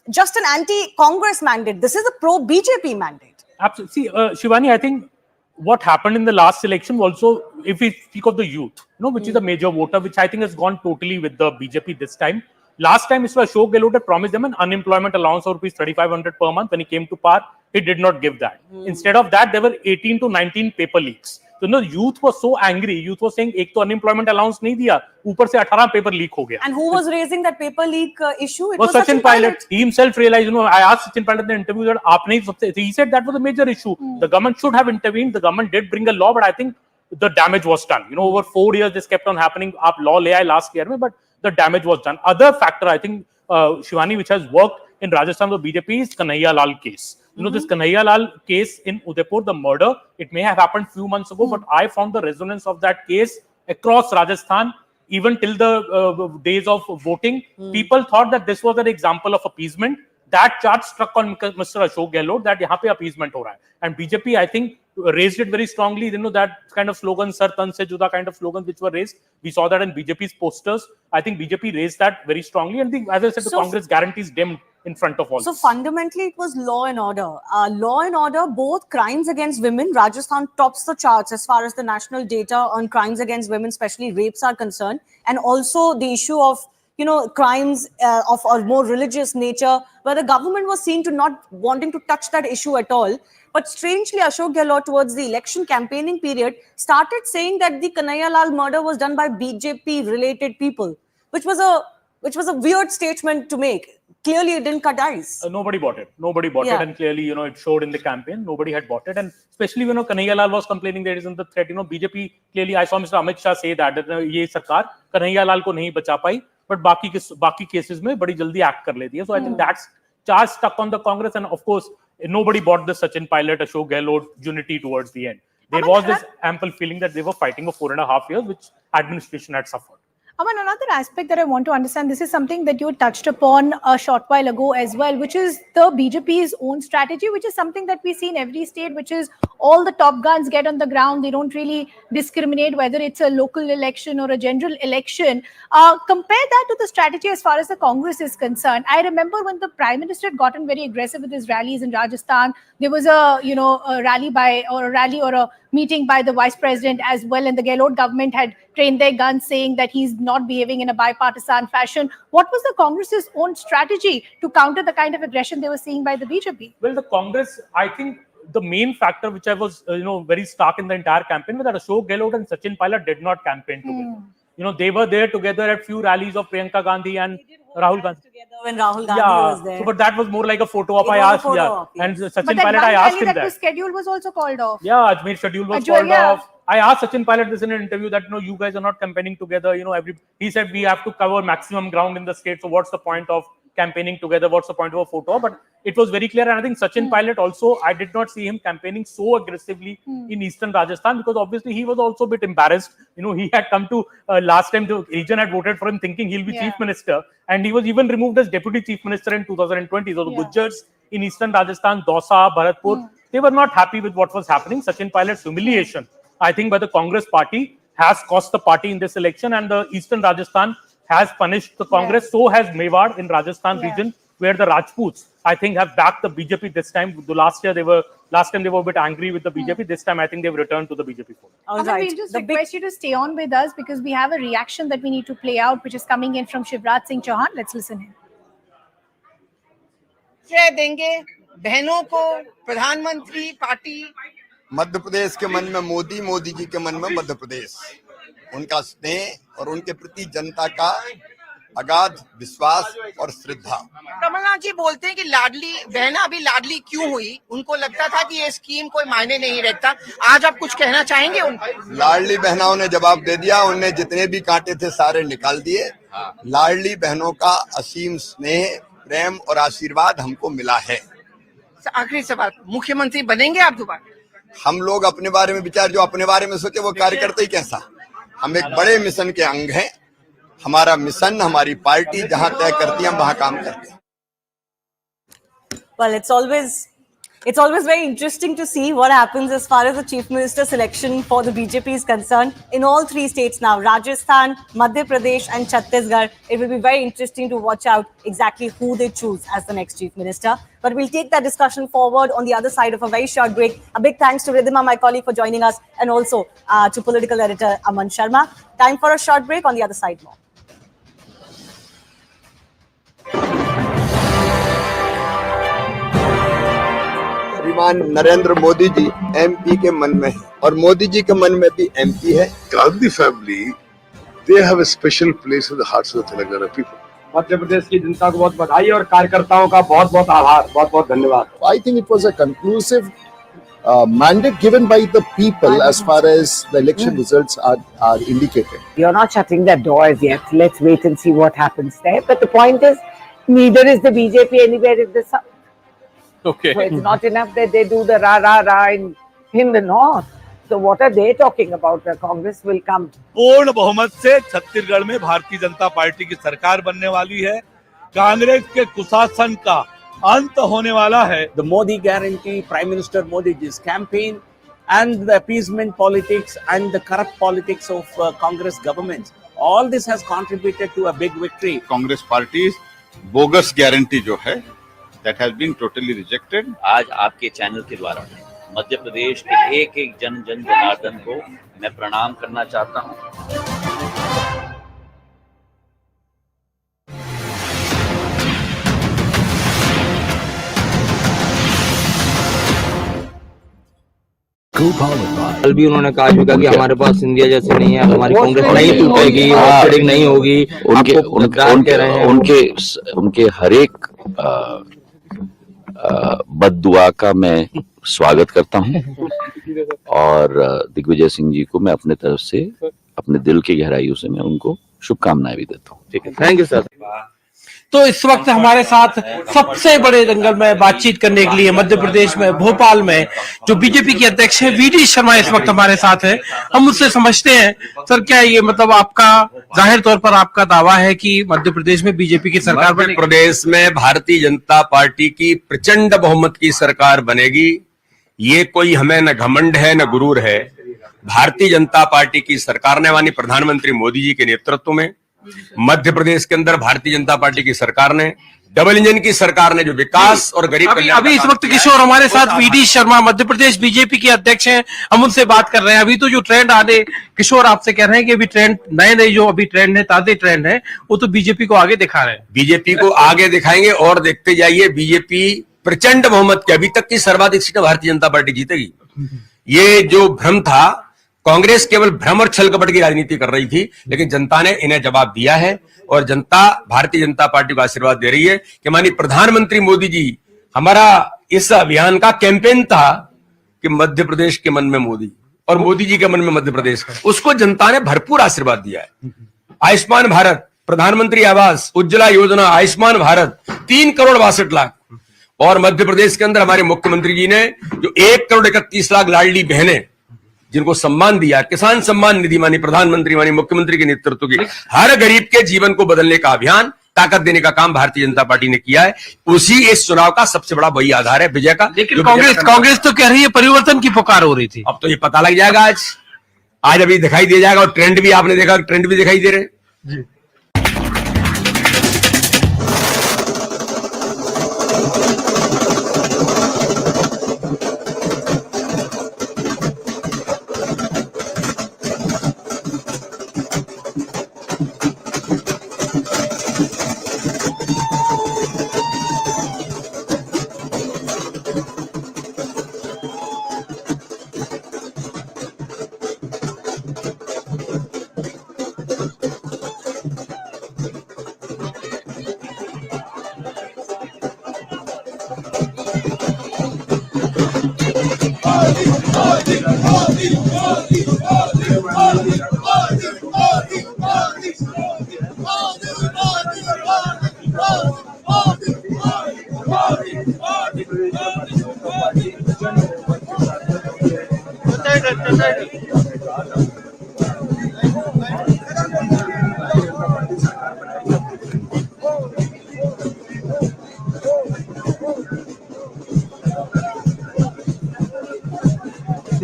just an anti-Congress mandate. This is a pro-BJP mandate. Absolutely. See, Shivani, I think what happened in the last election also, if we speak of the youth, which is a major voter, which I think has gone totally with the BJP this time. Last time, Mr. Ashok Gehlot had promised them an unemployment allowance of rupees 3,500 per month when he came to power. he did not give that. Instead of that, there were 18 to 19 paper leaks. So youth was so angry. Youth was saying, एक तो unemployment allowance नहीं दिया, ऊपर से 18 paper leak हो गया. And who was raising that paper leak issue? It was Sachin Pilot. He himself realized, I asked Sachin Pilot in the interview that आपने he said that was a major issue. The government should have intervened. The government did bring a law, but I think the damage was done. Over 4 years this kept on happening. आप law ले आए last year में, but the damage was done. Other factor, I think, Shivani, which has worked in Rajasthan with BJP is Kanhaiya Lal case. This Kanhaiya Lal case in Udaipur, the murder, it may have happened few months ago, but I found the resonance of that case across Rajasthan, even till the days of voting. People thought that this was an example of appeasement. That charge struck on Mr. Ashok Gehlot that yahan pe appeasement ho raha hai. And BJP, I think, raised it very strongly. That kind of slogan, Sar Tan Se Juda kind of slogans which were raised. We saw that in BJP's posters. I think BJP raised that very strongly. And as I said, the Congress guarantees dimmed in front of all. So fundamentally, it was law and order. Law and order, both crimes against women. Rajasthan tops the charts as far as the national data on crimes against women, especially rapes, are concerned. And also the issue of crimes of a more religious nature, where the government was seen to not wanting to touch that issue at all. But strangely, Ashok Gehlot, towards the election campaigning period, started saying that the Kanhaiya Lal murder was done by BJP-related people, which was a weird statement to make. Clearly, it didn't cut eyes. Nobody bought it. Nobody bought it, and clearly, it showed in the campaign. Nobody had bought it, and especially when Kanhaiya Lal was complaining there isn't the threat. BJP clearly, I saw Mr. Amit Shah say that ये सरकार Kanhaiya Lal को नहीं बचा पाई, but बाकी cases में बड़ी जल्दी act कर लेती है. So I think that's charge stuck on the Congress, and of course, nobody bought the Sachin Pilot, Ashok Gehlot unity towards the end. There was this ample feeling that they were fighting for 4.5 years, which administration had suffered. Aman, another aspect that I want to understand, this is something that you touched upon a short while ago as well, which is the BJP's own strategy, which is something that we see in every state, which is all the top guns get on the ground. They don't really discriminate whether it's a local election or a general election. Compare that to the strategy as far as the Congress is concerned. I remember when the Prime Minister had gotten very aggressive with his rallies in Rajasthan, there was a rally or a meeting by the Vice President as well, and the Gehlot government had trained their guns saying that he's not behaving in a bipartisan fashion. What was the Congress's own strategy to counter the kind of aggression they were seeing by the BJP? Well, the Congress, I think the main factor which I was very stark in the entire campaign was that Ashok Gehlot and Sachin Pilot did not campaign together. They were there together at few rallies of Priyanka Gandhi and Rahul Gandhi. When Rahul Gandhi was there. So, but that was more like a photo op. I asked, and Sachin Pilot, I asked him that. The schedule was also called off. Yeah, Ajmer schedule was called off. I asked Sachin Pilot this in an interview that you guys are not campaigning together. He said we have to cover maximum ground in the state. So what's the point of campaigning together? What's the point of a photo? But it was very clear, and I think Sachin Pilot also, I did not see him campaigning so aggressively in Eastern Rajasthan, because obviously he was also a bit embarrassed. He had come to last time the region had voted for him thinking he'll be chief minister, and he was even removed as deputy chief minister in 2020. So the Gujjars in Eastern Rajasthan, Dausa, Bharatpur, they were not happy with what was happening. Sachin Pilot's humiliation, I think, by the Congress party has cost the party in this election, and the Eastern Rajasthan has punished the Congress. So has Mewar in Rajasthan region, where the Rajputs, I think, have backed the BJP this time. Last time they were a bit angry with the BJP. This time I think they've returned to the BJP fold. We'll just request you to stay on with us, because we have a reaction that we need to play out, which is coming in from Shivraj Singh Chauhan. Let's listen in. देंगे बहनों को प्रधानमंत्री party Madhya Pradesh के मन में मोदी, मोदी जी के मन में मध्य प्रदेश, उनका स्नेह और उनके प्रति जनता का अगाध विश्वास और श्रद्धा। कमलनाथ जी बोलते हैं कि लाडली बहना अभी लाडली क्यों हुई, उनको लगता था कि ये स्कीम कोई मायने नहीं रखता। आज आप कुछ कहना चाहेंगे उनको? लाडली बहनों ने जवाब दे दिया, उनने जितने भी कांटे थे सारे निकाल दिए। लाडली बहनों का असीम स्नेह, प्रेम और आशीर्वाद हमको मिला है। आखिरी सवाल, मुख्यमंत्री बनेंगे आप दोबारा? हम लोग अपने बारे में विचार, जो अपने बारे में सोचे वो कार्यकर्ता ही कैसा। हम एक बड़े मिशन के अंग हैं। हमारा मिशन, हमारी पार्टी जहां तय करती है हम वहां काम करते हैं। Well, it's always very interesting to see what happens as far as the chief minister selection for the BJP is concerned in all three states now, Rajasthan, Madhya Pradesh and Chhattisgarh. It will be very interesting to watch out exactly who they choose as the next chief minister. But we'll take that discussion forward on the other side of a very short break. A big thanks to Ridhima, my colleague, for joining us, and also to political editor Aman Sharma. Time for a short break. On the other side more. श्रीमान Narendra Modi ji MP के मन में है और मोदी जी के मन में भी एमपी है। Gandhi family, they have a special place in the hearts of the Telangana people. Madhya Pradesh की जनता को बहुत बधाई और कार्यकर्ताओं का बहुत बहुत आभार, बहुत बहुत धन्यवाद। I think it was a conclusive mandate given by the people as far as the election results are indicated. You're not shutting their doors yet. Let's wait and see what happens there. But the point is, neither is the BJP anywhere in the south. Okay. So it's not enough that they do the rah in the north. So what are they talking about? The Congress will come. पूर्ण बहुमत से छत्तीसगढ़ में Bharatiya Janata party की सरकार बनने वाली है। कांग्रेस के कुशासन का अंत होने वाला है। The Modi guarantee, Prime Minister Modi's campaign, and the appeasement politics and the corrupt politics of Congress governments, all this has contributed to a big victory. Congress party's bogus guarantee जो है, that has been totally rejected. आज आपके channel के द्वारा मध्य प्रदेश के एक एक जन जनार्दन को मैं प्रणाम करना चाहता हूं। कल भी उन्होंने कहा कि हमारे पास इंडिया जैसे नहीं है, हमारी कांग्रेस नहीं टूटेगी, ट्रेडिंग नहीं होगी। उनके हर एक बद्दुआ का मैं स्वागत करता हूं और दिग्विजय सिंह जी को मैं अपने तरफ से अपने दिल की गहराइयों से मैं उनको शुभकामनाएं भी देता हूं। ठीक है, थैंक यू सर। तो इस वक्त हमारे साथ सबसे बड़े दंगल में बातचीत करने के लिए मध्य प्रदेश में भोपाल में जो बीजेपी के अध्यक्ष हैं वी.डी. शर्मा इस वक्त हमारे साथ हैं। हम उससे समझते हैं, सर क्या ये मतलब आपका जाहिर तौर पर आपका दावा है कि मध्य प्रदेश में बीजेपी की सरकार बनेगी? मध्य प्रदेश में भारतीय जनता पार्टी की प्रचंड बहुमत की सरकार बनेगी। ये कोई हमें न घमंड है न गुरूर है। भारतीय जनता पार्टी की सरकार ने माननीय प्रधानमंत्री मोदी जी के नेतृत्व में मध्य प्रदेश के अंदर भारतीय जनता पार्टी की सरकार ने, डबल इंजन की सरकार ने जो विकास और गरीब कल्याण। अभी इस वक्त किशोर हमारे साथ वी.डी. शर्मा मध्य प्रदेश बीजेपी के अध्यक्ष हैं, हम उनसे बात कर रहे हैं। अभी तो जो ट्रेंड आ रहे, किशोर आपसे कह रहे हैं कि अभी ट्रेंड नए जो अभी ट्रेंड है, ताजे ट्रेंड है, वो तो बीजेपी को आगे दिखा रहे हैं। बीजेपी को आगे दिखाएंगे और देखते जाइए, बीजेपी प्रचंड बहुमत के अभी तक की सर्वाधिक सीटें भारतीय जनता पार्टी जीतेगी। ये जो भ्रम था, कांग्रेस केवल भ्रम और छल कपट की राजनीति कर रही थी, लेकिन जनता ने इन्हें जवाब दिया है और जनता भारतीय जनता पार्टी को आशीर्वाद दे रही है कि माननीय प्रधानमंत्री मोदी जी, हमारा इस अभियान का कैंपेन था कि मध्य प्रदेश के मन में मोदी और मोदी जी के मन में मध्य प्रदेश, उसको जनता ने भरपूर आशीर्वाद दिया है। आयुष्मान भारत, प्रधानमंत्री आवास, उज्ज्वला योजना, आयुष्मान भारत, 3,62,00,000 और मध्य प्रदेश के अंदर हमारे मुख्यमंत्री जी ने जो 1,31,00,000 लाडली बहनें जिनको सम्मान दिया, किसान सम्मान निधि माननीय प्रधानमंत्री माननीय मुख्यमंत्री के नेतृत्व की हर गरीब के जीवन को बदलने का अभियान, ताकत देने का काम भारतीय जनता पार्टी ने किया है। उसी इस चुनाव का सबसे बड़ा वही आधार है विजय का। लेकिन कांग्रेस तो कह रही है परिवर्तन की पुकार हो रही थी। अब तो ये पता लग जाएगा, आज अभी दिखाई दे जाएगा और ट्रेंड भी आपने देखा, ट्रेंड भी दिखाई दे रहे हैं।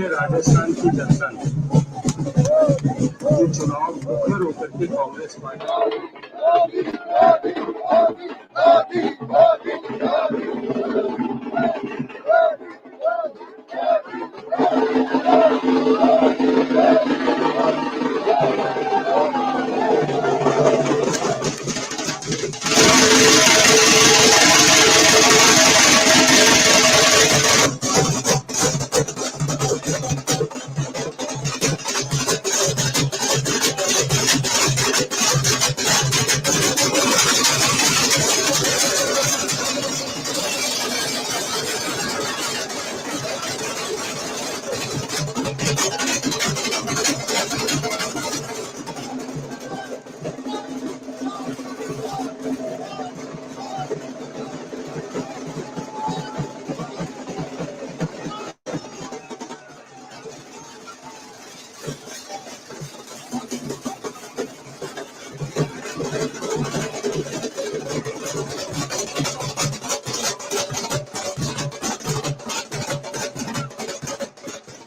राजस्थान की जनता ने ये चुनाव मुखर होकर के कांग्रेस पार्टी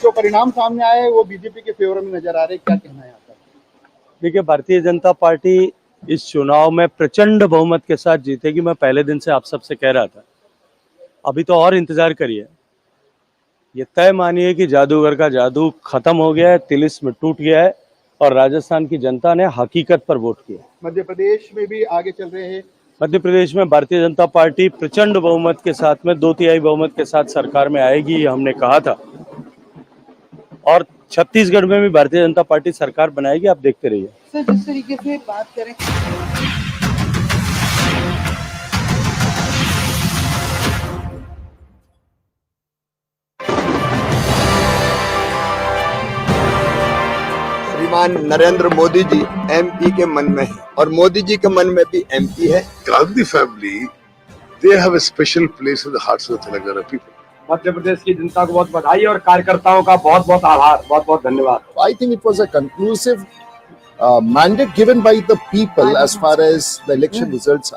जो परिणाम सामने आए वो बीजेपी के फेवर में नजर आ रहे, क्या कहना है आपका? देखिए, भारतीय जनता पार्टी इस चुनाव में प्रचंड बहुमत के साथ जीतेगी। मैं पहले दिन से आप सबसे कह रहा था, अभी तो और इंतजार करिए। ये तय मानिए कि जादूगर का जादू खत्म हो गया है, तिलिस्म टूट गया है और राजस्थान की जनता ने हकीकत पर वोट किया। मध्य प्रदेश में भी आगे चल रहे हैं। मध्य प्रदेश में भारतीय जनता पार्टी प्रचंड बहुमत के साथ में 2/3 बहुमत के साथ सरकार में आएगी, ये हमने कहा था। और छत्तीसगढ़ में भी भारतीय जनता पार्टी सरकार बनाएगी, आप देखते रहिए। सर, जिस तरीके से बात करें, श्रीमान नरेंद्र मोदी जी एमपी के मन में है और मोदी जी के मन में भी एमपी है। Gandhi family, they have a special place in the hearts of the Telangana people. Madhya Pradesh की जनता को बहुत बधाई और कार्यकर्ताओं का बहुत बहुत आभार, बहुत बहुत धन्यवाद। I think it was a conclusive mandate given by the people as far as the election results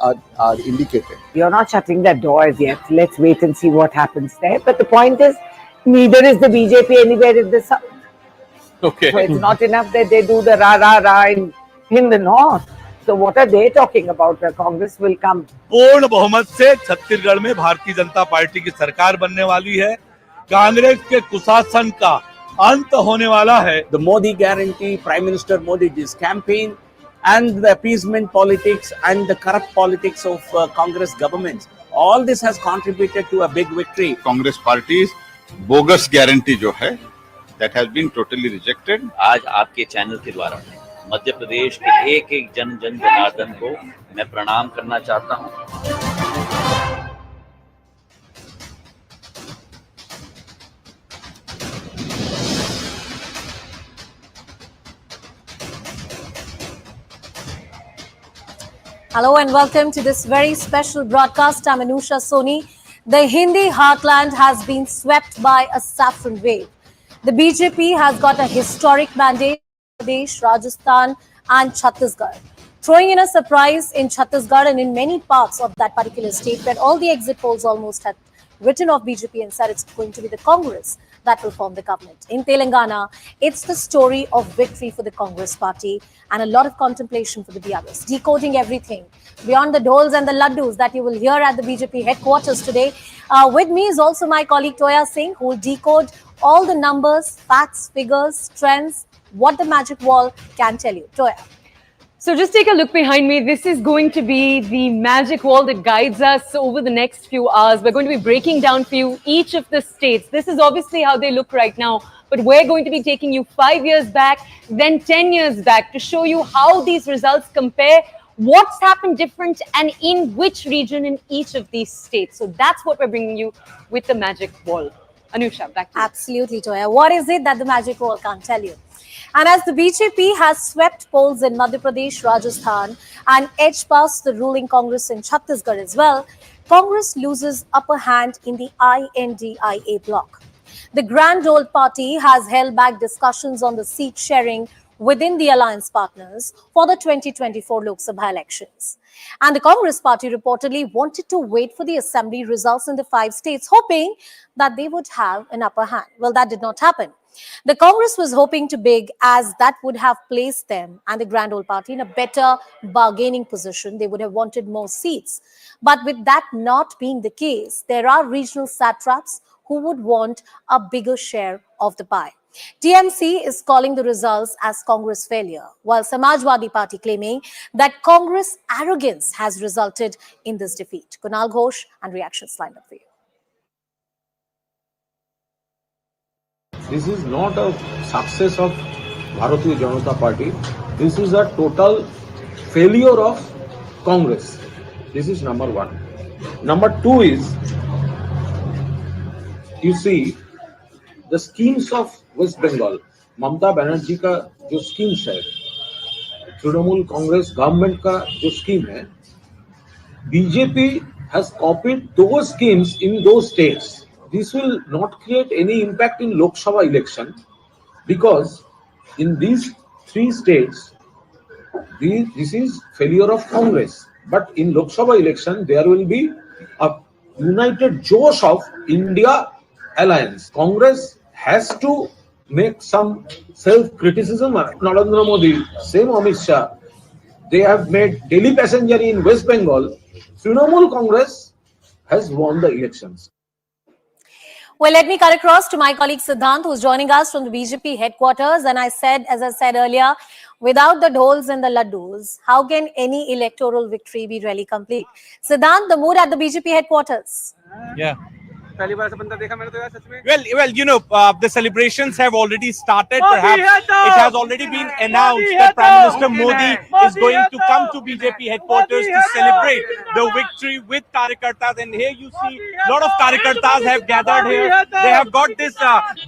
are indicated. You're not shutting the doors yet. Let's wait and see what happens there. But the point is, neither is the BJP anywhere in the south. Okay. So it's not enough that they do the rah in the north. So what are they talking about? The Congress will come. पूर्ण बहुमत से छत्तीसगढ़ में Bharatiya Janata party की सरकार बनने वाली है। कांग्रेस के कुशासन का अंत होने वाला है। The Modi guarantee, Prime Minister Modi's campaign and the appeasement politics and the corrupt politics of Congress governments, all this has contributed to a big victory. Congress party's bogus guarantee जो है, that has been totally rejected. आज आपके channel के द्वारा मध्य प्रदेश के एक एक जन जनार्दन को मैं प्रणाम करना चाहता हूं। Hello and welcome to this very special broadcast. I'm Anusha Soni. The Hindi heartland has been swept by a saffron wave. The BJP has got a historic mandate in Pradesh, Rajasthan and Chhattisgarh, throwing in a surprise in Chhattisgarh and in many parts of that particular state where all the exit polls almost had written off BJP and said it's going to be the Congress that will form the government. In Telangana, it's the story of victory for the Congress party and a lot of contemplation for the BRS, decoding everything beyond the doles and the laddus that you will hear at the BJP headquarters today. With me is also my colleague Toya Singh, who will decode all the numbers, facts, figures, trends, what the magic wall can tell you. Toya. So just take a look behind me. This is going to be the magic wall that guides us over the next few hours. We're going to be breaking down for you each of the states. This is obviously how they look right now, but we're going to be taking you 5 years back, then 10 years back to show you how these results compare, what's happened different and in which region in each of these states. So that's what we're bringing you with the magic wall. Anusha, back to you. Absolutely, Toya. What is it that the magic wall can't tell you? And as the BJP has swept polls in Madhya Pradesh, Rajasthan and edged past the ruling Congress in Chhattisgarh as well, Congress loses upper hand in the INDIA bloc. The Grand Old Party has held back discussions on the seat sharing within the alliance partners for the 2024 Lok Sabha elections. And the Congress party reportedly wanted to wait for the assembly results in the 5 states, hoping that they would have an upper hand. Well, that did not happen. The Congress was hoping to big, as that would have placed them and the Grand Old Party in a better bargaining position. They would have wanted more seats. But with that not being the case, there are regional satraps who would want a bigger share of the pie. TMC is calling the results as Congress failure, while Samajwadi Party claiming that Congress arrogance has resulted in this defeat. Kunal Ghosh and reactions lined up for you. This is not a success of Bharatiya Janata Party. This is a total failure of Congress. This is number one. Number two is, you see, the schemes of West Bengal, Mamata Banerjee का जो schemes है, Trinamool Congress government का जो scheme है, BJP has copied those schemes in those states. This will not create any impact in Lok Sabha election because in these 3 states, this is failure of Congress. But in Lok Sabha election, there will be a united Josh of India alliance. Congress has to make some self-criticism. Narendra Modi, same Amit Shah, they have made Delhi passenger in West Bengal. Trinamool Congress has won the elections. Well, let me cut across to my colleague Siddhant, who's joining us from the BJP headquarters. And as I said earlier, without the dhols and the laddus, how can any electoral victory be really complete? Siddhant, the mood at the BJP headquarters. Yeah. Well, you know, the celebrations have already started. Perhaps it has already been announced that Prime Minister Modi is going to come to BJP headquarters to celebrate the victory with Karyakartas. And here you see a lot of Karyakartas have gathered here. They have got this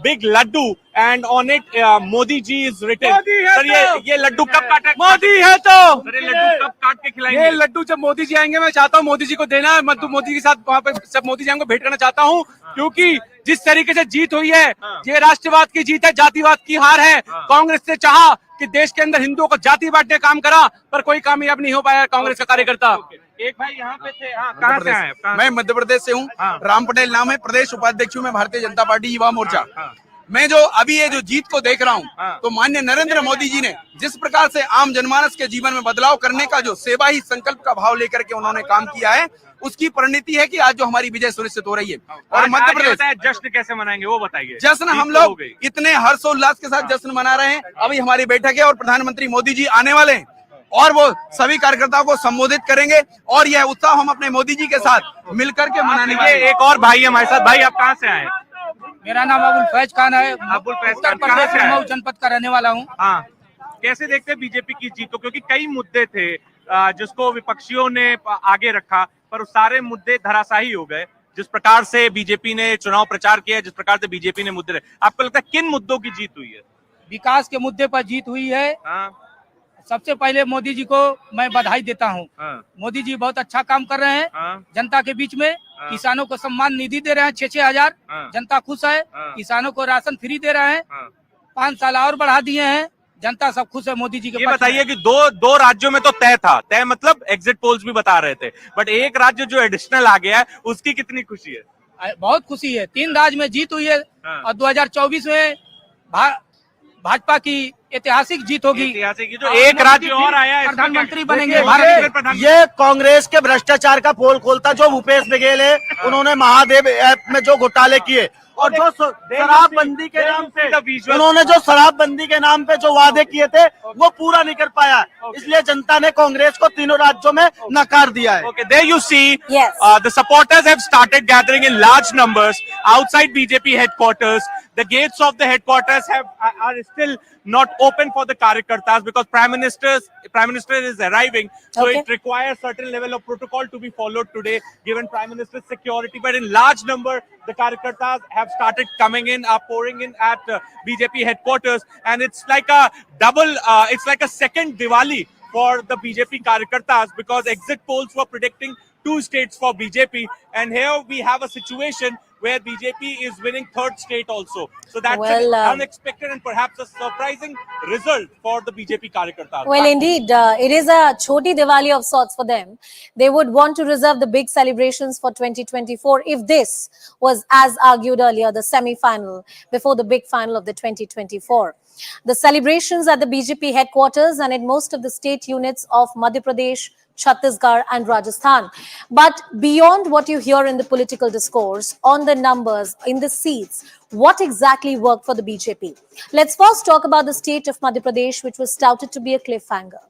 big laddu, and on it Modi ji is written. Sir, ये लड्डू कब काटे? मोदी है तो sir, ये लड्डू कब काट के खिलाएंगे? ये लड्डू जब मोदी जी आएंगे, मैं चाहता हूँ मोदी जी को देना। मैं तो मोदी के साथ वहाँ पे सब मोदी जी को भेंट करना चाहता हूँ, क्योंकि जिस तरीके से जीत हुई है, ये राष्ट्रवाद की जीत है, जातिवाद की हार है। कांग्रेस ने चाहा कि देश के अंदर हिंदुओं को जाति बांटने काम करा, पर कोई कामयाब नहीं हो पाया कांग्रेस का कार्यकर्ता। एक भाई यहाँ पे थे, कहाँ से आए? मैं मध्य प्रदेश से हूँ, राम पटेल नाम है, प्रदेश उपाध्यक्ष हूँ मैं भारतीय जनता पार्टी युवा मोर्चा। मैं जो अभी ये जो जीत को देख रहा हूँ, तो माननीय नरेंद्र मोदी जी ने जिस प्रकार से आम जनमानस के जीवन में बदलाव करने का जो सेवा ही संकल्प का भाव लेकर के उन्होंने काम किया है, उसकी परिणति है कि आज जो हमारी विजय सुनिश्चित हो रही है। और मध्य प्रदेश जश्न कैसे मनाएंगे वो बताइए। जश्न हम लोग इतने हर्षोल्लास के साथ जश्न मना रहे हैं। अभी हमारी बैठक है और प्रधानमंत्री मोदी जी आने वाले हैं और वो सभी कार्यकर्ताओं को संबोधित करेंगे और यह उत्साह हम अपने मोदी जी के साथ मिलकर के मनाने वाले हैं। एक और भाई है हमारे साथ। भाई, आप कहाँ से आए? मेरा नाम अबुल फैज खान है। अबुल फैज उत्तर प्रदेश में मऊ जनपद का रहने वाला हूँ। हाँ, कैसे देखते हैं बीजेपी की जीत को? क्योंकि कई मुद्दे थे जिसको विपक्षियों ने आगे रखा, पर उस सारे मुद्दे धराशायी हो गए। जिस प्रकार से बीजेपी ने चुनाव प्रचार किया, जिस प्रकार से बीजेपी ने मुद्दे, आपको लगता है किन मुद्दों की जीत हुई है? विकास के मुद्दे पर जीत हुई है। सबसे पहले मोदी जी को मैं बधाई देता हूँ। मोदी जी बहुत अच्छा काम कर रहे हैं जनता के बीच में। किसानों को सम्मान निधि दे रहे हैं 6-6 हजार, जनता खुश है। किसानों को राशन फ्री दे रहे हैं, 5 साल और बढ़ा दिए हैं, जनता सब खुश है मोदी जी के। ये बताइए कि दो राज्यों में तो तय मतलब एग्जिट पोल्स भी बता रहे थे, बट एक राज्य जो एडिशनल आ गया है, उसकी कितनी खुशी है? बहुत खुशी है। 3 राज्य में जीत हुई है और 2024 में भाजपा की ऐतिहासिक जीत होगी। जो एक राज्य और आया है, प्रधानमंत्री बनेंगे। ये कांग्रेस के भ्रष्टाचार का पोल खोलता जो भूपेश बघेल है, उन्होंने महादेव ऐप में जो घोटाले किए और जो शराबबंदी के नाम पे उन्होंने जो शराबबंदी के नाम पे जो वादे किए थे वो पूरा नहीं कर पाया, इसलिए जनता ने कांग्रेस को तीनों राज्यों में नकार दिया है। Okay, there you see, the supporters have started gathering in large numbers outside BJP headquarters. The gates of the headquarters are still not open for the Karyakartas because Prime Minister is arriving, so it requires certain level of protocol to be followed today, given Prime Minister's security. But in large number, the Karyakartas have started coming in, are pouring in at BJP headquarters, and it's like a double, it's like a second Diwali for the BJP Karyakartas because exit polls were predicting 2 states for BJP, and here we have a situation where BJP is winning 3rd state also. So that's an unexpected and perhaps a surprising result for the BJP Karyakartas. Well, indeed, it is a choti Diwali of sorts for them. They would want to reserve the big celebrations for 2024 if this was, as argued earlier, the semi-final before the big final of the 2024. The celebrations at the BJP headquarters and in most of the state units of Madhya Pradesh, Chhattisgarh and Rajasthan. But beyond what you hear in the political discourse, on the numbers, in the seats, what exactly worked for the BJP? Let's first talk about the state of Madhya Pradesh, which was touted to be a cliffhanger.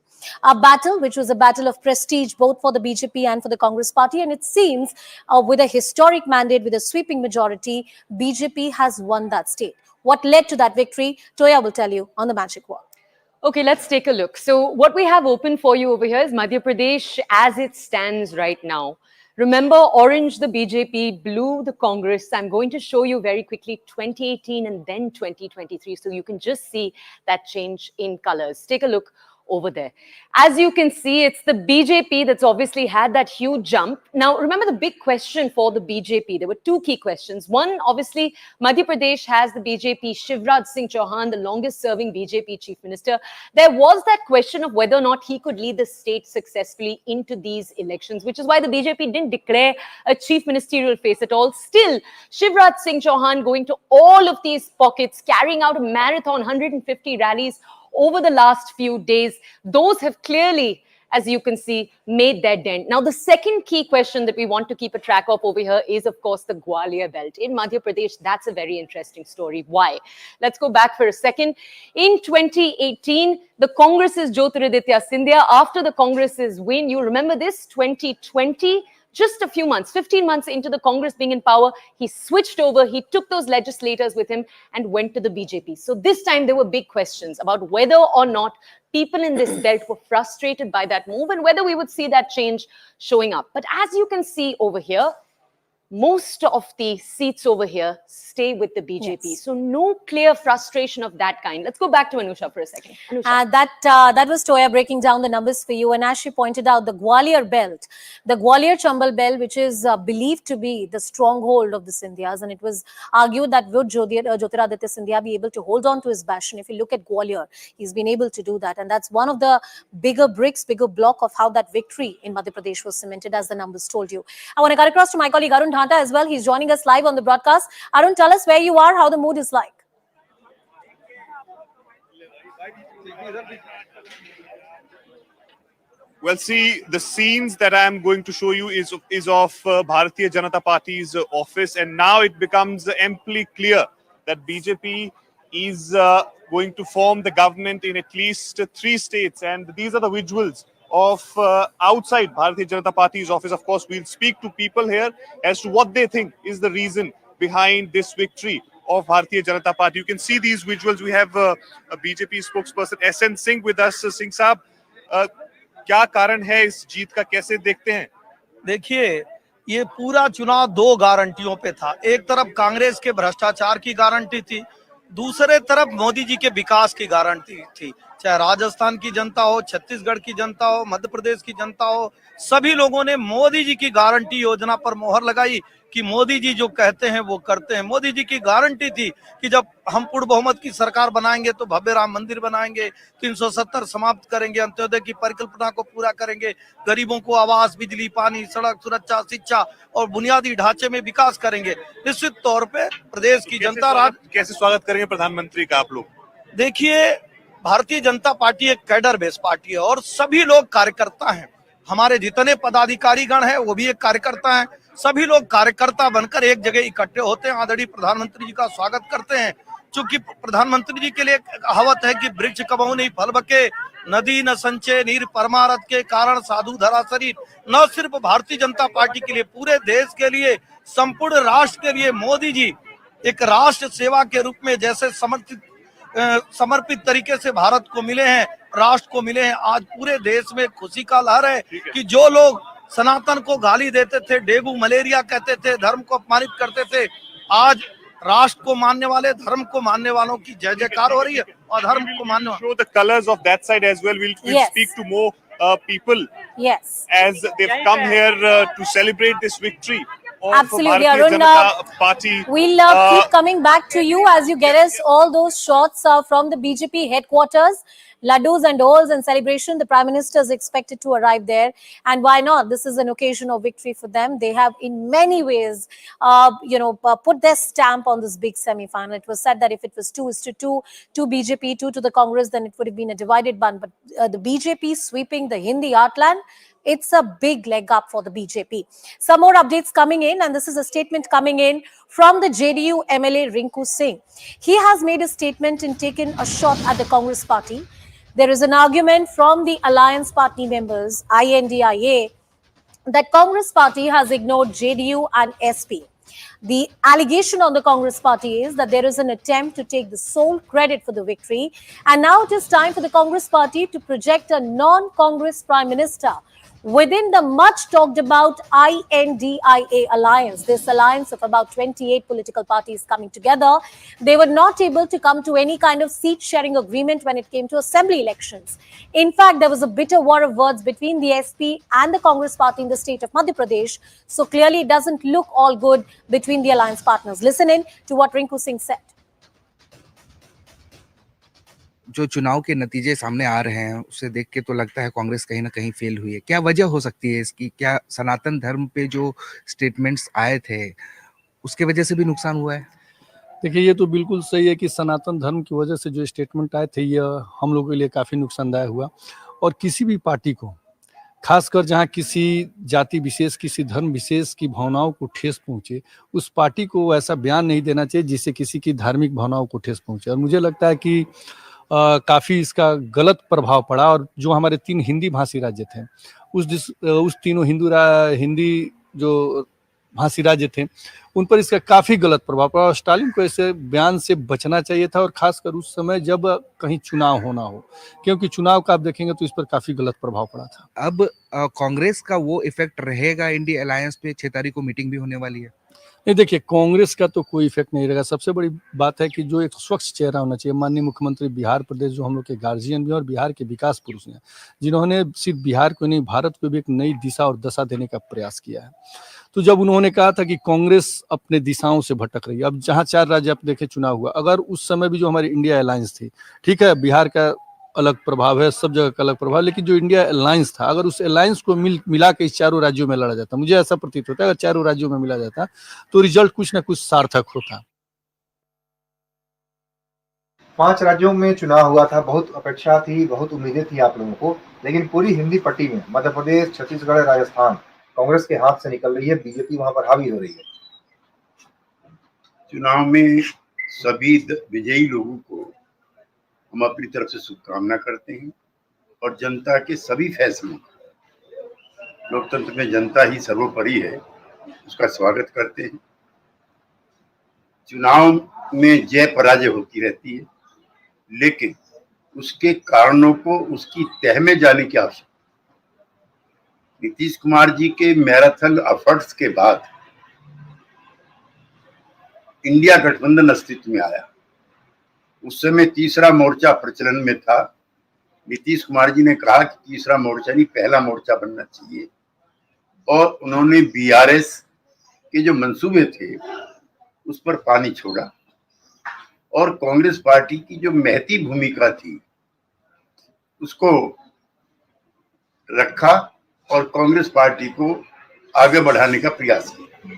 A battle which was a battle of prestige both for the BJP and for the Congress party. And it seems with a historic mandate, with a sweeping majority, BJP has won that state. What led to that victory? Toya will tell you on the Magic Wall. Okay, let's take a look. So what we have open for you over here is Madhya Pradesh as it stands right now. Remember, orange the BJP, blue the Congress. I'm going to show you very quickly 2018 and then 2023, so you can just see that change in colors. Take a look over there. As you can see, it's the BJP that's obviously had that huge jump. Now, remember the big question for the BJP. There were two key questions. One, obviously, Madhya Pradesh has the BJP, Shivraj Singh Chauhan, the longest serving BJP chief minister. There was that question of whether or not he could lead the state successfully into these elections, which is why the BJP didn't declare a chief ministerial face at all. Still, Shivraj Singh Chauhan going to all of these pockets, carrying out a marathon, 150 rallies over the last few days. Those have clearly, as you can see, made their dent. Now, the second key question that we want to keep a track of over here is, of course, the Gwalior belt. In Madhya Pradesh, that's a very interesting story. Why? Let's go back for a second. In 2018, the Congress's Jyotiraditya Scindia, after the Congress's win, you remember this, 2020, just a few months, 15 months into the Congress being in power, he switched over, he took those legislators with him and went to the BJP. So this time there were big questions about whether or not people in this belt were frustrated by that move and whether we would see that change showing up. But as you can see over here, most of the seats over here stay with the BJP. Yes. So no clear frustration of that kind. Let's go back to Anusha for a second. Anusha. That was Toya breaking down the numbers for you. And as she pointed out, the Gwalior belt, the Gwalior Chambal belt, which is believed to be the stronghold of the Scindias. And it was argued that would Jyotiraditya Scindia be able to hold on to his bastion. If you look at Gwalior, he's been able to do that. And that's one of the bigger bricks, bigger block of how that victory in Madhya Pradesh was cemented, as the numbers told you. I want to cut across to my colleague Arun Dhanta as well. He's joining us live on the broadcast. Arun, tell us where you are, how the mood is like. Well, see, the scenes that I am going to show you is of Bharatiya Janata Party's office, and now it becomes amply clear that BJP is going to form the government in at least 3 states, and these are the visuals of outside Bharatiya Janata Party's office. Of course, we'll speak to people here as to what they think is the reason behind this victory of Bharatiya Janata Party. You can see these visuals. We have a BJP spokesperson SN Singh with us. Singh साहब, क्या कारण है इस जीत का, कैसे देखते हैं? देखिए, ये पूरा चुनाव 2 गारंटियों पे था। एक तरफ कांग्रेस के भ्रष्टाचार की गारंटी थी, दूसरे तरफ मोदी जी के विकास की गारंटी थी। चाहे राजस्थान की जनता हो, छत्तीसगढ़ की जनता हो, मध्य प्रदेश की जनता हो, सभी लोगों ने मोदी जी की गारंटी योजना पर मोहर लगाई कि मोदी जी जो कहते हैं वो करते हैं। मोदी जी की गारंटी थी कि जब हम पूर्ण बहुमत की सरकार बनाएंगे तो भव्य राम मंदिर बनाएंगे, 370 समाप्त करेंगे, अंत्योदय की परिकल्पना को पूरा करेंगे, गरीबों को आवास, बिजली, पानी, सड़क, सुरक्षा, शिक्षा और बुनियादी ढांचे में विकास करेंगे। निश्चित तौर पे प्रदेश की जनता कैसे स्वागत करेंगे प्रधानमंत्री का आप लोग? देखिए, भारतीय जनता पार्टी एक कैडर बेस पार्टी है और सभी लोग कार्यकर्ता हैं। हमारे जितने पदाधिकारी गण हैं वो भी एक कार्यकर्ता हैं। सभी लोग कार्यकर्ता बनकर एक जगह इकट्ठे होते हैं, आदरणीय प्रधानमंत्री जी का स्वागत करते हैं। चूंकि प्रधानमंत्री जी के लिए कहावत है कि वृक्ष कबहु नहीं फल बके, नदी न संचय नीर परमारथ के कारण साधु धरा शरीर। न सिर्फ भारतीय जनता पार्टी के लिए, पूरे देश के लिए, संपूर्ण राष्ट्र के लिए मोदी जी एक राष्ट्र सेवा के रूप में जैसे समर्पित तरीके से भारत को मिले हैं, राष्ट्र को मिले हैं। आज पूरे देश में खुशी का लहर है कि जो लोग सनातन को गाली देते थे, डेंगू मलेरिया कहते थे, धर्म को अपमानित करते थे, आज राष्ट्र को मानने वाले, धर्म को मानने वालों की जय जयकार हो रही है और धर्म को मानने वाले। Show the colors of that side as well. We'll speak to more people. Yes. As they've come here to celebrate this victory. Absolutely, Arun. Party. We'll keep coming back to you as you get us all those shots from the BJP headquarters. Laddus and dolls and celebration. The Prime Minister is expected to arrive there. And why not? This is an occasion of victory for them. They have in many ways, put their stamp on this big semi-final. It was said that if it was 2:2, 2 BJP, 2 to the Congress, then it would have been a divided one. But the BJP sweeping the Hindi heartland, it's a big leg up for the BJP. Some more updates coming in, and this is a statement coming in from the JDU MLA Rinku Singh. He has made a statement and taken a shot at the Congress party. There is an argument from the alliance party members, INDIA, that Congress party has ignored JDU and SP. The allegation on the Congress party is that there is an attempt to take the sole credit for the victory. And now it is time for the Congress party to project a non-Congress Prime Minister within the much talked about INDIA alliance, this alliance of about 28 political parties coming together, they were not able to come to any kind of seat sharing agreement when it came to assembly elections. In fact, there was a bitter war of words between the SP and the Congress party in the state of Madhya Pradesh. So clearly it doesn't look all good between the alliance partners. Listen in to what Rinku Singh said. जो चुनाव के नतीजे सामने आ रहे हैं उसे देख के तो लगता है कांग्रेस कहीं ना कहीं फेल हुई है। क्या वजह हो सकती है इसकी? क्या सनातन धर्म पे जो स्टेटमेंट्स आए थे उसके वजह से भी नुकसान हुआ है? देखिए, ये तो बिल्कुल सही है कि सनातन धर्म की वजह से जो स्टेटमेंट आए थे ये हम लोगों के लिए काफ़ी नुकसानदायक हुआ। और किसी भी पार्टी को, खासकर जहाँ किसी जाति विशेष, किसी धर्म विशेष की भावनाओं को ठेस पहुँचे, उस पार्टी को ऐसा बयान नहीं देना चाहिए जिससे किसी की धार्मिक भावनाओं को ठेस पहुँचे। और मुझे लगता है कि काफ़ी इसका गलत प्रभाव पड़ा। और जो हमारे 3 हिंदी भाषी राज्य थे, उस तीनों हिंदी जो भाषी राज्य थे उन पर इसका काफ़ी गलत प्रभाव पड़ा। और स्टालिन को ऐसे बयान से बचना चाहिए था, और खासकर उस समय जब कहीं चुनाव होना हो, क्योंकि चुनाव का आप देखेंगे तो इस पर काफ़ी गलत प्रभाव पड़ा था। अब कांग्रेस का वो इफेक्ट रहेगा इंडिया अलायंस पे? 6 तारीख को मीटिंग भी होने वाली है। नहीं, देखिए, कांग्रेस का तो कोई इफेक्ट नहीं रहेगा। सबसे बड़ी बात है कि जो एक स्वच्छ चेहरा होना चाहिए। माननीय मुख्यमंत्री बिहार प्रदेश जो हम लोग के गार्जियन भी हैं और बिहार के विकास पुरुष हैं, जिन्होंने सिर्फ बिहार को नहीं भारत को भी एक नई दिशा और दशा देने का प्रयास किया है। तो जब उन्होंने कहा था कि कांग्रेस अपने दिशाओं से भटक रही है, अब जहाँ 4 राज्य आप देखें चुनाव हुआ, अगर उस समय भी जो हमारी इंडिया अलायंस थी, ठीक है बिहार का अलग प्रभाव है, सब जगह का अलग प्रभाव, लेकिन जो इंडिया अलायंस था, अगर उस अलायंस को मिला के इस 4 राज्यों में लड़ा जाता, मुझे ऐसा प्रतीत होता है अगर 4 राज्यों में मिला जाता तो रिजल्ट कुछ ना कुछ सार्थक होता। 5 राज्यों में चुनाव हुआ था, बहुत अपेक्षा थी, बहुत उम्मीदें थी आप लोगों को, लेकिन पूरी हिंदी पट्टी में मध्य प्रदेश, छत्तीसगढ़, राजस्थान कांग्रेस के हाथ से निकल रही है, बीजेपी वहां पर हावी हो रही है। चुनाव में सभी विजयी लोगों को हम अपनी तरफ से शुभकामना करते हैं और जनता के सभी फैसलों, लोकतंत्र में जनता ही सर्वोपरि है, उसका स्वागत करते हैं। चुनाव में जय पराजय होती रहती है, लेकिन उसके कारणों को उसकी तह में जाने की आवश्यकता। नीतीश कुमार जी के मैराथन एफर्ट्स के बाद इंडिया गठबंधन अस्तित्व में आया। उस समय तीसरा मोर्चा प्रचलन में था। नीतीश कुमार जी ने कहा कि तीसरा मोर्चा नहीं, पहला मोर्चा बनना चाहिए, और उन्होंने BRS के जो मंसूबे थे उस पर पानी छोड़ा, और कांग्रेस पार्टी की जो महती भूमिका थी उसको रखा और कांग्रेस पार्टी को आगे बढ़ाने का प्रयास किया।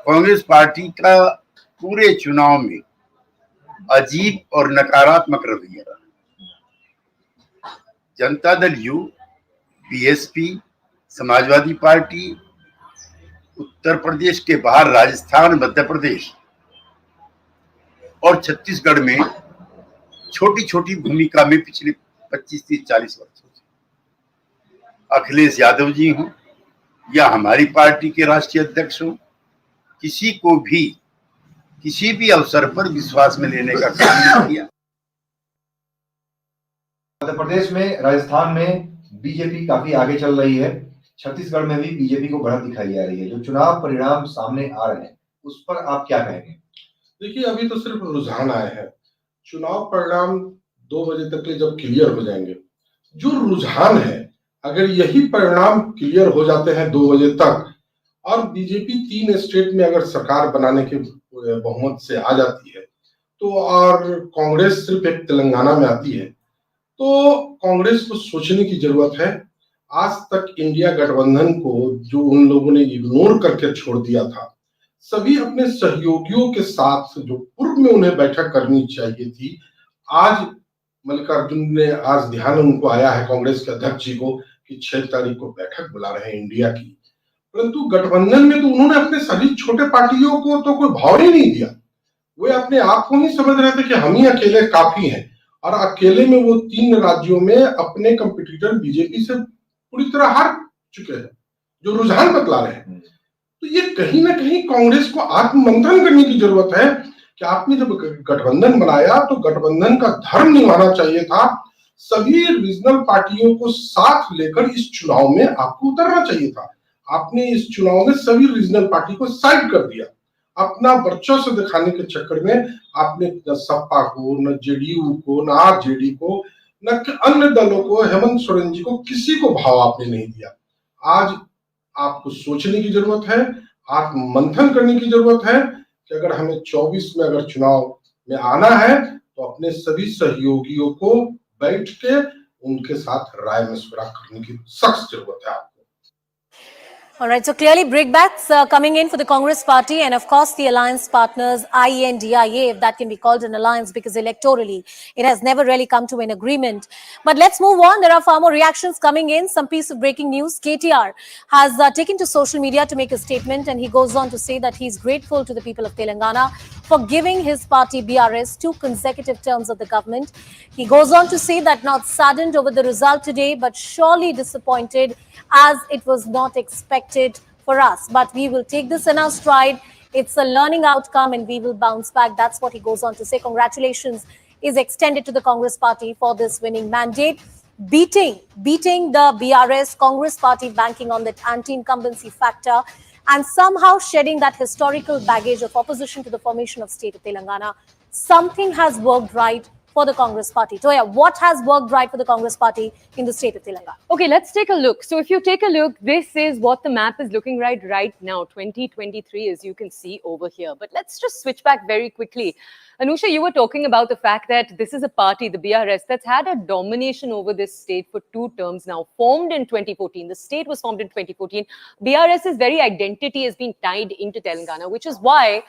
कांग्रेस पार्टी का पूरे चुनाव में अजीब और नकारात्मक रवैया रहा। Janata Dal you, BSP, Samajwadi party, Uttar Pradesh के बाहर राजस्थान, मध्य प्रदेश और छत्तीसगढ़ में छोटी छोटी भूमिका में पिछले 25-30-40 वर्षों से अखिलेश यादव जी हों या हमारी पार्टी के राष्ट्रीय अध्यक्ष हों, किसी को भी किसी भी अवसर पर विश्वास में लेने का काम नहीं किया। मध्य प्रदेश में, राजस्थान में बीजेपी काफी आगे चल रही है, छत्तीसगढ़ में भी बीजेपी को बढ़त दिखाई जा रही है। जो चुनाव परिणाम सामने आ रहे हैं उस पर आप क्या कहेंगे? देखिए, अभी तो सिर्फ रुझान आए हैं। चुनाव परिणाम 2 बजे तक के जब क्लियर हो जाएंगे, जो रुझान है, अगर यही परिणाम क्लियर हो जाते हैं 2 बजे तक और बीजेपी 3 स्टेट में अगर सरकार बनाने के बहुमत से आ जाती है तो, और कांग्रेस सिर्फ एक तेलंगाना में आती है, तो कांग्रेस को सोचने की जरूरत है। आज तक इंडिया गठबंधन को जो उन लोगों ने इग्नोर करके छोड़ दिया था, सभी अपने सहयोगियों के साथ जो पूर्व में उन्हें बैठक करनी चाहिए थी, आज मल्लिकार्जुन ने आज ध्यान उनको आया है कांग्रेस के अध्यक्ष जी को कि 6 तारीख को बैठक बुला रहे हैं इंडिया की, परंतु गठबंधन में तो उन्होंने अपने सभी छोटे पार्टियों को तो कोई भाव ही नहीं दिया। वे अपने आप को ही समझ रहे थे कि हम ही अकेले काफी हैं, और अकेले में वो 3 राज्यों में अपने कंपटीटर बीजेपी से पूरी तरह हार चुके हैं, जो रुझान बतला रहे हैं। तो ये कहीं ना कहीं कांग्रेस को आत्ममंथन करने की जरूरत है कि आपने जब गठबंधन बनाया तो गठबंधन का धर्म निभाना चाहिए था, सभी रीजनल पार्टियों को साथ लेकर इस चुनाव में आपको उतरना चाहिए था। आपने इस चुनाव में सभी रीजनल पार्टी को साइड कर दिया। अपना वर्चस्व दिखाने के चक्कर में आपने न सपा को, न जेडीयू को, न आरजेडी को, न अन्य दलों को, हेमंत सोरेन जी को, किसी को भाव आपने नहीं दिया। आज आपको सोचने की जरूरत है, आत्ममंथन करने की जरूरत है कि अगर हमें 24 में अगर चुनाव में आना है तो अपने सभी सहयोगियों को बैठ के उनके साथ राय मशवरा करने की सख्त जरूरत है आपको। All right, so clearly breakbacks coming in for the Congress party and of course the alliance partners INDIA, if that can be called an alliance, because electorally it has never really come to an agreement. But let's move on. There are far more reactions coming in. Some piece of breaking news. KTR has taken to social media to make a statement, and he goes on to say that he's grateful to the people of Telangana for giving his party BRS 2 consecutive terms of the government. He goes on to say that not saddened over the result today, but surely disappointed as it was not expected for us. But we will take this in our stride. It's a learning outcome and we will bounce back. That's what he goes on to say. Congratulations is extended to the Congress party for this winning mandate. Beating the BRS, Congress party banking on that anti-incumbency factor and somehow shedding that historical baggage of opposition to the formation of state of Telangana. Something has worked right for the Congress party. Toya, what has worked right for the Congress party in the state of Telangana? Okay, let's take a look. So if you take a look, this is what the map is looking right now, 2023, as you can see over here. But let's just switch back very quickly. Anusha, you were talking about the fact that this is a party, the BRS, that's had a domination over this state for 2 terms now, formed in 2014. The state was formed in 2014. BRS's very identity has been tied into Telangana, which is why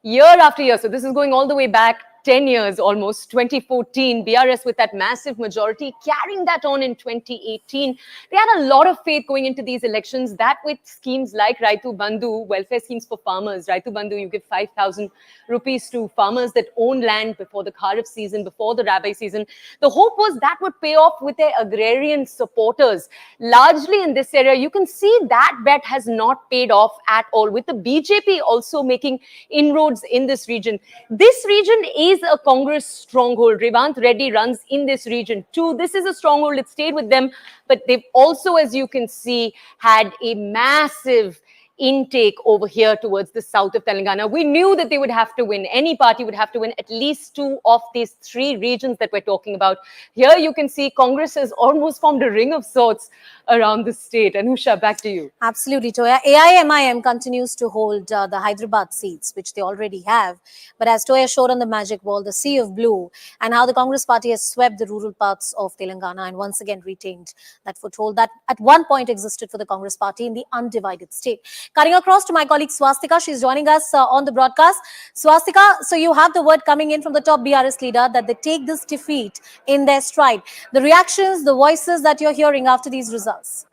year after year, so this is going all the way back 10 years almost, 2014, BRS with that massive majority, carrying that on in 2018. They had a lot of faith going into these elections, that with schemes like Raitu Bandhu, welfare schemes for farmers. Raitu Bandhu, you give 5,000 rupees to farmers that own land before the Kharif season, before the Rabi season. The hope was that would pay off with their agrarian supporters. Largely in this area, you can see that bet has not paid off at all, with the BJP also making inroads in this region. This region is a Congress stronghold. A Revanth Reddy runs in this region too. This is a stronghold. It stayed with them, but they've also, as you can see, had a massive intake over here towards the south of Telangana. We knew that they would have to win. Any party would have to win at least 2 of these 3 regions that we're talking about. Here you can see Congress has almost formed a ring of sorts around the state. Anusha, back to you. Absolutely, Toya. AIMIM continues to hold the Hyderabad seats, which they already have. But as Toya showed on the magic wall, the sea of blue, and how the Congress party has swept the rural parts of Telangana and once again retained that foothold that at one point existed for the Congress party in the undivided state. Cutting across to my colleague Swastika, she's joining us on the broadcast. Swastika, so you have the word coming in from the top BRS leader that they take this defeat in their stride. The reactions, the voices that you're hearing after these results.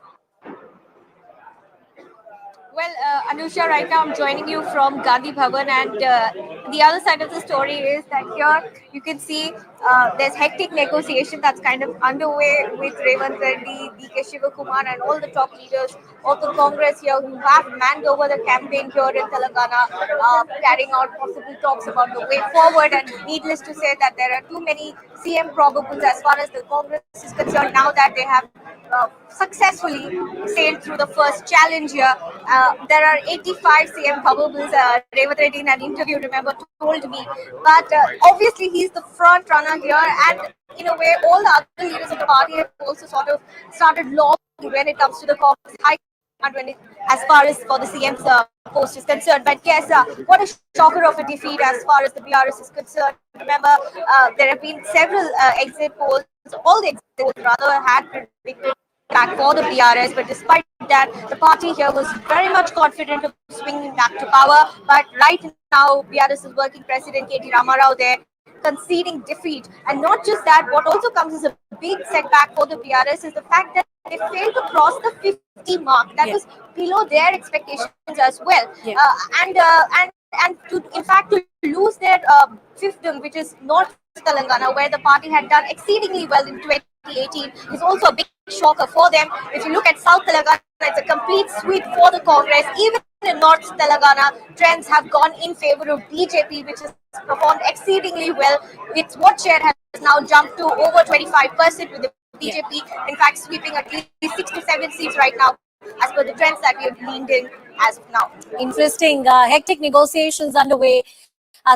Well, Anusha, right now I'm joining you from Gandhi Bhavan, and the other side of the story is that here you can see there's hectic negotiation that's kind of underway with Revanth Reddy, DK Kumar, and all the top leaders of the Congress here who have manned over the campaign here in Telangana, carrying out possible talks about the way forward. And needless to say that there are too many CM probables as far as the Congress is concerned now that they have successfully sailed through the first challenge here. There are 85 CM probables. Revanth Reddy in an interview, remember, told me. But obviously he's the front runner here, and in a way all the other leaders of the party have also sort of started lobbying when it comes to the Congress high command as far as for the CM's post is concerned. But yes, what a shocker of a defeat as far as the BRS is concerned. Remember, there have been several exit polls. All the exit polls rather had predicted back for the BRS, but despite that, the party here was very much confident of swinging back to power. But right now, BRS's working president K T Rama Rao there conceding defeat. And not just that, what also comes as a big setback for the BRS is the fact that they failed to cross the 50 mark. That was below their expectations as well. And to in fact to lose their fiefdom, which is North Telangana, where the party had done exceedingly well in 20 2018 is also a big shocker for them. If you look at South Telangana, it's a complete sweep for the Congress. Even in North Telangana, trends have gone in favor of BJP, which has performed exceedingly well. Its vote share has now jumped to over 25% with the BJP, in fact, sweeping at least 6 to 7 seats right now, as per the trends that we have leaned in as of now. Interesting. Hectic negotiations underway.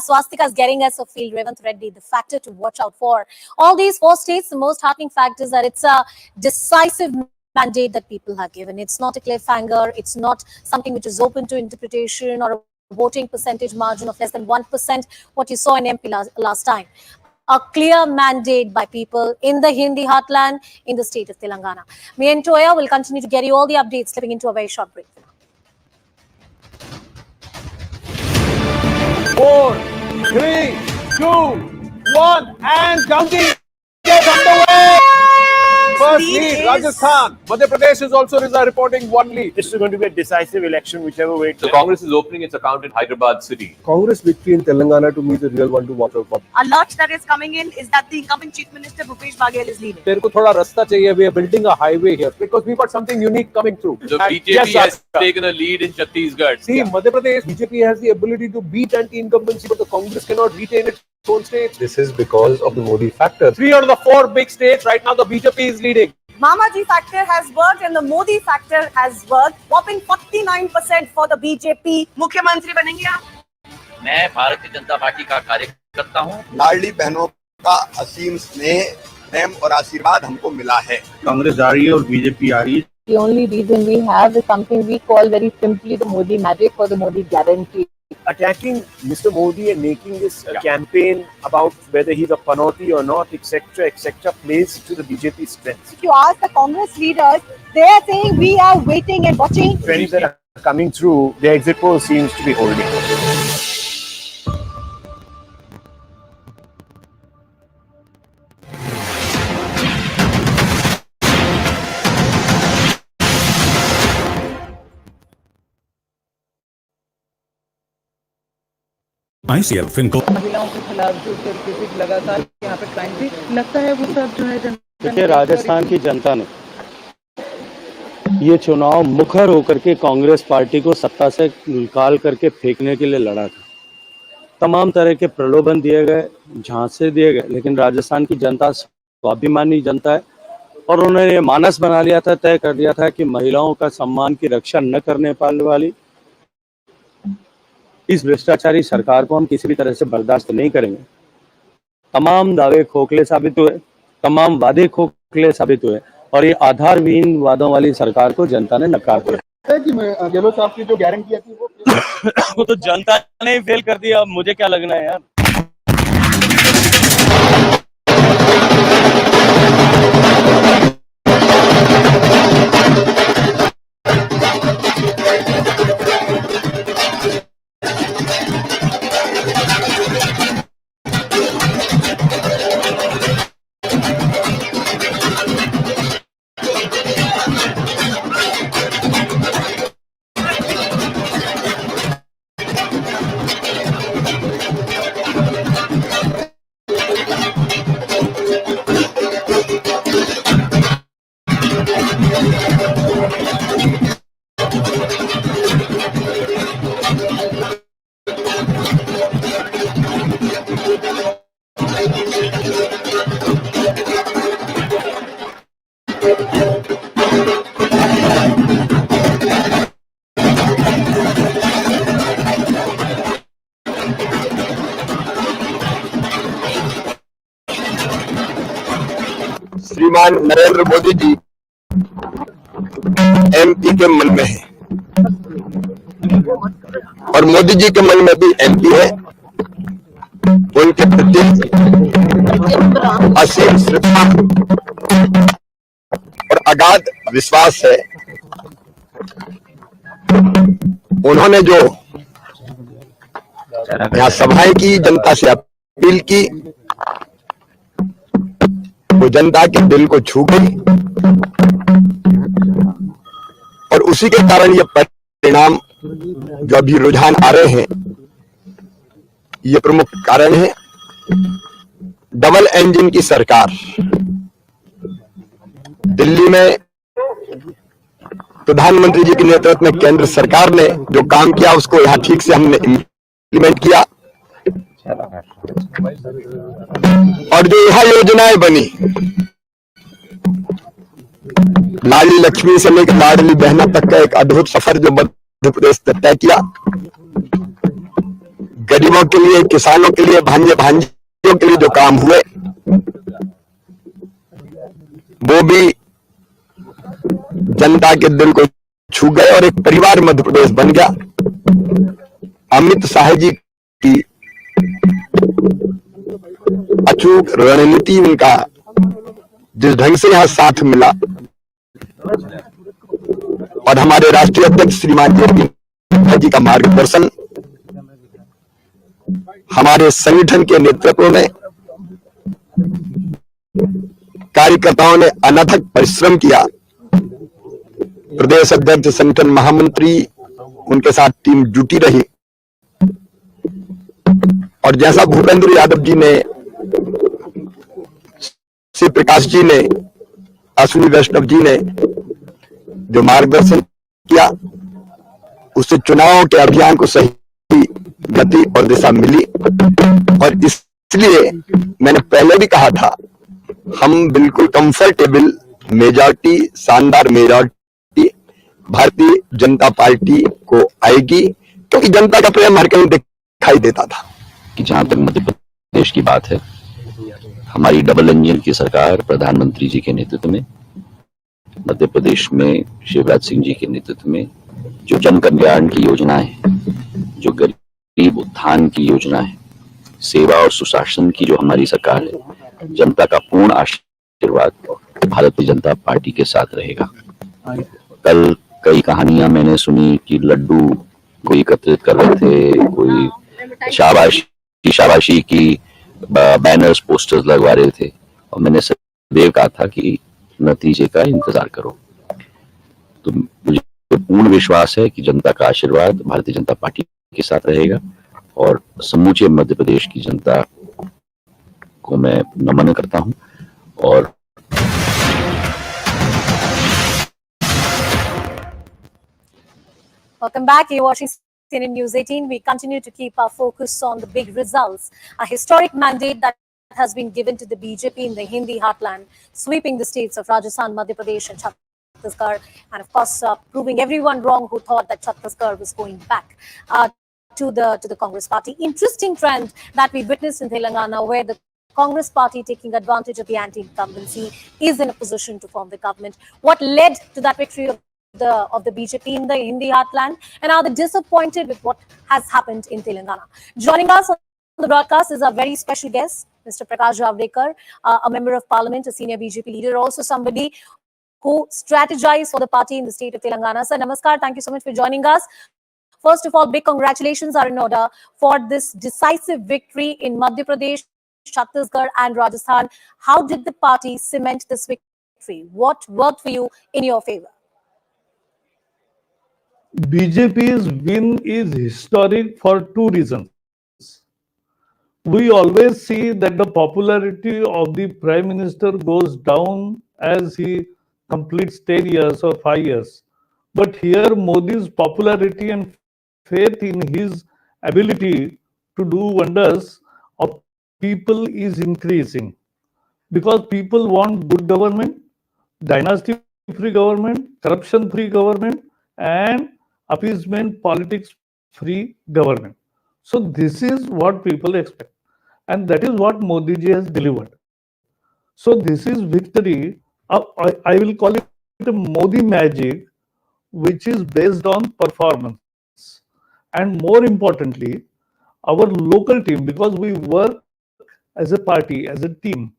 Swastika is getting us a field. Revanth Reddy, the factor to watch out for. All these 4 states, the most heartening fact is that it's a decisive mandate that people have given. It's not a cliffhanger. It's not something which is open to interpretation or a voting percentage margin of less than 1%, what you saw in MP last time. A clear mandate by people in the Hindi heartland in the state of Telangana. Me and Toya will continue to get you all the updates, slipping into a very short break. 4, 3, 2, 1, and counting is underway. First lead, Rajasthan. Madhya Pradesh is also reporting 1 lead. This is going to be a decisive election, whichever way. The Congress is opening its account in Hyderabad city. Congress victory in Telangana to me is the real one to watch out for. Alert that is coming in is that the incumbent Chief Minister Bhupesh Baghel is leading. Terko thoda rasta chahiye. We are building a highway here because we've got something unique coming through. The BJP has taken a lead in Chhattisgarh. See, Madhya Pradesh, BJP has the ability to beat anti-incumbency, but the Congress cannot retain its own states. This is because of the Modi factor. 3 out of the 4 big states, right now the BJP is leading. Mamaji factor has worked and the Modi factor has worked. Whopping 49% for the BJP. मुख्यमंत्री बनेंगे आप? मैं Bharatiya Janata party का कार्यकर्ता हूं। लाडली बहनों का असीम स्नेह, प्रेम और आशीर्वाद हमको मिला है। कांग्रेस जा रही है और बीजेपी आ रही है। The only reason we have is something we call very simply the Modi magic or the Modi guarantee. Attacking Mr. Modi and making this campaign about whether he's a panoti or not, etc., plays to the BJP strength. If you ask the Congress leaders, they are saying we are waiting and watching. Trends that are coming through, the exit poll seems to be holding. ICL FinCo महिलाओं के खिलाफ जो तरीके लगातार यहाँ पे crime थी, लगता है वो सब जो है देखिए, राजस्थान की जनता ने ये चुनाव मुखर होकर के कांग्रेस पार्टी को सत्ता से निकाल करके फेंकने के लिए लड़ा था। तमाम तरह के प्रलोभन दिए गए, झांसे दिए गए, लेकिन राजस्थान की जनता स्वाभिमानी जनता है और उन्होंने ये मानस बना लिया था, तय कर दिया था कि महिलाओं का सम्मान की रक्षा न करने पाने वाली इस भ्रष्टाचारी सरकार को हम किसी भी तरह से बर्दाश्त नहीं करेंगे। तमाम दावे खोखले साबित हुए, तमाम वादे खोखले साबित हुए और ये आधारहीन वादों वाली सरकार को जनता ने नकार दिया। गहलोत साहब की जो गारंटी थी वो तो जनता ने फेल कर दिया, अब मुझे क्या लगना है यार। श्रीमान नरेंद्र मोदी जी एमपी के मन में है और मोदी जी के मन में भी एमपी है। उनके प्रति असीम श्रद्धा और अगाध विश्वास है। उन्होंने जो यहाँ सभाएं की, जनता से अपील की, वो जनता के दिल को छू गई और उसी के कारण ये परिणाम जो अभी रुझान आ रहे हैं, ये प्रमुख कारण है। डबल इंजन की सरकार दिल्ली में प्रधानमंत्री जी के नेतृत्व में केंद्र सरकार ने जो काम किया उसको यहाँ ठीक से हमने इम्प्लीमेंट किया, और जो यहाँ योजनाएं बनी, लाडली लक्ष्मी से लेकर लाडली बहना तक का एक अद्भुत सफर जो मध्य प्रदेश ने तय किया, गरीबों के लिए, किसानों के लिए, भांजे भांजियों के लिए जो काम हुए वो भी जनता के दिल को छू गए और एक परिवार मध्य प्रदेश बन गया। अमित शाह जी की अचूक रणनीति, उनका जिस ढंग से यहां साथ मिला, और हमारे राष्ट्रीय अध्यक्ष श्रीमान जी का मार्गदर्शन, हमारे संगठन के नेतृत्व में कार्यकर्ताओं ने अनथक परिश्रम किया। प्रदेश अध्यक्ष, संगठन महामंत्री, उनके साथ टीम जुटी रही, और जैसा भूपेंद्र यादव जी ने, श्री प्रकाश जी ने, अश्विनी वैष्णव जी ने जो मार्गदर्शन किया, उससे चुनावों के अभियान को सही गति और दिशा मिली। और इसलिए मैंने पहले भी कहा था, हम बिल्कुल कंफर्टेबल मेजॉरिटी, शानदार मेजॉरिटी भारतीय जनता पार्टी को आएगी, क्योंकि जनता का प्रेम हर कहीं दिखाई देता था। कि जहां तक मध्य प्रदेश की बात है, हमारी डबल इंजन की सरकार प्रधानमंत्री जी के नेतृत्व में, मध्य प्रदेश में शिवराज सिंह जी के नेतृत्व में जो जन कल्याण की योजनाएं, जो गरीब उत्थान की योजना है, सेवा और सुशासन की जो हमारी सरकार है, जनता का पूर्ण आशीर्वाद भारतीय जनता पार्टी के साथ रहेगा। कल कई कहानियां मैंने सुनी कि लड्डू कोई एकत्रित कर रहे थे, कोई शाबाशी की बैनर्स, पोस्टर्स लगवा रहे थे, और मैंने सदैव कहा था कि नतीजे का इंतजार करो। तो मुझे पूर्ण विश्वास है कि जनता का आशीर्वाद भारतीय जनता पार्टी के साथ रहेगा, और समूचे मध्य प्रदेश की जनता को मैं नमन करता हूं। और Welcome back. You're watching CNN News 18. We continue to keep our focus on the big results. A historic mandate that has been given to the BJP in the Hindi heartland, sweeping the states of Rajasthan, Madhya Pradesh and Chhattisgarh, and of course proving everyone wrong who thought that Chhattisgarh was going back to the Congress party. Interesting trend that we witnessed in Telangana, where the Congress party, taking advantage of the anti-incumbency, is in a position to form the government. What led to that victory of the BJP in the Hindi heartland, and are they disappointed with what has happened in Telangana? Joining us on the broadcast is our very special guest, Mr. Prakash Javadekar, a member of parliament, a senior BJP leader, also somebody who strategized for the party in the state of Telangana. Sir, namaskar. Thank you so much for joining us. First of all, big congratulations are in order for this decisive victory in Madhya Pradesh, Chhattisgarh and Rajasthan. How did the party cement this victory? What worked for you in your favor? BJP's win is historic for two reasons. We always see that the popularity of the Prime Minister goes down as he completes 10 years or 5 years. But here Modi's popularity and faith in his ability to do wonders of people is increasing, because people want good government, dynasty-free government, corruption-free government, and appeasement politics-free government. So this is what people expect, and that is what Modi ji has delivered. So this is victory. I will call it a Modi magic, which is based on performance, and more importantly, our local team, because we work as a party, as a team.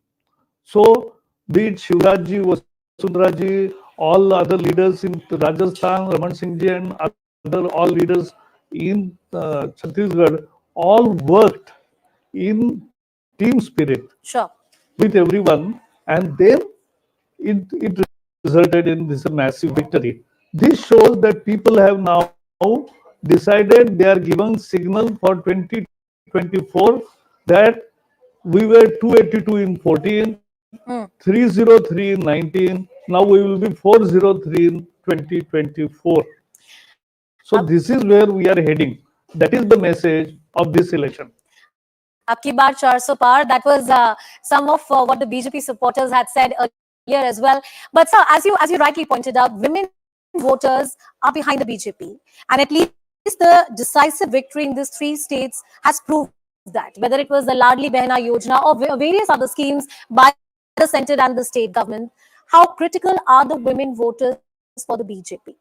So be it Shivraj ji, Vasundhara ji, all other leaders in Rajasthan, Raman Singh ji, and other all leaders in Chhattisgarh, all worked in team spirit. Sure. With everyone, and then it resulted in this massive victory. This shows that people have now decided, they are giving signal for 2024 that we were 282 in 14, 303 in 19, Now we will be 403 in 2024. So this is where we are heading. That is the message of this election. Abki baar 400 par. That was some of what the BJP supporters had said earlier as well. But sir, as you rightly pointed out, women voters are behind the BJP, and at least the decisive victory in these 3 states has proved that. Whether it was the Ladli Behna Yojana or various other schemes by the centre and the state government, how critical are the women voters for the BJP?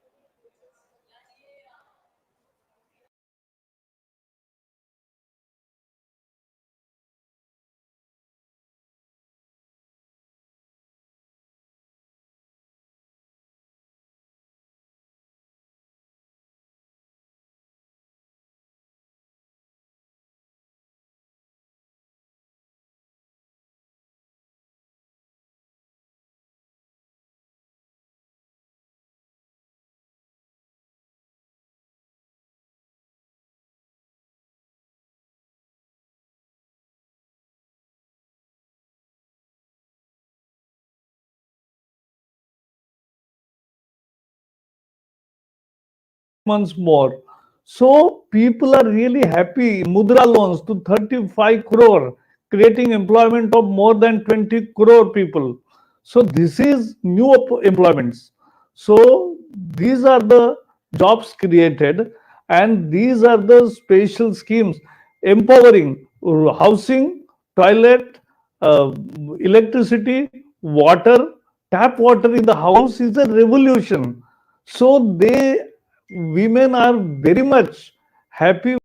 Months more. So people are really happy. Mudra loans to 35 crore, creating employment of more than 20 crore people. So this is new employments. So these are the jobs created, and these are the special schemes empowering housing, toilet, electricity, water, tap water in the house is a revolution. So women are very much happy.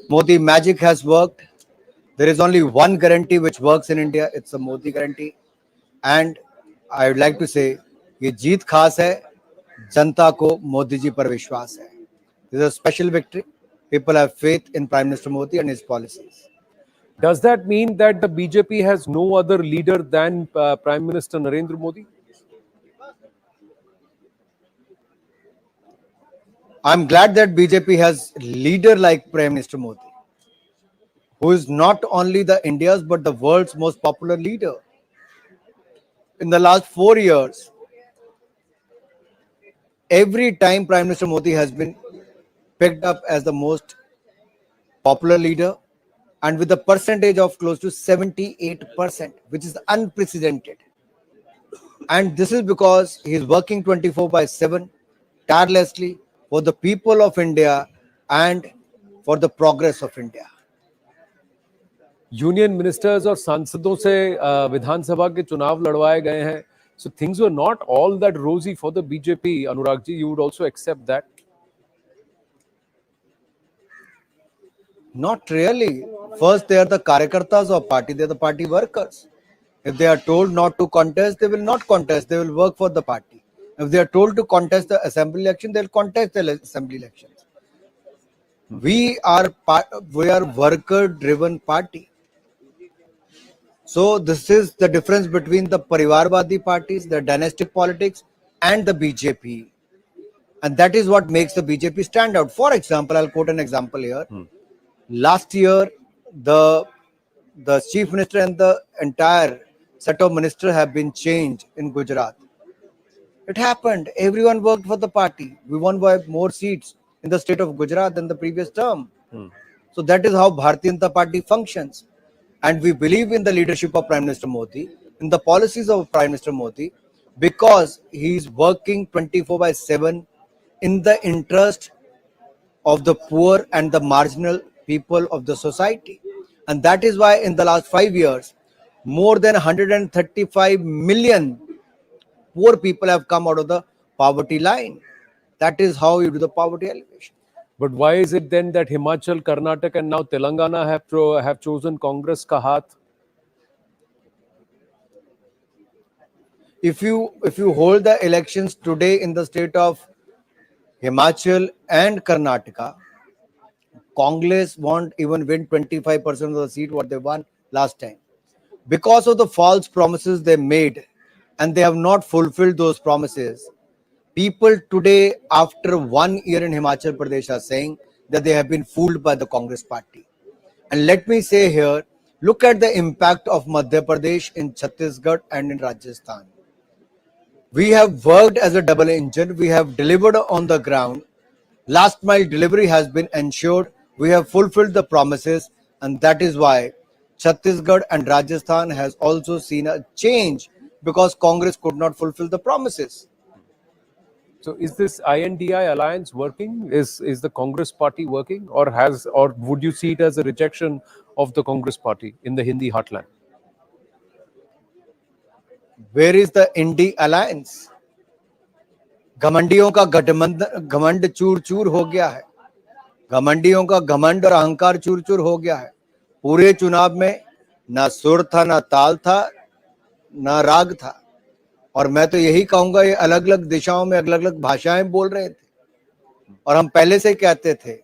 Modi magic has worked. There is only one guarantee which works in India. It's a Modi guarantee. And I would like to say, ये जीत खास है, जनता को मोदी जी पर विश्वास है. This is a special victory. People have faith in Prime Minister Modi and his policies. Does that mean that the BJP has no other leader than Prime Minister Narendra Modi? I'm glad that BJP has a leader like Prime Minister Modi, who is not only the India's but the world's most popular leader. In the last 4 years, every time Prime Minister Modi has been picked up as the most popular leader, and with a percentage of close to 78%, which is unprecedented. And this is because he is working 24/7 tirelessly for the people of India and for the progress of India. Union ministers और सांसदों से विधानसभा के चुनाव लड़वाए गए हैं. So things were not all that rosy for the BJP. Anurag ji, you would also accept that? Not really. First, they are the karyakartas of party. They are the party workers. If they are told not to contest, they will not contest. They will work for the party. If they are told to contest the assembly election, they will contest the assembly elections. We are worker-driven party. So this is the difference between the Parivarvadi parties, the dynastic politics, and the BJP. And that is what makes the BJP stand out. For example, I'll quote an example here. Last year, the chief minister and the entire set of ministers have been changed in Gujarat. It happened. Everyone worked for the party. We won by more seats in the state of Gujarat than the previous term. So that is how Bharatiya Janata Party functions. And we believe in the leadership of Prime Minister Modi, in the policies of Prime Minister Modi, because he is working 24/7 in the interest of the poor and the marginal people of the society. And that is why in the last 5 years, more than 135 million poor people have come out of the poverty line. That is how you do the poverty elevation. But why is it then that Himachal, Karnataka and now Telangana have chosen Congress ka haath? If you hold the elections today in the state of Himachal and Karnataka, Congress won't even win 25% of the seat what they won last time. Because of the false promises they made and they have not fulfilled those promises, people today, after 1 year in Himachal Pradesh, are saying that they have been fooled by the Congress party. And let me say here, look at the impact of Madhya Pradesh in Chhattisgarh and in Rajasthan. We have worked as a double engine. We have delivered on the ground. Last mile delivery has been ensured. We have fulfilled the promises, and that is why Chhattisgarh and Rajasthan has also seen a change, because Congress could not fulfill the promises. So is this INDI alliance working? Is the Congress party working, or would you see it as a rejection of the Congress party in the Hindi heartland? Where is the Indi alliance? घमंडियों का घमंड चूर चूर हो गया है. घमंडियों का घमंड और अहंकार चूर चूर हो गया है. पूरे चुनाव में ना सुर था, ना ताल था, ना राग था. और मैं तो यही कहूंगा, ये अलग अलग दिशाओं में अलग अलग भाषाएं बोल रहे थे. और हम पहले से कहते थे,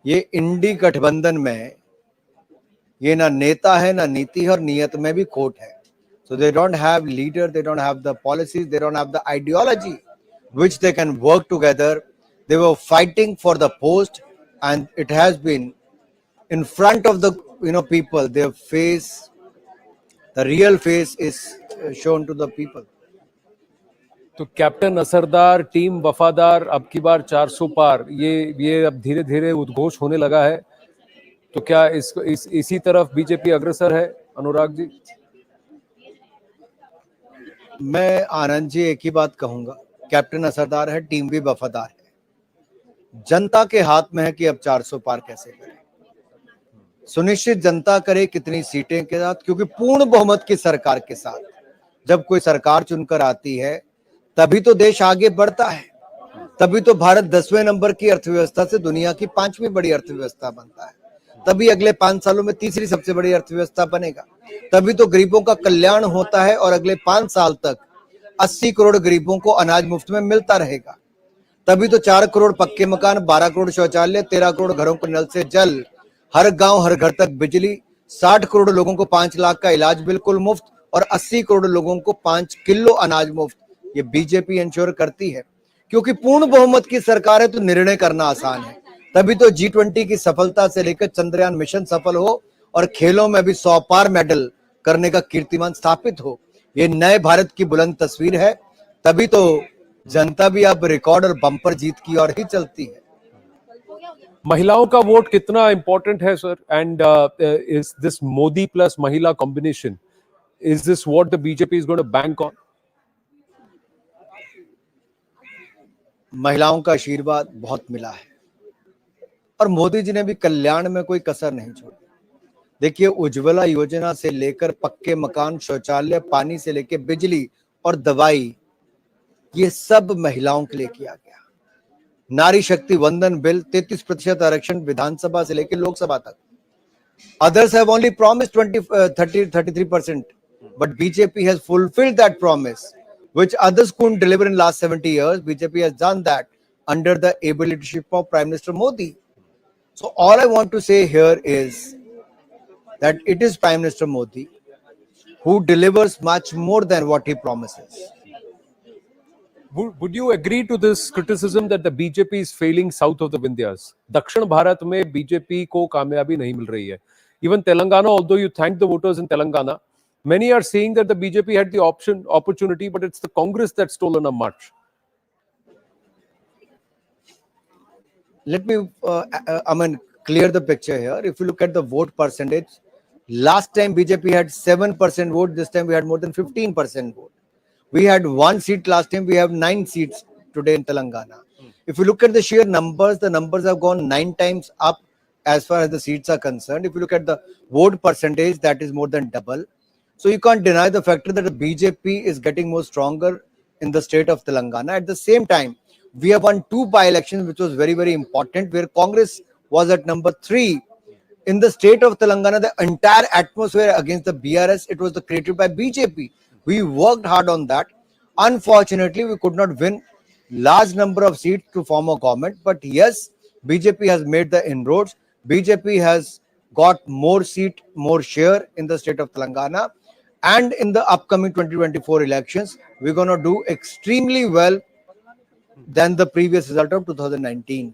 ये इंडी गठबंधन में ये ना नेता है, ना नीति है, और नियत में भी खोट है. So they don't have leader, they don't have the policies, they don't have the ideology which they can work together. They were fighting for the post, and it has been in front of the people. Their face, the real face is shown to the people. तो captain असरदार, team वफादार, अब की बार 400 पार, ये अब धीरे धीरे उद्घोष होने लगा है. तो क्या इसी तरफ बीजेपी अग्रसर है, अनुराग जी? मैं आनंद जी एक ही बात कहूंगा, कैप्टन असरदार है, टीम भी वफादार है. जनता के हाथ में है कि अब 400 पार कैसे करें. सुनिश्चित जनता करे कितनी सीटें के साथ, क्योंकि पूर्ण बहुमत की सरकार के साथ जब कोई सरकार चुनकर आती है, तभी तो देश आगे बढ़ता है. तभी तो भारत 10वें नंबर की अर्थव्यवस्था से दुनिया की 5वीं बड़ी अर्थव्यवस्था बनता है. तभी अगले 5 सालों में तीसरी सबसे बड़ी अर्थव्यवस्था बनेगा. तभी तो गरीबों का कल्याण होता है, और अगले 5 साल तक 80 करोड़ गरीबों को अनाज मुफ्त में मिलता रहेगा. तभी तो 4 करोड़ पक्के मकान, 12 करोड़ शौचालय, 13 करोड़ घरों को नल से जल, हर गांव हर घर तक बिजली, 60 करोड़ लोगों को 5 लाख का इलाज बिल्कुल मुफ्त, और 80 करोड़ लोगों को 5 किलो अनाज मुफ्त. ये बीजेपी इंश्योर करती है, क्योंकि पूर्ण बहुमत की सरकार है तो निर्णय करना आसान है. तभी तो G20 की सफलता से लेकर चंद्रयान मिशन सफल हो, और खेलों में भी 100 पार मेडल करने का कीर्तिमान स्थापित हो. ये नए भारत की बुलंद तस्वीर है. तभी तो जनता भी अब रिकॉर्ड और बम्पर जीत की ओर ही चलती है. महिलाओं का वोट कितना इंपॉर्टेंट है sir? And is this Modi plus महिला combination, is this what the BJP is going to bank on? महिलाओं का आशीर्वाद बहुत मिला है, और मोदी जी ने भी कल्याण में कोई कसर नहीं छोड़ी. देखिए, उज्ज्वला योजना से लेकर पक्के मकान, शौचालय, पानी से लेकर बिजली और दवाई, ये सब महिलाओं के लिए किया गया. नारी शक्ति वंदन बिल, 33% आरक्षण विधानसभा से लेकर लोकसभा तक. Others have only promised 33%, but BJP has fulfilled that promise, which others couldn't deliver in last 70 years. BJP has done that under the able leadership of Prime Minister Modi. So all I want to say here is that it is Prime Minister Modi who delivers much more than what he promises. Would you agree to this criticism that the BJP is failing south of the Vindhyas? दक्षिण भारत में BJP को कामयाबी नहीं मिल रही है. Even Telangana, although you thank the voters in Telangana, many are saying that the BJP had the opportunity, but it's the Congress that's stolen a march. Let me clear the picture here. If you look at the vote percentage, last time BJP had 7% vote, this time we had more than 15% vote. We had 1 seat last time, we have 9 seats today in Telangana. If you look at the sheer numbers, the numbers have gone 9 times up as far as the seats are concerned. If you look at the vote percentage, that is more than double. So you can't deny the factor that the BJP is getting more stronger in the state of Telangana. At the same time, we have won 2 by-elections, which was very, very important, where Congress was at number 3. In the state of Telangana, the entire atmosphere against the BRS, it was created by BJP. We worked hard on that. Unfortunately, we could not win large number of seats to form a government. But yes, BJP has made the inroads. BJP has got more seat, more share in the state of Telangana. And in the upcoming 2024 elections, we're going to do extremely well than the previous result of 2019.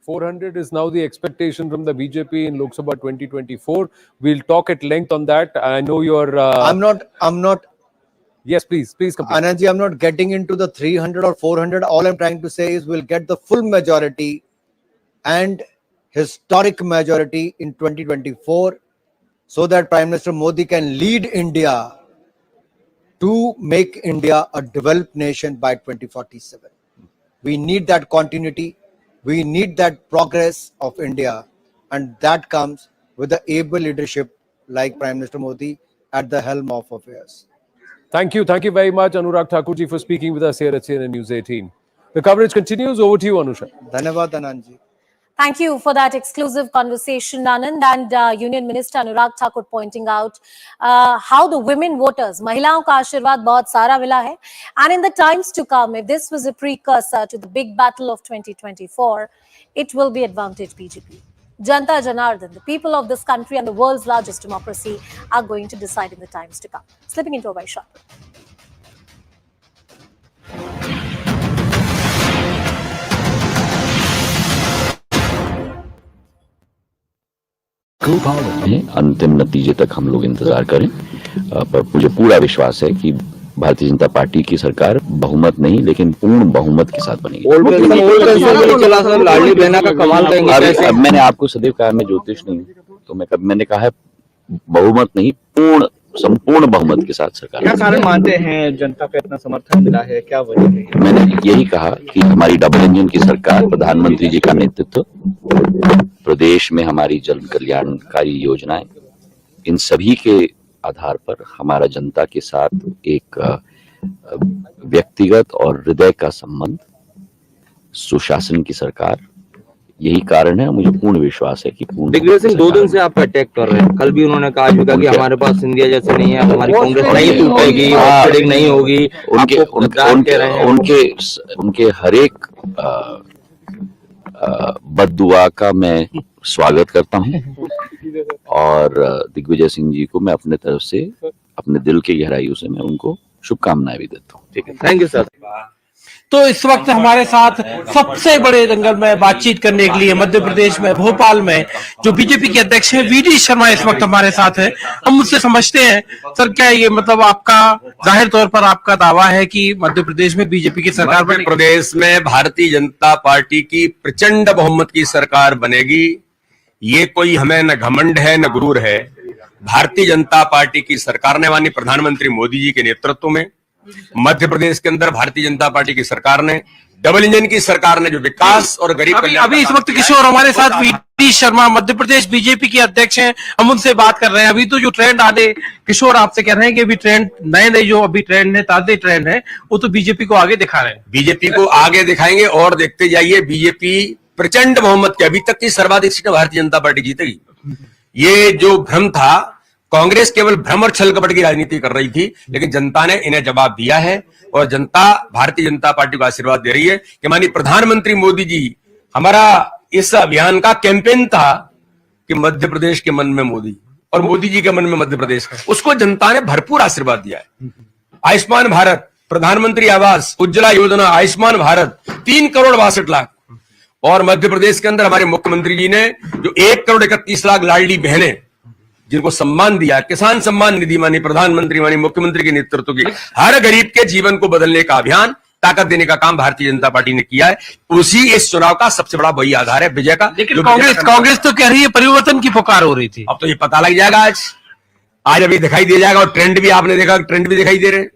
400 is now the expectation from the BJP in Lok Sabha 2024. We'll talk at length on that. I know you're... I'm not... Yes, please complete. Anandji, I'm not getting into the 300 or 400. All I'm trying to say is we'll get the full majority and historic majority in 2024 so that Prime Minister Modi can lead India to make India a developed nation by 2047. We need that continuity. We need that progress of India, and that comes with the able leadership like Prime Minister Modi at the helm of affairs. Thank you very much, Anurag Thakurji, for speaking with us here at CNN News 18. The coverage continues. Over to you, Anusha. Dhanyavad, Anandji. Thank you for that exclusive conversation, Anand, and Union Minister Anurag Thakur pointing out how the women voters, महिलाओं का आशीर्वाद बहुत सारा मिला है, and in the times to come, if this was a precursor to the big battle of 2024, it will be advantage BJP. Janta Janardhan, the people of this country and the world's largest democracy are going to decide in the times to come. Slipping into a very short break. अंतिम नतीजे तक हम लोग इंतजार करें, पर मुझे पूरा विश्वास है कि भारतीय जनता पार्टी की सरकार बहुमत नहीं लेकिन पूर्ण बहुमत के साथ बनेगी। अब मैंने आपको सदैव कहा मैं ज्योतिष नहीं हूँ, तो मैंने कहा है बहुमत नहीं पूर्ण संपूर्ण बहुमत के साथ सरकार। क्या कारण मानते हैं जनता को इतना समर्थन मिला है, क्या वजह है? मैंने यही कहा कि हमारी डबल इंजन की सरकार, प्रधानमंत्री जी का नेतृत्व, प्रदेश में हमारी जन कल्याणकारी योजनाएं, इन सभी के आधार पर हमारा जनता के साथ एक व्यक्तिगत और हृदय का संबंध, सुशासन की सरकार, यही कारण है। मुझे पूर्ण विश्वास है कि दिग्विजय सिंह 2 दिन से आप अटैक कर रहे हैं। कल भी उन्होंने कहा कि हमारे पास इंडिया जैसे नहीं है, हमारी कांग्रेस नहीं टूटेगी, नहीं होगी। उनके हर एक बद्दुआ का मैं स्वागत करता हूं और दिग्विजय सिंह जी को मैं अपने तरफ से, अपने दिल के गहराइयों से मैं उनको शुभकामनाएं भी देता हूं। ठीक है, थैंक यू सर। तो इस वक्त हमारे साथ सबसे बड़े दंगल में बातचीत करने के लिए मध्य प्रदेश में भोपाल में जो बीजेपी के अध्यक्ष हैं वी.डी. शर्मा इस वक्त हमारे साथ है। हम मुझसे समझते हैं सर, क्या ये मतलब आपका जाहिर तौर पर आपका दावा है कि मध्य प्रदेश में बीजेपी की सरकार बनेगी? प्रदेश में भारतीय जनता पार्टी की प्रचंड बहुमत की सरकार बनेगी। ये कोई हमें न घमंड है न गुरूर है। भारतीय जनता पार्टी की सरकार ने माननीय प्रधानमंत्री मोदी जी के नेतृत्व में मध्य प्रदेश के अंदर भारतीय जनता पार्टी की सरकार ने, डबल इंजन की सरकार ने जो विकास और गरीब अभी इस वक्त किशोर हमारे साथ वी.डी. शर्मा मध्य प्रदेश बीजेपी के अध्यक्ष हैं, हम उनसे बात कर रहे हैं। अभी तो जो ट्रेंड आगे किशोर आपसे कह रहे हैं कि अभी ट्रेंड नए जो अभी ट्रेंड है, ताजे ट्रेंड है, वो तो बीजेपी को आगे दिखा रहे हैं। बीजेपी को आगे दिखाएंगे और देखते जाइए, बीजेपी प्रचंड बहुमत के, अभी तक की सर्वाधिक सीटें भारतीय जनता पार्टी जीतेगी। ये जो भ्रम था, कांग्रेस केवल भ्रम और छल कपट की राजनीति कर रही थी, लेकिन जनता ने इन्हें जवाब दिया है और जनता भारतीय जनता पार्टी को आशीर्वाद दे रही है कि माननीय प्रधानमंत्री मोदी जी, हमारा इस अभियान का कैंपेन था कि मध्य प्रदेश के मन में मोदी और मोदी जी के मन में मध्य प्रदेश, उसको जनता ने भरपूर आशीर्वाद दिया है। आयुष्मान भारत, प्रधानमंत्री आवास, उज्ज्वला योजना, आयुष्मान भारत, 3,62,00,000 और मध्य प्रदेश के अंदर हमारे मुख्यमंत्री जी ने जो 1,31,00,000 लाडली बहनें जिनको सम्मान दिया, किसान सम्मान निधि मानी प्रधानमंत्री मानी मुख्यमंत्री के नेतृत्व की, हर गरीब के जीवन को बदलने का अभियान, ताकत देने का काम भारतीय जनता पार्टी ने किया है। उसी इस चुनाव का सबसे बड़ा वही आधार है विजय का। लेकिन कांग्रेस तो कह रही है परिवर्तन की पुकार हो रही थी। अब तो ये पता लग जाएगा, आज अभी दिखाई दे जाएगा। और ट्रेंड भी आपने देखा, ट्रेंड भी दिखाई दे रहे हैं।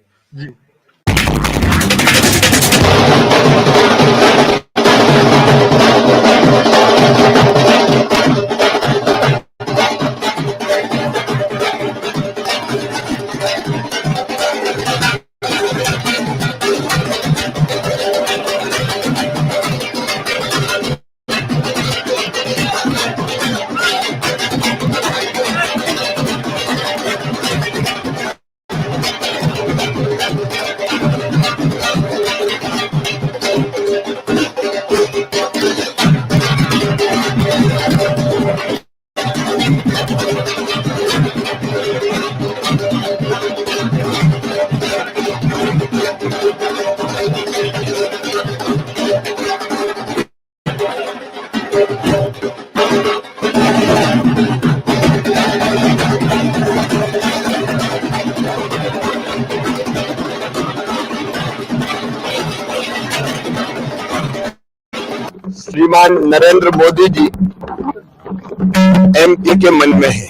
श्रीमान नरेंद्र मोदी जी एमपी के मन में है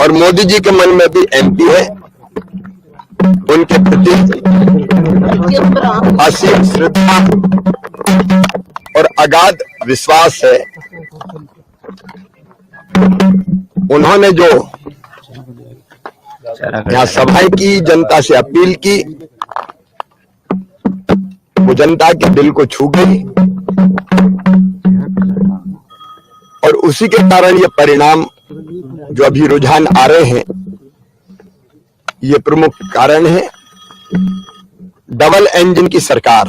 और मोदी जी के मन में भी एमपी है। उनके प्रति असीम श्रद्धा और अगाध विश्वास है। उन्होंने जो यहाँ सभाएं की, जनता से अपील की, वो जनता के दिल को छू गई और उसी के कारण ये परिणाम जो अभी रुझान आ रहे हैं, ये प्रमुख कारण है। डबल इंजन की सरकार,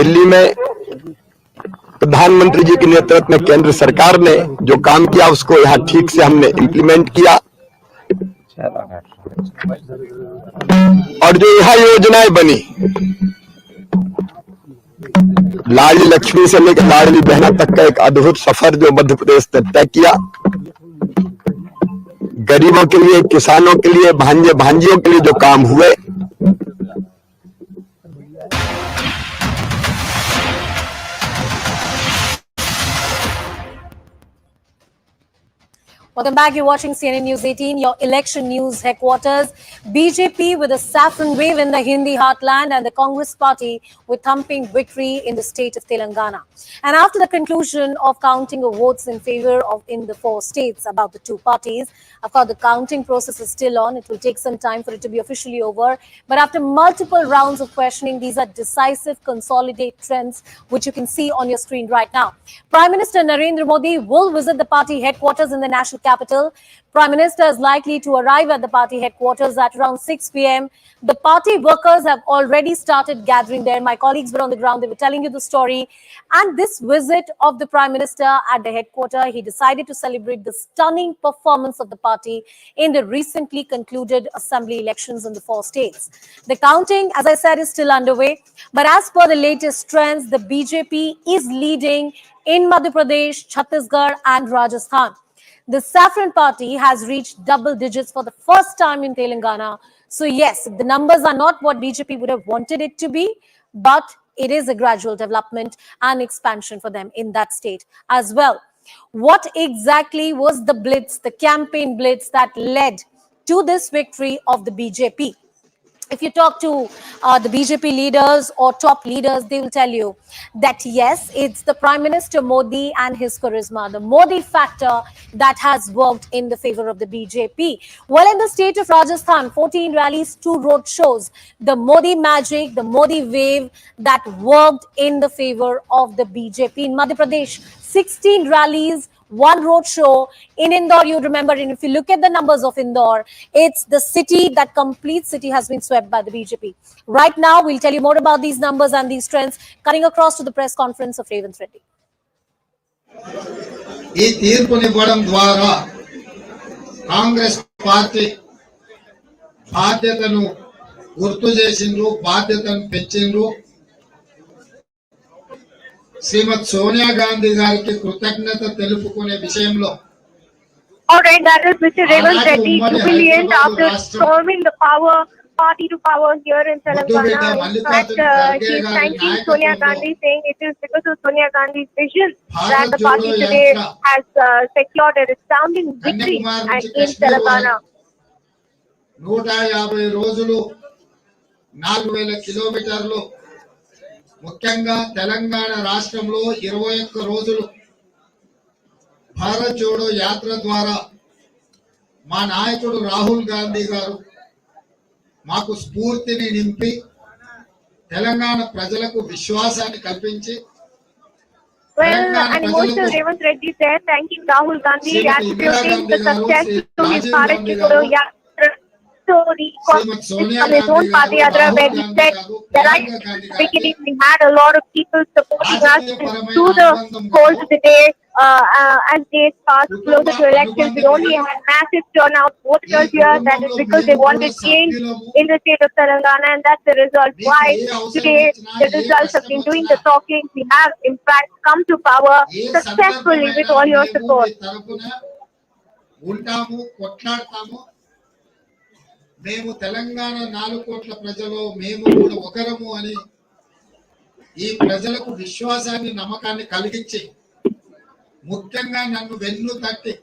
दिल्ली में प्रधानमंत्री जी के नेतृत्व में केंद्र सरकार ने जो काम किया उसको यहाँ ठीक से हमने इम्प्लीमेंट किया और जो यहाँ योजनाएं बनी, लाडली लक्ष्मी से लेकर लाडली बहना तक का एक अद्भुत सफर जो मध्य प्रदेश ने तय किया, गरीबों के लिए, किसानों के लिए, भांजे भांजियों के लिए जो काम हुए, Welcome back. You're watching CNN News 18, your election news headquarters. BJP with a saffron wave in the Hindi heartland and the Congress party with thumping victory in the state of Telangana. And after the conclusion of counting of votes in favor of in the 4 states about the 2 parties, of course, the counting process is still on. It will take some time for it to be officially over. But after multiple rounds of questioning, these are decisive consolidate trends, which you can see on your screen right now. Prime Minister Narendra Modi will visit the party headquarters in the national capital. Prime Minister is likely to arrive at the party headquarters at around 6 p.m. The party workers have already started gathering there. My colleagues were on the ground. They were telling you the story. And this visit of the Prime Minister at the headquarters, he decided to celebrate the stunning performance of the party in the recently concluded assembly elections in the 4 states. The counting, as I said, is still underway. But as per the latest trends, the BJP is leading in Madhya Pradesh, Chhattisgarh and Rajasthan. The Saffron Party has reached double digits for the first time in Telangana. So yes, the numbers are not what BJP would have wanted it to be, but it is a gradual development and expansion for them in that state as well. What exactly was the blitz, the campaign blitz that led to this victory of the BJP? If you talk to the BJP leaders or top leaders, they will tell you that yes, it's the Prime Minister Modi and his charisma, the Modi factor that has worked in the favor of the BJP. Well, in the state of Rajasthan, 14 rallies, 2 road shows, the Modi magic, the Modi wave that worked in the favor of the BJP. In Madhya Pradesh, 16 rallies, 1 road show. In Indore, you remember, and if you look at the numbers of Indore, it's the city, that complete city has been swept by the BJP. Right now, we'll tell you more about these numbers and these trends, cutting across to the press conference of A Revanth Reddy. ఈ తీర్పునివ్వడం ద్వారా Congress party బాధ్యతను గుర్తు చేసిండ్రు, బాధ్యతను పెంచిండ్రు. శ్రీమతి సోనియా గాంధీ గారికి కృతజ్ఞత తెలుపుకునే విషయంలో Alright, that is Mr. Revanth Reddy, jubilant after storming the party to power here in Telangana. In fact, he is thanking Sonia Gandhi, saying it is because of Sonia Gandhi's vision that the party today has secured a resounding victory in Telangana. 150 రోజులు 4000 కిలోమీటర్లు, ముఖ్యంగా తెలంగాణ రాష్ట్రంలో 21 రోజులు భారత్ జోడో యాత్ర ద్వారా మా నాయకుడు రాహుల్ గాంధీ గారు మాకు స్ఫూర్తిని నింపి తెలంగాణ ప్రజలకు విశ్వాసాన్ని కల్పించి Well, and emotional Revanth Reddy said, thanking Rahul Gandhi, attributing the success to his Bharat Jodo Yatra. So the from his own party Yatra, where he said that right at the beginning we had a lot of people supporting us through the course of the day. As days passed closer to elections, we only had massive turnout voters here. That is because they wanted change in the state of Telangana, and that's the result why today the results have been doing the talking. We have in fact come to power successfully with all your support. మేము తెలంగాణ 4 కోట్ల ప్రజలు మేము కూడా ఒకరము అని ఈ ప్రజలకు విశ్వాసాన్ని నమ్మకాన్ని కలిగించి ముఖ్యంగా నన్ను వెన్ను తట్టి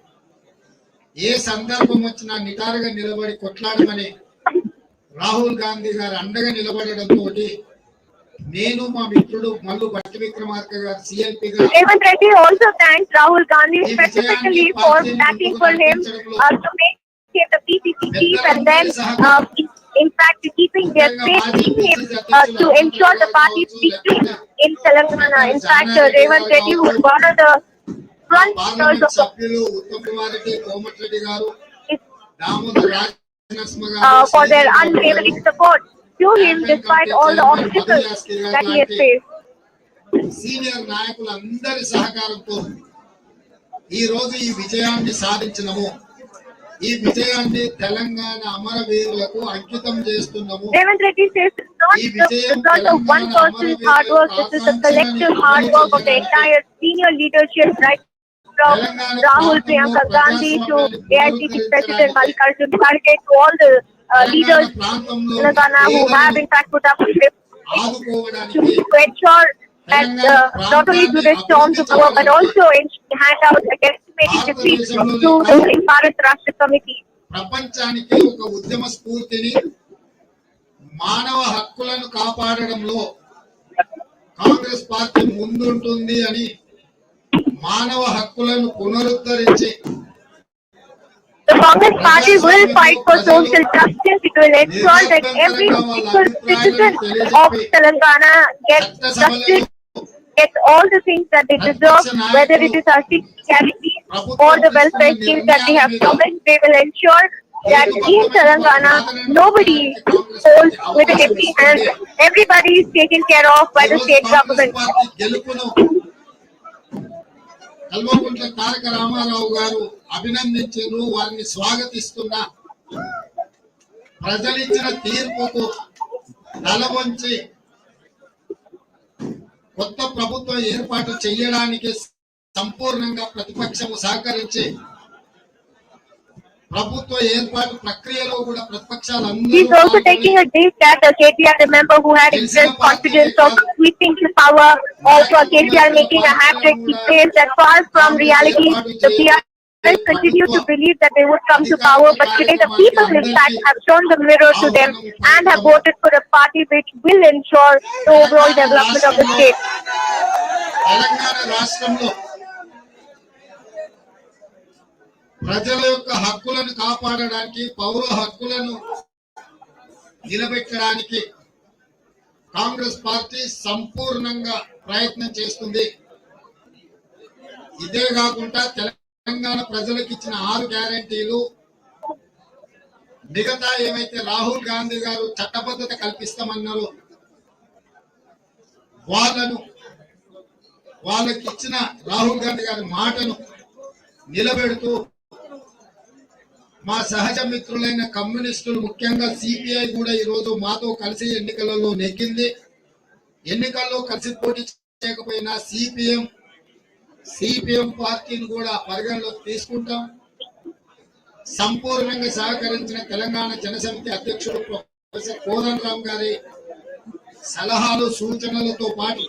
ఏ సందర్భం వచ్చినా నిటారుగా నిలబడి కొట్లాడమని రాహుల్ గాంధీ గారు అండగా నిలబడడంతో నేను మా మిత్రుడు మల్లు భట్టి విక్రమార్క గారు సిఎల్పి గారు Revanth Reddy also thanked Rahul Gandhi specifically for backing for him to make him the PCC chief, and then in fact keeping their faith in him to ensure the party's victory in Telangana. In fact, Revanth Reddy, who was one of the front runners of for their unwavering support to him despite all the obstacles that he has faced. Senior నాయకులందరి సహకారంతో ఈ రోజు ఈ విజయాన్ని సాధించినము. ఈ విజయాన్ని తెలంగాణ అమరవీరులకు అంకితం చేస్తున్నాము. Revanth Reddy says it's not the result of one person's hard work, this is the collective hard work of the entire senior leadership, right from Rahul, Priyanka Gandhi to AICC President Mallikarjun Kharge to all the leaders in Telangana who have in fact put up a grip to ensure that not only do they storm to power but also hand out a estimated defeat to the Bharat Rashtra Committee. ప్రపంచానికి ఒక ఉద్యమ స్ఫూర్తిని మానవ హక్కులను కాపాడడంలో Congress party ముందుంటుంది అని మానవ హక్కులను పునరుద్ధరించి The Congress party will fight for social justice. It will ensure that every single citizen of Telangana gets justice, gets all the things that they deserve, whether it is our guarantees or the welfare schemes that they have promised. They will ensure that in Telangana, nobody holds with a empty hand. Everybody is taken care of by the state government. Kalvakuntla Taraka Ramarao గారు అభినందించారు, వారిని స్వాగతిస్తున్నా. ప్రజలిచ్చిన తీర్పుకు తల వంచి కొత్త ప్రభుత్వం ఏర్పాటు చేయడానికి సంపూర్ణంగా ప్రతిపక్షము సహకరించి ప్రభుత్వ ఏర్పాటు ప్రక్రియలో కూడా ప్రతిపక్షాలందరూ He's also taking a deep that KTR, remember, who had expressed confidence of sweeping to power, also KTR making a hat-trick. He says that far from reality, the BRS continue to believe that they would come to power, but today the people in fact have shown the mirror to them and have voted for a party which will ensure the overall development of the state. Telangana రాష్ట్రంలో ప్రజల యొక్క హక్కులను కాపాడడానికి, పౌర హక్కులను నిలబెట్టడానికి Congress party సంపూర్ణంగా ప్రయత్నం చేస్తుంది. ఇదే కాకుండా తెలంగాణ ప్రజలకు ఇచ్చిన 6 గ్యారెంటీలు, మిగతా ఏమైతే రాహుల్ గాంధీ గారు చట్టబద్ధత కల్పిస్తామన్నారో వాళ్ళకి ఇచ్చిన రాహుల్ గాంధీ గారి మాటను నిలబెడుతూ మా సహజ మిత్రులైన కమ్యూనిస్టులు, ముఖ్యంగా సిపిఐ కూడా ఈరోజు మాతో కలిసి ఎన్నికలలో నెగ్గింది. ఎన్నికల్లో కలిసి పోటీ చేయకపోయినా సిపిఎం పార్టీని కూడా పరిగణలోకి తీసుకుంటాం. సంపూర్ణంగా సహకరించిన తెలంగాణ జనసమితి అధ్యక్షుడు ప్రొఫెసర్ కోదండరామ్ గారి సలహాలు సూచనలతో పాటు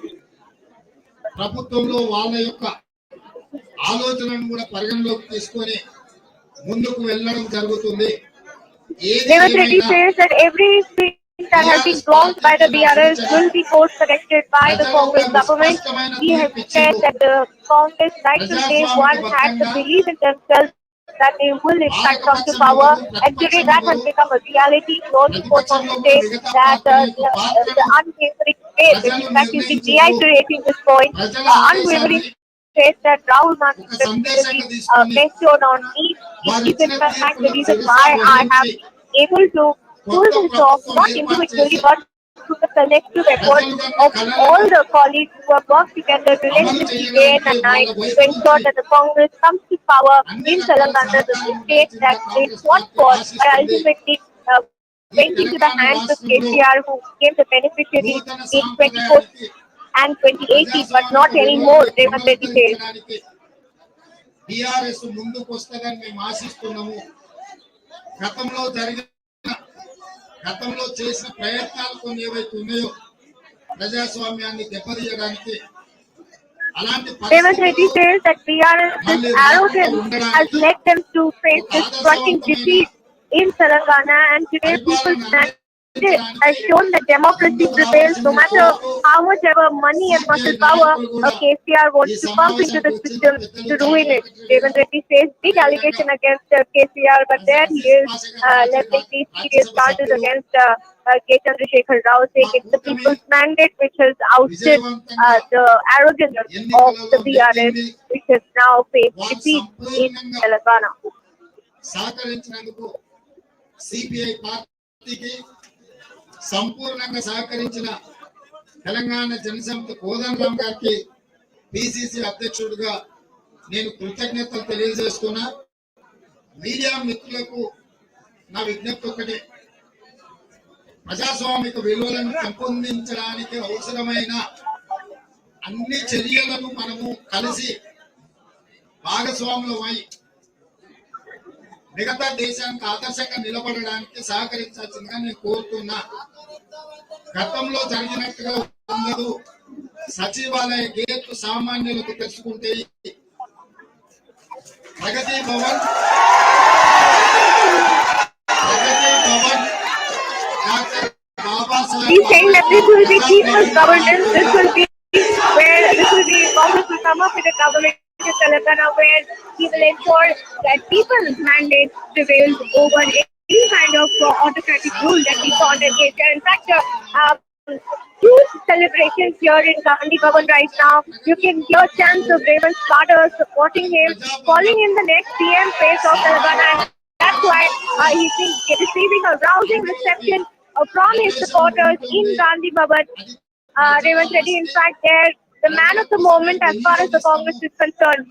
ప్రభుత్వంలో వాళ్ళ యొక్క ఆలోచనను కూడా పరిగణలోకి తీసుకొని ముందుకు వెళ్ళడం జరుగుతుంది. Revanth Reddy says that everything that has been blocked by the BRS will be course corrected by the Congress government. He has said that the Congress right from day one had to believe in themselves that they will in fact come to power, and today that has become a reality. He also goes on to say that the unwavering faith, in fact you can reiterating this point, unwavering faith that Rahul Gandhi bestowed on me is in fact the reason why I have able to pull this off, not individually but through the collective effort of all the colleagues who have worked together relentlessly day and night to ensure that the Congress comes to power in Telangana, the state that they fought for, by ultimately went into the hands of KTR, who became the beneficiary in 2014 and 2018, but not anymore, Revanth Reddy says. BRS ముందుకు వస్తదని మేము ఆశిస్తున్నాము. గతంలో చేసిన ప్రయత్నాలు కొన్ని ఏవైతే ఉన్నాయో ప్రజాస్వామ్యాన్ని దెబ్బతీయడానికి అలాంటి Revanth Reddy పరిస్థితుల్లో says that BRS's మళ్ళీ రాకుండా arrogance has ఉండడానికి led them to face ఒక this crushing ఆదర్శవంతమైన defeat in Telangana, and today's people's mandate has shown that democracy prevails no matter how much ever money and muscle power a KCR wants to pump into the system to ruin it. Revanth Reddy says big allegation against KCR, but there he is leveling these serious charges against K Chandrasekhar Rao, saying it's the people's mandate which has ousted the arrogance of the BRS, which has now faced defeat in Telangana. సహకరించినందుకు CPI పార్టీకి సంపూర్ణంగా సహకరించిన తెలంగాణ జనసమితి కోదండరామ్ గారికి PCC అధ్యక్షుడిగా నేను కృతజ్ఞతలు తెలియజేస్తున్నా. Media మిత్రులకు నా విజ్ఞప్తి ఒకటే, ప్రజాస్వామిక విలువలను పెంపొందించడానికి అవసరమైన అన్ని చర్యలను మనము కలిసి భాగస్వాములమై మిగతా దేశానికి ఆదర్శంగా నిలబడడానికి సహకరించాల్సిందిగా నేను కోరుతున్నా. గతంలో జరిగినట్టుగా ఉండదు. సచివాలయ గేట్లు సామాన్యులకు తెరుచుకుంటే Pragathi Bhavan doctor Babasaheb He's saying that this will be people's governance. This will be Congress will come up with a government in Telangana where he will ensure that people's mandate prevails over any kind of autocratic rule that we saw in Asia. In fact, huge celebrations here in Bandi Bhavan right now. You can hear chants of Revanth supporters supporting him, calling him the next CM face of Telangana. And that's why he's been receiving a rousing reception from his supporters in Bandi Bhavan. Revanth Reddy, in fact, they're the man of the moment as far as the Congress is concerned.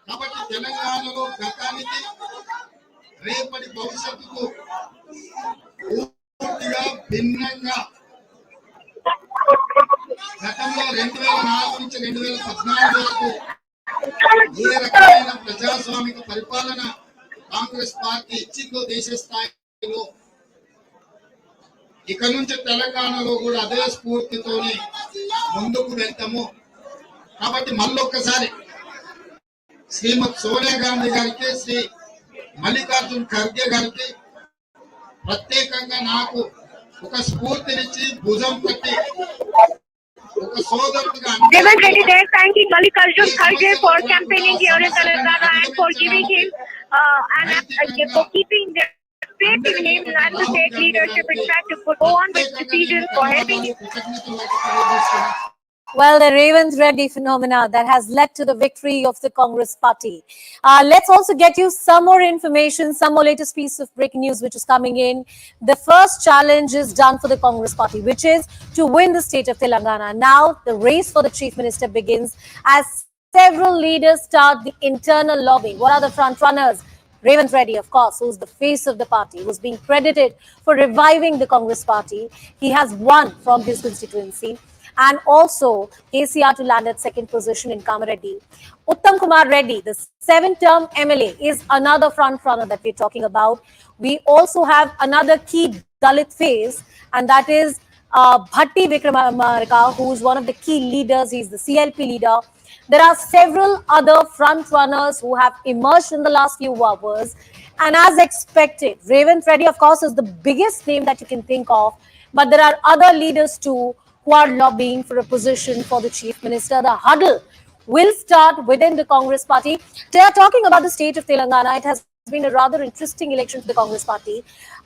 కాబట్టి తెలంగాణలో గతానికి రేపటి భవిష్యత్తుకు పూర్తిగా భిన్నంగా గతంలో 2004 నుంచి 2014 వరకు ఏ రకమైన ప్రజాస్వామిక పరిపాలన కాంగ్రెస్ పార్టీ ఇచ్చిందో దేశ స్థాయిలో, ఇక నుంచి తెలంగాణలో కూడా అదే స్ఫూర్తితోనే ముందుకు వెళ్తాము. కాబట్టి మళ్ళొక్కసారి శ్రీమతి సోనియా గాంధీ గారికి, శ్రీ మల్లికార్జున్ ఖర్గే గారికి ప్రత్యేకంగా నాకు ఒక స్ఫూర్తినిచ్చి భుజం పట్టి ఒక సోదరుడిగా Revanth Reddy there thanking Mallikarjun Kharge for campaigning here in Telangana and for giving him for keeping their faith in him and the state leadership, in fact, to go on with decisions for helping him. Well, the Revanth Reddy phenomena that has led to the victory of the Congress party. Let's also get you some more information, some more latest piece of breaking news which is coming in. The first challenge is done for the Congress party, which is to win the state of Telangana. Now, the race for the chief minister begins as several leaders start the internal lobbying. What are the front runners? Revanth Reddy, of course, who's the face of the party, who's being credited for reviving the Congress party. He has won from his constituency. And also KCR to land at second position in Kamareddy. Uttam Kumar Reddy, the 7th-term MLA, is another front runner that we're talking about. We also have another key Dalit face, and that is Bhatti Vikramarika, who is one of the key leaders. He's the CLP leader. There are several other front runners who have emerged in the last few hours. And as expected, Revanth Reddy, of course, is the biggest name that you can think of. But there are other leaders too who are lobbying for a position for the chief minister. The huddle will start within the Congress party. They are talking about the state of Telangana. It has been a rather interesting election for the Congress party.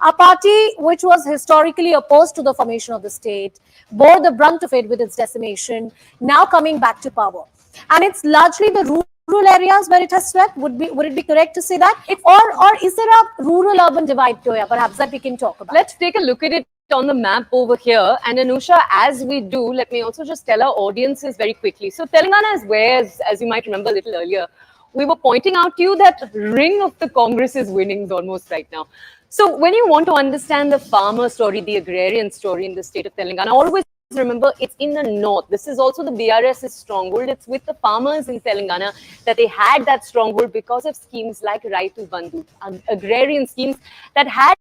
A party which was historically opposed to the formation of the state, bore the brunt of it with its decimation, now coming back to power. And it's largely the rural areas where it has swept. Would it be correct to say that? Or is there a rural-urban divide, Toya, perhaps, that we can talk about? Let's take a look at it on the map over here. And Anusha, as we do, let me also just tell our audiences very quickly. So Telangana is where, as you might remember a little earlier, we were pointing out to you that ring of the Congress's winnings almost right now. So when you want to understand the farmer story, the agrarian story in the state of Telangana, always remember it's in the north. This is also the BRS's stronghold. It's with the farmers in Telangana that they had that stronghold because of schemes like Raitu Bandhu, agrarian schemes that had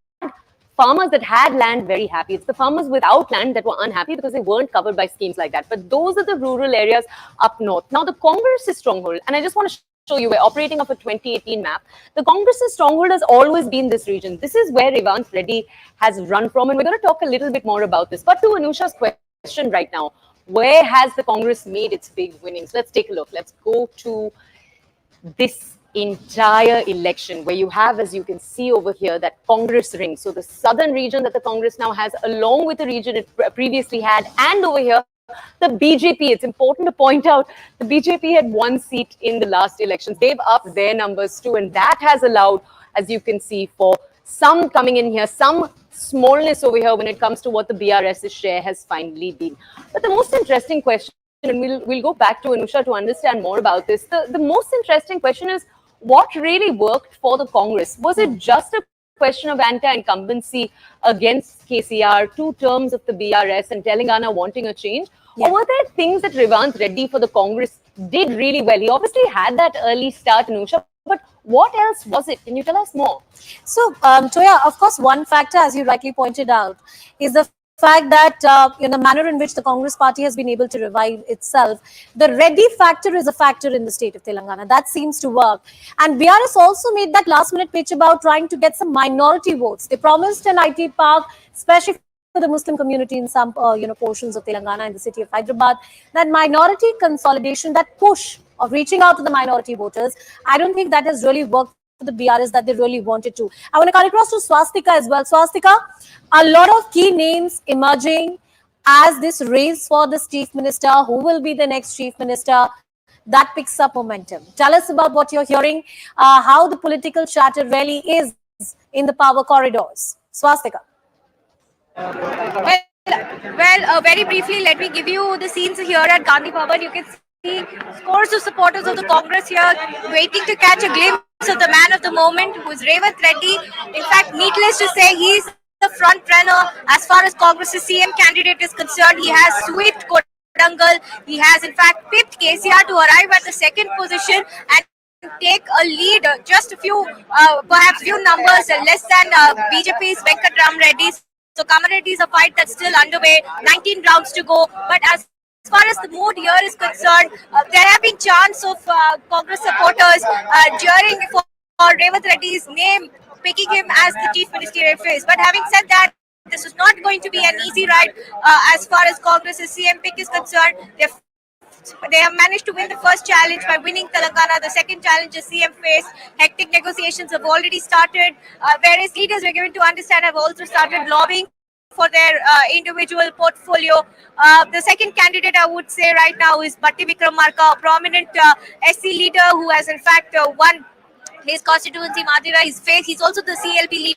farmers that had land very happy. It's the farmers without land that were unhappy because they weren't covered by schemes like that. But those are the rural areas up north. Now, the Congress's stronghold, and I just want to show you, we're operating off a 2018 map. The Congress's stronghold has always been this region. This is where A Revanth Reddy has run from, and we're going to talk a little bit more about this. But to Anusha's question right now, where has the Congress made its big winnings? Let's take a look. Let's go to this entire election where you have, as you can see over here, that Congress ring. So the southern region that the Congress now has, along with the region it previously had, and over here, the BJP. It's important to point out the BJP had 1 seat in the last elections. They've upped their numbers too, and that has allowed, as you can see, for some coming in here, some smallness over here when it comes to what the BRS's share has finally been. But the most interesting question, and we'll go back to Anusha to understand more about this. The most interesting question is, what really worked for the Congress? Was it just a question of anti-incumbency against KCR, 2 terms of the BRS and Telangana wanting a change? Yeah. Or were there things that Revanth Reddy for the Congress did really well? He obviously had that early start, Anusha, but what else was it? Can you tell us more? So, Toya, of course, one factor, as you rightly pointed out, is the fact that in the manner in which the Congress party has been able to revive itself, the Reddy factor is a factor in the state of Telangana. That seems to work. And BRS also made that last-minute pitch about trying to get some minority votes. They promised an IT park, especially for the Muslim community in some portions of Telangana and the city of Hyderabad. That minority consolidation, that push of reaching out to the minority voters, I don't think that has really worked for the BRS that they really wanted to. I want to come across to Swastika as well. Swastika, a lot of key names emerging as this race for this chief minister, who will be the next chief minister, that picks up momentum. Tell us about what you're hearing, how the political chatter really is in the power corridors. Swastika. Well, very briefly, let me give you the scenes here at Gandhi Bhavan. You can see scores of supporters of the Congress here waiting to catch a glimpse of the man of the moment, who is Revanth Reddy. In fact, needless to say, he's the front runner as far as Congress's CM candidate is concerned. He has swept Kodangal. He has, in fact, pipped KCR to arrive at the 2nd position and take a lead, just a few, perhaps few numbers less than BJP's K T Rama Reddy. So Kamareddy is a fight that's still underway, 19 rounds to go. But as far as the mood here is concerned, there have been chants of Congress supporters jeering for Revanth Reddy's name, picking him as the chief ministerial face. But having said that, this is not going to be an easy ride as far as Congress's CM pick is concerned. They have managed to win the first challenge by winning Telangana. The second challenge is CM face. Hectic negotiations have already started. Various leaders were given to understand have also started lobbying for their individual portfolio. The second candidate I would say right now is Batti Vikramarka, a prominent SC leader who has in fact won his constituency, Madira. He's also the CLP leader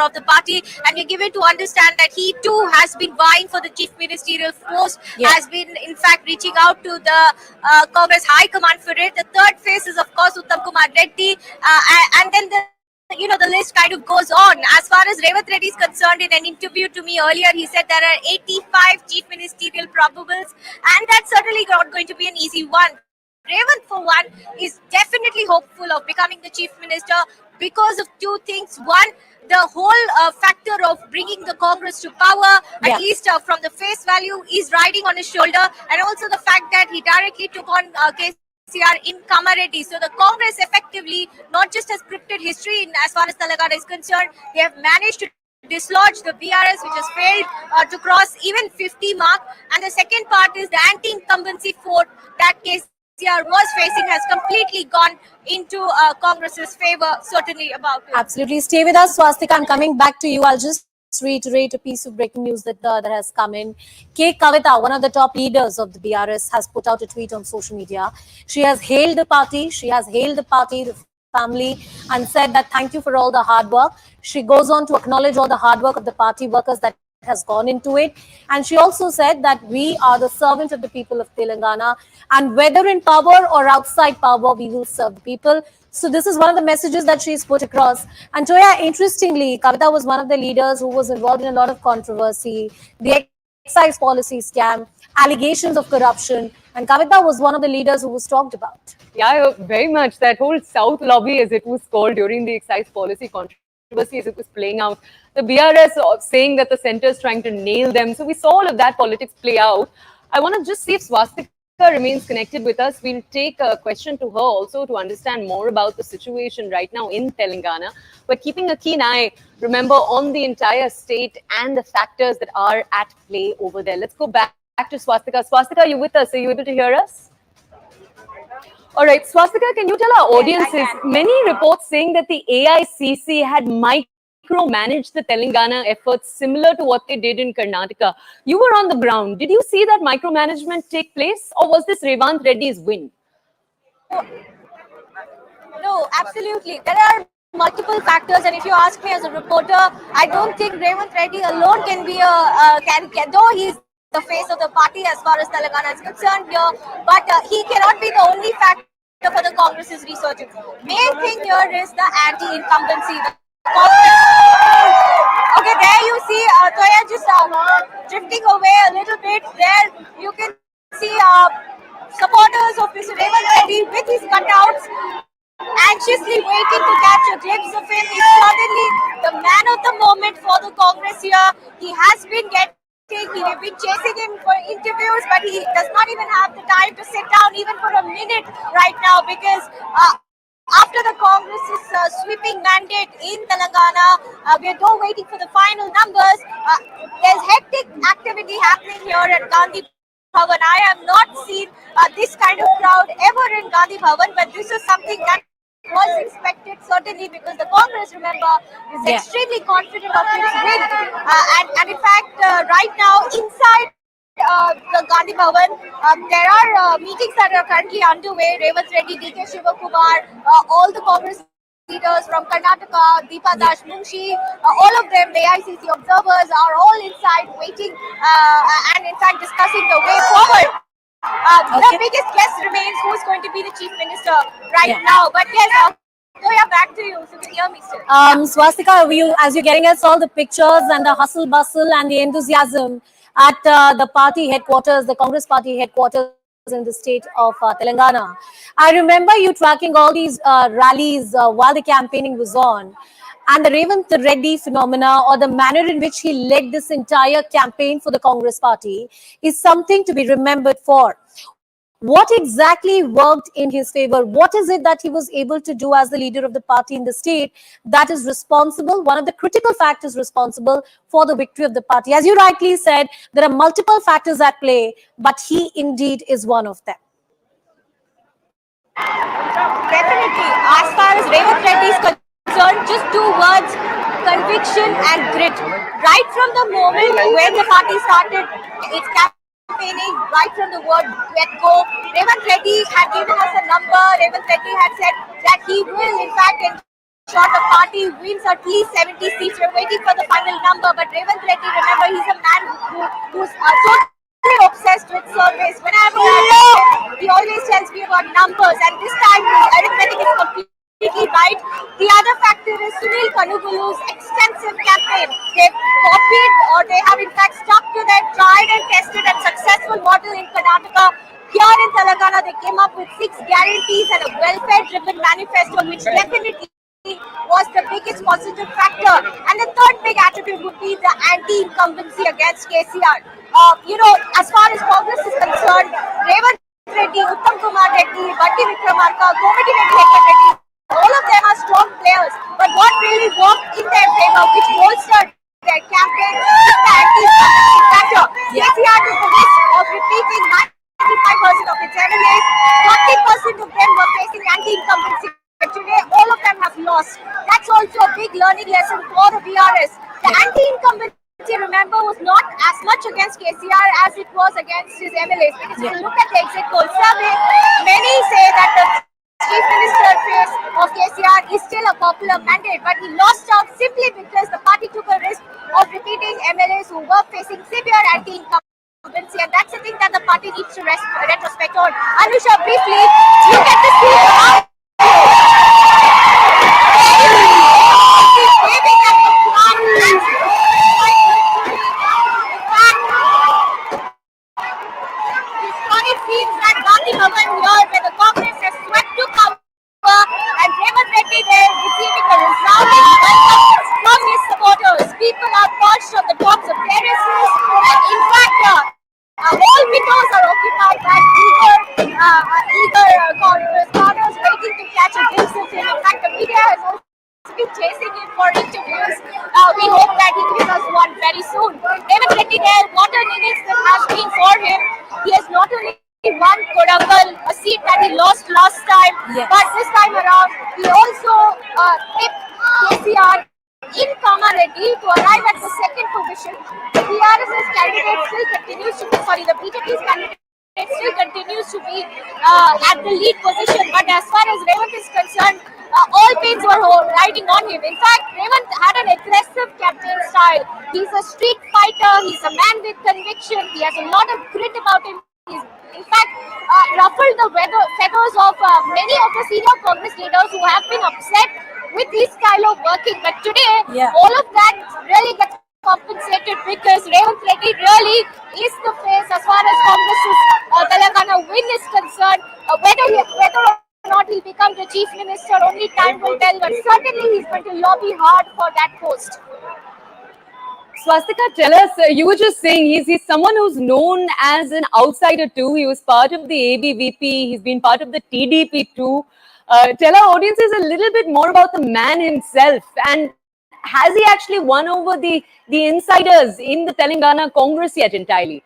of the party, and we're given to understand that he too has been vying for the chief ministerial post, has been in fact reaching out to the Congress High Command for it. The third phase is of course Uttam Kumar Reddy, and then the list kind of goes on. As far as Revanth Reddy is concerned, in an interview to me earlier, he said there are 85 chief ministerial probables, and that's certainly not going to be an easy one. Revanth, for one, is definitely hopeful of becoming the chief minister because of 2 things. One, the whole factor of bringing the Congress to power, at least from the face value, is riding on his shoulder, and also the fact that he directly took on KCR in Kamareddy. So the Congress effectively not just has scripted history as far as Telangana is concerned, they have managed to dislodge the BRS, which has failed to cross even 50 mark. And the second part is the anti-incumbency fort that KCR was facing has completely gone into Congress's favor, certainly about it. Absolutely. Stay with us, Swastika. I'm coming back to you. I'll just reiterate a piece of breaking news that has come in. K. Kavita, one of the top leaders of the BRS, has put out a tweet on social media. She has hailed the party. The family, and said that thank you for all the hard work. She goes on to acknowledge all the hard work of the party workers that has gone into it. And she also said that we are the servant of the people of Telangana, and whether in power or outside power, we will serve the people. So this is one of the messages that she's put across. And Toya, interestingly, Kavita was one of the leaders who was involved in a lot of controversy, the excise policy scam, allegations of corruption, and Kavita was one of the leaders who was talked about. Yeah, very much. That whole South lobby, as it was called during the excise policy controversy, controversy as it was playing out. The BRS saying that the centre is trying to nail them. So we saw all of that politics play out. I want to just see if Swastika remains connected with us. We'll take a question to her also to understand more about the situation right now in Telangana. But keeping a keen eye, remember, on the entire state and the factors that are at play over there. Let's go back to Swastika. Swastika, are you with us? Are you able to hear us? All right, Swastika, can you tell our audiences, many reports saying that the AICC had micromanaged the Telangana efforts similar to what they did in Karnataka. You were on the ground. Did you see that micromanagement take place, or was this Revanth Reddy's win? No, absolutely. There are multiple factors, and if you ask me as a reporter, I don't think Revanth Reddy alone can be though he's the face of the party as far as Telangana is concerned here, but he cannot be the only factor for the Congress's resurgence. Main thing here is the anti-incumbency. Okay, there you see Toya just drifting away a little bit. There you can see supporters of Mr. Revanth Reddy with his cutouts, anxiously waiting to catch a glimpse of him. He's suddenly the man of the moment for the Congress here. He has been we've been chasing him for interviews, but he does not even have the time to sit down even for a minute right now, because after the Congress's sweeping mandate in Telangana, we are now waiting for the final numbers. There's hectic activity happening here at Gandhi Bhavan. I have not seen this kind of crowd ever in Gandhi Bhavan, but this is something that was expected, certainly, because the Congress, remember, is extremely confident of its win. And in fact, right now, inside the Gandhi Bhavan, there are meetings that are currently underway. Revanth Reddy, DK Shivakumar, all the Congress leaders from Karnataka, Deepa Dash Munshi, all of them, the AICC observers, are all inside waiting and in fact discussing the way forward. The biggest guest remains who's going to be the Chief Minister right now. But yes, Toya, back to you. So you can hear me still. Swastika, as you're getting us all the pictures and the hustle bustle and the enthusiasm at the party headquarters, the Congress party headquarters in the state of Telangana. I remember you tracking all these rallies while the campaigning was on. And the Revanth Reddy phenomena, or the manner in which he led this entire campaign for the Congress party, is something to be remembered for. What exactly worked in his favor? What is it that he was able to do as the leader of the party in the state that is responsible, one of the critical factors responsible for the victory of the party? As you rightly said, there are multiple factors at play, but he indeed is one of them. Definitely. As far as Revanth Reddy is concerned, just two words: conviction and grit. Right from the moment when the party started its campaigning, right from the word get-go, Revanth Reddy had given us a number. Revanth Reddy had said that he will, in fact, ensure the party wins at least 70 seats. We're waiting for the final number, but Revanth Reddy, remember, he's a man who's totally obsessed with service. Whenever he always tells me about numbers, and this time his arithmetic is completely right. The other factor is Sunil Kanugulu's extensive campaign. They've copied, or they have in fact stuck to their tried and tested and successful model in Karnataka. Here in Telangana, they came up with 6 guarantees and a welfare-driven manifesto, which definitely was the biggest positive factor. And the third big attribute would be the anti-incumbency against KCR. As far as Congress is concerned, Revanth Reddy, Uttam Kumar Reddy, Bandi Reddy, all of them are strong players, but what really worked in their favor, which bolstered their campaign, is the anti-incumbency factor. KCR took the risk of repeating 95% of its MLAs. 40% of them were facing anti-incumbency. But today, all of them have lost. That's also a big learning lesson for the BRS. The anti-incumbency, remember, was not as much against KCR as it was against his MLAs. Because if you look at the exit poll survey, many say that the Chief Minister face of KCR is still a popular mandate, but he lost out simply because the party took a risk of repeating MLAs who were facing severe anti-incumbency, and that's the thing that the party needs to retrospect on. Anusha, briefly, you get to see how historic scenes at Gandhi Bhavan here, where the Congress has swept to power, and Revanth Reddy there receiving a resounding welcome very soon. Revanth Reddy, there, what an innings that has been for him. He has not only won Kodangal, a seat that he lost last time, but this time around, he also picked KCR in Kamareddy to arrive at the second position. The BRS's candidate still continues to be, sorry, the BJP's candidate still continues to be at the lead position. But as far as Revanth is concerned, all pains were riding on him. In fact, Revanth had an aggressive campaign style. He's a street fighter. He's a man with conviction. He has a lot of grit about him. He's, in fact, ruffled the feathers of many of the senior Congress leaders who have been upset with his style of working. But today, all of that really gets compensated because Revanth Reddy really is the face as far as Congress's Telangana win is concerned. Whether or not he'll become the chief minister, only time will tell. But certainly, he's going to lobby hard for that post. Swastika, tell us, you were just saying he's someone who's known as an outsider too. He was part of the ABVP. He's been part of the TDP too. Tell our audiences a little bit more about the man himself, and has he actually won over the insiders in the Telangana Congress yet entirely?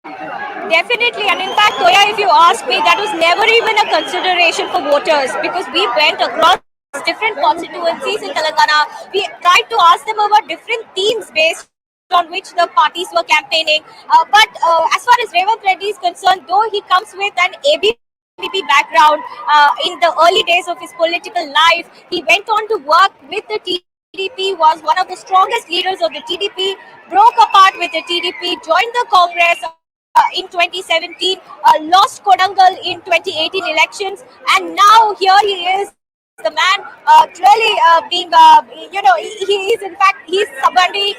Definitely, and in fact, Toya, if you ask me, that was never even a consideration for voters because we went across different constituencies in Telangana. We tried to ask them about different themes based on which the parties were campaigning. But as far as Revanth Reddy is concerned, though he comes with an ABVP background in the early days of his political life, he went on to work with the TDP, was one of the strongest leaders of the TDP, broke apart with the TDP, joined the Congress in 2017, lost Kodangal in 2018 elections, and now here he is, the man really being, he is in fact, he's somebody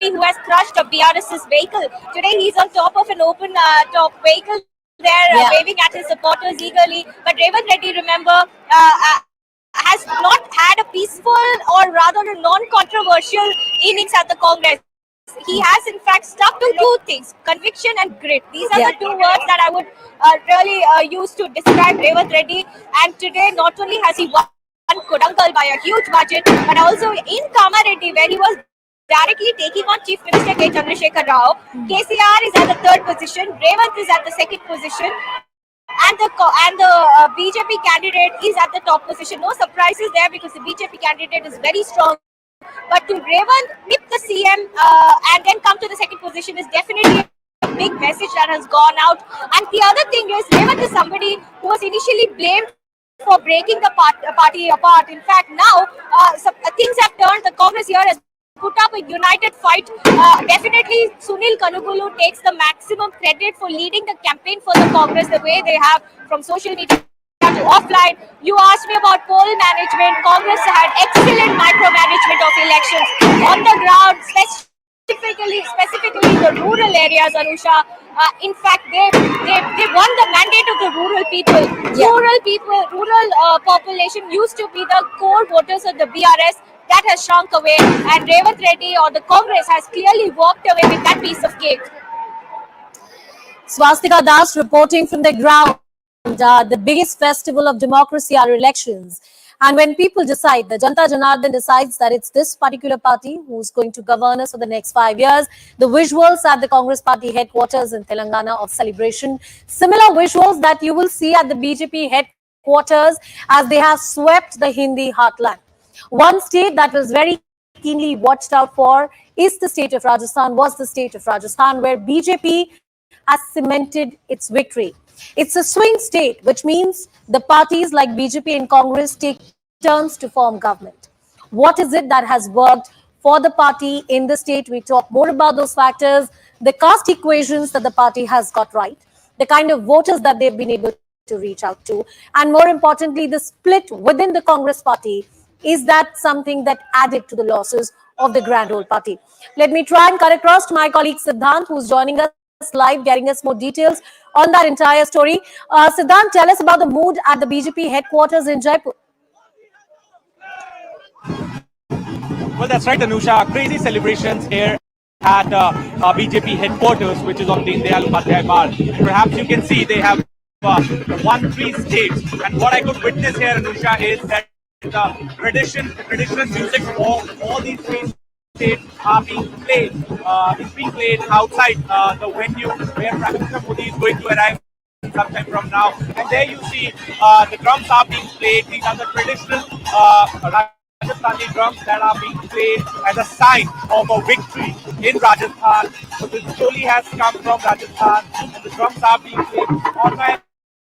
who has crushed a BRS's vehicle. Today he's on top of an open top vehicle there, waving at his supporters eagerly. But Revanth Reddy, remember, has not had a peaceful or rather a non-controversial innings at the Congress. He has in fact stuck to two things, conviction and grit. These are the two words that I would really use to describe Revanth Reddy. And today not only has he won Kodangal by a huge margin, but also in Kamareddy, where he was directly taking on Chief Minister K Chandrasekhar Rao. KCR is at the third position, Revanth is at the second position, and the BJP candidate is at the top position. No surprises there because the BJP candidate is very strong. But to Revanth, nip the CM and then come to the second position is definitely a big message that has gone out. And the other thing is, Revanth is somebody who was initially blamed for breaking the party apart. In fact, now things have turned. The Congress here has put up a united fight. Definitely, Sunil Kanugulu takes the maximum credit for leading the campaign for the Congress the way they have, from social media to offline. You asked me about poll management. Congress had excellent micromanagement of elections on the ground, specifically in the rural areas, Anusha. In fact, they won the mandate of the rural people. Rural population used to be the core voters of the BRS. That has shrunk away, and Revanth Reddy or the Congress has clearly walked away with that piece of cake. Swastika Das reporting from the ground. The biggest festival of democracy are elections. And when people decide, the Janta Janardan decides that it's this particular party who's going to govern us for the next 5 years, the visuals at the Congress party headquarters in Telangana of celebration, similar visuals that you will see at the BJP headquarters as they have swept the Hindi heartland. One state that was very keenly watched out for is the state of Rajasthan, where BJP has cemented its victory. It's a swing state, which means the parties like BJP and Congress take turns to form government. What is it that has worked for the party in the state? We talk more about those factors, the caste equations that the party has got right, the kind of voters that they've been able to reach out to, and more importantly, the split within the Congress party. Is that something that added to the losses of the Grand Old Party? Let me try and cut across to my colleague Siddhant, who's joining us live, getting us more details on that entire story. Siddhant, tell us about the mood at the BJP headquarters in Jaipur. Well, that's right, Anusha. Crazy celebrations here at BJP headquarters, which is on Deen Dayal Upadhyay Marg. Perhaps you can see they have won 3 states. And what I could witness here, Anusha, is that the traditional music of all these 3 state are being played, is being played outside the venue where Prime Minister Modi is going to arrive sometime from now. And there you see the drums are being played. These are the traditional Rajasthani drums that are being played as a sign of a victory in Rajasthan. So this slowly has come from Rajasthan, and the drums are being played.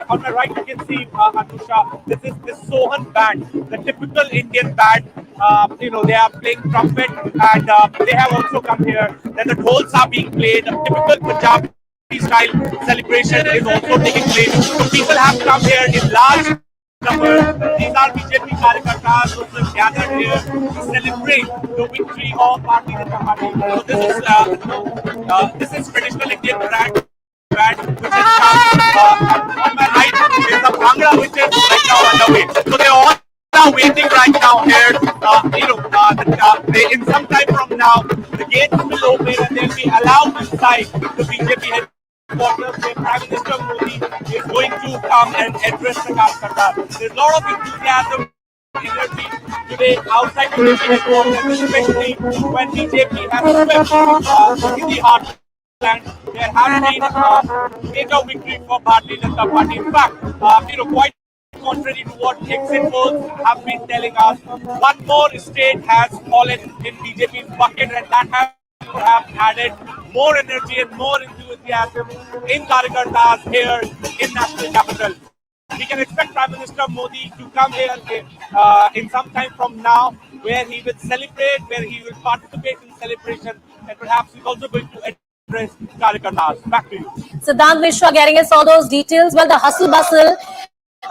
On my right, you can see Anusha. This is the Sohan band, the typical Indian band. They are playing trumpet, and they have also come here. Then the dhols are being played. A typical Punjabi style celebration is also taking place. So people have come here in large numbers. These are BJP Karyakartas who have gathered here to celebrate the victory of Bandi Sanjay Kumar. So this is traditional Indian band which is on my right is the Bhangra which is right now underway. So they all are waiting right now here. In some time from now, the gates will open and they'll be allowed inside the BJP headquarters where Prime Minister Modi is going to come and address the Karyakartas. There's a lot of enthusiasm, energy today outside the BJP headquarters, especially when BJP has swept in the heart. And there has been a major victory for Bharatiya Janata Party. In fact, quite contrary to what exit polls have been telling us, one more state has fallen in BJP's bucket, and that has perhaps added more energy and more enthusiasm in Karyakartas here in National Capital. We can expect Prime Minister Modi to come here in some time from now, where he will celebrate, where he will participate in celebration, and perhaps he's also going to Karyakartas. Back to you. Siddhant Mishra getting us all those details. Well, the hustle bustle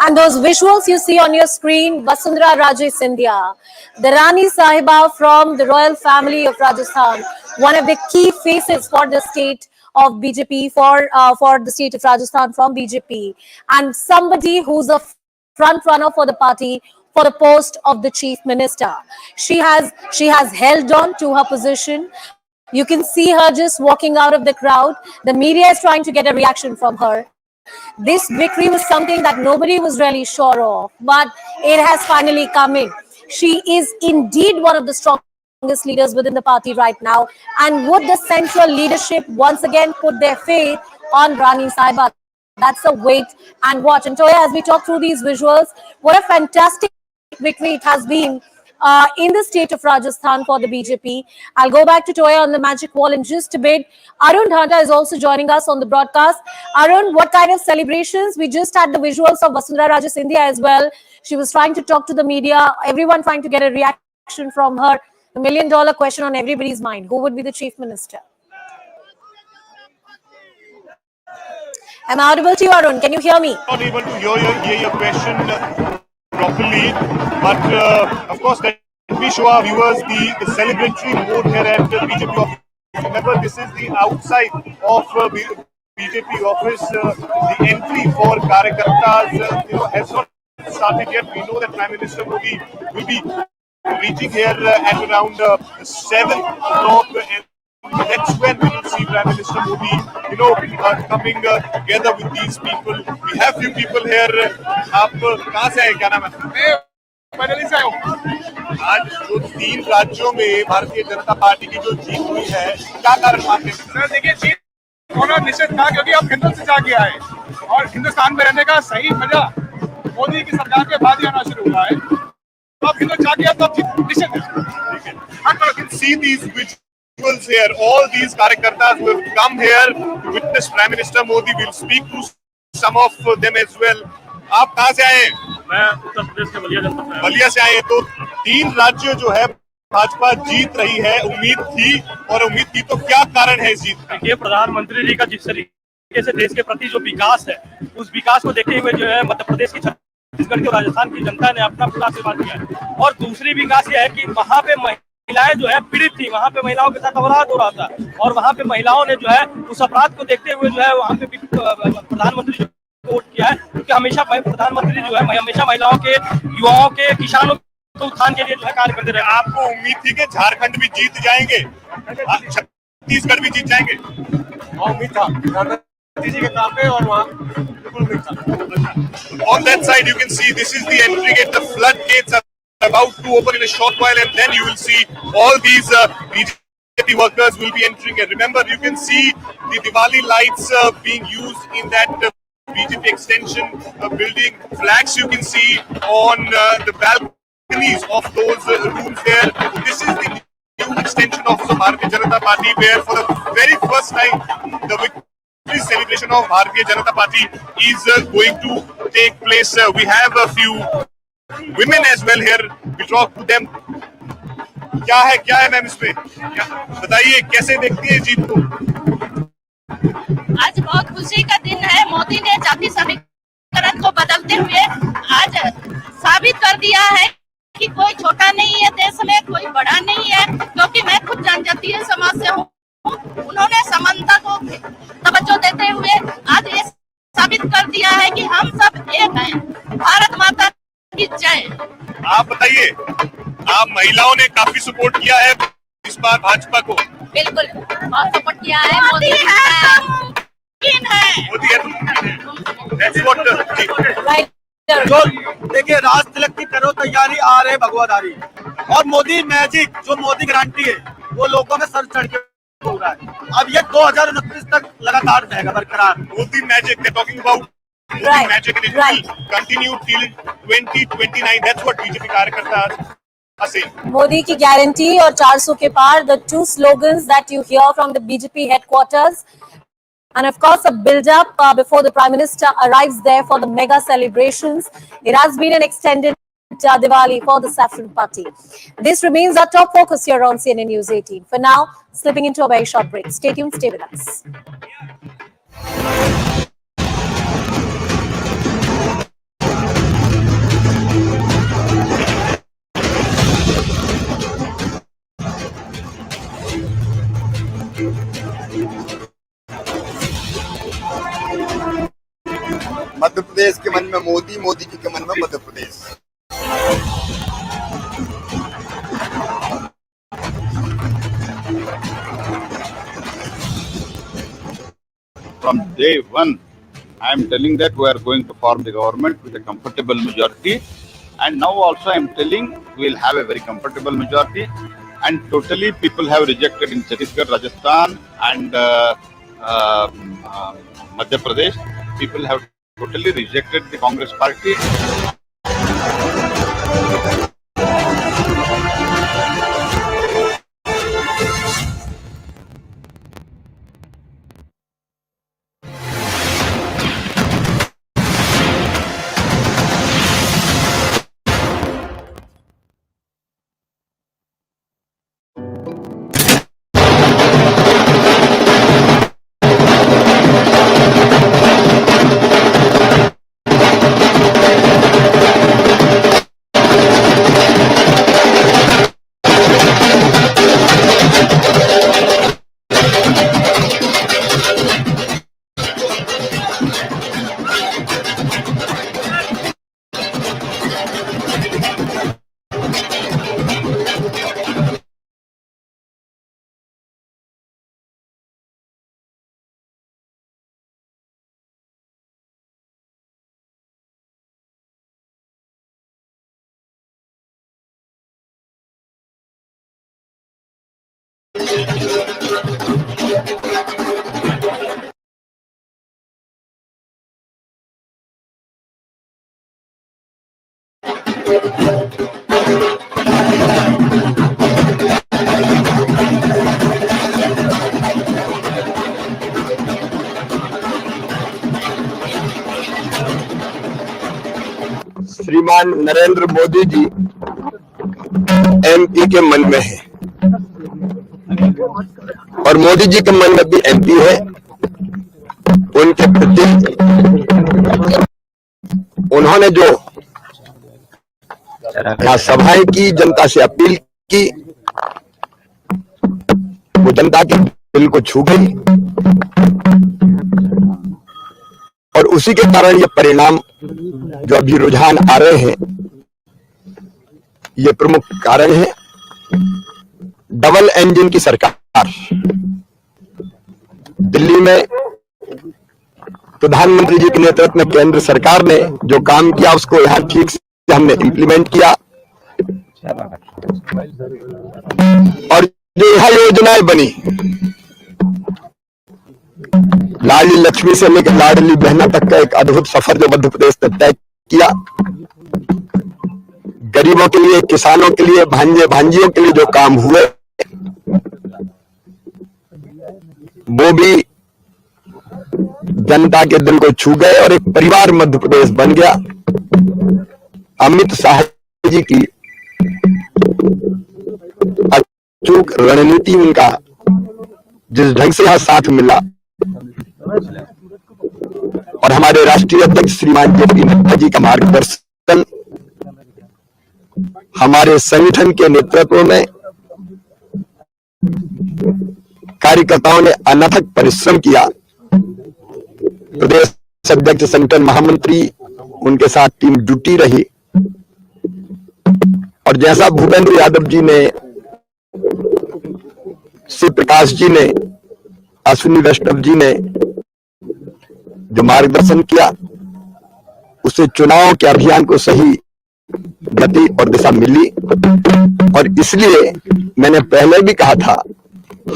and those visuals you see on your screen, Vasundhara Raje Scindia, the Rani Sahiba from the royal family of Rajasthan, one of the key faces for the state of BJP, for the state of Rajasthan from BJP, and somebody who's a front runner for the party for the post of the chief minister. She has held on to her position. You can see her just walking out of the crowd. The media is trying to get a reaction from her. This victory was something that nobody was really sure of, but it has finally come in. She is indeed one of the strongest leaders within the party right now. And would the central leadership once again put their faith on Rani Sahiba? That's a wait and watch. And Toya, as we talk through these visuals, what a fantastic victory it has been in the state of Rajasthan for the BJP. I'll go back to Toya on the magic wall in just a bit. Arun Dhanta is also joining us on the broadcast. Arun, what kind of celebrations? We just had the visuals of Vasundhara Raje Scindia as well. She was trying to talk to the media, everyone trying to get a reaction from her. The million-dollar question on everybody's mind: who would be the chief minister? Am I audible to you, Arun? Can you hear me? Not able to hear your question properly, but of course, let me show our viewers the celebratory mood here at the BJP office. Remember, this is the outside of BJP office. The entry for Karyakartas has not started yet. We know that Prime Minister Modi will be reaching here at around 7 o'clock, and that's when we will see Prime Minister Modi, coming together with these people. We have few people here. आप कहाँ से हैं? क्या नाम है? मैं दिल्ली से हूँ। आज जो 3 राज्यों में भारतीय जनता पार्टी की जो जीत हुई है, क्या कारण मानते हैं? सर देखिए, जीत होना निश्चित था, क्योंकि अब हिंदुस्तान से आगे आए और हिंदुस्तान में रहने का सही मजा मोदी की सरकार के बाद ही आना शुरू हुआ है। तो अब हिंदुस्तान के अब जीत निश्चित है। I can see these visuals here. All these Karyakartas who have come here to witness Prime Minister Modi. Will speak to some of them as well. आप कहाँ से आए? मैं उत्तर प्रदेश के बलिया से आए हैं। तो 3 राज्य जो है भाजपा जीत रही है, उम्मीद थी तो क्या कारण है इस जीत का? देखिए, प्रधानमंत्री जी का जिस तरीके से देश के प्रति जो विकास है, उस विकास को देखते हुए जो है मध्य प्रदेश की, छत्तीसगढ़ की और राजस्थान की जनता ने अपना पूरा आशीर्वाद दिया है। और दूसरी विकास यह है कि वहाँ पे महिलाएं जो है पीड़ित थी, वहाँ पे महिलाओं के साथ अपराध हो रहा था, और वहाँ पे महिलाओं ने जो है उस अपराध को देखते हुए जो है वहाँ पे प्रधानमंत्री वोट किया है, क्योंकि हमेशा प्रधानमंत्री जो है हमेशा महिलाओं के, युवाओं के, किसानों के उत्थान के लिए जो है कार्य करते रहे। आपको उम्मीद थी कि झारखंड भी जीत जाएंगे, छत्तीसगढ़ भी जीत जाएंगे? उम्मीद था प्रधानमंत्री जी के काम पे, और वहाँ बिल्कुल उम्मीद था। On that side you can see this is the entry gate. The floodgates are about to open in a short while, and then you will see all these BJP workers will be entering. And remember, you can see the Diwali lights being used in that BJP extension building. Flags you can see on the balconies of those rooms there. This is the new extension of the Bharatiya Janata Party, where for the very first time the victory celebration of Bharatiya Janata Party is going to take place. We have a few women as well here. We talk to them. क्या है ma'am इसमें बताइए, कैसे देखती है जीत को? आज बहुत खुशी का दिन है। मोदी ने जाति समीकरण को बदलते हुए आज साबित कर दिया है कि कोई छोटा नहीं है देश में, कोई बड़ा नहीं है, क्योंकि मैं खुद जनजातीय समाज से हूँ। उन्होंने समानता को तवज्जो देते हुए आज ये साबित कर दिया है कि हम सब एक हैं। भारत माता की जय। आप बताइए, आप महिलाओं ने काफी सपोर्ट किया है इस बार भाजपा को? बिल्कुल बहुत सपोर्ट किया है। मोदी है, मोदी है। That's what जो देखिए, राज तिलक की करो तैयारी, आ रहे भगवाधारी, और मोदी मैजिक जो मोदी गारंटी है वो लोगों में सर चढ़ के हो रहा है। अब ये 2029 तक लगातार रहेगा बरकरार। Modi magic, they're talking about Modi magic, and it will continue till 2029. That's what BJP कार्यकर्ता are saying. Modi ki guarantee और 400 के पार, the two slogans that you hear from the BJP headquarters. And of course, a build-up before the Prime Minister arrives there for the mega celebrations. It has been an extended Diwali for the Saffron Party. This remains our top focus here on CNN News 18. For now, slipping into a very short break. Stay tuned, stay with us. Madhya Pradesh के मन में मोदी, मोदी जी के मन में Madhya Pradesh. From day one, I am telling that we are going to form the government with a comfortable majority, and now also I am telling we will have a very comfortable majority. And totally, people have rejected in Chhattisgarh, Rajasthan, and Madhya Pradesh. People have totally rejected the Congress party. श्रीमान Narendra Modi ji MP के मन में है और मोदी जी के मन में भी एमपी है। उनके प्रति उन्होंने जो सभाएं की, जनता से अपील की, वो जनता के दिल को छू गई और उसी के कारण ये परिणाम जो अभी रुझान आ रहे हैं, ये प्रमुख कारण है। डबल इंजन की सरकार, दिल्ली में प्रधानमंत्री जी के नेतृत्व में केंद्र सरकार ने जो काम किया उसको यहां ठीक से हमने इंप्लीमेंट किया। और जो यह योजनाएं बनी, लाडली लक्ष्मी से लेकर लाडली बहना तक का एक अद्भुत सफर जो मध्य प्रदेश ने तय किया, गरीबों के लिए, किसानों के लिए, भांजे भांजियों के लिए जो काम हुए वो भी जनता के दिल को छू गए और एक परिवार मध्य प्रदेश बन गया। अमित शाह जी की अचूक रणनीति, उनका जिस ढंग से यहां साथ मिला और हमारे राष्ट्रीय अध्यक्ष श्रीमान जेपी नड्डा जी का मार्गदर्शन, हमारे संगठन के नेतृत्व में कार्यकर्ताओं ने अनथक परिश्रम किया। प्रदेश अध्यक्ष, संगठन महामंत्री, उनके साथ टीम जुटी रही और जैसा भूपेंद्र यादव जी ने, शिव प्रकाश जी ने, अश्विनी वैष्णव जी ने जो मार्गदर्शन किया, उससे चुनाव के अभियान को सही गति और दिशा मिली। और इसलिए मैंने पहले भी कहा था,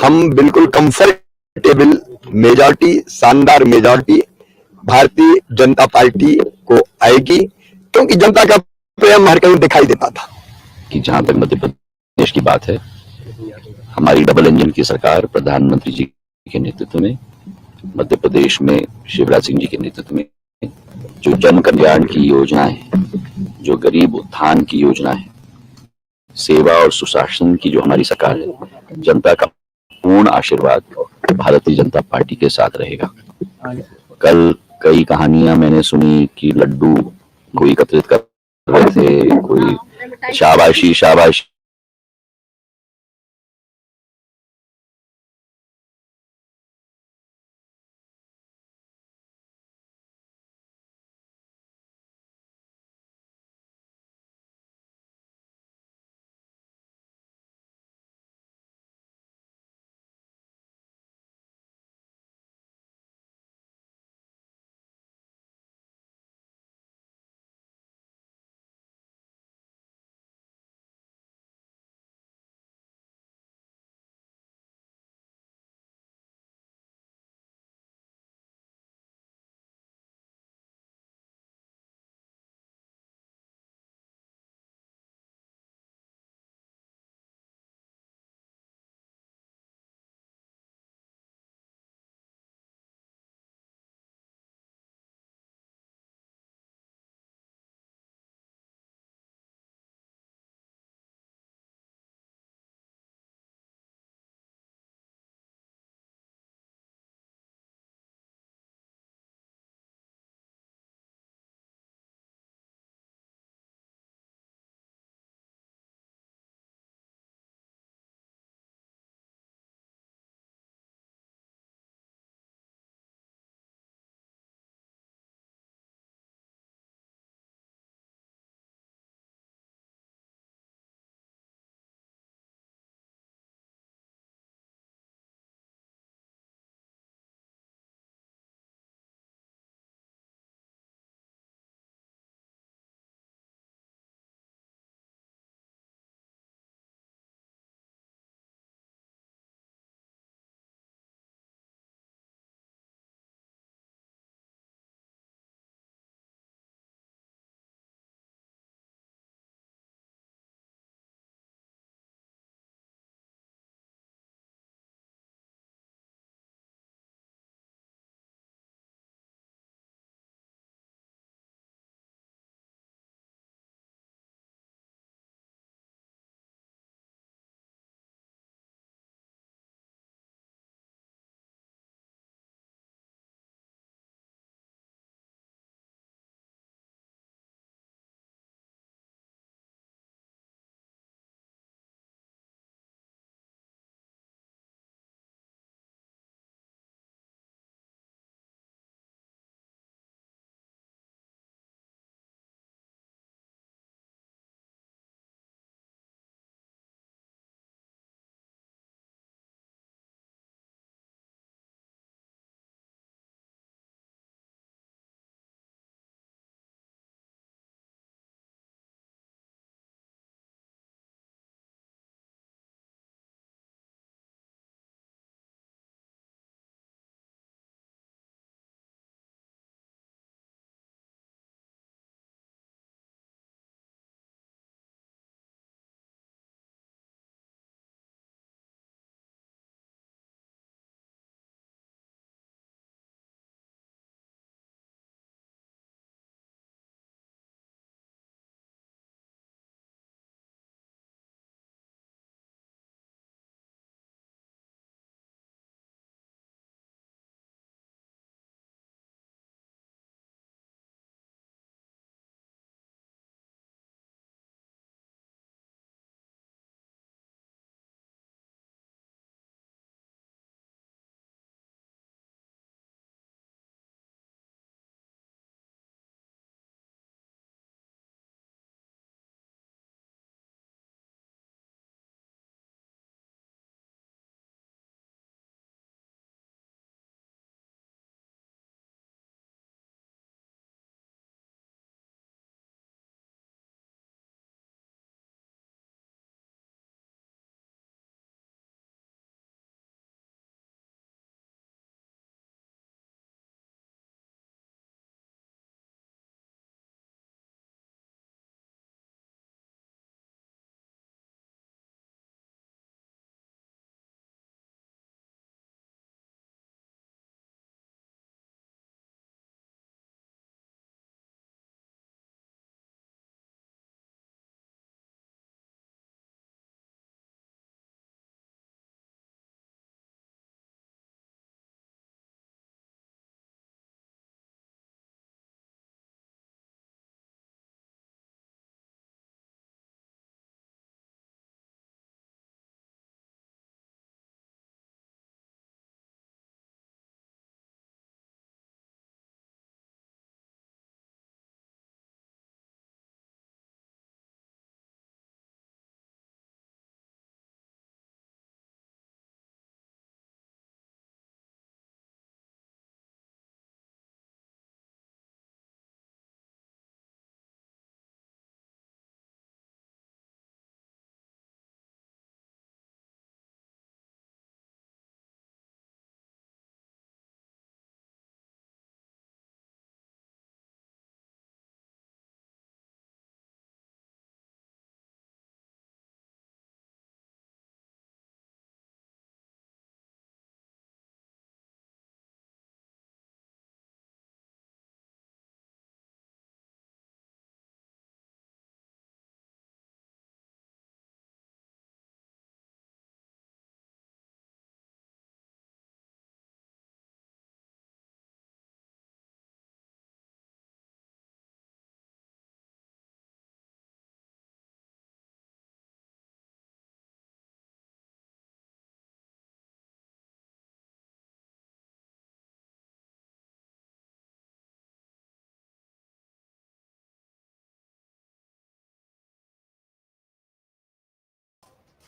हम बिल्कुल कंफर्टेबल मेजॉरिटी, शानदार मेजॉरिटी भारतीय जनता पार्टी को आएगी, क्योंकि जनता का प्रेम हर कहीं दिखाई देता था। कि जहां तक मध्य प्रदेश की बात है, हमारी डबल इंजन की सरकार प्रधानमंत्री जी के नेतृत्व में, मध्य प्रदेश में शिवराज सिंह जी के नेतृत्व में जो जन कल्याण की योजनाएं, जो गरीब उत्थान की योजनाएं, सेवा और सुशासन की जो हमारी सरकार है, जनता का पूर्ण आशीर्वाद भारतीय जनता पार्टी के साथ रहेगा। कल कई कहानियां मैंने सुनी कि लड्डू कोई एकत्रित कर रहे थे, कोई शाबाशी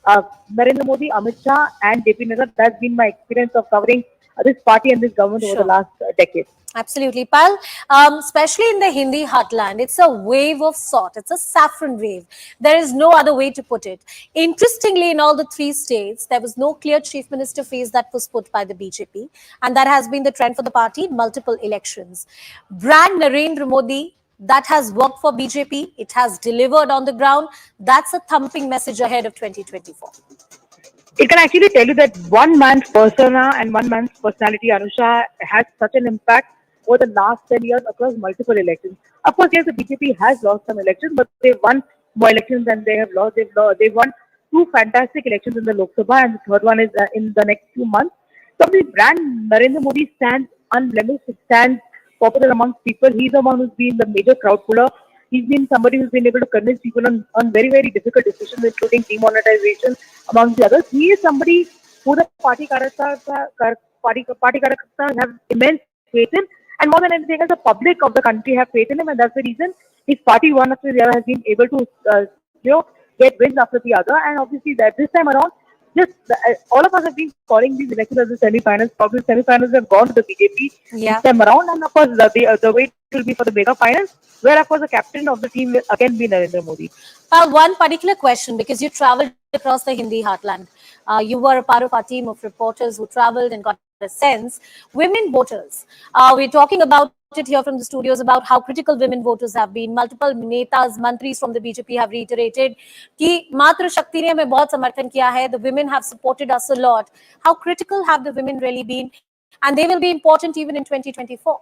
Narendra Modi, Amit Shah, and JP Nagar. That's been my experience of covering this party and this government over the last decade. Absolutely, Pal. Especially in the Hindi heartland, it's a wave of sort. It's a saffron wave. There is no other way to put it. Interestingly, in all the three states, there was no clear chief minister face that was put by the BJP, and that has been the trend for the party in multiple elections. Brand Narendra Modi, that has worked for BJP. It has delivered on the ground. That's a thumping message ahead of 2024. It can actually tell you that one man's persona and one man's personality, Anusha, has such an impact over the last 10 years across multiple elections. Of course, yes, the BJP has lost some elections, but they've won more elections than they have lost. They've won two fantastic elections in the Lok Sabha, and the third one is in the next few months. So the brand Narendra Modi stands unblemished. It stands popular amongst people. He's the one who's been the major crowd puller. He's been somebody who's been able to convince people on very, very difficult decisions, including demonetization, among the others. He is somebody who the party characters have immense faith in, and more than anything else, the public of the country have faith in him, and that's the reason his party, one after the other, has been able to get wins after the other. And obviously, that this time around, all of us have been calling these elections as the semi-finals. Probably semi-finals have gone to the BJP this time around, and of course, the way it will be for the mega finals, where of course the captain of the team will again be Narendra Modi. One particular question, because you traveled across the Hindi heartland. You were a part of our team of reporters who traveled and got a sense. Women voters. We're talking about it here from the studios about how critical women voters have been. Multiple netas, mantris from the BJP have reiterated कि मातृ शक्ति ने हमें बहुत समर्थन किया है. The women have supported us a lot. How critical have the women really been? And they will be important even in 2024.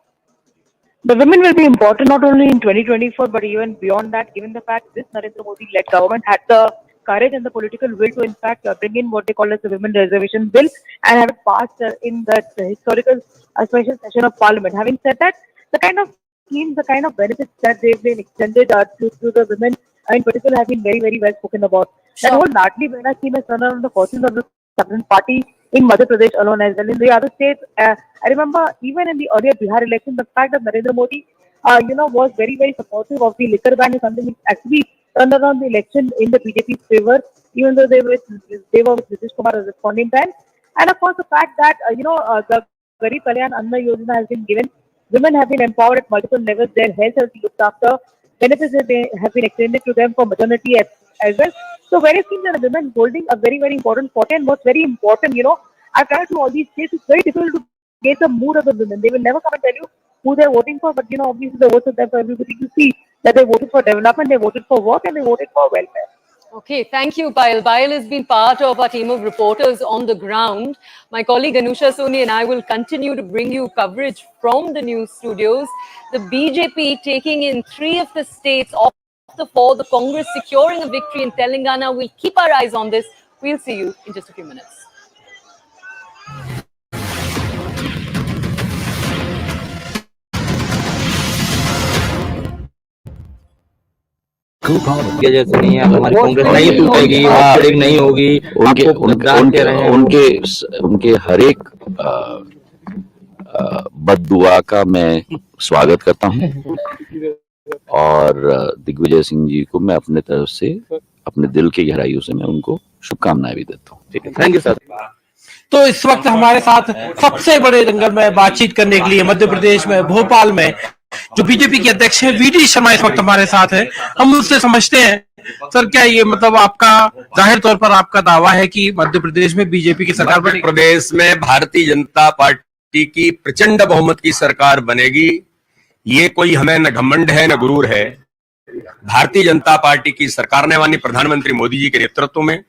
The women will be important not only in 2024 but even beyond that, given the fact this Narendra Modi-led government had the courage and the political will to in fact bring in what they call as the Women Reservation Bill and have it passed in the historical special session of Parliament. Having said that, the kind of schemes, the kind of benefits that they've been extended to the women in particular have been very, very well spoken about. That whole Ladli Behna scheme has turned around the fortunes of the Southern Party in Madhya Pradesh alone as well. In the other states, I remember even in the earlier Bihar election, the fact that Narendra Modi, was very, very supportive of the liquor ban is something which actually turned around the election in the BJP's favor, even though they were with Nitish Kumar at this point in time. And of course, the fact that, the Garib Kalyan Anna Yojana has been given, women have been empowered at multiple levels, their health has been looked after, benefits have been extended to them for maternity as well. So various things are women holding a very, very important spot. And what's very important, I've tried to all these states, it's very difficult to get the mood of the women. They will never come and tell you who they're voting for, but obviously the votes are there for everybody to see that they voted for development, they voted for work, and they voted for welfare. Okay, thank you, Payal. Payal has been part of our team of reporters on the ground. My colleague Anusha Soni and I will continue to bring you coverage from the news studios. The BJP taking in 3 of the states of the 4, the Congress securing a victory in Telangana. We'll keep our eyes on this. We'll see you in just a few minutes. जैसे नहीं है, हमारी कांग्रेस नहीं टूटेगी, voting नहीं होगी, उनके हर एक बद्दुआ का मैं स्वागत करता हूं और दिग्विजय सिंह जी को मैं अपने तरफ से अपने दिल की गहराइयों से मैं उनको शुभकामनाएं भी देता हूं. ठीक है, थैंक यू सर. तो इस वक्त हमारे साथ सबसे बड़े दंगल में बातचीत करने के लिए मध्य प्रदेश में भोपाल में जो बीजेपी के अध्यक्ष हैं वीडी शर्मा इस वक्त हमारे साथ है. हम उससे समझते हैं सर, क्या ये मतलब आपका जाहिर तौर पर आपका दावा है कि मध्य प्रदेश में बीजेपी की सरकार मध्य प्रदेश में भारतीय जनता पार्टी की प्रचंड बहुमत की सरकार बनेगी? ये कोई हमें न घमंड है न गुरूर है. भारतीय जनता पार्टी की सरकार ने माननीय प्रधानमंत्री मोदी जी के नेतृत्व में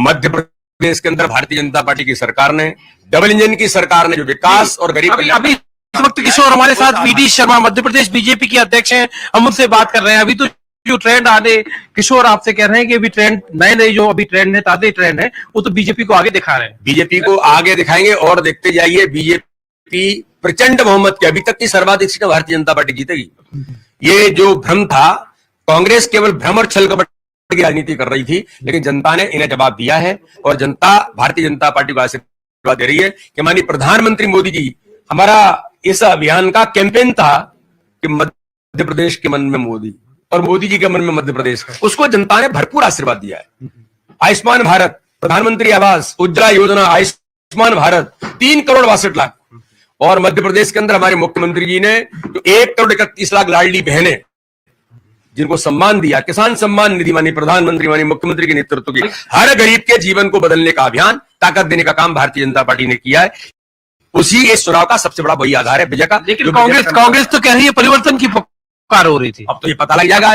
मध्य प्रदेश के अंदर भारतीय जनता पार्टी की सरकार ने डबल इंजन की सरकार ने जो विकास और गरीब अभी इस वक्त किशोर हमारे साथ वीडी शर्मा मध्य प्रदेश बीजेपी के अध्यक्ष हैं. हम उनसे बात कर रहे हैं. अभी तो जो ट्रेंड आने किशोर आपसे कह रहे हैं कि अभी ट्रेंड नए जो अभी ट्रेंड है, ताजे ट्रेंड है, वो तो बीजेपी को आगे दिखा रहे हैं. बीजेपी को आगे दिखाएंगे और देखते जाइए बीजेपी प्रचंड बहुमत की, अभी तक की सर्वाधिक सीटें भारतीय जनता पार्टी जीतेगी. ये जो भ्रम था, कांग्रेस केवल भ्रम और छल कपट की राजनीति कर रही थी, लेकिन जनता ने इन्हें जवाब दिया है और जनता भारतीय जनता पार्टी को आशीर्वाद दे रही है कि माननीय प्रधानमंत्री मोदी जी, हमारा इस अभियान का कैंपेन था कि मध्य प्रदेश के मन में मोदी और मोदी जी के मन में मध्य प्रदेश, उसको जनता ने भरपूर आशीर्वाद दिया है. आयुष्मान भारत प्रधानमंत्री आवास, उज्ज्वला योजना, आयुष्मान भारत, 3 करोड़ 62 लाख। और मध्य प्रदेश के अंदर हमारे मुख्यमंत्री जी ने जो 1 करोड़ 31 लाख लाडली बहनें जिनको सम्मान दिया, किसान सम्मान निधि मानी प्रधानमंत्री मानी मुख्यमंत्री के नेतृत्व की, हर गरीब के जीवन को बदलने का अभियान, ताकत देने का काम भारतीय जनता पार्टी ने किया है। उसी इस चुनाव का सबसे बड़ा वही आधार है विजय का। लेकिन कांग्रेस तो कह रही है परिवर्तन की पुकार हो रही थी। अब तो ये पता लग जाएगा,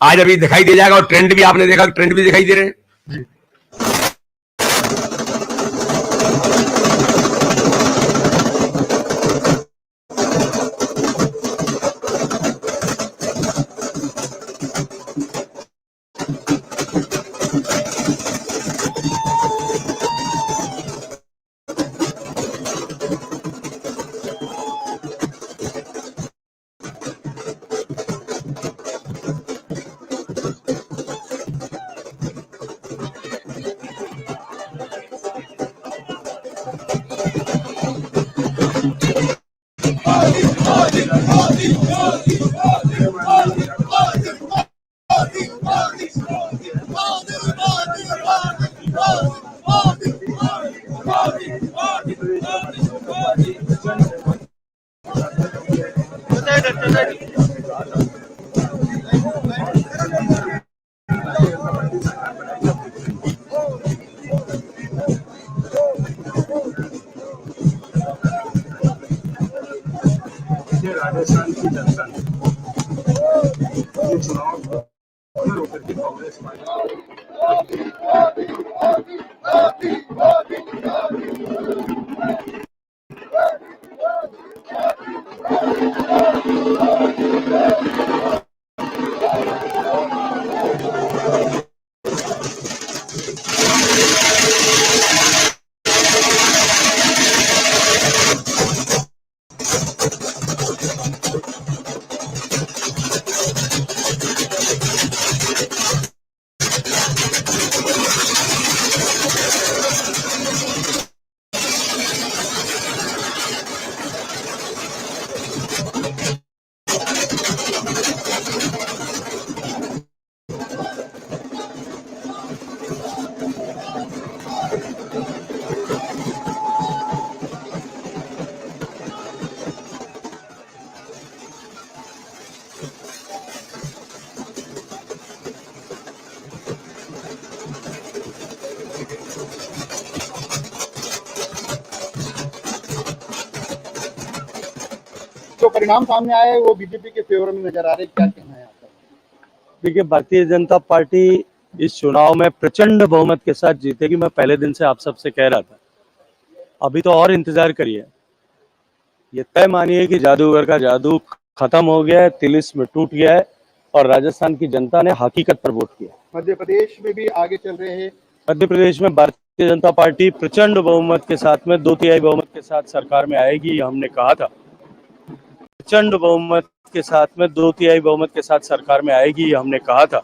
आज अभी दिखाई दे जाएगा। और ट्रेंड भी आपने देखा, ट्रेंड भी दिखाई दे रहे हैं। राजस्थान की जनता ने ये चुनाव होकर के कांग्रेस जो परिणाम सामने आए वो बीजेपी के फेवर में नजर आ रहे, क्या कहना है आपका? देखिए, भारतीय जनता पार्टी इस चुनाव में प्रचंड बहुमत के साथ जीतेगी। मैं पहले दिन से आप सबसे कह रहा था, अभी तो और इंतजार करिए। ये तय मानिए कि जादूगर का जादू खत्म हो गया है, तिलिस्म टूट गया है और राजस्थान की जनता ने हकीकत पर वोट किया। मध्य प्रदेश में भी आगे चल रहे हैं। मध्य प्रदेश में भारतीय जनता पार्टी प्रचंड बहुमत के साथ में 2/3 बहुमत के साथ सरकार में आएगी, हमने कहा था। प्रचंड बहुमत के साथ में 2/3 बहुमत के साथ सरकार में आएगी, हमने कहा था।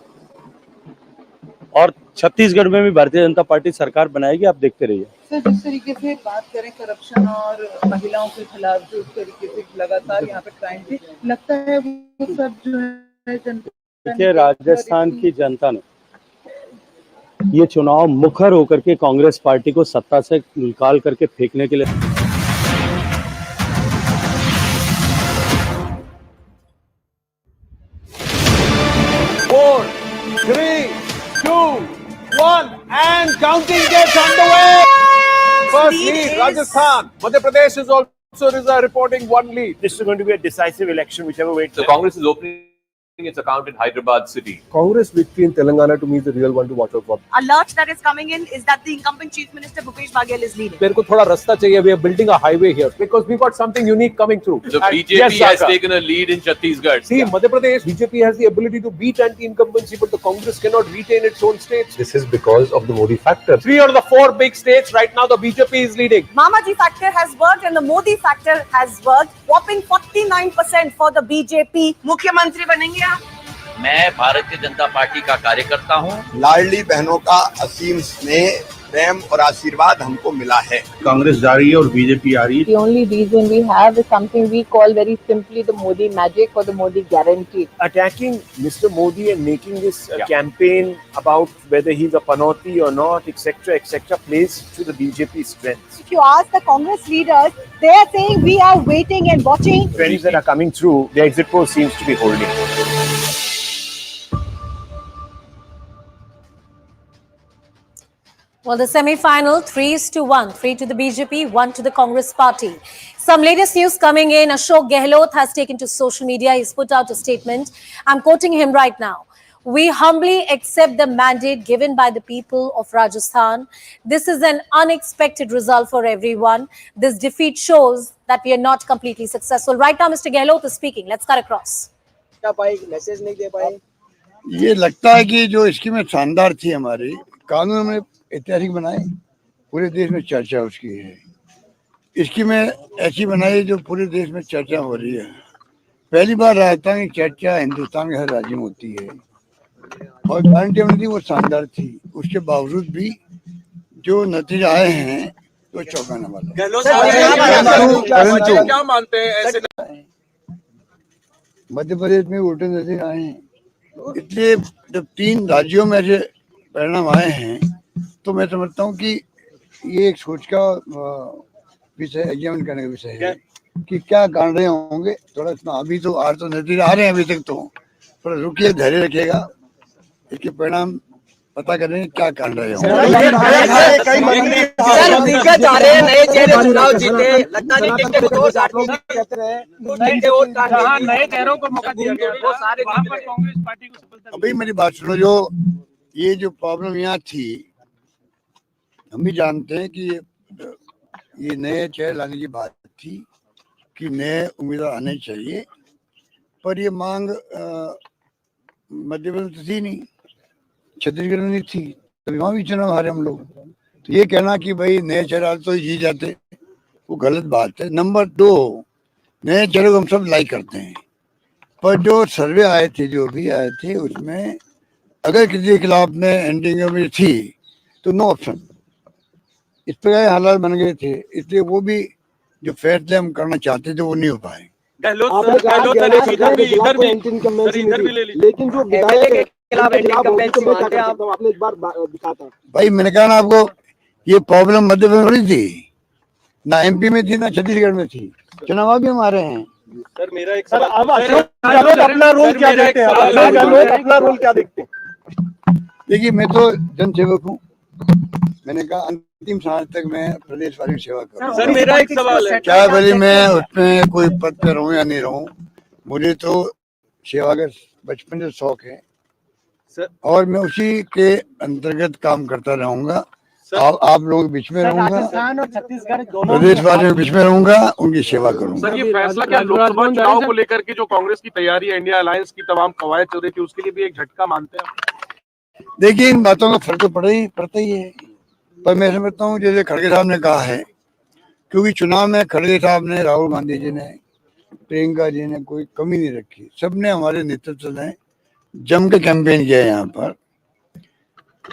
और छत्तीसगढ़ में भी भारतीय जनता पार्टी सरकार बनाएगी, आप देखते रहिए। सर, जिस तरीके से बात करें करप्शन और महिलाओं के खिलाफ जो इस तरीके से लगातार यहाँ पे क्राइम थी, लगता है वो सब जो है देखिए, राजस्थान की जनता ने ये चुनाव मुखर होकर के कांग्रेस पार्टी को सत्ता से निकाल करके फेंकने के लिए 4, 3, 2, 1 and counting gets underway. First lead, Rajasthan. Madhya Pradesh is also reporting one lead. This is going to be a decisive election, whichever way. The Congress is opening its account in Hyderabad city. Congress victory in Telangana to me is the real one to watch out for. Alert that is coming in is that the incumbent Chief Minister Bhupesh Baghel is leading. मेरे को थोड़ा रास्ता चाहिए. We are building a highway here because we got something unique coming through. The BJP has taken a lead in Chhattisgarh. See, Madhya Pradesh, BJP has the ability to beat anti-incumbency, but the Congress cannot retain its own states. This is because of the Modi factor. 3 out of the 4 big states right now, the BJP is leading. Mamaji factor has worked and the Modi factor has worked. Whopping 49% for the BJP. Mukhyamantri banenge aap? मैं Bharatiya Janata party का कार्यकर्ता हूं। लाडली बहनों का असीम स्नेह प्रेम और आशीर्वाद हमको मिला है। कांग्रेस जा रही है और बीजेपी आ रही है। The only reason we have is something we call very simply the Modi magic or the Modi guarantee. Attacking Mr. Modi and making this campaign about whether he's a panoti or not, etc., plays to the BJP strengths. If you ask the Congress leaders, they are saying we are waiting and watching. Trends that are coming through, the exit poll seems to be holding. Well, the semi-final, 3-1, 3 to the BJP, 1 to the Congress party. Some latest news coming in. Ashok Gehlot has taken to social media. He's put out a statement. I'm quoting him right now. We humbly accept the mandate given by the people of Rajasthan. This is an unexpected result for everyone. This defeat shows that we are not completely successful. Right now, Mr. Gehlot is speaking. Let's cut across. Message नहीं दे पाए। ये लगता है कि जो स्कीमें शानदार थी हमारी, कानून में ऐतिहासिक बनाए, पूरे देश में चर्चा उसकी है। स्कीमें ऐसी बनाई जो पूरे देश में चर्चा हो रही है। पहली बार राजस्थान की चर्चा हिंदुस्तान के हर राज्य में होती है और गारंटी थी वो शानदार थी। उसके बावजूद भी जो नतीजे आए हैं तो चौंकाने वाला। क्या मानते हैं ऐसे? मध्य प्रदेश में वोटर नतीजे आए हैं, इसलिए जब 3 राज्यों में ऐसे परिणाम आए हैं तो मैं समझता हूँ कि ये एक सोच का विषय, एग्जामिन करने का विषय है कि क्या कारण रहे होंगे। थोड़ा इतना अभी तो आज तो नतीजे आ रहे हैं, अभी तक तो थोड़ा रुकिए, धैर्य रखिएगा, इसके परिणाम पता करें क्या कारण रहे होंगे। अभी मेरी बात सुनो, जो ये जो प्रॉब्लम यहाँ थी, हम भी जानते हैं कि ये नए चेहरे लाने की बात थी कि नए उम्मीदवार आने चाहिए, पर ये मांग मध्य प्रदेश में थी नहीं, छत्तीसगढ़ में नहीं थी, तभी वहाँ भी चुनाव हारे हम लोग। तो ये कहना कि भाई नए चेहरे तो जीत जाते, वो गलत बात है। नंबर 2, नए चेहरे को हम सब लाइक करते हैं, पर जो सर्वे आए थे, जो भी आए थे, उसमें अगर किसी के खिलाफ में एंडिंग में थी तो नो ऑप्शन। इस प्रकार हालात बन गए थे, इसलिए वो भी जो फैसले हम करना चाहते थे वो नहीं हो पाए। लेकिन जो भाई मैंने कहा ना आपको, ये प्रॉब्लम मध्य प्रदेश में थोड़ी थी, ना एमपी में थी ना छत्तीसगढ़ में थी, चुनाव भी हमारे हैं। सर मेरा एक सवाल, अपना रोल क्या देखते हैं? अपना रोल क्या देखते हैं? देखिए, मैं तो जनसेवक हूँ, मैंने कहा अंतिम सांस तक मैं प्रदेश वाली सेवा करूँ। सर मेरा एक सवाल है, क्या भले मैं उसमें कोई पद पर रहूँ या नहीं रहूँ, मुझे तो सेवा का बचपन से शौक है और मैं उसी के अंतर्गत काम करता रहूंगा। आप लोगों के बीच में रहूंगा, राजस्थान और छत्तीसगढ़ प्रदेश वासियों के बीच में रहूंगा, उनकी सेवा करूंगा। सर ये फैसला क्या लोकसभा चुनाव को लेकर के जो कांग्रेस की तैयारी है, इंडिया अलायंस की तमाम कवायद चल रही थी, उसके लिए भी एक झटका मानते हैं? देखिए, इन बातों का फर्क तो पड़ता ही है, पर मैं समझता हूँ जैसे खड़गे साहब ने कहा है, क्योंकि चुनाव में खड़गे साहब ने, राहुल गांधी जी ने, प्रियंका जी ने कोई कमी नहीं रखी, सबने हमारे नेतृत्व में जम के कैंपेन किया यहाँ पर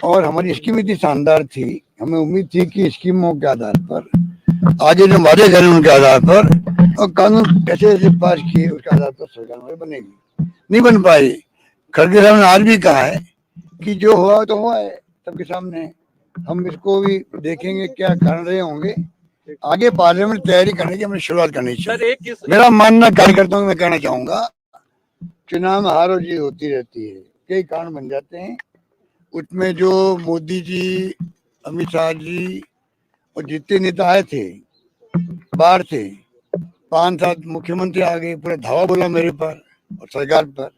और हमारी स्कीम इतनी शानदार थी, हमें उम्मीद थी कि स्कीमों के आधार पर आगे जो वादे करें उनके आधार पर और कानून कैसे ऐसे पास किए उसके आधार पर सरकार हमारी बनेगी। नहीं बन पाई। खड़गे साहब ने आज भी कहा है कि जो हुआ तो हुआ है सबके सामने, हम इसको भी देखेंगे क्या कारण रहे होंगे, आगे पार्लियामेंट तैयारी करने की हमें शुरुआत करनी चाहिए। मेरा मानना कार्यकर्ताओं में कहना चाहूंगा, चुनाव में हार और जीत होती रहती है, कई कारण बन जाते हैं, उसमें जो मोदी जी, अमित शाह जी और जितने नेता आए थे बाहर थे, 5-7 मुख्यमंत्री आ गए, पूरा धावा बोला मेरे पर और सरकार पर।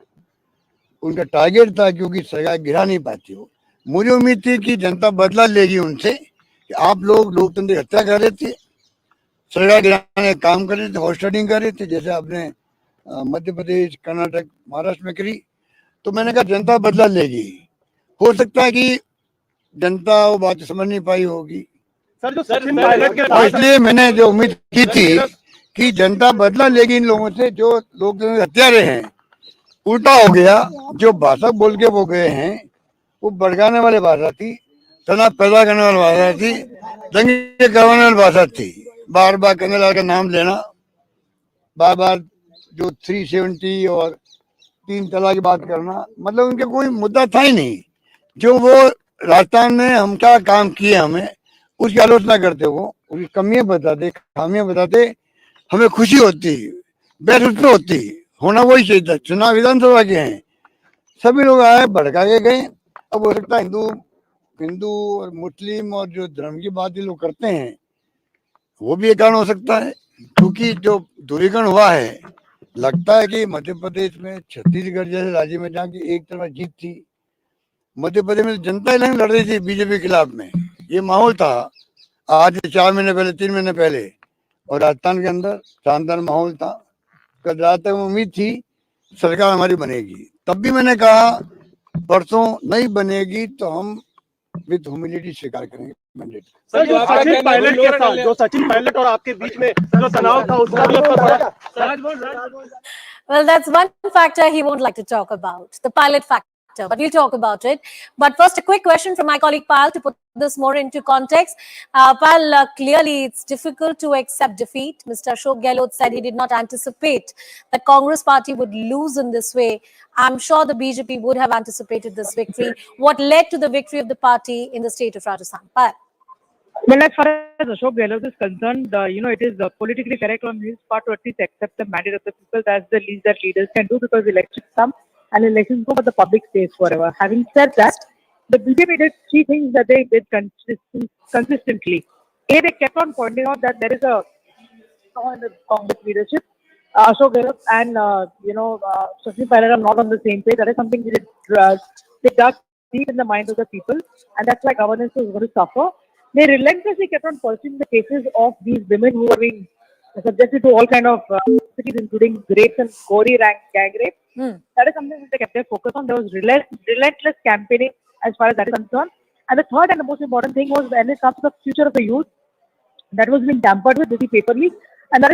उनका टारगेट था क्योंकि सरकार गिरा नहीं पाती हो। मुझे उम्मीद थी कि जनता बदला लेगी उनसे कि आप लोग लोकतंत्र की हत्या कर रहे थे, सरकार गिराने का काम कर रहे थे, हॉस्टिंग कर रहे थे, जैसे आपने मध्य प्रदेश, कर्नाटक, महाराष्ट्र में करी। तो मैंने कहा जनता बदला लेगी। हो सकता है कि जनता वो बात समझ नहीं पाई होगी, इसलिए मैंने जो उम्मीद की थी कि जनता बदला लेगी इन लोगों से जो लोग हत्यारे हैं। उल्टा हो गया, जो भाषा बोल के वो गए हैं वो भड़काने वाली भाषा थी। तनाव पैदा करने वाली भाषा थी, दंगे करवाने वाली भाषा थी। बार बार कन्हैयालाल का नाम लेना, बार बार जो 370 और 3 तलाक की बात करना, मतलब उनके कोई मुद्दा था ही नहीं। जो वो राजस्थान में हम क्या काम किए, हमें उसकी आलोचना करते, वो उसकी कमियां बताते, खामियां बताते, हमें खुशी होती, बहस उस पर होती। होना वही चाहिए था। चुनाव विधानसभा के हैं, सभी लोग आए भड़का के गए। अब हो सकता है हिंदू और मुस्लिम और जो धर्म की बात ये लोग करते हैं वो भी एक कारण हो सकता है, क्योंकि जो दूरीकरण हुआ है, लगता है कि मध्य प्रदेश में छत्तीसगढ़ जैसे राज्य में जहाँ की एक तरफा जीत थी, मध्य प्रदेश में जनता इलेक्शन लड़ रही थी बीजेपी के खिलाफ में, ये माहौल था आज 4 महीने पहले, 3 महीने पहले, और राजस्थान के अंदर शानदार माहौल था। कल रात तक उम्मीद थी सरकार हमारी बनेगी, तब भी मैंने कहा परसों नहीं बनेगी तो हम विद ह्यूमिलिटी स्वीकार करेंगे मैंडेट। सर, जो सचिन पायलट के साथ, जो सचिन पायलट और आपके बीच में जो तनाव था, उसका भी असर पड़ा। Well, that's one factor he won't like to talk about, the pilot factor, but we'll talk about it. But first, a quick question from my colleague Pal to put this more into context. Pal, clearly it's difficult to accept defeat. Mr. Ashok Gehlot said he did not anticipate that Congress party would lose in this way. I'm sure the BJP would have anticipated this victory. What led to the victory of the party in the state of Rajasthan? Pal. Well, as far as Ashok Gehlot is concerned, it is politically correct on his part to at least accept the mandate of the people. That's the least that leaders can do, because elections come and elections go, but the public stays forever. Having said that, the BJP did 3 things that they did consistently. A, they kept on pointing out that there is a flaw in the Congress leadership. Ashok Gehlot and Sachin Pilot are not on the same page. That is something they dug deep in the minds of the people, and that's why governance is going to suffer. They relentlessly kept on pursuing the cases of these women who were being subjected to all kind of activities, including rapes and gory gang rape. That is something that they kept their focus on. There was relentless campaigning as far as that is concerned. And the third and the most important thing was when it comes to the future of the youth, that was being tampered with the paper leak.